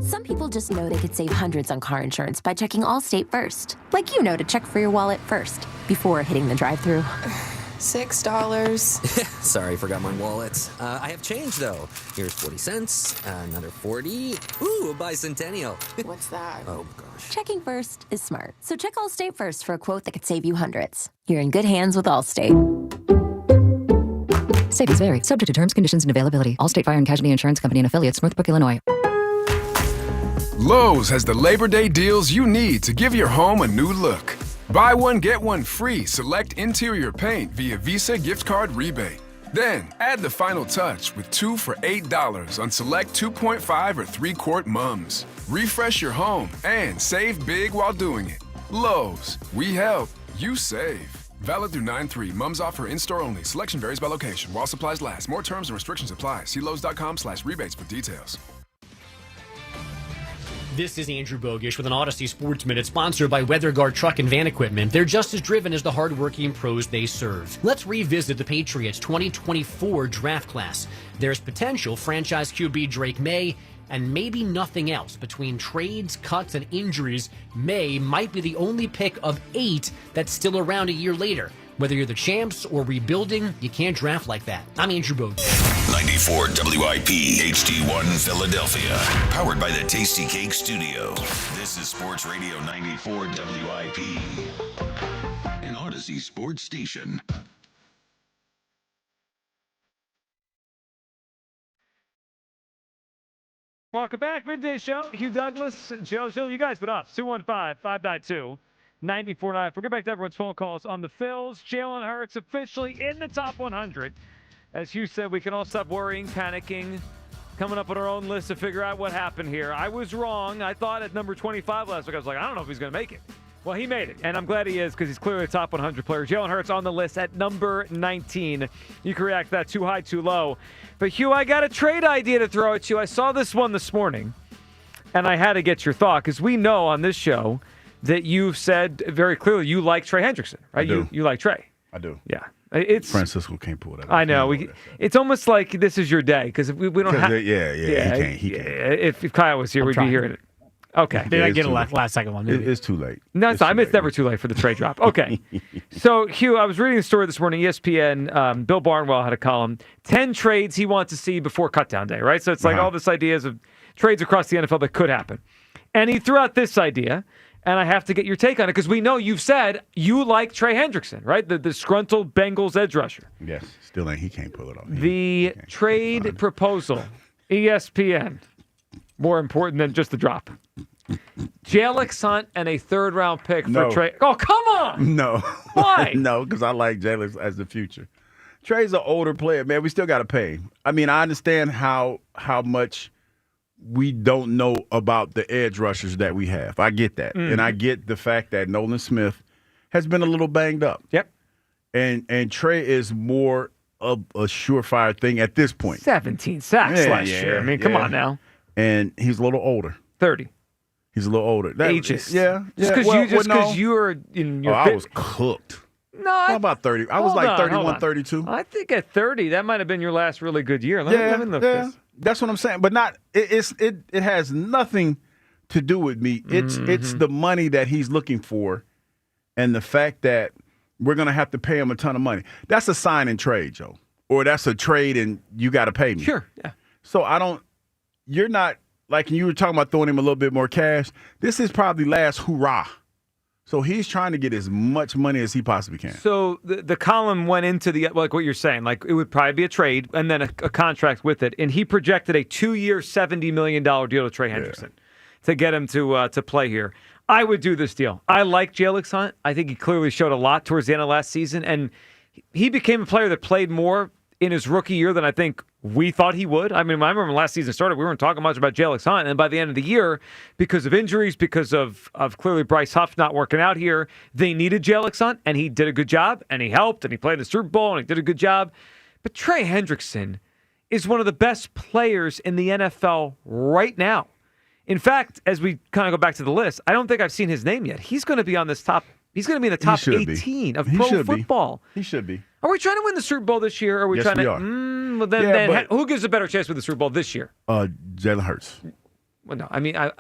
Some people just know they could save hundreds on car insurance by checking Allstate first. Like you know to check for your wallet first, before hitting the drive-thru. $6. Sorry, forgot my wallet. I have change, though. Here's 40 cents, another 40. Ooh, a bicentennial. What's that? Oh, gosh. Checking first is smart. So check Allstate first for a quote that could save you hundreds. You're in good hands with Allstate. Savings vary. Subject to terms, conditions, and availability. Allstate Fire and Casualty Insurance Company and Affiliates, Northbrook, Illinois. Lowe's has the Labor Day deals you need to give your home a new look. Buy one, get one free select interior paint via Visa gift card rebate. Then, add the final touch with 2 for $8 on select 2.5 or 3-quart mums. Refresh your home and save big while doing it. Lowe's, we help, you save. Valid through 9/3. Mums offer in-store only. Selection varies by location. While supplies last. More terms and restrictions apply. See Lowes.com/rebates for details. This is Andrew Bogish with an Odyssey Sports Minute sponsored by WeatherGuard Truck and Van Equipment. They're just as driven as the hardworking pros they serve. Let's revisit the Patriots' 2024 draft class. There's potential franchise QB Drake May and maybe nothing else. Between trades, cuts, and injuries, May might be the only pick of 8 that's still around a year later. Whether you're the champs or rebuilding, you can't draft like that. I'm Andrew Bode. 94 WIP HD1 Philadelphia. Powered by the Tasty Cake Studio. This is Sports Radio 94 WIP. An Odyssey sports station. Welcome back. Midday Show. Hugh Douglas, Joe Hill. You guys been up. 215-592-94.9. We'll get back to everyone's phone calls on the Phils. Jalen Hurts officially in the top 100. As Hugh said, we can all stop worrying, panicking, coming up with our own list to figure out what happened here. I was wrong. I thought at number 25 last week, I was like, I don't know if he's going to make it. Well, he made it, and I'm glad he is because he's clearly a top 100 player. Jalen Hurts on the list at number 19. You can react to that too high, too low. But, Hugh, I got a trade idea to throw at you. I saw this one this morning, and I had to get your thought because we know on this show that you've said very clearly you like Trey Hendrickson, right? I do. You like Trey. I do. Yeah. It's Francisco can't pull that. I know. It's almost like this is your day because we don't have. Yeah. He can't. If Kyle was here, we'd be hearing it. Okay. Did I get a last second one? It's too late. No, it's never too late for the trade drop. Okay. So, Hugh, I was reading the story this morning. ESPN, Bill Barnwell had a column. 10 trades he wants to see before cutdown day, right? So it's like all this ideas of trades across the NFL that could happen. And he threw out this idea, and I have to get your take on it because we know you've said you like Trey Hendrickson, right? The disgruntled Bengals edge rusher. Yes. Still ain't. He can't pull it off. The trade proposal, ESPN, more important than just the drop. Jalen Hunt and a third-round pick for Trey. Oh, come on! No. Why? No, because I like Jalen as the future. Trey's an older player, man. We still got to pay him. I mean, I understand how much we don't know about the edge rushers that we have. I get that. And I get the fact that Nolan Smith has been a little banged up. Yep. And Trey is more of a surefire thing at this point. 17 sacks last year. I mean, come on now. And he's a little older. 30. He's a little older. Ages. Yeah. Just because you were in your I was cooked. No. How about 30? I was like 31, 32. I think at 30, that might have been your last really good year. Let me look this. That's what I'm saying. But not it has nothing to do with me. It's the money that he's looking for and the fact that we're going to have to pay him a ton of money. That's a sign and trade, Joe. Or that's a trade and you got to pay me. Sure. Yeah. So you're not, like you were talking about throwing him a little bit more cash. This is probably last hurrah. So he's trying to get as much money as he possibly can. So the column went into like what you're saying, like it would probably be a trade and then a contract with it. And he projected a 2-year, $70 million deal to Trey Hendrickson to get him to play here. I would do this deal. I like Jalen Hunt. I think he clearly showed a lot towards the end of last season. And he became a player that played more in his rookie year than I think we thought he would. I mean, I remember when last season started, we weren't talking much about Jalen Hunt. And by the end of the year, because of injuries, because of clearly Bryce Huff not working out here, they needed Jalen Hunt, and he did a good job, and he helped, and he played in the Super Bowl, and he did a good job. But Trey Hendrickson is one of the best players in the NFL right now. In fact, as we kind of go back to the list, I don't think I've seen his name yet. He's going to be on this top. He's going to be in the top 18 of pro football. He should be. Are we trying to win the Super Bowl this year? Or are we trying we to? Are. Well, then who gives a better chance with the Super Bowl this year? Jalen Hurts. Well, no, I mean, I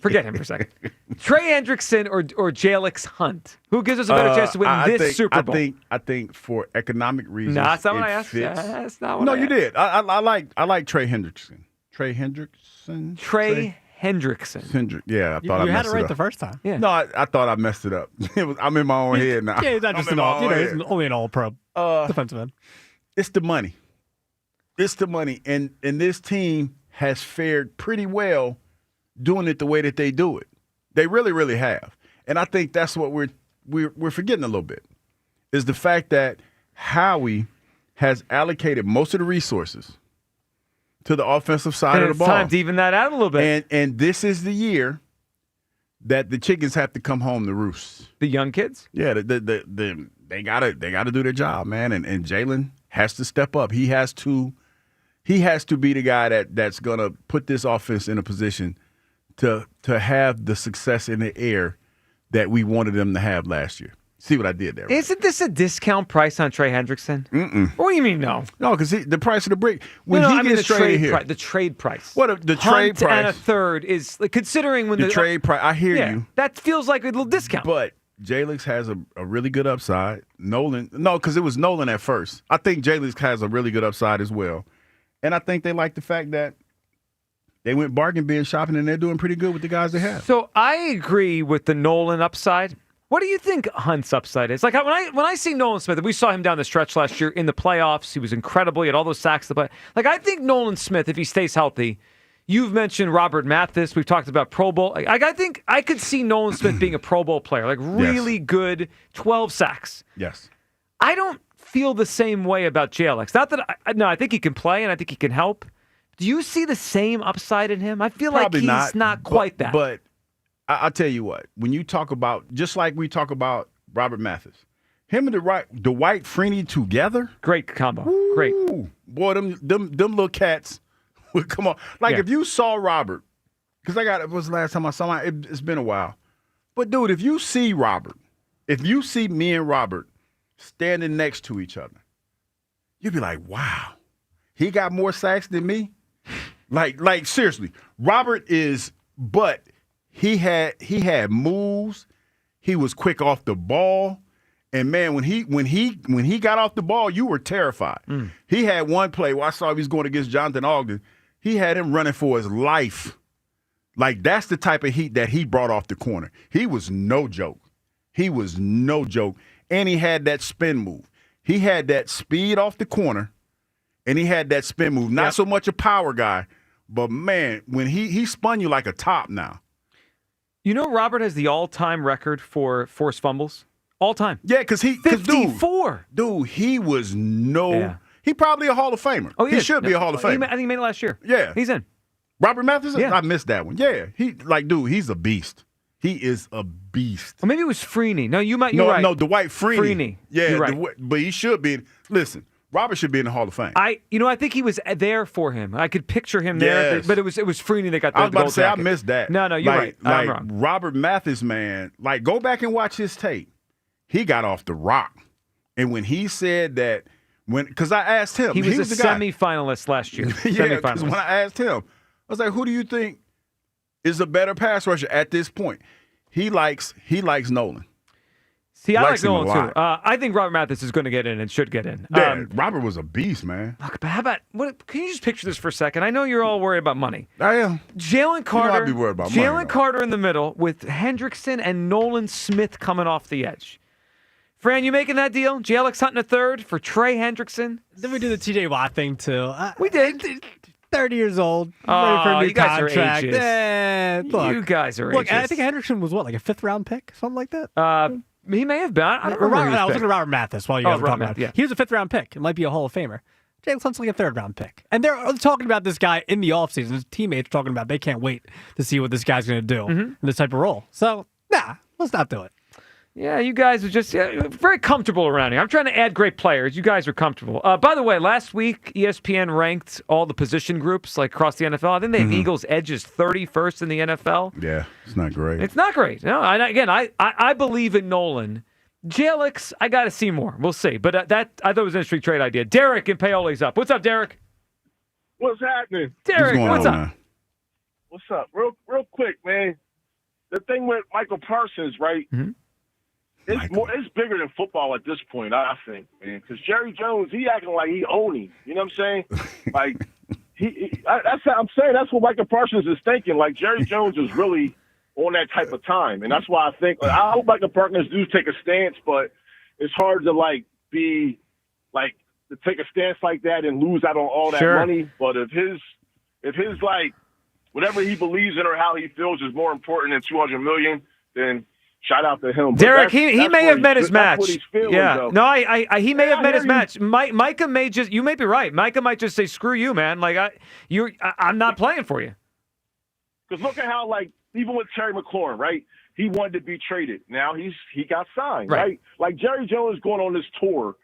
forget him for a second. Trey Hendrickson or Jalen Hunt? Who gives us a better chance to win this Super Bowl? I think for economic reasons. No, that's not what I asked. That's not what I asked. You did. I like Trey Hendrickson. Trey Hendrickson. Yeah, I thought I messed it up. You had it right the first time. Yeah. No, I thought I messed it up. I'm in my own head now. Yeah, he's not just he's only an all-pro defensive end. It's the money. And this team has fared pretty well doing it the way that they do it. They really, really have. And I think that's what we're forgetting a little bit, is the fact that Howie has allocated most of the resources to the offensive side of the ball. It's time to even that out a little bit. And this is the year that the chickens have to come home to roost. The young kids? Yeah, they gotta do their job, man. And Jalen has to step up. He has to be the guy that's gonna put this offense in a position to have the success in the air that we wanted them to have last year. See what I did there? Right? Isn't this a discount price on Trey Hendrickson? What do you mean no? No, because the price of the brick when No, he I mean gets the traded trade here. the trade price. What the trade Hunt price and a third is like, considering when the trade price. I hear you. That feels like a little discount. But Jalix has a really good upside. Nolan, no, because it was Nolan at first. I think Jalix has a really good upside as well, and I think they like the fact that they went bargain bin shopping and they're doing pretty good with the guys they have. So I agree with the Nolan upside. What do you think Hunt's upside is? Like when I see Nolan Smith, we saw him down the stretch last year in the playoffs. He was incredible. He had all those sacks to play. Like I think Nolan Smith, if he stays healthy, you've mentioned Robert Mathis. We've talked about Pro Bowl. Like, I think I could see Nolan Smith being a Pro Bowl player, like really good, 12 sacks. Yes. I don't feel the same way about JLX. Not that I think he can play and I think he can help. Do you see the same upside in him? I feel Probably like he's not quite that. But I'll tell you what, when you talk about, just like we talk about Robert Mathis, him and Dwight Freeney together. Great combo. Woo, Great. Boy, them little cats would come on. Like if you saw Robert, because it was the last time I saw him, it's been a while. But dude, if you see Robert, if you see me and Robert standing next to each other, you'd be like, wow, he got more sacks than me? Like seriously, Robert is, but he had moves. He was quick off the ball. And man, when he got off the ball, you were terrified. He had one play where I saw he was going against Jonathan Ogden. He had him running for his life. Like that's the type of heat that he brought off the corner. He was no joke. And he had that spin move. He had that speed off the corner, and he had that spin move. Not so much a power guy, but man, when he spun you like a top now. You know, Robert has the all-time record for forced fumbles. All time. Yeah, because 54. Dude, he was he probably a Hall of Famer. Oh, he should be a Hall of Famer. I think he made it last year. Yeah. He's in. Robert Mathis? Yeah. I missed that one. Yeah. He's a beast. He is a beast. Or maybe it was Freeney. No, you're right. No, Dwight Freeney. Freeney. Yeah, you're right. But he should be. Listen, Robert should be in the Hall of Fame. I think he was there for him. I could picture him there, but it was Freeney that got the I was about gold to say, jacket. I missed that. No, you're right. I'm wrong. Robert Mathis, man, go back and watch his tape. He got off the rock. And when he said that, because I asked him. He was a the guy. semifinalist last year. Yeah, because when I asked him, I was like, who do you think is a better pass rusher at this point? He likes Nolan. See, I like Nolan too. I think Robert Mathis is going to get in and should get in. Yeah, Robert was a beast, man. Look, but how about can you just picture this for a second? I know you're all worried about money. I am. Jalen Carter. I'd be worried about money. Jalen Carter in the middle with Hendrickson and Nolan Smith coming off the edge. Fran, you making that deal? JLX Hunt in a third for Trey Hendrickson? Then we do the TJ Watt thing too. We did. 30 years old. Oh, ready for a new you guys contract. are ages. Look, you guys are look, ages. I think Hendrickson was like a 5th round pick, something like that. He may have been. I don't remember. I was looking at Robert Mathis while you guys were talking about it. Yeah. He was a 5th round pick. It might be a Hall of Famer. Jalen Hunt's like a 3rd round pick. And they're talking about this guy in the offseason. His teammates are talking about they can't wait to see what this guy's going to do in this type of role. So, let's not do it. Yeah, you guys are just very comfortable around here. I'm trying to add great players. You guys are comfortable. By the way, last week, ESPN ranked all the position groups across the NFL. I think they have Eagles edges 31st in the NFL. Yeah, it's not great. It's not great. No, I believe in Nolan. JLX, I got to see more. We'll see. But that I thought it was an interesting trade idea. Derek in Paoli's up. What's up, Derek? What's happening? Derek, what's up? Man? What's up? Real quick, man. The thing with Michael Parsons, right? It's bigger than football at this point, I think, man. Because Jerry Jones, he acting like he own him. You know what I'm saying? Like I'm saying that's what Michael Parsons is thinking. Like Jerry Jones is really on that type of time, and that's why I think I hope Michael Parsons do take a stance, but it's hard to to take a stance like that and lose out on all that money. But if his whatever he believes in or how he feels is more important than $200 million, then shout out to him. Derek, he may have met his match. What he's feeling, yeah, though. no, he may have met his match. Micah may just. You may be right. Micah might just say, "Screw you, man." I'm not playing for you. Because look at how even with Terry McLaurin, right? He wanted to be traded. Now he got signed, right? Like Jerry Jones going on this tour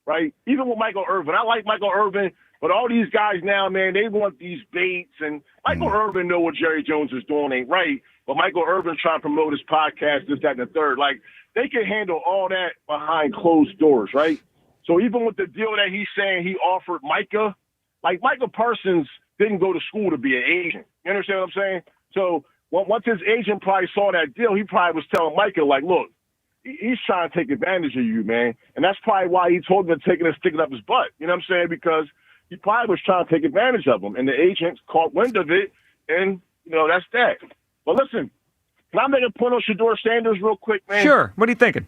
right? Even with Michael Irvin. I like Michael Irvin, but all these guys now, man, they want these baits. And Michael Irvin know what Jerry Jones is doing ain't right, but Michael Irvin trying to promote his podcast, this, that, and the third. Like, they can handle all that behind closed doors, right? So even with the deal that he's saying he offered Micah, like Micah Parsons didn't go to school to be an agent. You understand what I'm saying? So once his agent probably saw that deal, he probably was telling Micah, like, look, he's trying to take advantage of you, man. And that's probably why he told him to take it and stick it up his butt. You know what I'm saying? Because he probably was trying to take advantage of him. And the agent caught wind of it, and, that's that. But listen, can I make a point on Shedeur Sanders real quick, man? Sure. What are you thinking?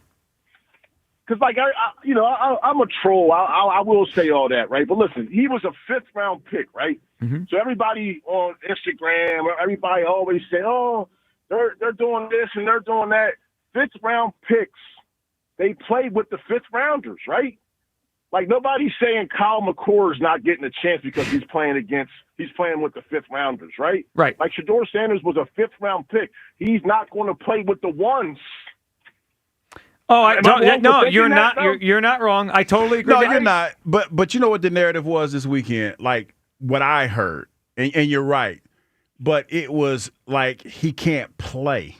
Because, I'm a troll. I will say all that, right? But listen, he was a fifth-round pick, right? Mm-hmm. So everybody on Instagram, everybody always say, oh, they're doing this and they're doing that. Fifth-round picks, they play with the fifth-rounders, right? Like, nobody's saying Kyle McCord is not getting a chance because he's playing with the fifth-rounders, right? Right. Like, Shedeur Sanders was a fifth-round pick. He's not going to play with the ones. Oh, you're not. You're not wrong. I totally agree. No, you're not. But you know what the narrative was this weekend? Like what I heard, and you're right. But it was like he can't play,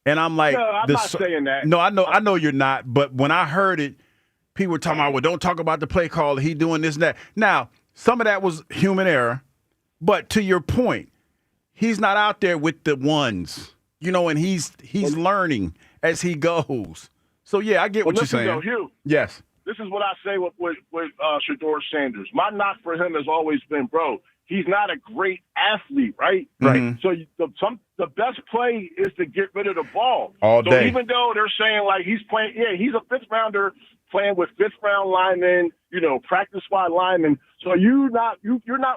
and I'm like, no, I'm not saying that. No, I know you're not. But when I heard it, people were talking about, well, don't talk about the play call. He doing this and that. Now, some of that was human error, but to your point, he's not out there with the ones, and he's learning as he goes. So, yeah, I get what you're saying. Though, Hugh, yes. This is what I say with Shedeur Sanders. My knock for him has always been, bro, he's not a great athlete, right? Right. So the best play is to get rid of the ball. All day. So even though they're saying, like, he's playing, he's a fifth-rounder playing with fifth-round linemen, practice squad linemen. So you're not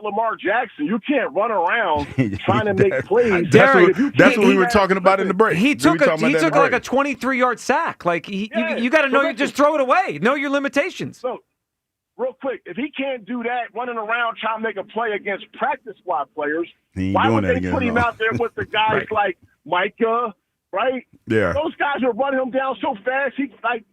Lamar Jackson. You can't run around trying to make plays. That's what we were talking about in the break. He took like a 23-yard sack. Like you got to know you just throw it away. Know your limitations. So, real quick, if he can't do that, running around trying to make a play against practice squad players, why would they put him out there with the guys like Micah? Right? Yeah. Those guys are running him down so fast.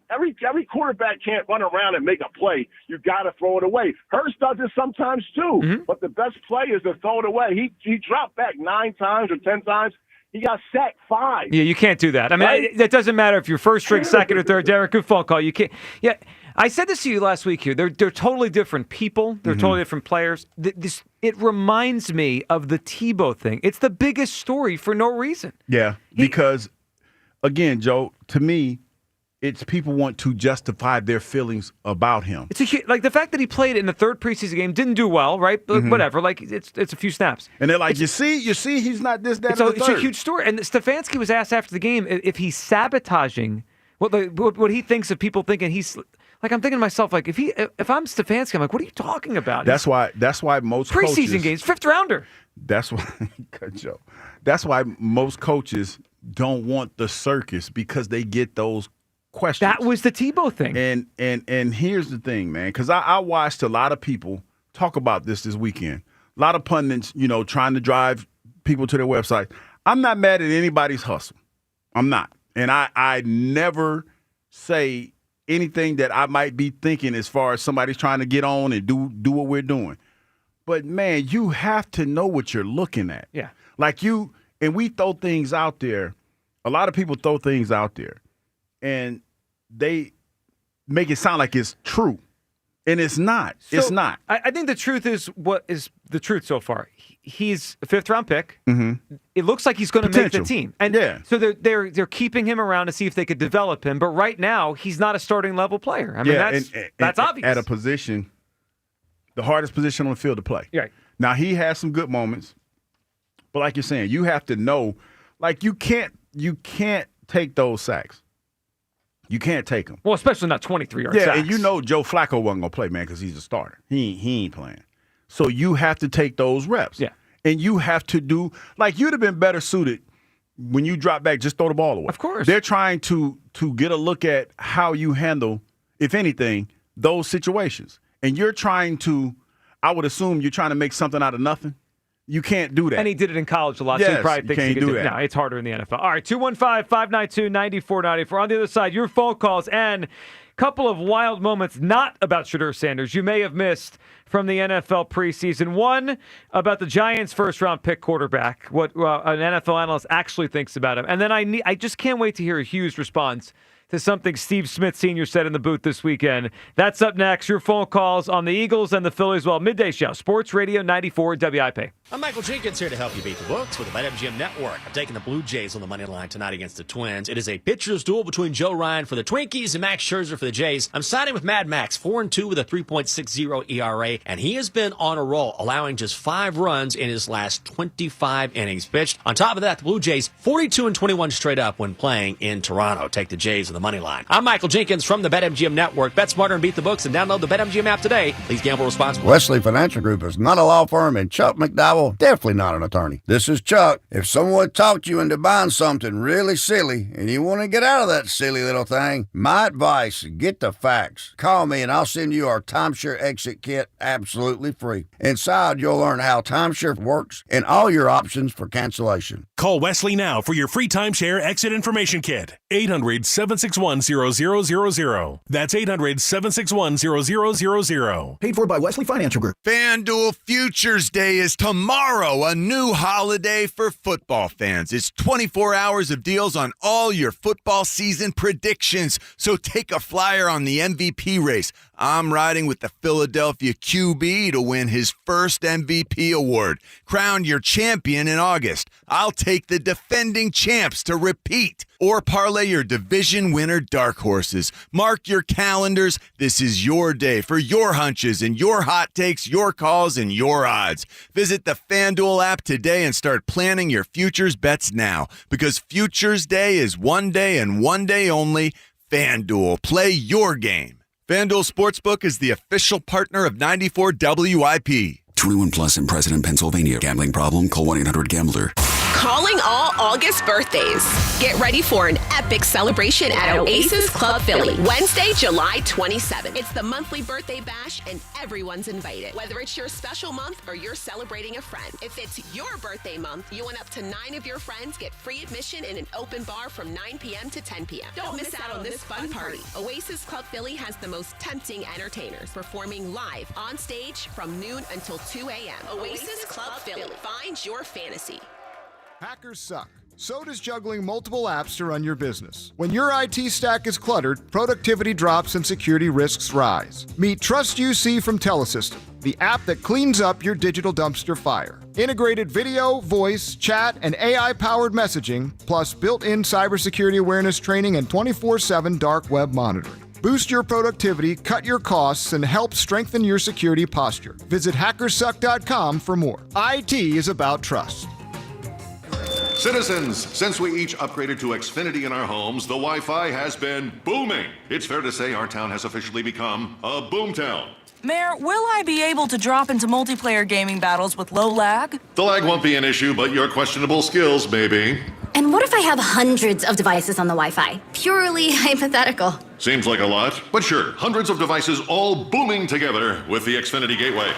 Every quarterback can't run around and make a play. You got to throw it away. Hurts does it sometimes too, but the best play is to throw it away. He dropped back 9 times or 10 times. He got sacked 5. Yeah, you can't do that. I mean, that doesn't matter if you're first string, second, or third. Derek, good phone call. You can't. Yeah, I said this to you last week here. They're totally different people. They're totally different players. It reminds me of the Tebow thing. It's the biggest story for no reason. Yeah, because, again, Joe, to me, it's people want to justify their feelings about him. It's like the fact that he played in the third preseason game, didn't do well, right? But whatever, like it's a few snaps. And they're like, you see, he's not this, that, it's a huge story. And Stefanski was asked after the game if he's sabotaging what he thinks of people thinking he's. Like, I'm thinking to myself, like, if I'm Stefanski, I'm like, what are you talking about? That's why most preseason coaches, games, fifth rounder. That's why, Joe. That's why most coaches don't want the circus because they get those questions. That was the Tebow thing. And here's the thing, man, because I watched a lot of people talk about this weekend. A lot of pundits, trying to drive people to their website. I'm not mad at anybody's hustle. I'm not. And I never say anything that I might be thinking as far as somebody's trying to get on and do what we're doing. But, man, you have to know what you're looking at. Yeah. And we throw things out there. A lot of people throw things out there, and they make it sound like it's true. And it's not. So it's not. I think the truth is what is the truth so far. He's a fifth-round pick. Mm-hmm. It looks like he's going to make the team. And so they're keeping him around to see if they could develop him. But right now, he's not a starting-level player. I mean, that's obvious. At a position, the hardest position on the field to play. Right. Now, he has some good moments. But like you're saying, you have to know, like you can't take those sacks. You can't take them. Well, especially not 23-yard sacks. Yeah, and Joe Flacco wasn't going to play, man, because he's a starter. He ain't playing. So you have to take those reps. Yeah. And you have to do – like you'd have been better suited when you drop back, just throw the ball away. Of course. They're trying to get a look at how you handle, if anything, those situations. And you're trying to – I would assume you're trying to make something out of nothing. You can't do that. And he did it in college a lot, so he probably thinks he can do it. No, it's harder in the NFL. All right, 215-592-9494. On the other side, your phone calls and couple of wild moments not about Shedeur Sanders you may have missed from the NFL preseason. One, about the Giants' first-round pick quarterback, what an NFL analyst actually thinks about him. And then I just can't wait to hear a Hughes response to something Steve Smith Sr. said in the booth this weekend. That's up next. Your phone calls on the Eagles and the Phillies. Well, midday show, Sports Radio 94 WIP. I'm Michael Jenkins here to help you beat the books with the BetMGM Network. I'm taking the Blue Jays on the money line tonight against the Twins. It is a pitcher's duel between Joe Ryan for the Twinkies and Max Scherzer for the Jays. I'm siding with Mad Max, 4-2 with a 3.60 ERA, and he has been on a roll, allowing just 5 runs in his last 25 innings pitched. On top of that, the Blue Jays 42-21 straight up when playing in Toronto. Take the Jays on the money line. I'm Michael Jenkins from the BetMGM Network. Bet smarter and beat the books, and download the BetMGM app today. Please gamble responsibly. Wesley Financial Group is not a law firm, and Chuck McDowell definitely not an attorney. This is Chuck. If someone talked you into buying something really silly and you want to get out of that silly little thing, my advice, get the facts. Call me and I'll send you our timeshare exit kit absolutely free. Inside, you'll learn how timeshare works and all your options for cancellation. Call Wesley now for your free timeshare exit information kit. 800-761-0000. That's 800-761-0000. Paid for by Wesley Financial Group. FanDuel Futures Day is tomorrow, a new holiday for football fans. It's 24 hours of deals on all your football season predictions. So take a flyer on the MVP race. I'm riding with the Philadelphia QB to win his first MVP award. Crown your champion in August. I'll take the defending champs to repeat. Or parlay your division winner dark horses. Mark your calendars. This is your day for your hunches and your hot takes, your calls, and your odds. Visit the FanDuel app today and start planning your futures bets now. Because Futures Day is one day and one day only. FanDuel, play your game. FanDuel Sportsbook is the official partner of 94 WIP. 21 plus in President, Pennsylvania. Gambling problem? Call 1-800-GAMBLER. Calling all August birthdays. Get ready for an epic celebration at Oasis Club Philly, Wednesday, July 27th. It's the monthly birthday bash, and everyone's invited. Whether it's your special month or you're celebrating a friend. If it's your birthday month, you and up to 9 of your friends get free admission in an open bar from 9 p.m. to 10 p.m. Don't miss out on this fun party. Oasis Club Philly has the most tempting entertainers performing live on stage from noon until 2 a.m. Oasis Club Philly. Find your fantasy. Hackers suck. So does juggling multiple apps to run your business. When your IT stack is cluttered, productivity drops and security risks rise. Meet Trust UC from Telesystem, the app that cleans up your digital dumpster fire. Integrated video, voice, chat, and AI-powered messaging, plus built-in cybersecurity awareness training and 24/7 dark web monitoring. Boost your productivity, cut your costs, and help strengthen your security posture. Visit hackersuck.com for more. IT is about trust. Citizens, since we each upgraded to Xfinity in our homes, the Wi-Fi has been booming. It's fair to say our town has officially become a boomtown. Mayor, will I be able to drop into multiplayer gaming battles with low lag? The lag won't be an issue, but your questionable skills may be. And what if I have hundreds of devices on the Wi-Fi? Purely hypothetical. Seems like a lot, but sure, hundreds of devices all booming together with the Xfinity Gateway.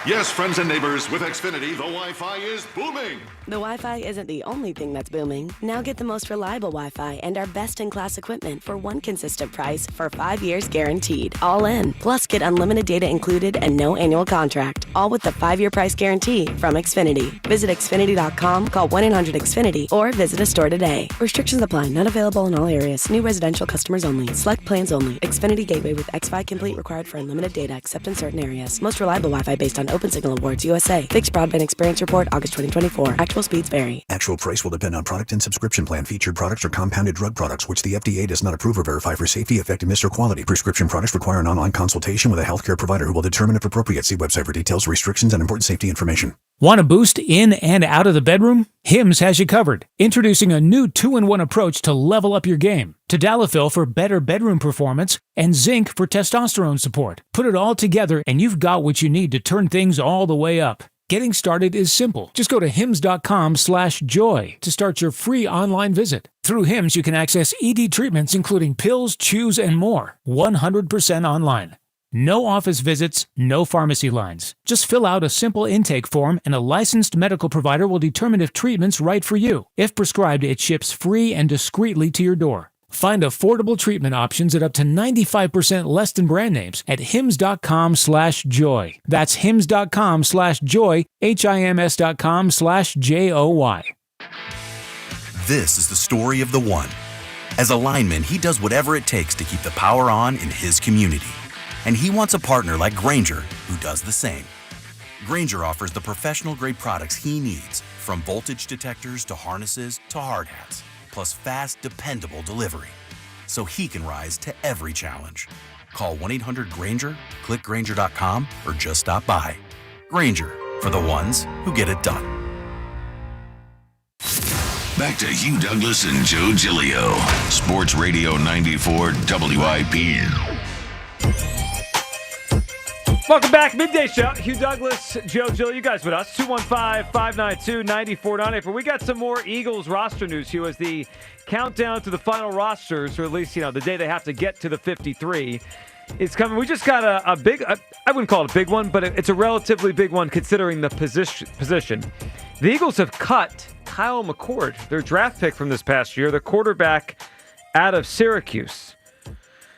Yes, friends and neighbors, with Xfinity, the Wi-Fi is booming. The Wi-Fi isn't the only thing that's booming. Now get the most reliable Wi-Fi and our best-in-class equipment for one consistent price for 5 years guaranteed. All in. Plus, get unlimited data included and no annual contract. All with the 5-year price guarantee from Xfinity. Visit Xfinity.com, call 1-800-XFINITY, or visit a store today. Restrictions apply. Not available in all areas. New residential customers only. Select plans only. Xfinity Gateway with Xfi Complete required for unlimited data except in certain areas. Most reliable Wi-Fi based on OpenSignal Awards USA. Fixed Broadband Experience Report, August 2024. Actual speeds vary. Actual price will depend on product and subscription plan. Featured products are compounded drug products, which the FDA does not approve or verify for safety, effectiveness, or quality. Prescription products require an online consultation with a healthcare provider who will determine if appropriate. See website for details, restrictions, and important safety information. Want a boost in and out of the bedroom? Hims has you covered. Introducing a new 2-in-1 approach to level up your game. Tadalafil for better bedroom performance and zinc for testosterone support. Put it all together and you've got what you need to turn things all the way up. Getting started is simple. Just go to hims.com/joy to start your free online visit. Through Hims, you can access ED treatments including pills, chews, and more. 100% online. No office visits, no pharmacy lines. Just fill out a simple intake form and a licensed medical provider will determine if treatment's right for you. If prescribed, it ships free and discreetly to your door. Find affordable treatment options at up to 95% less than brand names at hims.com/joy. That's hims.com/joy, HIMS.com/JOY. This is the story of the one. As a lineman, he does whatever it takes to keep the power on in his community. And he wants a partner like Grainger who does the same. Grainger offers the professional-grade products he needs, from voltage detectors to harnesses to hard hats, plus fast, dependable delivery, so he can rise to every challenge. Call 1-800-GRAINGER, click Grainger.com, or just stop by. Grainger, for the ones who get it done. Back to Hugh Douglas and Joe Giglio. Sports Radio 94 WIP. Welcome back. Midday Show. Hugh Douglas, Joe Giglio. You guys with us. 215-592-9498. We got some more Eagles roster news, Hugh, as the countdown to the final rosters, or at least, the day they have to get to the 53, is coming. We just got a big, I wouldn't call it a big one, but it's a relatively big one considering the position. The Eagles have cut Kyle McCord, their draft pick from this past year, the quarterback out of Syracuse.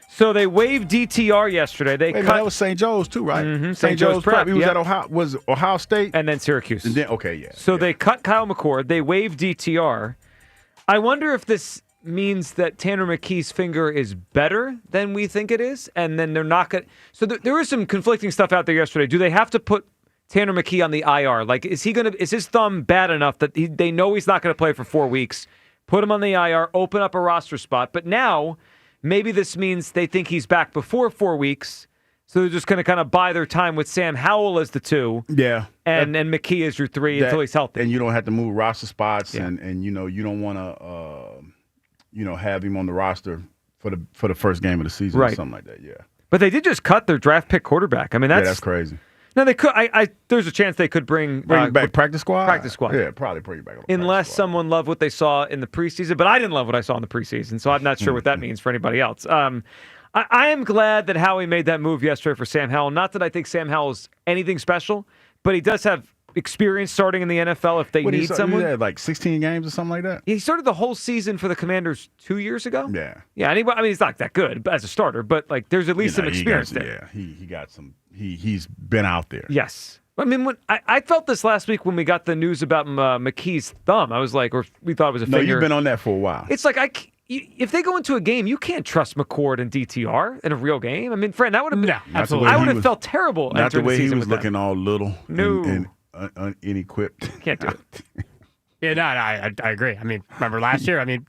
So they waived DTR yesterday. That was St. Joe's too, right? Mm-hmm. St. Joe's Prep. He was at Ohio State, and then Syracuse. And then, okay, yeah. So they cut Kyle McCord. They waived DTR. I wonder if this means that Tanner McKee's finger is better than we think it is, and then they're not going. So there was some conflicting stuff out there yesterday. Do they have to put Tanner McKee on the IR? Like, is his thumb bad enough that they know he's not going to play for 4 weeks? Put him on the IR, open up a roster spot. But now, maybe this means they think he's back before 4 weeks, so they're just going to kind of buy their time with Sam Howell as the 2. Yeah. And McKee as your 3 until he's healthy. And you don't have to move roster spots, and you don't want to, have him on the roster for the first game of the season or something like that, yeah. But they did just cut their draft pick quarterback. I mean, that's crazy. No, they could. There's a chance they could bring back practice squad. Practice squad, yeah, probably bring it back. Unless someone loved what they saw in the preseason, but I didn't love what I saw in the preseason, so I'm not sure what that means for anybody else. I am glad that Howie made that move yesterday for Sam Howell. Not that I think Sam Howell's anything special, but he does have experience starting in the NFL if they need someone. He had like 16 games or something like that. He started the whole season for the Commanders 2 years ago. Yeah, yeah. And he's not that good as a starter, but like there's at least some experience there. Yeah, he got some. He's been out there. Yes. I mean, when I felt this last week when we got the news about McKee's thumb. I was like, or we thought it was a finger. No, you've been on that for a while. It's like if they go into a game, you can't trust McCord and DTR in a real game. I mean, friend, that would have been. No, absolutely. I would have felt terrible. Not the way he was looking all little and inequipped. Can't do it. Yeah, no, I agree. I mean, remember last year? I mean,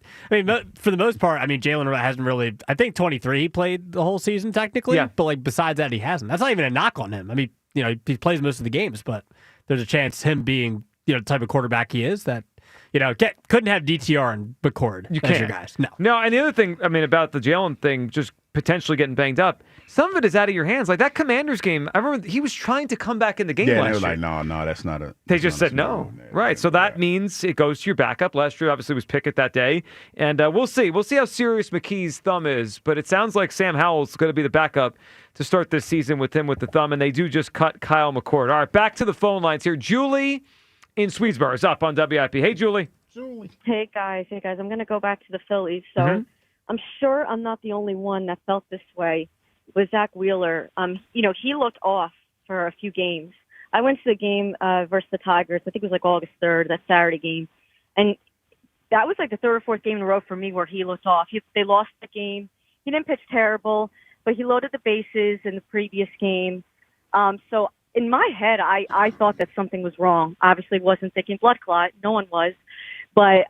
for the most part, Jalen hasn't really. I think 23 he played the whole season technically, but like besides that, he hasn't. That's not even a knock on him. I mean, he plays most of the games, but there's a chance him being the type of quarterback he is that couldn't have DTR and McCord as your guys. No. And the other thing, about the Jalen thing, just potentially getting banged up. Some of it is out of your hands. Like that Commanders game, I remember he was trying to come back in the game last year. Yeah, they were like, no, that's not a. They just said no. Right, so that means it goes to your backup. Last year, obviously, was Pickett that day. And we'll see. We'll see how serious McKee's thumb is. But it sounds like Sam Howell's going to be the backup to start this season with him with the thumb. And they do just cut Kyle McCord. All right, back to the phone lines here. Julie in Swedesboro is up on WIP. Hey, Julie. Hey, guys. I'm going to go back to the Phillies. So I'm sure I'm not the only one that felt this way with Zach Wheeler. He looked off for a few games. I went to the game versus the Tigers. I think it was like August 3rd, that Saturday game. And that was like the third or fourth game in a row for me where he looked off. They lost the game. He didn't pitch terrible, but he loaded the bases in the previous game. So in my head, I thought that something was wrong. Obviously wasn't thinking blood clot. No one was. But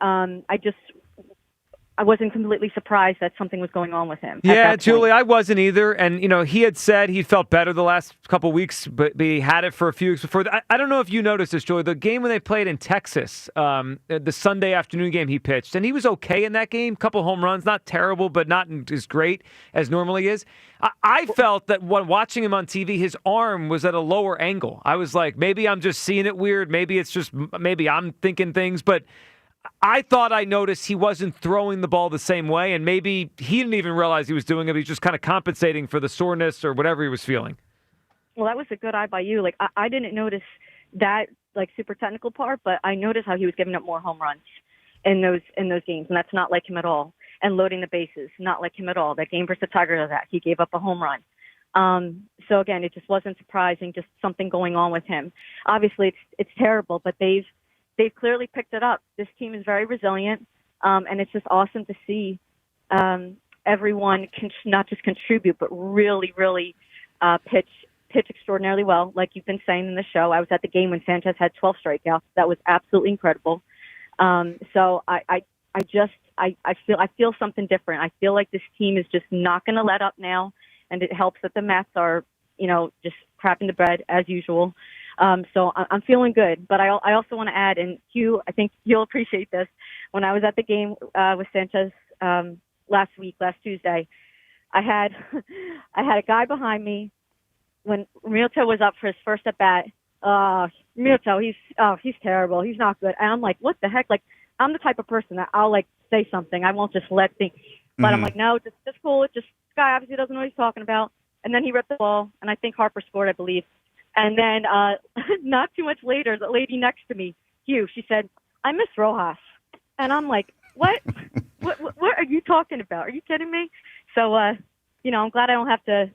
I wasn't completely surprised that something was going on with him. Yeah, Julie, I wasn't either. And, he had said he felt better the last couple of weeks, but he had it for a few weeks before. I don't know if you noticed this, Julie. The game when they played in Texas, the Sunday afternoon game he pitched, and he was okay in that game. Couple home runs, not terrible, but not as great as normally is. I felt that when watching him on TV, his arm was at a lower angle. I was like, maybe I'm just seeing it weird. Maybe I'm thinking things, but I thought I noticed he wasn't throwing the ball the same way, and maybe he didn't even realize he was doing it. He was just kind of compensating for the soreness or whatever he was feeling. Well, that was a good eye by you. Like I didn't notice that super technical part, but I noticed how he was giving up more home runs in those games, and that's not like him at all. and loading the bases. Not like him at all. That game versus the Tigers, that he gave up a home run. So again, it just wasn't surprising. Just something going on with him. Obviously, it's terrible, but they've clearly picked it up. This team is very resilient, and it's just awesome to see everyone not just contribute, but really, really pitch extraordinarily well. Like you've been saying in the show, I was at the game when Sanchez had 12 strikeouts. That was absolutely incredible. So I feel something different. I feel like this team is just not going to let up now, and it helps that the Mets are, just crapping the bed as usual. So I'm feeling good. But I also want to add, and Hugh, I think you'll appreciate this. When I was at the game with Sanchez last Tuesday, I had a guy behind me when Realto was up for his first at bat. Realto, he's terrible. He's not good. And I'm like, what the heck? Like, I'm the type of person that I'll like say something. I won't just let things. But I'm like, no, just cool. Just this guy obviously doesn't know what he's talking about. And then he ripped the ball, and I think Harper scored, I believe. And then not too much later, the lady next to me, Hugh, she said, I miss Rojas. And I'm like, what? what are you talking about? Are you kidding me? So, I'm glad I don't have to.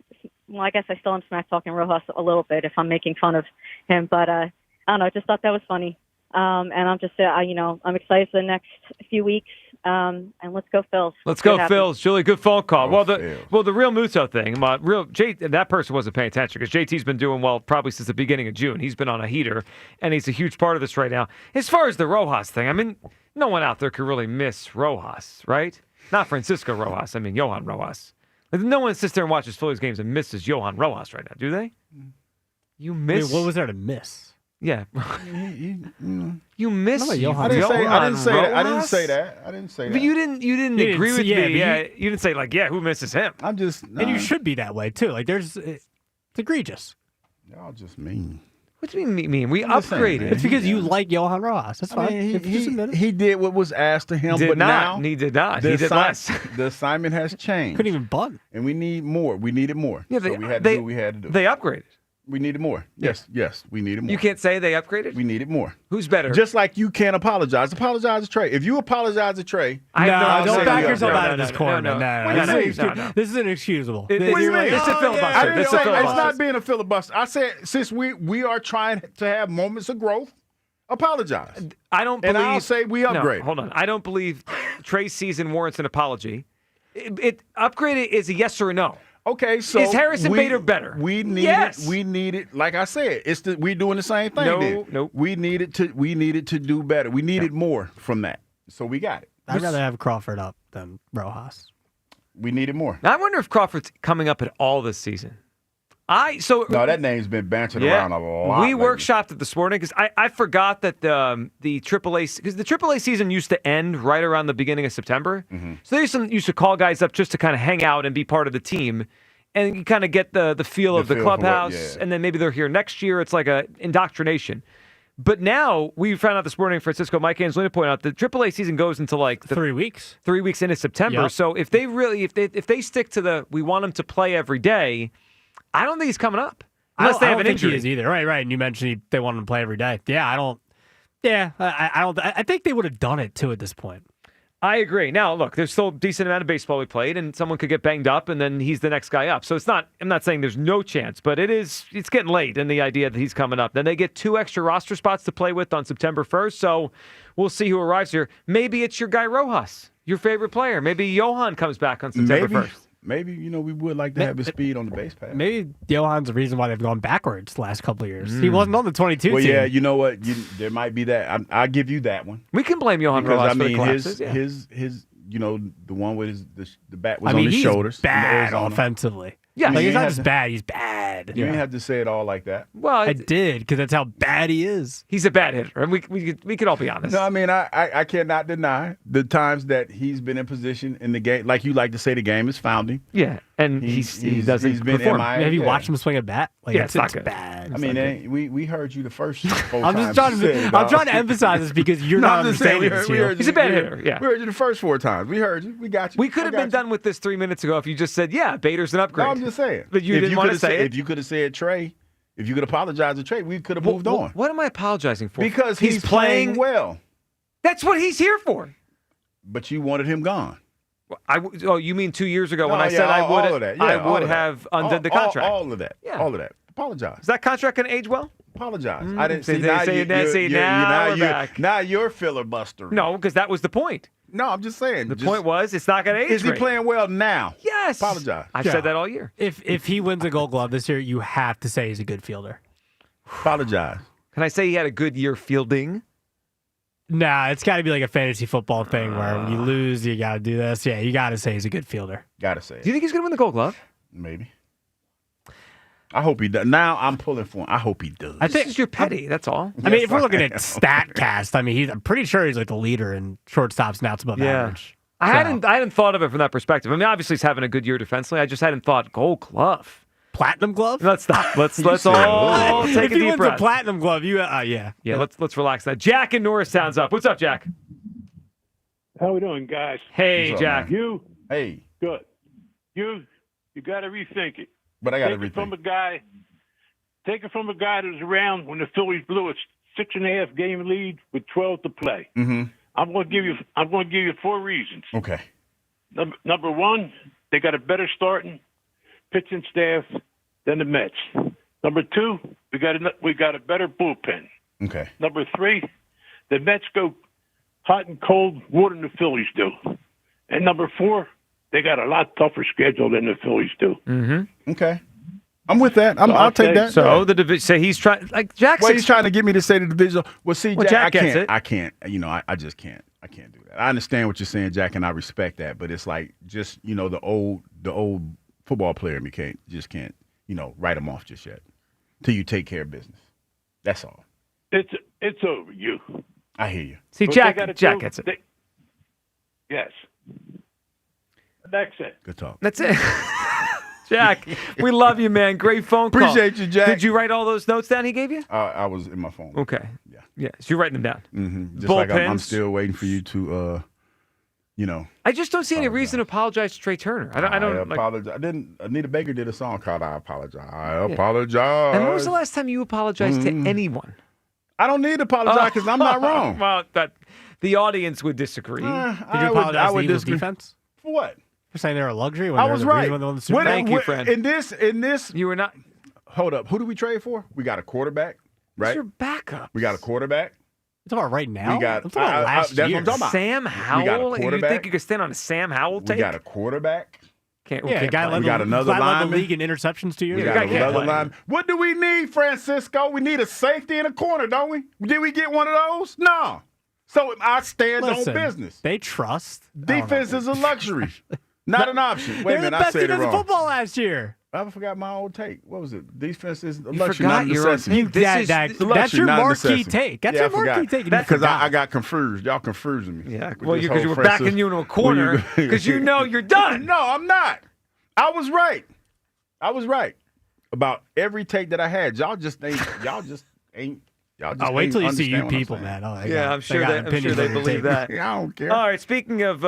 Well, I guess I still am smack talking Rojas a little bit if I'm making fun of him. But I don't know. I just thought that was funny. And I'm just, I'm excited for the next few weeks. And let's go Phils. Let's go Phils. Julie, good phone call. The real Muto thing, that person wasn't paying attention because JT's been doing well probably since the beginning of June. He's been on a heater, and he's a huge part of this right now. As far as the Rojas thing, I mean, no one out there could really miss Rojas, right? Not Francisco Rojas. I mean, Johan Rojas. No one sits there and watches Phillies games and misses Johan Rojas right now, do they? You miss. I mean, what was there to miss? Yeah. You miss Johan. I didn't say that. But you didn't agree with me. Yeah, you didn't say who misses him? I'm just. And you should be that way too. Like it's egregious. Y'all just mean. What do you mean? We upgraded. It's because you like Johan Rojas. That's fine. He did what was asked of him, now he did not. He did less. The assignment has changed. Couldn't even bunt. And we need more. We needed more. Yeah, so we had to do what we had to do. They upgraded. We needed more. Yes, we needed more. You can't say they upgraded? We needed more. Who's better? Just like you can't apologize. Apologize to Trey. If you apologize to Trey, don't back yourself out of this corner. No. This is inexcusable. What do you mean? It's a filibuster. It's not being a filibuster. I said since we are trying to have moments of growth, apologize. I don't believe. And I'll say we upgrade. No, hold on. I don't believe Trey's season warrants an apology. Upgraded is a yes or a no. Okay, so is Harrison Bader better? We needed, like I said, we doing the same thing. No. We needed to do better. We needed more from that, so we got it. I'd rather have Crawford up than Rojas. We needed more. Now, I wonder if Crawford's coming up at all this season. No, that name's been bantered around a lot. We workshopped it this morning because I forgot that the AAA, because the AAA season used to end right around the beginning of September. Mm-hmm. So they used to call guys up just to kind of hang out and be part of the team, and you kind of get the feel of the clubhouse, and then maybe they're here next year. It's like a indoctrination. But now we found out this morning, Francisco, Mike Angelina pointed out, the AAA season goes into like 3 weeks. 3 weeks into September. Yep. So if they stick to we want them to play every day, I don't think he's coming up unless they have an injury. I don't think he is either. Right. And you mentioned they want him to play every day. Yeah, I don't. Yeah, I don't. I think they would have done it too at this point. I agree. Now, look, there's still a decent amount of baseball we played, and someone could get banged up, and then he's the next guy up. So it's not. I'm not saying there's no chance, but it's getting late in the idea that he's coming up. Then they get 2 extra roster spots to play with on September 1st. So we'll see who arrives here. Maybe it's your guy Rojas, your favorite player. Maybe Johan comes back on September 1st. Maybe, we would like to have his speed on the base pass. Maybe Johan's the reason why they've gone backwards the last couple of years. He wasn't on the 22 team. Well, yeah, you know what? There might be that. I'll give you that one. We can blame Johan Rojas for the collapses. His the one with the bat was on his shoulders. He's bad offensively. Yeah, he's not just bad. He's bad. You didn't have to say it all like that. Well, I did because that's how bad he is. He's a bad hitter, and we could all be honest. No, I mean I cannot deny the times that he's been in position in the game, like you like to say, the game has found him. Yeah, and he doesn't he's been perform. MIA. Have you watched him swing a bat? Like, it's not good. Bad. I mean, we heard you the first 4 I'm times. I'm trying to emphasize this because you're not understanding this. He's a bad hitter. Yeah, we heard you the first 4 times. We heard you. We got you. We could have been done with this 3 minutes ago if you just said, "Yeah, Bader's an upgrade." No, I'm just saying. But you didn't want to say it. If you could have said Trey, if you could apologize to Trey, we could have moved on. What am I apologizing for? Because he's playing well. That's what he's here for. But you wanted him gone. Oh, you mean 2 years ago when I said all of that. Yeah, I would have undid the contract? All of that. Yeah. All of that. Apologize. Is that contract going to age well? Apologize. I didn't Say see that- now. say you- that- you're- say you're- now you're- we're you're- back. Now you're filibustering. No, because that was the point. No, I'm just saying. The point was it's not going to age Is he great. playing well now? Yes. Apologize. I've said that all year. If he wins a Gold Glove this year, you have to say he's a good fielder. Apologize. Can I say he had a good year fielding? Nah, it's got to be like a fantasy football thing where when you lose, you got to do this. Yeah, you got to say he's a good fielder. Got to say it. Do you think he's going to win the Gold Glove? Maybe. I hope he does. Now I'm pulling for him. I hope he does. I think You're petty. That's all. I mean, Yes, if we're I looking at am. StatCast, I mean, I'm pretty sure he's like the leader in shortstops and outs above average. I So- hadn't thought of it from that perspective. I mean, obviously he's having a good year defensively. I just hadn't thought Gold Glove. Platinum glove? Let's stop. Let's said, all "Oh." take If a he deep wins breath. a platinum glove, yeah. Yeah, let's relax now. Jack in Norristown's up. What's up, Jack? How we doing, guys? Hey, What's up, Jack. man? You Hey, good? You got to rethink it. but I got to Take it from rethink. a guy. Take it from a guy that was around when the Phillies blew a 6.5 game lead with 12 to play. Mm-hmm. I'm going to give you 4 reasons. Okay. Number one, they got a better starting pitching staff than the Mets. Number two, we got a better bullpen. Okay. Number three, the Mets go hot and cold more than the Phillies do. And number four, they got a lot tougher schedule than the Phillies do. Mm-hmm. Okay. I'm with that. I'll take that. So the division. So he's trying. Like Jack. Well, he's trying to get me to say the division. Well, see, Well, Jack, Jack gets it. I can't. You know, I just can't. I can't do that. I understand what you're saying, Jack, and I respect that. But it's like just the old football player in me can't write him off just yet till you take care of business. That's all. It's over, you. I hear you. See, What Jack. they gotta Jack do- gets it. Yes. That's it. Good talk. That's it. Jack, we love you, man. Great phone call. Appreciate you, Jack. Did you write all those notes down he gave you? I was in my phone. Okay. Yeah. Yeah. So you're writing them down. Mm-hmm. Just like I'm Bullpens. still waiting for you to, I just don't see any reason to apologize to Trey Turner. I don't like. apologize. Anita Baker did a song called "I Apologize." I apologize. And when was the last time you apologized to anyone? I don't need to apologize because I'm not wrong. Well, the audience would disagree. Did you apologize to the Eagles defense? For what? For saying they were a luxury when I they were was the right. reason when they won the Super Bowl? Thank you, friend. In this, You were not. hold up. Who do we trade for? We got a quarterback, right? What's your backup? We got a quarterback. You talking about right now? We got- I'm talking about last that's what year. I'm talking about. Sam We Howell. got a You quarterback. think you could stand on a Sam Howell tape? We got a quarterback. Can't. Yeah, the can't guy play. led We got another guy led lineman. the league in interceptions 2 years We ago. got guy can't another play. line. What do we need, Francisco? We need a safety in a corner, don't we? Did we get one of those? No. So I stand Listen, on business. They trust. Defense is a luxury, not an option. Wait They a were the minute, I best said it defense in wrong. football last year. I forgot my old take. What was it? Defense is a You luxury, forgot not a your own necessity. take. This is- It's a That's luxury, your not a marquee necessity. take. That's Yeah, your I forgot. marquee take. and you Because forgot. I got confused. Y'all confusing me. Yeah. with Well, this because you whole were backing Francis- you into a corner because you know you're done. No, I'm not. I was right. I was right about every take that I had. Y'all just ain't. Oh, wait till you see understand you what I'm people, saying. man. Oh, Yeah, I'm sure they believe that. Yeah, I don't care. All right, speaking of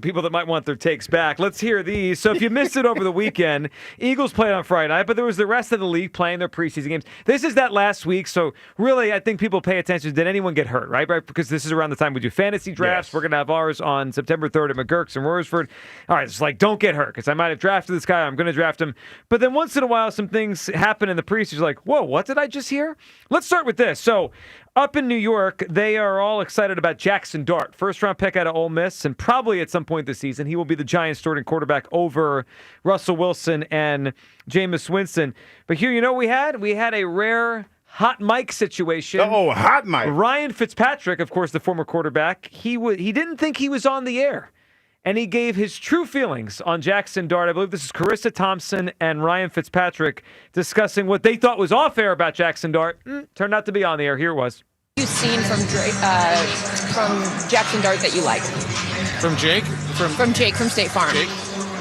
people that might want their takes back, let's hear these. So if you missed it over the weekend, Eagles played on Friday night, but there was the rest of the league playing their preseason games. This is that last week, so really I think people pay attention. Did anyone get hurt, right? Because this is around the time we do fantasy drafts. Yes. We're going to have ours on September 3rd at McGurk's and Royersford. All right, it's like, don't get hurt, because I might have drafted this guy. I'm going to draft him. But then once in a while, some things happen in the preseason. Like, whoa, what did I just hear? Let's start with this. So up in New York, they are all excited about Jackson Dart, first-round pick out of Ole Miss, and probably at some point this season, he will be the Giants' starting quarterback over Russell Wilson and Jameis Winston. But here, you know what we had? We had a rare hot mic situation. Oh, hot mic. Ryan Fitzpatrick, of course, the former quarterback, he didn't think he was on the air. And he gave his true feelings on Jackson Dart. I believe this is Carissa Thompson and Ryan Fitzpatrick discussing what they thought was off air about Jackson Dart. Turned out to be on the air. Here it was. You've seen from Jackson Dart that you like? From Jake? From Jake from State Farm. Jake?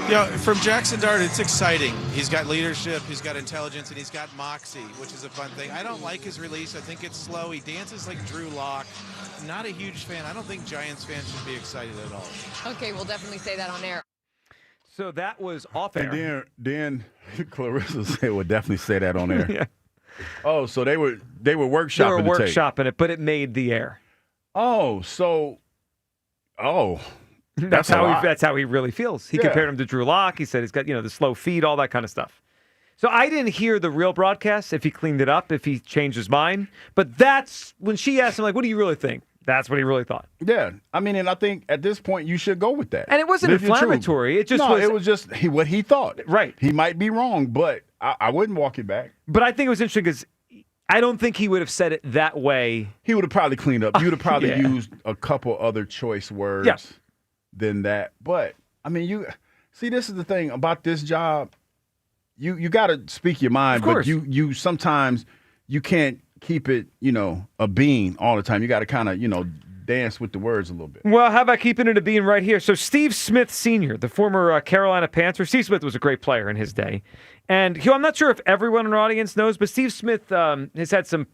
Yeah, from Jackson Dart, it's exciting. He's got leadership, he's got intelligence, and he's got moxie, which is a fun thing. I don't like his release. I think it's slow. He dances like Drew Lock. Not a huge fan. I don't think Giants fans should be excited at all. Okay, we'll definitely say that on air. So that was off air. And then Clarissa said, "We'll definitely say that on air." Yeah. Oh, so they were workshopping They were the tape. workshopping it, but it made the air. Oh, so That's how he really feels. He compared him to Drew Lock. He said he's got the slow feet, all that kind of stuff. So I didn't hear the real broadcast, if he cleaned it up, if he changed his mind. But that's when she asked him, like, what do you really think? That's what he really thought. Yeah. I mean, and I think at this point you should go with that. And it wasn't inflammatory. It was just what he thought. Right. He might be wrong, but I wouldn't walk it back. But I think it was interesting because I don't think he would have said it that way. He would have probably cleaned up. You would have probably used a couple other choice words than that. But, I mean, this is the thing about this job. You got to speak your mind, but you sometimes you can't keep it, a bean all the time. You got to kind of, dance with the words a little bit. Well, how about keeping it a bean right here? So Steve Smith Sr., the former Carolina Panther. Steve Smith was a great player in his day. And I'm not sure if everyone in our audience knows, but Steve Smith has had some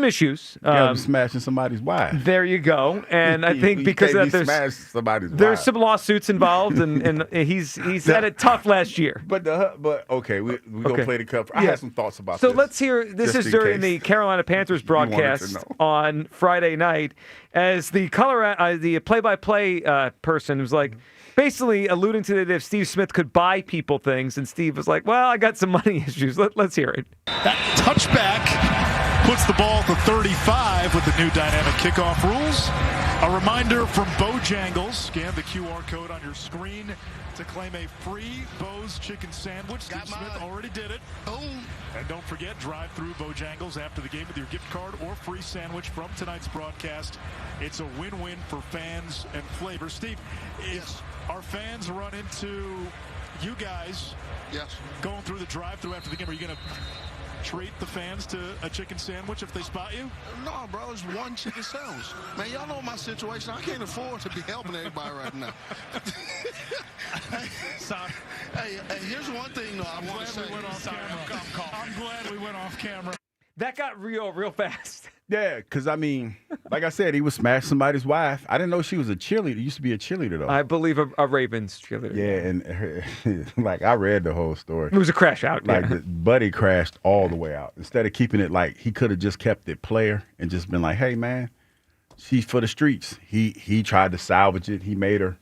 issues. Smashing somebody's wife. There you go. And I think because of that, there's some lawsuits involved, and he's had it tough last year. But okay, we're going to play the cup. I had some thoughts about this. So let's hear, this is during the Carolina Panthers broadcast on Friday night, as the play-by-play person was like, basically alluding to that if Steve Smith could buy people things, and Steve was like, well, I got some money issues. Let's hear it. That touchback puts the ball to 35 with the new dynamic kickoff rules. A reminder from Bojangles. Scan the QR code on your screen to claim a free Bo's chicken sandwich. Steve Smith already did it. Boom. And don't forget, drive through Bojangles after the game with your gift card or free sandwich from tonight's broadcast. It's a win-win for fans and flavor. Steve, if our fans run into you guys going through the drive-through after the game, are you going to treat the fans to a chicken sandwich if they spot you? No, bro, it's one chicken sandwich. Man, y'all know my situation. I can't afford to be helping everybody right now. Sorry. Hey, here's one thing, though, I want to say. I'm glad we went off camera. That got real fast. Yeah, because, I mean, like I said, he was smashing somebody's wife. I didn't know she was a cheerleader. Used to be a cheerleader, though. I believe a Ravens cheerleader. Yeah, and I read the whole story. It was a crash out. The buddy crashed all the way out. Instead of keeping it he could have just kept it player and just been like, hey, man, she's for the streets. He tried to salvage it. He made her,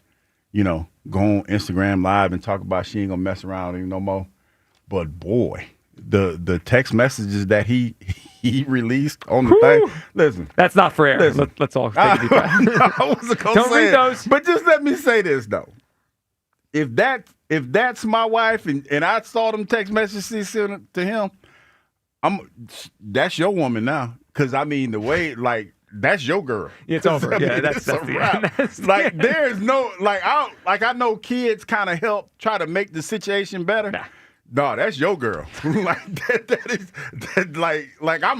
go on Instagram Live and talk about she ain't going to mess around with him no more. But, boy, the text messages that he released on the thing. Listen, that's not for air. Let's all take a deep breath. I wasn't gonna Don't say read those. But just let me say this though: if that's my wife and I saw them text messages to him, that's your woman now. Because I mean, the way that's your girl. It's over. That's a wrap. There's no I know kids kind of help try to make the situation better. Nah. No, that's your girl. I'm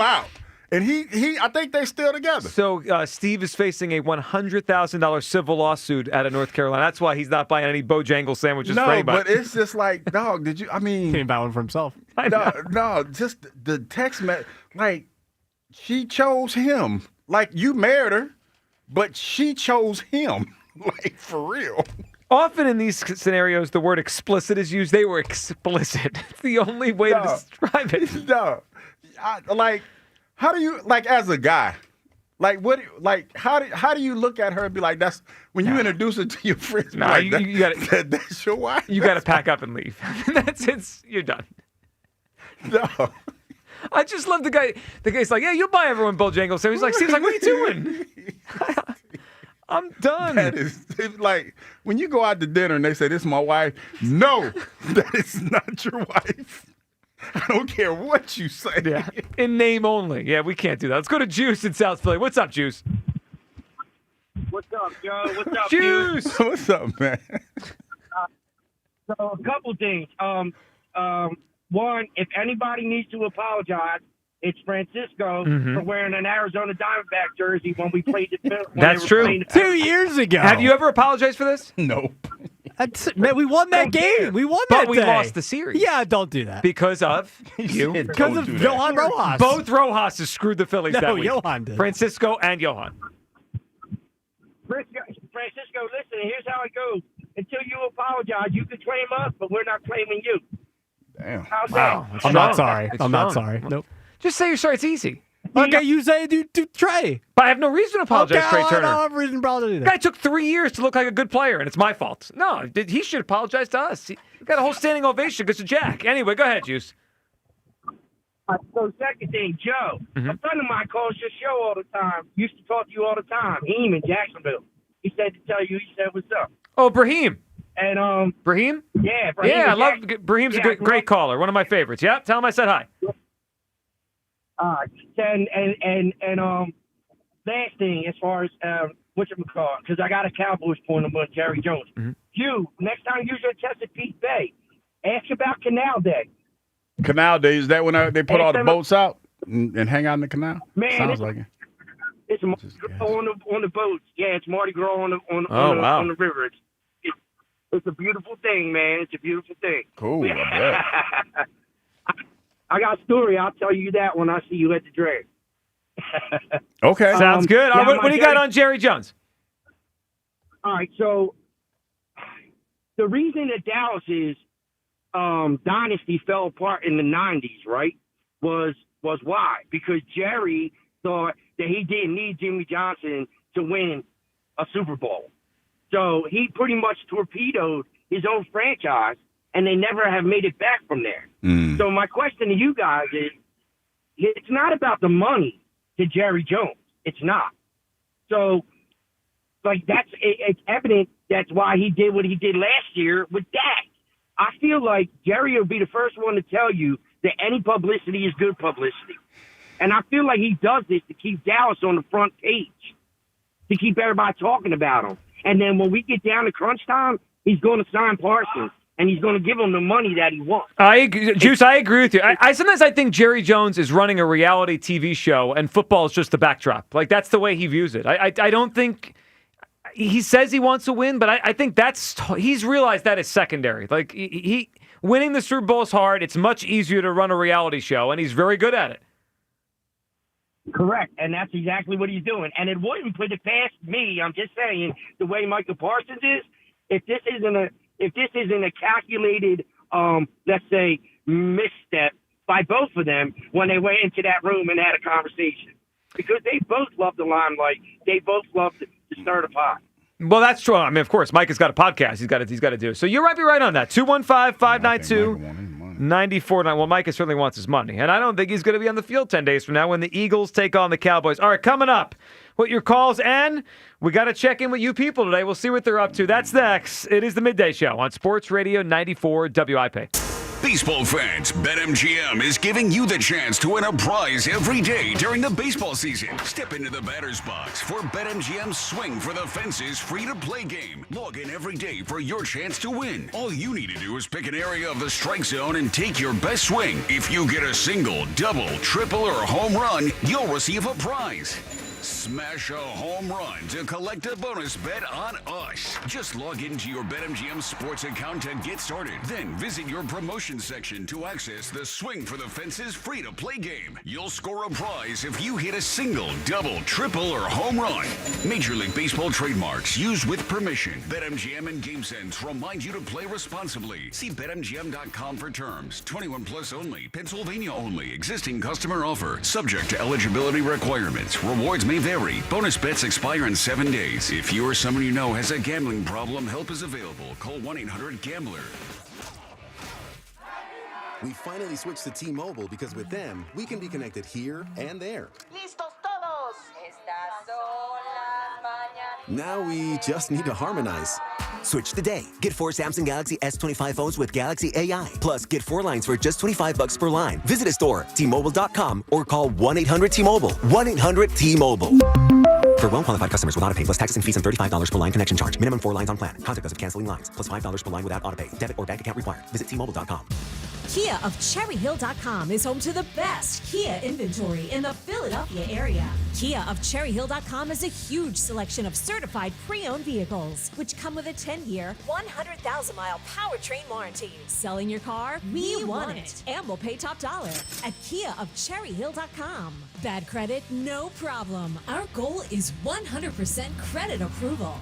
out. And I think they're still together. So Steve is facing a $100,000 civil lawsuit out of North Carolina. That's why he's not buying any Bojangles sandwiches for anybody. No, but it's just like, dog, he didn't buy one for himself. No, just the text message. She chose him. You married her, but she chose him. For real. Often in these scenarios, the word explicit is used. They were explicit. It's the only way to describe it. No. How do you, as a guy, how do you look at her and be like, that's, when you introduce her to your friends, you gotta, that's your wife? You got to pack up and leave. That's it. You're done. No. I just love the guy. The guy's like, yeah, you'll buy everyone Bojangles. So he's like, Steve's like, what are you doing? I'm done. That is when you go out to dinner and they say, this is my wife. No, that is not your wife. I don't care what you say. Yeah. In name only. Yeah, we can't do that. Let's go to Juice in South Philly. What's up, Juice? What's up, Joe? What's up, Juice? What's up, man? So a couple things. One, if anybody needs to apologize, it's Francisco for wearing an Arizona Diamondback jersey when we played the Phillies. That's true. 2 years ago. Have you ever apologized for this? Nope. Man, we won that game. We won that But we day. lost the series. Yeah, don't do that. Because of you. Because of Johan Rojas. Both Rojas's screwed the Phillies that week. Johan did. Francisco and Johan. Francisco, listen, here's how it goes. Until you apologize, you can claim us, but we're not claiming you. Damn. How's Wow. that? I'm not sorry. I'm not sorry. Nope. Just say you're sorry. It's easy. Okay, you say do Trey. But I have no reason to apologize, Okay, Trey Turner. I don't have a reason to apologize either. Guy took 3 years to look like a good player, and it's my fault. No, he should apologize to us. He got a whole standing ovation because of Jack. Anyway, go ahead, Juice. So second thing, Joe, a friend of mine calls your show all the time. Used to talk to you all the time. Heem in Jacksonville. He said to tell you. He said, "What's up?" Oh, Brahim. And Brahim? Yeah, Brahim. Yeah, I love Brahim's a great caller. One of my favorites. Yeah, tell him I said hi. And last thing, as far as whatchamacallit, because I got a Cowboys point on Jerry Jones. You, next time you're at Chesapeake Bay, ask about Canal Day. Canal Day, is that when they put all the boats out and hang out in the canal? Man, sounds like it. It's Mardi Gras on the boats. Yeah, it's Mardi Gras on the river. It's a beautiful thing, man. It's a beautiful thing. Cool, I bet. I got a story. I'll tell you that when I see you at the drag. Okay. Sounds good. What do you got on Jerry Jones? All right, so the reason that Dallas's dynasty fell apart in the 90s, right, was why? Because Jerry thought that he didn't need Jimmy Johnson to win a Super Bowl. So he pretty much torpedoed his own franchise, and they never have made it back from there. So my question to you guys is, it's not about the money to Jerry Jones. It's not. So, like, it's evident that's why he did what he did last year with Dak. I feel like Jerry will be the first one to tell you that any publicity is good publicity. And I feel like he does this to keep Dallas on the front page, to keep everybody talking about him. And then when we get down to crunch time, he's going to sign Parsons, and he's going to give him the money that he wants. Juice, I agree with you. I sometimes think Jerry Jones is running a reality TV show, and football is just the backdrop. Like, that's the way he views it. I don't think he says he wants to win, but I think he's realized that is secondary. Like, he winning the Super Bowl is hard. It's much easier to run a reality show, and he's very good at it. Correct, and that's exactly what he's doing. And it wouldn't put it past me. I'm just saying, the way Micah Parsons is, if this isn't a calculated, let's say, misstep by both of them when they went into that room and had a conversation, because they both love the limelight, they both love to stir the pot. Well, that's true. I mean, of course, Mike has got a podcast. He's got to do. So you might be right on that. 215-592-94. Well, Micah certainly wants his money, and I don't think he's going to be on the field 10 days from now when the Eagles take on the Cowboys. All right, coming up, what your calls, and we got to check in with you people today. We'll see what they're up to. That's next. It is the Midday Show on Sports Radio 94 WIP. Baseball fans, BetMGM is giving you the chance to win a prize every day during the baseball season. Step into the batter's box for BetMGM's Swing for the Fences free-to-play game. Log in every day for your chance to win. All you need to do is pick an area of the strike zone and take your best swing. If you get a single, double, triple, or home run, you'll receive a prize. Smash a home run to collect a bonus bet on us. Just log into your BetMGM Sports account to get started. Then visit your promotion section to access the Swing for the Fences free-to-play game. You'll score a prize if you hit a single, double, triple, or home run. Major League Baseball trademarks used with permission. BetMGM and GameSense remind you to play responsibly. See BetMGM.com for terms. 21 plus only. Pennsylvania only. Existing customer offer. Subject to eligibility requirements. Rewards may vary. Bonus bets expire in 7 days. If you or someone you know has a gambling problem, help is available. Call 1-800-GAMBLER. We finally switched to T-Mobile because with them, we can be connected here and there. ¡Listos todos! Estas son las mañanas. Now we just need to harmonize. Switch today. Get 4 Samsung Galaxy S25 phones with Galaxy AI. Plus, get 4 lines for just $25 per line. Visit a store, T-Mobile.com, or call 1-800-T-Mobile. 1-800-T-Mobile. For well-qualified customers with autopay plus taxes and fees and $35 per line connection charge. Minimum 4 lines on plan. Contact us if canceling lines. Plus $5 per line without autopay. Debit or bank account required. Visit T-Mobile.com. Kia of CherryHill.com is home to the best Kia inventory in the Philadelphia area. Kia of CherryHill.com has a huge selection of certified pre-owned vehicles, which come with a 10-year, 100,000-mile powertrain warranty. Selling your car? We want it. And we'll pay top dollar at Kia of CherryHill.com. Bad credit? No problem. Our goal is 100% credit approval.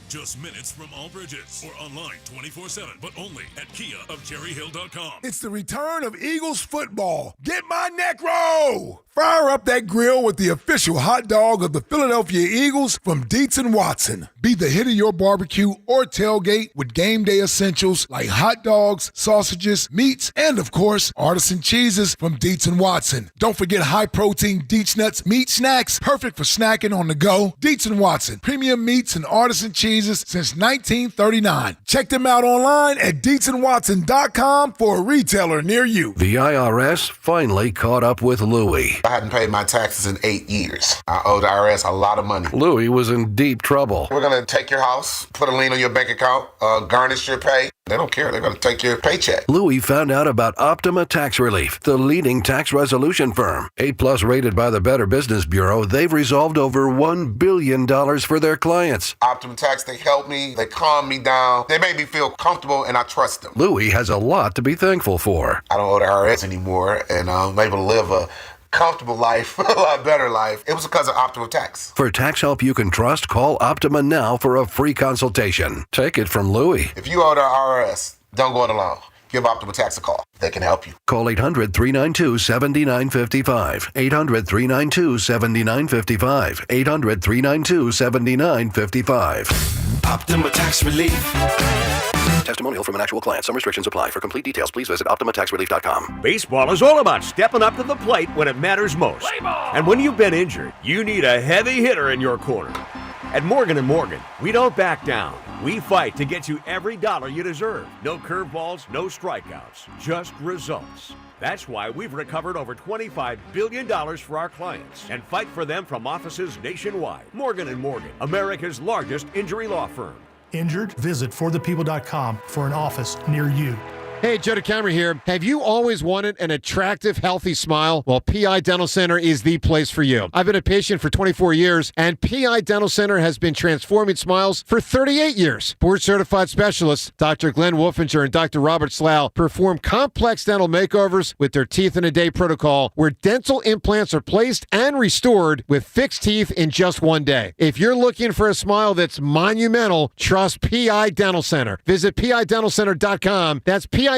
Just minutes from all bridges or online 24/7, but only at Kia of CherryHill.com. It's the return of Eagles football. Get my neck roll! Fire up that grill with the official hot dog of the Philadelphia Eagles from Dietz & Watson. Be the hit of your barbecue or tailgate with game day essentials like hot dogs, sausages, meats, and of course, artisan cheeses from Dietz & Watson. Don't forget high-protein Dietz Nuts meat snacks, perfect for snacking on the go. Dietz & Watson, premium meats and artisan cheeses since 1939. Check them out online at DietzandWatson.com for a retailer near you. The IRS finally caught up with Louie. I hadn't paid my taxes in 8 years. I owed the IRS a lot of money. Louie was in deep trouble. We're going to take your house, put a lien on your bank account, garnish your pay. They don't care. They're going to take your paycheck. Louie found out about Optima Tax Relief, the leading tax resolution firm. A+ rated by the Better Business Bureau, they've resolved over $1 billion for their clients. Optima Tax, they help me. They calm me down. They make me feel comfortable, and I trust them. Louie has a lot to be thankful for. I don't owe the IRS anymore, and I'm able to live a comfortable life, a lot better life. It was because of Optima Tax. For tax help you can trust, call Optima now for a free consultation. Take it from Louie. If you owe the IRS, don't go it alone. Give Optima Tax a call. They can help you. Call 800-392-7955. 800-392-7955. 800-392-7955. Optima Tax Relief. Testimonial from an actual client. Some restrictions apply. For complete details, please visit OptimaTaxRelief.com. Baseball is all about stepping up to the plate when it matters most. And when you've been injured, you need a heavy hitter in your corner. At Morgan & Morgan, we don't back down. We fight to get you every dollar you deserve. No curveballs, no strikeouts, just results. That's why we've recovered over $25 billion for our clients and fight for them from offices nationwide. Morgan & Morgan, America's largest injury law firm. Injured? Visit forthepeople.com for an office near you. Hey, Joe DeCamera here. Have you always wanted an attractive, healthy smile? Well, PI Dental Center is the place for you. I've been a patient for 24 years, and PI Dental Center has been transforming smiles for 38 years. Board-certified specialists, Dr. Glenn Wolfinger and Dr. Robert Slough, perform complex dental makeovers with their teeth-in-a-day protocol, where dental implants are placed and restored with fixed teeth in just one day. If you're looking for a smile that's monumental, trust PI Dental Center. Visit PIDentalCenter.com. That's PIDentalCenter.com.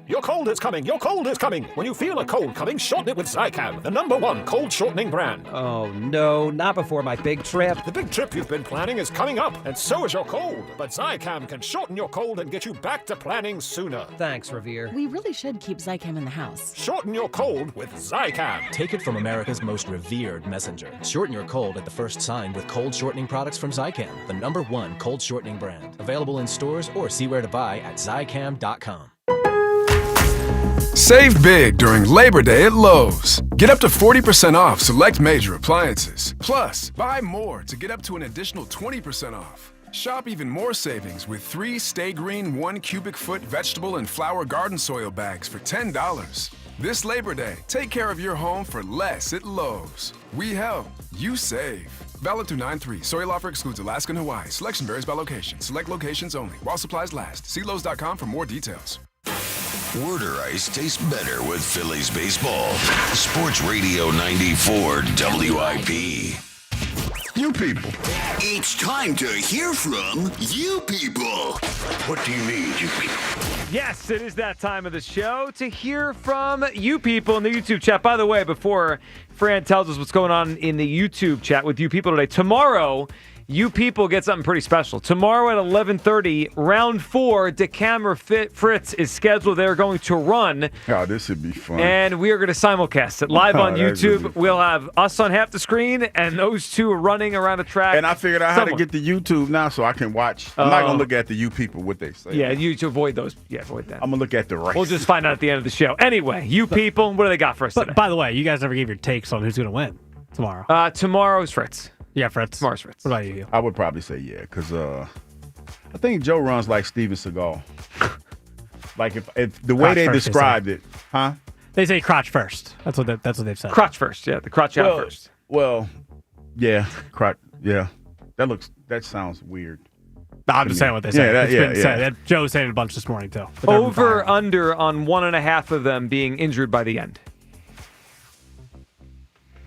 Your cold is coming. Your cold is coming. When you feel a cold coming, shorten it with Zicam, the #1 cold shortening brand. Oh, no, not before my big trip. The big trip you've been planning is coming up, and so is your cold. But Zicam can shorten your cold and get you back to planning sooner. Thanks, Revere. We really should keep Zicam in the house. Shorten your cold with Zicam. Take it from America's most revered messenger. Shorten your cold at the first sign with cold shortening products from Zicam, the #1 cold shortening brand. Available in stores or see where to buy at Zicam.com. Save big during Labor Day at Lowe's. Get up to 40% off select major appliances. Plus, buy more to get up to an additional 20% off. Shop even more savings with 3 Stay Green 1 cubic foot vegetable and flower garden soil bags for $10. This Labor Day, take care of your home for less at Lowe's. We help, you save. Valid through 9/3. Soil offer excludes Alaska and Hawaii. Selection varies by location. Select locations only. While supplies last. See Lowe's.com for more details. Word ice tastes better with Phillies baseball. Sports Radio 94 WIP. You people. It's time to hear from you people. What do you need, you people? Yes, it is that time of the show to hear from you people in the YouTube chat. By the way, before Fran tells us what's going on in the YouTube chat with you people today, tomorrow, you people get something pretty special. Tomorrow at 11:30, round 4, DeCamera Fritz is scheduled. They're going to run. Oh, this should be fun. And we are going to simulcast it live on YouTube. We'll have us on half the screen and those two running around the track. And I figured out how to get to YouTube now so I can watch. I'm not going to look at the you people, what they say. Yeah, you to avoid those. Yeah, avoid that. I'm going to look at the race. We'll just find out at the end of the show. Anyway, you people, what do they got for us today? By the way, you guys never gave your takes on who's going to win tomorrow. Tomorrow's Fritz. Yeah, Fritz. Tomorrow's Fritz. What about you? I would probably say yeah, because I think Joe runs like Steven Seagal. Like if the way they described it, huh? They say crotch first. That's what they've said. Crotch first, yeah. The crotch out first. Well, yeah, crotch. Yeah, that sounds weird. I'm just saying what they say. Yeah, said. Joe was saying it a bunch this morning too. Over under on 1.5 of them being injured by the end.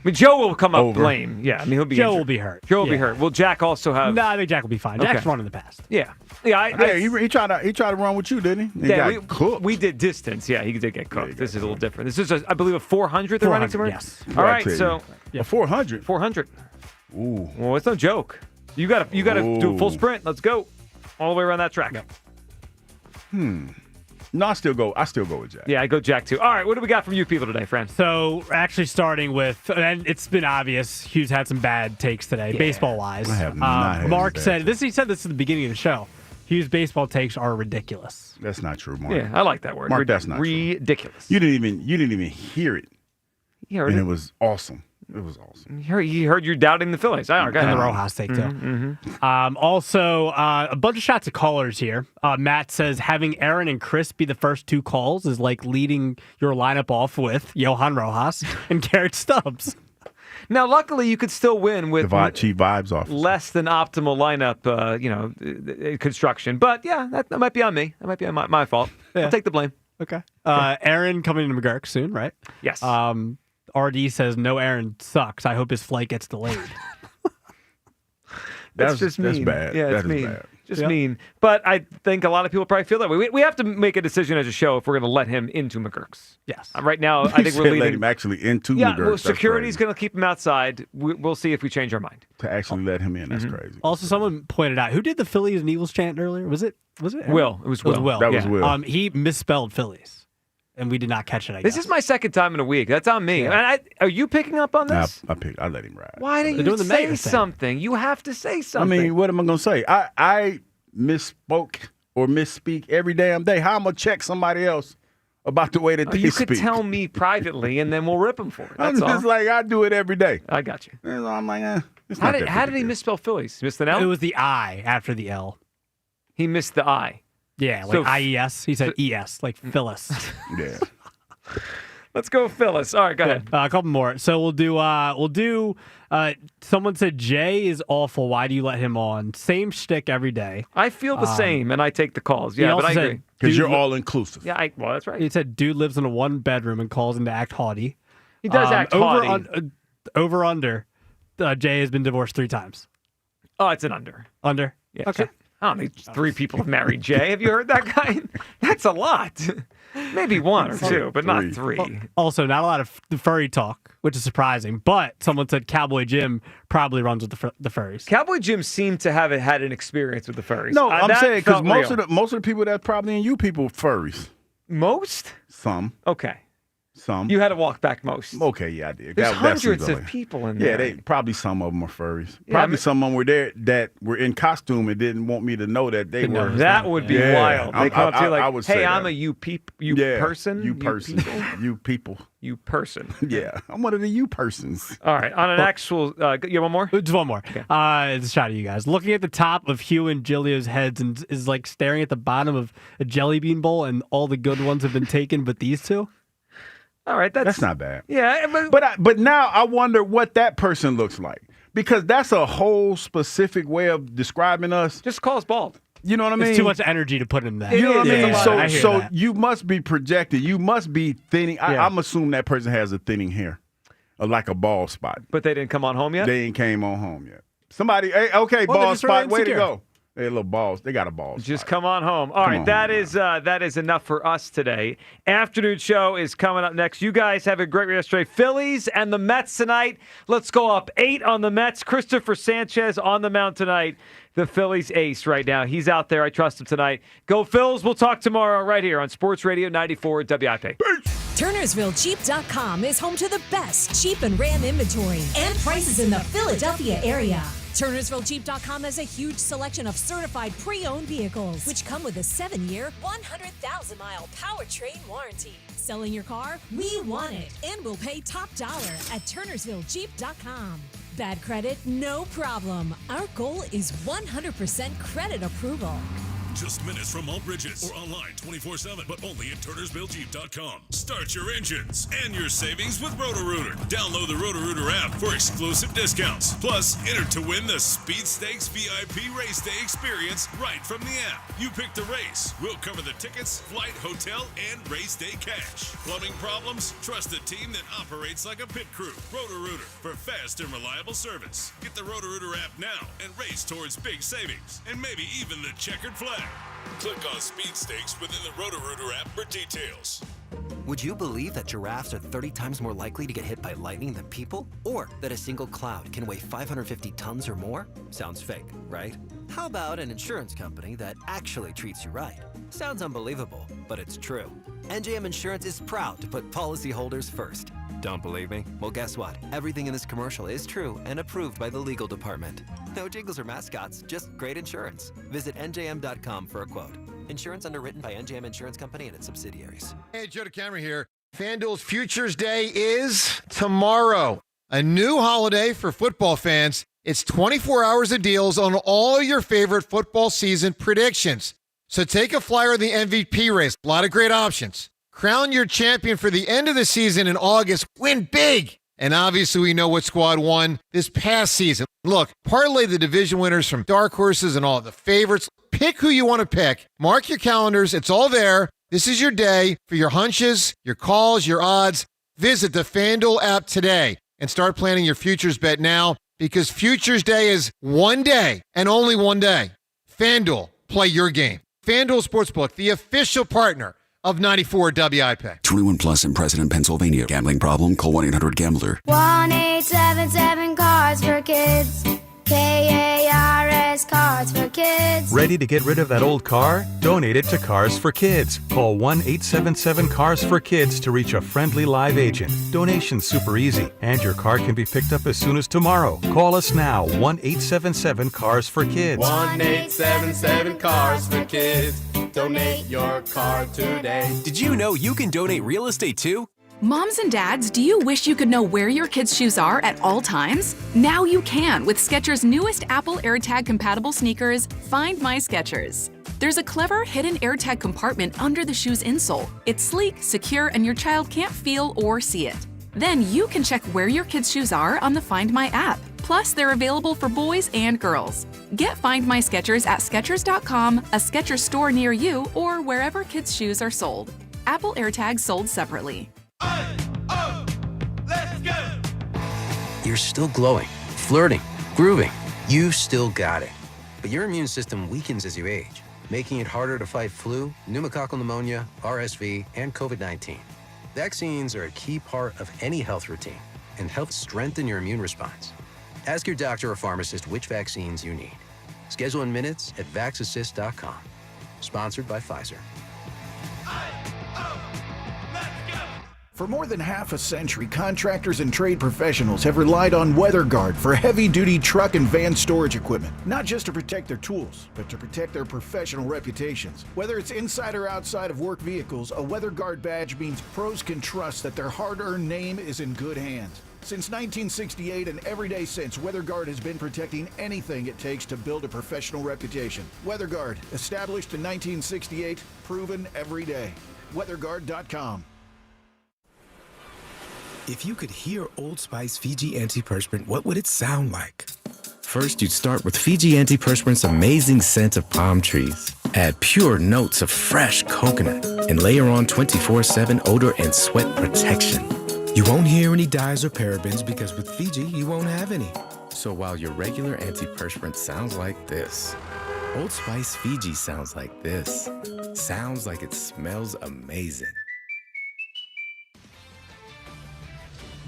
mean, Joe will come up Over. lame. Yeah, I mean, he'll be Joe injured. will be hurt. Joe will be Yeah. hurt. Will Jack also have? No, I think Jack will be fine. Okay. Jack's run in the past. Yeah. He tried to run with you, didn't he? He got cooked. we did distance. Yeah, he did get cooked. This is a little different. This is, I believe, a 400 they're running 400, somewhere? yes. All right, Right, so a 400. 400. Ooh. Well, it's no joke. You got to do a full sprint. Let's go all the way around that track. No, I still go with Jack. Yeah, I go Jack too. All right, what do we got from you people today, friends? So we're actually starting with, and it's been obvious, Hughes had some bad takes today, baseball-wise. I have not had Mark any said bad this. He said this at the beginning of the show. Hughes' baseball takes are ridiculous. That's not true, Mark. Yeah, I like that word. Mark, that's not ridiculous. true. You didn't even hear it. You heard and it. it was awesome. It was awesome. He heard you doubting the Phillies. All right, go And ahead. the Rojas take, too. Mm-hmm. Also, a bunch of shots of callers here. Matt says having Aaron and Chris be the first two calls is like leading your lineup off with Johan Rojas and Garrett Stubbs. Now, luckily, you could still win with Chief Vibes off. less than optimal lineup, construction. But yeah, that might be on me. That might be my fault. I'll take the blame. Okay. Aaron coming to McGurk soon, right? Yes. RD says no. Aaron sucks. I hope his flight gets delayed. That's just mean. That's bad. Yeah, That it's is mean. bad. Just mean. But I think a lot of people probably feel that way. We have to make a decision as a show if we're going to let him into McGurk's. Yes. Right now, I think we're Let leading. him actually into Yeah, McGurk. well, That's security's crazy. going to keep him outside. We'll see if we change our mind. To actually let him in. That's crazy. Also, someone pointed out who did the Phillies and Eagles chant earlier. Was it? Aaron? Will. It was Will. That was Will. He misspelled Phillies, and we did not catch it. I guess. This is my second time in a week. That's on me. And are you picking up on this? I let him ride. Why They're didn't doing you the mayor say thing. something? You have to say I something. mean, what am I going to say? I misspoke or misspeak every damn day. How am I going to check somebody else about the way that they you speak? could tell me privately, and then we'll rip him for it. I'm That's all. just like, I do it every day. I got you. And so I'm like, it's How not did that big he a deal. misspell Phillies? He missed an L? It was the I after the L. He missed the I. Yeah, like So- IES. He said ES, like Phyllis. Yeah. Let's go Phyllis. All right, go ahead. A couple more. So we'll do. Someone said Jay is awful. Why do you let him on? Same shtick every day. I feel the same, and I take the calls. he Yeah, but also I said, agree. Because Dude, you're all inclusive. Yeah, well, that's right. He said dude lives in a one bedroom and calls him to act haughty. He does act haughty. Over under. Jay has been divorced 3 times. Oh, it's an under. Under. Yeah. Okay. I don't think 3 people have married Jay. Have you heard that guy? That's a lot. Maybe 1 or 2, but not 3. Also, not a lot of furry talk, which is surprising. But someone said Cowboy Jim probably runs with the furries. Cowboy Jim seemed to have had an experience with the furries. No, I'm that saying because felt most of the people that's probably in you people furries. Most? Some. Okay. Some. You had to walk back most. Okay, yeah, I did. There's That hundreds seems of like- people in Yeah, there. probably some of them are furries. Yeah, Probably I mean- some of them were there that were in costume and didn't want me to know that they were. That would be Yeah. wild. They come up to you I like, would say hey, I'm that. a you Yeah, person? You person. people? You people. You person. Yeah, I'm one of the you persons. All right, on an actual, you have one more? Just one more. It's a shot of you guys. Looking at the top of Hugh and Gilio's heads and is like staring at the bottom of a jelly bean bowl and all the good ones have been taken but these 2. All right, That's not bad. Yeah, But now I wonder what that person looks like because that's a whole specific way of describing us. Just call us bald. You know what I mean? It's too much energy to put in that. You know what I mean? I hear So that. you must be projected. You must be thinning. Yeah. I'm assuming that person has a thinning hair, or like a bald spot. But they didn't come on home yet? They ain't came on home yet. Somebody, hey, okay, Well, they're bald just really spot. Way to insecure. go. Hey, little balls. They got a bald Just spot. come on home. All right, on that is enough for us today. Afternoon show is coming up next. You guys have a great rest today. Phillies and the Mets tonight. Let's go up 8 on the Mets. Christopher Sanchez on the mound tonight. The Phillies ace right now. He's out there. I trust him tonight. Go Phils. We'll talk tomorrow right here on Sports Radio 94 WIP. TurnersvilleJeep.com is home to the best Jeep and Ram inventory and prices in the Philadelphia area. TurnersvilleJeep.com has a huge selection of certified pre-owned vehicles, which come with a 7-year, 100,000-mile powertrain warranty. Selling your car? We want it, and we'll pay top dollar at TurnersvilleJeep.com. Bad credit? No problem. Our goal is 100% credit approval. Just minutes from all bridges or online 24/7, but only at TurnersvilleJeep.com. Start your engines and your savings with Roto-Rooter. Download the Roto-Rooter app for exclusive discounts. Plus, enter to win the Speed Stakes VIP Race Day experience right from the app. You pick the race. We'll cover the tickets, flight, hotel, and race day cash. Plumbing problems? Trust a team that operates like a pit crew. Roto-Rooter for fast and reliable service. Get the Roto-Rooter app now and race towards big savings and maybe even the checkered flag. Click on Speed Stakes within the Roto-Rooter app for details. Would you believe that giraffes are 30 times more likely to get hit by lightning than people? Or that a single cloud can weigh 550 tons or more? Sounds fake, right? How about an insurance company that actually treats you right? Sounds unbelievable, but it's true. NJM Insurance is proud to put policyholders first. Don't believe me? Well, guess what? Everything in this commercial is true and approved by the legal department. No jingles or mascots, just great insurance. Visit NJM.com for a quote. Insurance underwritten by NJM Insurance Company and its subsidiaries. Hey, Joe DeCamera here. FanDuel's Futures Day is tomorrow. A new holiday for football fans. It's 24 hours of deals on all your favorite football season predictions. So take a flyer on the MVP race. A lot of great options. Crown your champion for the end of the season in August. Win big. And obviously, we know what squad won this past season. Look, parlay the division winners from dark horses and all the favorites. Pick who you want to pick. Mark your calendars. It's all there. This is your day for your hunches, your calls, your odds. Visit the FanDuel app today and start planning your futures bet now because Futures Day is one day and only one day. FanDuel, play your game. FanDuel Sportsbook, the official partner of 94 WIP. 21 plus in President, Pennsylvania. Gambling problem? Call 1-800-GAMBLER. 1-877 for kids. KARS Cards for Kids. Ready to get rid of that old car? Donate it to Cars for Kids. Call 1-877-CARS-FOR-KIDS to reach a friendly live agent. Donation's super easy, and your car can be picked up as soon as tomorrow. Call us now, 1-877-CARS-FOR-KIDS. 1-877-CARS-FOR-KIDS. Donate your car today. Did you know you can donate real estate too? Moms and dads, do you wish you could know where your kids' shoes are at all times? Now you can with Skechers' newest Apple AirTag compatible sneakers, Find My Skechers. There's a clever hidden AirTag compartment under the shoe's insole. It's sleek, secure, and your child can't feel or see it. Then you can check where your kids' shoes are on the Find My app. Plus, they're available for boys and girls. Get Find My Skechers at Skechers.com, a Skechers store near you, or wherever kids' shoes are sold. Apple AirTags sold separately. Let's go! You're still glowing, flirting, grooving. You still got it. But your immune system weakens as you age, making it harder to fight flu, pneumococcal pneumonia, RSV, and COVID-19. Vaccines are a key part of any health routine and help strengthen your immune response. Ask your doctor or pharmacist which vaccines you need. Schedule in minutes at VaxAssist.com. Sponsored by Pfizer. For more than half a century, contractors and trade professionals have relied on WeatherGuard for heavy-duty truck and van storage equipment, not just to protect their tools, but to protect their professional reputations. Whether it's inside or outside of work vehicles, a WeatherGuard badge means pros can trust that their hard-earned name is in good hands. Since 1968 and every day since, WeatherGuard has been protecting anything it takes to build a professional reputation. WeatherGuard, established in 1968, proven every day. WeatherGuard.com. If you could hear Old Spice Fiji Antiperspirant, what would it sound like? First, you'd start with Fiji Antiperspirant's amazing scent of palm trees. Add pure notes of fresh coconut and layer on 24/7 odor and sweat protection. You won't hear any dyes or parabens because with Fiji, you won't have any. So while your regular antiperspirant sounds like this, Old Spice Fiji sounds like this. Sounds like it smells amazing.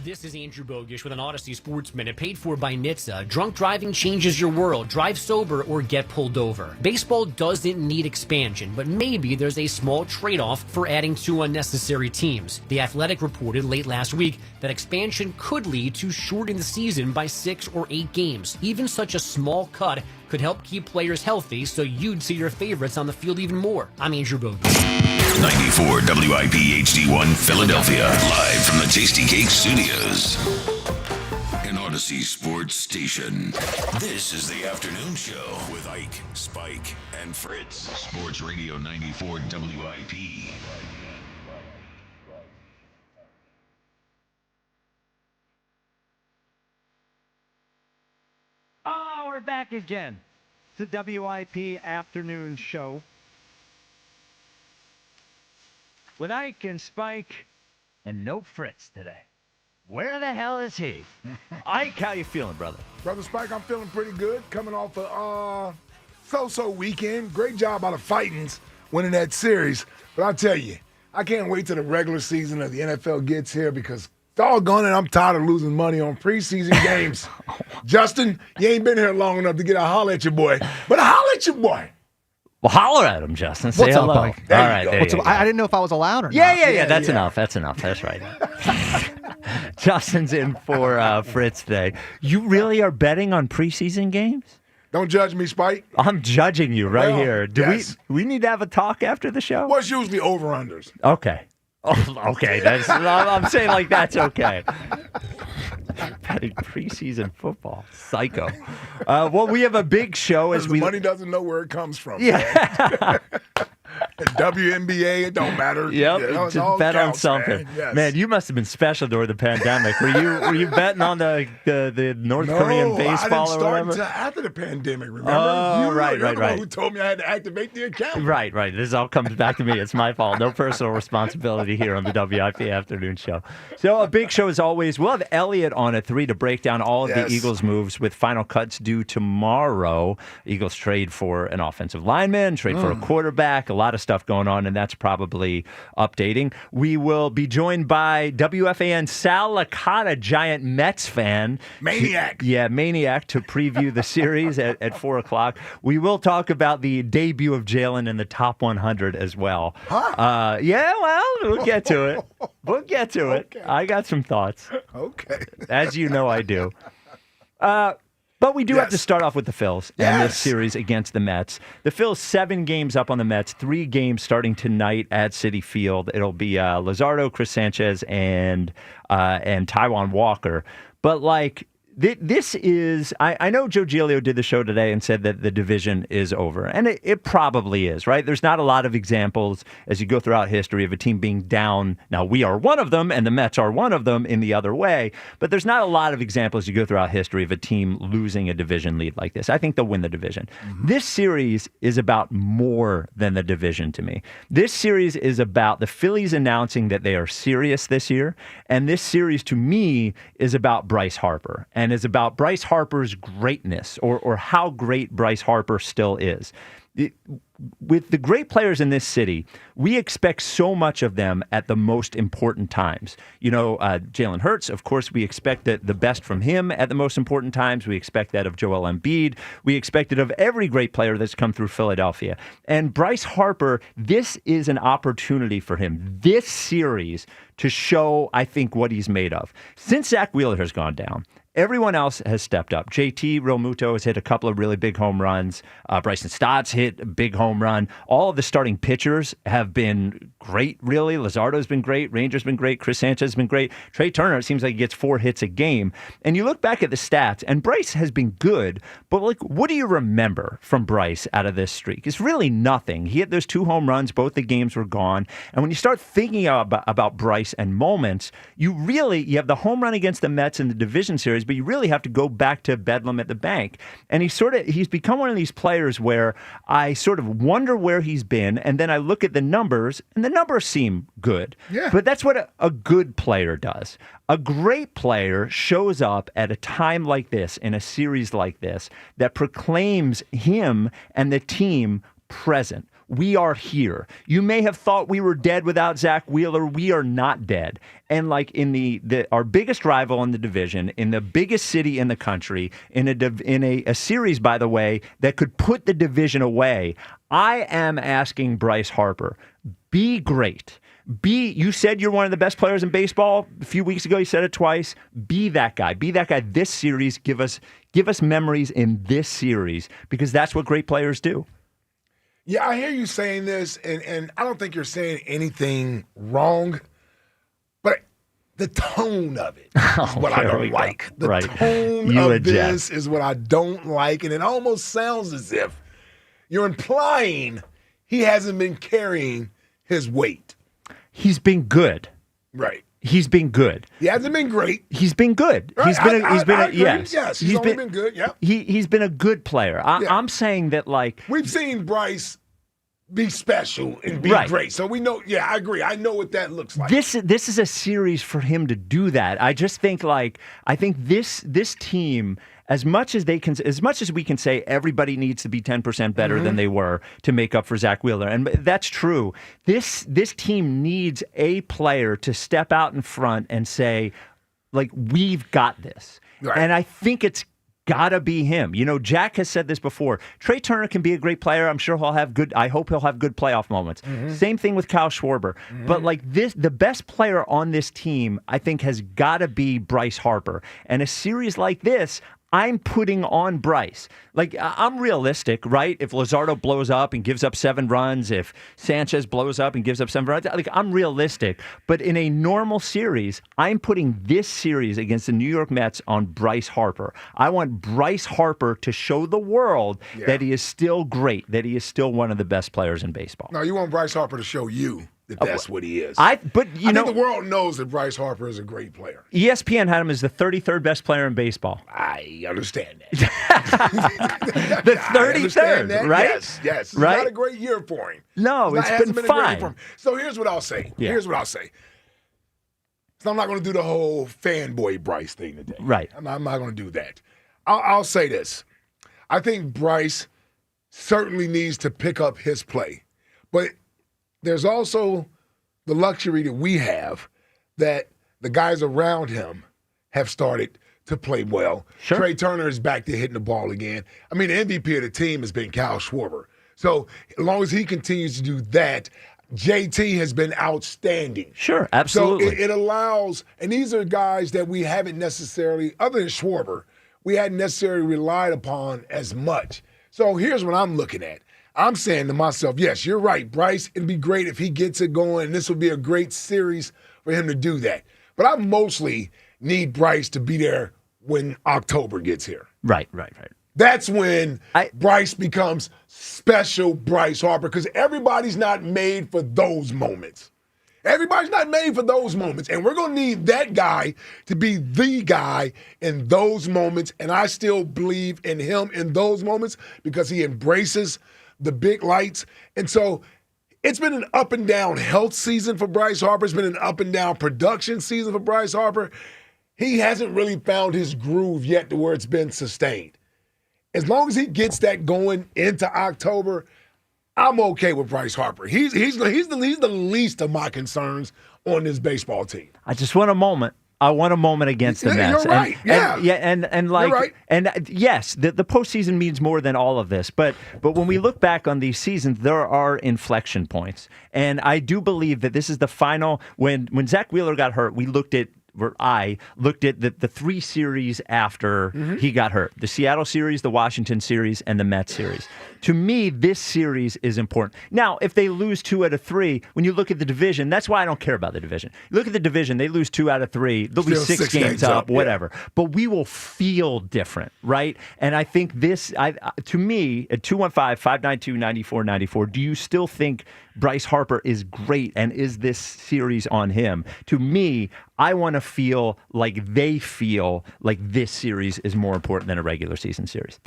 This is Andrew Bogish with an Odyssey Sports Minute paid for by NHTSA. Drunk driving changes your world. Drive sober or get pulled over. Baseball doesn't need expansion, but maybe there's a small trade-off for adding 2 unnecessary teams. The Athletic reported late last week that expansion could lead to shortening the season by 6 or 8 games. Even such a small cut could help keep players healthy so you'd see your favorites on the field even more. I'm Andrew Bogish. 94 WIP HD1 Philadelphia, live from the Tasty Cake Studios. An Odyssey Odyssey Sports Station. This is the afternoon show with Ike, Spike, and Fritz. Sports Radio 94 WIP. Oh, we're back again. It's the WIP afternoon show with Ike and Spike and no Fritz today. Where the hell is he? Ike, how you feeling, brother? Brother Spike, I'm feeling pretty good. Coming off a so-so weekend. Great job out of Fightins winning that series. But I'll tell you, I can't wait till the regular season of the NFL gets here because doggone it, I'm tired of losing money on preseason games. Justin, you ain't been here long enough to get a holler at your boy. But a holler at your boy. Well, holler at him, Justin. Say What's up, hello. Mike? All right, there you go. I didn't know if I was allowed or not. Yeah. That's enough. That's enough. That's right. Justin's in for Fritz today. You really are betting on preseason games? Don't judge me, Spike. I'm judging you right here. Do yes. we need to have a talk after the show? What's usually over-unders? Okay. Oh, okay. I'm saying like that's okay. Betting preseason football. Psycho. Well, we have a big show as the money doesn't know where it comes from. Yeah. WNBA, it don't matter. Yep, It just all bet on counts, something. Man. Yes. Man, you must have been special during the pandemic. Were you betting on the North Korean baseball I or didn't start whatever? until after the pandemic, remember? Oh, You're right. the one who told me I had to activate the account. Right. This all comes back to me. It's my fault. No personal responsibility here on the WIP Afternoon Show. So a big show as always. We'll have Elliot on at 3 to break down all of the Eagles' moves with final cuts due tomorrow. Eagles trade for an offensive lineman, trade for a quarterback, a lot of stuff going on, and that's probably updating. We will be joined by WFAN Sal Licata, giant Mets fan. Maniac. Maniac, to preview the series at 4 o'clock. We will talk about the debut of Jalen in the top 100 as well. Huh? We'll get to it. We'll get to it. Okay. I got some thoughts. Okay. As you know I do. But we do have to start off with the Phils and this series against the Mets. The Phils 7 games up on the Mets, 3 games starting tonight at Citi Field. It'll be Luzardo, Chris Sanchez, and Taijuan Walker. But this is, I know Joe Giglio did the show today and said that the division is over. And it probably is, right? There's not a lot of examples as you go throughout history of a team being down. Now, we are one of them, and the Mets are one of them in the other way. But there's not a lot of examples you go throughout history of a team losing a division lead like this. I think they'll win the division. Mm-hmm. This series is about more than the division to me. This series is about the Phillies announcing that they are serious this year. And this series, to me, is about Bryce Harper. And is about Bryce Harper's greatness or how great Bryce Harper still is. With the great players in this city, we expect so much of them at the most important times. Jalen Hurts, of course, we expect the best from him at the most important times. We expect that of Joel Embiid. We expect it of every great player that's come through Philadelphia. And Bryce Harper, this is an opportunity for him, this series, to show, I think, what he's made of. Since Zach Wheeler has gone down, everyone else has stepped up. JT Realmuto has hit a couple of really big home runs. Bryson Stott's hit a big home run. All of the starting pitchers have been great, really. Luzardo's been great. Ranger's been great. Chris Sanchez has been great. Trey Turner, it seems like he gets 4 hits a game. And you look back at the stats, and Bryce has been good, but what do you remember from Bryce out of this streak? It's really nothing. He hit those 2 home runs. Both the games were gone. And when you start thinking about Bryce and moments, you have the home run against the Mets in the division series, but you really have to go back to Bedlam at the bank. And he's become one of these players where I sort of wonder where he's been, and then I look at the numbers, and the numbers seem good. Yeah. But that's what a good player does. A great player shows up at a time like this, in a series like this, that proclaims him and the team present. We are here. You may have thought we were dead without Zach Wheeler. We are not dead. And in our biggest rival in the division, in the biggest city in the country, in a series, by the way, that could put the division away, I am asking Bryce Harper, be great. You said you're one of the best players in baseball. A few weeks ago, you said it twice. Be that guy. Be that guy this series. Give us memories in this series, because that's what great players do. Yeah, I hear you saying this, and I don't think you're saying anything wrong. But the tone of it is what I don't like. The tone of this is what I don't like, and it almost sounds as if you're implying he hasn't been carrying his weight. He's been good. Right. He's been good. He hasn't been great. He's been good. Right. He's been Yes, he's only been good. Yeah. He's been a good player. I'm saying that, like, we've seen Bryce be special and be great. So we know, I agree. I know what that looks like. This is a series for him to do that. I just think, like, this team, as much as we can say everybody needs to be 10% better than they were to make up for Zach Wheeler, and that's true. This team needs a player to step out in front and say, like, we've got this. Right. And I think it's gotta be him. You know, Jack has said this before. Trey Turner can be a great player. I'm sure I hope he'll have good playoff moments. Same thing with Kyle Schwarber. But like the best player on this team, I think, has gotta be Bryce Harper. And a series like this, I'm putting on Bryce. Like, I'm realistic, right? If Luzardo blows up and gives up 7 runs, if Sanchez blows up and gives up 7 runs, like, I'm realistic. But in a normal series, I'm putting this series against the New York Mets on Bryce Harper. I want Bryce Harper to show the world that he is still great, that he is still one of the best players in baseball. No, you want Bryce Harper to show you that that's what he is. I think the world knows that Bryce Harper is a great player. ESPN had him as the 33rd best player in baseball. I understand that. The 33rd, right? Yes. It's right? not a great year for him. No, it's been fine. A great year for him. So here's what I'll say. So I'm not going to do the whole fanboy Bryce thing today. Right. I'm not going to do that. I'll say this. I think Bryce certainly needs to pick up his play. But there's also the luxury that we have that the guys around him have started to play well. Sure. Trey Turner is back to hitting the ball again. I mean, the MVP of the team has been Kyle Schwarber. So as long as he continues to do that, JT has been outstanding. Sure, absolutely. So it allows, and these are guys that we haven't necessarily, other than Schwarber, we hadn't necessarily relied upon as much. So here's what I'm looking at. I'm saying to myself, yes, you're right, Bryce. It'd be great if he gets it going, and this would be a great series for him to do that. But I mostly need Bryce to be there when October gets here. Right. That's when Bryce becomes special Bryce Harper, because everybody's not made for those moments. Everybody's not made for those moments, and we're going to need that guy to be the guy in those moments, and I still believe in him in those moments because he embraces the big lights. And so it's been an up and down health season for Bryce Harper. It's been an up and down production season for Bryce Harper. He hasn't really found his groove yet to where it's been sustained. As long as he gets that going into October, I'm okay with Bryce Harper. He's the least of my concerns on this baseball team. I just want a moment. I want a moment against the Mets. You're right. And like, you're right. And yes, the postseason means more than all of this. But when we look back on these seasons, there are inflection points, and I do believe that this is the final. When Zach Wheeler got hurt, I looked at the 3 series after he got hurt: the Seattle series, the Washington series, and the Mets series. To me, this series is important. Now, if they lose 2 out of 3, when you look at the division, that's why I don't care about the division. You look at the division, they lose 2 out of 3, they'll be 6 games up, whatever. Yeah. But we will feel different, right? And I think this, to me, at 215-592-9494, do you still think Bryce Harper is great, and is this series on him? To me, I want to feel like they feel like this series is more important than a regular season series.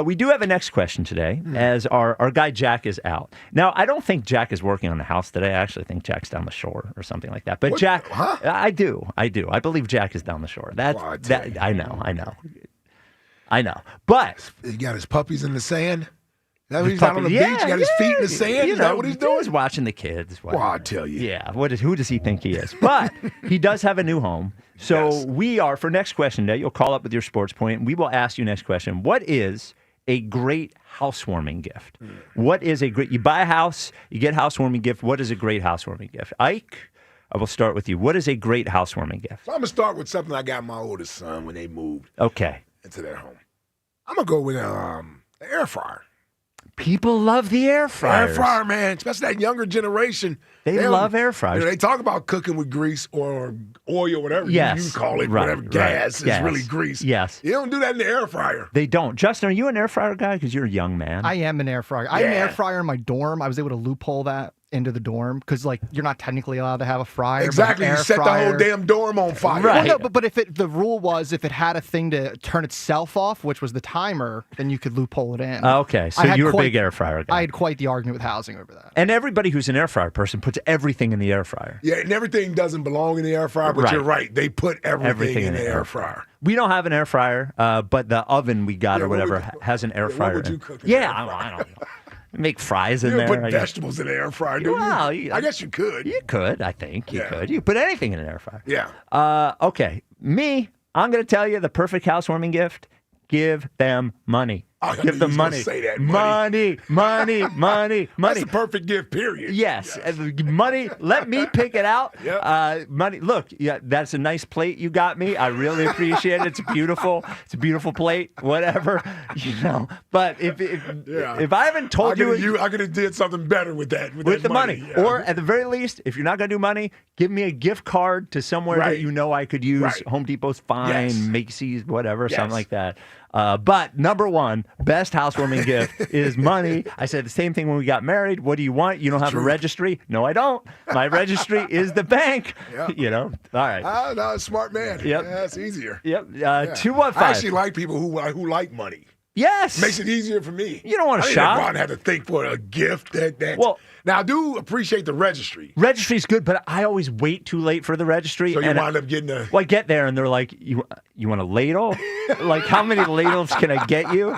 We do have a next question today, as our guy Jack is out. Now, I don't think Jack is working on the house today. I actually think Jack's down the shore or something like that. But what? Jack, I do. I believe Jack is down the shore. I know. But he got his puppies in the sand. That he's out on the beach, got his feet in the sand. Is that what he's doing? He's watching the kids. Well, I tell you. Yeah. Who does he think he is? But he does have a new home. So we are, for next question day, you'll call up with your sports point, and we will ask you next question. What is a great housewarming gift? What is a great, you buy a house, you get a housewarming gift. What is a great housewarming gift? Ike, I will start with you. What is a great housewarming gift? So I'm going to start with something I got my oldest son when they moved into their home. I'm going to go with an air fryer. People love the air fryer. Air fryer, man, especially that younger generation. They love air fryers. They talk about cooking with grease or oil, whatever Yes. you call it, Right, whatever. Gas is really grease. Yes. You don't do that in the air fryer. They don't. Justin, are you an air fryer guy? Because you're a young man. I am an air fryer. I have an air fryer in my dorm. I was able to loophole that into the dorm because, like, you're not technically allowed to have a fryer. Exactly. But You air set fryer, the whole damn dorm on fire. Well, no, but if the rule was if it had a thing to turn itself off, which was the timer, then you could loophole it in. Okay, so you're a big air fryer guy. I had quite the argument with housing over that. And everybody who's an air fryer person puts everything in the air fryer. Yeah, and everything doesn't belong in the air fryer, but you're right. They put everything in the air fryer. We don't have an air fryer, but the oven we got or whatever has an air fryer. What would you cook in Yeah, I don't know. Make fries in You there. don't put I guess. vegetables in the air fryer, do Well, you? I guess you could. You could, I think. You could. You could put anything in an air fryer. Yeah. Okay. Me, I'm going to tell you the perfect housewarming gift. Give them money. Give them money. Say that. Money. That's the perfect gift, period. Yes. Money. Let me pick it out. Money. Look, that's a nice plate you got me. I really appreciate it. It's beautiful. It's a beautiful plate. Whatever. But if I haven't told I could have did something better with that. With the money. Yeah. Or at the very least, if you're not going to do money, give me a gift card to somewhere that you know I could use. Right. Home Depot's fine, Yes. Macy's, whatever, Yes. something like that. But number one, best housewarming gift is money. I said the same thing when we got married. What do you want? You don't have a registry? No, I don't. My registry is the bank. Yeah. All right. No, smart man. Yep. Yeah, that's easier. Yep. Yeah. 215. I actually like people who like money. Yes. Makes it easier for me. You don't want to I shop. didn't want to have to think for a gift. Well, now I do appreciate the registry. Registry's good, but I always wait too late for the registry. So you and wind up getting a... Well, I get there and they're like, you want a ladle? Like, how many ladles can I get you?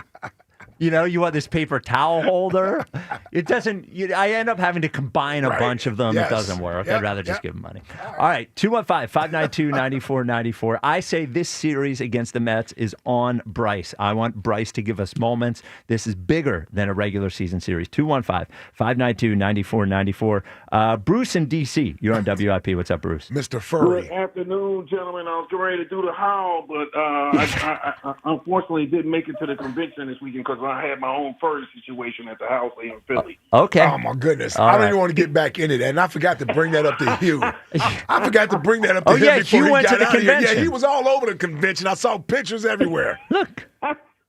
You want this paper towel holder? It doesn't. I end up having to combine a bunch of them. Yes. It doesn't work. Yep. I'd rather just give them money. All right, 215-592-9494. I say this series against the Mets is on Bryce. I want Bryce to give us moments. This is bigger than a regular season series. 215-592-9494. Bruce in D.C., you're on WIP. What's up, Bruce? Mr. Furry. Good afternoon, gentlemen. I was getting ready to do the howl, but I unfortunately didn't make it to the convention this weekend because I had my own furry situation at the house here in Philly. Okay. Oh, my goodness. All I don't right. even want to get back into that. And I forgot to bring that up to Hugh. I forgot to bring that up to Oh, him yeah, before Hugh he went got to the out of here. convention. Yeah, he was all over the convention. I saw pictures everywhere. Look,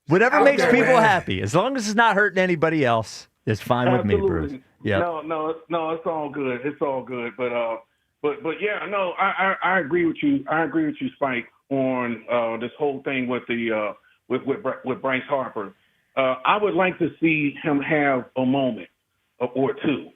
whatever makes Okay, people man. happy, as long as it's not hurting anybody else, is fine with me, Bruce. Yeah. No, it's all good. It's all good. But yeah, no, I agree with you. I agree with you, Spike, on this whole thing with the with Bryce Harper. I would like to see him have a moment or two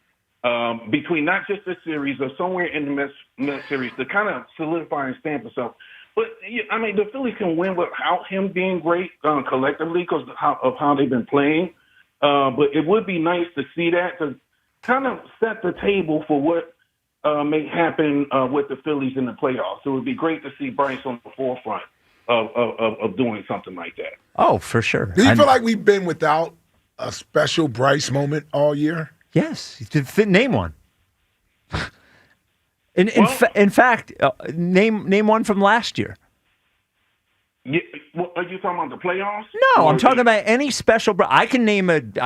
between not just this series or somewhere in the Mets series to kind of solidify and stamp himself. But I mean, the Phillies can win without him being great collectively because of how they've been playing. But it would be nice to see that to kind of set the table for what may happen with the Phillies in the playoffs. So it would be great to see Bryce on the forefront of doing something like that. Oh, for sure. Do you feel like we've been without a special Bryce moment all year? Yes. Name one. In fact, name one from last year. Yeah, well, are you talking about the playoffs? No, I'm talking about any special. I can name a. Yeah,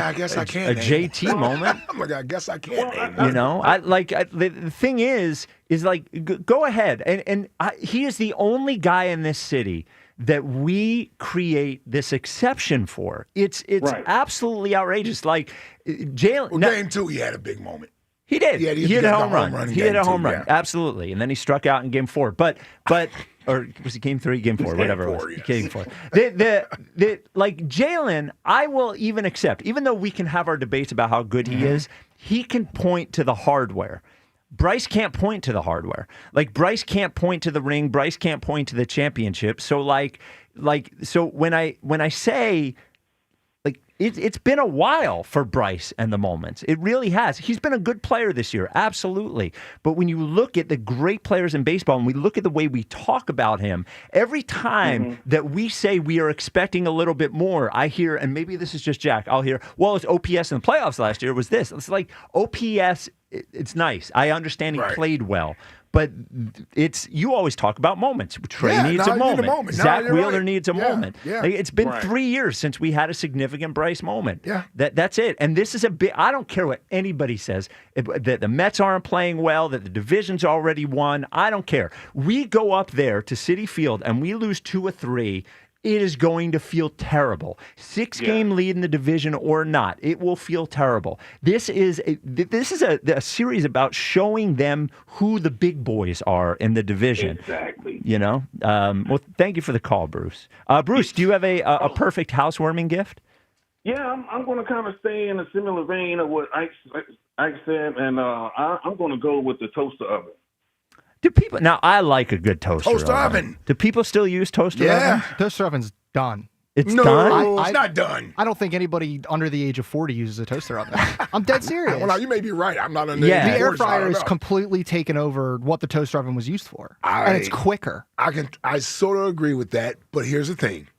I guess I can. A JT moment. I'm like, I guess I can. The thing is like, go ahead and he is the only guy in this city that we create this exception for. It's Right. absolutely outrageous. Like Jalen. Well, game two, he had a big moment. He did. Yeah, he hit a home run. in He hit game a home two, run. yeah. Absolutely. And then he struck out in game 4. But or was it game 3, game 4, whatever it was. Game 4. Like Jalen, I will even accept, even though we can have our debates about how good he is, he can point to the hardware. Bryce can't point to the hardware. Like Bryce can't point to the ring. Bryce can't point to the championship. So so when I say, like, it's been a while for Bryce and the moments. It really has. He's been a good player this year, absolutely. But when you look at the great players in baseball and we look at the way we talk about him, every time that we say we are expecting a little bit more, I hear, and maybe this is just Jack, I'll hear, well, it's OPS in the playoffs last year. It was this. It's like OPS it's nice. I understand he played well. But you always talk about moments. Trey needs a moment. Zach Wheeler needs a moment. Yeah. Like, it's been 3 years since we had a significant Bryce moment. Yeah. That's it. And this is a bit, I don't care what anybody says, that the Mets aren't playing well, that the division's already won. I don't care. We go up there to Citi Field and we lose 2 or 3. It is going to feel terrible. 6-game lead in the division or not, it will feel terrible. This is a series about showing them who the big boys are in the division. Exactly. You know. Well, thank you for the call, Bruce. Bruce, do you have a perfect housewarming gift? Yeah, I'm going to kind of stay in a similar vein of what Ike said, and I'm going to go with the toaster oven. Do people now? I like a good toaster oven. Do people still use toaster ovens? Toaster oven's done. It's done? It's not done. I don't think anybody under the age of 40 uses a toaster oven. I'm dead serious. Well, now, you may be right. I'm not under The the age of air 40, so I fryer don't has know. completely taken over what the toaster oven was used for. And it's quicker. I sort of agree with that, but here's the thing.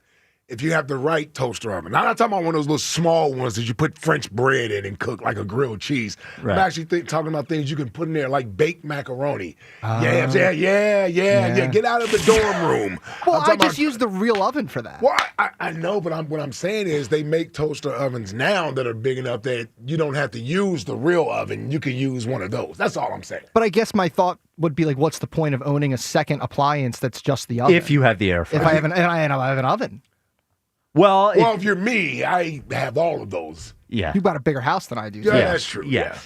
If you have the right toaster oven, now I'm not talking about one of those little small ones that you put French bread in and cook like a grilled cheese. Right. I'm actually talking about things you can put in there like baked macaroni. Yeah. Get out of the dorm room. Well, I just use the real oven for that. Well, I know, but what I'm saying is they make toaster ovens now that are big enough that you don't have to use the real oven. You can use one of those. That's all I'm saying. But I guess my thought would be like, what's the point of owning a second appliance that's just the oven? If you have the air fryer. If I have an oven. Well, if you're me, I have all of those. Yeah. You've got a bigger house than I do. Yeah, that's true. Yeah.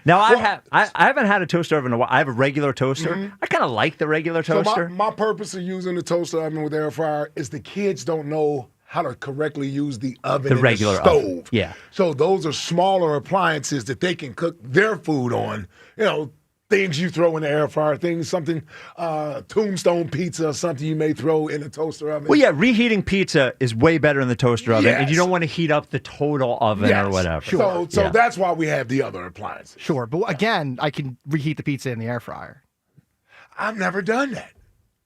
Now, I haven't had a toaster oven in a while. I have a regular toaster. I kind of like the regular toaster. So my purpose of using the toaster oven with air fryer is the kids don't know how to correctly use the oven The and regular the stove. oven. Yeah. So those are smaller appliances that they can cook their food on. You know, things you throw in the air fryer, something tombstone pizza or something you may throw in the toaster oven. Well, yeah, reheating pizza is way better in the toaster oven, and you don't want to heat up the total oven or whatever. So that's why we have the other appliances. Sure, but again, I can reheat the pizza in the air fryer. I've never done that.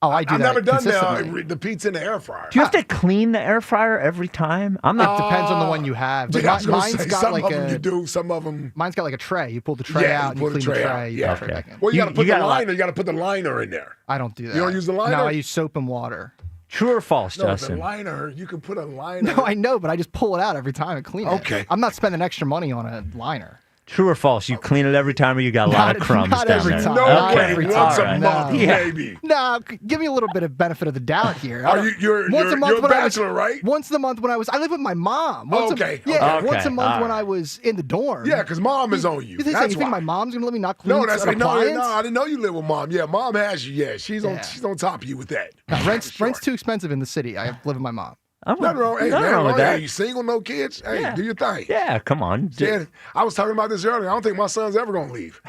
Oh, I do I've that never done consistently. the pizza in the air fryer. Do you have to clean the air fryer every time? I'm not. It depends on the one you have. But Yeah, I was gonna mine's say, got some like of them a. you do, some of them. Mine's got like a tray. You pull the tray out and you clean the tray. out. You Yeah. put it back in. Well, you got to put the gotta liner. You got to put the liner in there. I don't do that. You don't use the liner? No, I use soap and water. True or false, No, Justin? the liner. You can put a liner. No, I know, but I just pull it out every time and clean it. Okay. I'm not spending extra money on a liner. True or false? You clean it every time, or you got a lot of crumbs not down every there? time. No Not way. every Once time. a month, No. maybe. No, give me a little bit of benefit of the doubt here. You're a bachelor, right? Once a month when I live with my mom. Okay. Once a month when I was in the dorm. Yeah, because mom is on you. You think, That's you think why. my mom's gonna let me not clean No, that's an right. No, appliance? I didn't know you live with mom. Yeah, mom has you. Yeah, she's on top of you with that. No, rent's too expensive in the city. I live with my mom. Nothing wrong. Hey, nothing man, wrong with that. Hey, you single, no kids? Hey, do your thing. Yeah, come on. Yeah, I was talking about this earlier. I don't think my son's ever going to leave.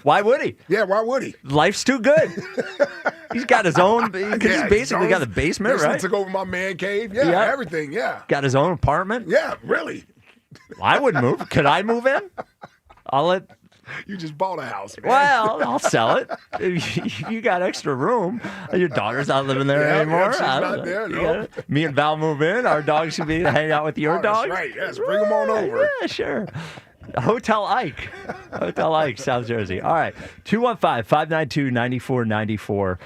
Why would he? Yeah, why would he? Life's too good. He's got his own. He's basically got the basement, Basically right? took over my man cave. Yeah, Yeah. everything. Yeah. Got his own apartment. Yeah, really. I would move. Could I move in? I'll let. You just bought a house, man. Well, I'll sell it. If you got extra room. Your daughter's not living there anymore. she's I don't not know. there, You no. got it? Me and Val move in. Our dog should be hanging out with your dog. That's right. Yes, bring them on over. Yeah, sure. Hotel Ike. Hotel Ike, South Jersey. All right. 215-592-9494.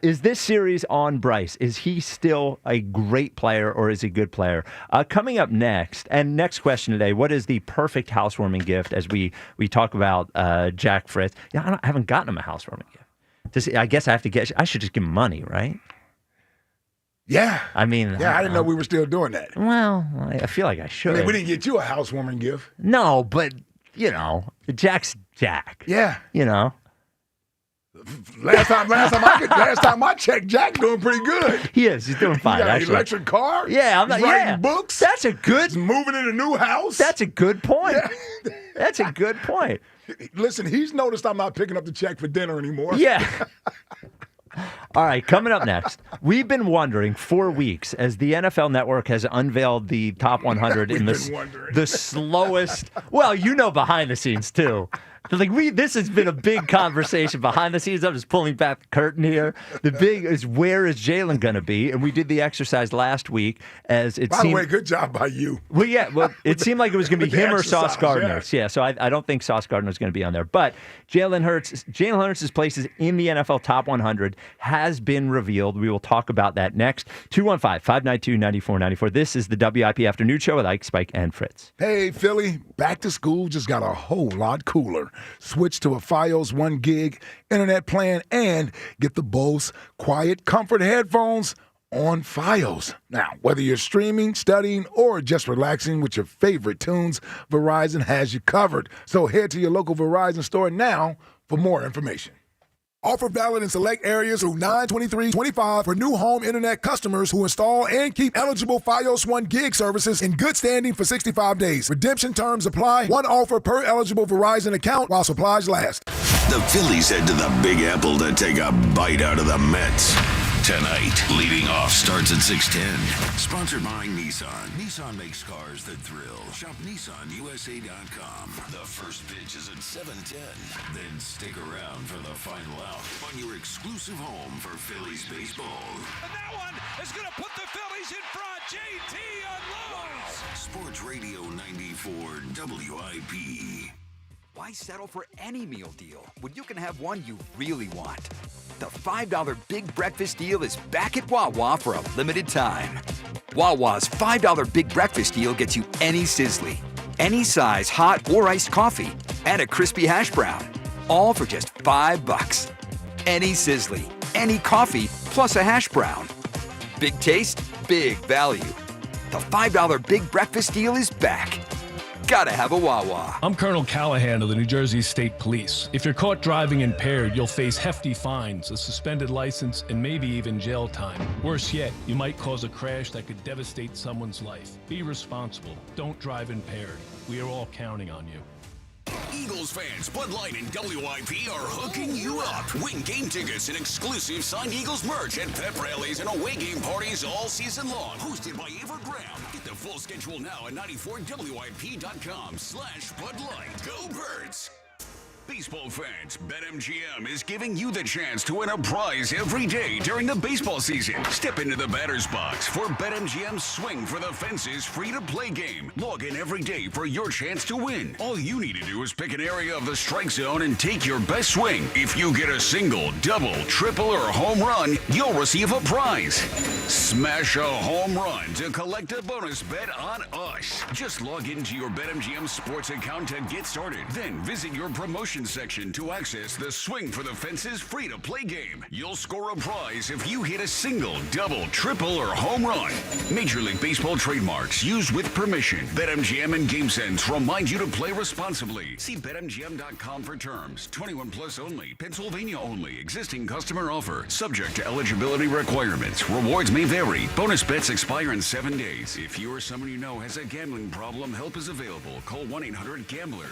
Is this series on Bryce? Is he still a great player or is he a good player? Coming up next, and next question today, what is the perfect housewarming gift as we talk about Jack Fritz? Yeah, I haven't gotten him a housewarming gift. I guess I should just give him money, right? Yeah. I mean, Yeah, I didn't know we were still doing that. Well, I feel like I should. I mean, we didn't get you a housewarming gift. No, but, Jack's Jack. Yeah. Last time I checked, Jack doing pretty good. He is. He's doing fine, He got an actually. electric car. Yeah, I'm not. He's writing Yeah, books. That's a good. He's moving in a new house. That's a good point. That's a good point. Listen, he's noticed I'm not picking up the check for dinner anymore. Yeah. All right, coming up next, we've been wondering for weeks as the NFL Network has unveiled the top 100 in the slowest. Well, behind the scenes too. This has been a big conversation behind the scenes. I'm just pulling back the curtain here. The big is, where is Jalen going to be? And we did the exercise last week as it By seemed. the way, good job by you. Well, yeah. Well, it seemed like it was going to be him or Sauce Gardner. Yeah. Yeah. So I don't think Sauce Gardner is going to be on there. But Jalen Hurts' places in the NFL top 100 has been revealed. We will talk about that next. 215-592-9494. This is the WIP Afternoon Show with Ike, Spike, and Fritz. Hey, Philly, back to school just got a whole lot cooler. Switch to a Fios 1 gig internet plan and get the Bose Quiet Comfort headphones on Fios. Now, whether you're streaming, studying, or just relaxing with your favorite tunes, Verizon has you covered. So head to your local Verizon store now for more information. Offer valid in select areas through 9/23/25 for new home internet customers who install and keep eligible Fios 1 gig services in good standing for 65 days. Redemption terms apply. One offer per eligible Verizon account while supplies last. The Phillies head to the Big Apple to take a bite out of the Mets. Tonight, leading off starts at 6:10. Sponsored by Nissan. Nissan makes cars that thrill. Shop NissanUSA.com. The first pitch is at 7:10. Then stick around for the final out on your exclusive home for Phillies baseball. And that one is going to put the Phillies in front. JT unloads. Sports Radio 94 WIP. Why settle for any meal deal when you can have one you really want? The $5 Big Breakfast Deal is back at Wawa for a limited time. Wawa's $5 Big Breakfast Deal gets you any sizzly, any size hot or iced coffee, and a crispy hash brown, all for just $5. Any sizzly, any coffee, plus a hash brown. Big taste, big value. The $5 Big Breakfast Deal is back. Gotta have a Wawa. I'm Colonel Callahan of the New Jersey State Police. If you're caught driving impaired, you'll face hefty fines, a suspended license, and maybe even jail time. Worse yet, you might cause a crash that could devastate someone's life. Be responsible. Don't drive impaired. We are all counting on you. Eagles fans, Bud Light and WIP are hooking you up. Win game tickets and exclusive signed Eagles merch at pep rallies and away game parties all season long. Hosted by Ava Graham. Get the full schedule now at 94WIP.com/Bud Light. Go Birds! Baseball fans, BetMGM is giving you the chance to win a prize every day during the baseball season. Step into the batter's box for BetMGM's Swing for the Fences free-to-play game. Log in every day for your chance to win. All you need to do is pick an area of the strike zone and take your best swing. If you get a single, double, triple, or home run, you'll receive a prize. Smash a home run to collect a bonus bet on us. Just log into your BetMGM Sports account to get started. Then visit your promotion section to access the Swing for the Fences free-to-play game. You'll score a prize if you hit a single, double, triple, or home run. Major League Baseball trademarks used with permission. BetMGM and GameSense remind you to play responsibly. See BetMGM.com for terms. 21 plus only. Pennsylvania only. Existing customer offer. Subject to eligibility requirements. Rewards may vary. Bonus bets expire in 7 days. If you or someone you know has a gambling problem, help is available. Call 1-800-GAMBLER.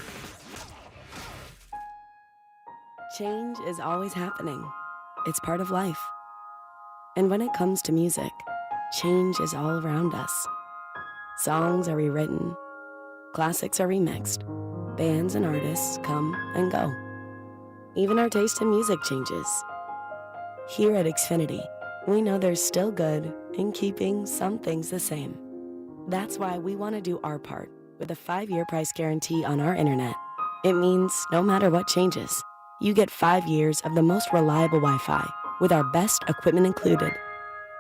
Change is always happening. It's part of life. And when it comes to music, change is all around us. Songs are rewritten. Classics are remixed. Bands and artists come and go. Even our taste in music changes. Here at Xfinity, we know there's still good in keeping some things the same. That's why we want to do our part with a 5-year price guarantee on our internet. It means no matter what changes, you get 5 years of the most reliable Wi-Fi with our best equipment included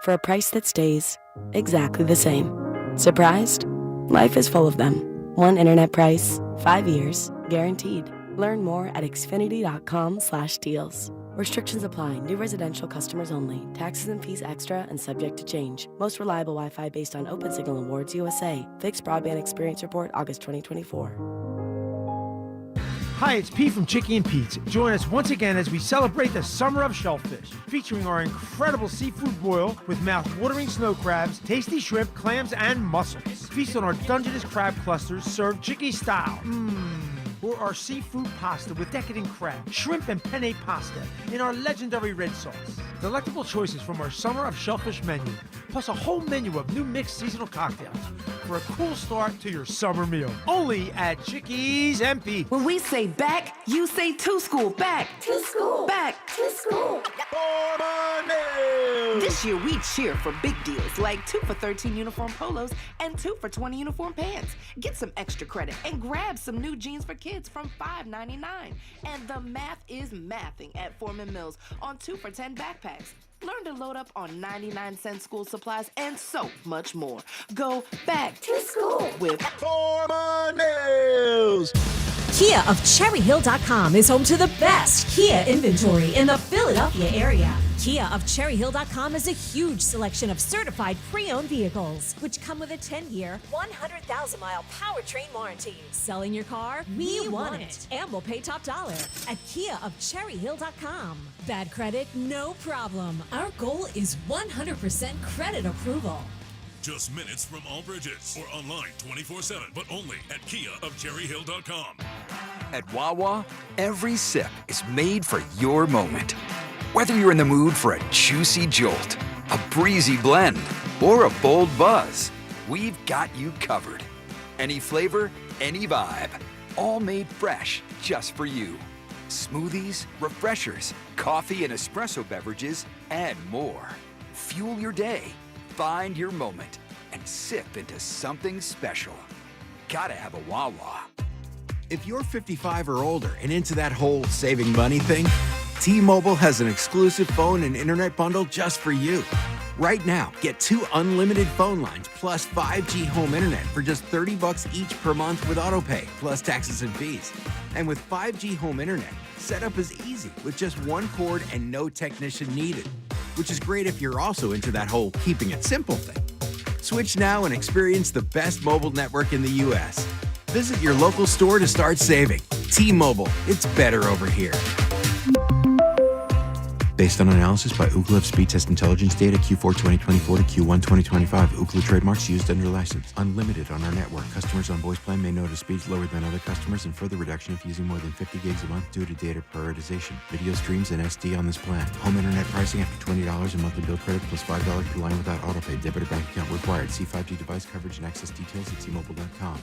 for a price that stays exactly the same. Surprised? Life is full of them. One internet price, 5 years, guaranteed. Learn more at xfinity.com/deals. Restrictions apply. New residential customers only. Taxes and fees extra and subject to change. Most reliable Wi-Fi based on Open Signal Awards USA. Fixed Broadband Experience Report, August 2024. Hi, it's Pete from Chicky and Pete's. Join us once again as we celebrate the summer of shellfish, featuring our incredible seafood boil with mouth-watering snow crabs, tasty shrimp, clams, and mussels. Feast on our Dungeness crab clusters served Chicky style. Or our seafood pasta with decadent crab, shrimp, and penne pasta in our legendary red sauce. Delectable choices from our summer of shellfish menu, plus a whole menu of new mixed seasonal cocktails. for a cool start to your summer meal. Only at Chickies MP. When we say back, you say to school. Back to school. Back to school. This year we cheer for big deals like 2 for $13 uniform polos and 2 for $20 uniform pants. Get some extra credit and grab some new jeans for kids from $5.99. And the math is mathing at Foreman Mills on 2 for $10 backpacks. Learn to load up on 99-cent school supplies and so much more. Go back to school with Foreman Mills. Kia of CherryHill.com is home to the best Kia inventory in the Philadelphia area. Kia of CherryHill.com is a huge selection of certified pre-owned vehicles, which come with a 10-year, 100,000-mile powertrain warranty. Selling your car? We want it. And we'll pay top dollar at Kia of CherryHill.com. Bad credit? No problem. Our goal is 100% credit approval. Just minutes from all bridges or online 24/7, but only at Kia of CherryHill.com. At Wawa, every sip is made for your moment. Whether you're in the mood for a juicy jolt, a breezy blend, or a bold buzz, we've got you covered. Any flavor, any vibe, all made fresh just for you. Smoothies, refreshers, coffee and espresso beverages, and more. Fuel your day, find your moment, and sip into something special. Gotta have a Wawa. If you're 55 or older and into that whole saving money thing, T-Mobile has an exclusive phone and internet bundle just for you. Right now, get 2 unlimited phone lines plus 5G home internet for just $30 each per month with autopay, plus taxes and fees. And with 5G home internet, setup is easy with just 1 cord and no technician needed, which is great if you're also into that whole keeping it simple thing. Switch now and experience the best mobile network in the U.S. Visit your local store to start saving. T-Mobile, it's better over here. Based on analysis by Ookla Speed Test Intelligence data Q4 2024 to Q1 2025. Ookla trademarks used under license. Unlimited on our network. Customers on voice plan may notice speeds lower than other customers and further reduction if using more than 50 gigs a month due to data prioritization. Video streams and SD on this plan. Home internet pricing after $20 in monthly bill credit plus $5 per line without autopay. Debit or bank account required. See 5G device coverage and access details at T-Mobile.com.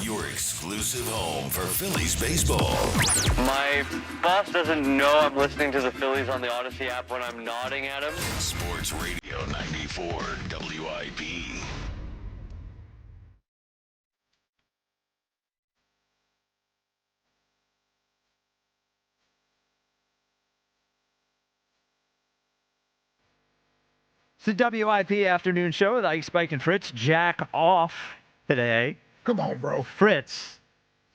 Your exclusive home for Phillies baseball. My boss doesn't know I'm listening to the Phillies on the Odyssey app when I'm nodding at him. Sports Radio 94 WIP. It's the WIP afternoon show with Ike, Spike, and Fritz. Jack off today. Come on, bro. Fritz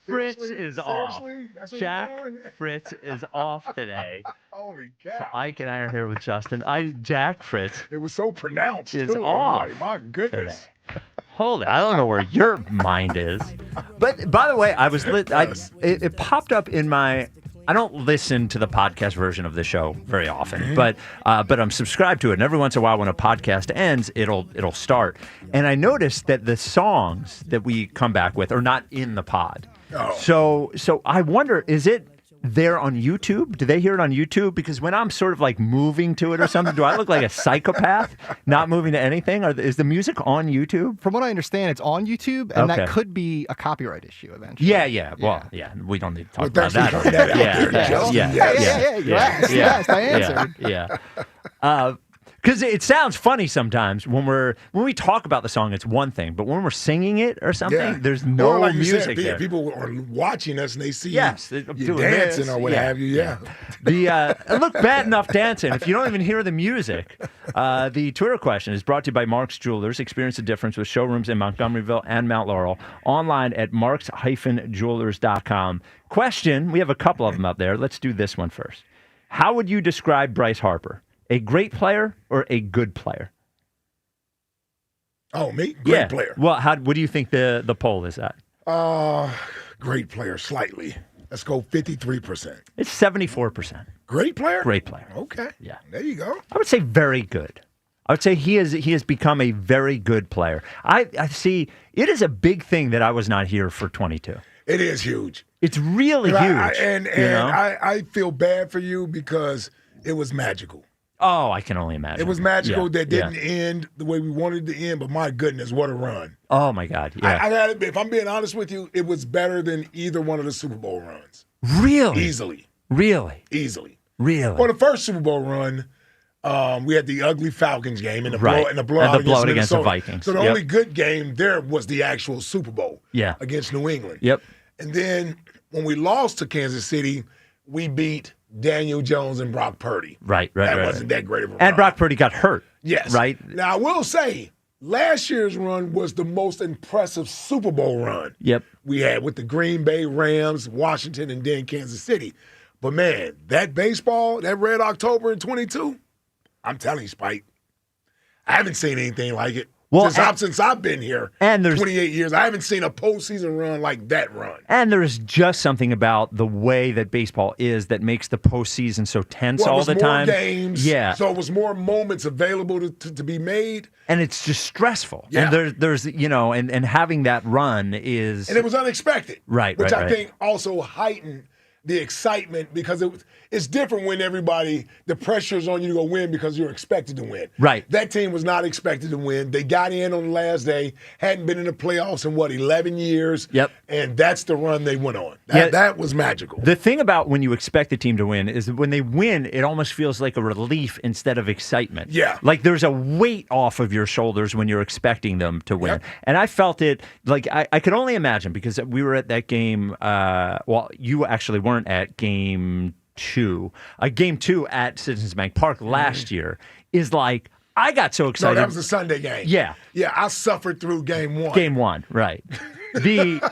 is off. That's what Jack, you're doing? Fritz is off today. Holy So cow. Ike and I are here with Justin. Jack Fritz It was so pronounced. is too. I'm off. like, my goodness. today. Hold it. I don't know where your mind is. But by the way, it popped up in my. I don't listen to the podcast version of the show very often, but I'm subscribed to it. And every once in a while, when a podcast ends, it'll start. And I noticed that the songs that we come back with are not in the pod. Oh. So I wonder, is it there on YouTube? Do they hear it on YouTube? Because when I'm sort of like moving to it or something, do I look like a psychopath not moving to anything? Is the music on YouTube? From what I understand, it's on YouTube, and that could be a copyright issue eventually. Yeah. Well, yeah. We don't need to talk Well, about thanks that. for putting that out there, Joe. Yeah. You asked, I answered. Yeah. Because it sounds funny sometimes when we talk about the song, it's one thing, but when we're singing it or something, there's no or like you music said, there. People are watching us and they see you doing dancing this. or what have you. Yeah. It looked bad enough dancing. If you don't even hear the music, the Twitter question is brought to you by Mark's Jewelers. Experience the difference with showrooms in Montgomeryville and Mount Laurel. Online at marks-jewelers.com. Question, we have a couple of them up there. Let's do this one first. How would you describe Bryce Harper? A great player or a good player? Oh, me? Great player. Well, what do you think the poll is at? Great player, slightly. Let's go 53%. It's 74%. Great player? Great player. Okay. Yeah. There you go. I would say very good. I would say he has become a very good player. I see. It is a big thing that I was not here for 22. It is huge. It's really huge. I feel bad for you because it was magical. Oh, I can only imagine. It was magical. Yeah, That didn't end the way we wanted it to end, but my goodness, what a run. Oh, my God. Yeah. I gotta admit, if I'm being honest with you, it was better than either one of the Super Bowl runs. Really? Easily. Really? Easily. Really? Well, the first Super Bowl run, we had the ugly Falcons game and the Right. blowout against the Vikings. So the only good game there was the actual Super Bowl against New England. Yep. And then when we lost to Kansas City, we beat Daniel Jones and Brock Purdy. Right. That wasn't that great of a run. And Brock Purdy got hurt. Yes. Right? Now, I will say, last year's run was the most impressive Super Bowl run Yep. we had with the Green Bay Rams, Washington, and then Kansas City. But, man, that baseball, that Red October in 22, I'm telling you, Spike, I haven't seen anything like it. Well, since I've been here, and there's 28 years, I haven't seen a postseason run like that run. And there's just something about the way that baseball is that makes the postseason so tense all the time. It was more games, yeah. So it was more moments available to be made. And it's just stressful. Yeah. And there's and having that run is... And it was unexpected. Right, Which right, I think also heightened the excitement because it's different when the pressure's on you to go win because you're expected to win. Right. That team was not expected to win. They got in on the last day, hadn't been in the playoffs in 11 years. Yep. And that's the run they went on. That was magical. The thing about when you expect a team to win is that when they win, it almost feels like a relief instead of excitement. Yeah. Like there's a weight off of your shoulders when you're expecting them to win. Yep. And I felt it, like I could only imagine because we were at that game, you actually weren't at game 2. Game 2 at Citizens Bank Park last year is like, I got so excited. No, that was a Sunday game. Yeah. Yeah, I suffered through game 1. Game 1, right. The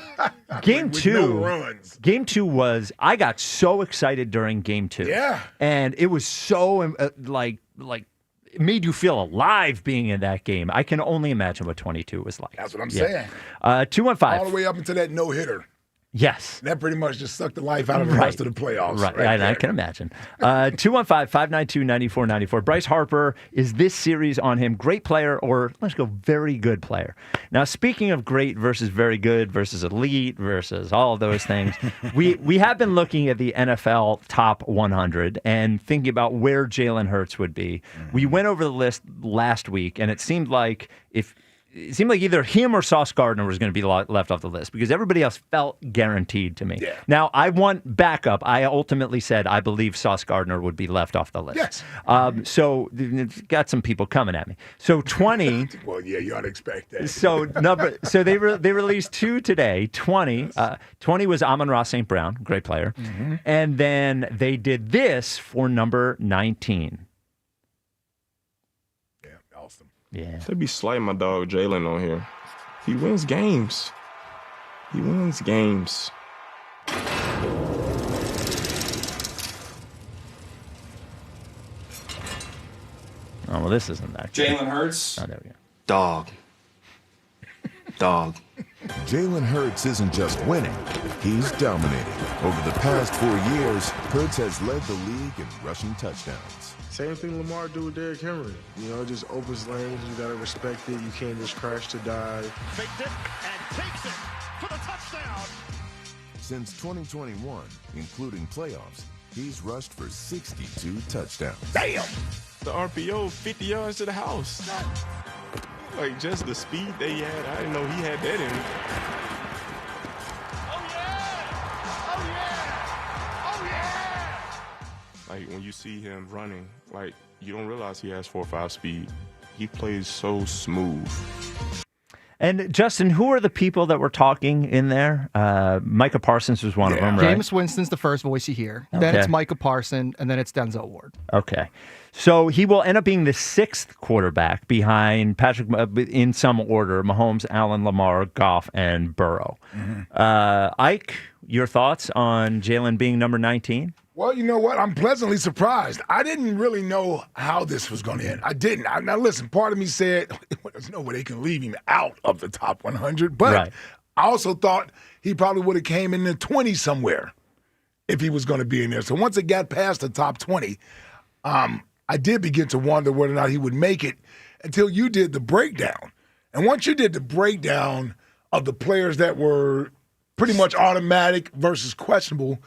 game with 2, no runs. Game 2 was, I got so excited during game 2. Yeah. And it was so like it made you feel alive being in that game. I can only imagine what 22 was like. That's what I'm saying. 215. All the way up into that no-hitter. Yes. That pretty much just sucked the life out of the rest of the playoffs. Right. I can imagine. 215-592-9494. Bryce Harper, is this series on him great player or let's go very good player? Now, speaking of great versus very good versus elite versus all of those things, we have been looking at the NFL top 100 and thinking about where Jalen Hurts would be. We went over the list last week, and it seemed like either him or Sauce Gardner was going to be left off the list because everybody else felt guaranteed to me. Yeah. Now, I want backup. I ultimately said I believe Sauce Gardner would be left off the list. Yes. So got some people coming at me. So 20. Well, yeah, you ought to expect that. So they released 2 today. 20 was Amon-Ra St. Brown, great player. Mm-hmm. And then they did this for number 19. Yeah, awesome. Yeah. They be slighting my dog Jalen on here. He wins games. He wins games. Oh, well, this isn't that good. Jalen Hurts. Oh, there we go. Dog. Jalen Hurts isn't just winning, he's dominating. Over the past 4 years, Hurts has led the league in rushing touchdowns. Same thing Lamar do with Derrick Henry. You know, just opens lanes. You got to respect it. You can't just crash to dive. Faked it and takes it for the touchdown. Since 2021, including playoffs, he's rushed for 62 touchdowns. Damn! The RPO 50 yards to the house. Like, just the speed they had, I didn't know he had that in him. Like, when you see him running, like, you don't realize he has 4.5 speed. He plays so smooth. And Justin, who are the people that were talking in there? Micah Parsons was one of them, right? Jameis Winston's the first voice you hear. Then Okay. it's Micah Parsons, and then it's Denzel Ward. Okay. So he will end up being the 6th quarterback behind Patrick, in some order, Mahomes, Allen, Lamar, Goff, and Burrow. Ike, your thoughts on Jalen being number 19? Well, you know what? I'm pleasantly surprised. I didn't really know how this was going to end. I didn't. Now, listen, part of me said, there's no way they can leave him out of the top 100. But Right. I also thought he probably would have came in the 20s somewhere if he was going to be in there. So once it got past the top 20, I did begin to wonder whether or not he would make it until you did the breakdown. And once you did the breakdown of the players that were pretty much automatic versus questionable,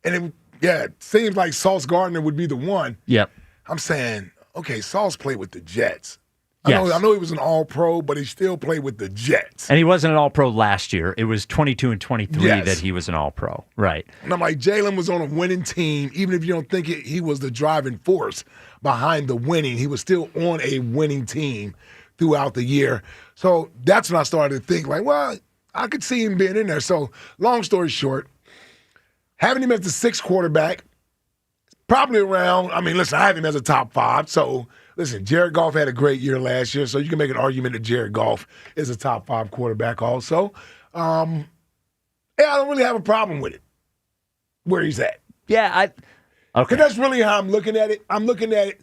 and it seems like Sauce Gardner would be the one. Yep. I'm saying, Okay, Sauce played with the Jets. Yes. I know he was an All-Pro, but he still played with the Jets. And he wasn't an All-Pro last year. It was 22 and 23 Yes. that he was an All-Pro. Right. And I'm like, Jalen was on a winning team. Even if you don't think he was the driving force behind the winning, he was still on a winning team throughout the year. So that's when I started to think, like, well, I could see him being in there. So long story short, having him as the 6th quarterback, probably around, listen, I have him as a top 5. So, listen, Jared Goff had a great year last year, so you can make an argument that Jared Goff is a top 5 quarterback also. I don't really have a problem with it, where he's at. Yeah, okay. Because that's really how I'm looking at it. I'm looking at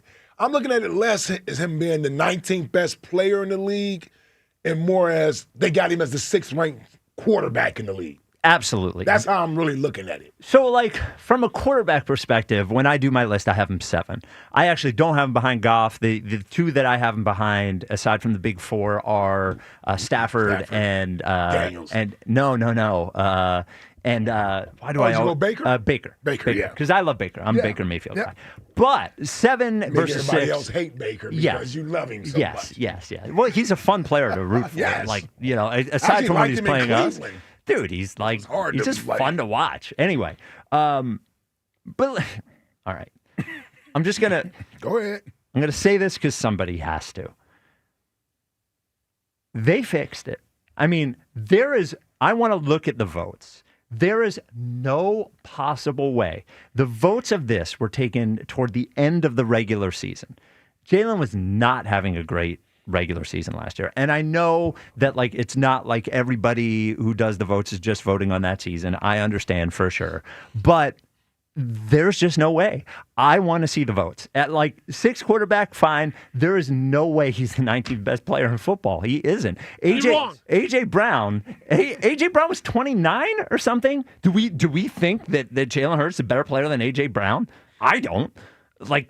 it less as him being the 19th best player in the league and more as they got him as the 6th ranked quarterback in the league. Absolutely. That's how I'm really looking at it. So, like, from a quarterback perspective, when I do my list, I have him 7. I actually don't have him behind Goff. The 2 that I have him behind, aside from the big 4, are Stafford and Daniels. And no. And why do I go Baker? Baker, yeah. Because I love Baker. I'm a Baker Mayfield Yeah. guy. But 7 Maybe versus everybody 6. else hate Baker because you love him so much. Yes. Well, he's a fun player to root for. Yes. Like, aside Actually from when liked he's him in playing us. Cleveland. Dude, he's hard to just like. fun to watch. Anyway, but all right, I'm just gonna go ahead. I'm gonna say this because somebody has to. They fixed it. I mean, I want to look at the votes. There is no possible way. The votes of this were taken toward the end of the regular season. Jalen was not having a great regular season last year. And I know that, like, it's not like everybody who does the votes is just voting on that season. I understand for sure. But there's just no way. I want to see the votes. At, like, 6th quarterback, fine. There is no way he's the 19th best player in football. He isn't. AJ Brown was 29 or something. Do we think that Jalen Hurts is a better player than AJ Brown? I don't. Like,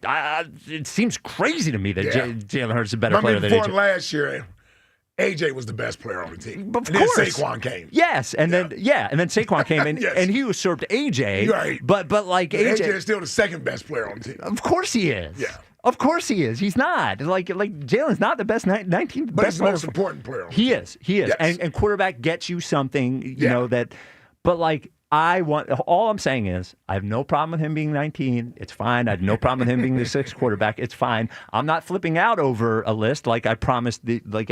it seems crazy to me that Jalen Hurts is a better player than AJ. Last year, AJ was the best player on the team. Of and course. then Saquon came. Yes, and then Saquon came and, Yes. and he usurped AJ. Right. But like AJ is still the 2nd best player on the team. Of course he is. Yeah. Of course he is. He's not. Like Jalen's not the best 19th But best he's the player. most important player on the He team. is. Yes. And quarterback gets you something, you know, that, but like, all I'm saying is I have no problem with him being 19. It's fine. I have no problem with him being the 6th quarterback. It's fine. I'm not flipping out over a list like I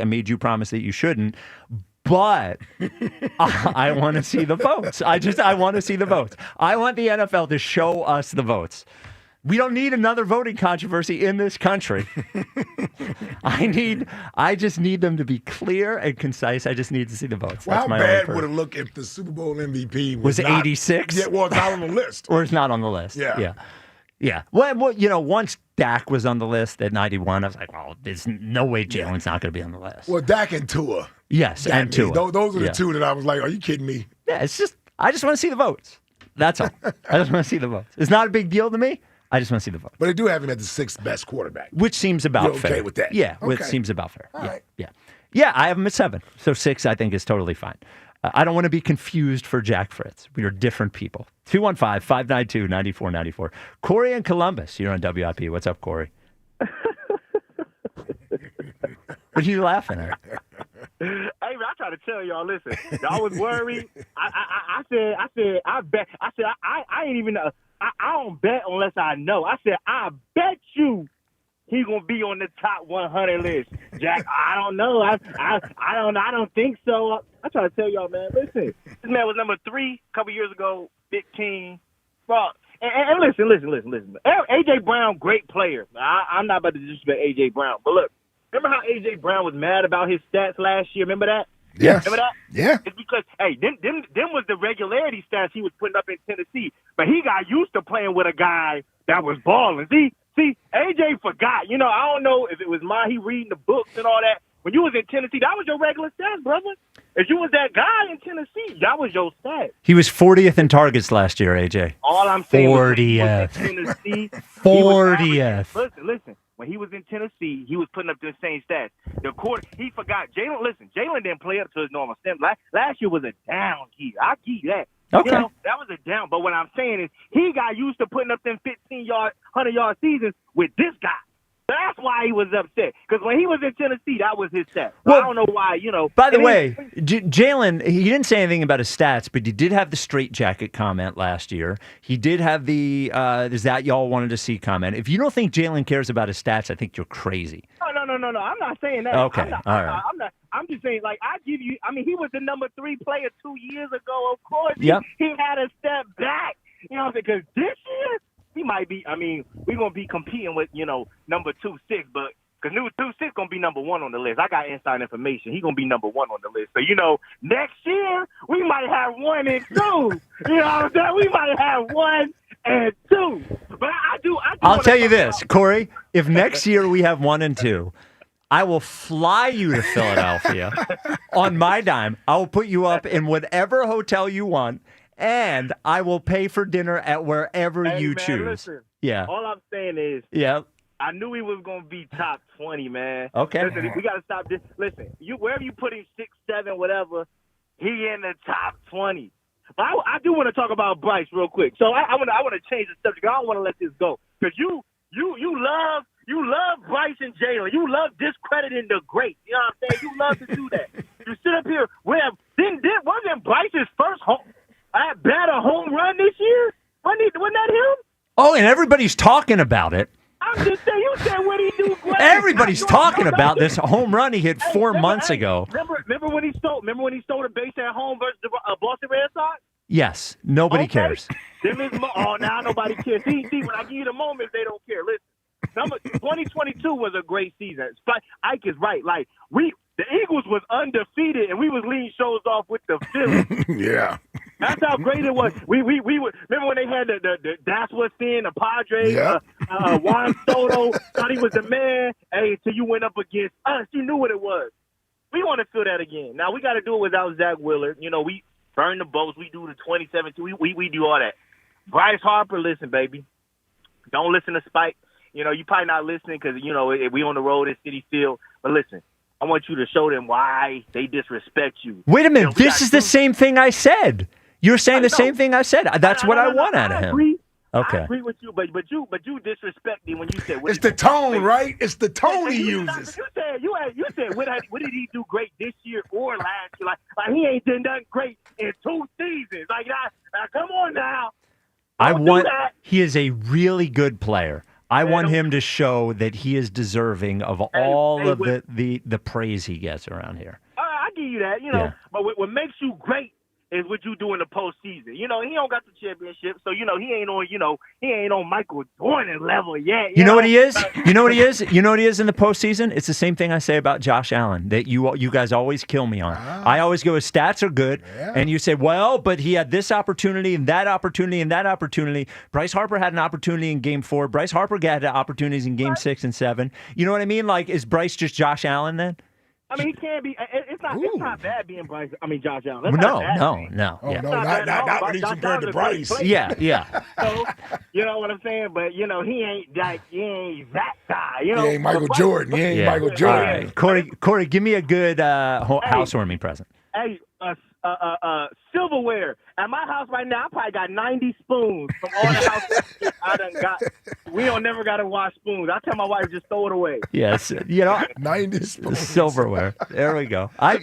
made you promise that you shouldn't. But I want to see the votes. I want to see the votes. I want the NFL to show us the votes. We don't need another voting controversy in this country. I just need them to be clear and concise. I just need to see the votes. Well, That's how my bad only would it look if the Super Bowl MVP was not, 86? Yeah, well, it's not on the list. Or it's not on the list. Yeah. Well, once Dak was on the list at 91, I was like, well, there's no way Jalen's not going to be on the list. Well, Dak and Tua. Yes, got and me. Tua. Those are the 2 that I was like, are you kidding me? Yeah, I just want to see the votes. That's all. I just want to see the votes. It's not a big deal to me. I just want to see the vote. But they do have him at the 6th best quarterback. Which seems about You're fair. okay with that? Yeah, which Okay. seems about fair. All right. Yeah, I have him at 7. So 6, I think, is totally fine. I don't want to be confused for Jack Fritz. We are different people. 215-592-9494. Corey in Columbus, you're on WIP. What's up, Corey? What are you laughing at? Hey, man, I try to tell y'all, listen, y'all was worried. I said, I bet. I said, I ain't even, I don't bet unless I know. I said, I bet you he gonna be on the top 100 list. Jack, I don't know. I don't think so. I try to tell y'all, man, listen, this man was number 3 a couple years ago, big team. Well, and listen. A.J. Brown, great player. I'm not about to disrespect A.J. Brown, but look, remember how A.J. Brown was mad about his stats last year? Remember that? Yes. Remember that? Yeah. It's because, hey, them was the regularity stats he was putting up in Tennessee. But he got used to playing with a guy that was balling. See, A.J. forgot. You know, I don't know if it was he reading the books and all that. When you was in Tennessee, that was your regular stats, brother. If you was that guy in Tennessee, that was your stats. He was 40th in targets last year, AJ. All I'm saying 40th. was when he was in Tennessee. 40th. Listen. When he was in Tennessee, he was putting up the same stats. He forgot. Jalen didn't play up to his normal stats. Last year was a down year. I give you that. Okay. You know, that was a down. But what I'm saying is he got used to putting up them 100-yard seasons with this guy. That's why he was upset. Because when he was in Tennessee, that was his stat. So I don't know why, By the way, Jalen, he didn't say anything about his stats, but he did have the straitjacket comment last year. He did have the is that y'all wanted to see comment. If you don't think Jalen cares about his stats, I think you're crazy. No. I'm not saying that. Okay, all right. I'm just saying, like, he was the number 3 player 2 years ago. Of course, Yep. he had to step back. You know what I'm saying? Because this year, he might be, we're going to be competing with, number 2-6, but because new 2-6 going to be number 1 on the list. I got inside information. He's going to be number 1 on the list. So, next year, we might have 1 and 2. You know what I'm saying? We might have 1 and 2. But I do I'll tell you this, Corey, if next year we have 1 and 2, I will fly you to Philadelphia on my dime. I will put you up in whatever hotel you want, and I will pay for dinner at wherever you choose. Listen, yeah. All I'm saying is, I knew he was going to be top 20, man. Okay. Listen, we got to stop this. Listen, wherever you put him 6, 7, whatever, he in the top 20. But I do want to talk about Bryce real quick. So I want to change the subject. I don't want to let this go because you love Bryce and Jalen. You love discrediting the greats. You know what I'm saying? You love to do that. You sit up here. Wasn't Bryce's first batter home run this year? Wasn't that him? Oh, and everybody's talking about it. I'm just saying. You said what he do great. Everybody's talking about this home run he hit 4 months ago. Remember when he stole a base at home versus the Boston Red Sox? Yes, nobody cares. Now nobody cares. See, when I give you the moments, they don't care. Listen. 2022 was a great season. Ike is right. Like the Eagles was undefeated, and we was leading shows off with the Phillies. Yeah, that's how great it was. We would remember when they had the That's What's In, the Padres. Yeah. Juan Soto thought he was the man. Hey, till you went up against us, you knew what it was. We want to feel that again. Now we got to do it without Zach Willard. We burn the boats. We do the 2017. We do all that. Bryce Harper, listen, baby, don't listen to Spike. You're probably not listening because, we on the road at Citi Field. But listen, I want you to show them why they disrespect you. Wait a minute. This is the same thing I said. You're saying the same thing I said. That's what I want out of him. Agree. Okay. I agree with you, but you disrespect me when you said. It's the tone, right? It's the tone he uses. You said what did he do great this year or last year? Like he ain't done nothing great in 2 seasons. Like come on now. He is a really good player. I want him to show that he is deserving of all of the praise he gets around here. I give you that, But what makes you great is what you do in the postseason. He don't got the championship, so he ain't on Michael Jordan level yet. You know what he is? You know what he is? You know what he is in the postseason? It's the same thing I say about Josh Allen that you guys always kill me on. I always go, his stats are good, and you say, well, but he had this opportunity and that opportunity and that opportunity. Bryce Harper had an opportunity in Game 4. Bryce Harper had opportunities in Game 6 and 7. You know what I mean? Like, is Bryce just Josh Allen then? He can't be. It's not bad being Bryce. Josh Allen. No. Oh, yeah. no, not when he's compared to Bryce. Yeah. So, you know what I'm saying? But, he ain't that guy. He ain't Michael Jordan. He ain't Michael Jordan. All right. Corey, give me a good housewarming present. Hey, silverware. At my house right now, I probably got 90 spoons from all the houses I done got. We don't never got to wash spoons. I tell my wife, just throw it away. Yes. 90 spoons. Silverware. There we go. I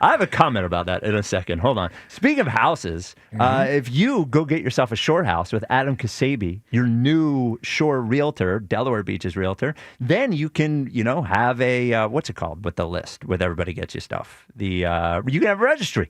have a comment about that in a second. Hold on. Speaking of houses, if you go get yourself a shore house with Adam Kasabi, your new shore realtor, Delaware Beach's realtor, then you can, have a, what's it called with the list, with everybody gets you stuff. You can have a registry,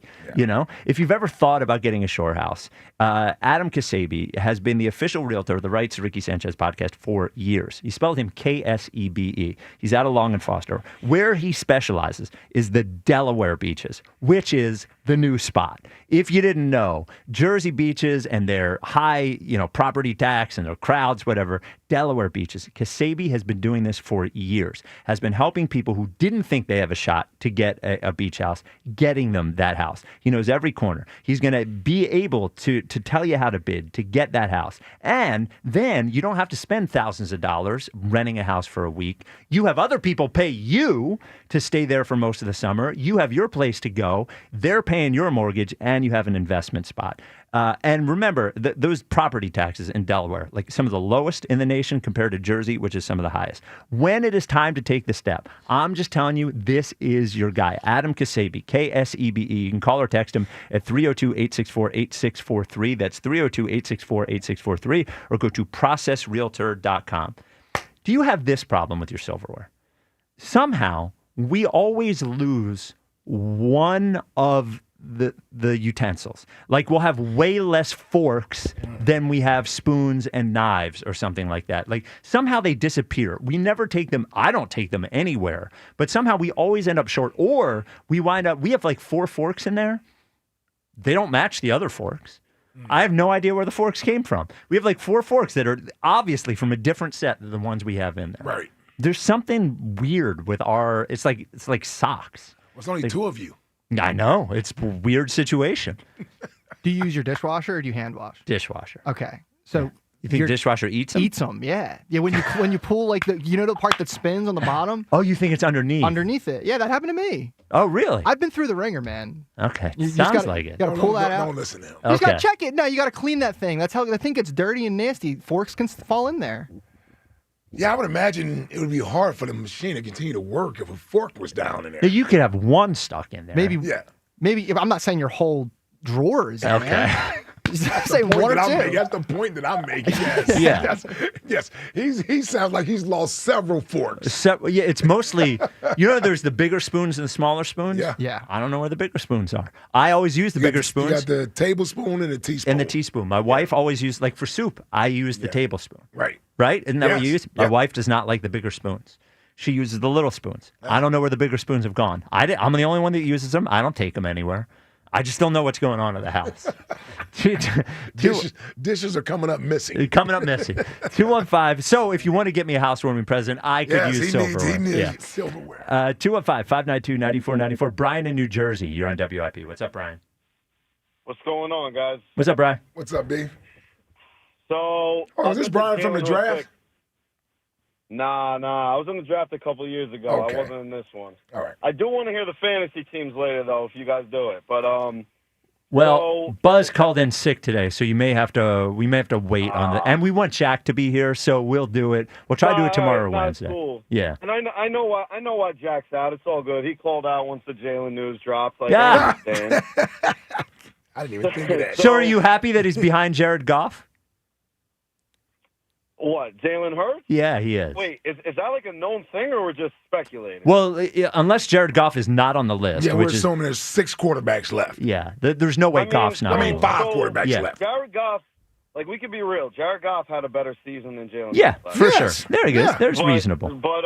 If you've ever thought about getting a shore house, Adam Kasabi has been the official realtor of the Rights Ricky Sanchez podcast for years. He spelled him Ksebe. He's out of Long and Foster. Where he specializes is the Delaware beaches, which is the new spot. If you didn't know, Jersey beaches and their high, property tax and their crowds, whatever, Delaware beaches. Kasabi has been doing this for years, has been helping people who didn't think they have a shot to get a beach house, getting them that house. He knows every corner. He's going to be able to tell you how to bid, to get that house. And then you don't have to spend thousands of dollars renting a house for a week. You have other people pay you to stay there for most of the summer. You have your place to go. They're paying paying your mortgage and you have an investment spot. And remember, those property taxes in Delaware, like some of the lowest in the nation compared to Jersey, which is some of the highest. When it is time to take the step, I'm just telling you, this is your guy, Adam Kasebi, Ksebe. You can call or text him at 302-864-8643. That's 302-864-8643, or go to processrealtor.com. Do you have this problem with your silverware? Somehow, we always lose one of the utensils. Like, we'll have way less forks than we have spoons and knives or something like that. Like, somehow they disappear. We never take them. I don't take them anywhere. But somehow we always end up short. Or we wind up, we have like 4 forks in there. They don't match the other forks. I have no idea where the forks came from. We have like 4 forks that are obviously from a different set than the ones we have in there. Right. There's something weird with our, it's like socks. Well, it's only like, 2 of you. I know. It's a weird situation. Do you use your dishwasher or do you hand wash? Dishwasher. Okay. So you think dishwasher eats them? Eats them, yeah. Yeah, when you pull like the part that spins on the bottom? Oh, you think it's underneath? Underneath it. Yeah, that happened to me. Oh, really? I've been through the ringer, man. Okay. You just Sounds gotta, like it. You gotta pull that out. Don't listen to him. You just gotta check it. No, you gotta clean that thing. That's how the thing gets dirty and nasty. Forks can fall in there. Yeah, I would imagine it would be hard for the machine to continue to work if a fork was down in there. Yeah, you could have one stuck in there. Maybe. I'm not saying your whole drawer is in Okay. there. Say one or two. That's the point that I'm making. Yes. Yeah. Yes. He sounds like he's lost several forks. Yeah, it's mostly, there's the bigger spoons and the smaller spoons. Yeah. I don't know where the bigger spoons are. I always use the bigger spoons. You got the tablespoon and the teaspoon. And the teaspoon. My wife always used, like for soup, I use the tablespoon. Right. Right? Isn't that what you Yes. use? My wife does not like the bigger spoons. She uses the little spoons. I don't know where the bigger spoons have gone. I'm the only one that uses them. I don't take them anywhere. I just don't know what's going on in the house. Dishes are coming up missing. Coming up missing. 215. So if you want to get me a housewarming present, I could use silverware. He needs silverware. 215-592-9494. Brian in New Jersey. You're on WIP. What's up, Brian? What's going on, guys? What's up, Brian? What's up, B? So, is this Brian from the draft? Nah. I was in the draft a couple years ago. Okay. I wasn't in this one. All right. I do want to hear the fantasy teams later, though, if you guys do it. But Well, Buzz called in sick today, so we may have to wait on the. And we want Jack to be here, so we'll do it. We'll try to do it tomorrow or Wednesday. Cool. Yeah. And I know why Jack's out. It's all good. He called out once the Jalen news dropped. Like, Yeah. I understand. I didn't even think of that. So are you happy that he's behind Jared Goff? What, Jalen Hurts? Yeah, he is. Wait, is that like a known thing, or we're just speculating? Well, unless Jared Goff is not on the list. Yeah, we're which is, assuming there's 6 quarterbacks left. Yeah, there's no way Goff's not. 5 quarterbacks left. Jared Goff, like, we could be real. Jared Goff had a better season than Jalen. Yeah, Hurts. for sure. There he goes. There's But- reasonable. But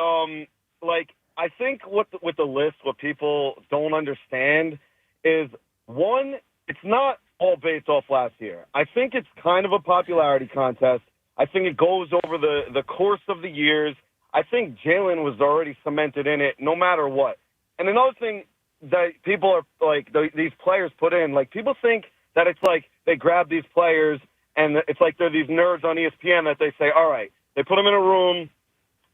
like, I think with the list, what people don't understand is, one, it's not all based off last year. I think it's kind of a popularity contest. I think it goes over the course of the years. I think Jalen was already cemented in it no matter what. And another thing that people are, like, these players put in, like, people think that it's like they grab these players and it's like they're these nerds on ESPN that they say, all right, they put them in a room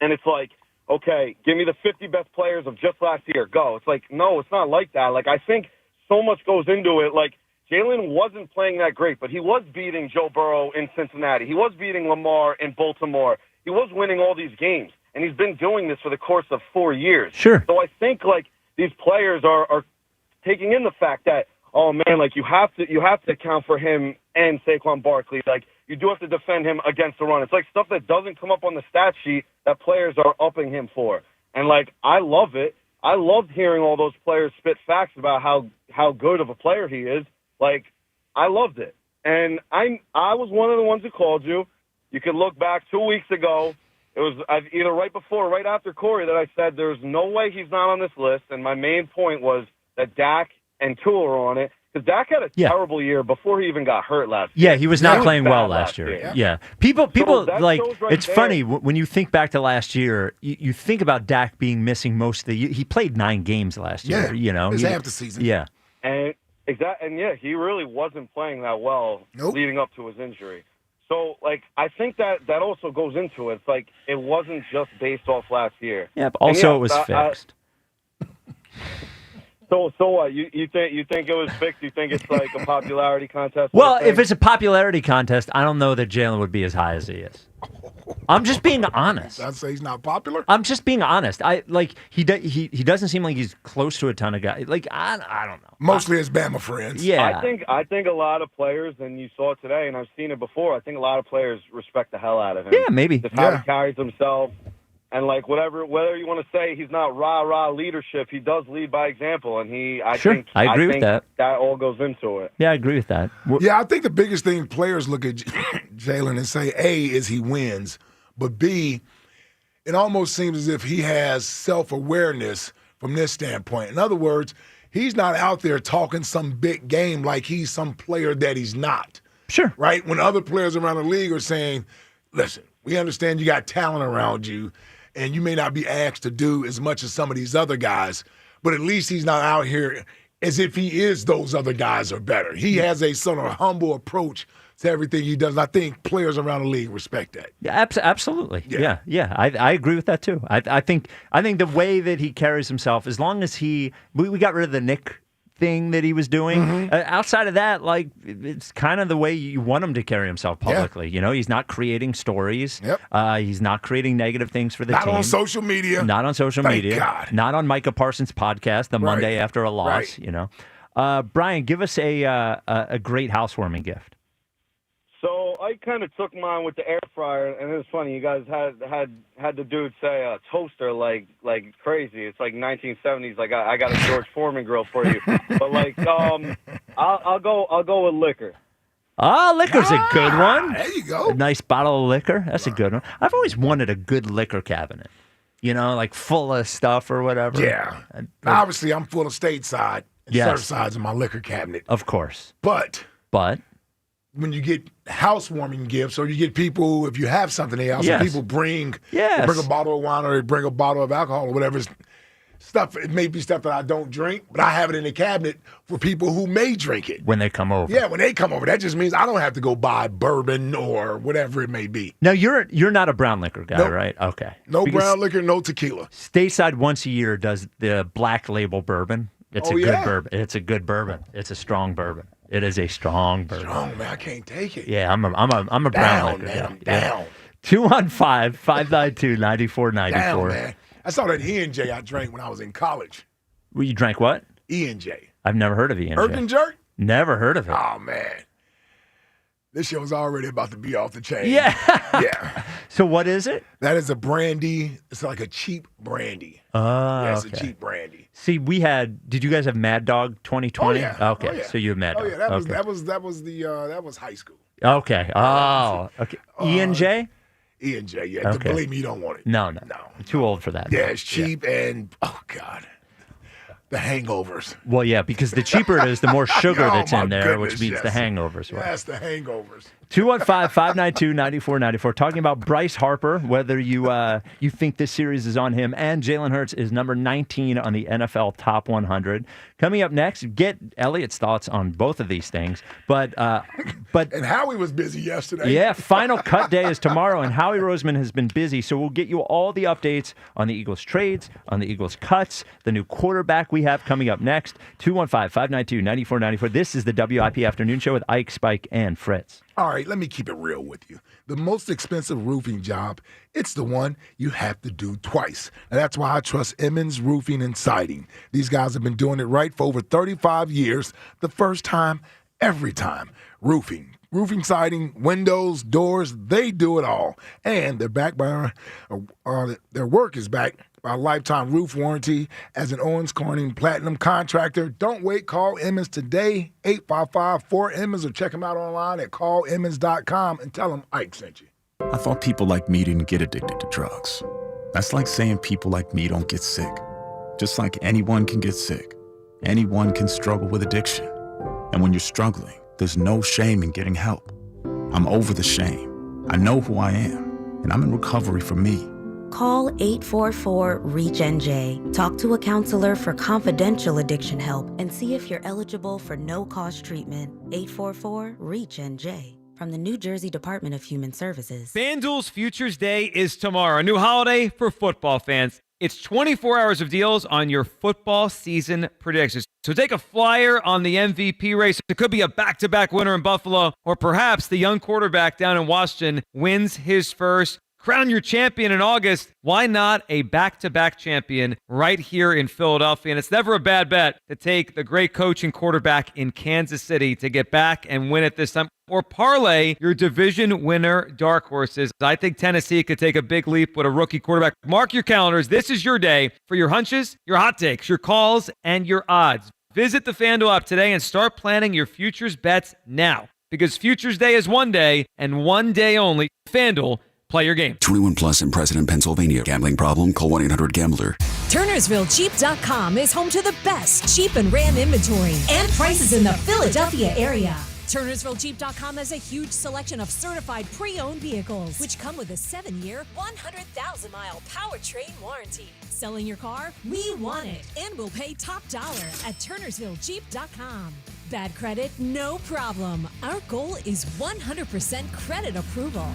and it's like, okay, give me the 50 best players of just last year. Go. It's like, no, it's not like that. Like, I think so much goes into it. Like, Jalen wasn't playing that great, but he was beating Joe Burrow in Cincinnati. He was beating Lamar in Baltimore. He was winning all these games, and he's been doing this for the course of 4 years. Sure. So I think, like, these players are taking in the fact that, oh man, like, you have to account for him and Saquon Barkley. Like, you do have to defend him against the run. It's like stuff that doesn't come up on the stat sheet that players are upping him for. And, like, I love it. I loved hearing all those players spit facts about how good of a player he is. Like, I loved it. And I was one of the ones who called you. You can look back 2 weeks ago. It was either right before or right after Corey that I said there's no way he's not on this list. And my main point was that Dak and Tua are on it. Because Dak had a terrible year before he even got hurt last year. Yeah, he was not playing well last year. Yeah. People that like, shows right it's there. funny when you think back to last year, you think about Dak being missing most of the year. He played 9 games last year, you know. It's half the season. Yeah. And yeah, he really wasn't playing that well leading up to his injury. So, like, I think that also goes into it. It's like it wasn't just based off last year. Yeah, but also And it was fixed. So what? You think it was fixed? You think it's like a popularity contest? Well, if it's a popularity contest, I don't know that Jalen would be as high as he is. I'm just being honest. I'd say he's not popular. I'm just being honest. He doesn't seem like he's close to a ton of guys. Like I don't know. Mostly his Bama friends. Yeah. I think a lot of players, and you saw it today, and I've seen it before. I think a lot of players respect the hell out of him. Yeah, maybe. Just how he carries himself, and like whether you want to say he's not rah leadership, he does lead by example, and I agree with that. That all goes into it. Yeah, I agree with that. Yeah, I think the biggest thing players look at Jalen and say, A, is he wins, but B, it almost seems as if he has self-awareness from this standpoint. In other words, he's not out there talking some big game like he's some player that he's not. Sure. Right? When other players around the league are saying, listen, we understand you got talent around you, and you may not be asked to do as much as some of these other guys, but at least he's not out here as if he is those other guys or better. He has a sort of humble approach to everything he does. And I think players around the league respect that. Yeah, absolutely. Yeah. I agree with that too. I think the way that he carries himself, as long as we got rid of the Nick thing that he was doing. Outside of that, like it's kind of the way you want him to carry himself publicly. You know, he's not creating stories. He's not creating negative things for the team. Not on social media. Not on social Thank media. God. Not on Micah Parsons' podcast the Monday after a loss. You know, Brian, give us a great housewarming gift. So I kind of took mine with the air fryer, and it was funny. You guys had the dude say a toaster like crazy. It's like 1970s. Like I got a George Foreman grill for you, but like I'll go with liquor. Liquor's a good one. There you go. A nice bottle of liquor. That's a good one. I've always wanted a good liquor cabinet. You know, like full of stuff or whatever. Yeah. Now, obviously, I'm full of stateside and Surfsides in my liquor cabinet. Of course. But when you get housewarming gifts, or you get people, if you have something else, and people bring a bottle of wine or they bring a bottle of alcohol or whatever stuff. It may be stuff that I don't drink, but I have it in the cabinet for people who may drink it when they come over. Yeah, when they come over, that just means I don't have to go buy bourbon or whatever it may be. Now you're not a brown liquor guy, right? Okay. No brown liquor, no tequila. Stateside once a year does the Black Label bourbon. It's a good bourbon. It's a good bourbon. It's a strong bourbon. It is a strong bourbon. Strong, man. I can't take it. Yeah, I'm a brown liquor guy. I'm down. 215-592-9494. Down, man. I saw that E&J I drank when I was in college. Well, you drank what? E&J. I've never heard of E&J. Urban Jerk? Never heard of it. Oh, man. This show's already about to be off the chain. Yeah. So what is it? That is a brandy. It's like a cheap brandy. Oh, it's a cheap brandy. See, did you guys have Mad Dog 2020? Oh, yeah. Okay, Oh, yeah. So you have Mad Dog. Oh, yeah, that was high school. Okay. Oh, okay. E&J? E&J, yeah. Okay. Believe me, you don't want it. No. I'm too old for that. Yeah, it's cheap and, oh, God. The hangovers. Well, yeah, because the cheaper it is, the more sugar that's in there, which means the yes. hangovers. Yes, the hangovers. 215-592-9494. Talking about Bryce Harper, whether you think this series is on him, and Jalen Hurts is number 19 on the NFL Top 100. Coming up next, get Elliot's thoughts on both of these things. But and Howie was busy yesterday. Yeah, final cut day is tomorrow, and Howie Roseman has been busy. So we'll get you all the updates on the Eagles trades, on the Eagles cuts, the new quarterback we have coming up next. 215-592-9494. This is the WIP Afternoon Show with Ike, Spike, and Fritz. All right, let me keep it real with you. The most expensive roofing job, it's the one you have to do twice. And that's why I trust Emmons Roofing and Siding. These guys have been doing it right for over 35 years. The first time, every time. Roofing, siding, windows, doors, they do it all. And they're backed by, their work is backed by a lifetime roof warranty. As an Owens Corning Platinum contractor, don't wait. Call Emmons today, 855-4-EMMONS, or check them out online at callemmons.com and tell them Ike sent you. I thought people like me didn't get addicted to drugs. That's like saying people like me don't get sick. Just like anyone can get sick, anyone can struggle with addiction. And when you're struggling, there's no shame in getting help. I'm over the shame. I know who I am, and I'm in recovery for me. Call 844-REACH-NJ. Talk to a counselor for confidential addiction help and see if you're eligible for no-cost treatment. 844-REACH-NJ. From the New Jersey Department of Human Services. FanDuel's Futures Day is tomorrow. A new holiday for football fans. It's 24 hours of deals on your football season predictions. So take a flyer on the MVP race. It could be a back-to-back winner in Buffalo, or perhaps the young quarterback down in Washington wins his first. Crown your champion in August. Why not a back-to-back champion right here in Philadelphia? And it's never a bad bet to take the great coach and quarterback in Kansas City to get back and win it this time. Or parlay your division winner dark horses. I think Tennessee could take a big leap with a rookie quarterback. Mark your calendars. This is your day for your hunches, your hot takes, your calls, and your odds. Visit the FanDuel app today and start planning your futures bets now. Because Futures Day is one day and one day only. FanDuel. Play your game. 21 plus in President, Pennsylvania. Gambling problem? Call 1-800-GAMBLER. TurnersvilleJeep.com is home to the best Jeep and Ram inventory and prices in the Philadelphia area. TurnersvilleJeep.com has a huge selection of certified pre-owned vehicles, which come with a 7-year, 100,000-mile powertrain warranty. Selling your car? We want it, and we'll pay top dollar at TurnersvilleJeep.com. Bad credit? No problem. Our goal is 100% credit approval.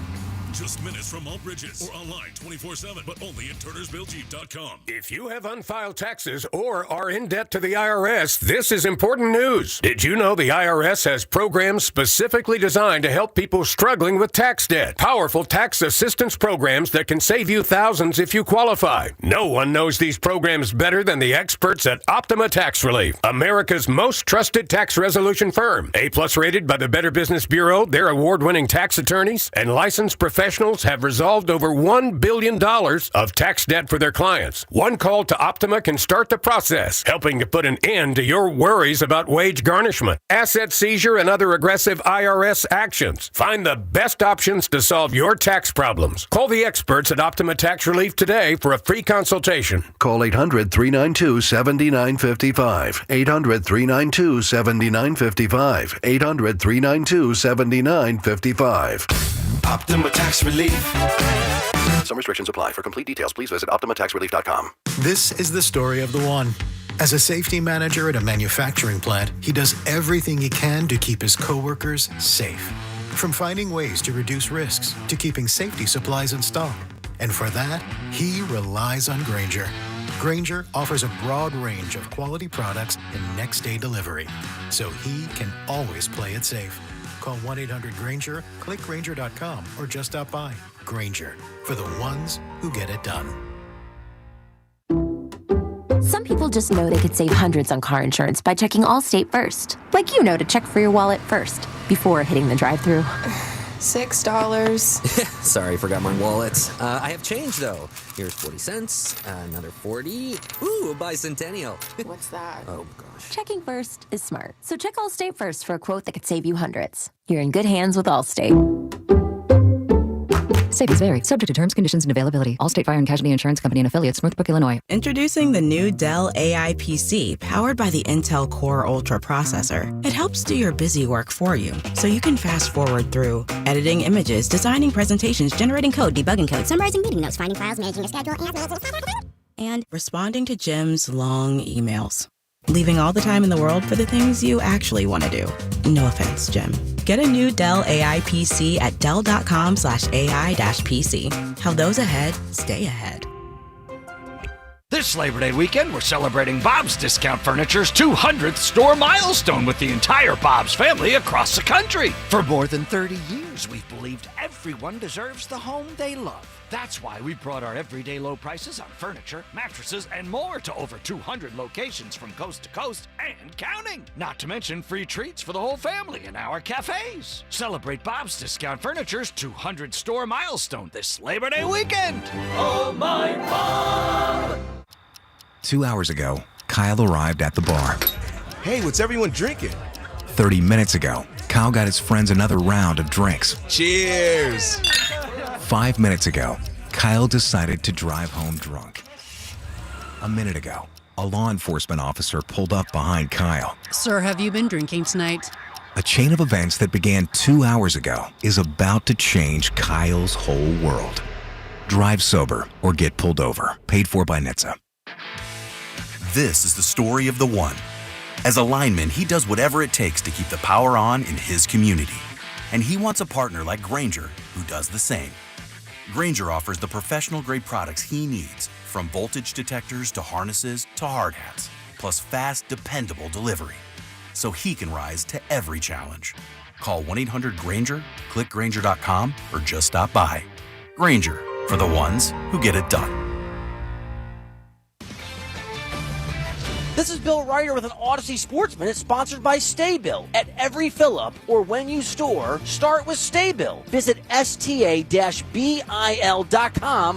Just minutes from all bridges or online 24/7, but only at TurnersvilleJeep.com. If you have unfiled taxes or are in debt to the IRS, this is important news. Did you know the IRS has programs specifically designed to help people struggling with tax debt? Powerful tax assistance programs that can save you thousands if you qualify. No one knows these programs better than the experts at Optima Tax Relief, America's most trusted tax resolution firm. A+ rated by the Better Business Bureau, their award-winning tax attorneys and licensed professionals have resolved over $1 billion of tax debt for their clients. One call to Optima can start the process, helping to put an end to your worries about wage garnishment, asset seizure, and other aggressive IRS actions. Find the best options to solve your tax problems. Call the experts at Optima Tax Relief today for a free consultation. Call 800-392-7955. 800-392-7955. 800-392-7955. Optima Tax Relief. Some restrictions apply. For complete details, please visit OptimaTaxRelief.com. This is the story of the one. As a safety manager at a manufacturing plant, he does everything he can to keep his coworkers safe. From finding ways to reduce risks to keeping safety supplies in stock. And for that, he relies on Grainger. Grainger offers a broad range of quality products and next-day delivery, so he can always play it safe. Call 1-800-GRAINGER, click Grainger.com, or just stop by. Grainger, for the ones who get it done. Some people just know they could save hundreds on car insurance by checking Allstate first. Like you know to check for your wallet first, before hitting the drive-thru. $6. Sorry, forgot my wallet. I have change, though. Here's 40 cents, another 40. Ooh, a bicentennial. What's that? Oh, gosh. Checking first is smart. So check Allstate first for a quote that could save you hundreds. You're in good hands with Allstate. Savings vary. Subject to terms, conditions, and availability. Allstate Fire and Casualty Insurance Company and Affiliates, Northbrook, Illinois. Introducing the new Dell AI PC, powered by the Intel Core Ultra processor. It helps do your busy work for you, so you can fast forward through editing images, designing presentations, generating code, debugging code, summarizing meeting notes, finding files, managing your schedule, and responding to Jim's long emails. Leaving all the time in the world for the things you actually want to do. No offense, Jim. Get a new Dell AI PC at Dell.com/AI-PC. How those ahead stay ahead. This Labor Day weekend, we're celebrating Bob's Discount Furniture's 200th store milestone with the entire Bob's family across the country. For more than 30 years, we've believed everyone deserves the home they love. That's why we brought our everyday low prices on furniture, mattresses, and more to over 200 locations from coast to coast and counting. Not to mention free treats for the whole family in our cafes. Celebrate Bob's Discount Furniture's 200 store milestone this Labor Day weekend. Oh, my Bob! 2 hours ago, Kyle arrived at the bar. Hey, what's everyone drinking? 30 minutes ago, Kyle got his friends another round of drinks. Cheers! 5 minutes ago, Kyle decided to drive home drunk. A minute ago, a law enforcement officer pulled up behind Kyle. Sir, have you been drinking tonight? A chain of events that began 2 hours ago is about to change Kyle's whole world. Drive sober or get pulled over. Paid for by NHTSA. This is the story of the one. As a lineman, he does whatever it takes to keep the power on in his community. And he wants a partner like Grainger who does the same. Grainger offers the professional-grade products he needs From voltage detectors to harnesses to hard hats, plus fast, dependable delivery. So he can rise to every challenge. Call 1-800-GRANGER, click Grainger.com, or just stop by. Grainger, for the ones who get it done. This is Bill Ryder with an Odyssey Sports Minute sponsored by Staybill. At every fill-up or when you store, start with Staybill. Visit sta-bil.com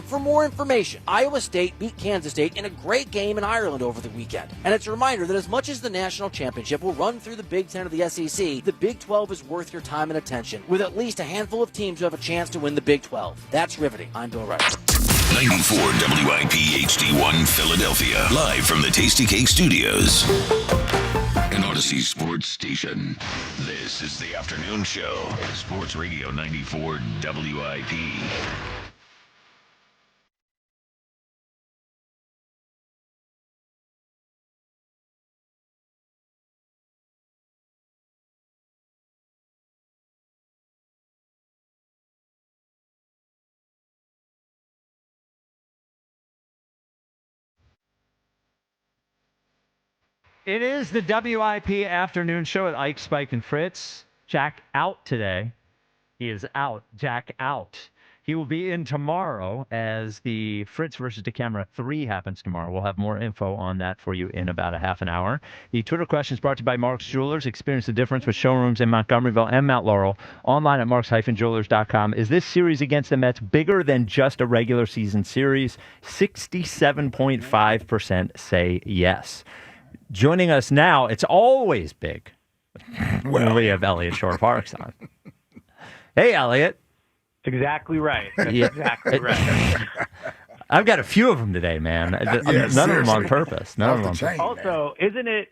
for more information. Iowa State beat Kansas State in a great game in Ireland over the weekend. And it's a reminder that as much as the national championship will run through the Big Ten of the SEC, the Big 12 is worth your time and attention, with at least a handful of teams who have a chance to win the Big 12. That's riveting. I'm Bill Ryder. 94 WIP HD1 Philadelphia. Live from the Tasty Cake Studios. An Odyssey Sports Station. This is the afternoon show. Sports Radio 94 WIP. It is the WIP afternoon show with Ike, Spike, and Fritz. Jack out today. He is out. Jack out. He will be in tomorrow as the Fritz versus DeCamera 3 happens tomorrow. We'll have more info on that for you in about a half an hour. The Twitter question is brought to you by Mark's Jewelers. Experience the difference with showrooms in Montgomeryville and Mount Laurel. Online at marks-jewelers.com. Is this series against the Mets bigger than just a regular season series? 67.5% say yes. Joining us now, it's always big when we have Elliot Shore-Parks on. Hey, Elliot. Exactly right. That's Yeah. exactly right. I've got a few of them today, man. None of them on purpose. None of them on purpose. Also, isn't it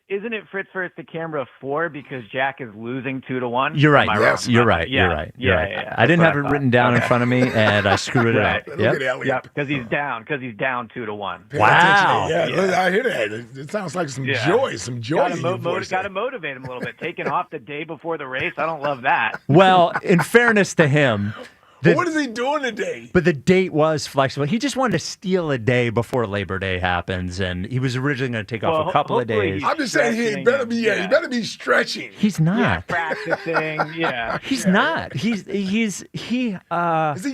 Fritz versus the camera 4 because Jack is losing 2-1? You're right. Am I wrong? You're right. Yeah. You're right. Yeah, You're right. yeah. I didn't That's have what it written down in front of me, and I screwed it up. Yep, because he's down 2-1. Wow. Yeah, I hear that. It sounds like some joy. Got to motivate him a little bit. Taking off the day before the race, I don't love that. Well, in fairness to him, what is he doing today? But the date was flexible. He just wanted to steal a day before Labor Day happens, and he was originally going to take off a couple of days. I'm just saying he better be stretching. He's not. Yeah, practicing. Yeah. He's not. Is he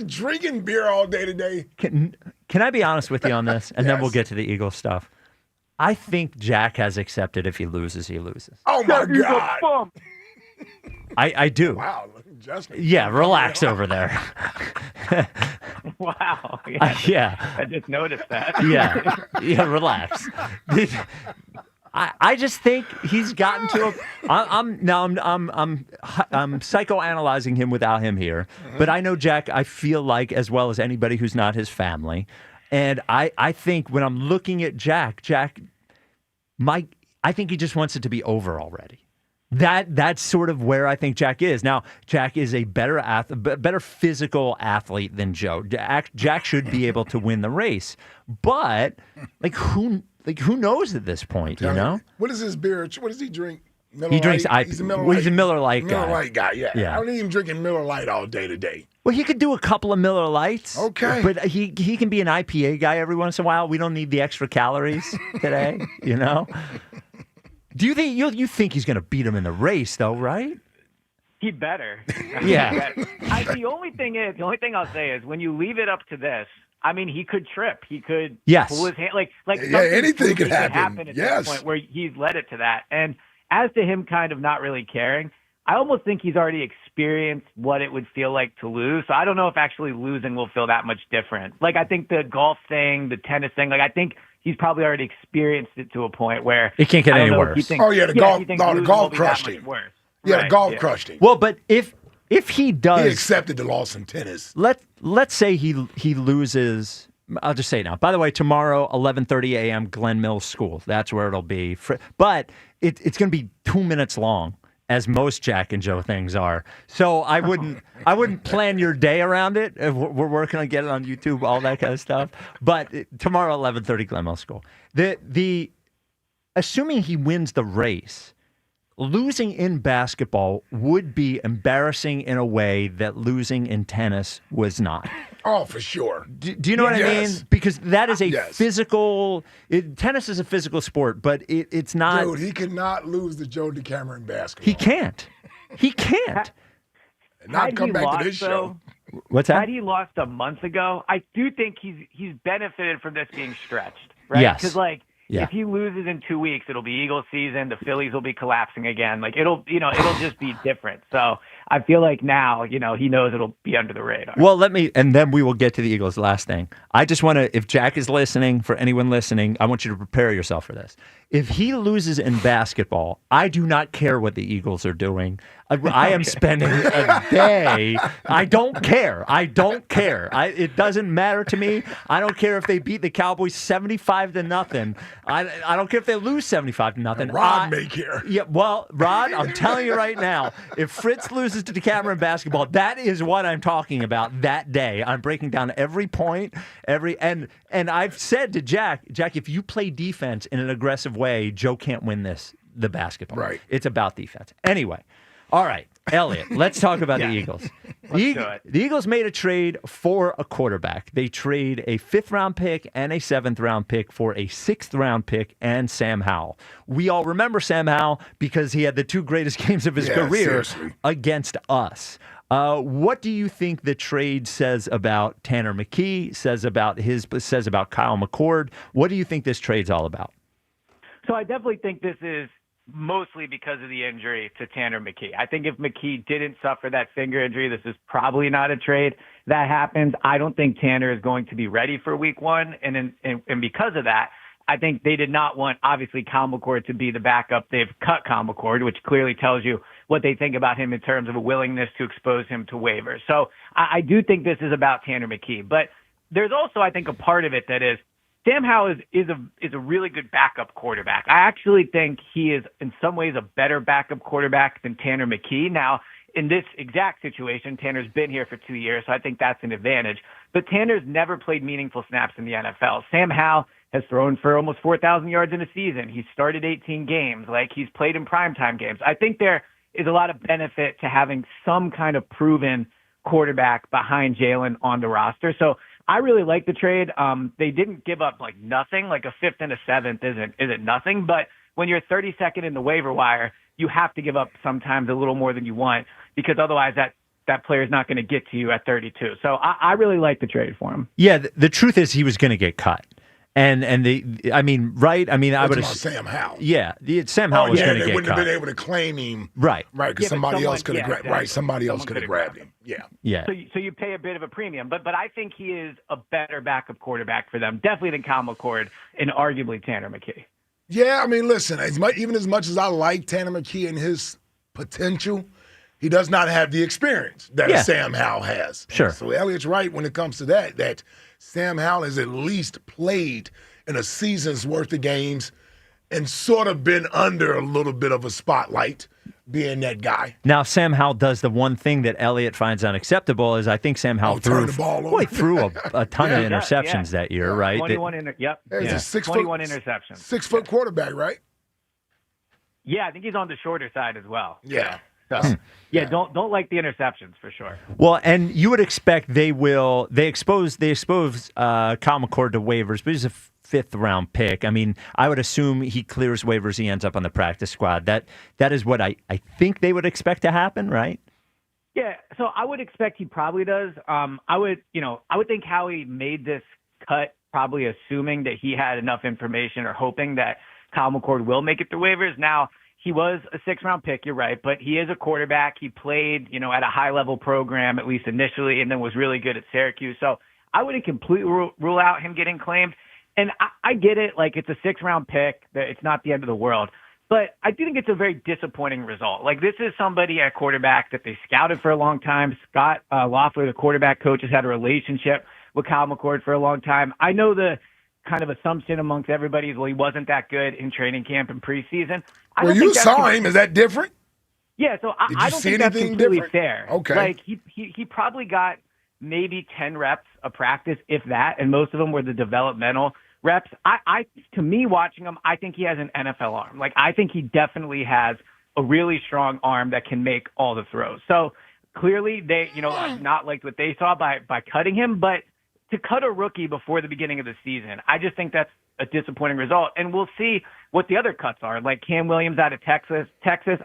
drinking beer all day today? Can I be honest with you on this? And then we'll get to the Eagle stuff. I think Jack has accepted if he loses, he loses. Oh, my God. I do. Wow. Justin. Yeah, relax over there. Wow. Yeah. I just noticed that. Yeah, relax. I just think he's gotten to a. I'm psychoanalyzing him without him here, but I know Jack. I feel like as well as anybody who's not his family, and I think when I'm looking at Jack, I think he just wants it to be over already. That's sort of where I think Jack is. Now, Jack is a better physical athlete than Joe. Jack should be able to win the race, but who knows at this point? You know, what is his beer? What does he drink? Miller he drinks. Lite? He's a Miller Lite guy. Miller Lite guy. Yeah. Yeah. I don't need him drinking Miller Lite all day today. Well, he could do a couple of Miller Lights. Okay. But he can be an IPA guy every once in a while. We don't need the extra calories today. You know. Do you think you think he's going to beat him in the race, though, right? He better. Yeah. The only thing I'll say is when you leave it up to this, I mean, he could trip. He could pull his hand. Anything could happen. At this point where he's led it to that. And as to him kind of not really caring, I almost think he's already experienced what it would feel like to lose. So I don't know if actually losing will feel that much different. I think the golf thing, the tennis thing, I think he's probably already experienced it to a point where it can't get any worse. The golf crushed him. Yeah, the golf crushed him. Well, but if he does, he accepted the loss in tennis. Let's say he loses. I'll just say it now. By the way, tomorrow, 11:30 a.m., Glen Mills School. That's where it'll be. But it's going to be 2 minutes long, as most Jack and Joe things are. So I wouldn't plan your day around it. We're working on getting it on YouTube, all that kind of stuff. But tomorrow, 11:30, Glen Mills School. The assuming he wins the race, losing in basketball would be embarrassing in a way that losing in tennis was not. Oh, for sure. Do you know what I mean? Because that is a physical. Tennis is a physical sport, but it's not. Dude, he cannot lose to Joe DeCamera in basketball. He can't. He can't. Not come back to this show. What's that? Had he lost a month ago, I do think he's benefited from this being stretched, right? Yes. Because if he loses in 2 weeks, it'll be Eagles season. The Phillies will be collapsing again. It'll just be different. So I feel like now, he knows it'll be under the radar. Well, and then we will get to the Eagles. Last thing. I just want to, if Jack is listening, for anyone listening, I want you to prepare yourself for this. If he loses in basketball, I do not care what the Eagles are doing. I am spending a day. I don't care. It doesn't matter to me. I don't care if they beat the Cowboys 75-0. I don't care if they lose 75-0. Rod may care. Yeah, well, Rod, I'm telling you right now, if Fritz loses to DeCamera in basketball, that is what I'm talking about that day. I'm breaking down every point, and I've said to Jack, if you play defense in an aggressive way, Joe can't win the basketball. Right. It's about defense. Anyway. All right, Elliot, let's talk about the Eagles. The Eagles made a trade for a quarterback. They trade a 5th-round pick and a 7th-round pick for a 6th-round pick and Sam Howell. We all remember Sam Howell because he had the 2 greatest games of his career against us. What do you think the trade says about Tanner McKee, says about Kyle McCord? What do you think this trade's all about? So I definitely think this is mostly because of the injury to Tanner McKee. I think if McKee didn't suffer that finger injury, this is probably not a trade that happens. I don't think Tanner is going to be ready for week 1. And because of that, I think they did not want, obviously, Kyle McCord to be the backup. They've cut Kyle McCord, which clearly tells you what they think about him in terms of a willingness to expose him to waivers. So I do think this is about Tanner McKee. But there's also, I think, a part of it that is, Sam Howell is a really good backup quarterback. I actually think he is in some ways a better backup quarterback than Tanner McKee. Now, in this exact situation, Tanner's been here for 2 years, so I think that's an advantage. But Tanner's never played meaningful snaps in the NFL. Sam Howell has thrown for almost 4,000 yards in a season. He's started 18 games. He's played in primetime games. I think there is a lot of benefit to having some kind of proven quarterback behind Jalen on the roster. So I really like the trade. They didn't give up nothing. A 5th and a 7th isn't nothing. But when you're 32nd in the waiver wire, you have to give up sometimes a little more than you want because otherwise that player's not going to get to you at 32. So I really like the trade for him. Yeah, the truth is he was going to get cut. And right? I would have Sam Howell. Yeah, Sam Howell was going to get cut. They wouldn't have been able to claim him. Right. Because somebody else could have grabbed. Right, somebody else could have grabbed him. Yeah. So you pay a bit of a premium, but I think he is a better backup quarterback for them, definitely than Kyle McCord and arguably Tanner McKee. Yeah, listen, even as much as I like Tanner McKee and his potential, he does not have the experience that Sam Howell has. Sure. So Elliot's right when it comes to that Sam Howell has at least played in a season's worth of games and sort of been under a little bit of a spotlight being that guy. Now, Sam Howell does the one thing that Elliott finds unacceptable is I think Sam Howell threw a ton of interceptions that year, right? 21 interceptions. 6 foot quarterback, right? Yeah, I think he's on the shorter side as well. Yeah. So, don't like the interceptions for sure. Well, and you would expect they expose Kyle McCord to waivers, but he's a 5th-round pick. I would assume he clears waivers, he ends up on the practice squad. That is what I think they would expect to happen, right? Yeah, so I would expect he probably does. I would think Howie made this cut probably assuming that he had enough information or hoping that Kyle McCord will make it through waivers. Now, he was a 6th-round pick, you're right, but he is a quarterback. He played, at a high-level program, at least initially, and then was really good at Syracuse. So I wouldn't completely rule out him getting claimed. And I get it, it's a 6th-round pick. It's not the end of the world. But I do think it's a very disappointing result. This is somebody at quarterback that they scouted for a long time. Scott Loeffler, the quarterback coach, has had a relationship with Kyle McCord for a long time. I know the kind of assumption amongst everybody is, he wasn't that good in training camp and preseason. Well, you saw him. Is that different? Yeah, so I don't think that's completely fair. Okay. He probably got maybe 10 reps of practice, if that, and most of them were the developmental reps. To me, watching him, I think he has an NFL arm. I think he definitely has a really strong arm that can make all the throws. So clearly they, not liked what they saw by cutting him, but to cut a rookie before the beginning of the season, I just think that's a disappointing result. And we'll see what the other cuts are. Like Cam Williams out of Texas,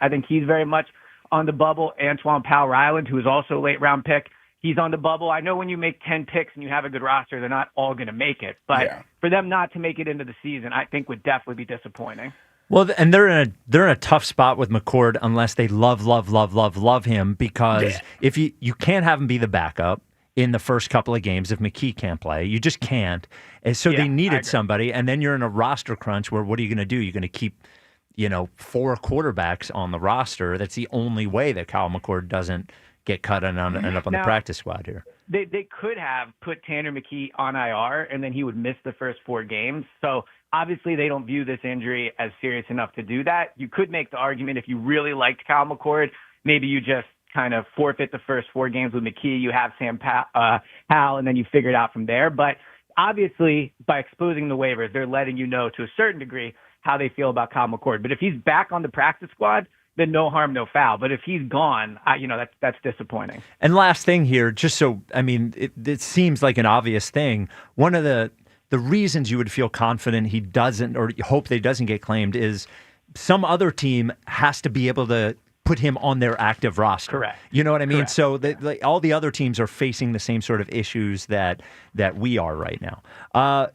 I think he's very much on the bubble. Antoine Powell-Ryland, who is also a late-round pick, he's on the bubble. I know when you make 10 picks and you have a good roster, they're not all going to make it. But for them not to make it into the season, I think would definitely be disappointing. Well, and they're in a tough spot with McCord unless they love him, because if you can't have him be the backup in the first couple of games if McKee can't play. You just can't. And so they needed somebody, and then you're in a roster crunch where what are you going to do? You're going to keep, 4 quarterbacks on the roster. That's the only way that Kyle McCord doesn't get cut and end up on the practice squad here. They could have put Tanner McKee on IR, and then he would miss the first 4 games. So obviously they don't view this injury as serious enough to do that. You could make the argument if you really liked Kyle McCord, maybe you just kind of forfeit the first 4 games with McKee. You have Sam Howell, and then you figure it out from there. But obviously, by exposing the waivers, they're letting you know to a certain degree how they feel about Kyle McCord. But if he's back on the practice squad, then no harm, no foul. But if he's gone, that's disappointing. And last thing here, just so, it seems like an obvious thing. One of the reasons you would feel confident he doesn't, or hope that he doesn't get claimed, is some other team has to be able to put him on their active roster. Correct. You know what I mean? Correct. So all the other teams are facing the same sort of issues that we are right now.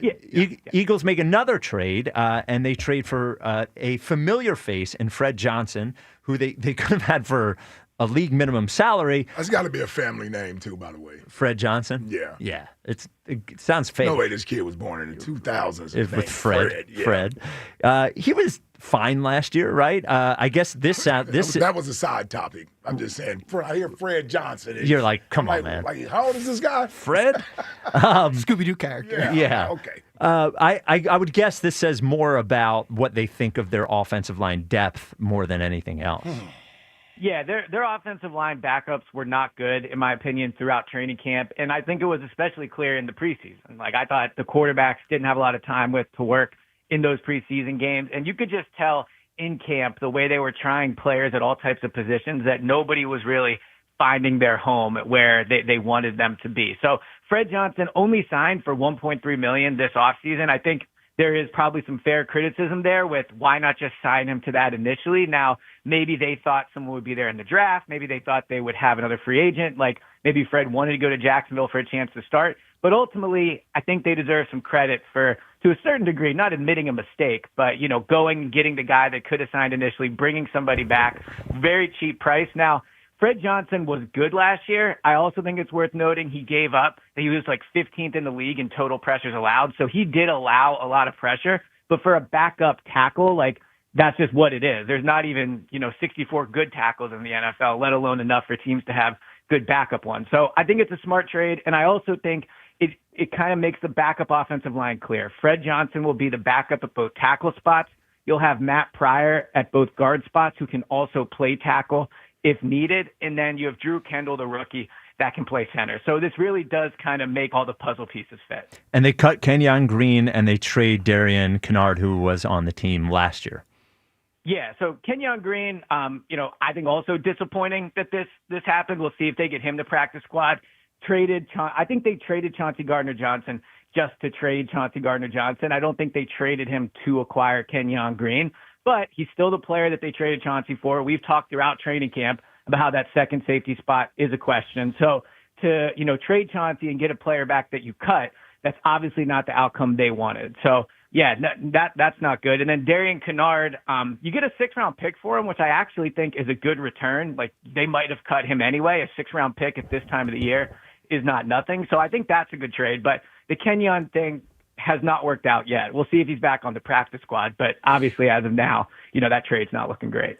Eagles make another trade, and they trade for a familiar face in Fred Johnson, who they could have had for a league minimum salary. That's got to be a family name, too, by the way. Fred Johnson? Yeah. Yeah. It sounds fake. No way this kid was born in the 2000s. With Fred. Yeah. Fred. He was fine last year, right? I guess that was a side topic. I'm just saying. I hear Fred Johnson. You're like, come on, man. Like, how old is this guy? Fred? Scooby-Doo character. Yeah. Okay. I would guess this says more about what they think of their offensive line depth more than anything else. Yeah, their offensive line backups were not good, in my opinion, throughout training camp. And I think it was especially clear in the preseason. Like, I thought the quarterbacks didn't have a lot of time to work in those preseason games. And you could just tell in camp the way they were trying players at all types of positions that nobody was really finding their home where they wanted them to be. So Fred Johnson only signed for $1.3 million this offseason. I think there is probably some fair criticism there with why not just sign him to that initially. Now, maybe they thought someone would be there in the draft. Maybe they thought they would have another free agent. Like maybe Fred wanted to go to Jacksonville for a chance to start. But ultimately, I think they deserve some credit for, to a certain degree, not admitting a mistake, but, going and getting the guy that could have signed initially, bringing somebody back, very cheap price. Now, Fred Johnson was good last year. I also think it's worth noting he gave up. He was like 15th in the league in total pressures allowed. So he did allow a lot of pressure. But for a backup tackle, like that's just what it is. There's not even, 64 good tackles in the NFL, let alone enough for teams to have good backup ones. So I think it's a smart trade. And I also think it kind of makes the backup offensive line clear. Fred Johnson will be the backup at both tackle spots. You'll have Matt Pryor at both guard spots who can also play tackle if needed. And then you have Drew Kendall, the rookie, that can play center. So this really does kind of make all the puzzle pieces fit. And they cut Kenyon Green and they trade Darian Kennard, who was on the team last year. Yeah, so Kenyon Green, I think also disappointing that this happened. We'll see if they get him to practice squad. I think they traded Chauncey Gardner-Johnson just to trade Chauncey Gardner-Johnson. I don't think they traded him to acquire Kenyon Green. But he's still the player that they traded Chauncey for. We've talked throughout training camp about how that second safety spot is a question. So to, trade Chauncey and get a player back that you cut, that's obviously not the outcome they wanted. So, yeah, that's not good. And then Darian Kennard, you get a 6th-round pick for him, which I actually think is a good return. Like, they might have cut him anyway. A 6th-round pick at this time of the year is not nothing. So I think that's a good trade. But the Kenyon thing has not worked out yet. We'll see if he's back on the practice squad, but obviously as of now, that trade's not looking great.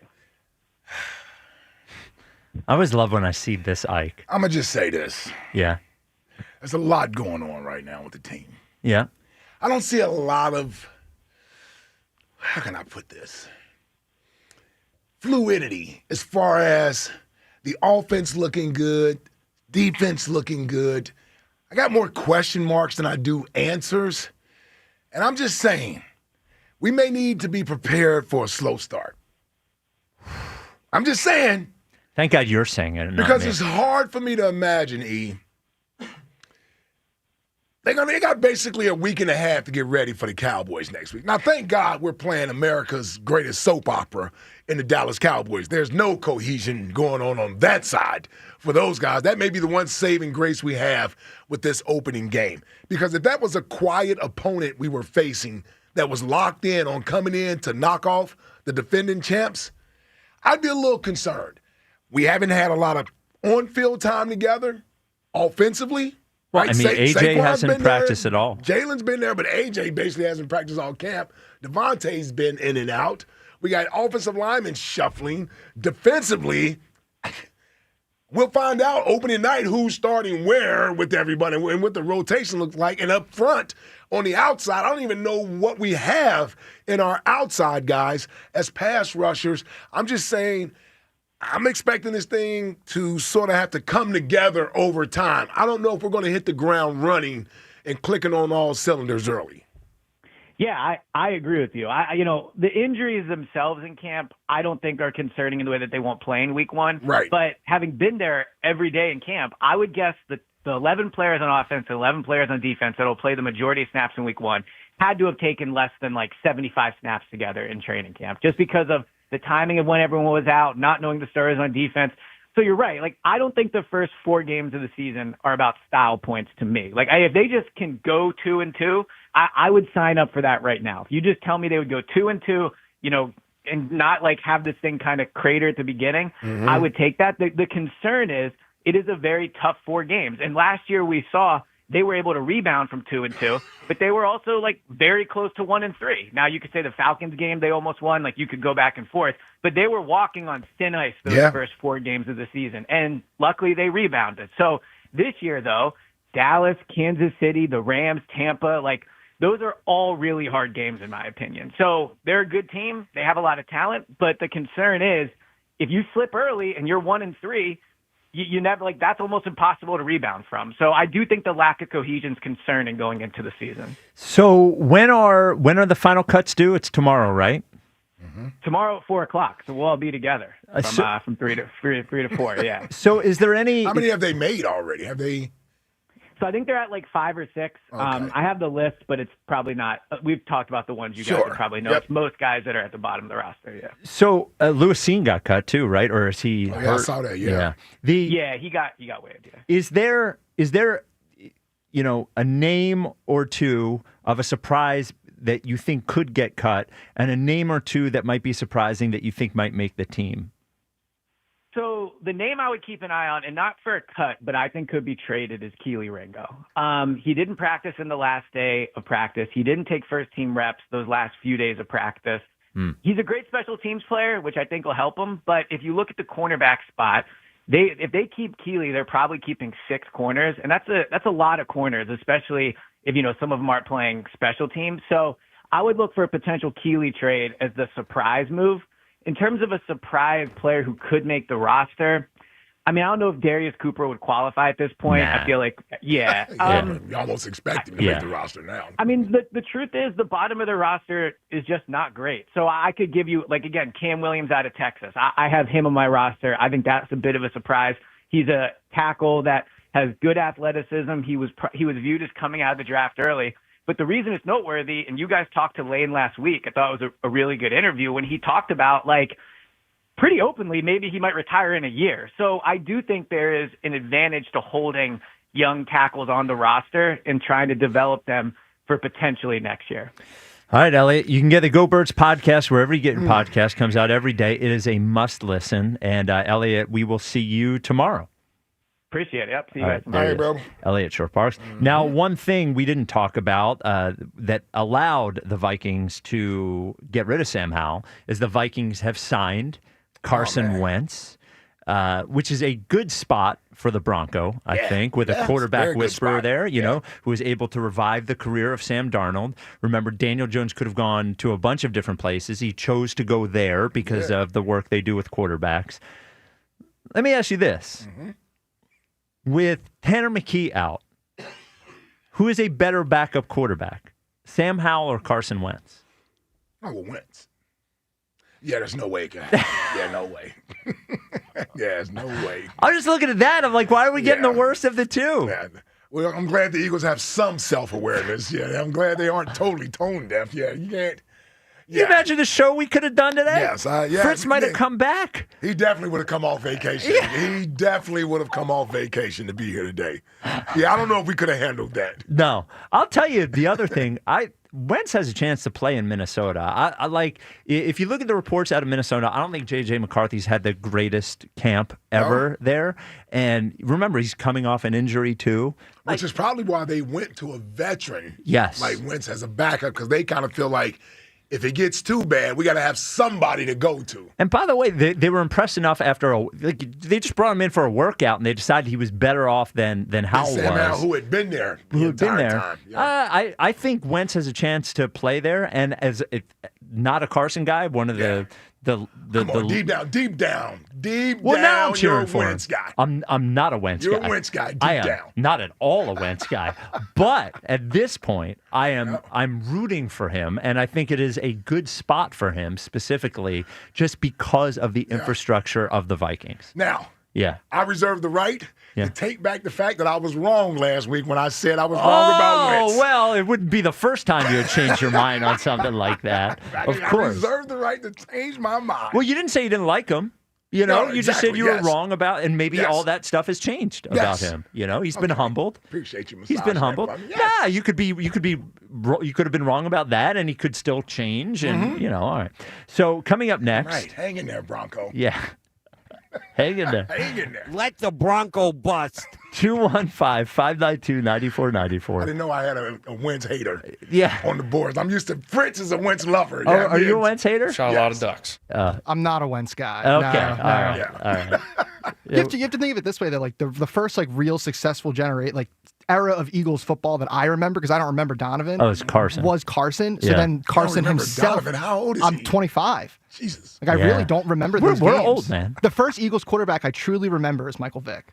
I always love when I see this, Ike. I'm going to just say this. Yeah. There's a lot going on right now with the team. Yeah. I don't see a lot of, how can I put this? Fluidity as far as the offense looking good, defense looking good. I got more question marks than I do answers. And I'm just saying, we may need to be prepared for a slow start. I'm just saying. Thank God you're saying it. Because it's hard for me to imagine, E. They got basically a week and a half to get ready for the Cowboys next week. Now, thank God we're playing America's greatest soap opera in the Dallas Cowboys. There's no cohesion going on that side for those guys. That may be the one saving grace we have with this opening game. Because if that was a quiet opponent we were facing that was locked in on coming in to knock off the defending champs, I'd be a little concerned. We haven't had a lot of on-field time together offensively. Well, Right? I mean, AJ hasn't practiced at all. Jalen's been there, but AJ basically hasn't practiced all camp. Devontae's been in and out. We got offensive linemen shuffling. Defensively, we'll find out opening night who's starting where with everybody and what the rotation looks like. And up front, on the outside, I don't even know what we have in our outside guys as pass rushers. I'm just saying, I'm expecting this thing to sort of have to come together over time. I don't know if we're going to hit the ground running and clicking on all cylinders early. Yeah, I agree with you. The injuries themselves in camp, I don't think are concerning in the way that they won't play in week one. Right. But having been there every day in camp, I would guess that the 11 players on offense and 11 players on defense that will play the majority of snaps in week one had to have taken less than 75 snaps together in training camp just because of the timing of when everyone was out, not knowing the starters on defense. So you're right. I don't think the first 4 games of the season are about style points to me. If they just can go 2-2, I would sign up for that right now. If you just tell me they would go 2-2, and not have this thing kind of crater at the beginning, I would take that. The concern is it is a very tough 4 games. And last year we saw they were able to rebound from 2-2, but they were also very close to 1-3. Now you could say the Falcons game they almost won. You could go back and forth, but they were walking on thin ice those first 4 games of the season, and luckily they rebounded. So this year though, Dallas, Kansas City, the Rams, Tampa, those are all really hard games in my opinion. So they're a good team. They have a lot of talent, but the concern is if you slip early and you're 1-3. You never that's almost impossible to rebound from. So I do think the lack of cohesion is concerning going into the season. So when are the final cuts due? It's tomorrow, right? Tomorrow at 4:00. So we'll all be together from 3 to 4. Yeah. So is there any? How many have they made already? Have they? So I think they're at 5 or 6. Okay. I have the list, but it's probably not. We've talked about the ones you guys would probably know. Yep. It's most guys that are at the bottom of the roster. Yeah. So Lewis Cine got cut too, right? Or is he? Oh, yeah, I saw that. Yeah. He got waived. Yeah. Is there a name or two of a surprise that you think could get cut, and a name or two that might be surprising that you think might make the team? So the name I would keep an eye on, and not for a cut, but I think could be traded, is Keely Ringo. He didn't practice in the last day of practice. He didn't take first-team reps those last few days of practice. He's a great special teams player, which I think will help him. But if you look at the cornerback spot, if they keep Keely, they're probably keeping 6 corners, and that's a lot of corners, especially if some of them aren't playing special teams. So I would look for a potential Keely trade as the surprise move. In terms of a surprise player who could make the roster, I don't know if Darius Cooper would qualify at this point. Nah. I feel You almost expect him to make the roster now. The truth is the bottom of the roster is just not great. So I could give you, again, Cam Williams out of Texas. I have him on my roster. I think that's a bit of a surprise. He's a tackle that has good athleticism. He was viewed as coming out of the draft early. But the reason it's noteworthy, and you guys talked to Lane last week, I thought it was a really good interview when he talked about, pretty openly, maybe he might retire in a year. So I do think there is an advantage to holding young tackles on the roster and trying to develop them for potentially next year. All right, Elliot, you can get the Go Birds podcast wherever you get your podcast. Comes out every day. It is a must listen. And Elliot, we will see you tomorrow. Appreciate it. Yep. See you guys All right, bro. Elliot Shore Parks. Now, one thing we didn't talk about that allowed the Vikings to get rid of Sam Howell is the Vikings have signed Carson Wentz, which is a good spot for the Bronco, I think, with a quarterback whisperer there, you know, who was able to revive the career of Sam Darnold. Remember, Daniel Jones could have gone to a bunch of different places. He chose to go there because of the work they do with quarterbacks. Let me ask you this. With Tanner McKee out, who is a better backup quarterback, Sam Howell or Carson Wentz? Oh, well, Wentz. Yeah, there's no way it can happen. Yeah, no way. Yeah, there's no way. I'm just looking at that. I'm like, why are we getting the worst of the two? Yeah. Well, I'm glad the Eagles have some self-awareness. Yeah, I'm glad they aren't totally tone deaf. Yeah, you can't. You imagine the show we could have done today? Yes. Yeah, Fritz might have come back. He definitely would have come off vacation. He definitely would have come off vacation to be here today. Yeah, I don't know if we could have handled that. No. I'll tell you the other thing. Wentz has a chance to play in Minnesota. I like, if you look at the reports out of Minnesota, I don't think J.J. McCarthy's had the greatest camp ever there. And remember, he's coming off an injury too. Which is probably why they went to a veteran. Yes. Like Wentz as a backup, because they kind of feel like, if it gets too bad, we got to have somebody to go to. And by the way, they were impressed enough after they just brought him in for a workout, and they decided he was better off than Howell was. Sam Howell, who had been there the entire time. Yeah. I think Wentz has a chance to play there, and as not a Carson guy, one of the Come on, deep down. Well, now I'm cheering you're a for Wentz him. guy. I'm not a Wentz guy. You're a Wentz guy, deep I am down. not at all a Wentz guy. But at this point, I'm rooting for him, and I think it is a good spot for him specifically just because of the infrastructure of the Vikings. Now, I reserve the right to take back the fact that I was wrong last week when I said I was wrong about Wentz. Oh, well, it wouldn't be the first time you had changed your mind on something like that. Of course. I reserve the right to change my mind. Well, you didn't say you didn't like him. You know, No, you just said exactly, you were wrong about, and maybe all that stuff has changed about him. You know, he's been humbled. Appreciate you. He's been humbled. Yeah, you could have been wrong about that, and he could still change. And all right. So coming up next, Right, hang in there, Bronco. Yeah. Hang in there. Hang in there. Let the Bronco bust. 215-592-9494. I didn't know I had a Wentz hater Yeah. on the boards. I'm used to Fritz is a Wentz lover. Oh, are you a Wentz hater? Shot a lot of ducks. I'm not a Wentz guy. Okay. No. All right. All right. You have to think of it this way, that like the first like real successful era of Eagles football that I remember, because I don't remember Donovan. Oh, it's Carson. Was Carson. So Yeah. then Carson remember himself. Donovan. How old is I'm he? 25. Jesus. Like I really don't remember those We're games. old, man. The first Eagles quarterback I truly remember is Michael Vick.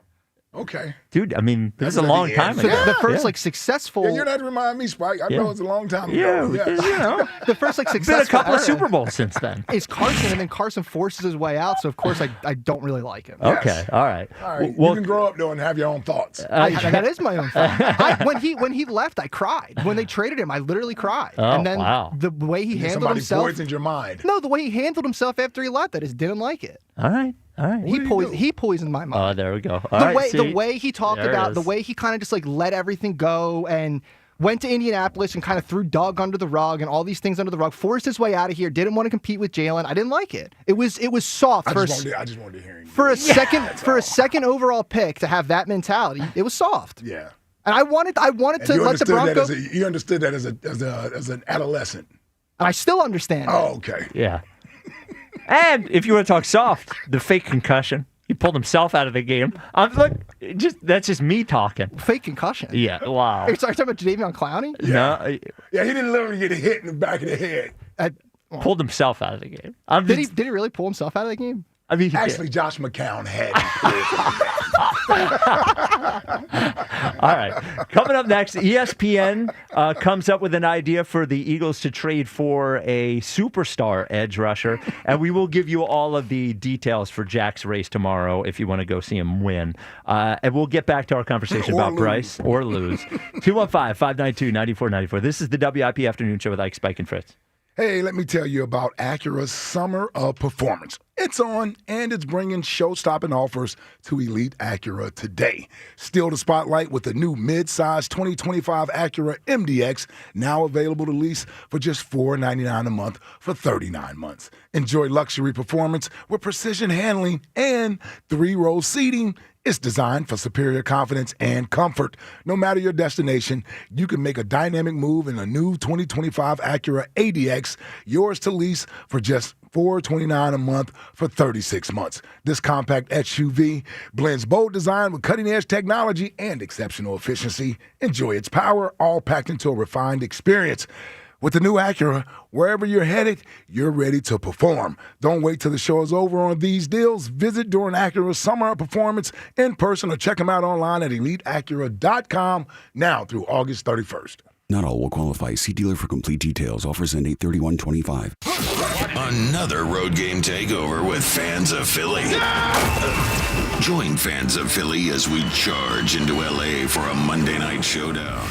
Okay. Dude, I mean, this is a long time So ago. the first successful. Yeah, you're not reminding me, Spike. I know it's a long time Yeah, ago. you know. The first Been successful. a couple of era Super Bowls since then. is Carson, and then Carson forces his way out. So of course I don't really like him. Okay. All right. All right. Well, you can grow up though and have your own thoughts. That is my own thought. When he left, I cried. When they traded him, I literally cried. Oh, and then wow. the way he handled Somebody himself. poisoned your mind. No, the way he handled himself after he left, I just didn't like it. All right. All right. He poisoned my mind. Oh, there we go. All right, The way he talked There it about, is. the way he kind of just like let everything go and went to Indianapolis and kind of threw Doug under the rug and all these things under the rug, forced his way out of here, didn't want to compete with Jalen. I didn't like it. It was soft I for just wanted to hear you. for a second overall pick to have that mentality. It was soft. Yeah. And I wanted And to you let the understood Broncos. you understood that as an adolescent. And I still understand. Oh, okay. Yeah. And if you want to talk soft, the fake concussion. He pulled himself out of the game. That's just me talking. Fake concussion. Yeah. Wow. Are you talking about Jadeveon Clowney? No. Yeah, he didn't literally get a hit in the back of the head. Pulled himself out of the game. Did he really pull himself out of the game? I mean, Actually, Josh McCown had. All right. Coming up next, ESPN comes up with an idea for the Eagles to trade for a superstar edge rusher, and we will give you all of the details for Jack's race tomorrow if you want to go see him win. And we'll get back to our conversation about Bryce or lose. 215-592-9494. This is the WIP Afternoon Show with Ike, Spike, and Fritz. Hey, let me tell you about Acura's Summer of Performance. It's on, and it's bringing show-stopping offers to Elite Acura today. Steal the spotlight with the new mid-size 2025 Acura MDX, now available to lease for just $499 a month for 39 months. Enjoy luxury performance with precision handling and 3-row seating. It's designed for superior confidence and comfort. No matter your destination, you can make a dynamic move in a new 2025 Acura ADX, yours to lease for just $429 a month for 36 months. This compact SUV blends bold design with cutting-edge technology and exceptional efficiency. Enjoy its power, all packed into a refined experience. With the new Acura, wherever you're headed, you're ready to perform. Don't wait till the show is over on these deals. Visit during Acura's Summer of Performance in person or check them out online at EliteAcura.com now through August 31st. Not all will qualify. See dealer for complete details. Offers end 8/31/25. Another road game takeover with fans of Philly. Join fans of Philly as we charge into LA for a Monday night showdown.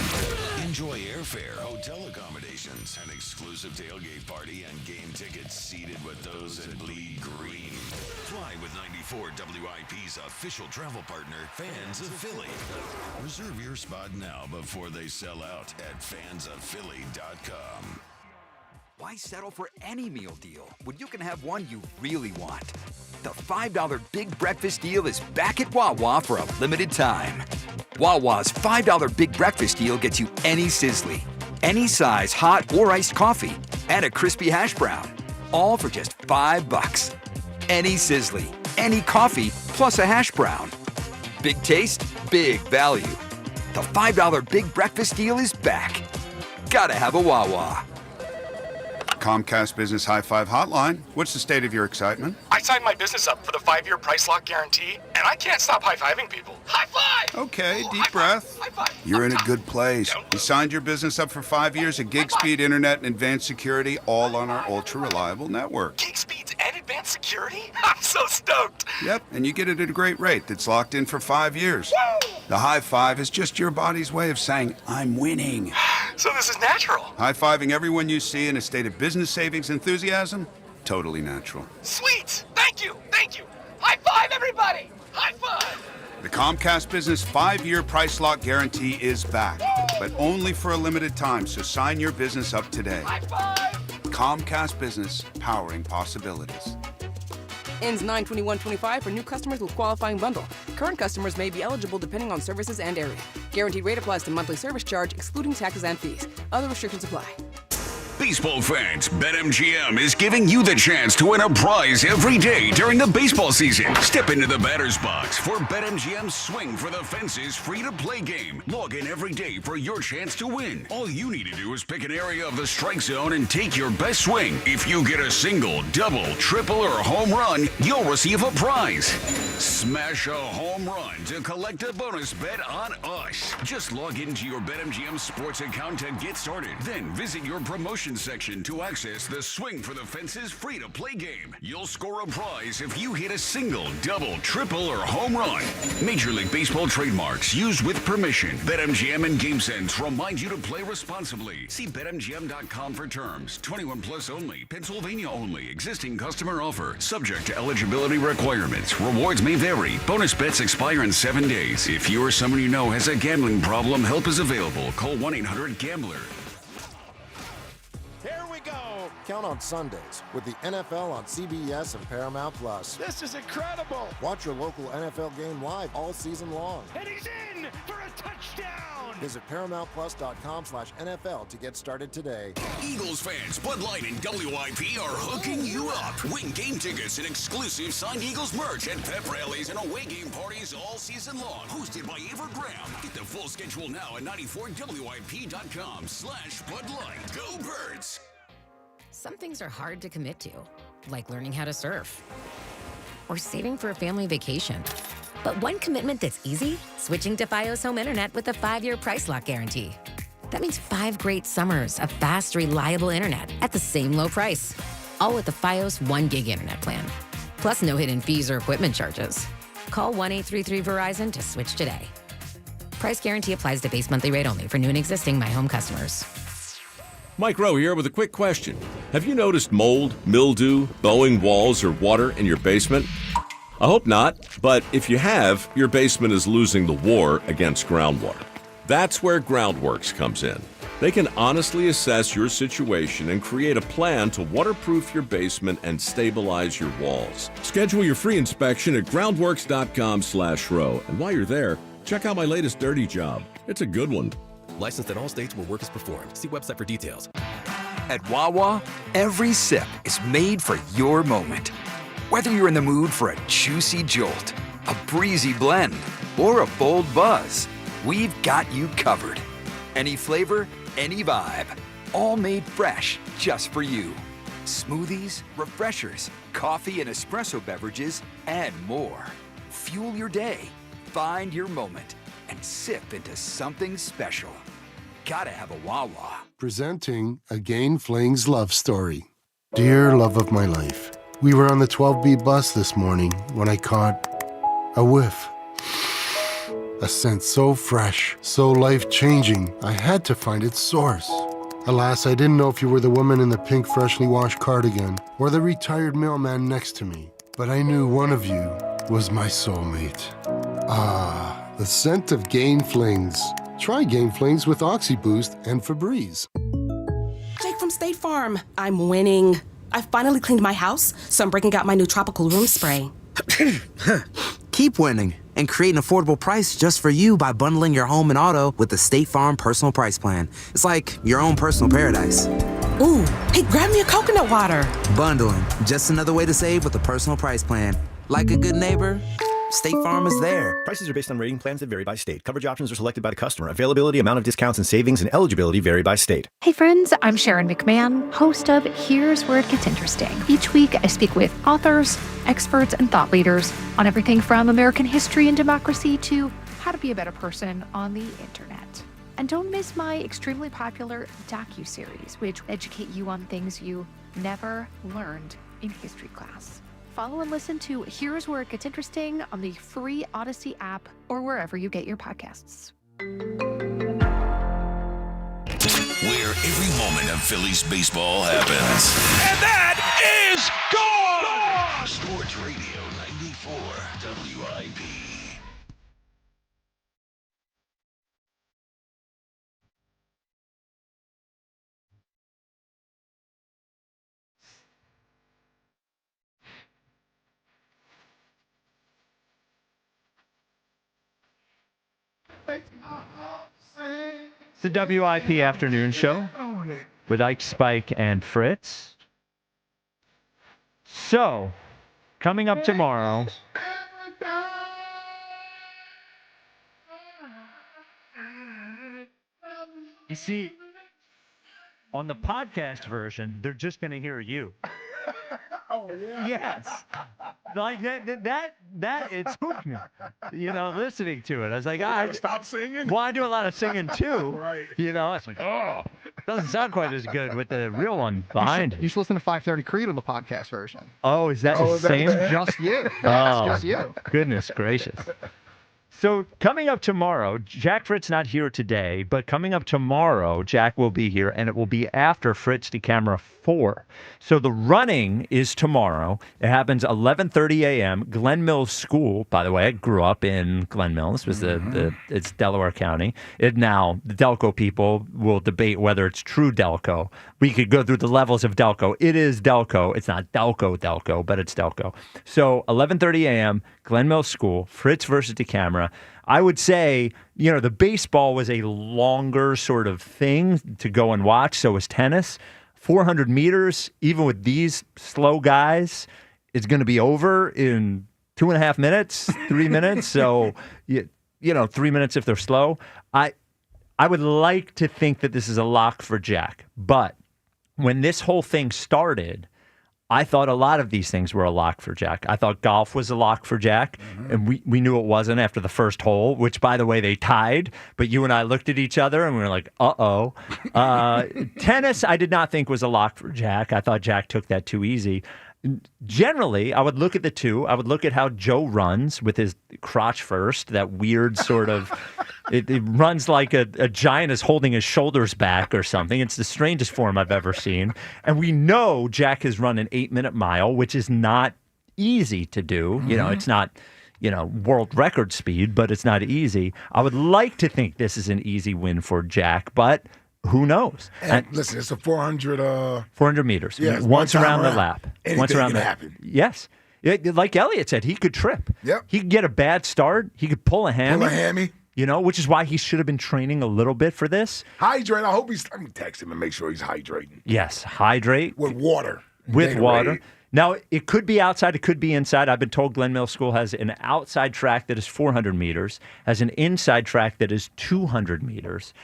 Enjoy airfare, hotel accommodations, an exclusive tailgate party, and game tickets seated with those that bleed green. Fly with 94 WIP's official travel partner, Fans of Philly. Reserve your spot now before they sell out at fansofphilly.com. Why settle for any meal deal when you can have one you really want? The $5 Big Breakfast Deal is back at Wawa for a limited time. Wawa's $5 Big Breakfast Deal gets you any sizzly, any size hot or iced coffee, and a crispy hash brown, all for just $5. Any sizzly, any coffee, plus a hash brown. Big taste, big value. The $5 Big Breakfast Deal is back. Gotta have a Wawa. Comcast Business High Five Hotline. What's the state of your excitement? I signed my business up for the 5-year price lock guarantee, and I can't stop high-fiving people. High five! Okay, deep breath. High five! You're in a good place. You signed your business up for 5 years of gig speed internet and advanced security, all on our ultra-reliable network. Gig speeds and advanced security? I'm so stoked! Yep, and you get it at a great rate that's locked in for 5 years. Woo! The high five is just your body's way of saying, I'm winning. So this is natural. High-fiving everyone you see in a state of business savings enthusiasm? Totally natural. Sweet! Thank you! Thank you! High five, everybody! High five! The Comcast Business 5-year price lock guarantee is back, but only for a limited time, so sign your business up today. High five! Comcast Business, powering possibilities. Ends 9/21/25 for new customers with qualifying bundle. Current customers may be eligible depending on services and area. Guaranteed rate applies to monthly service charge, excluding taxes and fees. Other restrictions apply. Baseball fans, BetMGM is giving you the chance to win a prize every day during the baseball season. Step into the batter's box for BetMGM's Swing for the Fences free-to-play game. Log in every day for your chance to win. All you need to do is pick an area of the strike zone and take your best swing. If you get a single, double, triple, or home run, you'll receive a prize. Smash a home run to collect a bonus bet on us. Just log into your BetMGM sports account to get started. Then visit your promotion section to access the Swing for the Fences free-to-play game. You'll score a prize if you hit a single, double, triple, or home run. Major League Baseball trademarks used with permission. BetMGM and GameSense remind you to play responsibly. See BetMGM.com for terms. 21 plus only. Pennsylvania only. Existing customer offer. Subject to eligibility requirements. Rewards may vary. Bonus bets expire in 7 days. If you or someone you know has a gambling problem, help is available. Call 1-800-GAMBLER. Count on Sundays with the NFL on CBS and Paramount Plus. This is incredible! Watch your local NFL game live all season long. And he's in for a touchdown! Visit ParamountPlus.com/NFL to get started today. Eagles fans, Bud Light and WIP are hooking you up. Win game tickets and exclusive signed Eagles merch at pep rallies and away game parties all season long. Hosted by Ava Graham. Get the full schedule now at 94WIP.com/Bud Light. Go Birds! Some things are hard to commit to, like learning how to surf or saving for a family vacation. But one commitment that's easy, switching to Fios Home Internet with a 5-year price lock guarantee. That means 5 great summers of fast, reliable internet at the same low price. All with the Fios 1 gig internet plan. Plus no hidden fees or equipment charges. Call 1-833-VERIZON to switch today. Price guarantee applies to base monthly rate only for new and existing My Home customers. Mike Rowe here with a quick question. Have you noticed mold, mildew, bowing walls, or water in your basement? I hope not, but if you have, your basement is losing the war against groundwater. That's where Groundworks comes in. They can honestly assess your situation and create a plan to waterproof your basement and stabilize your walls. Schedule your free inspection at groundworks.com/row. And while you're there, check out my latest dirty job. It's a good one. Licensed in all states where work is performed. See website for details. At Wawa, every sip is made for your moment. Whether you're in the mood for a juicy jolt, a breezy blend, or a bold buzz, we've got you covered. Any flavor, any vibe, all made fresh just for you. Smoothies, refreshers, coffee and espresso beverages, and more. Fuel your day, find your moment, and sip into something special. gotta have a Wawa. Presenting a Gain Flings love story. Dear love of my life, we were on the 12B bus this morning when I caught a whiff. A scent so fresh, so life-changing, I had to find its source. Alas, I didn't know if you were the woman in the pink freshly washed cardigan or the retired mailman next to me, but I knew one of you was my soulmate. Ah, the scent of Gain Flings. Try Gain Flings with OxyBoost and Febreze. Jake from State Farm. I'm winning. I finally cleaned my house, so I'm breaking out my new tropical room spray. Keep winning and create an affordable price just for you by bundling your home and auto with the State Farm Personal Price Plan. It's like your own personal paradise. Ooh, hey, grab me a coconut water. Bundling, just another way to save with a personal price plan. Like a good neighbor, State Farm is there. Prices are based on rating plans that vary by state. Coverage options are selected by the customer. Availability, amount of discounts and savings, and eligibility vary by state. Hey friends, I'm Sharon McMahon, host of Here's Where It Gets Interesting. Each week, I speak with authors, experts, and thought leaders on everything from American history and democracy to how to be a better person on the internet. And don't miss my extremely popular docuseries, which educate you on things you never learned in history class. Follow and listen to Here's Where It Gets Interesting on the free Odyssey app or wherever you get your podcasts. Where every moment of Phillies baseball happens. And that is gone! Sports Radio 94 WIP. It's the WIP Afternoon Show with Ike, Spike, and Fritz. So, coming up tomorrow, you see, on the podcast version, they're just going to hear you. Oh, yeah. Yes. Like that it spooked me. Listening to it. I was like, stop singing. Well, I do a lot of singing too. Right. It's like, doesn't sound quite as good with the real one behind it. You should listen to 530 Creed on the podcast version. Oh, is that the same? Just you. Oh, Just you. Goodness gracious. So coming up tomorrow, Jack Fritz not here today, but coming up tomorrow, Jack will be here, and it will be after Fritz to Camera 4. So the running is tomorrow. It happens 11:30 a.m. Glen Mills School, by the way, I grew up in Glen Mills. This was it's Delaware County. Now, the Delco people will debate whether it's true Delco. We could go through the levels of Delco. It is Delco. It's not Delco, but it's Delco. So 11:30 a.m., Glen Mills School, Fritz versus DeCamera. I would say, the baseball was a longer sort of thing to go and watch. So was tennis. 400 meters, even with these slow guys, is going to be over in 2.5 minutes, 3 minutes. So, 3 minutes if they're slow. I would like to think that this is a lock for Jack. But when this whole thing started, I thought a lot of these things were a lock for Jack. I thought golf was a lock for Jack, and we knew it wasn't after the first hole, which, by the way, they tied. But you and I looked at each other, and we were like, uh-oh. Tennis, I did not think was a lock for Jack. I thought Jack took that too easy. Generally, I would look at the two. I would look at how Joe runs with his crotch first, that weird sort of, it runs like a giant is holding his shoulders back or something. It's the strangest form I've ever seen. And we know Jack has run an 8-minute mile, which is not easy to do. It's not, world record speed, but it's not easy. I would like to think this is an easy win for Jack, but who knows? And listen, it's a 400 meters. Yeah, once around the lap. Once around the lap. Yes. Like Elliot said, he could trip. Yep. He could get a bad start. He could pull a hammy. Which is why he should have been training a little bit for this. Hydrate. I'm going to text him and make sure he's hydrating. Yes, hydrate. With water. With water. Now, it could be outside, it could be inside. I've been told Glen Mills School has an outside track that is 400 meters, has an inside track that is 200 meters.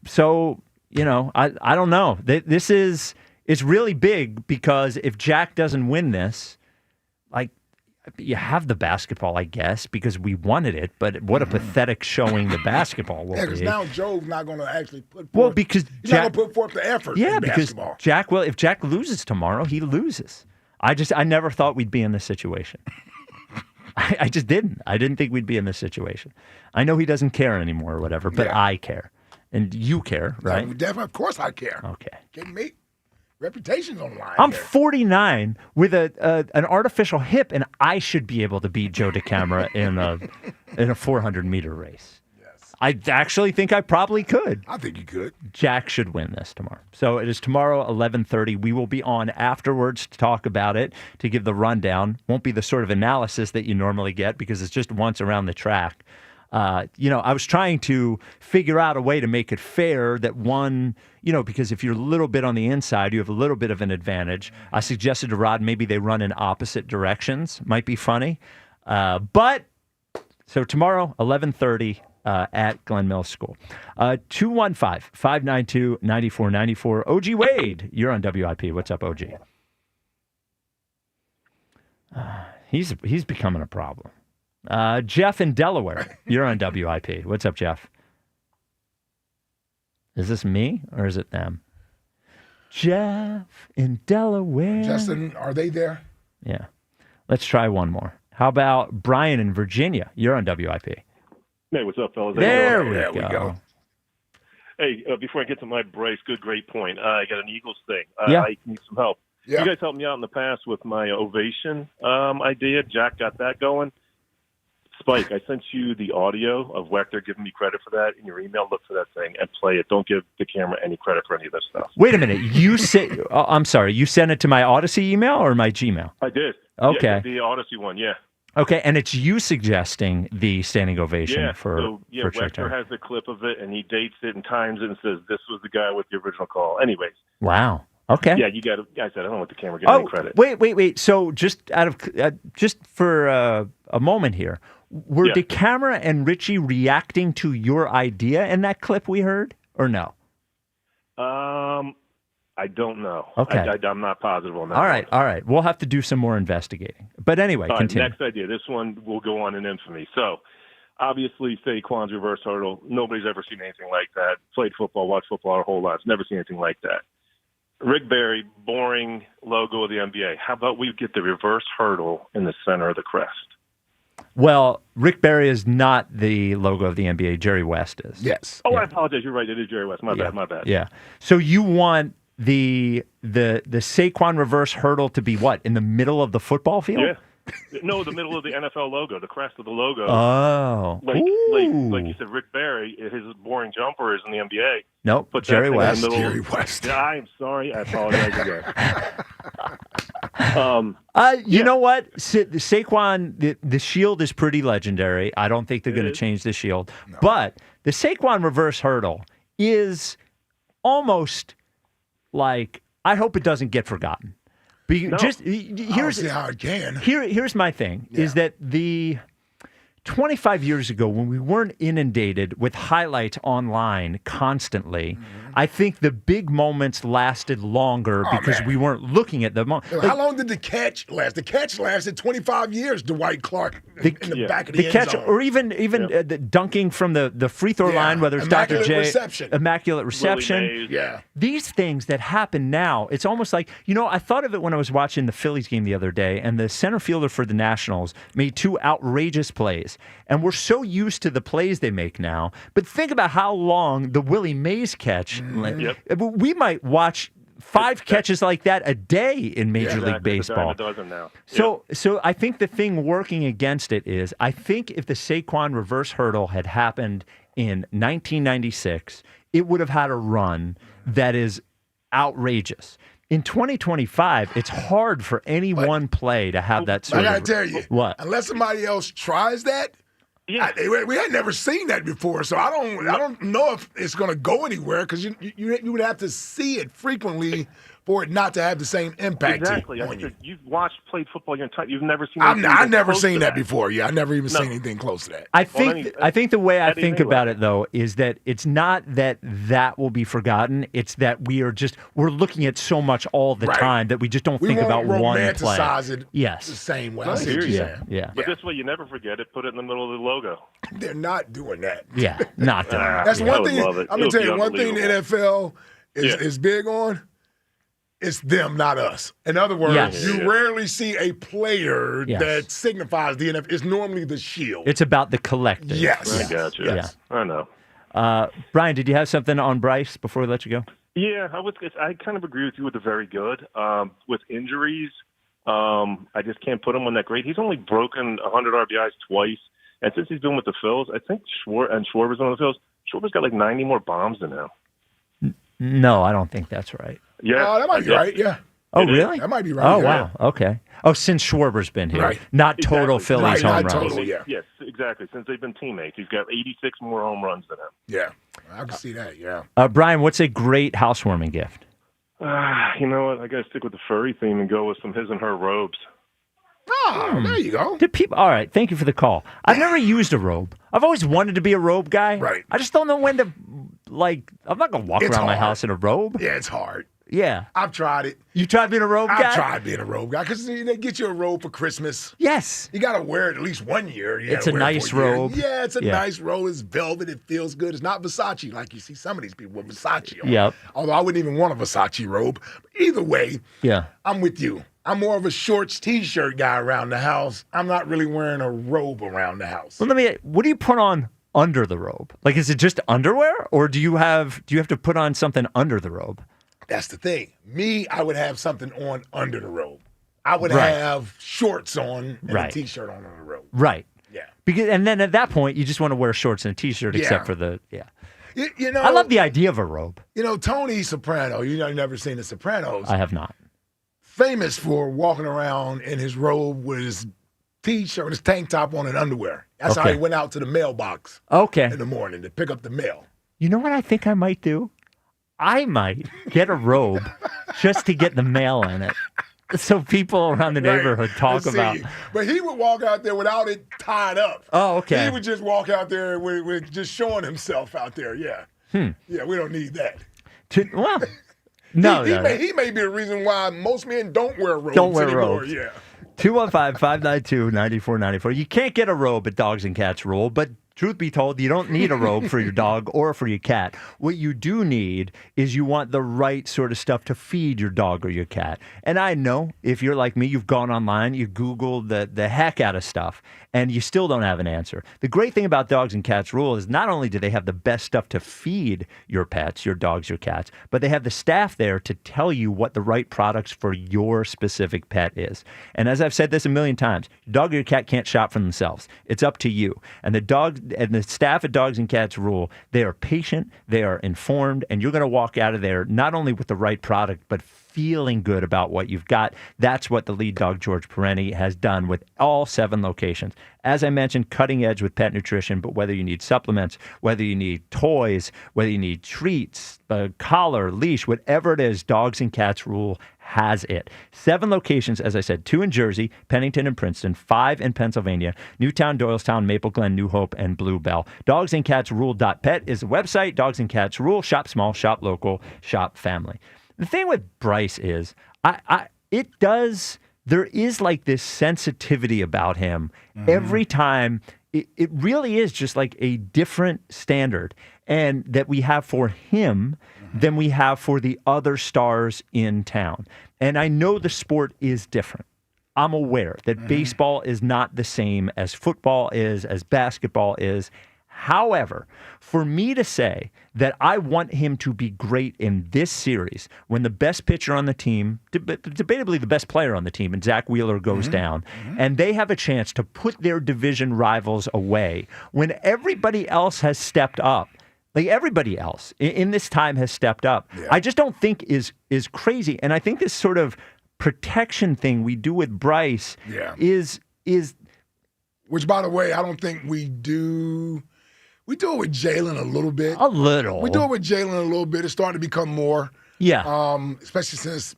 So, I don't know. It's really big because if Jack doesn't win this, you have the basketball, I guess, because we wanted it, but what a pathetic showing the basketball will because be. now Joe's not going to actually put forth. Well, because he's not going to put forth the effort in because basketball. if Jack loses tomorrow, he loses. I never thought we'd be in this situation. I just didn't. I didn't think we'd be in this situation. I know he doesn't care anymore or whatever, but I care. And you care, right? No, definitely, of course I care. Okay. Kidding me? Reputation's on the line. I'm here. 49 with an artificial hip, and I should be able to beat Joe DeCamara in a 400-meter race. Yes. I actually think I probably could. I think you could. Jack should win this tomorrow. So it is tomorrow, 11:30. We will be on afterwards to talk about it, to give the rundown. Won't be the sort of analysis that you normally get because it's just once around the track. I was trying to figure out a way to make it fair that one, because if you're a little bit on the inside, you have a little bit of an advantage. I suggested to Rod maybe they run in opposite directions. Might be funny. So tomorrow, 11:30 at Glen Mills School. 215-592-9494. OG Wade, you're on WIP. What's up, OG? He's becoming a problem. Jeff in Delaware, you're on WIP. What's up, Jeff? Is this me or is it them? Jeff in Delaware. Justin, are they there? Yeah. Let's try one more. How about Brian in Virginia? You're on WIP. Hey, what's up, fellas? There we go. Hey, before I get to my brace, great point. I got an Eagles thing. Yeah. I need some help. Yeah. You guys helped me out in the past with my ovation idea. Jack got that going. Spike, I sent you the audio of Wechter giving me credit for that in your email. Look for that thing and play it. Don't give the camera any credit for any of this stuff. Wait a minute. You said, I'm sorry, you sent it to my Odyssey email or my Gmail? I did. Okay. Yeah, the Odyssey one, yeah. Okay, and it's you suggesting the standing ovation for Wechter Turner. has the clip of it, and he dates it and times it and says, this was the guy with the original call. Anyways. Wow. Okay. Yeah, you got to. I said I don't want the camera getting any credit. Wait. So just just for a moment here, were DeCamara and Richie reacting to your idea in that clip we heard, or no? I don't know. Okay. I'm not positive on that. All right. We'll have to do some more investigating. But anyway, All right, continue. next idea. This one will go on in infamy. So, obviously, Saquon's reverse hurdle. Nobody's ever seen anything like that. Played football, watched football our whole lives. Never seen anything like that. Rick Barry, boring logo of the NBA. How about we get the reverse hurdle in the center of the crest? Well, Rick Barry is not the logo of the NBA. Jerry West is. Yes. Oh, yeah. I apologize. You're right. It is Jerry West. My bad. Yeah. So you want the Saquon reverse hurdle to be what? In the middle of the football field? Yeah. No, the middle of the NFL logo, the crest of the logo. Oh. Like you said, Rick Barry, his boring jumper is in the NBA. Nope. But Jerry West. Jerry West. Yeah, I'm sorry. I apologize again. You know what? Saquon, the shield is pretty legendary. I don't think they're going to change the shield. No. But the Saquon reverse hurdle is almost like, I hope it doesn't get forgotten. I don't see how it can. Here's my thing, is that the 25 years ago, when we weren't inundated with highlights online constantly, I think the big moments lasted longer because we weren't looking at them. How long did the catch last? The catch lasted 25 years, Dwight Clark, in the back of the end catch, zone. or even the dunking from the free throw line, whether it's Dr. J. Immaculate reception. Yeah. These things that happen now, it's almost like, I thought of it when I was watching the Phillies game the other day, and the center fielder for the Nationals made two outrageous plays. And we're so used to the plays they make now. But think about how long the Willie Mays catch. We might watch 5 catches like that a day in Major League Baseball. So I think the thing working against it is, I think if the Saquon reverse hurdle had happened in 1996, it would have had a run that is outrageous. In 2025, it's hard for any one play to have that sort of... I got to tell you, what? Unless somebody else tries that, we had never seen that before, so I don't know if it's going to go anywhere because you would have to see it frequently for it not to have the same impact Exactly. on you. You've played football your entire. You've never seen. I've never seen that before. Yeah, I never even seen anything close to that. I think the way I think anyway. about it though is that it's not that will be forgotten. It's that we're looking at so much all the time that we just don't think about one play. Romanticize it Yes. the same way. I I see hear what you. you're saying. Yeah. But this way, you never forget it. Put it in the middle of the logo. They're not doing that. Yeah, not doing that. That's I one would thing. love it. I'm gonna It tell would you be one thing the NFL is big on. It's them, not us. In other words, Yes. you rarely see a player Yes. that signifies the NFL. It's normally the shield. It's about the collective. Yes. I got you. Yeah. I know. Brian, did you have something on Bryce before we let you go? Yeah, I kind of agree with you with the very good. With injuries, I just can't put him on that grade. He's only broken 100 RBIs twice, and since he's been with the Phils, I think Schwarber's on the Phils. Schwarber's got like 90 more bombs than him. No, I don't think that's right. Yeah, that might be right. Yeah. Oh, really? That might be right. Oh, yeah. wow. Okay. Oh, since Schwarber's been here, Right. not total Phillies home runs. Total, yeah. Yes, exactly. Since they've been teammates, he's got 86 more home runs than him. Yeah. I can see that. Yeah. Brian, what's a great housewarming gift? You know what? I got to stick with the furry theme and go with some his and her robes. Oh, there you go. Did people? All right. Thank you for the call. I've never used a robe. I've always wanted to be a robe guy. Right. I just don't know when to, I'm not going to walk It's around my hard. house in a robe. Yeah, it's hard. Yeah. I've tried it. You tried being a robe guy? I've tried being a robe guy because they get you a robe for Christmas. Yes. You got to wear it at least 1 year. You It's gotta a wear it nice for year. robe. Yeah, it's a Yeah. nice robe. It's velvet. It feels good. It's not Versace like you see some of these people with Versace on. Yep. Although I wouldn't even want a Versace robe. Either way, Yeah. I'm with you. I'm more of a shorts T-shirt guy around the house. I'm not really wearing a robe around the house. Well, what do you put on under the robe? Like, is it just underwear, or do you have to put on something under the robe? That's the thing. Me, I would have something on under the robe. I would Right. have shorts on and Right. a T-shirt on under the robe. Right. Yeah. And then at that point, you just want to wear shorts and a T-shirt, Yeah. except for You know, I love the idea of a robe. You know, Tony Soprano, you've never seen The Sopranos. I have not. Famous for walking around in his robe with his T-shirt, his tank top on and underwear. That's how Okay. he went out to the mailbox Okay. in the morning to pick up the mail. You know what I think I might do? I might get a robe just to get the mail in it. So people around the neighborhood talk I see about. you. But he would walk out there without it tied up. Oh, okay. He would just walk out there with just showing himself out there. Yeah. Yeah, we don't need that. Well, no, he no. may be the reason why most men don't wear robes Don't wear anymore. robes. Yeah. 215-592-9494. You can't get a robe at Dogs and Cats Rule, but truth be told, you don't need a robe for your dog or for your cat. What you do need is you want the right sort of stuff to feed your dog or your cat. And I know if you're like me, you've gone online, you Googled the heck out of stuff, and you still don't have an answer. The great thing about Dogs and Cats Rule is not only do they have the best stuff to feed your pets, your dogs, your cats, but they have the staff there to tell you what the right products for your specific pet is. And as I've said this a million times, your dog or your cat can't shop for themselves. It's up to you. And the staff at Dogs and Cats Rule, they are patient, they are informed, and you're going to walk out of there not only with the right product, but feeling good about what you've got. That's what the lead dog, George Pereni, has done with all 7 locations. As I mentioned, cutting edge with pet nutrition, but whether you need supplements, whether you need toys, whether you need treats, a collar, leash, whatever it is, Dogs and Cats Rule has it. 7 locations, as I said, 2 in Jersey, Pennington and Princeton, 5 in Pennsylvania, Newtown, Doylestown, Maple Glen, New Hope, and Blue Bell. Dogsandcatsrule.pet is the website. Dogs and Cats Rule. Shop small, shop local, shop family. The thing with Bryce is, there is like this sensitivity about him. Every time, it really is just like a different standard and that we have for him than we have for the other stars in town. And I know the sport is different. I'm aware that baseball is not the same as football is, as basketball is. However, for me to say that I want him to be great in this series when the best pitcher on the team, debatably the best player on the team, and Zach Wheeler goes down, and they have a chance to put their division rivals away when everybody else has stepped up. Like everybody else in this time has stepped up. Yeah. I just don't think is crazy. And I think this sort of protection thing we do with Bryce is which, by the way, I don't think we do. We do it with Jalen a little bit. A little. We do it with Jalen a little bit. It's starting to become more. Yeah. Especially since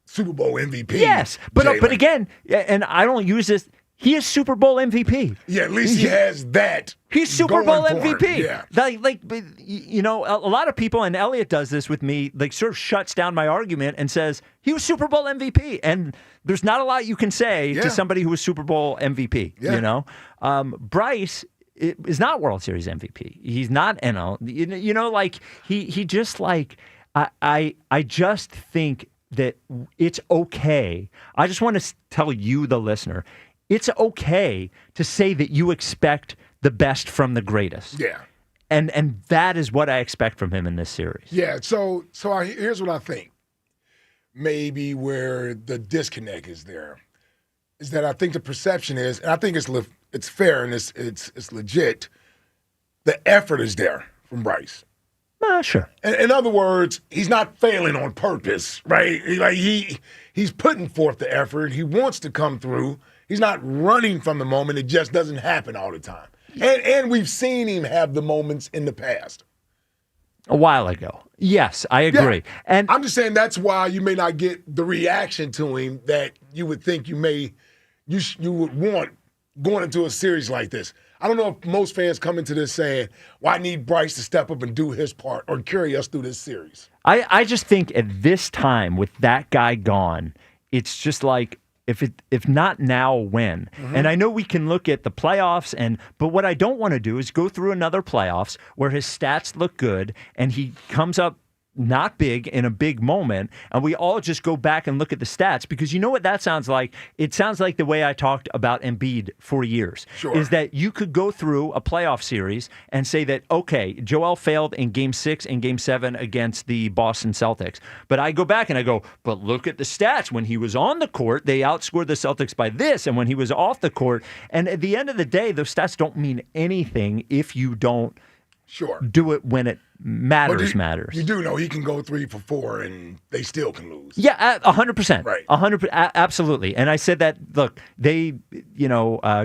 Super Bowl MVP. Yes, but again, and I don't use this. He is Super Bowl MVP. Yeah, at least he has that. He's Super Bowl going for him. MVP. Yeah. Like, you know, a lot of people, and Elliot does this with me, like sort of shuts down my argument and says, he was Super Bowl MVP. And there's not a lot you can say to somebody who was Super Bowl MVP, you know? Bryce is not World Series MVP. He's not NL. You know, like, he just like, I just think that it's okay. I just want to tell you, the listener, it's okay to say that you expect the best from the greatest. Yeah. And that is what I expect from him in this series. Yeah, here's what I think. Maybe where the disconnect is there is that I think the perception is, and I think it's fair and it's legit, the effort is there from Bryce. Sure. In other words, he's not failing on purpose, right? He's putting forth the effort. He wants to come through. He's not running from the moment. It just doesn't happen all the time. And we've seen him have the moments in the past. A while ago. Yes, I agree. Yeah. And I'm just saying that's why you may not get the reaction to him that you would think you would want going into a series like this. I don't know if most fans come into this saying, well, I need Bryce to step up and do his part or carry us through this series. I just think at this time, with that guy gone, it's just like, if not now, when? Mm-hmm. And I know we can look at the playoffs, but what I don't want to do is go through another playoffs where his stats look good and he comes up not big in a big moment, and we all just go back and look at the stats, because you know what that sounds like? It sounds like the way I talked about Embiid for years. Sure. Is that you could go through a playoff series and say that, okay, Joel failed in Game 6 and Game 7 against the Boston Celtics. But I go back and I go, but look at the stats. When he was on the court, they outscored the Celtics by this, and when he was off the court, and at the end of the day, those stats don't mean anything if you don't do it when it matters. You do know he can go 3 for 4 and they still can lose. Yeah, 100%. Right. 100%. Absolutely. And I said that, look,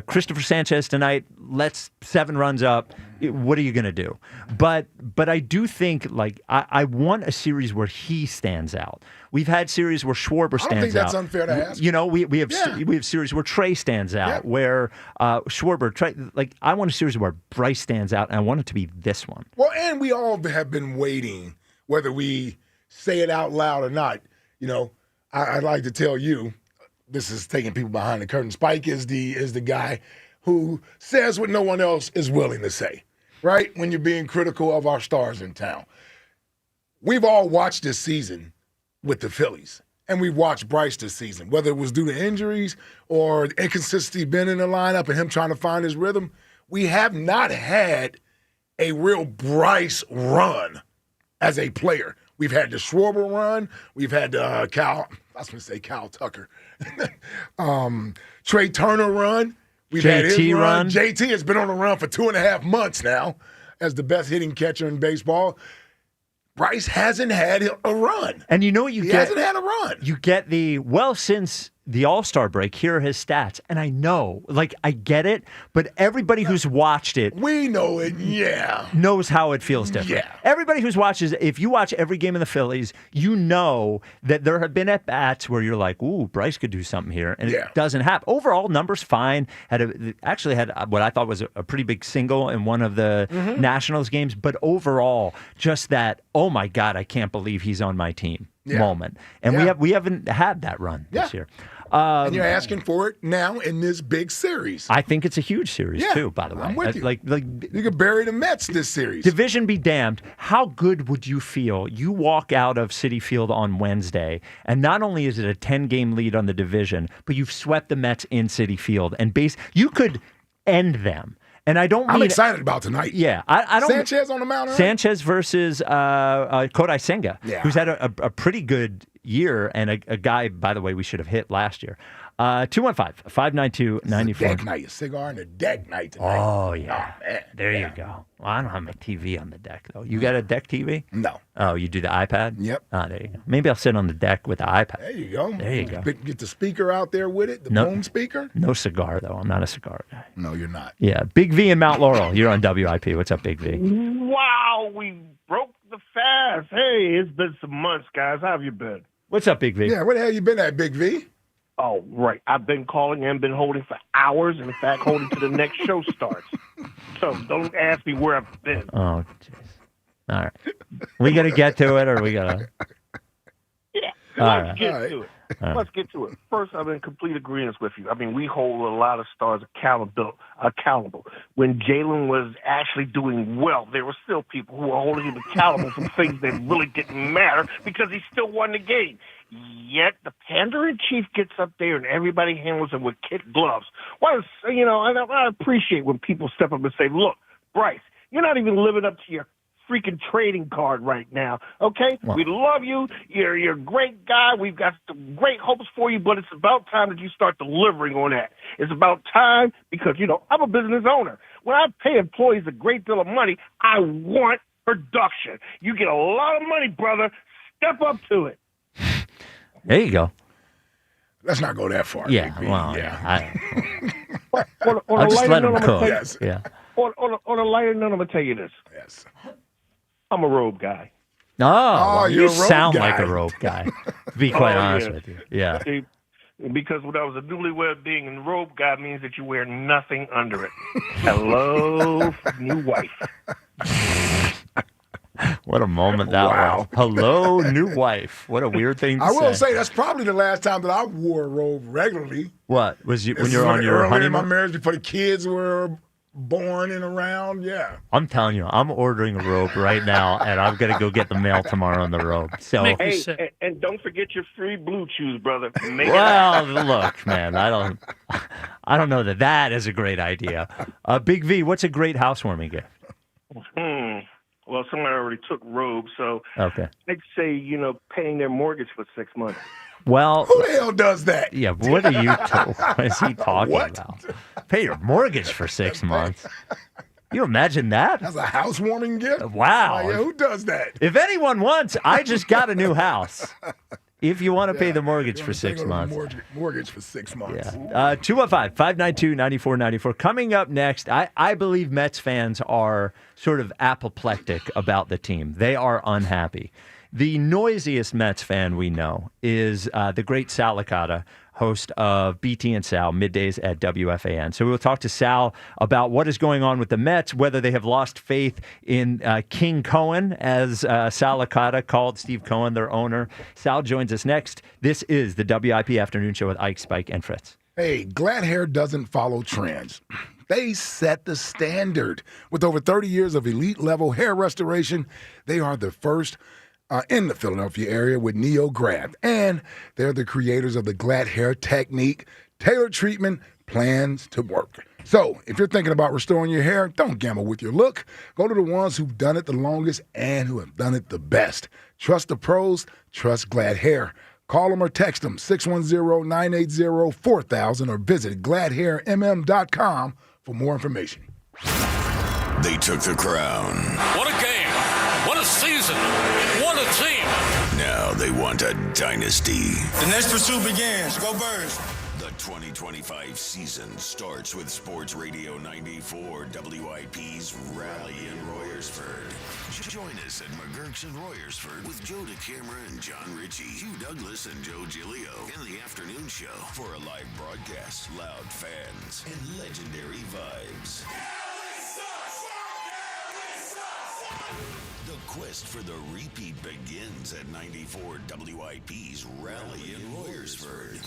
Christopher Sanchez tonight lets 7 runs up. What are you going to do? But I do think, like, I want a series where he stands out. We've had series where Schwarber stands out. I don't think that's unfair to ask. You know, we have series where Trey stands out, where Schwarber, Trey, like, I want a series where Bryce stands out, and I want it to be this one. Well, and we all have been waiting, whether we say it out loud or not. You know, I'd like to tell you, this is taking people behind the curtain. Spike is the guy who says what no one else is willing to say, right? When you're being critical of our stars in town. We've all watched this season with the Phillies, and we've watched Bryce this season, whether it was due to injuries or inconsistency being in the lineup and him trying to find his rhythm. We have not had a real Bryce run as a player. We've had the Schwarber run. We've had Kyle Tucker. Trey Turner run. We've had his run. JT has been on a run for 2.5 months now as the best hitting catcher in baseball. Bryce hasn't had a run. And you know what you get? He hasn't had a run. You get since the All-Star break, here are his stats. And I know, like, I get it, but everybody who's watched it. We know it, knows how it feels different. Yeah. Everybody who's watches, if you watch every game of the Phillies, you know that there have been at-bats where you're like, ooh, Bryce could do something here. And it doesn't happen. Overall, numbers fine. Actually had what I thought was a pretty big single in one of the Nationals games. But overall, just that, oh my God, I can't believe he's on my team moment. And we haven't had that run this year. And you're asking for it now in this big series. I think it's a huge series too, by the way. I'm with you. Like you could bury the Mets this series. Division be damned. How good would you feel? You walk out of Citi Field on Wednesday, and not only is it a 10-game lead on the division, but you've swept the Mets in Citi Field, and you could end them. And I don't mean I'm excited about tonight. Yeah. I don't. Sanchez on the mound. Sanchez versus Kodai Senga, who's had a pretty good year, and a guy, by the way, we should have hit last year. 215-592-94. Deck night, a cigar and a deck night tonight. Oh, yeah. Oh, man. There you go. Well, I don't have my TV on the deck, though. You got a deck TV? No. Oh, you do the iPad? Yep. There you go. Maybe I'll sit on the deck with the iPad. There you go. There you go. Get the speaker out there with it, the boom speaker. No cigar, though. I'm not a cigar guy. No, you're not. Yeah. Big V in Mount Laurel. You're on WIP. What's up, Big V? Wow, we broke the fast. Hey, it's been some months, guys. How have you been? What's up, Big V? Yeah, where the hell you been at, Big V? Oh, right. I've been calling and been holding for hours, and in fact, holding to the next show starts. So don't ask me where I've been. Oh, jeez. All right. We got to get to it, or we got to... Yeah, All let's get to it. All right. Let's get to it. First, I'm in complete agreement with you. I mean, we hold a lot of stars accountable. When Jalen was actually doing well, there were still people who were holding him accountable for things that really didn't matter because he still won the game. Yet the pandering chief gets up there and everybody handles him with kid gloves. I appreciate when people step up and say, look, Bryce, you're not even living up to your freaking trading card right now, okay? Well, we love you. You're a great guy. We've got some great hopes for you, but it's about time that you start delivering on that. It's about time because, I'm a business owner. When I pay employees a great deal of money, I want production. You get a lot of money, brother. Step up to it. There you go. Let's not go that far. Yeah, Big V. well, On I'll a just lighter let him note, cook. Yes. Yeah. On a lighter note, I'm going to tell you this. Yes. I'm a robe guy. Oh, you're you a rope sound guy. like a rope guy, to be quite honest yeah. with you. Yeah. See, because when I was a newlywed, being a robe guy means that you wear nothing under it. Hello, new wife. What a moment that was. Hello, new wife. What a weird thing to I say. will say that's probably the last time that I wore a robe regularly. What? Was you when This you're is on your earlier in my honeymoon? marriage before the kids were born and around. Yeah. I'm telling you, I'm ordering a robe right now, and I'm going to go get the mail tomorrow on the robe. So, Hey, and don't forget your free blue chews, brother. Make it well, look, man, I don't know that is a great idea. Big V, what's a great housewarming gift? Well, somebody already took robes, so Okay. I'd say, paying their mortgage for 6 months. Well, who the hell does that? Yeah, what are you? What is he talking about? Pay your mortgage for 6 months. You imagine that? That's a housewarming gift? Wow. Yeah, who does that? If anyone wants, I just got a new house. If you want to pay the mortgage for 6 months. Mortgage for 6 months. Yeah. 215-592-9494. Coming up next, I believe Mets fans are sort of apoplectic about the team. They are unhappy. The noisiest Mets fan we know is the great Sal Licata, host of BT and Sal, middays at WFAN. So we'll talk to Sal about what is going on with the Mets, whether they have lost faith in King Cohen, as Sal Licata called Steve Cohen, their owner. Sal joins us next. This is the WIP Afternoon Show with Ike, Spike, and Fritz. Hey, Glad Hair doesn't follow trends. They set the standard. With over 30 years of elite-level hair restoration, they are the first in the Philadelphia area with NeoGraft. And they're the creators of the Glad Hair technique. Tailored treatment plans to work. So if you're thinking about restoring your hair, don't gamble with your look. Go to the ones who've done it the longest and who have done it the best. Trust the pros. Trust Glad Hair. Call them or text them 610-980-4000 or visit gladhairmm.com for more information. They took the crown. What a game. What a season. What a team. Now they want a dynasty. The next pursuit begins. Go Birds. The 2025 season starts with Sports Radio 94 WIP's Rally in Royersford. Join us at McGurk's in Royersford with Joe DeCamera and John Ritchie, Hugh Douglas and Joe Giglio in the afternoon show for a live broadcast, loud fans, and legendary vibes. The quest for the repeat begins at 94 WIP's Rally in Royersford.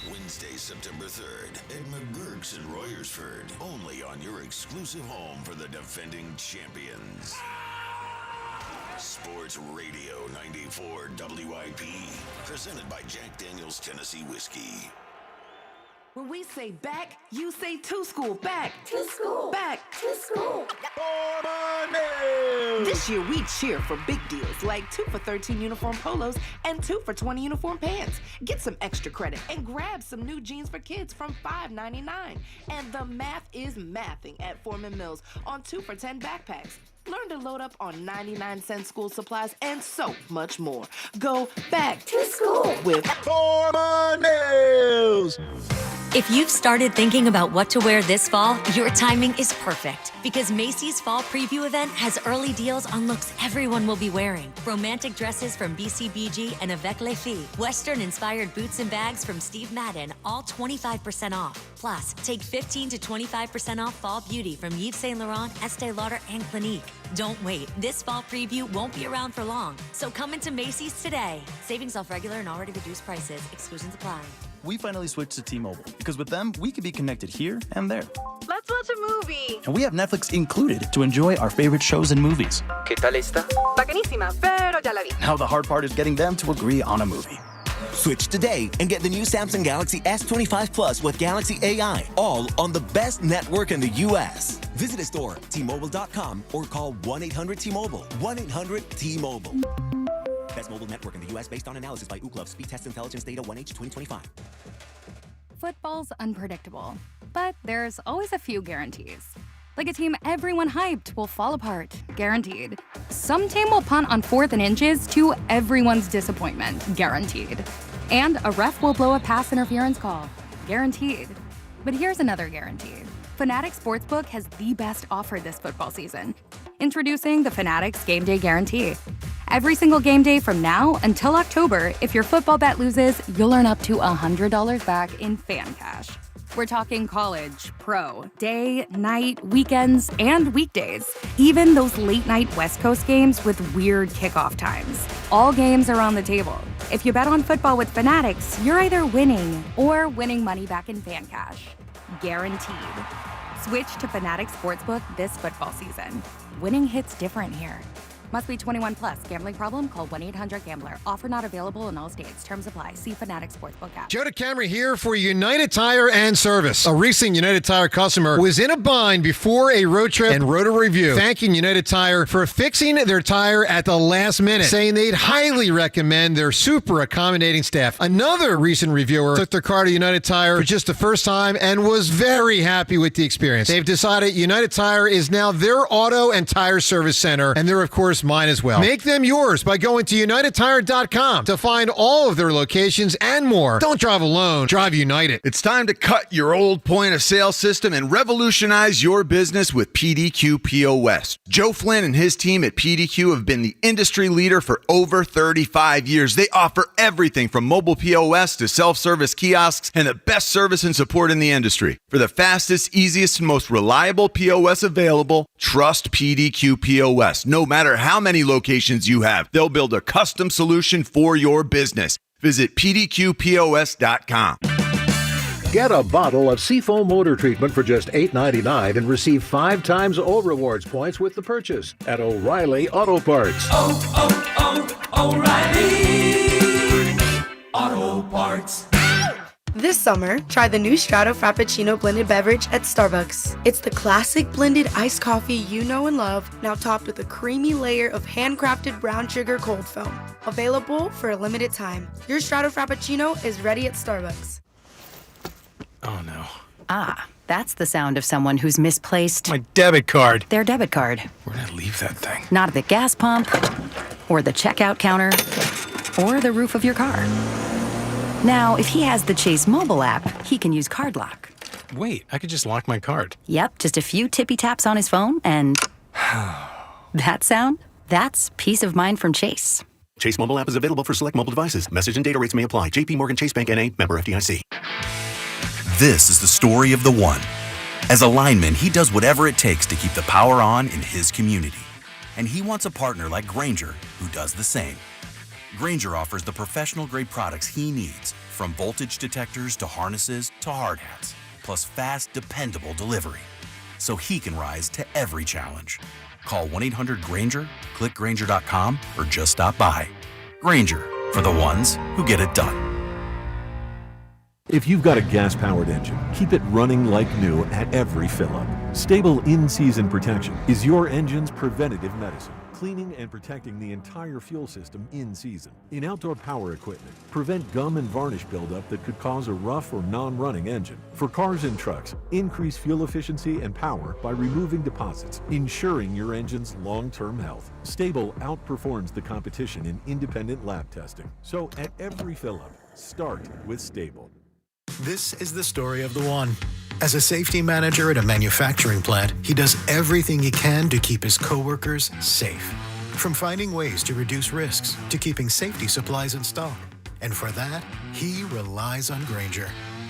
Wednesday, September 3rd at McGurk's in Royersford. Only on your exclusive home for the defending champions. Sports Radio 94 WIP. Presented by Jack Daniel's Tennessee Whiskey. When we say back, you say to school. Back to school. Back to school. This year we cheer for big deals like 2 for $13 uniform polos and 2 for $20 uniform pants. Get some extra credit and grab some new jeans for kids from $5.99. And the math is mathing at Foreman Mills on 2 for $10 backpacks. Learn to load up on 99-cent school supplies and so much more. Go back to school with Foreman Mills. If you've started thinking about what to wear this fall, your timing is perfect because Macy's Fall Preview event has early deals on looks everyone will be wearing. Romantic dresses from BCBG and Avec Les Filles, Western-inspired boots and bags from Steve Madden, all 25% off. Plus, take 15 to 25% off fall beauty from Yves Saint Laurent, Estee Lauder, and Clinique. Don't wait. This fall preview won't be around for long. So come into Macy's today. Savings off regular and already reduced prices. Exclusions apply. We finally switched to T-Mobile because with them, we can be connected here and there. Let's watch a movie. And we have Netflix included to enjoy our favorite shows and movies. ¿Qué tal esta? Bacanísima, pero ya la vi. Now the hard part is getting them to agree on a movie. Switch today and get the new Samsung Galaxy S25 Plus with Galaxy AI, all on the best network in the U.S. Visit a store, T-Mobile.com, or call 1-800-T-Mobile. 1-800-T-Mobile. Best mobile network in the U.S. based on analysis by Ookla Speed Test Intelligence Data 1H 2025. Football's unpredictable, but there's always a few guarantees. Like a team everyone hyped will fall apart, guaranteed. Some team will punt on 4th and inches to everyone's disappointment, guaranteed. And a ref will blow a pass interference call, guaranteed. But here's another guarantee. Fanatics Sportsbook has the best offer this football season. Introducing the Fanatics Game Day Guarantee. Every single game day from now until October, if your football bet loses, you'll earn up to $100 back in fan cash. We're talking college, pro, day, night, weekends, and weekdays. Even those late-night West Coast games with weird kickoff times. All games are on the table. If you bet on football with Fanatics, you're either winning or winning money back in fan cash. Guaranteed. Switch to Fanatics Sportsbook this football season. Winning hits different here. Must be 21 plus. Gambling problem? Call 1-800-GAMBLER. Offer not available in all states. Terms apply. See Fanatics Sportsbook app. Joe DeCamera here for United Tire and Service. A recent United Tire customer was in a bind before a road trip and wrote a review thanking United Tire for fixing their tire at the last minute, saying they'd highly recommend their super accommodating staff. Another recent reviewer took their car to United Tire for just the first time and was very happy with the experience. They've decided United Tire is now their auto and tire service center, and they're, of course, mine as well. Make them yours by going to UnitedTire.com to find all of their locations and more. Don't drive alone. Drive United. It's time to cut your old point of sale system and revolutionize your business with PDQ POS. Joe Flynn and his team at PDQ have been the industry leader for over 35 years. They offer everything from mobile POS to self-service kiosks and the best service and support in the industry. For the fastest, easiest, and most reliable POS available, trust PDQ POS. No matter how many locations you have, they'll build a custom solution for your business. Visit pdqpos.com. Get a bottle of Seafoam motor treatment for just $8.99 and receive 5 times O Rewards points with the purchase at O'Reilly Auto Parts. O'Reilly Auto Parts. This summer, try the new Strato Frappuccino blended beverage at Starbucks. It's the classic blended iced coffee you know and love, now topped with a creamy layer of handcrafted brown sugar cold foam. Available for a limited time. Your Strato Frappuccino is ready at Starbucks. Oh no. Ah, that's the sound of someone who's misplaced My debit card. their debit card. Where'd I leave that thing? Not at the gas pump, or the checkout counter, or the roof of your car. Now, if he has the Chase mobile app, he can use Card Lock. Wait, I could just lock my card. Yep, just a few tippy taps on his phone, and that sound? That's peace of mind from Chase. Chase mobile app is available for select mobile devices. Message and data rates may apply. JP Morgan Chase Bank N.A. Member FDIC. This is the story of the one. As a lineman, he does whatever it takes to keep the power on in his community. And he wants a partner like Grainger who does the same. Grainger offers the professional-grade products he needs, from voltage detectors to harnesses to hard hats, plus fast, dependable delivery, so he can rise to every challenge. Call 1-800-GRAINGER, click Grainger.com, or just stop by. Grainger, for the ones who get it done. If you've got a gas-powered engine, keep it running like new at every fill-up. Stable in-season protection is your engine's preventative medicine, cleaning and protecting the entire fuel system in season. In outdoor power equipment, prevent gum and varnish buildup that could cause a rough or non-running engine. For cars and trucks, increase fuel efficiency and power by removing deposits, ensuring your engine's long-term health. Stable outperforms the competition in independent lab testing. So at every fill-up, start with Stable. This is the story of the one. As a safety manager at a manufacturing plant, he does everything he can to keep his coworkers safe. From finding ways to reduce risks to keeping safety supplies in stock. And for that, he relies on Grainger.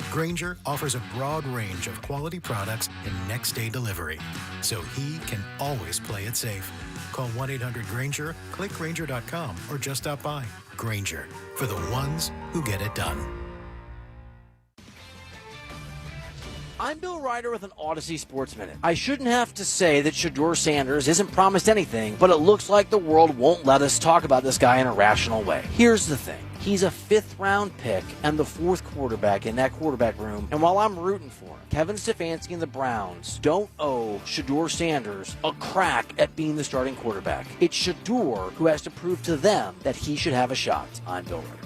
Grainger offers a broad range of quality products and next-day delivery, so he can always play it safe. Call 1-800-GRAINGER, click Grainger.com, or just stop by. Grainger, for the ones who get it done. I'm Bill Ryder with an Odyssey Sports Minute. I shouldn't have to say that Shedeur Sanders isn't promised anything, but it looks like the world won't let us talk about this guy in a rational way. Here's the thing. He's a fifth-round pick and the fourth quarterback in that quarterback room. And while I'm rooting for him, Kevin Stefanski and the Browns don't owe Shedeur Sanders a crack at being the starting quarterback. It's Shedeur who has to prove to them that he should have a shot. I'm Bill Ryder.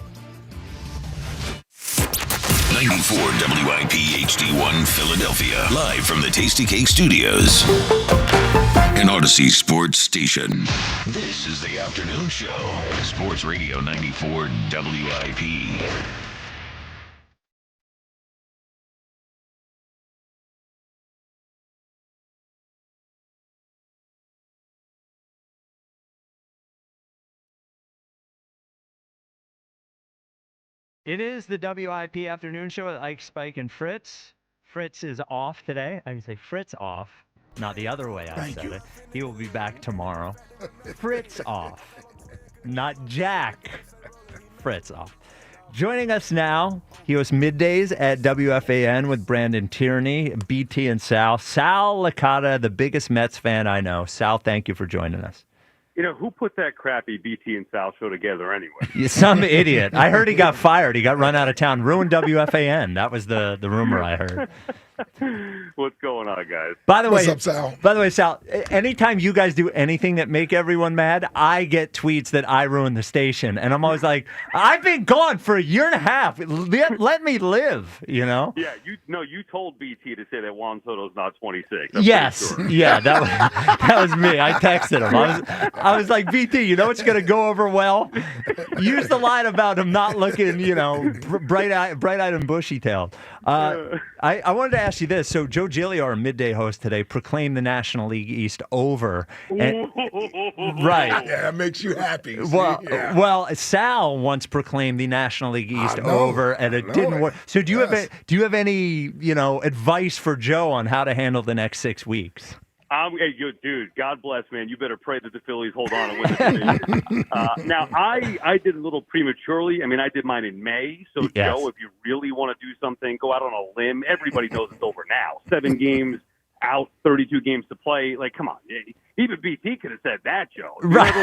94 WIP HD1 Philadelphia. Live from the Tasty Cake Studios. An Odyssey Sports Station. This is the afternoon show. Sports Radio 94 WIP. It is the WIP afternoon show with Ike, Spike, and Fritz. Fritz is off today. I can say Fritz off, not the other way I said it. He will be back tomorrow. Fritz off, not Jack. Fritz off. Joining us now, he hosts Middays at WFAN with Brandon Tierney, BT, and Sal. Sal Licata, the biggest Mets fan I know. Sal, thank you for joining us. You know, who put that crappy BT and Sal show together anyway? Yeah, some idiot. I heard he got fired. He got run out of town. Ruined WFAN. That was the rumor I heard. What's going on, guys? By the way, What's up, Sal? By the way, Sal, anytime you guys do anything that make everyone mad, I get tweets that I ruined the station. And I'm always like, I've been gone for a year and a half. Let me live, you know? Yeah, you told BT to say that Juan Soto's not 26. I'm yes. sure. Yeah, that was me. I texted him. I was like, BT, you know what's going to go over well? Use the line about him not looking, bright-eyed and bushy-tailed. I wanted to ask you this. So Joe Giglio, our midday host today, proclaimed the National League East over. And, right. Yeah, that makes you happy. Well, Sal once proclaimed the National League East over, and it didn't work. So do you have any advice for Joe on how to handle the next 6 weeks? Hey, dude, God bless, man. You better pray that the Phillies hold on and win the division. Now, I did a little prematurely. I mean, I did mine in May. So, yes. Joe, if you really want to do something, go out on a limb. Everybody knows it's over now. 7 games out, 32 games to play. Like, come on. Even BT could have said that, Joe. Right.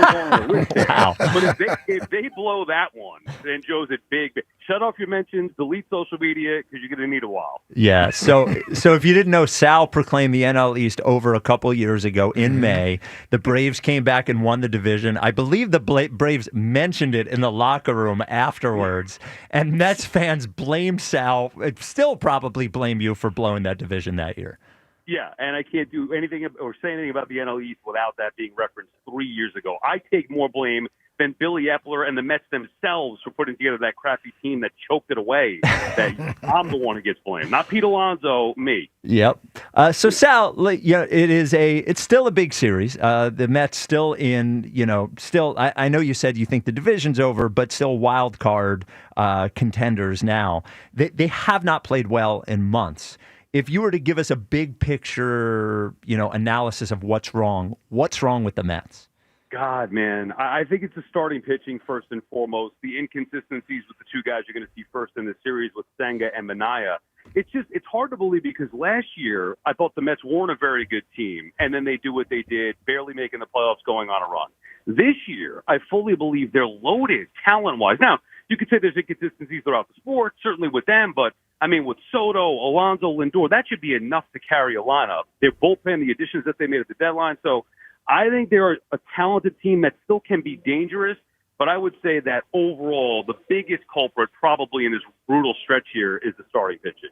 Wow. But if they blow that one, then Joe's at big. Shut off your mentions, delete social media, because you're going to need a while. Yeah. So if you didn't know, Sal proclaimed the NL East over a couple years ago in May. The Braves came back and won the division. I believe the Braves mentioned it in the locker room afterwards. And Mets fans blamed Sal, still probably blame you for blowing that division that year. Yeah, and I can't do anything or say anything about the NL East without that being referenced 3 years ago. I take more blame than Billy Epler and the Mets themselves for putting together that crappy team that choked it away. That I'm the one who gets blamed, not Pete Alonso, me. Yep. So Sal, it's still a big series. The Mets still in, I know you said you think the division's over, but still wild card contenders now. They have not played well in months. If you were to give us a big picture, analysis of what's wrong with the Mets? God, man, I think it's the starting pitching first and foremost. The inconsistencies with the two guys you're going to see first in the series with Senga and Minaya. It's hard to believe because last year I thought the Mets weren't a very good team, and then they do what they did, barely making the playoffs, going on a run. This year, I fully believe they're loaded talent-wise. Now, you could say there's inconsistencies throughout the sport, certainly with them, but I mean, with Soto, Alonso, Lindor, that should be enough to carry a lineup. Their bullpen, the additions that they made at the deadline. So I think they're a talented team that still can be dangerous, but I would say that overall, the biggest culprit probably in this brutal stretch here is the starting pitching.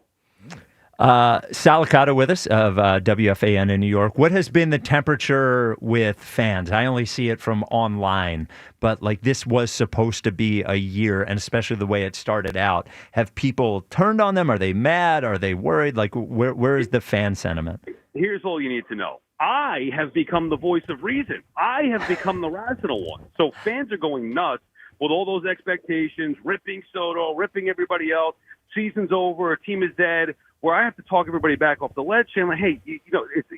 Sal Licata with us of WFAN in New York. What has been the temperature with fans? I only see it from online, but like this was supposed to be a year, and especially the way it started out. Have people turned on them? Are they mad? Are they worried? Like, where is the fan sentiment? Here's all you need to know. I have become the voice of reason. I have become the rational one. So fans are going nuts with all those expectations, ripping Soto, ripping everybody else. Season's over, a team is dead. Where I have to talk everybody back off the ledge, saying, like, hey, it's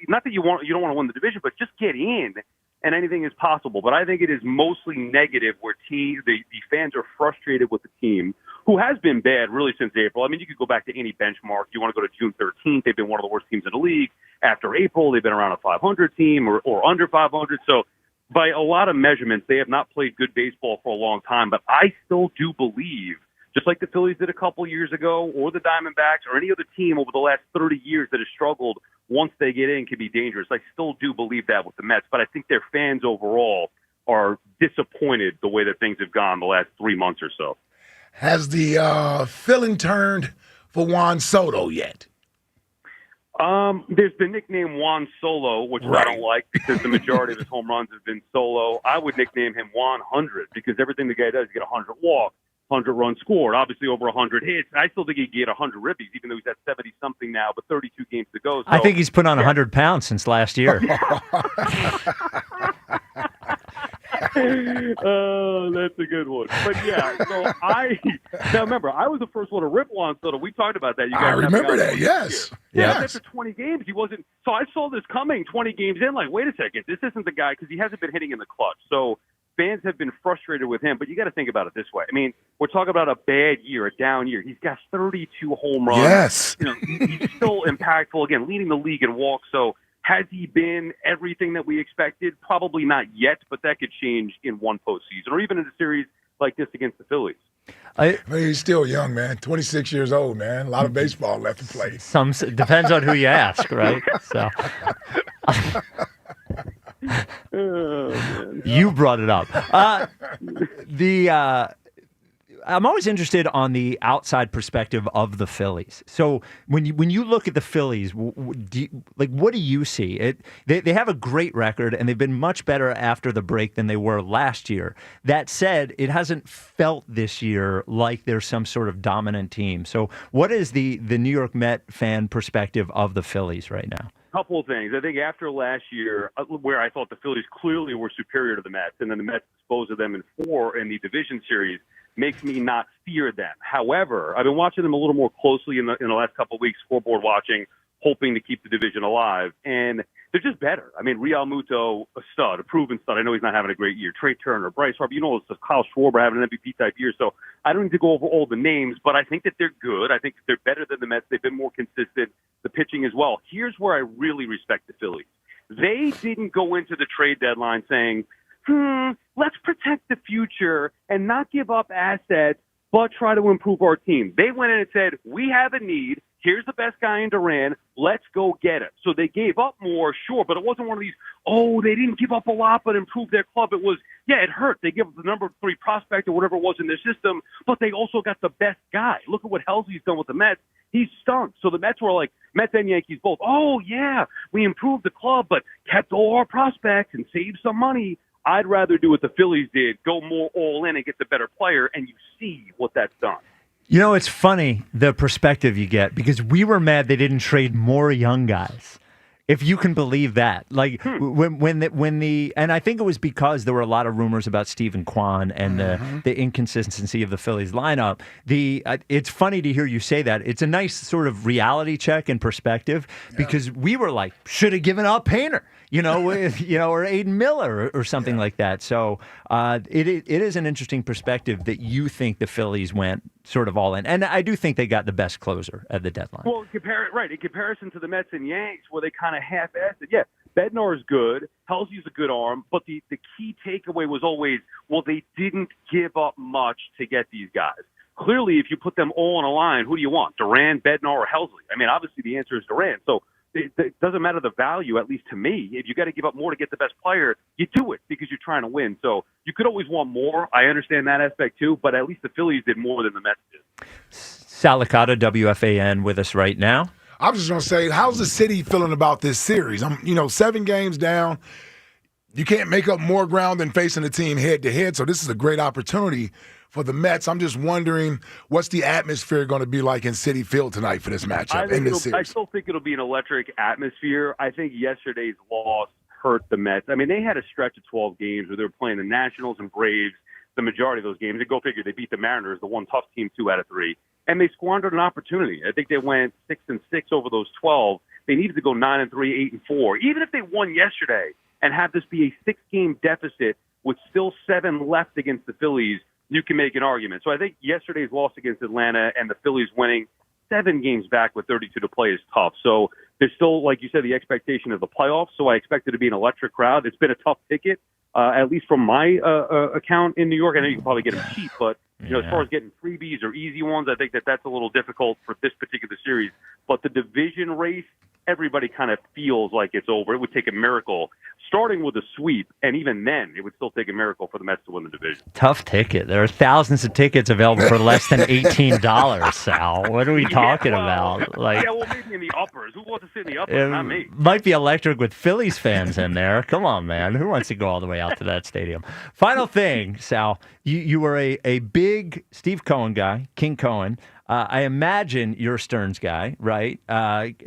not that you don't want to win the division, but just get in, and anything is possible. But I think it is mostly negative, where the fans are frustrated with the team, who has been bad really since April. I mean, you could go back to any benchmark. You want to go to June 13th, they've been one of the worst teams in the league. After April, they've been around a 500 team or under 500. So by a lot of measurements, they have not played good baseball for a long time. But I still do believe, just like the Phillies did a couple years ago, or the Diamondbacks, or any other team over the last 30 years that has struggled, once they get in, can be dangerous. I still do believe that with the Mets, but I think their fans overall are disappointed the way that things have gone the last 3 months or so. Has the feeling turned for Juan Soto yet? There's the nickname Juan Solo, which I don't like because the majority of his home runs have been solo. I would nickname him Juan 100 because everything the guy does, you get 100 walks, 100 runs scored, obviously over 100 hits. I still think he'd get 100 rippies, even though he's at 70-something now, but 32 games to go. So, I think he's put on 100 pounds since last year. Oh, that's a good one. But yeah, so now remember, I was the first one to rip Juan Soto. We talked about that. You guys I remember that, yes. Yeah, after 20 games, he wasn't. So I saw this coming 20 games in, like, wait a second, this isn't the guy, because he hasn't been hitting in the clutch. So fans have been frustrated with him, but you got to think about it this way. I mean, we're talking about a bad year, a down year. He's got 32 home runs. Yes. He's still impactful, again, leading the league in walks. So has he been everything that we expected? Probably not yet, but that could change in one postseason or even in a series like this against the Phillies. He's still young, man. 26 years old, man. A lot of baseball left to play. Depends on who you ask, right? So. You brought it up. I'm always interested on the outside perspective of the Phillies. So when you look at the Phillies, what do you see? They have a great record, and they've been much better after the break than they were last year. That said, it hasn't felt this year like there's some sort of dominant team. So what is the New York Met fan perspective of the Phillies right now? Couple of things. I think after last year, where I thought the Phillies clearly were superior to the Mets, and then the Mets disposed of them in 4 in the division series, makes me not fear them. However, I've been watching them a little more closely in the last couple of weeks, scoreboard watching, hoping to keep the division alive, and they're just better. I mean, Real Muto, a stud, a proven stud. I know he's not having a great year. Trey Turner, Bryce Harper, Kyle Schwarber having an MVP type year. So I don't need to go over all the names, but I think that they're good. I think that they're better than the Mets. They've been more consistent. The pitching as well. Here's where I really respect the Phillies. They didn't go into the trade deadline saying, let's protect the future and not give up assets, but try to improve our team. They went in and said, we have a need. Here's the best guy in Duran. Let's go get it. So they gave up more, sure, but it wasn't one of these, they didn't give up a lot but improved their club. It was, it hurt. They gave up the number 3 prospect or whatever it was in their system, but they also got the best guy. Look at what Helsley's done with the Mets. He's stunk. So the Mets were like, Mets and Yankees both, we improved the club but kept all our prospects and saved some money. I'd rather do what the Phillies did, go more all in and get the better player, and you see what that's done. You know, it's funny, the perspective you get, because we were mad they didn't trade more young guys. If you can believe that. Like, and I think it was because there were a lot of rumors about Stephen Kwan and the inconsistency of the Phillies lineup. It's funny to hear you say that. It's a nice sort of reality check and perspective, because we were like, should have given up Painter, or Aiden Miller or something like that. So it is an interesting perspective that you think the Phillies went sort of all in. And I do think they got the best closer at the deadline. Well, in comparison to the Mets and Yanks, where they kind of half-assed it. Yeah, Bednar is good. Helsley's a good arm. But the key takeaway was always, they didn't give up much to get these guys. Clearly, if you put them all on a line, who do you want? Duran, Bednar, or Helsley? I mean, obviously the answer is Duran. So it doesn't matter the value, at least to me. If you got to give up more to get the best player, you do it because you're trying to win. So you could always want more. I understand that aspect too, but at least the Phillies did more than the Mets did. Sal Licata, WFAN, with us right now. I was just going to say, how's the city feeling about this series? 7 games down. You can't make up more ground than facing a team head-to-head, so this is a great opportunity for the Mets. I'm just wondering, what's the atmosphere going to be like in Citi Field tonight for this matchup in this series? I still think it'll be an electric atmosphere. I think yesterday's loss hurt the Mets. I mean, they had a stretch of 12 games where they were playing the Nationals and Braves the majority of those games. And go figure, they beat the Mariners, the one tough team, 2 out of 3. And they squandered an opportunity. I think they went 6-6 over those 12. They needed to go 9-3, 8-4. Even if they won yesterday and have this be a 6-game deficit with still 7 left against the Phillies, you can make an argument. So I think yesterday's loss against Atlanta and the Phillies winning 7 games back with 32 to play is tough. So there's still, like you said, the expectation of the playoffs. So I expect it to be an electric crowd. It's been a tough ticket, at least from my account in New York. I know you can probably get them cheap, but as far as getting freebies or easy ones, I think that's a little difficult for this particular series. But the division race, everybody kind of feels like it's over. It would take a miracle, starting with a sweep, and even then, it would still take a miracle for the Mets to win the division. Tough ticket. There are thousands of tickets available for less than $18, Sal. What are we talking about? Maybe in the uppers. Who wants to sit in the uppers? Not me. Might be electric with Phillies fans in there. Come on, man. Who wants to go all the way out to that stadium? Final thing, Sal. You were a big Steve Cohen guy, King Cohen. I imagine you're a Stearns guy, right?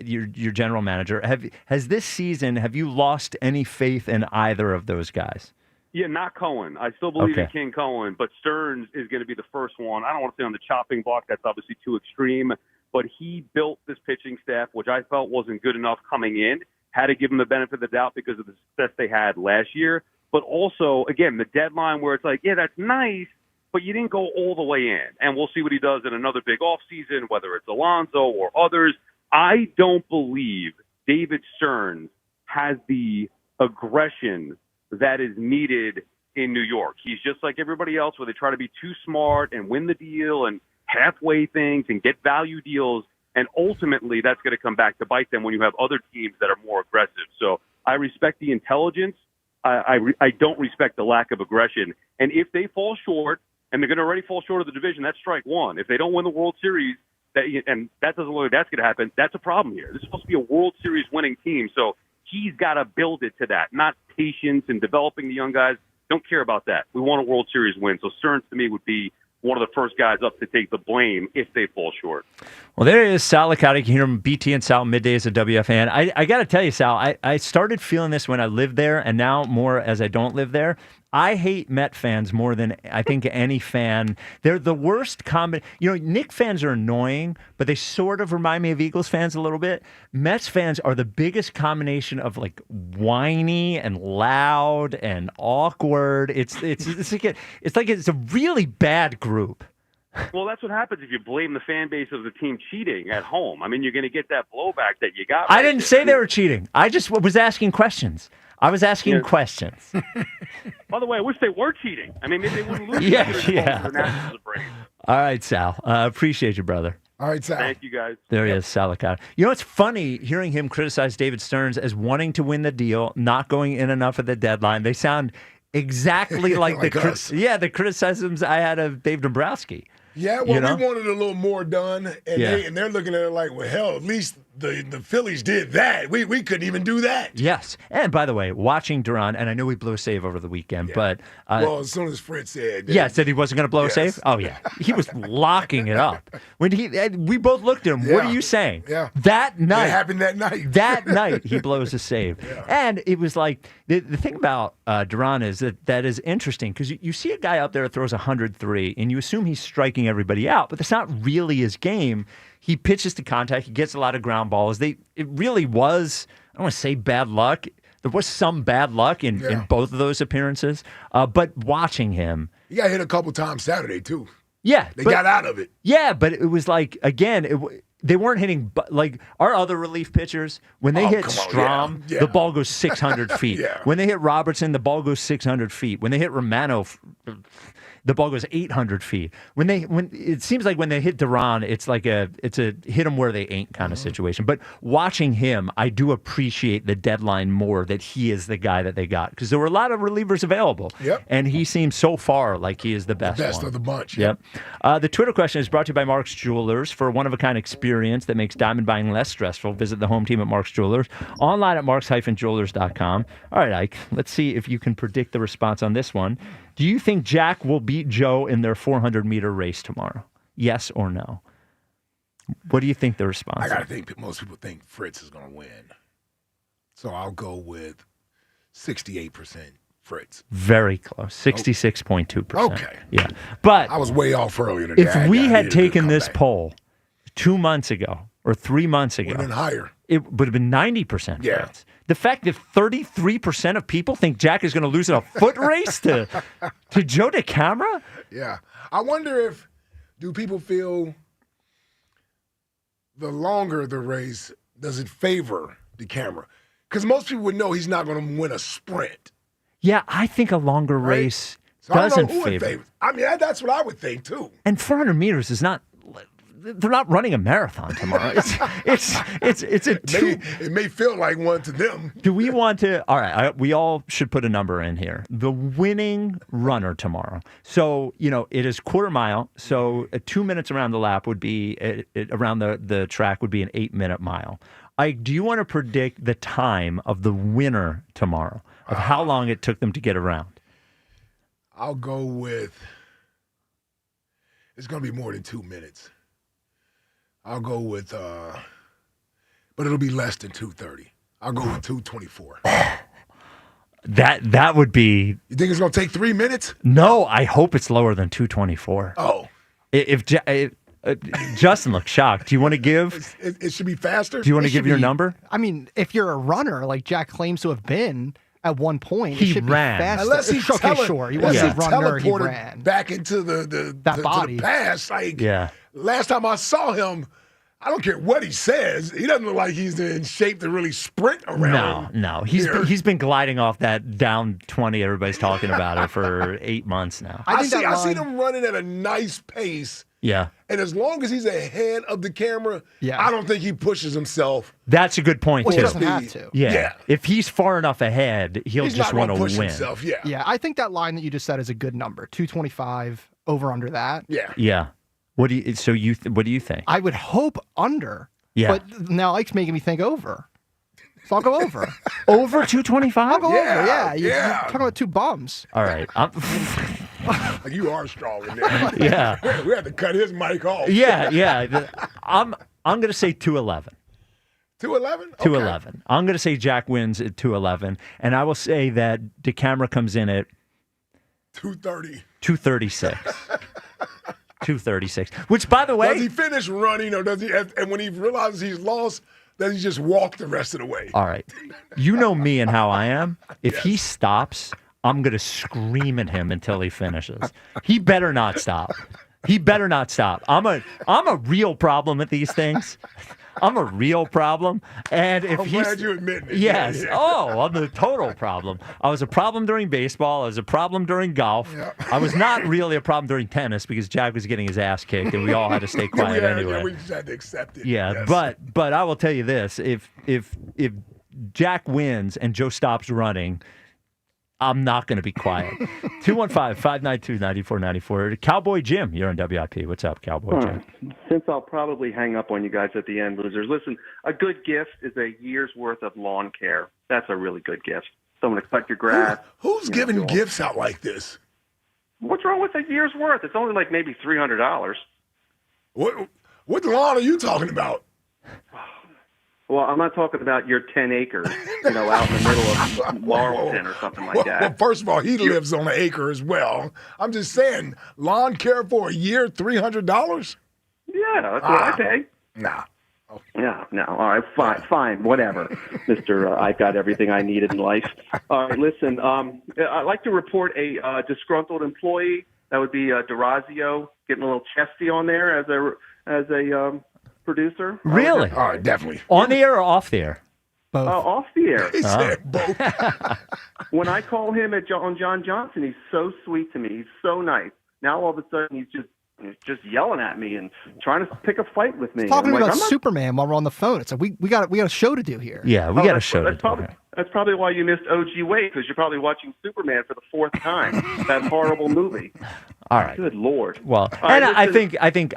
You're general manager. Has this season, have you lost any faith in either of those guys? Yeah, not Cohen. I still believe in King Cohen, but Stearns is going to be the first one. I don't want to say on the chopping block. That's obviously too extreme. But he built this pitching staff, which I felt wasn't good enough coming in. Had to give him the benefit of the doubt because of the success they had last year. But also, again, the deadline where it's like, yeah, that's nice, but you didn't go all the way in. And we'll see what he does in another big offseason, whether it's Alonso or others. I don't believe David Stearns has the aggression that is needed in New York. He's just like everybody else where they try to be too smart and win the deal and halfway things and get value deals. And ultimately, that's going to come back to bite them when you have other teams that are more aggressive. So I respect the intelligence. I don't respect the lack of aggression. And if they fall short, and they're going to already fall short of the division, that's strike one. If they don't win the World Series, and that doesn't look like that's going to happen, that's a problem here. This is supposed to be a World Series winning team, so he's got to build it to that, not patience and developing the young guys. Don't care about that. We want a World Series win. So Stearns, to me, would be one of the first guys up to take the blame if they fall short. Well, there is Sal Licata. You can hear him BT and Sal middays at WFAN. I got to tell you, Sal, I started feeling this when I lived there, and now more as I don't live there. I hate Met fans more than I think any fan. They're the worst Knicks fans are annoying, but they sort of remind me of Eagles fans a little bit. Mets fans are the biggest combination of like whiny and loud and awkward. It's like it's a really bad group. Well, that's what happens if you blame the fan base of the team cheating at home. I mean, you're going to get that blowback that you got. I didn't say they were cheating. I just was asking questions. I was asking questions. By the way, I wish they were cheating. I mean, maybe they wouldn't lose. Yeah. All right, Sal. Appreciate you, brother. All right, Sal. Thank you, guys. There he is, Sal Licata. You know, it's funny hearing him criticize David Stearns as wanting to win the deal, not going in enough at the deadline. They sound exactly like the criticisms I had of Dave Dombrowski. Yeah, well, we wanted a little more done, and they're looking at it like, well, hell, at least the Phillies did that. We couldn't even do that. Yes, and by the way, watching Duran, and I know we blew a save over the weekend, but as soon as Fritz said, said he wasn't going to blow a save. Oh yeah, he was locking it up when we both looked at him. What are you saying? Yeah, that night it happened that night. That night he blows a save, and it was like the thing about Duran is that is interesting because you see a guy out there that throws 103, and you assume he's striking everybody out, but that's not really his game. He pitches to contact. He gets a lot of ground balls. It really was, I don't want to say bad luck. There was some bad luck in both of those appearances. But watching him. He got hit a couple times Saturday, too. Yeah. They got out of it. Yeah, but it was like, again, they weren't hitting, like our other relief pitchers, when they hit Strom, the ball goes 600 feet. When they hit Robertson, the ball goes 600 feet. When they hit Romano, the ball goes 800 feet. When it seems like when they hit Duran, it's a hit them where they ain't kind of situation. But watching him, I do appreciate the deadline more that he is the guy that they got, because there were a lot of relievers available. Yep. And he seems so far like he is the best. The best one. of the bunch. Yep. The Twitter question is brought to you by Mark's Jewelers. For a one-of-a-kind experience that makes diamond buying less stressful, visit the home team at Mark's Jewelers. Online at marks-jewelers.com. All right, Ike, let's see if you can predict the response on this one. Do you think Jack will beat Joe in their 400-meter race tomorrow? Yes or no? What do you think the response is? I got to think most people think Fritz is going to win. So I'll go with 68% Fritz. Very close. 66.2%. Okay. Yeah. But I was way off earlier today. if we had taken this poll 2 months ago or 3 months ago, would have been higher. It would have been 90% Yeah. Fritz. The fact that 33% of people think Jack is going to lose in a foot race to Joe DeCamara? Yeah. I wonder do people feel the longer the race, does it favor DeCamara? Because most people would know he's not going to win a sprint. Yeah, I think a longer race So I doesn't don't know who it favor. favors. I mean, that's what I would think, too. And 400 meters is not. They're not running a marathon tomorrow. It's a two. It may feel like one to them. Do we want to? All right, we all should put a number in here. The winning runner tomorrow. So it is quarter mile. So 2 minutes around the lap would be around the track would be an 8-minute mile. Ike, do you want to predict the time of the winner tomorrow, of how long it took them to get around? I'll go with. It's going to be more than 2 minutes. I'll go with, but it'll be less than 2:30. I'll go with 2:24. That would be. You think it's going to take 3 minutes? No, I hope it's lower than 2:24. Oh. If Justin looks shocked. Do you want to give? It should be faster. Do you want to give your number? I mean, if you're a runner like Jack claims to have been at one point, He it should ran. be faster. Unless he's sure. He wasn't a runner, he teleported ran. back into the body. To the past. Like, yeah. Last time I saw him, I don't care what he says. He doesn't look like he's in shape to really sprint around. No. He's been gliding off that down 20. Everybody's talking about it for 8 months now. I seen him running at a nice pace. Yeah. And as long as he's ahead of the camera, Yeah. I don't think he pushes himself. That's a good point, Well, too. he doesn't have to. Yeah. If he's far enough ahead, he'll He's just not want gonna to push win. himself. Yeah. Yeah, I think that line that you just said is a good number. 225 over under that. Yeah. Yeah. What do you think? I would hope under. Yeah. But now Ike's making me think over. So I'll go over. Over 225? I'll go over, yeah. You're yeah. talking about two bums. All right. You are strong in there. Yeah. We had to cut his mic off. Yeah. I'm going to say 211. 211? 211. I'm going to say Jack wins at 211, and I will say that DeCamara comes in at 230. 236. 236. Which, by the way, Does he finish running, or does he? And when he realizes he's lost, does he just walk the rest of the way? all right. You know me and how I am. If he stops, I'm going to scream at him until he finishes. He better not stop. He better not stop. I'm a real problem at these things. I'm a real problem. And if I'm glad you admit it. Yes. Yeah. Oh, I'm the total problem. I was a problem during baseball. I was a problem during golf. Yeah. I was not really a problem during tennis because Jack was getting his ass kicked and we all had to stay quiet anyway. Yeah, we just had to accept it. Yeah, Yes. but I will tell you this: if Jack wins and Joe stops running, I'm not going to be quiet. 215-592-9494. Cowboy Jim, you're on WIP. What's up, Cowboy Jim? Since I'll probably hang up on you guys at the end, losers, listen, a good gift is a year's worth of lawn care. That's a really good gift. Someone to cut your grass. Who's giving gifts out like this? What's wrong with a year's worth? It's only like maybe $300. What lawn are you talking about? Well, I'm not talking about your 10 acres, out in the middle of Laurelton or something like that. Well, first of all, he lives on an acre as well. I'm just saying, lawn care for a year, $300? Yeah, that's what I pay. Nah. Yeah, no. All right, fine, whatever. Mr. I've got everything I needed in life. All right, listen, I'd like to report a disgruntled employee. That would be Durazio, getting a little chesty on there as a producer. Really? All right, definitely. On the air or off the air? Both. Off the air. He said both. When I call him on John Johnson, he's so sweet to me. He's so nice. Now all of a sudden he's just yelling at me and trying to pick a fight with me. Talking I'm like, about I'm not- Superman while we're on the phone. It's like we got a show to do here. Yeah, we got a show to do. That's probably why you missed OG Wade, because you're probably watching Superman for the 4th time. That horrible movie. All right. Good Lord. Well, All right, and listen- I think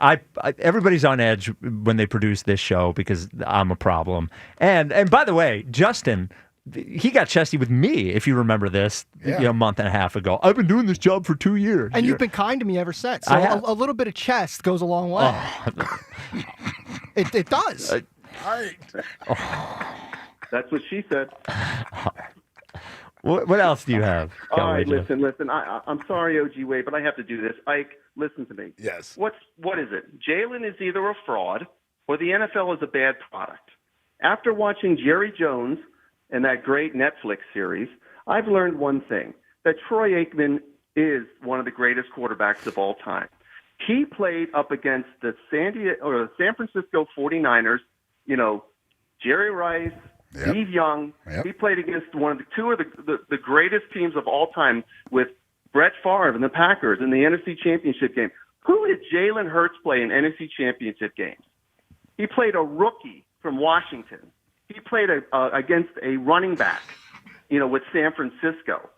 everybody's on edge when they produce this show because I'm a problem. And by the way, Justin, he got chesty with me, if you remember this, a month and a half ago. I've been doing this job for 2 years. And you've been kind to me ever since. So a little bit of chest goes a long way. It does. That's what she said. What else do you have? All right, listen. I'm sorry, OG Wade, but I have to do this. Ike, listen to me. Yes. What is it? Jalen is either a fraud or the NFL is a bad product. After watching Jerry Jones and that great Netflix series, I've learned one thing, that Troy Aikman is one of the greatest quarterbacks of all time. He played up against the San Francisco 49ers, Jerry Rice, Steve Young. He played against two of the greatest teams of all time with Brett Favre and the Packers in the NFC Championship game. Who did Jalen Hurts play in NFC Championship games? He played a rookie from Washington. He played against a running back, with San Francisco.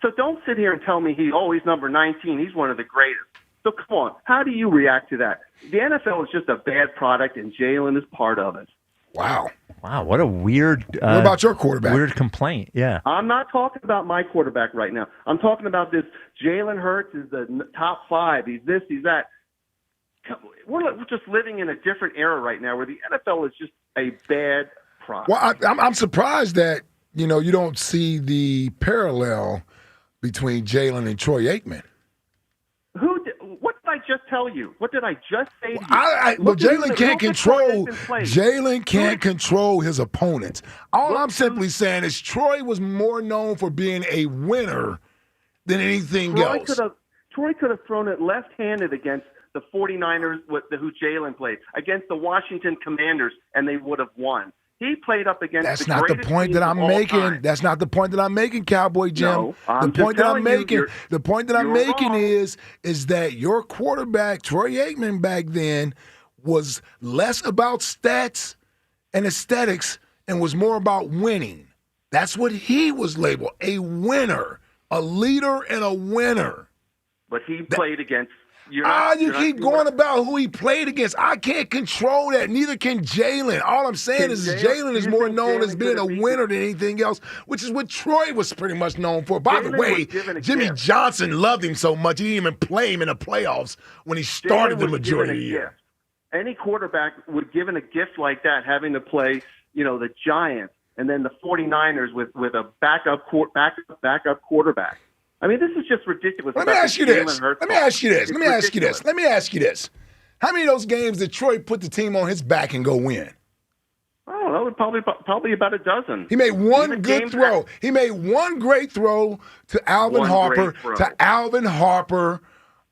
So don't sit here and tell me he's number 19. He's one of the greatest. So come on, how do you react to that? The NFL is just a bad product, and Jalen is part of it. Wow, what a weird. What about your quarterback? Weird complaint. Yeah. I'm not talking about my quarterback right now. I'm talking about this. Jalen Hurts is the top 5. He's this. He's that. We're just living in a different era right now where the NFL is just a bad product. Well, I'm surprised that you don't see the parallel between Jalen and Troy Aikman. What did I just tell you? What did I just say to you? Well, Jalen can't control. Jalen can't control his opponents. All I'm simply saying is Troy was more known for being a winner than anything else. Troy could have thrown it left-handed against the 49ers, who Jalen played, against the Washington Commanders, and they would have won. He played up against. That's not the point that I'm making. That's not the point that I'm making, Cowboy Jim. No, the point that I'm making. You, the point that I'm making wrong. is that your quarterback, Troy Aikman, back then was less about stats and aesthetics and was more about winning. That's what he was labeled: a winner, a leader, and a winner. But he played against. You keep going about who he played against. I can't control that. Neither can Jalen. All I'm saying is Jalen is more known as being a winner than anything else, which is what Troy was pretty much known for. By the way, Jimmy Johnson loved him so much, he didn't even play him in the playoffs when he started the majority of the year. Any quarterback would given a gift like that, having to play, the Giants and then the 49ers with a backup quarterback. I mean, this is just ridiculous. Let me ask you this. How many of those games did Troy put the team on his back and go win? I don't know. Probably about a dozen. He made one good throw. He made one great throw to Alvin Harper.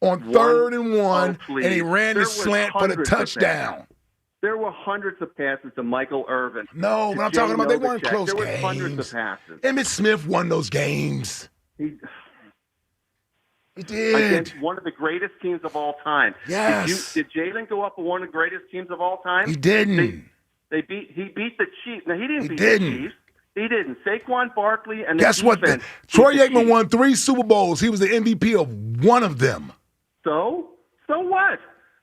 On 3rd and 1, and he ran the slant for the touchdown. There were hundreds of passes to Michael Irvin. No, but I'm talking about they weren't close games. There were hundreds of passes. Emmitt Smith won those games. He did. Against one of the greatest teams of all time. Yes. Did Jalen go up with one of the greatest teams of all time? He didn't. He beat the Chiefs. No, he didn't beat the Chiefs. He didn't. Saquon Barkley and guess what? Troy Aikman won 3 Super Bowls. He was the MVP of one of them. So what?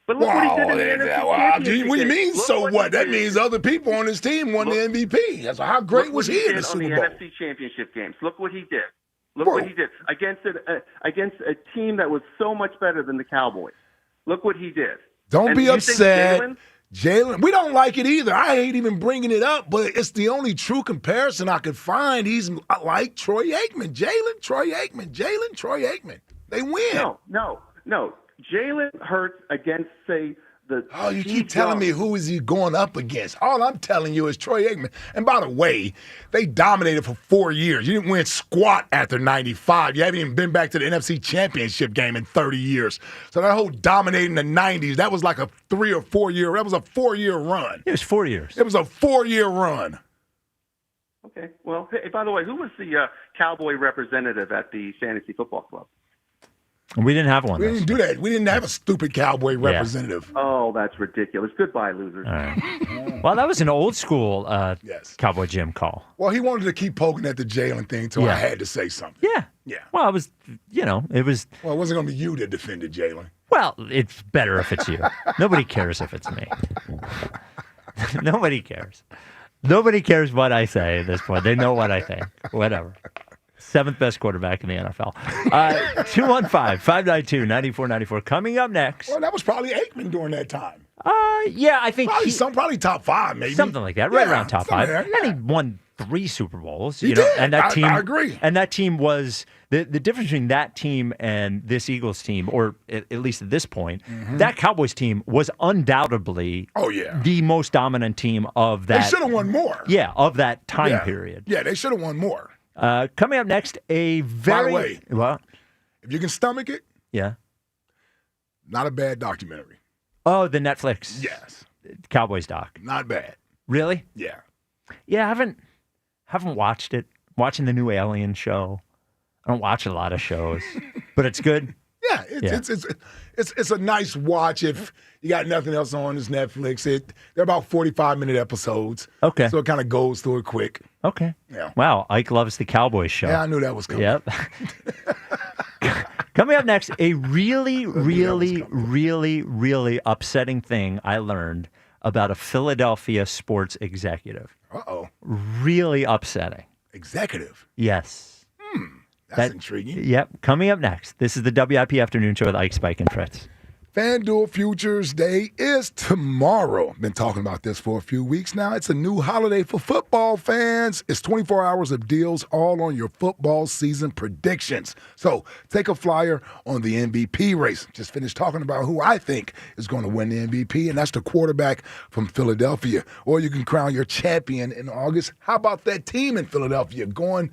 But look what he did in the NFC Championship What do you mean, so what? That means other people on his team won the MVP. That's how great was he in the Super Bowl? On the NFC Championship games. Look what he did. What he did against a team that was so much better than the Cowboys. Look what he did. Don't be upset. Jalen, we don't like it either. I hate even bringing it up, but it's the only true comparison I could find. He's like Troy Aikman. Jalen, Troy Aikman. They win. No. Jalen Hurts against, say, you keep telling me who is he going up against. All I'm telling you is Troy Aikman. And by the way, they dominated for 4 years. You didn't win squat after 95. You haven't even been back to the NFC Championship game in 30 years. So that whole dominating the 90s, that was like a 3 or 4 year. That was a 4-year run. It was 4 years. It was a 4-year run. Okay. Well, hey, by the way, who was the Cowboy representative at the Fantasy Football Club? We didn't have one. We didn't do that. We didn't have a stupid Cowboy representative. Oh, that's ridiculous. Goodbye, losers. All right. Well, that was an old school Cowboy Jim call. Well, he wanted to keep poking at the Jalen thing until I had to say something. Yeah. Yeah. Well, it was, it was. Well, it wasn't going to be you that defended Jalen. Well, it's better if it's you. Nobody cares if it's me. Nobody cares. Nobody cares what I say at this point. They know what I think. Whatever. 7th best quarterback in the NFL. 215-592-9494. Coming up next. Well, that was probably Aikman during that time. Yeah, I think probably top 5, maybe. Something like that, right around top 5. And he won 3 Super Bowls. He did. And that team, I agree. And that team was the difference between that team and this Eagles team, or at least at this point, that Cowboys team was undoubtedly the most dominant team of that. They should have won more. Yeah, of that time period. Yeah, they should have won more. Coming up next, a very. By the way, well, if you can stomach it, not a bad documentary. Oh, the Netflix Cowboys doc. Not bad. Really? Yeah. Yeah, I haven't watched it. Watching the new Alien show. I don't watch a lot of shows, but it's good. Yeah, it's a nice watch if you got nothing else on. It's Netflix. They're about 45-minute episodes. Okay. So it kind of goes through it quick. Okay. Yeah. Wow, Ike loves the Cowboys show. Yeah, I knew that was coming. Yep. Coming up next, a really, really, really, really upsetting thing I learned about a Philadelphia sports executive. Uh-oh. Really upsetting. Executive? Yes. That's intriguing. Yep. Coming up next, this is the WIP Afternoon Show with Ike, Spike, and Fritz. FanDuel Futures Day is tomorrow. Been talking about this for a few weeks now. It's a new holiday for football fans. It's 24 hours of deals all on your football season predictions. So take a flyer on the MVP race. Just finished talking about who I think is going to win the MVP, and that's the quarterback from Philadelphia. Or you can crown your champion in August. How about that team in Philadelphia going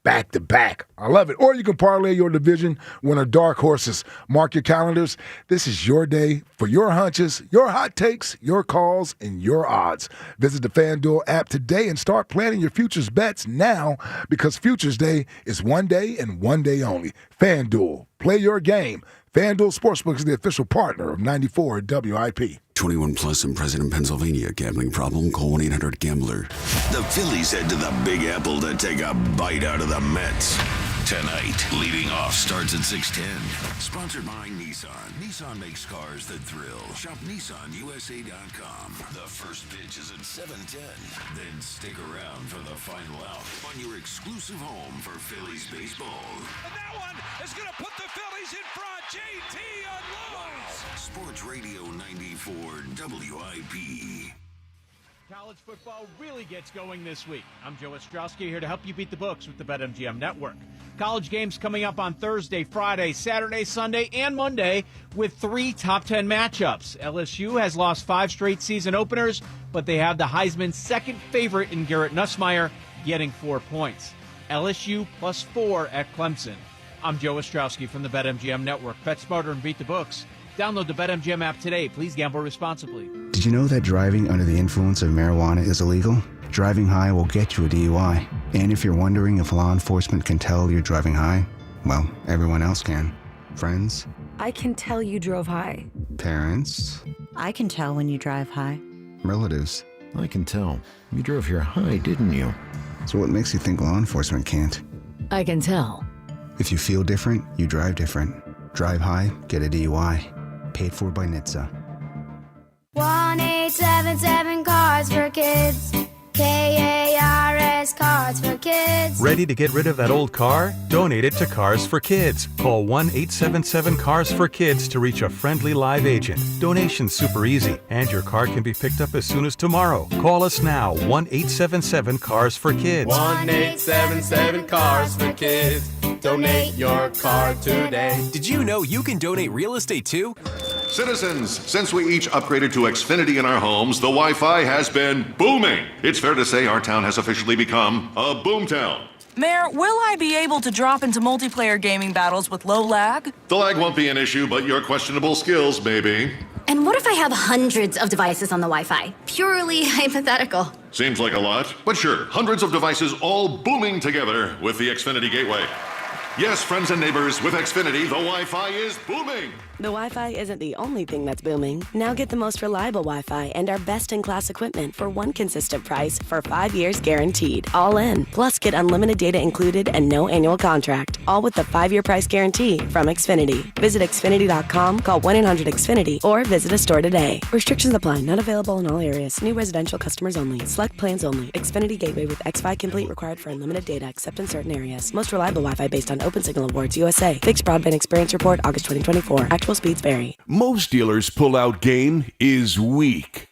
back to back? I love it. Or you can parlay your division winner dark horses. Mark your calendars. This is your day for your hunches, your hot takes, your calls, and your odds. Visit the FanDuel app today and start planning your futures bets now, because Futures Day is one day and one day only. FanDuel, play your game. FanDuel Sportsbook is the official partner of 94 WIP. 21 plus in President, Pennsylvania. Gambling problem? Call 1-800-GAMBLER. The Phillies head to the Big Apple to take a bite out of the Mets. Tonight, leading off starts at 6:10. Sponsored by Nissan. Nissan makes cars that thrill. Shop NissanUSA.com. The first pitch is at 7:10. Then stick around for the final out on your exclusive home for Phillies baseball. And that one is going to put the Phillies in front. JT unloads. Sports Radio 94 WIP. College football really gets going this week. I'm Joe Ostrowski here to help you beat the books with the BetMGM Network. College games coming up on Thursday, Friday, Saturday, Sunday, and Monday with 3 top 10 matchups. LSU has lost 5 straight season openers, but they have the Heisman's second favorite in Garrett Nussmeier, getting 4 points. LSU plus 4 at Clemson. I'm Joe Ostrowski from the BetMGM Network. Bet smarter and beat the books. Download the BetMGM app today. Please gamble responsibly. Did you know that driving under the influence of marijuana is illegal? Driving high will get you a DUI. And if you're wondering if law enforcement can tell you're driving high, well, everyone else can. Friends? I can tell you drove high. Parents? I can tell when you drive high. Relatives? I can tell. You drove here high, didn't you? So what makes you think law enforcement can't? I can tell. If you feel different, you drive different. Drive high, get a DUI. Paid for by NHTSA. 1-877 Cars for Kids. KARS Cars for Kids. Ready to get rid of that old car? Donate it to Cars for Kids. Call 1-877 Cars for Kids to reach a friendly live agent. Donation's super easy, and your car can be picked up as soon as tomorrow. Call us now, 1-877 Cars for Kids. 1-877 Cars for Kids. Donate your car today. Did you know you can donate real estate too? Citizens, since we each upgraded to Xfinity in our homes, the Wi-Fi has been booming. It's fair to say our town has officially become a boomtown. Mayor, will I be able to drop into multiplayer gaming battles with low lag? The lag won't be an issue, but your questionable skills may be. And what if I have hundreds of devices on the Wi-Fi? Purely hypothetical. Seems like a lot, but sure, hundreds of devices all booming together with the Xfinity Gateway. Yes, friends and neighbors, with Xfinity, the Wi-Fi is booming. The Wi-Fi isn't the only thing that's booming. Now get the most reliable Wi-Fi and our best-in-class equipment for one consistent price for 5 years guaranteed. All in. Plus, get unlimited data included and no annual contract. All with the 5-year price guarantee from Xfinity. Visit Xfinity.com, call 1-800-XFINITY, or visit a store today. Restrictions apply. Not available in all areas. New residential customers only. Select plans only. Xfinity Gateway with Xfi Complete required for unlimited data except in certain areas. Most reliable Wi-Fi based on Open Signal Awards USA. Fixed Broadband Experience Report, August 2024. Actual speeds vary. Most dealers' pull-out game is weak.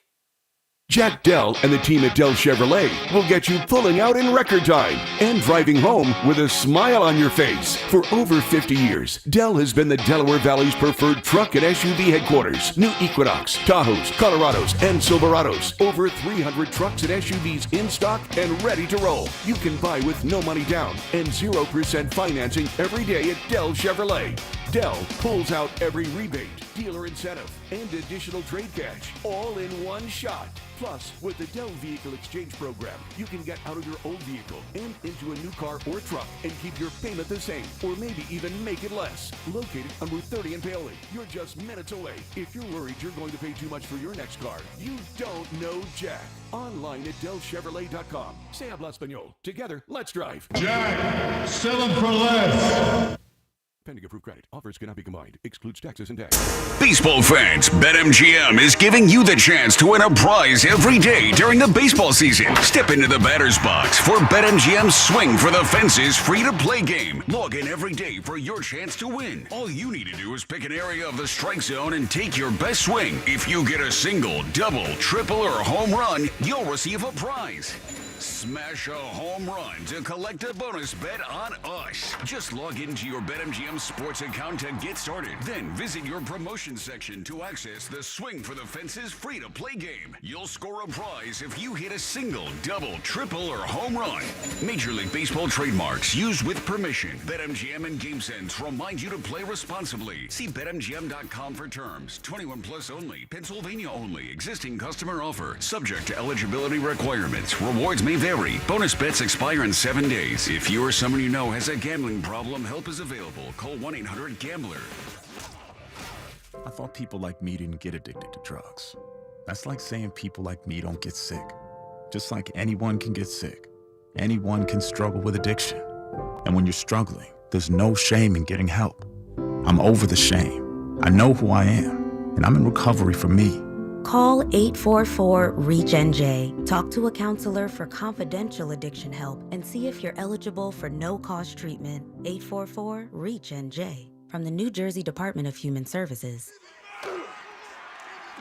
Jack Dell and the team at Dell Chevrolet will get you pulling out in record time and driving home with a smile on your face. For over 50 years, Dell has been the Delaware Valley's preferred truck and SUV headquarters. New Equinox, Tahoes, Colorados, and Silverados. Over 300 trucks and SUVs in stock and ready to roll. You can buy with no money down and 0% financing every day at Dell Chevrolet. Dell pulls out every rebate, dealer incentive, and additional trade cash, all in one shot. Plus, with the Dell Vehicle Exchange Program, you can get out of your old vehicle and into a new car or truck and keep your payment the same, or maybe even make it less. Located on Route 30 in Paoli, you're just minutes away. If you're worried you're going to pay too much for your next car, you don't know Jack. Online at DellChevrolet.com. Se habla español. Together, let's drive. Jack, sell them for less. Pending approved credit. Offers cannot be combined. Excludes taxes and tax. Baseball fans, BetMGM is giving you the chance to win a prize every day during the baseball season. Step into the batter's box for BetMGM's Swing for the Fences free-to-play game. Log in every day for your chance to win. All you need to do is pick an area of the strike zone and take your best swing. If you get a single, double, triple, or home run, you'll receive a prize. Smash a home run to collect a bonus bet on us. Just log into your BetMGM Sports account to get started. Then visit your promotion section to access the Swing for the Fences free-to-play game. You'll score a prize if you hit a single, double, triple, or home run. Major League Baseball trademarks used with permission. BetMGM and GameSense remind you to play responsibly. See BetMGM.com for terms. 21 plus only. Pennsylvania only. Existing customer offer. Subject to eligibility requirements. Rewards may vary. Bonus bets expire in 7 days. If you or someone you know has a gambling problem, help is available. Call 1-800-GAMBLER. I thought people like me didn't get addicted to drugs. That's like saying people like me don't get sick. Just like anyone can get sick, anyone can struggle with addiction. And when you're struggling, there's no shame in getting help. I'm over the shame. I know who I am, and I'm in recovery for me. Call 844-REACH-NJ. Talk to a counselor for confidential addiction help and see if you're eligible for no-cost treatment. 844-REACH-NJ from the New Jersey Department of Human Services.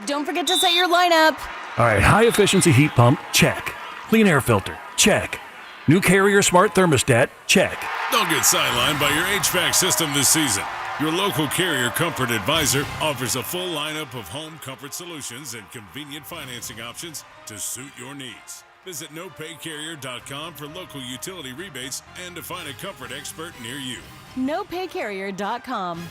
Don't forget to set your lineup. All right, high-efficiency heat pump, check. Clean air filter, check. New Carrier smart thermostat, check. Don't get sidelined by your HVAC system this season. Your local Carrier Comfort Advisor offers a full lineup of home comfort solutions and convenient financing options to suit your needs. Visit NoPayCarrier.com for local utility rebates and to find a comfort expert near you. NoPayCarrier.com.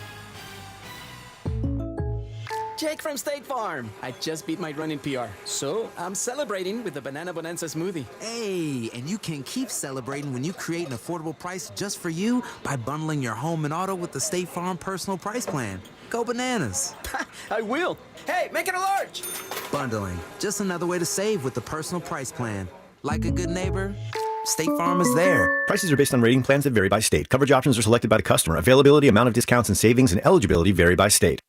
Jake from State Farm. I just beat my run in PR, so I'm celebrating with the Banana Bonanza smoothie. Hey, and you can keep celebrating when you create an affordable price just for you by bundling your home and auto with the State Farm Personal Price Plan. Go bananas. I will. Hey, make it a large. Bundling, just another way to save with the Personal Price Plan. Like a good neighbor, State Farm is there. Prices are based on rating plans that vary by state. Coverage options are selected by the customer. Availability, amount of discounts and savings, and eligibility vary by state.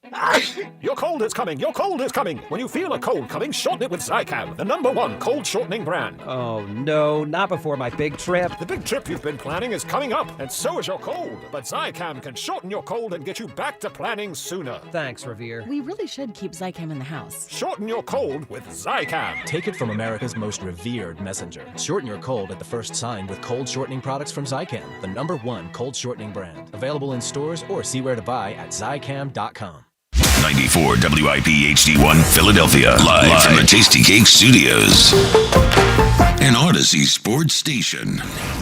Your cold is coming. Your cold is coming. When you feel a cold coming, shorten it with Zicam, the #1 cold shortening brand. Oh, no, not before my big trip. The big trip you've been planning is coming up, and so is your cold. But Zicam can shorten your cold and get you back to planning sooner. Thanks, Revere. We really should keep Zicam in the house. Shorten your cold with Zicam. Take it from America's most revered messenger. Shorten your cold at the first sign with cold shortening products from Zicam, the #1 cold shortening brand. Available in stores or see where to buy at Zicam.com. 94 WIP HD1 Philadelphia. Live from the Tasty Cake Studios. An Odyssey sports station.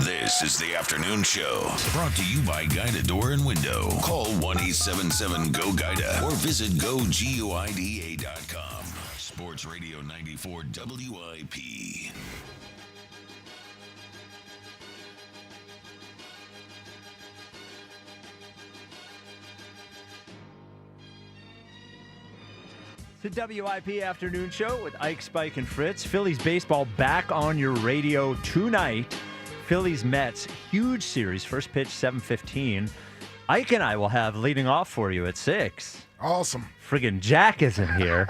This is the afternoon show. Brought to you by Guida Door and Window. Call 1-877-GO-GUIDA or visit GoGuida.com. Sports Radio 94 WIP. The WIP Afternoon Show with Ike, Spike, and Fritz. Phillies baseball back on your radio tonight. Phillies Mets, huge series. First pitch, 7:15. Ike and I will have leading off for you at 6. Awesome. Friggin' Jack isn't here.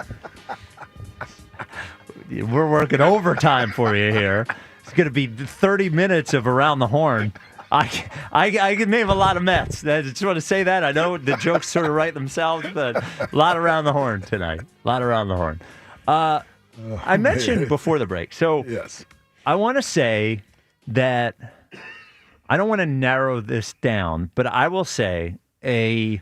We're working overtime for you here. It's going to be 30 minutes of Around the Horn. I can name a lot of Mets. I just want to say that. I know the jokes sort of write themselves, but a lot around the horn tonight. A lot around the horn. I mentioned before the break. So yes. I want to say that I don't want to narrow this down, but I will say a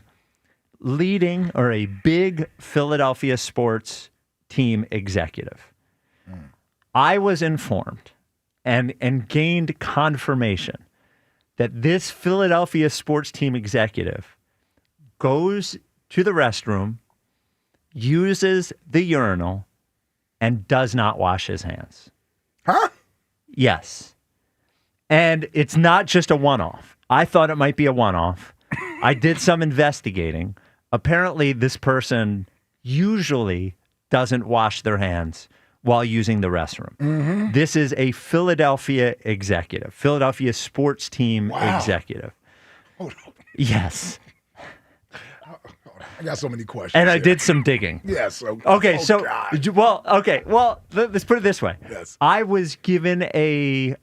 leading or a big Philadelphia sports team executive. I was informed and gained confirmation that this Philadelphia sports team executive goes to the restroom, uses the urinal, and does not wash his hands. Huh? Yes. And it's not just a one-off. I thought it might be a one-off. I did some investigating. Apparently, this person usually doesn't wash their hands while using the restroom. Mm-hmm. This is a Philadelphia executive, Philadelphia sports team executive. Hold on. Yes. I got so many questions. And I here. did some digging. Yes. Okay, God. well, let's put it this way. Yes. I was given a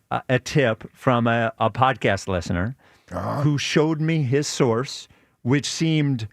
tip from a podcast listener who showed me his source, which seemed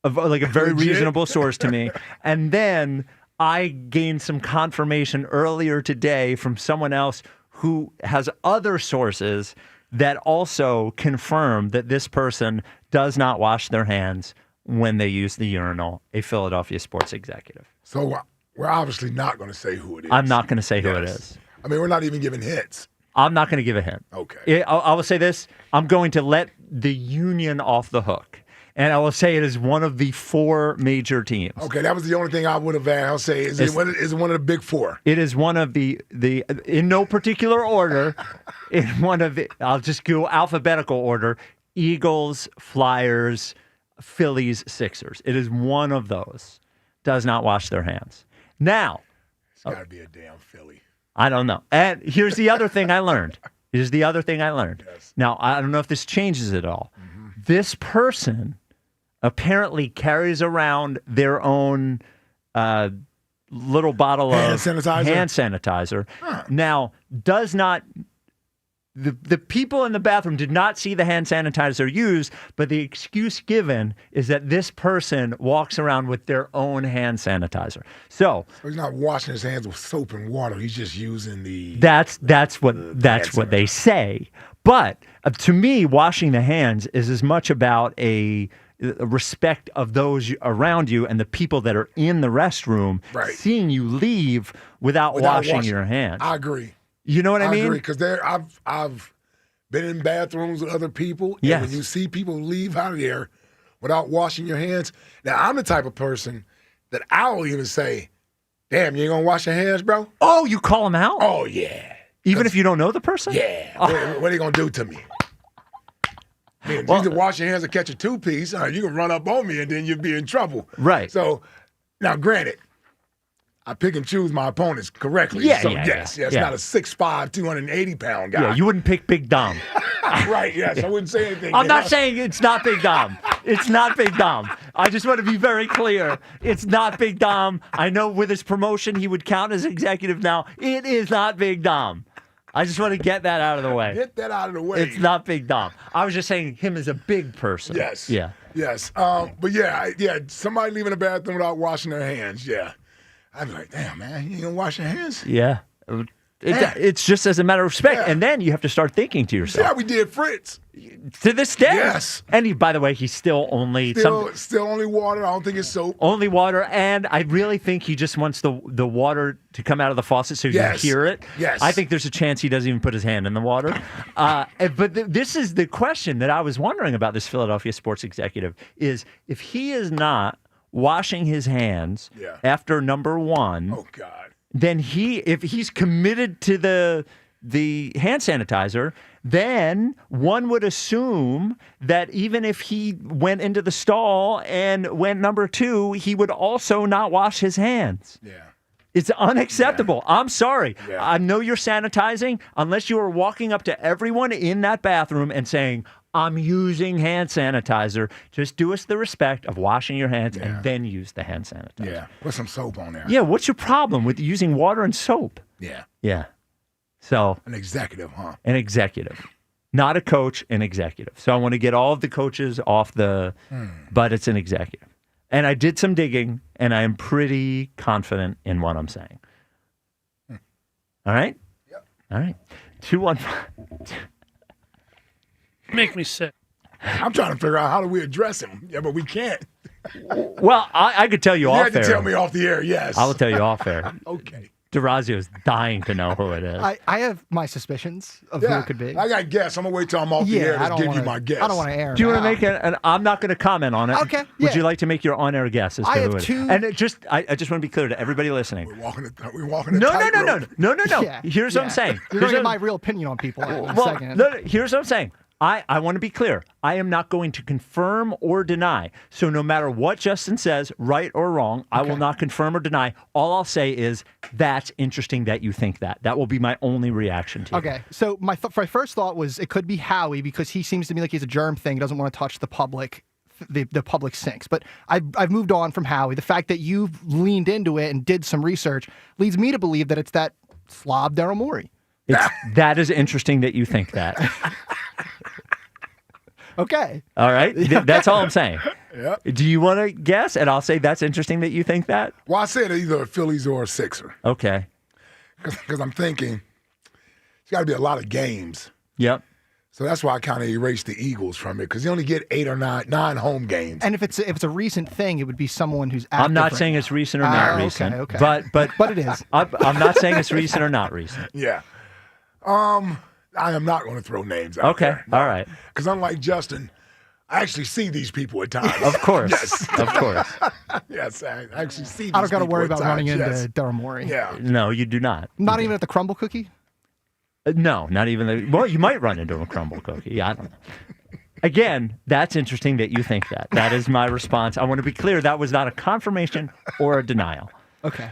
like a very Legit? reasonable source to me. And then I gained some confirmation earlier today from someone else who has other sources that also confirm that this person does not wash their hands when they use the urinal, a Philadelphia sports executive. So we're obviously not going to say who it is. I'm not going to say who it is. I mean, we're not even giving hints. I'm not going to give a hint. Okay. I will say this. I'm going to let the union off the hook. And I will say it is one of the 4 major teams. Okay, that was the only thing I would have asked. I'll say, is it one of the big 4? It is one of the in no particular order, in one of the, I'll just go alphabetical order, Eagles, Flyers, Phillies, Sixers. It is one of those. Does not wash their hands. Now. It's got to be a damn Philly. I don't know. And here's the other thing I learned. Yes. Now, I don't know if this changes at all. Mm-hmm. This person apparently carries around their own little bottle of hand sanitizer. Huh. Now, does not the people in the bathroom did not see the hand sanitizer used, but the excuse given is that this person walks around with their own hand sanitizer. So he's not washing his hands with soap and water. He's just using the. That's what they say. But to me, washing the hands is as much about a respect of those around you and the people that are in the restroom, right, seeing you leave without washing your hands. I agree. You know what I mean? I agree, because I've been in bathrooms with other people, and yes, when you see people leave out of there without washing your hands. Now, I'm the type of person that I'll even say, damn, you ain't gonna wash your hands, bro? Oh, you call them out? Oh, yeah. Even if you don't know the person? Yeah. What are they gonna do to me? I mean, you can wash your hands and catch a 2-piece, you can run up on me and then you'll be in trouble. Right. So, now granted, I pick and choose my opponents correctly. Yeah, so, yeah, yes, yeah. it's not a 6'5", 280-pound guy. Yeah, you wouldn't pick Big Dom. Right, yes. I wouldn't say anything. I'm not saying it's not Big Dom. It's not Big Dom. I just want to be very clear. It's not Big Dom. I know with his promotion, he would count as executive now. It is not Big Dom. I just want to get that out of the way. Get that out of the way. It's not Big Dom. I was just saying him as a big person. Yes. Yeah. Yes. But yeah, somebody leaving the bathroom without washing their hands, yeah. I'd be like, damn, man, you ain't gonna wash your hands? Yeah. It's just as a matter of respect. Yeah. And then you have to start thinking to yourself. See how we did Fritz? To this day. Yes. And by the way, he's still only... Still only water. I don't think it's soap. Only water. And I really think he just wants the water to come out of the faucet so you hear it. Yes. I think there's a chance he doesn't even put his hand in the water. But this is the question that I was wondering about this Philadelphia sports executive is if he is not washing his hands after number one... Oh, God. Then if he's committed to the the hand sanitizer, then one would assume that even if he went into the stall and went number 2, he would also not wash his hands. Yeah. It's unacceptable. Yeah. I'm sorry. Yeah. I know you're sanitizing unless you are walking up to everyone in that bathroom and saying, I'm using hand sanitizer. Just do us the respect of washing your hands and then use the hand sanitizer. Yeah. Put some soap on there. Yeah. What's your problem with using water and soap? Yeah. Yeah. So an executive, huh? An executive. Not a coach, an executive. So I want to get all of the coaches off the, but it's an executive. And I did some digging, and I am pretty confident in what I'm saying. All right? Yep. All right. 215. Make me sick. I'm trying to figure out how do we address him. Yeah, but we can't. Well, I could tell you off air. You had to tell me off the air, yes. I will tell you off air. Okay. DeRazio is dying to know who it is. I have my suspicions of who it could be. I got guess. I'm going to wait till I'm off the air to give you my guess. I don't want to air. Do you want to make it? I'm not going to comment on it. Okay. Would you like to make your on-air guess as to who it is? And I just want to be clear to everybody listening. We're walking a No. Yeah. Here's what I'm saying. You're going to get my real opinion on people in a second. No, here's what I'm saying. I want to be clear. I am not going to confirm or deny. So no matter what Justin says, right or wrong, I will not confirm or deny. All I'll say is, that's interesting that you think that. That will be my only reaction to it. Okay. So my first thought was it could be Howie because he seems to me like he's a germ thing. He doesn't want to touch the public. The public sinks. But I've moved on from Howie. The fact that you've leaned into it and did some research leads me to believe that it's that slob Daryl Morey. That is interesting that you think that. Okay. All right. That's all I'm saying. Yep. Do you want to guess? And I'll say that's interesting that you think that. Well, I said either a Phillies or a Sixer. Okay. Because I'm thinking it's got to be a lot of games. Yep. So that's why I kind of erased the Eagles from it because you only get 8 or 9 home games. And if it's a recent thing, it would be someone who's active. I'm not saying it's recent or not recent. Okay. But it is. I'm not saying it's recent or not recent. Yeah. I am not going to throw names out there. All right. Because unlike Justin, I actually see these people at times. Of course. Yes. Of course. Yes, I actually see these I don't got to people worry at about times. running into Yes. Daryl Morey. Yeah. No, you do not. Not even at the crumble cookie? No, not even. Well, you might run into a crumble cookie. I don't know. Again, that's interesting that you think that. That is my response. I want to be clear. That was not a confirmation or a denial. Okay.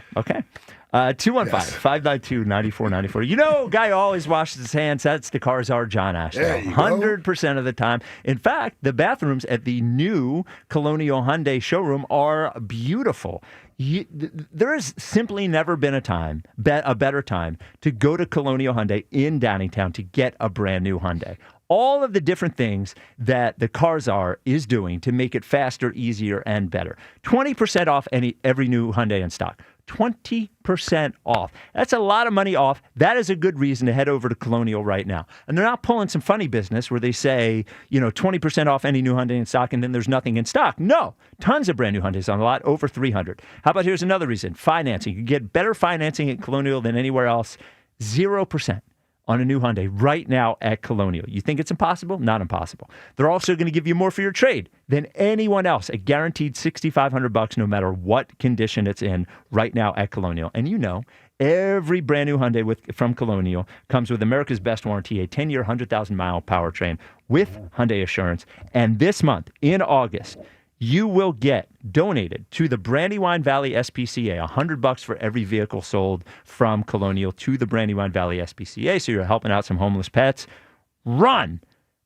215-592-9494. You know, guy who always washes his hands. That's the Carzar John Ashton. 100% of the time. In fact, the bathrooms at the new Colonial Hyundai showroom are beautiful. There has simply never been a better time to go to Colonial Hyundai in Downingtown to get a brand new Hyundai. All of the different things that the Carzar is doing to make it faster, easier, and better. 20% off every new Hyundai in stock. 20% off. That's a lot of money off. That is a good reason to head over to Colonial right now. And they're not pulling some funny business where they say, 20% off any new Hyundai in stock and then there's nothing in stock. No, tons of brand new Hyundais on the lot, over 300. How about here's another reason, financing. You can get better financing at Colonial than anywhere else. 0% on a new Hyundai right now at Colonial. You think it's impossible? Not impossible. They're also going to give you more for your trade than anyone else. A guaranteed $6,500 no matter what condition it's in right now at Colonial. And every brand new Hyundai from Colonial comes with America's best warranty, a 10-year, 100,000-mile powertrain with Hyundai Assurance. And this month, in August, you will get donated to the Brandywine Valley SPCA, $100 for every vehicle sold from Colonial to the Brandywine Valley SPCA. So you're helping out some homeless pets.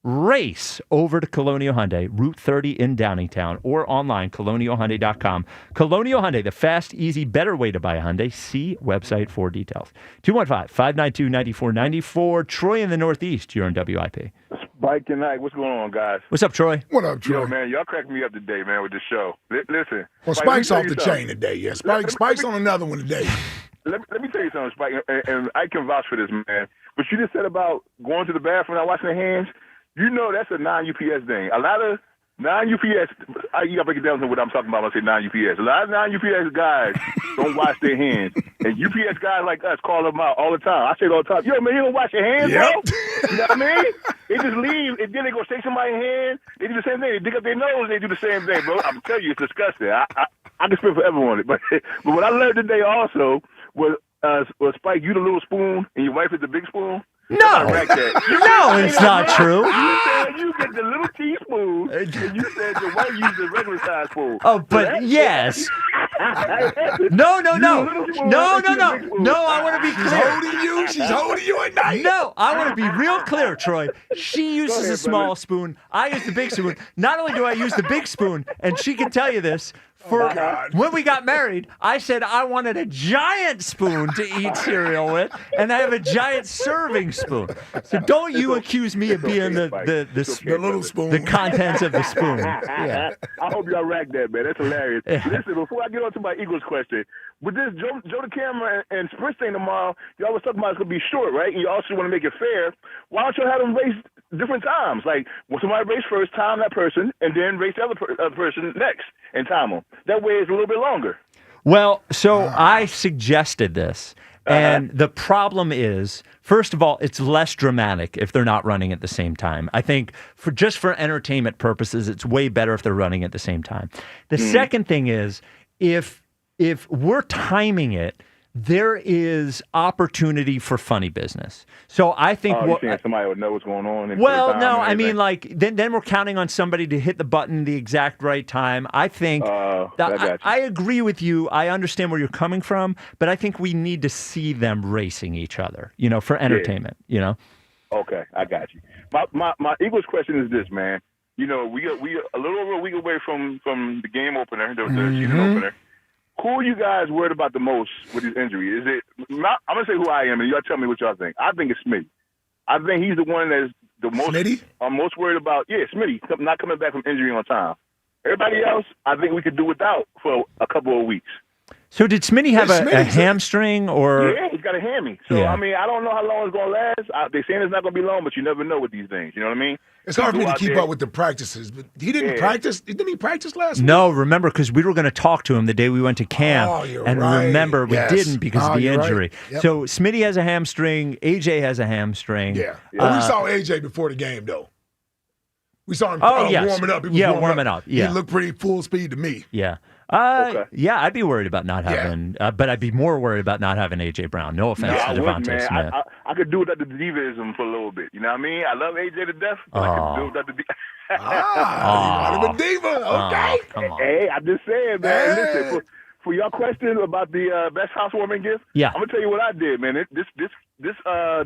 Race over to Colonial Hyundai, Route 30 in Downingtown, or online, colonialhyundai.com. Colonial Hyundai, the fast, easy, better way to buy a Hyundai. See website for details. 215-592-9494. Troy in the Northeast, you're on WIP. Spike tonight. What's going on, guys? What's up, Troy? What up, Troy? Yo, man, y'all cracked me up today, man, with this show. Listen. Well, Spike's off the chain today, yeah. Spike's on another one today. Let me tell you something, Spike, and I can vouch for this, man. What you just said about going to the bathroom and not washing their hands, that's a non-UPS thing. A lot of non-UPS, you got to break it down to what I'm talking about when I say non-UPS. A lot of non-UPS guys don't wash their hands. And UPS guys like us call them out all the time. I say it all the time. Yo, man, you don't wash your hands, bro? You know what I mean? They just leave, and then they go shake somebody's hand. They do the same thing. They dig up their nose, they do the same thing, bro. I'm telling you, it's disgusting. I can spend forever on it. But what I learned today also was Spike, you the little spoon, and your wife is the big spoon. No, Correct that. no, it's not true. You said you get the little teaspoon, and you said the wife used the regular size spoon. Oh, but yes. No. I want to be clear. She's holding you at night. No, I want to be real clear, Troy. She uses a small spoon. I use the big spoon. Not only do I use the big spoon, and she can tell you this, when we got married, I said I wanted a giant spoon to eat cereal with, and I have a giant serving spoon. So don't you accuse me of being the little spoon, the contents of the spoon. Yeah. I hope y'all rack that, man. That's hilarious. Listen, before I get on to my Eagles question, with this Joe DeCamera and Sprint thing tomorrow, y'all was talking about it's going to be short, right? And you also want to make it fair. Why don't you have them race different times? Like, when somebody race first, time that person, and then race the other person next and time them. That way it's a little bit longer. Well, so I suggested this, and the problem is, first of all, it's less dramatic if they're not running at the same time. I think for entertainment purposes, it's way better if they're running at the same time. The second thing is, if we're timing it, there is opportunity for funny business. So I think somebody would know what's going on. Well, no, I mean, like then we're counting on somebody to hit the button the exact right time. I think I agree with you. I understand where you're coming from, but I think we need to see them racing each other, for entertainment. Okay, I got you. My Eagles question is this, man. We a little over a week away from the game opener, the season opener. Who are you guys worried about the most with his injury? Is it not? I'm gonna say who I am, and y'all tell me what y'all think. I think it's Smitty. I think he's the one that's the most. Smitty? I'm most worried about. Yeah, Smitty not coming back from injury on time. Everybody else, I think we could do without for a couple of weeks. So did Smitty have a hamstring or? Yeah, he's got a hammy. So Yeah. I mean, I don't know how long it's gonna last. They're saying it's not gonna be long, but you never know with these things. You know what I mean? It's hard for me to keep up with the practices, but he didn't practice. Didn't he practice last week? No, remember, because we were going to talk to him the day we went to camp, and remember we didn't because of the injury. Right. Yep. So Smitty has a hamstring, AJ has a hamstring. Yeah. Well, we saw AJ before the game, though. We saw him warming up. He was warming up. Yeah, he looked pretty full speed to me. Yeah. Yeah, I'd be worried about not having, but I'd be more worried about not having AJ Brown. No offense to Devontae Smith. I could do without the divism for a little bit. You know what I mean? I love AJ to death, but I could do without the the diva. Okay. Come on. Hey, I'm just saying, man. Listen, for your question about the best housewarming gift, I'm gonna tell you what I did, man. This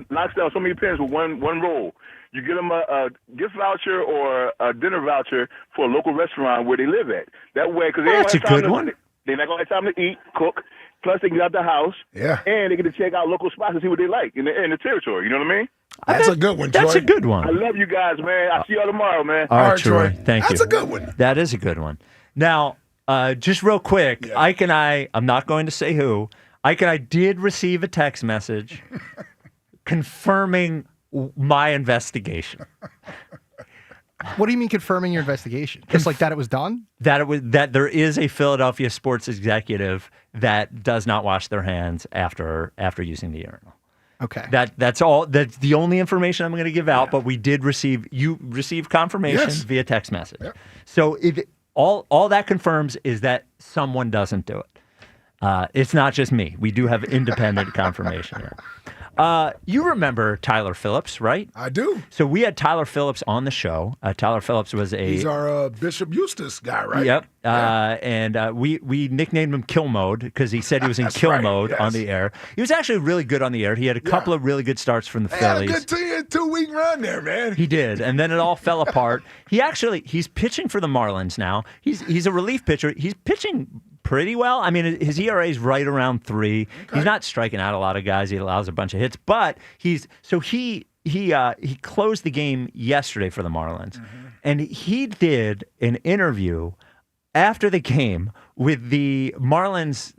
knocks down so many parents with one roll. You get them a gift voucher or a dinner voucher for a local restaurant where they live at. That way, because that's a good one. They're not gonna have time to eat, cook. Plus, they can get out the house. Yeah. And they get to check out local spots and see what they like in the territory. You know what I mean? That's a good one, Troy. That's a good one. I love you guys, man. I'll see y'all tomorrow, man. All right, Troy. Thank you. That's a good one. That is a good one. Now, just real quick, Ike and I'm not going to say who. Ike and I did receive a text message confirming my investigation. What do you mean confirming your investigation? Just like that it was done? That there is a Philadelphia sports executive that does not wash their hands after using the urinal. Okay. That's all. That's the only information I'm going to give out. But we did receive confirmation via text message. Yep. So all that confirms is that someone doesn't do it. It's not just me. We do have independent confirmation here. You remember Tyler Phillips, right? I do. So we had Tyler Phillips on the show. Tyler Phillips was he's our Bishop Eustace guy, right? Yep. And we nicknamed him Kill Mode because he said he was in kill mode on the air. He was actually really good on the air. He had a couple of really good starts from the Phillies. Had a good 2-week run there, man. He did, and then it all fell apart. He's pitching for the Marlins now. He's a relief pitcher. He's pitching pretty well. I mean, his ERA is right around 3. Okay. He's not striking out a lot of guys. He allows a bunch of hits, but he closed the game yesterday for the Marlins, and he did an interview after the game with the Marlins,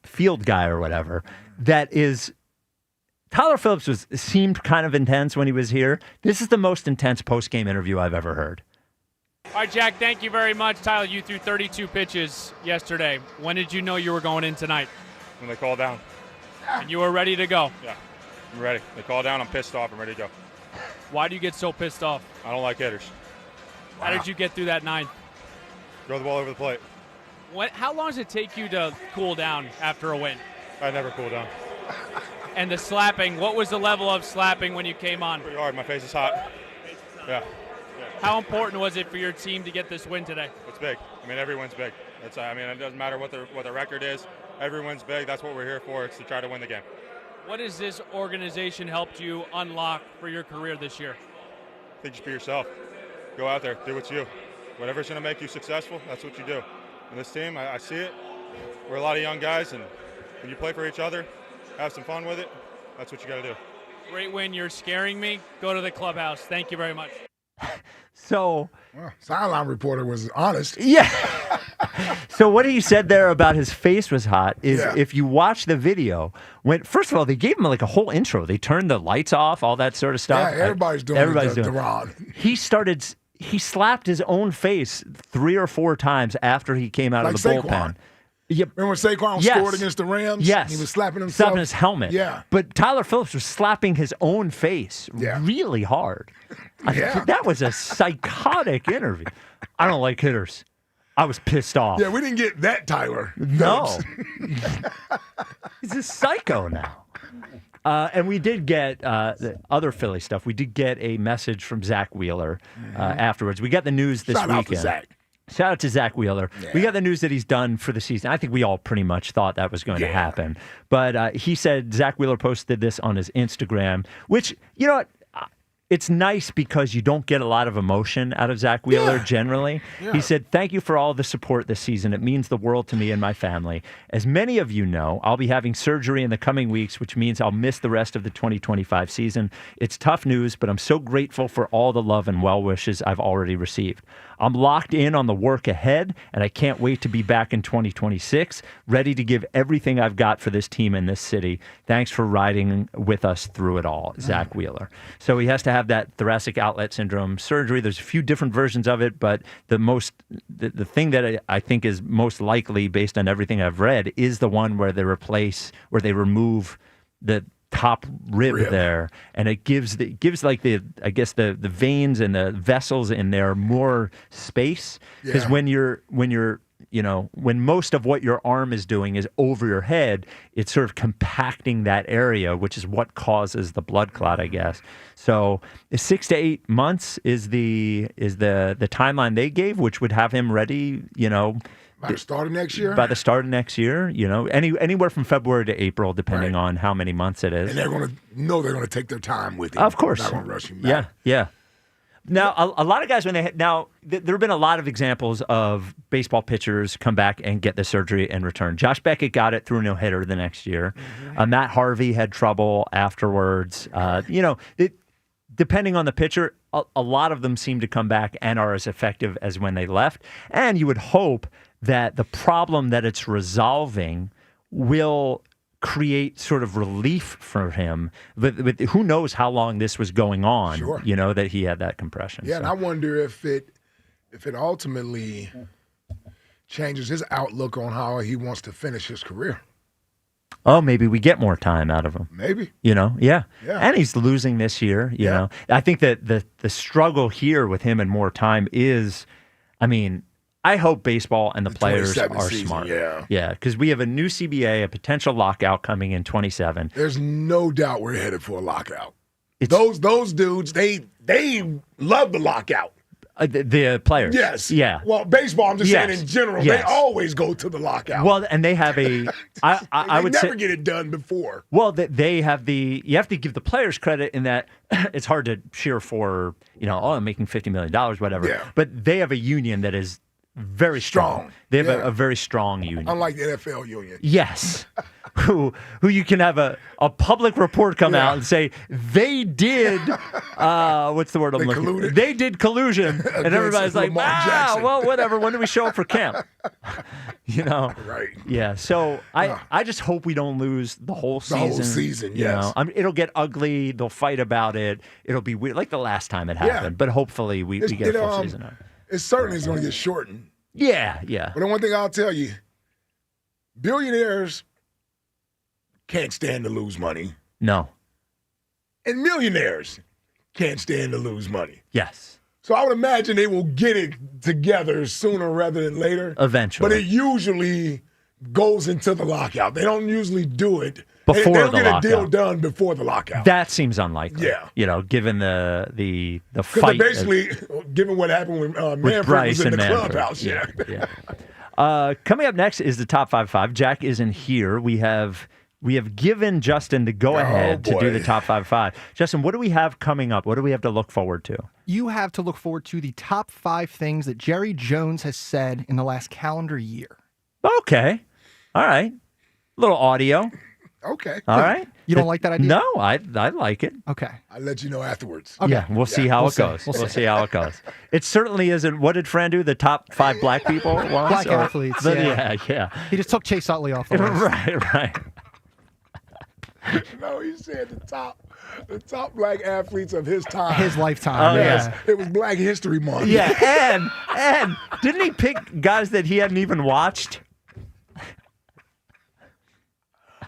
field guy or whatever. That is, Tyler Phillips seemed kind of intense when he was here. This is the most intense post-game interview I've ever heard. All right, Jack, thank you very much. Tyler, you threw 32 pitches yesterday. When did you know you were going in tonight? When they called down. And you were ready to go? Yeah, I'm ready. They called down, I'm pissed off, I'm ready to go. Why do you get so pissed off? I don't like hitters. How did you get through that 9th? Throw the ball over the plate. How long does it take you to cool down after a win? I never cool down. and the slapping. What was the level of slapping when you came on? Pretty hard. My face is hot. Yeah. How important was it for your team to get this win today? It's big. I mean, every win's big. It doesn't matter what the record is. Every win's big. That's what we're here for. It's to try to win the game. What has this organization helped you unlock for your career this year? I think just be yourself. Go out there. Do what's you. Whatever's going to make you successful, that's what you do. And this team, I see it. We're a lot of young guys, and when you play for each other, have some fun with it, that's what you got to do. Great win. You're scaring me. Go to the clubhouse. Thank you very much. So, sideline reporter was honest. Yeah. So what he said there about his face was hot is if you watch the video, first of all, they gave him like a whole intro. They turned the lights off, all that sort of stuff. Yeah, everybody's doing it. He slapped his own face 3 or 4 times after he came out of the bullpen. Yep. Remember when Saquon scored against the Rams? Yes. He was slapping himself? Slapping his helmet. Yeah. But Tyler Phillips was slapping his own face really hard. That was a psychotic interview. I don't like hitters. I was pissed off. Yeah, we didn't get that Tyler. No. He's a psycho now. And we did get the other Philly stuff. We did get a message from Zach Wheeler afterwards. We got the news this Shout weekend. out to Zach. Shout out to Zach Wheeler. Yeah. We got the news that he's done for the season. I think we all pretty much thought that was going to happen. But he said Zach Wheeler posted this on his Instagram, which, you know what? It's nice because you don't get a lot of emotion out of Zach Wheeler generally. Yeah. He said, "Thank you for all the support this season. It means the world to me and my family. As many of you know, I'll be having surgery in the coming weeks, which means I'll miss the rest of the 2025 season. It's tough news, but I'm so grateful for all the love and well wishes I've already received. I'm locked in on the work ahead, and I can't wait to be back in 2026, ready to give everything I've got for this team and this city. Thanks for riding with us through it all, Zach Wheeler." So he has to have that thoracic outlet syndrome surgery. There's a few different versions of it, but the thing that I think is most likely, based on everything I've read, is the one where they remove the top rib there, and it gives like the veins and the vessels in there more space, because when most of what your arm is doing is over your head, it's sort of compacting that area, which is what causes the blood clot, I guess. So 6 to 8 months is the timeline they gave, which would have him ready, by the start of next year? By the start of next year, anywhere from February to April, depending on how many months it is. And they're going to take their time with it. Of course. They're not going to rush him back. Yeah. Now, a lot of guys, there have been a lot of examples of baseball pitchers come back and get the surgery and return. Josh Beckett got it through a no-hitter the next year. Matt Harvey had trouble afterwards. Depending on the pitcher, a lot of them seem to come back and are as effective as when they left. And you would hope that the problem that it's resolving will create sort of relief for him. But who knows how long this was going on, that he had that compression. Yeah, and I wonder if it ultimately changes his outlook on how he wants to finish his career. Oh, maybe we get more time out of him. Maybe. Yeah. And he's losing this year, you know. I think that the struggle here with him and more time is, I hope baseball and the players are smart. Yeah, because we have a new CBA, a potential lockout coming in 27. There's no doubt we're headed for a lockout. Those dudes, they love the lockout. The players. Yes. Yeah. Well, baseball, I'm just saying in general, they always go to the lockout. Well, and they have I would never get it done before. Well, they have you have to give the players credit in that it's hard to cheer for, I'm making $50 million, whatever. Yeah. But they have a union that is very strong. They have a very strong union. Unlike the NFL union. Yes. who you can have a public report come out and say they did what's the word I'm looking for? They did collusion. And everybody's like, well, whatever. When do we show up for camp? Right. Yeah. So I just hope we don't lose the whole season. The whole season, yes. It'll get ugly. They'll fight about it. It'll be weird, like the last time it happened. But hopefully we get a full season out. It certainly is going to get shortened. Yeah. But the one thing I'll tell you, billionaires can't stand to lose money. No. And millionaires can't stand to lose money. Yes. So I would imagine they will get it together sooner rather than later. Eventually. But it usually goes into the lockout. They don't usually do it before they'll the get lockout. a deal done before the lockout. That seems unlikely. Yeah. Given the Because fight. basically, given what happened when Manfred Bryce was in and the Manfred. clubhouse. Yeah. Coming up next is the top 5-5. Jack isn't here. We have given Justin the go-ahead to do the top 5-5. Justin, what do we have coming up? What do we have to look forward to? You have to look forward to the top 5 things that Jerry Jones has said in the last calendar year. Okay. All right. Little audio. Okay. All right. You don't like that idea? No, I like it. Okay. I'll let you know afterwards. Okay. Yeah, we'll see how it goes. We'll We'll see. see how it goes. It certainly isn't. What did Fran do? The top 5 black people? Once, Black athletes. Yeah. He just took Chase Utley off the list. Right. No, he said the top black athletes of his time. His lifetime. Oh, yeah. It was Black History Month. Yeah, and didn't he pick guys that he hadn't even watched?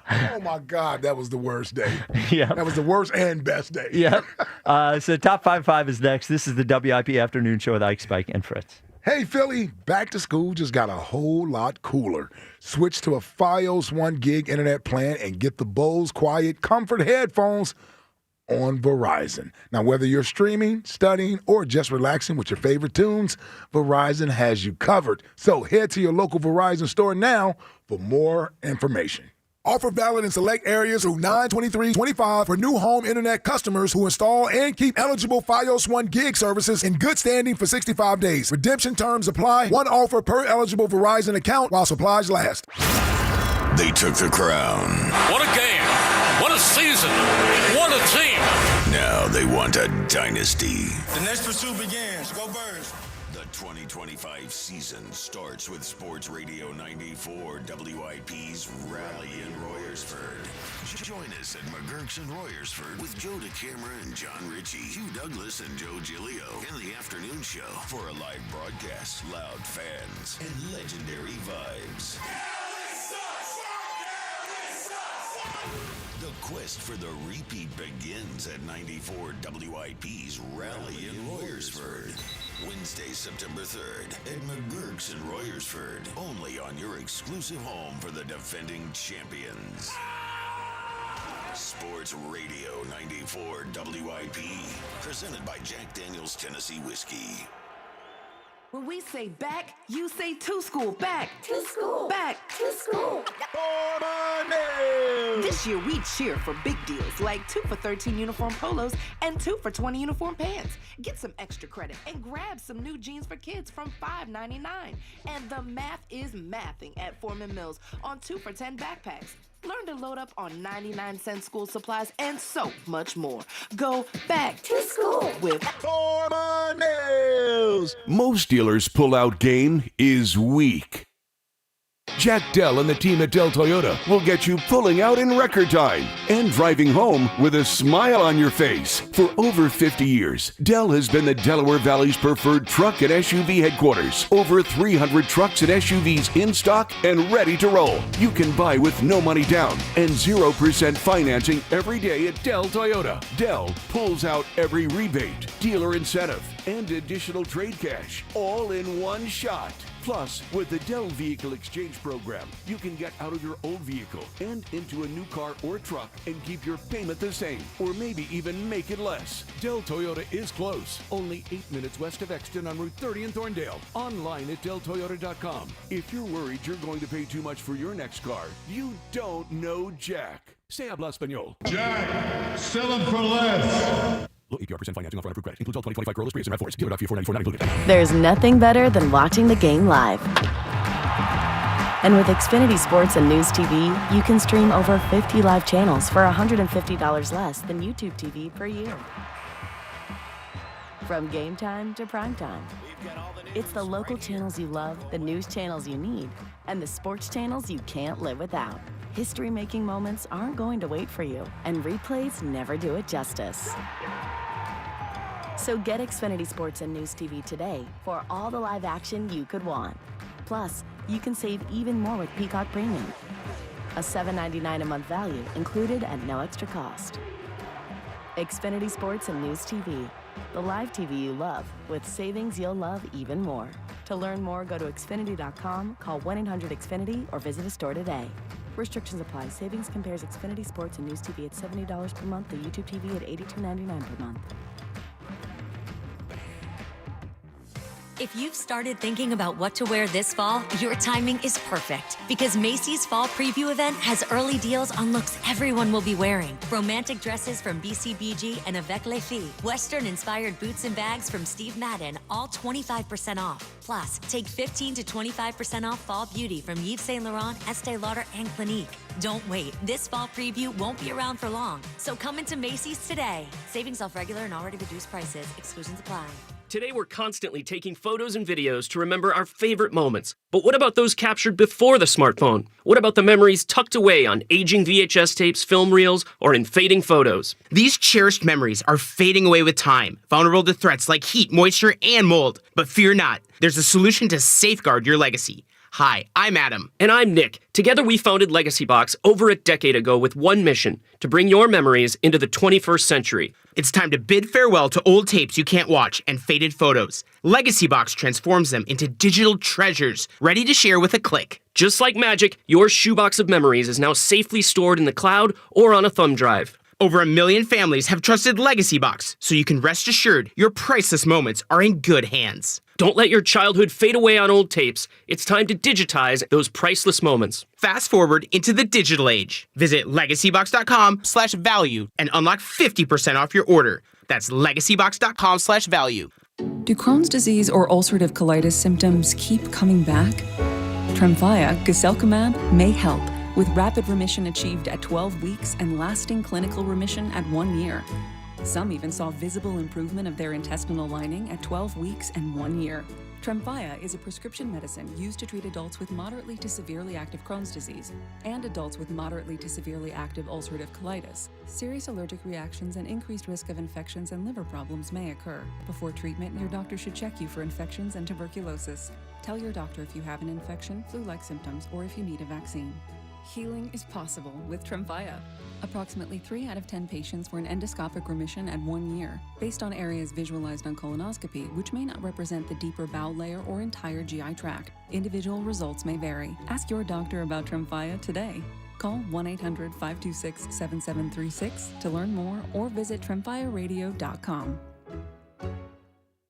Oh my God, that was the worst day. Yeah. That was the worst and best day. Yep. So top 5-5 is next. This is the WIP Afternoon Show with Ike, Spike, and Fritz. Hey, Philly, back to school just got a whole lot cooler. Switch to a Fios 1 gig internet plan and get the Bose Quiet Comfort headphones on Verizon. Now, whether you're streaming, studying, or just relaxing with your favorite tunes, Verizon has you covered. So head to your local Verizon store now for more information. Offer valid in select areas through 9/23/25 for new home internet customers who install and keep eligible Fios 1 gig services in good standing for 65 days. Redemption terms apply. One offer per eligible Verizon account while supplies last. They took the crown. What a game. What a season. What a team. Now they want a dynasty. The next pursuit begins. Go Birds. The 2025 season starts with Sports Radio 94 WIP's Rally in Royersford. Join us at McGurk's in Royersford with Joe DeCamera and John Ritchie, Hugh Douglas and Joe Giglio, and the afternoon show for a live broadcast, loud fans, and legendary vibes. The quest for the repeat begins at 94 WIP's Rally in Royersford. Wednesday, September 3rd at McGurk's in Royersford. Only on your exclusive home for the defending champions. Sports Radio 94 WIP. Presented by Jack Daniel's Tennessee Whiskey. When we say back, you say to school. Back to school. Back to school. This year we cheer for big deals like 2 for $13 uniform polos and 2 for $20 uniform pants. Get some extra credit and grab some new jeans for kids from $5.99. And the math is mathing at Foreman Mills on 2 for $10 backpacks. Learn to load up on 99-cent school supplies and so much more. Go back to school with Foreman Mills. Most dealers' pull-out game is weak. Jack Dell and the team at Dell Toyota will get you pulling out in record time and driving home with a smile on your face. For over 50 years, Dell has been the Delaware Valley's preferred truck and SUV headquarters. Over 300 trucks and SUVs in stock and ready to roll. You can buy with no money down and 0% financing every day at Dell Toyota. Dell pulls out every rebate, dealer incentive, and additional trade cash, all in one shot. Plus, with the Dell Vehicle Exchange Program, you can get out of your old vehicle and into a new car or truck and keep your payment the same, or maybe even make it less. Dell Toyota is close, only 8 minutes west of Exton on Route 30 in Thorndale. Online at DellToyota.com. If you're worried you're going to pay too much for your next car, you don't know Jack. Se habla español. Jack, sell them for less. Low APR % financing offer on approved credit. Includes all 2025 Corolla, Prius, and RAV4s. Dealer.fee 494 not included. There's nothing better than watching the game live. And with Xfinity Sports and News TV, you can stream over 50 live channels for $150 less than YouTube TV per year. From game time to prime time. It's the local channels you love, the news channels you need, and the sports channels you can't live without. History-making moments aren't going to wait for you, and replays never do it justice. So get Xfinity Sports and News TV today for all the live action you could want. Plus, you can save even more with Peacock Premium. A $7.99 a month value included at no extra cost. Xfinity Sports and News TV, the live TV you love with savings you'll love even more. To learn more, go to Xfinity.com, call 1-800-XFINITY, or visit a store today. Restrictions apply. Savings compares Xfinity Sports and News TV at $70 per month to YouTube TV at $82.99 per month. If you've started thinking about what to wear this fall, your timing is perfect because Macy's Fall Preview event has early deals on looks everyone will be wearing. Romantic dresses from BCBG and Avec Les Filles, Western-inspired boots and bags from Steve Madden, all 25% off. Plus, take 15 to 25% off fall beauty from Yves Saint Laurent, Estee Lauder, and Clinique. Don't wait. This fall preview won't be around for long. So come into Macy's today. Savings off regular and already reduced prices. Exclusions apply. Today, we're constantly taking photos and videos to remember our favorite moments. But what about those captured before the smartphone? What about the memories tucked away on aging VHS tapes, film reels, or in fading photos? These cherished memories are fading away with time, vulnerable to threats like heat, moisture, and mold. But fear not, there's a solution to safeguard your legacy. Hi, I'm Adam. And I'm Nick. Together we founded Legacy Box over a decade ago with one mission, to bring your memories into the 21st century. It's time to bid farewell to old tapes you can't watch and faded photos. Legacy Box transforms them into digital treasures, ready to share with a click. Just like magic, your shoebox of memories is now safely stored in the cloud or on a thumb drive. Over 1 million families have trusted Legacy Box, so you can rest assured your priceless moments are in good hands. Don't let your childhood fade away on old tapes. It's time to digitize those priceless moments. Fast forward into the digital age. Visit legacybox.com/value and unlock 50% off your order. That's legacybox.com/value. Do Crohn's disease or ulcerative colitis symptoms keep coming back? Tremfya, guselkumab, may help, with rapid remission achieved at 12 weeks and lasting clinical remission at 1 year. Some even saw visible improvement of their intestinal lining at 12 weeks and 1 year. Tremfya is a prescription medicine used to treat adults with moderately to severely active Crohn's disease and adults with moderately to severely active ulcerative colitis. Serious allergic reactions and increased risk of infections and liver problems may occur. Before treatment, your doctor should check you for infections and tuberculosis. Tell your doctor if you have an infection, flu-like symptoms, or if you need a vaccine. Healing is possible with Tremfya. Approximately 3 out of 10 patients were in endoscopic remission at 1 year, based on areas visualized on colonoscopy, which may not represent the deeper bowel layer or entire GI tract. Individual results may vary. Ask your doctor about Tremfya today. Call 1-800-526-7736 to learn more or visit tremfyaradio.com.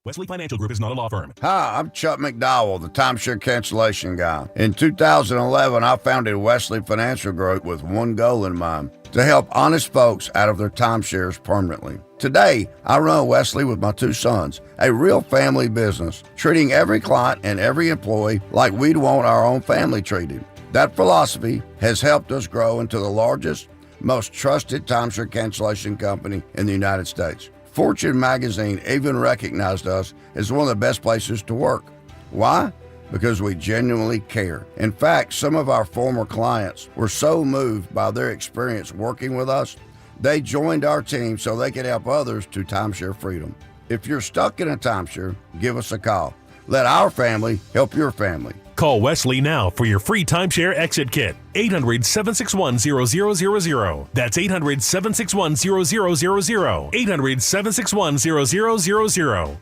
Wesley Financial Group is not a law firm. Hi, I'm Chuck McDowell, the timeshare cancellation guy. In 2011, I founded Wesley Financial Group with one goal in mind, to help honest folks out of their timeshares permanently. Today, I run Wesley with my 2 sons, a real family business, treating every client and every employee like we'd want our own family treated. That philosophy has helped us grow into the largest, most trusted timeshare cancellation company in the United States. Fortune magazine even recognized us as one of the best places to work. Why? Because we genuinely care. In fact, some of our former clients were so moved by their experience working with us, they joined our team so they could help others to timeshare freedom. If you're stuck in a timeshare, give us a call. Let our family help your family. Call Wesley now for your free timeshare exit kit. 800-761-0000. That's 800-761-0000. 800-761-0000.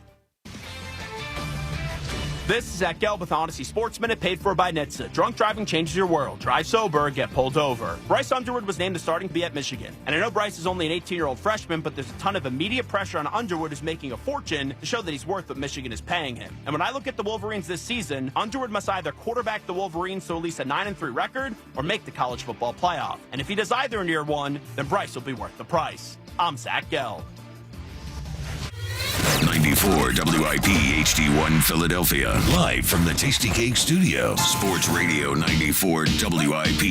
This is Zach Gelb with Odyssey Sports Minute, paid for by NHTSA. Drunk driving changes your world. Drive sober, get pulled over. Bryce Underwood was named the starting QB at Michigan. And I know Bryce is only an 18-year-old freshman, but there's a ton of immediate pressure on Underwood, who's making a fortune, to show that he's worth what Michigan is paying him. And when I look at the Wolverines this season, Underwood must either quarterback the Wolverines to at least a 9-3 record or make the college football playoff. And if he does either in year 1, then Bryce will be worth the price. I'm Zach Gelb. 94 WIP HD1 Philadelphia. Live from the Tasty Cake Studio. Sports Radio 94 WIP.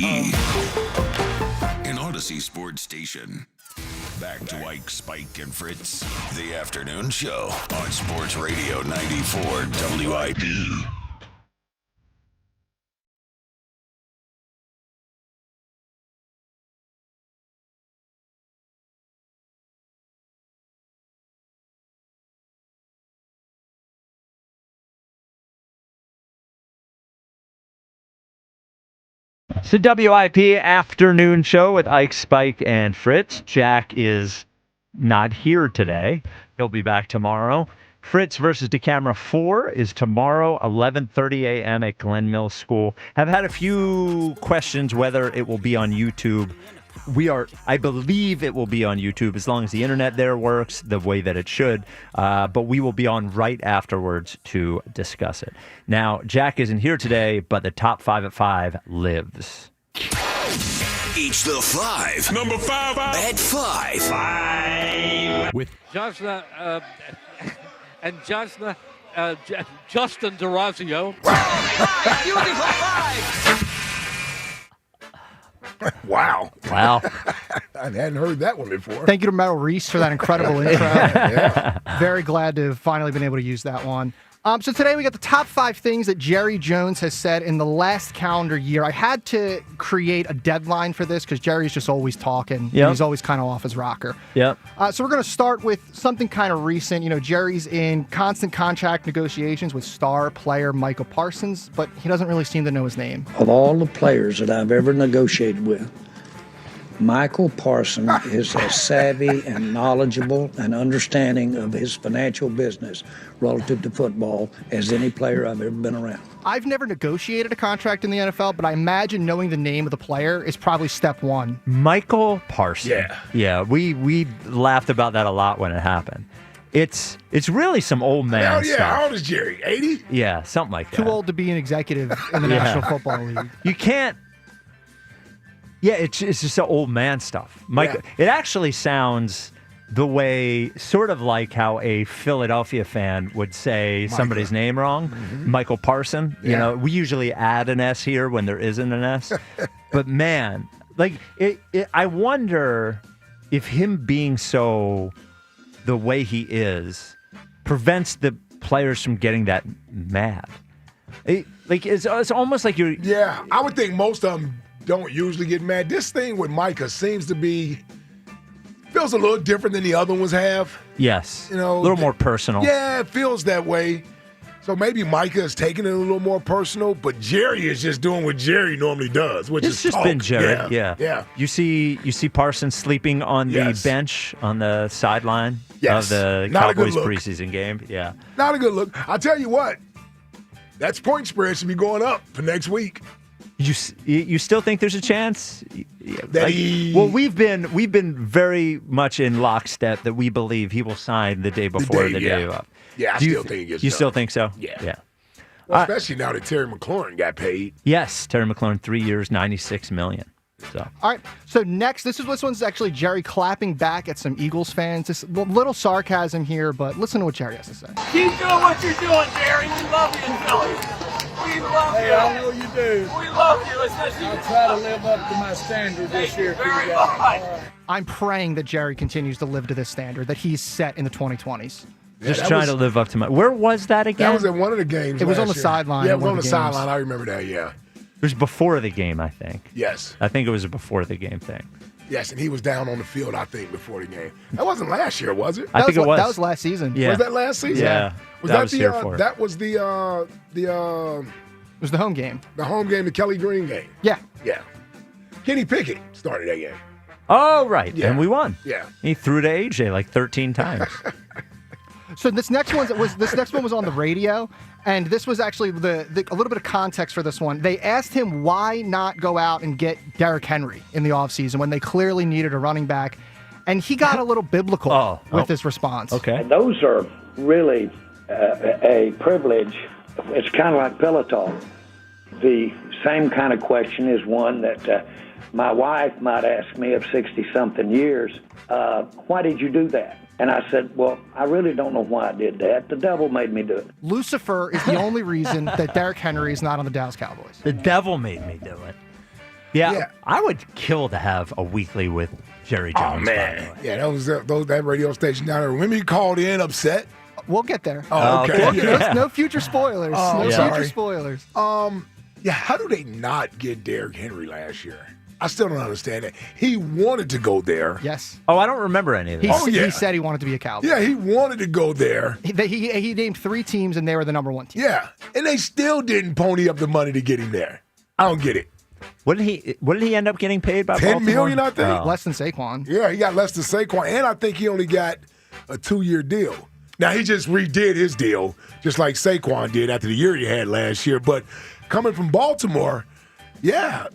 An Odyssey Sports Station. Back to Ike, Spike, and Fritz. The afternoon show on Sports Radio 94 WIP. It's the WIP afternoon show with Ike, Spike, and Fritz. Jack is not here today. He'll be back tomorrow. Fritz versus DeCamera 4 is tomorrow, 11:30 a.m. at Glen Mills School. Have had a few questions whether it will be on YouTube. I believe it will be on YouTube as long as the internet there works the way that it should. But we will be on right afterwards to discuss it. Now, Jack isn't here today, but the top 5 at 5 lives. Each the 5. Number 5 at 5. with Justin D'Orazio. Wow. Wow. I hadn't heard that one before. Thank you to Merrill Reese for that incredible intro. Yeah. Very glad to have finally been able to use that one. So today we got the top 5 things that Jerry Jones has said in the last calendar year. I had to create a deadline for this because Jerry's just always talking. Yep. He's always kind of off his rocker. Yep. So we're going to start with something kind of recent. You know, Jerry's in constant contract negotiations with star player Michael Parsons, but he doesn't really seem to know his name. Of all the players that I've ever negotiated with, Michael Parsons is as savvy and knowledgeable and understanding of his financial business relative to football as any player I've ever been around. I've never negotiated a contract in the NFL, but I imagine knowing the name of the player is probably step one. Michael Parsons. Yeah. Yeah, we laughed about that a lot when it happened. It's really some old man Hell yeah. stuff. How old is Jerry? 80? Yeah, something like that. Too old to be an executive in the Yeah. National Football League. You can't. Yeah, it's just the old man stuff. Mike, It actually sounds the way, sort of like how a Philadelphia fan would say somebody's name wrong. Michael Parson. You know, we usually add an S here when there isn't an S. But man, like I wonder if him being so the way he is prevents the players from getting that mad. It's almost like you're. Yeah, I would think most of them don't usually get mad. This thing with Micah seems to be feels a little different than the other ones have. Yes. You know, a little more personal. Yeah, it feels that way. So maybe Micah is taking it a little more personal, but Jerry is just doing what Jerry normally does, which It's is just talk. been Jerry. Yeah. You see Parsons sleeping on the bench on the sideline of the Not a good Cowboys look. preseason game. Yeah. Not a good look. I'll tell you what, that's point spread should be going up for next week. You still think there's a chance? That he- Well, we've been very much in lockstep that we believe he will sign the day before the day up. Yeah, I Do you still think it gets You done. still think so? Yeah. Yeah. Well, especially now that Terry McLaurin got paid. Yes, Terry McLaurin, 3 years, $96 million. So. All right. So next, this one's actually Jerry clapping back at some Eagles fans. Just a little sarcasm here, but listen to what Jerry has to say. Keep doing what you're doing, Jerry. We love you in Philly. We love you. I know you do. We love you. Especially I'll try to live up to my standard this year for you guys. I'm praying that Jerry continues to live to this standard that he's set in the 2020s. Just trying to live up to my. Where was that again? That was at one of the games. It was on last the year. sideline Yeah, at it was one on of the the games. sideline. I remember that. Yeah. It was before the game, I think. Yes. I think it was a before the game thing. Yes, and he was down on the field, I think, before the game. That wasn't last year, was it? I think it was. That was last season. Yeah. Was that last season? Yeah. Was that that was the here for it. that was the It was the home game. the home game, the Kelly Green game? Yeah. Yeah. Kenny Pickett started that game. Oh, right. Yeah. And we won. Yeah. He threw to AJ like 13 times. So this next one was on the radio, and this was actually a little bit of context for this one. They asked him why not go out and get Derrick Henry in the offseason when they clearly needed a running back, and he got a little biblical with his response. Okay. Those are really a privilege. It's kind of like pillow talk. The same kind of question is one that my wife might ask me of 60-something years. Why did you do that? And I said, well, I really don't know why I did that. The devil made me do it. Lucifer is the only reason that Derrick Henry is not on the Dallas Cowboys. The devil made me do it. Yeah, I would kill to have a weekly with Jerry Jones. Oh, man. Yeah, that radio station down there. Remember you called in upset? We'll get there. Oh, okay. No future spoilers. Future spoilers. Yeah, how do they not get Derrick Henry last year? I still don't understand that. He wanted to go there. Yes. Oh, I don't remember any of that. He said he wanted to be a Cowboy. Yeah, he wanted to go there. He named 3 teams, and they were the number 1 team. Yeah, and they still didn't pony up the money to get him there. I don't get it. What did he end up getting paid by? $10 million, I Baltimore? think. Less than Saquon. Yeah, he got less than Saquon, and I think he only got a 2-year deal. Now, he just redid his deal, just like Saquon did after the year he had last year. But coming from Baltimore, not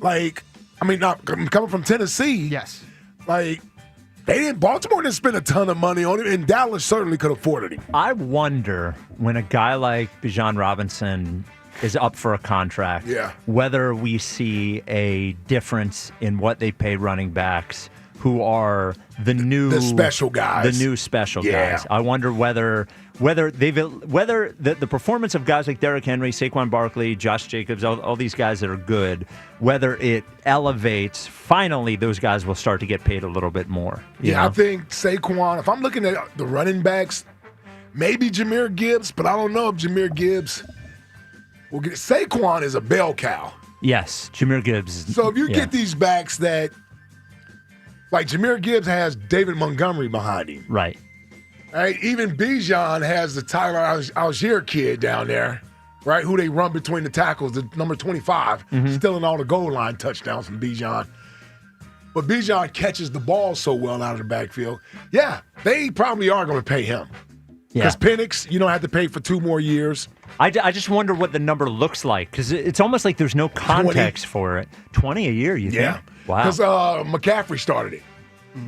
coming from Tennessee. Yes. Baltimore didn't spend a ton of money on him, and Dallas certainly could have afforded him. I wonder when a guy like Bijan Robinson is up for a contract, whether we see a difference in what they pay running backs who are the special guys. The new special guys. I wonder whether the performance of guys like Derrick Henry, Saquon Barkley, Josh Jacobs, all these guys that are good, whether it elevates, finally those guys will start to get paid a little bit more. You know? I think Saquon, if I'm looking at the running backs, maybe Jahmyr Gibbs, but I don't know if Jahmyr Gibbs will get. Saquon is a bell cow. Yes, Jahmyr Gibbs. So if you get these backs that, like Jahmyr Gibbs has David Montgomery behind him. Right. Right? Even Bijan has the Tyler Algier kid down there, right? Who they run between the tackles, the number 25, stealing all the goal line touchdowns from Bijan. But Bijan catches the ball so well out of the backfield. Yeah, they probably are going to pay him. Because Penix, you don't have to pay for 2 more years. I just wonder what the number looks like, because it's almost like there's no context for it. 20 a year, you think? Wow. Because McCaffrey started it.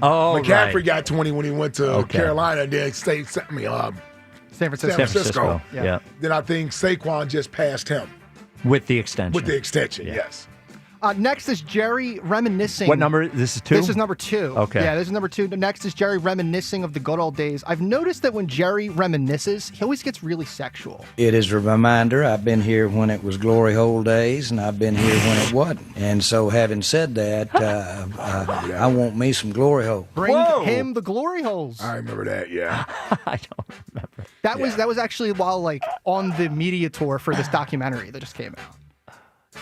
Oh, McCaffrey got 20 when he went to Carolina and then San Francisco. Yeah. Then I think Saquon just passed him. With the extension. Yes. Next is Jerry reminiscing. What number? This is 2? This is number 2. Okay. Yeah, this is number 2. Next is Jerry reminiscing of the good old days. I've noticed that when Jerry reminisces, he always gets really sexual. It is a reminder. I've been here when it was glory hole days, and I've been here when it wasn't. And so having said that, I want me some glory hole. Bring him the glory holes. I remember that, yeah. I don't remember. That was actually while on the media tour for this documentary that just came out.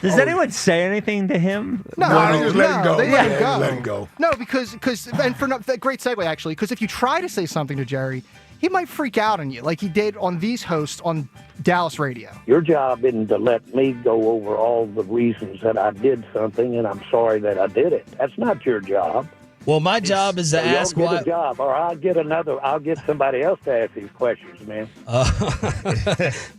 Does anyone say anything to him? No, they just let him go. They let him go. Let him go. No, because and for great segue actually, because if you try to say something to Jerry, he might freak out on you, like he did on these hosts on Dallas radio. Your job isn't to let me go over all the reasons that I did something, and I'm sorry that I did it. That's not your job. Well, my job is to ask why. why. A job, or I'll get somebody else to ask these questions, man.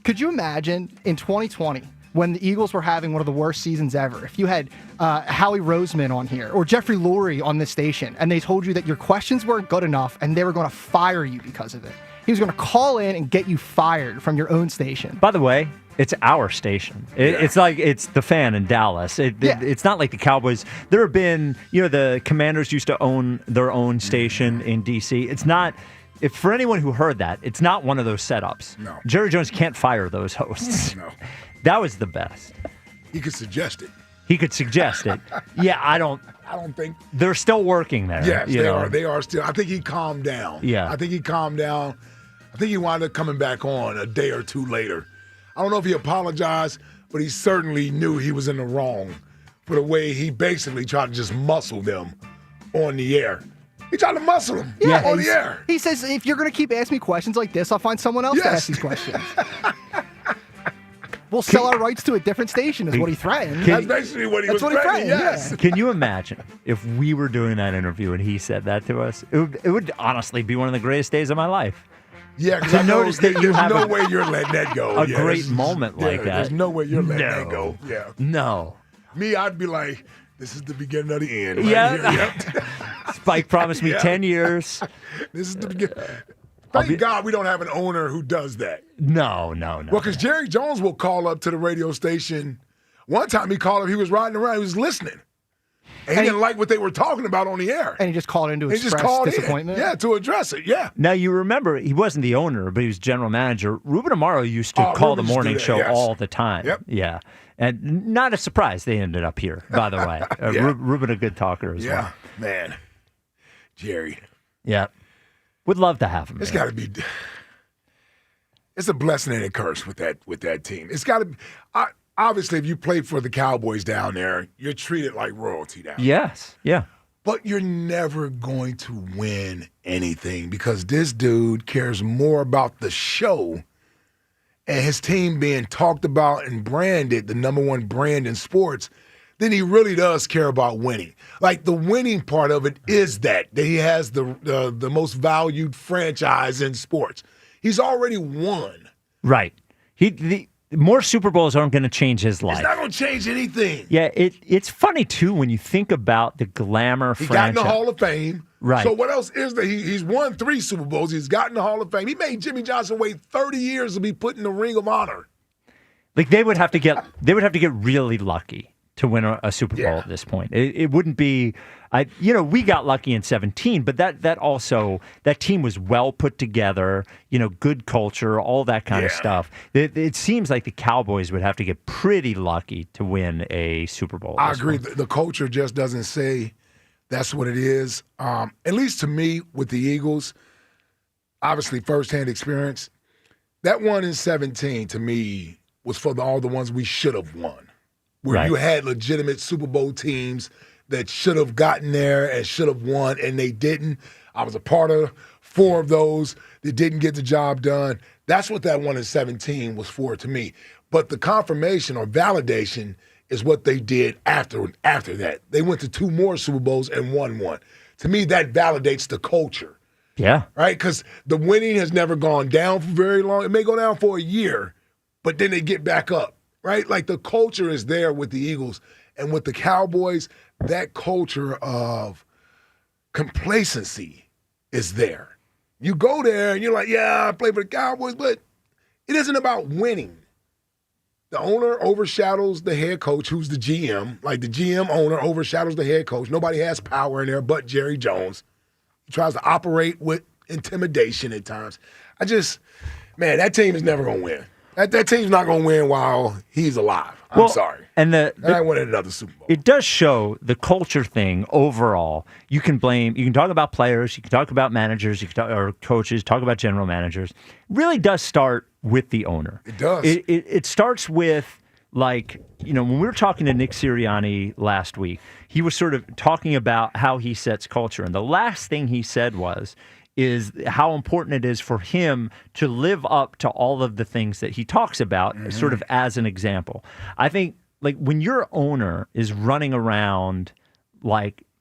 Could you imagine in 2020? When the Eagles were having one of the worst seasons ever, if you had Howie Roseman on here or Jeffrey Lurie on this station and they told you that your questions weren't good enough and they were going to fire you because of it, he was going to call in and get you fired from your own station. By the way, it's our station. It's like it's the Fan in Dallas. It's not like the Cowboys. There have been, the Commanders used to own their own station in D.C. It's not. If for anyone who heard that, it's not one of those setups. No. Jerry Jones can't fire those hosts. No. That was the best. He could suggest it. Yeah, I don't think they're still working there. Yes, they are. They are still. I think he calmed down. Yeah. I think he calmed down. I think he wound up coming back on a day or 2 later. I don't know if he apologized, but he certainly knew he was in the wrong for the way he basically tried to just muscle them on the air. He tried to muscle them on the air. He says, if you're going to keep asking me questions like this, I'll find someone else to ask these questions. We'll sell our rights to a different station is what he threatened. That's basically what he was threatening, yes. Can you imagine if we were doing that interview and he said that to us? It would honestly be one of the greatest days of my life. Yeah, because I notice that you have no way you're letting that go. A great moment like that. There's no way you're letting that go. Yeah. No. Me, I'd be like, this is the beginning of the end. Right Yep. Spike promised me 10 years. This is the beginning. Thank God we don't have an owner who does that. No. Well, because Jerry Jones will call up to the radio station. One time he called up, he was riding around, he was listening. And he didn't like what they were talking about on the air. And he just called in to express disappointment? Yeah, to address it, yeah. Now, you remember, he wasn't the owner, but he was general manager. Ruben Amaro used to call the morning show all the time. Yep. Yeah. And not a surprise they ended up here, by the way. Ruben, a good talker as well. Yeah, man. Jerry. Yeah. Would love to have him. It's got to be. It's a blessing and a curse with that team. It's got to be. Obviously, if you play for the Cowboys down there, you're treated like royalty down there. Yes. Yeah. But you're never going to win anything because this dude cares more about the show and his team being talked about and branded, the number one brand in sports, than he really does care about winning. Like, the winning part of it is that he has the most valued franchise in sports. He's already won. Right. More Super Bowls aren't going to change his life. It's not going to change anything. Yeah, it's funny, too, when you think about the glamour He franchise. got in the Hall of Fame. Right. So what else is there? He's won 3 Super Bowls. He's gotten the Hall of Fame. He made Jimmy Johnson wait 30 years to be put in the Ring of Honor. Like they would have to get really lucky to win a Super Bowl at this point. It wouldn't be, we got lucky in 17, but that team was well put together, good culture, all that kind of stuff. It seems like the Cowboys would have to get pretty lucky to win a Super Bowl. I agree. The culture just doesn't say that's what it is. At least to me, with the Eagles, obviously firsthand experience, that one in 17 to me was for all the ones we should have won. Where you had legitimate Super Bowl teams that should have gotten there and should have won, and they didn't. I was a part of 4 of those that didn't get the job done. That's what that one in 17 was for to me. But the confirmation or validation is what they did after that. They went to 2 more Super Bowls and won one. To me, that validates the culture. Yeah. Right? Because the winning has never gone down for very long. It may go down for a year, but then they get back up. Right? Like the culture is there with the Eagles. And with the Cowboys, that culture of complacency is there. You go there and you're like, yeah, I play for the Cowboys, but it isn't about winning. The owner overshadows the head coach, who's the GM. Like the GM owner overshadows the head coach. Nobody has power in there but Jerry Jones. He tries to operate with intimidation at times. That team is never going to win. That team's not going to win while he's alive. I'm sorry. And I wanted another Super Bowl. It does show the culture thing overall. You can talk about players, you can talk about managers, or coaches, talk about general managers. It really does start with the owner. It does. It starts with, when we were talking to Nick Sirianni last week, he was sort of talking about how he sets culture. And the last thing he said is how important it is for him to live up to all of the things that he talks about sort of as an example. I think when your owner is running around,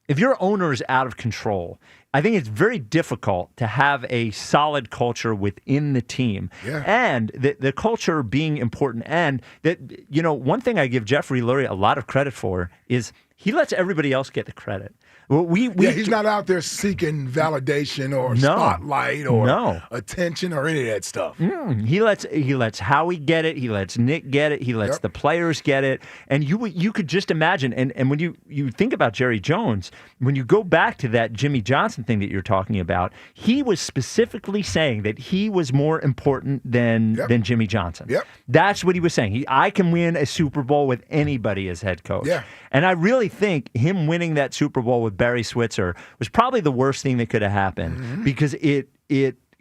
if your owner is out of control, I think it's very difficult to have a solid culture within the team. Yeah. And the culture being important. And that, one thing I give Jeffrey Lurie a lot of credit for is he lets everybody else get the credit. He's not out there seeking validation or spotlight or attention or any of that stuff. He lets Howie get it. He lets Nick get it. He lets the players get it. And you could just imagine. And when you think about Jerry Jones, when you go back to that Jimmy Johnson thing that you're talking about, he was specifically saying that he was more important than Jimmy Johnson. Yep. That's what he was saying. I can win a Super Bowl with anybody as head coach. Yeah. And I really think him winning that Super Bowl with Barry Switzer was probably the worst thing that could have happened because it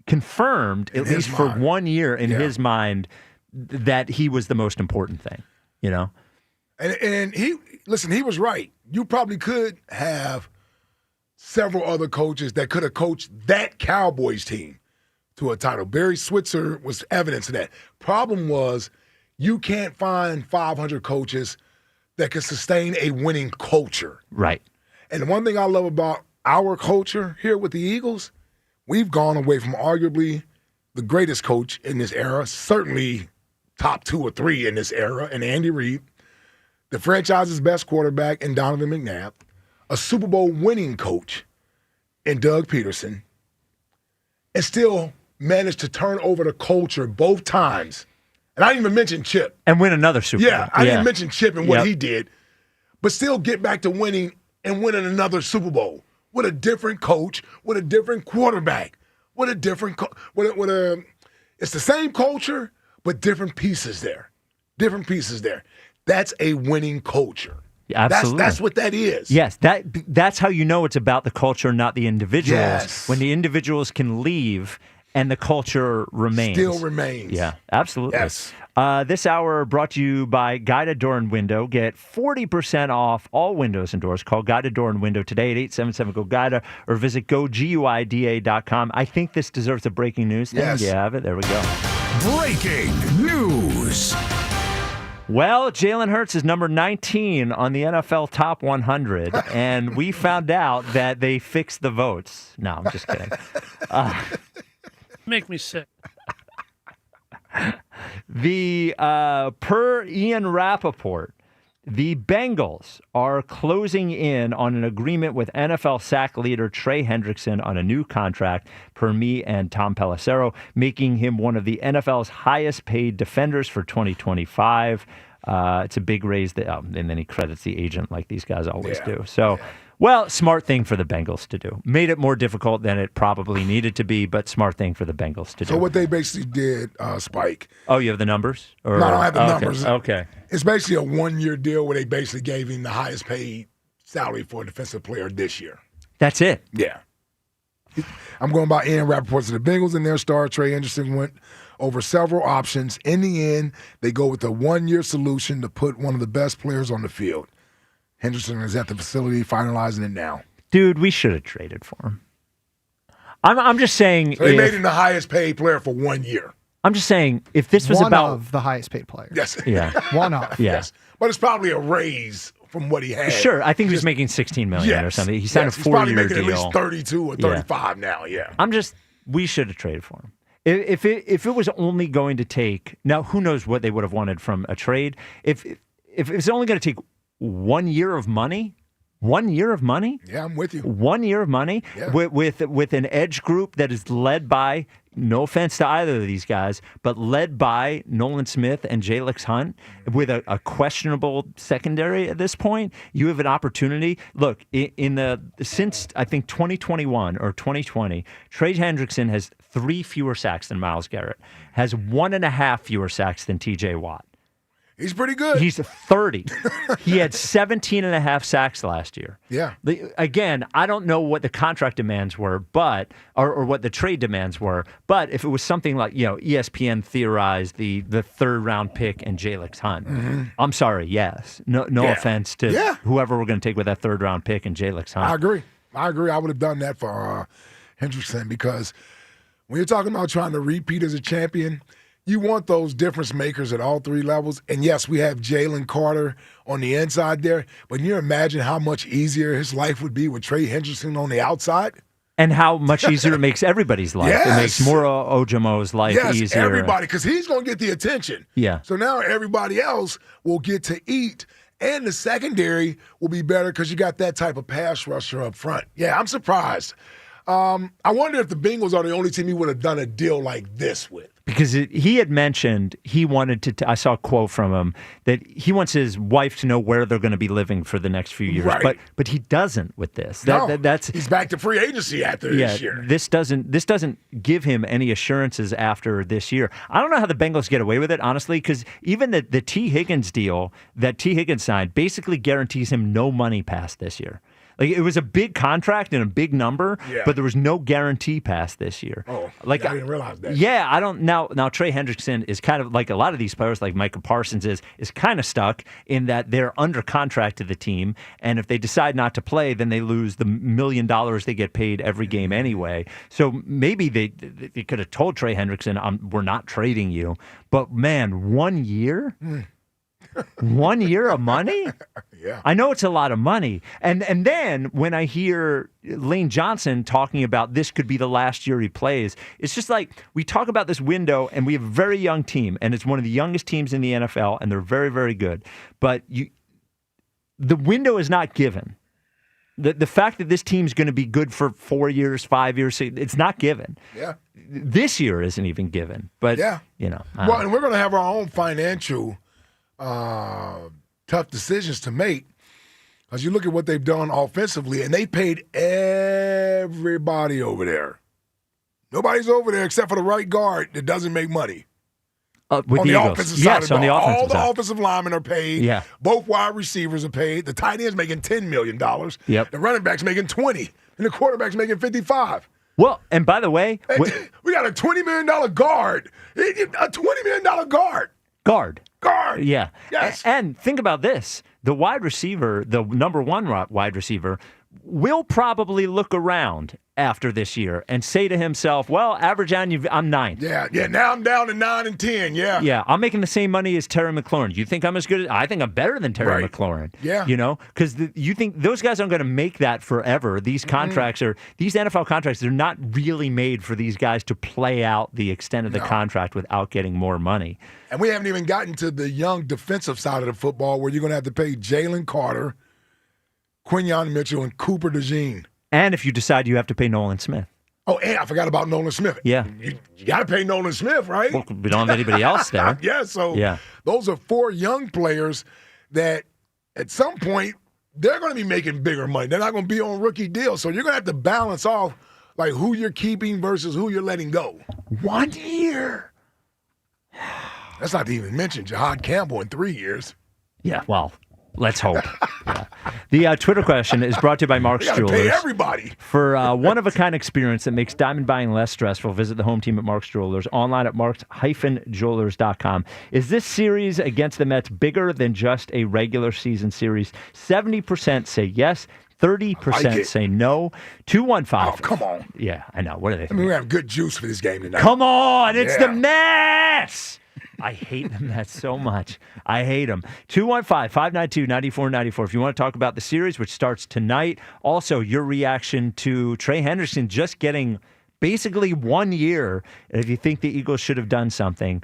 confirmed, at least for 1 year in his mind, that he was the most important thing, And he was right. You probably could have several other coaches that could have coached that Cowboys team to a title. Barry Switzer was evidence of that. Problem was you can't find 500 coaches that can sustain a winning culture. Right. And the one thing I love about our culture here with the Eagles, we've gone away from arguably the greatest coach in this era, certainly top 2 or 3 in this era, and Andy Reid, the franchise's best quarterback in Donovan McNabb, a Super Bowl winning coach in Doug Peterson, and still managed to turn over the culture both times. And I didn't even mention Chip. And win another Super Bowl. Yeah, I didn't mention Chip and what he did, but still get back to winning and winning another Super Bowl with a different coach, with a different quarterback, with a different it's the same culture, but different pieces there. Different pieces there. That's a winning culture. Absolutely. That's what that is. Yes, that's how you know it's about the culture, not the individuals. Yes. When the individuals can leave and the culture remains. Still remains. Yeah, absolutely. Yes. This hour brought to you by Guided Door and Window. Get 40% off all windows and doors. Call Guided Door and Window today at 877-GO-GUIDA or visit GoGuida.com. I think this deserves a breaking news thing. Yes. You have it. There we go. Breaking news. Well, Jalen Hurts is number 19 on the NFL Top 100, and we found out that they fixed the votes. No, I'm just kidding. Make me sick. Per Ian Rappaport, the Bengals are closing in on an agreement with NFL sack leader Trey Hendrickson on a new contract, per me and Tom Pelissero, making him one of the NFL's highest paid defenders for 2025. It's a big raise, and then he credits the agent like these guys always do. So, well, smart thing for the Bengals to do. Made it more difficult than it probably needed to be, but smart thing for the Bengals to do. So what they basically did, Spike. Oh, you have the numbers? Or, No, I don't have the numbers. Okay. It's basically a one-year deal where they basically gave him the highest paid salary for a defensive player this year. That's it? Yeah. I'm going by Ian Rappaport to the Bengals, and their star, Trey Hendrickson, went over several options. In the end, they go with a one-year solution to put one of the best players on the field. Hendrickson is at the facility finalizing it now. Dude, we should have traded for him. I'm just saying. So they made him the highest paid player for 1 year. I'm just saying, if this was one about of the highest paid players. Yes. Yeah. One of. Yeah. Yes. But it's probably a raise from what he had. Sure, I think he was making $16 million or something. He signed a 4-year deal. He's probably making at least 32 or 35 now. Yeah. We should have traded for him. If it was only going to take, now who knows what they would have wanted from a trade. If it's only going to take 1 year of money. 1 year of money? Yeah, I'm with you. 1 year of money with an edge group that is led by, no offense to either of these guys, but led by Nolan Smith and Jalix Hunt with a questionable secondary at this point. You have an opportunity. Look, since I think 2021 or 2020, Trey Hendrickson has 3 fewer sacks than Myles Garrett, has 1.5 fewer sacks than TJ Watt. He's pretty good. He's 30. He had 17.5 sacks last year. Yeah. Again, I don't know what the contract demands were, or what the trade demands were, but if it was something like, ESPN theorized the third round pick and Jalix Hunt, I'm sorry, yes. No offense to whoever we're going to take with that third round pick and Jalix Hunt. I agree. I would have done that for Hendrickson, because when you're talking about trying to repeat as a champion, you want those difference makers at all 3 levels. And yes, we have Jalen Carter on the inside there, but you imagine how much easier his life would be with Trey Hendrickson on the outside? And how much easier it makes everybody's life. Yes. It makes Moro Ojomo's life easier. Everybody, because he's going to get the attention. Yeah. So now everybody else will get to eat, and the secondary will be better because you got that type of pass rusher up front. Yeah, I'm surprised. I wonder if the Bengals are the only team he would have done a deal like this with. Because he had mentioned he wanted to. I saw a quote from him that he wants his wife to know where they're going to be living for the next few years. Right. But he doesn't with this. He's back to free agency after this year. This doesn't give him any assurances after this year. I don't know how the Bengals get away with it, honestly, because even the T. Higgins deal that T. Higgins signed basically guarantees him no money past this year. Like, it was a big contract and a big number, but there was no guarantee past this year. Oh, I didn't realize that. Yeah, I don't now Trey Hendrickson is kind of like a lot of these players, like Micah Parsons is kind of stuck in that they're under contract to the team, and if they decide not to play, then they lose the $1 million they get paid every game anyway. So maybe they could have told Trey Hendrickson, we're not trading you. But man, 1 year? 1 year of money? Yeah. I know it's a lot of money. And then when I hear Lane Johnson talking about this could be the last year he plays, it's just like we talk about this window and we have a very young team, and it's one of the youngest teams in the NFL, and they're very, very good. But the window is not given. The fact that this team's going to be good for 4 years, 5 years, it's not given. Yeah. This year isn't even given. But, and we're going to have our own financial tough decisions to make, because you look at what they've done offensively, and they paid everybody over there. Nobody's over there except for the right guard that doesn't make money. With on the Eagles. offensive side of the ball. All the side. offensive linemen are paid. Yeah. Both wide receivers are paid. The tight end's making $10 million. Yep. The running back's making $20, and the quarterback's making $55. Well, and by the way, we got a $20 million guard. A $20 million guard. Guard. Yeah. Yes. And think about this. The wide receiver, the number one wide receiver, will probably look around after this year and say to himself, well, average annual, I'm 9th. Yeah. Now I'm down to 9 and 10. Yeah. Yeah, I'm making the same money as Terry McLaurin. You think I'm as good as I think I'm better than Terry McLaurin. Yeah. You know, because you think those guys aren't going to make that forever. These contracts these NFL contracts, they're not really made for these guys to play out the extent of the contract without getting more money. And we haven't even gotten to the young defensive side of the football where you're going to have to pay Jalen Carter, Quinyon Mitchell, and Cooper DeJean. And if you decide you have to pay Nolan Smith. Oh, and I forgot about Nolan Smith. Yeah. You got to pay Nolan Smith, right? Well, we don't have anybody else there. Those are 4 young players that at some point they're going to be making bigger money. They're not going to be on rookie deals. So you're going to have to balance off like who you're keeping versus who you're letting go. 1 year. That's not to even mention Jahad Campbell in 3 years. Yeah, well, let's hope. The Twitter question is brought to you by Mark's Jewelers. Pay everybody. For one-of-a-kind experience that makes diamond buying less stressful, visit the home team at Mark's Jewelers, online at marks-jewelers.com. Is this series against the Mets bigger than just a regular season series? 70% say yes. 30% say no. 215. Oh, come on. Yeah, I know. What are they? I mean, we have good juice for this game tonight. Come on. It's the Mets. I hate them that so much. I hate them. 215-592-9494. If you want to talk about the series, which starts tonight. Also, your reaction to Trey Henderson just getting basically 1 year. If you think the Eagles should have done something.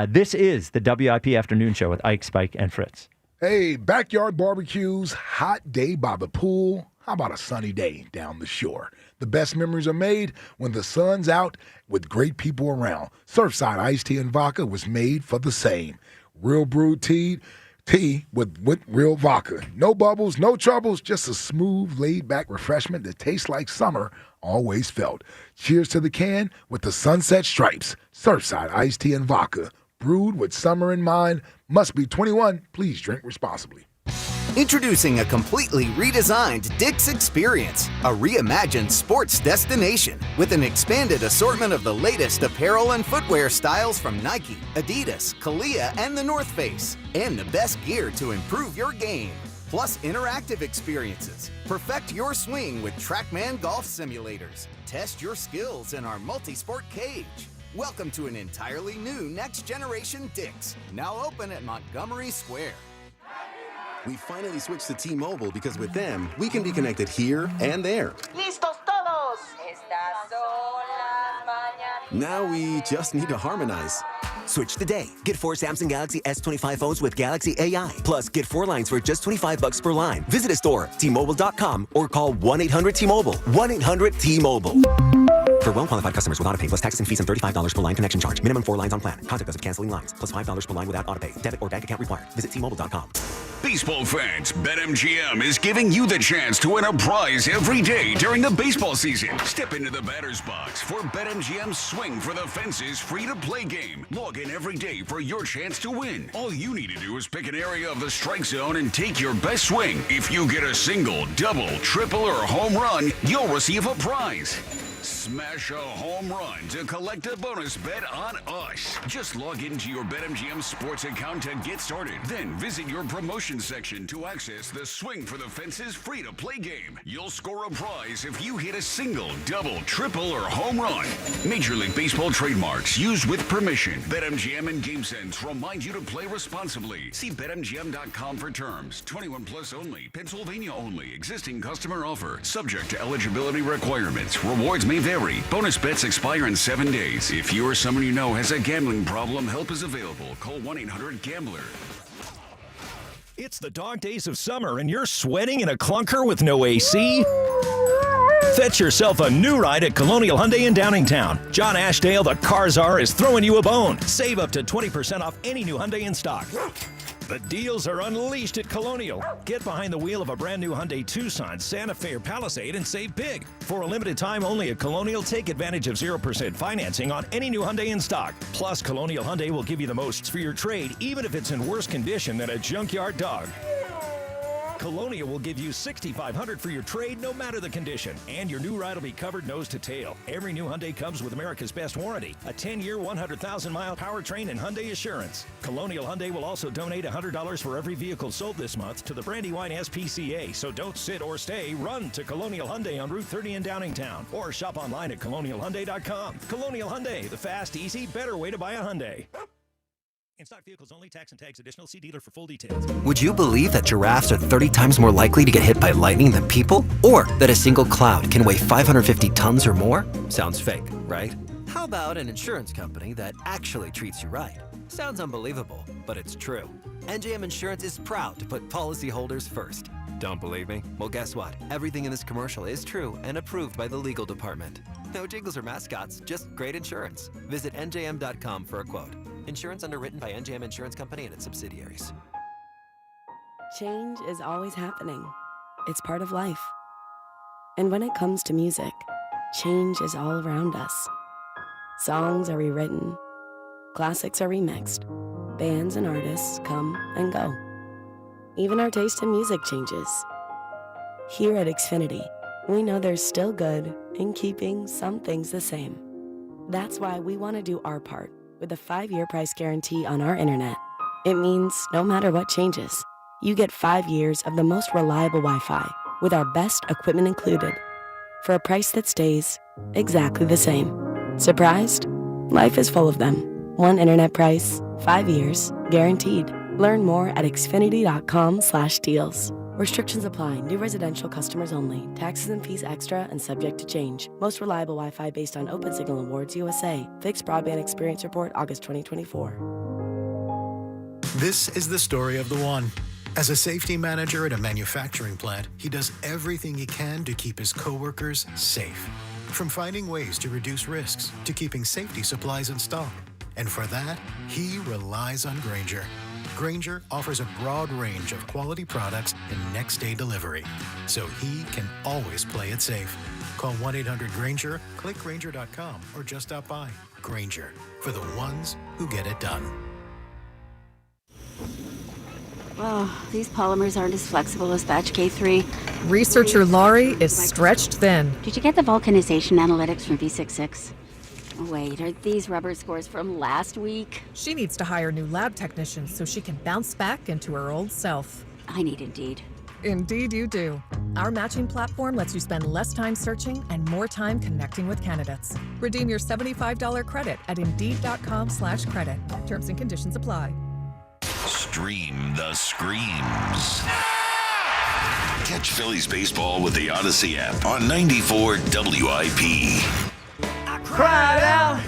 This is the WIP Afternoon Show with Ike, Spike, and Fritz. Hey, backyard barbecues, hot day by the pool. How about a sunny day down the shore? The best memories are made when the sun's out with great people around. Surfside iced tea and vodka was made for the same. Real brewed tea with real vodka. No bubbles, no troubles, just a smooth, laid-back refreshment that tastes like summer always felt. Cheers to the can with the Sunset Stripes. Surfside iced tea and vodka. Brewed with summer in mind. Must be 21. Please drink responsibly. Introducing a completely redesigned Dick's Experience, a reimagined sports destination with an expanded assortment of the latest apparel and footwear styles from Nike, Adidas, Kalia, and The North Face, and the best gear to improve your game. Plus interactive experiences. Perfect your swing with TrackMan golf simulators. Test your skills in our multi-sport cage. Welcome to an entirely new next-generation Dick's, now open at Montgomery Square. We finally switched to T-Mobile because with them, we can be connected here and there. ¡Listos todos! Now we just need to harmonize. Switch today. Get 4 Samsung Galaxy S25 phones with Galaxy AI. Plus, get 4 lines for just $25 per line. Visit a store, T-Mobile.com, or call 1-800-T-Mobile. 1-800-T-Mobile. For well-qualified customers with autopay plus taxes and fees and $35 per line connection charge. Minimum 4 lines on plan. Contact us if canceling lines. Plus $5 per line without autopay. Debit or bank account required. Visit T-Mobile.com. Baseball fans, BetMGM is giving you the chance to win a prize every day during the baseball season. Step into the batter's box for BetMGM's Swing for the Fences free-to-play game. Log in every day for your chance to win. All you need to do is pick an area of the strike zone and take your best swing. If you get a single, double, triple, or home run, you'll receive a prize. Smash a home run to collect a bonus bet on us. Just log into your BetMGM Sports account to get started. Then visit your promotion section to access the Swing for the Fences free-to-play game. You'll score a prize if you hit a single, double, triple, or home run. Major League Baseball trademarks used with permission. BetMGM and GameSense remind you to play responsibly. See BetMGM.com for terms. 21 plus only. Pennsylvania only. Existing customer offer. Subject to eligibility requirements. Rewards may vary. Bonus bets expire in 7 days. If you or someone you know has a gambling problem, help is available. Call 1-800-GAMBLER. It's the dog days of summer and you're sweating in a clunker with no AC? Fetch yourself a new ride at Colonial Hyundai in Downingtown. John Ashdale, the car czar, is throwing you a bone. Save up to 20% off any new Hyundai in stock. The deals are unleashed at Colonial. Get behind the wheel of a brand new Hyundai Tucson, Santa Fe, or Palisade and save big. For a limited time only at Colonial, take advantage of 0% financing on any new Hyundai in stock. Plus, Colonial Hyundai will give you the most for your trade, even if it's in worse condition than a junkyard dog. Colonial will give you $6,500 for your trade, no matter the condition. And your new ride will be covered nose to tail. Every new Hyundai comes with America's best warranty, a 10-year, 100,000-mile powertrain and Hyundai Assurance. Colonial Hyundai will also donate $100 for every vehicle sold this month to the Brandywine SPCA. So don't sit or stay. Run to Colonial Hyundai on Route 30 in Downingtown. Or shop online at colonialhyundai.com. Colonial Hyundai, the fast, easy, better way to buy a Hyundai. In stock vehicles only, tax and tags additional. See dealer for full details. Would you believe that giraffes are 30 times more likely to get hit by lightning than people? Or that a single cloud can weigh 550 tons or more? Sounds fake, right? How about an insurance company that actually treats you right? Sounds unbelievable, but it's true. NJM Insurance is proud to put policyholders first. Don't believe me? Well, guess what? Everything in this commercial is true and approved by the legal department. No jingles or mascots, just great insurance. Visit njm.com for a quote. Insurance underwritten by NJM Insurance Company and its subsidiaries. Change is always happening. It's part of life. And when it comes to music, change is all around us. Songs are rewritten. Classics are remixed. Bands and artists come and go. Even our taste in music changes. Here at Xfinity, we know there's still good in keeping some things the same. That's why we want to do our part with a 5-year price guarantee on our internet. It means no matter what changes, you get 5 years of the most reliable Wi-Fi with our best equipment included for a price that stays exactly the same. Surprised? Life is full of them. One internet price, 5 years, guaranteed. Learn more at xfinity.com/deals. Restrictions apply. New residential customers only. Taxes and fees extra and subject to change. Most reliable Wi-Fi based on Open Signal Awards USA. Fixed Broadband Experience Report, August 2024. This is the story of the one. As a safety manager at a manufacturing plant, he does everything he can to keep his coworkers safe. From finding ways to reduce risks to keeping safety supplies in stock. And for that, he relies on Grainger. Grainger offers a broad range of quality products and next-day delivery, so he can always play it safe. Call 1-800-GRAINGER, click Grainger.com, or just stop by. Grainger, for the ones who get it done. Oh, these polymers aren't as flexible as batch K3. Researcher Laurie is stretched thin. Did you get the vulcanization analytics from V66? Wait, are these rubber scores from last week? She needs to hire new lab technicians so she can bounce back into her old self. I need Indeed. Indeed you do. Our matching platform lets you spend less time searching and more time connecting with candidates. Redeem your $75 credit at Indeed.com/credit. Terms and conditions apply. Stream the screams. Catch Phillies baseball with the Odyssey app on 94 WIP. Cried out.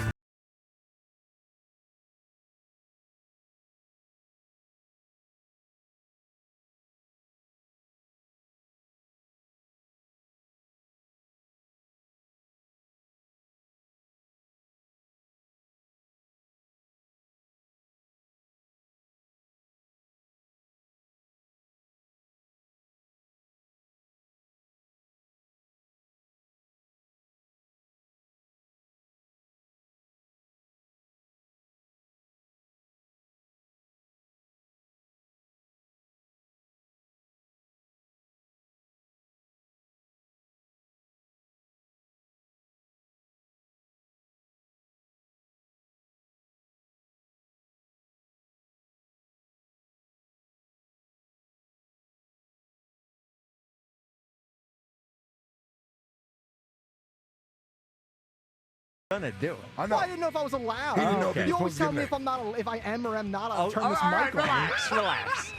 Gonna do it. I know. Well, I didn't know if I was allowed. He didn't know if he You was always supposed tell to me get if I'm not, if I am or am not. I'll turn all this right, mic on. relax.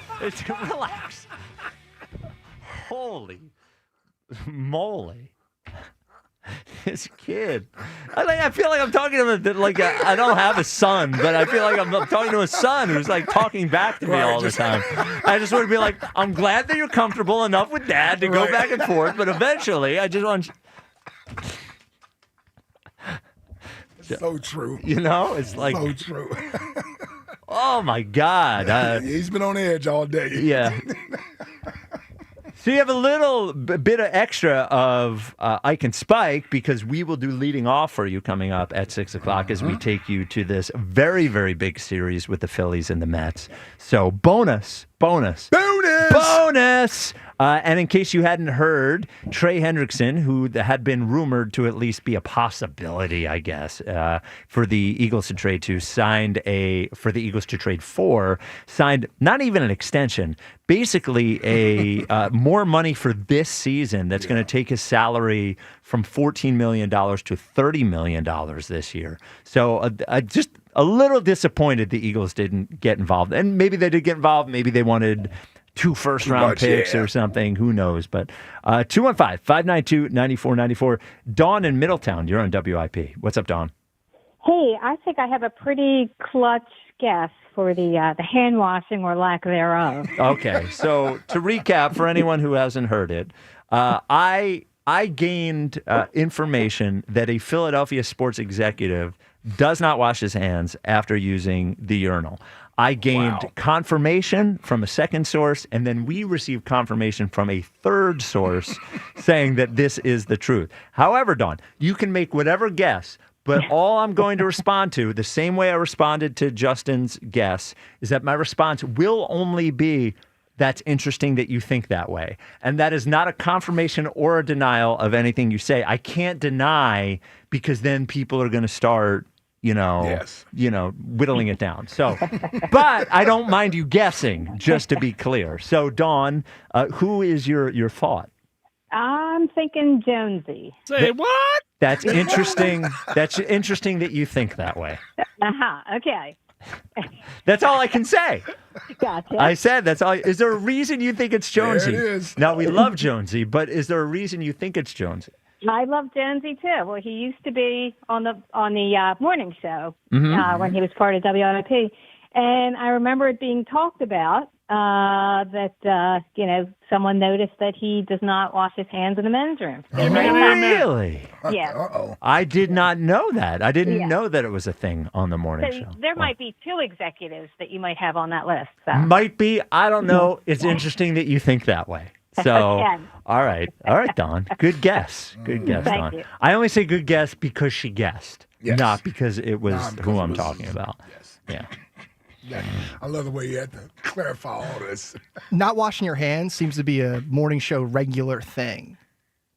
Relax. Holy moly. This kid. I feel like I'm talking to him like I don't have a son, but I feel like I'm talking to a son who's like talking back to me all the time. I just want to be like, I'm glad that you're comfortable enough with Dad to go back and forth, but eventually I just want So true. You know, it's like so true. Oh my God. He's been on edge all day. Yeah. So you have a little bit of extra of Ike and Spike because we will do leading off for you coming up at 6 o'clock as we take you to this very, very big series with the Phillies and the Mets. So bonus. And in case you hadn't heard, Trey Hendrickson, who had been rumored to at least be a possibility, I guess, for the Eagles to trade to, signed not even an extension, basically a more money for this season that's going to take his salary from $14 million to $30 million this year. So just a little disappointed the Eagles didn't get involved. And maybe they did get involved. Maybe they wanted 2 first-round picks or something. Who knows? But 215-592-9494. Dawn in Middletown, you're on WIP. What's up, Dawn? Hey, I think I have a pretty clutch guess for the hand washing or lack thereof. Okay, so to recap for anyone who hasn't heard it, I gained information that a Philadelphia sports executive does not wash his hands after using the urinal. I gained confirmation from a second source, and then we received confirmation from a third source saying that this is the truth. However, Dawn, you can make whatever guess, but all I'm going to respond to, the same way I responded to Justin's guess, is that my response will only be, that's interesting that you think that way. And that is not a confirmation or a denial of anything you say. I can't deny because then people are going to start whittling it down. So, but I don't mind you guessing, just to be clear. So, Dawn, who is your thought? I'm thinking Jonesy. Say what? That's interesting. That's interesting that you think that way. Okay. That's all I can say. Gotcha. I said that's all. Is there a reason you think it's Jonesy? There it is. Now, we love Jonesy, but is there a reason you think it's Jonesy? I love Jonesy too. Well, he used to be on the morning show when he was part of WIP, and I remember it being talked about that someone noticed that he does not wash his hands in the men's room. Really? Yeah. I did not know that. I didn't know that it was a thing on the morning show. There might be 2 executives that you might have on that list. So. Might be. I don't know. It's interesting that you think that way. So, all right, Dawn. Good guess. Good guess, Thank Dawn. you. I only say good guess because she guessed, Yes. not because it was who I'm talking about. Yes. Yeah. I love the way you had to clarify all this. Not washing your hands seems to be a morning show regular thing.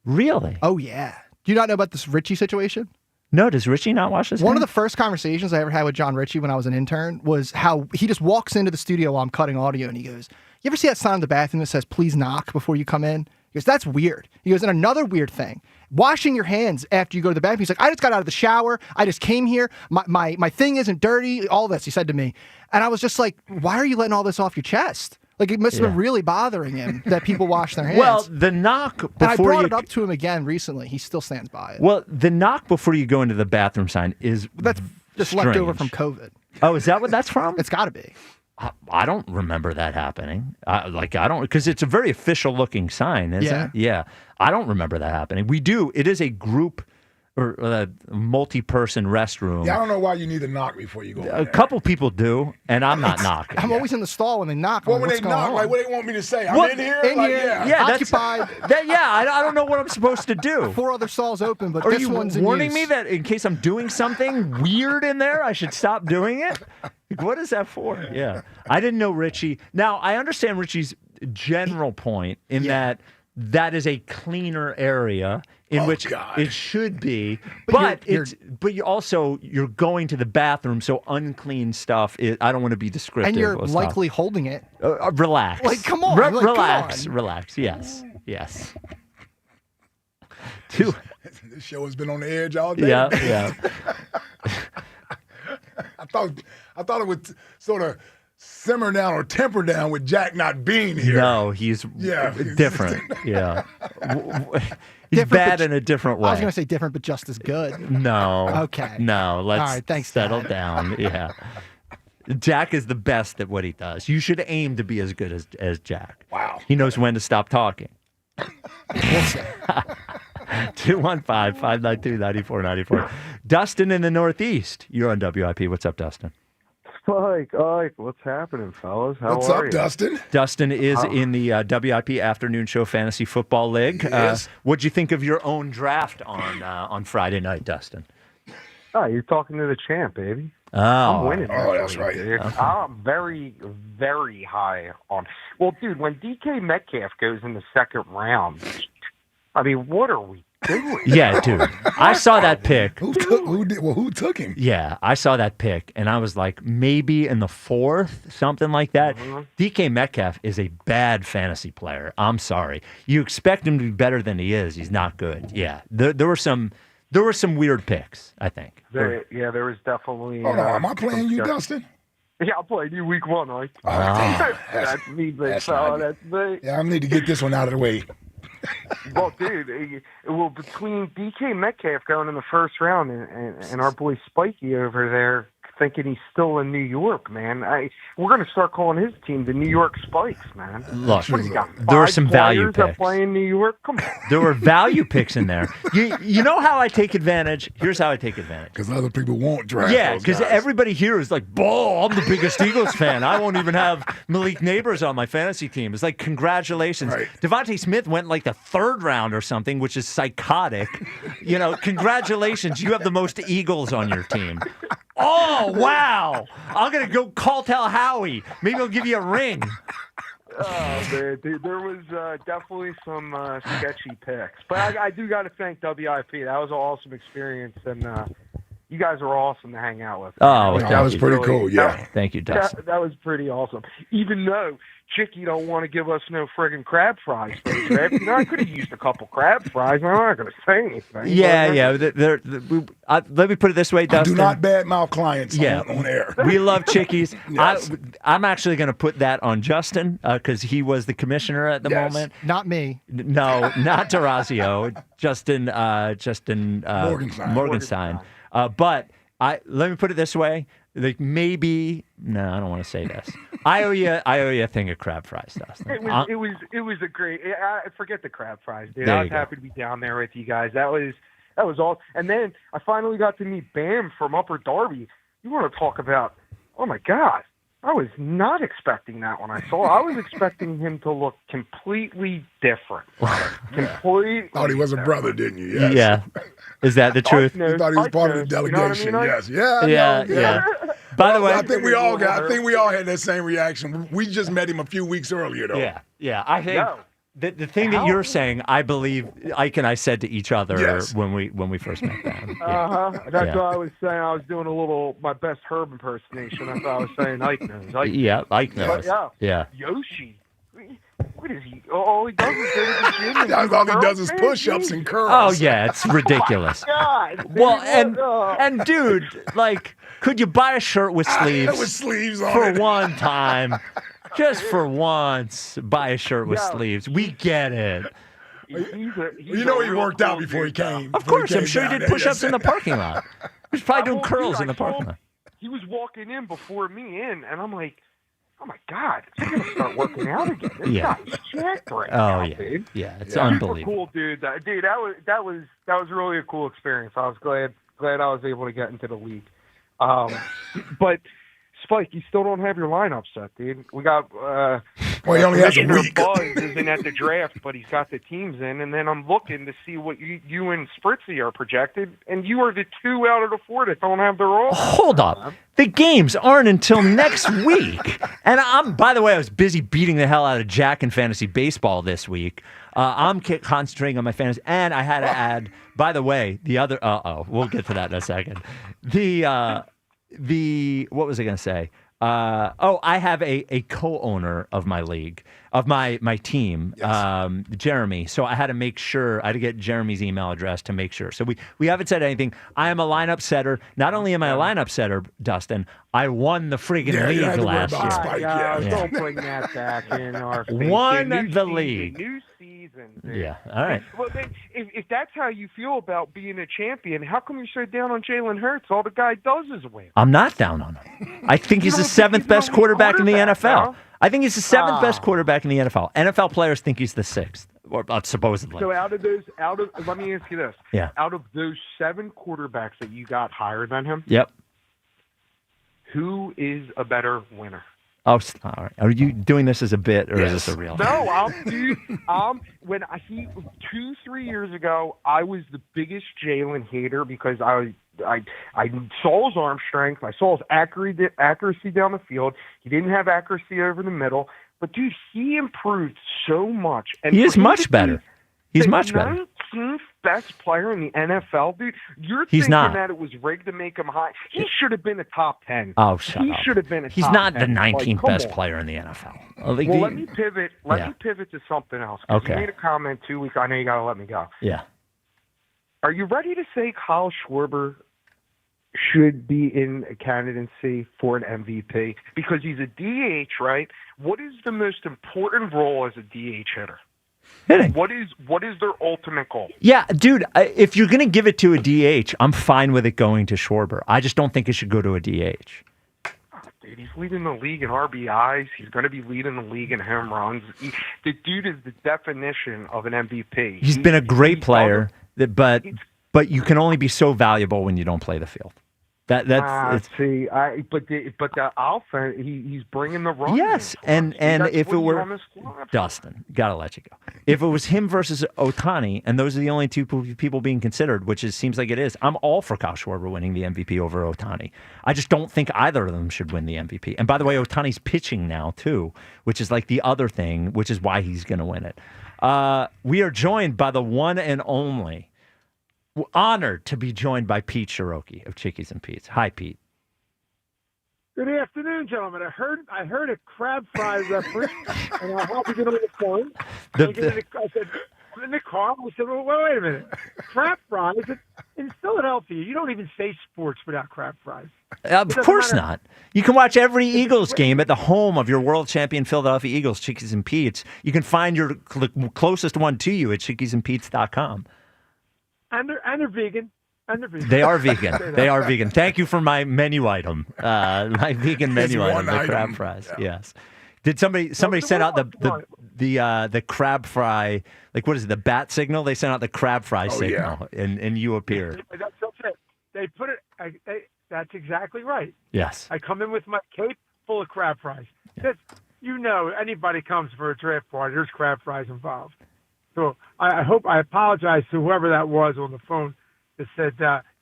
Really? Oh, yeah. Do you not know about this Richie situation? No, does Richie not wash his hands? One of the first conversations I ever had with John Ritchie when I was an intern was how he just walks into the studio while I'm cutting audio and he goes, "You ever see that sign in the bathroom that says, 'Please knock before you come in?'" He goes, "That's weird." He goes, "And another weird thing, washing your hands after you go to the bathroom." He's like, "I just got out of the shower. I just came here. My thing isn't dirty." All this, he said to me. And I was just like, why are you letting all this off your chest? Like, it must have been really bothering him that people wash their hands. Well, the knock before and I brought it up to him again recently. He still stands by it. Well, the knock before you go into the bathroom sign is That's just strange. left over from COVID. Oh, is that what that's from? It's got to be. I don't remember that happening. I don't, because it's a very official looking sign, isn't it? Yeah. I don't remember that happening. We do. It is a group or a multi-person restroom. Yeah, I don't know why you need to knock before you go in A there. couple people do, and I'm not knocking. I'm always in the stall when they knock. Well, I'm when like, they "What's going knock, on?" like, what do they want me to say? I'm What? in here? In Like, here, yeah. occupied. I don't know what I'm supposed to do. 4 other stalls open, but Are this you one's in warning use. me that in case I'm doing something weird in there, I should stop doing it? Like, what is that for? Yeah. I didn't know Richie. Now, I understand Richie's general point in that is a cleaner area in which it should be, but you're going to the bathroom, so unclean stuff. I don't want to be descriptive. And you're of stuff. likely holding it. Relax. Like, come on. Like, relax. come on. Relax. Yes. This show has been on the edge all day. Yeah. I thought it would sort of simmer down or temper down with Jack not being here. No, he's different. Yeah. He's bad in a different way. I was going to say different, but just as good. No. Okay. No, let's All right, thanks, settle Dad. down. Yeah. Jack is the best at what he does. You should aim to be as good as Jack. Wow. He knows when to stop talking. 215-592-9494. Dustin in the Northeast. You're on WIP. What's up, Dustin? Spike, what's happening, fellas? How What's are up, you? Dustin? Dustin is in the WIP Afternoon Show Fantasy Football League. Yes. What'd you think of your own draft on Friday night, Dustin? Oh, you're talking to the champ, baby. Oh, I'm winning. Oh, this that's week, right. dude. Okay. I'm very, very high on. Well, dude, when DK Metcalf goes in the second round, I mean, what are we doing? Yeah, dude. I saw that pick. Who took him? Yeah, I saw that pick, and I was like, maybe in the fourth, something like that. DK Metcalf is a bad fantasy player. I'm sorry. You expect him to be better than he is. He's not good. Yeah, there were some weird picks, I think. There was definitely. Hold on, am I playing you, Dustin? Yeah, I'm playing you week one, right? Oh, damn. That's me, big that's fella. not That's me. Yeah, I need to get this one out of the way. Well, dude, between DK Metcalf going in the first round and our boy Spikey over there thinking he's still in New York, man, we're going to start calling his team the New York Spikes, man. Look, What, he got there were 5 some value players that picks. play in New York? Come on. There were value picks in there. You know how I take advantage? Here's how I take advantage. Because other people won't draft Yeah, those because guys. everybody here is like, "Bull, I'm the biggest Eagles fan. I won't even have Malik Neighbors on my fantasy team." It's like, congratulations. Right. Devontae Smith went like the third round or something, which is psychotic. Congratulations. You have the most Eagles on your team. Oh, wow. I'm going to go tell Howie. Maybe he'll give you a ring. Oh, man, dude, there was definitely some sketchy picks. But I do got to thank WIP. That was an awesome experience, and you guys were awesome to hang out with. Oh, that was pretty cool, yeah. Thank you, Dustin. That was pretty awesome. Even though Chicky don't want to give us no friggin' crab fries, right? I could have used a couple crab fries. I'm not going to say anything. Yeah. Let me put it this way, Dustin. Do not badmouth clients on air. We love Chickies. Yes. I'm actually going to put that on Justin because he was the commissioner at the moment. Not me. No, not Tarazio. Justin Morgenstein. But let me put it this way. Like maybe no, I don't want to say this. I owe you a thing of crab fries, Dustin. It was a great. Forget the crab fries, dude. There I was you go. happy to be down there with you guys. That was all. And then I finally got to meet Bam from Upper Darby. You want to talk about? Oh my God! I was not expecting that when I saw. I was expecting him to look completely different. Completely. Thought he was a brother, didn't you? Yes. Yeah. Is that the truth? You thought he was part of the delegation. Yes. Yeah. Yeah. By the way, I think we all had that same reaction. We just met him a few weeks earlier, though. Yeah. I think the thing that you're saying, I believe Ike and I said to each other when we first met them. That's what I was saying. I was doing my best Herb impersonation. I thought I was saying Ike knows. Ike knows. Yeah. Yoshi. What is he? All he does is go to the gym. All he does is push-ups and curls. Oh yeah, it's ridiculous. God. Well, and dude, like, could you buy a shirt with sleeves? With sleeves on for it. one time, just for once, buy a shirt with sleeves. We get it. He worked out before he came. Of course, I'm sure he did push-ups in the parking lot. He was probably doing curls in the parking lot. He was walking in before me and I'm like, oh my God, he's gonna start working out again. This guy's jacked right now, dude. Yeah, it's unbelievable. Super cool, dude. That was really a cool experience. I was glad I was able to get into the league. But Spike, you still don't have your lineup set, dude. We got he only has a week. Buzz isn't at the draft, but he's got the teams in, and then I'm looking to see what you and Spritzy are projected, and you are the 2 out of the 4 that don't have their all. Hold up. The games aren't until next week. And by the way, I was busy beating the hell out of Jack in fantasy baseball this week. I'm concentrating on my fantasy. And I had to add, by the way, the other, we'll get to that in a second. What was I going to say? I have a co-owner of my league, of my team, Jeremy. So I had to make sure, I had to get Jeremy's email address to make sure. So we haven't said anything. I am a lineup setter. Not only am I a lineup setter, Dustin, I won the friggin' league last year. Don't bring that back in our face. Won the league. New season. Dude. Yeah, all right. Well, then, if that's how you feel about being a champion, how come you're so down on Jalen Hurts? All the guy does is win. I'm not down on him. I think he's the 7th best quarterback in the NFL. Huh? I think he's the 7th best quarterback in the NFL. NFL players think he's the 6th, or supposedly. So let me ask you this. Yeah. Out of those 7 quarterbacks that you got higher than him, yep. Who is a better winner? Oh, all right. Are you doing this as a bit, or is this a real? No, when 2-3 years ago, I was the biggest Jalen hater because I saw his arm strength, I saw his accuracy down the field. He didn't have accuracy over the middle, but dude, he improved so much. And He is much better. He's much better. 19th best player in the NFL, dude. You're He's thinking not. that it was rigged to make him high. He should have been a top 10. Oh, shut up. He should have been a He's top not 10. the 19th come best on. player in the NFL. Well, let me pivot. Let me pivot to something else. 'Cause Okay. You made a comment 2 weeks. I know you got to let me go. Yeah. Are you ready to say Kyle Schwarber should be in a candidacy for an MVP? Because he's a DH, right? What is the most important role as a DH hitter? Hitting. What is their ultimate goal? Yeah, dude, if you're going to give it to a DH, I'm fine with it going to Schwarber. I just don't think it should go to a DH. Dude, he's leading the league in RBIs. He's going to be leading the league in home runs. The dude is the definition of an MVP. He's been a great player, but you can only be so valuable when you don't play the field. But the offense, he's bringing the run. Yes, and if it were Dustin, gotta let you go. If it was him versus Ohtani, and those are the only two people being considered, which seems like it is, I'm all for Kyle Schwarber winning the MVP over Ohtani. I just don't think either of them should win the MVP. And by the way, Ohtani's pitching now too, which is like the other thing, which is why he's going to win it. We are joined by the one and only. Honored to be joined by Pete Cherokee of Chickies and Pete's. Hi, Pete. Good afternoon, gentlemen. I heard a crab fry reference, and I hope you get on the phone. I said, I'm in the car. I said, well, wait a minute. Crab fries in Philadelphia. You don't even say sports without crab fries. Of course not. You can watch every Eagles game at the home of your world champion Philadelphia Eagles, Chickies and Pete's. You can find your closest one to you at chickiesandpete's.com. And they're vegan. And they're vegan. They are vegan. They are vegan. Thank you for my menu item. My vegan menu item, the crab fries. Yeah. Yes. Did somebody send out the crab fry? Like, what is it? The bat signal? They sent out the crab fry signal, and you appeared. That's it. They put it. That's exactly right. Yes. I come in with my cape full of crab fries. Yeah. Anybody comes for a draft party, there's crab fries involved. So I apologize to whoever that was on the phone that said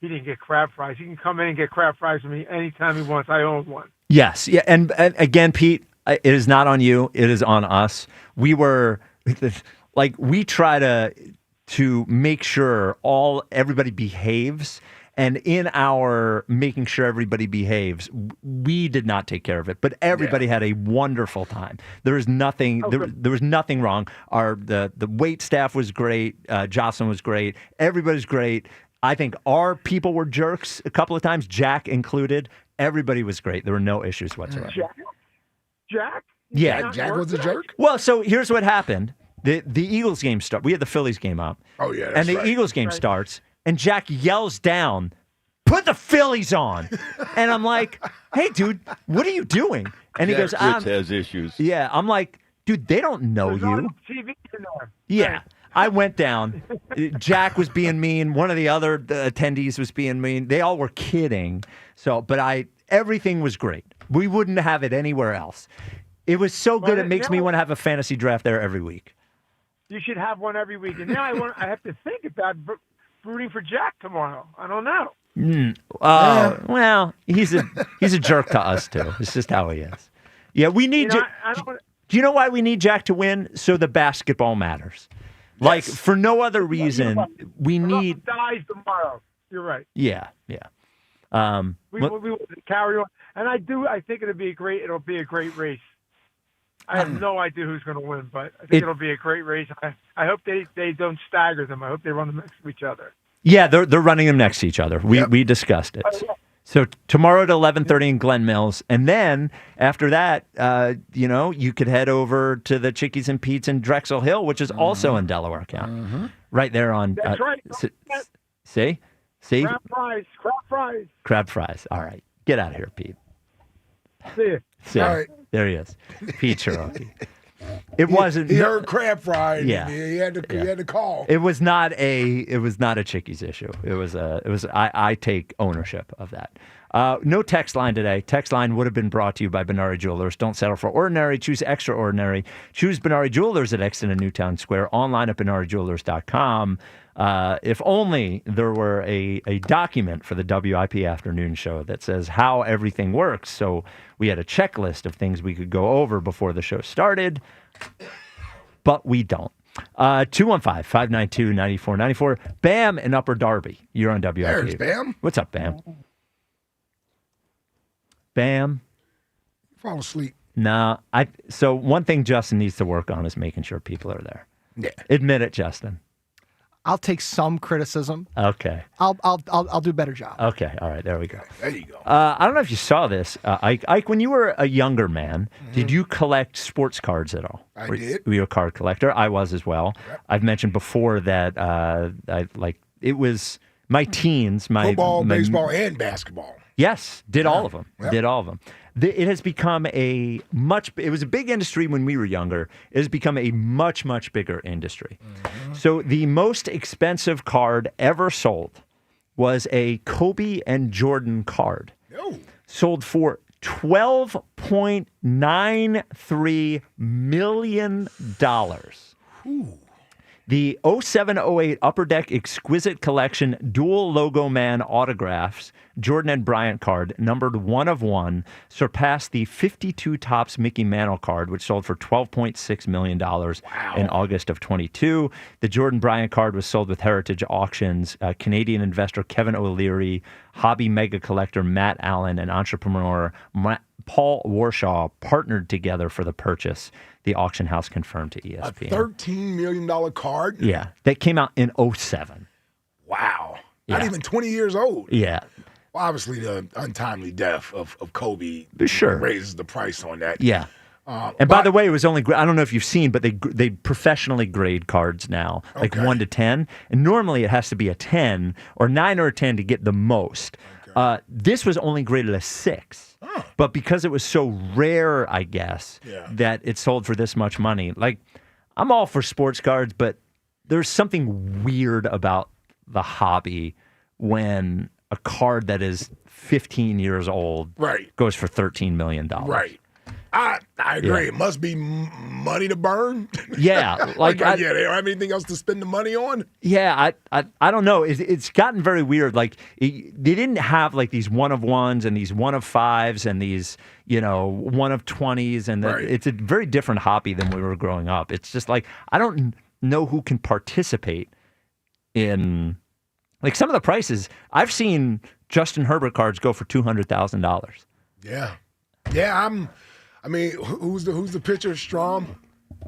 he didn't get crab fries. He can come in and get crab fries from me anytime he wants. I own one. Yes. Yeah. And again, Pete, it is not on you. It is on us. We try to make sure everybody behaves. And in our making sure everybody behaves, we did not take care of it, but everybody had a wonderful time. There was nothing. There was nothing wrong. The wait staff was great. Jocelyn was great. Everybody's great. I think our people were jerks a couple of times, Jack included. Everybody was great. There were no issues whatsoever. Jack? Yeah, Jack was a jerk. Well, so here's what happened: the Eagles game started. We had the Phillies game up. Oh yeah, that's and the right. Eagles game starts. And Jack yells down, "Put the Phillies on!" And I'm like, "Hey, dude, what are you doing?" And he goes, has issues. Yeah, I'm like, "Dude, they don't know you." TV in there. Yeah, I went down. Jack was being mean. One of the other attendees was being mean. They all were kidding. But everything was great. We wouldn't have it anywhere else. It was so good. It makes me want to have a fantasy draft there every week. You should have one every week. And now I have to think about rooting for Jack tomorrow. I don't know. Well, he's a jerk to us too. It's just how he is. Yeah, we need. Do you know why we need Jack to win? So the basketball matters. Yes. Like for no other reason, we need. Dies tomorrow. You're right. Yeah. We will carry on, and I think it'll be a great race. I have no idea who's going to win, but I think it'll be a great race. I hope they don't stagger them. I hope they run them next to each other. Yeah, they're running them next to each other. We discussed it. So tomorrow at 11:30 in Glen Mills, and then after that, you could head over to the Chickies and Pete's in Drexel Hill, which is also in Delaware County, right there on. That's right. See. Crab fries. All right, get out of here, Pete. See ya. All right. There he is, Pete Cherokee. It wasn't. He heard crab fry. Yeah, he had to call. It was not a Chickies issue. I take ownership of that. No text line today. Text line would have been brought to you by Benari Jewelers. Don't settle for ordinary. Choose extraordinary. Choose Benari Jewelers at Exton and Newtown Square. Online at BenariJewelers.com. If only there were a document for the WIP afternoon show that says how everything works. So we had a checklist of things we could go over before the show started, but we don't. 215-592-9494. Bam in Upper Darby. You're on WIP. There's Bam. What's up, Bam? Bam. Fall asleep. Nah. So one thing Justin needs to work on is making sure people are there. Yeah. Admit it, Justin. I'll take some criticism. Okay. I'll do a better job. Okay. All right. There we go. There you go. I don't know if you saw this, Ike. When you were a younger man, did you collect sports cards at all? I did. Were you a card collector? I was as well. Yep. I've mentioned before that it was my teens, football, baseball, and basketball. Yes, did all of them. Yep. Did all of them. It has become it was a big industry when we were younger. It has become a much, much bigger industry. So the most expensive card ever sold was a Kobe and Jordan card. Sold for $12.93 million. The 07-08 Upper Deck Exquisite Collection Dual Logo Man Autographs Jordan and Bryant card, numbered 1 of 1, surpassed the 52 Topps Mickey Mantle card, which sold for $12.6 million in August of 22. The Jordan Bryant card was sold with Heritage Auctions. Canadian investor Kevin O'Leary, hobby mega collector Matt Allen, and entrepreneur Paul Warshaw partnered together for the purchase. The auction house confirmed to ESPN. A $13 million card? Yeah, that came out in 07. Wow. Yeah. Not even 20 years old. Yeah. Well, obviously, the untimely death of Kobe Sure. raises the price on that. Yeah. And by the way, it was only, I don't know if you've seen, but they professionally grade cards now, like 1 to 10. And normally it has to be a 10 or 9 or a 10 to get the most. This was only graded a 6. But because it was so rare, I guess, that it sold for this much money. Like, I'm all for sports cards, but there's something weird about the hobby when a card that is 15 years old goes for $13 million. Right. I agree. Yeah. It must be money to burn. Yeah. Like, they don't have anything else to spend the money on. Yeah, I don't know. It's gotten very weird. Like, they didn't have like these 1 of 1s and these 1 of 5s and these, 1 of 20s. And it's a very different hobby than we were growing up. It's just like, I don't know who can participate in, like, some of the prices. I've seen Justin Herbert cards go for $200,000. Yeah. Yeah, I mean, who's the pitcher? Strom?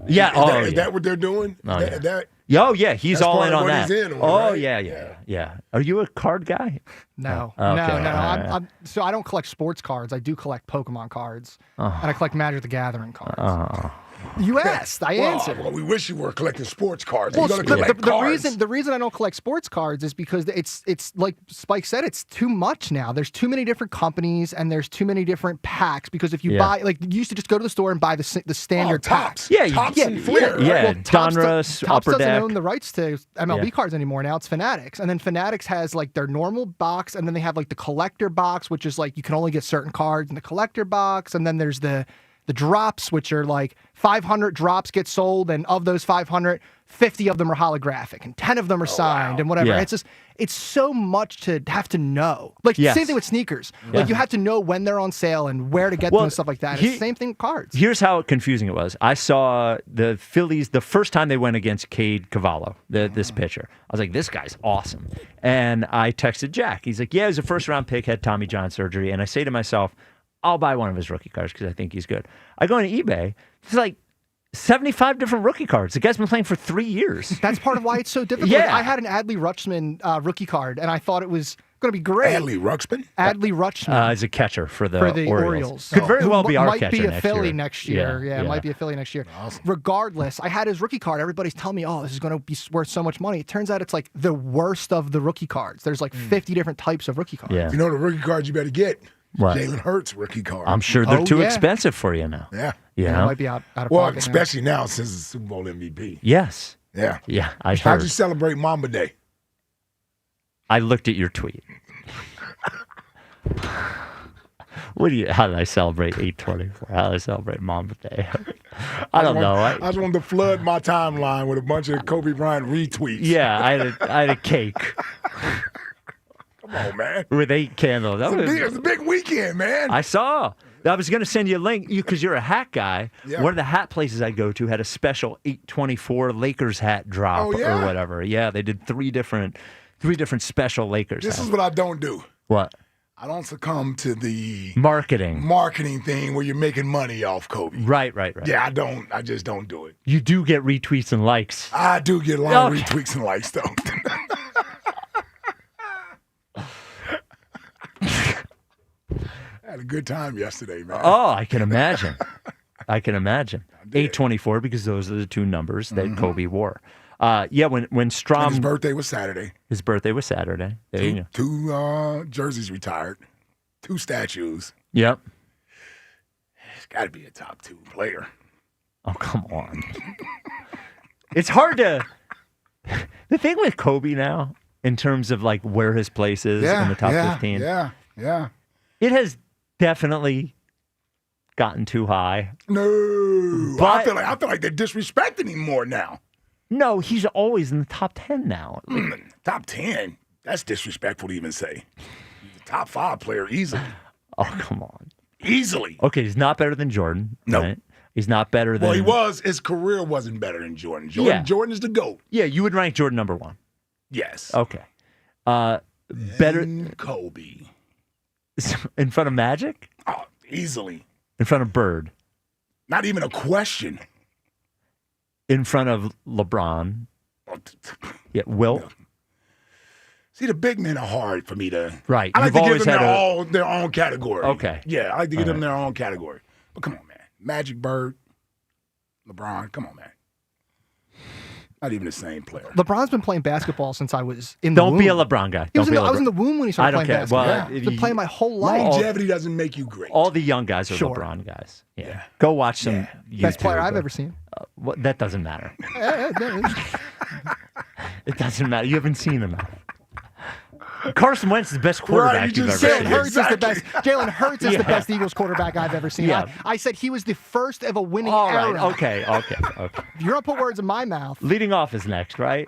Yeah. Is that what they're doing? Yeah, he's all in on that. He's in on, right? Yeah. Are you a card guy? No, Oh, okay. no. So I don't collect sports cards. I do collect Pokemon cards, and I collect Magic the Gathering cards. You asked. I answered. Well, we wish you were collecting sports cards. Well, You're gonna collect cards. the reason I don't collect sports cards is because it's like Spike said, it's too much now. There's too many different companies and there's too many different packs. Because if you buy, like, you used to just go to the store and buy the standard Topps. packs. Topps and Fleer. Yeah, Well, Donruss, Topps Upper doesn't Deck. own the rights to MLB cards anymore. Now it's Fanatics, and then Fanatics has like their normal box, and then they have like the collector box, which is like you can only get certain cards in the collector box, and then there's the drops, which are like 500 drops get sold, and of those 500, 50 of them are holographic, and 10 of them are signed, and whatever. Yeah. It's just, it's so much to have to know. Like, Yes. same thing with sneakers. Like, you have to know when they're on sale and where to get them and stuff like that. It's the same thing with cards. Here's how confusing it was. I saw the Phillies the first time they went against Cade Cavallo, this pitcher. I was like, this guy's awesome. And I texted Jack. He's like, yeah, he was a first-round pick, had Tommy John surgery. And I say to myself, I'll buy one of his rookie cards because I think he's good. I go on eBay. It's like 75 different rookie cards. The guy's been playing for 3 years. That's part of why it's so difficult. Yeah. I had an Adley Rutschman rookie card, and I thought it was going to be great. Adley Rutschman? Adley Rutschman. As a catcher for the Orioles. Could very well be our might catcher be a next Philly year. next year. Yeah, it might be a Philly next year. Awesome. Regardless, I had his rookie card. Everybody's telling me, oh, this is going to be worth so much money. It turns out it's like the worst of the rookie cards. There's like 50 different types of rookie cards. Yeah. You know the rookie cards you better get? What? Jalen Hurts rookie card. I'm sure they're too expensive for you now. Yeah. Yeah. It might be out of Well, pocket especially now since the Super Bowl MVP. Yes. Yeah. Yeah, I How'd heard. you celebrate Mamba Day? I looked at your tweet. How did I celebrate 824? How did I celebrate Mamba Day? I don't know. I just wanted to flood my timeline with a bunch of Kobe Bryant retweets. Yeah, I had a cake. Come on, man. With 8 candles. It's a big weekend, man. I saw. I was going to send you a link because you're a hat guy. Yeah. One of the hat places I go to had a special 824 Lakers hat drop or whatever. Yeah, they did three different special Lakers This hats. is what I don't do. What? I don't succumb to the marketing thing where you're making money off Kobe. Right. Yeah, I just don't do it. You do get retweets and likes. I do get a lot of retweets and likes, though. I had a good time yesterday, man. Oh, I can imagine. 824 because those are the two numbers that Kobe wore. When Strom... And his birthday was Saturday. There you go. Two jerseys retired. 2 statues. Yep. It's got to be a top 2 player. Oh, come on. It's hard to... The thing with Kobe now, in terms of like where his place is in the top 15. Yeah. It has definitely gotten too high. No. But I feel like they're disrespecting him more now. No, he's always in the top 10 now. Top 10? That's disrespectful to even say. He's a top 5 player easily. Oh, come on. Easily. Okay, he's not better than Jordan. No. Right? He's not better than... Well, he was. His career wasn't better than Jordan. Jordan is the GOAT. Yeah, you would rank Jordan number 1. Yes. Okay. Better... And Kobe. In front of Magic? Oh, easily. In front of Bird? Not even a question. In front of LeBron? Yeah, Wilt? See, the big men are hard for me to... Right. I like You've to give always them their own category. Okay. Yeah, I like to give them right. their own category. But come on, man. Magic, Bird, LeBron, come on, man. Not even the same player. LeBron's been playing basketball since I was in the womb. Don't be a LeBron guy. I was in the womb when he started playing basketball. Well, I've been playing my whole life. Longevity doesn't make you great. All the young guys are LeBron guys. Yeah. Go watch some YouTube. Best player I've ever seen. That doesn't matter. It doesn't matter. You haven't seen enough. Carson Wentz is the best quarterback you've ever seen. Jalen Hurts is the best Eagles quarterback I've ever seen. Yeah. I said he was the first of a winning era. era. Okay. You're going to put words in my mouth. Leading off is next, right?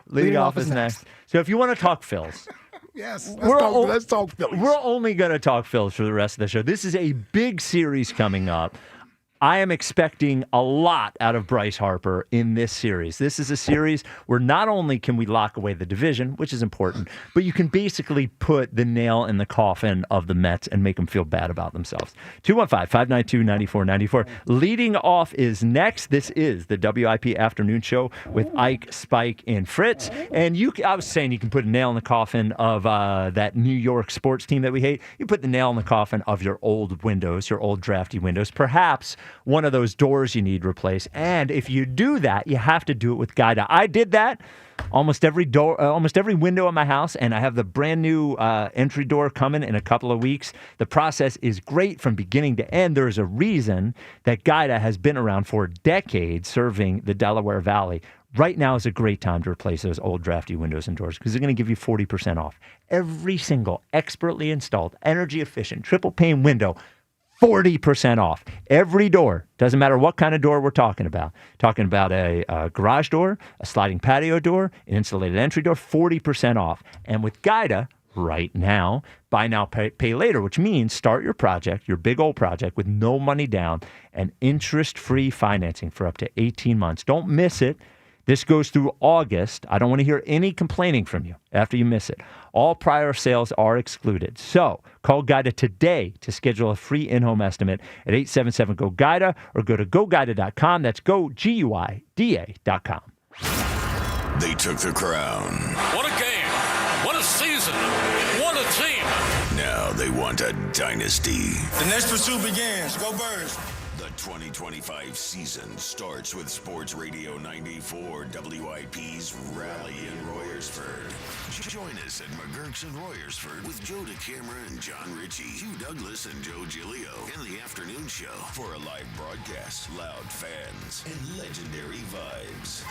Leading off is next. So if you want to talk Phils. Yes, let's talk Phillies. We're only going to talk Phils for the rest of the show. This is a big series coming up. I am expecting a lot out of Bryce Harper in this series. This is a series where not only can we lock away the division, which is important, but you can basically put the nail in the coffin of the Mets and make them feel bad about themselves. 215-592-9494. Leading off is next. This is the WIP Afternoon Show with Ike, Spike, and Fritz. And I was saying you can put a nail in the coffin of that New York sports team that we hate. You put the nail in the coffin of your old windows, your old drafty windows. Perhaps one of those doors you need replaced. And if you do that, you have to do it with Guida. I did that almost every window in my house, and I have the brand new entry door coming in a couple of weeks. The process is great from beginning to end. There is a reason that Guida has been around for decades serving the Delaware Valley. Right now is a great time to replace those old drafty windows and doors because they're going to give you 40% off. Every single expertly installed, energy efficient, triple pane window, 40% off. Every door, doesn't matter what kind of door we're talking about. Talking about a garage door, a sliding patio door, an insulated entry door, 40% off. And with Guida, right now, buy now, pay later, which means start your project, your big old project, with no money down and interest-free financing for up to 18 months. Don't miss it. This goes through August. I don't want to hear any complaining from you after you miss it. All prior sales are excluded. So call Guida today to schedule a free in-home estimate at 877-GO-GUIDA or go to GoGuida.com. That's GoGuida.com. They took the crown. What a game. What a season. What a team. Now they want a dynasty. The next pursuit begins. Go Birds. The 2025 season starts with Sports Radio 94 WIP's Rally in Royersford. Join us at McGurk's in Royersford with Joe DeCamera and John Ritchie, Hugh Douglas and Joe Giglio in the afternoon show for a live broadcast, loud fans, and legendary vibes.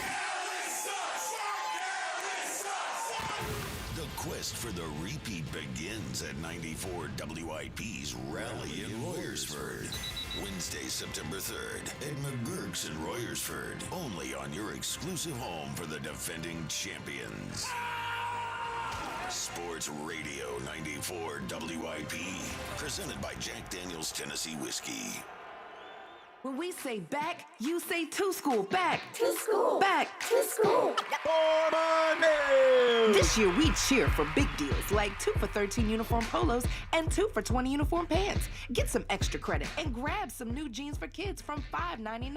The quest for the repeat begins at 94 WIP's Rally in Royersford. Wednesday, September 3rd at McGurk's in Royersford. Only on your exclusive home for the defending champions. Sports Radio 94 WIP. Presented by Jack Daniel's Tennessee Whiskey. When we say back, you say to school. Back. To school. Back. To school. For money. This year we cheer for big deals like 2 for 13 uniform polos and 2 for 20 uniform pants. Get some extra credit and grab some new jeans for kids from $5.99.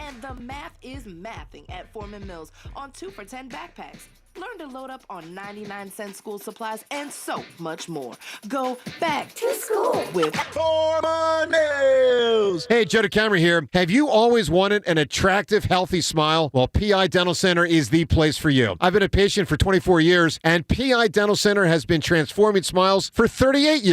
And the math is mathing at Foreman Mills on 2 for 10 backpacks. Learn to load up on 99-cent school supplies and so much more. Go back to school with Foreman Mills. Hey, Joe DeCamera here. Have you always wanted an attractive, healthy smile? Well, PI Dental Center is the place for you. I've been a patient for 24 years, and PI Dental Center has been transforming smiles for 38 years.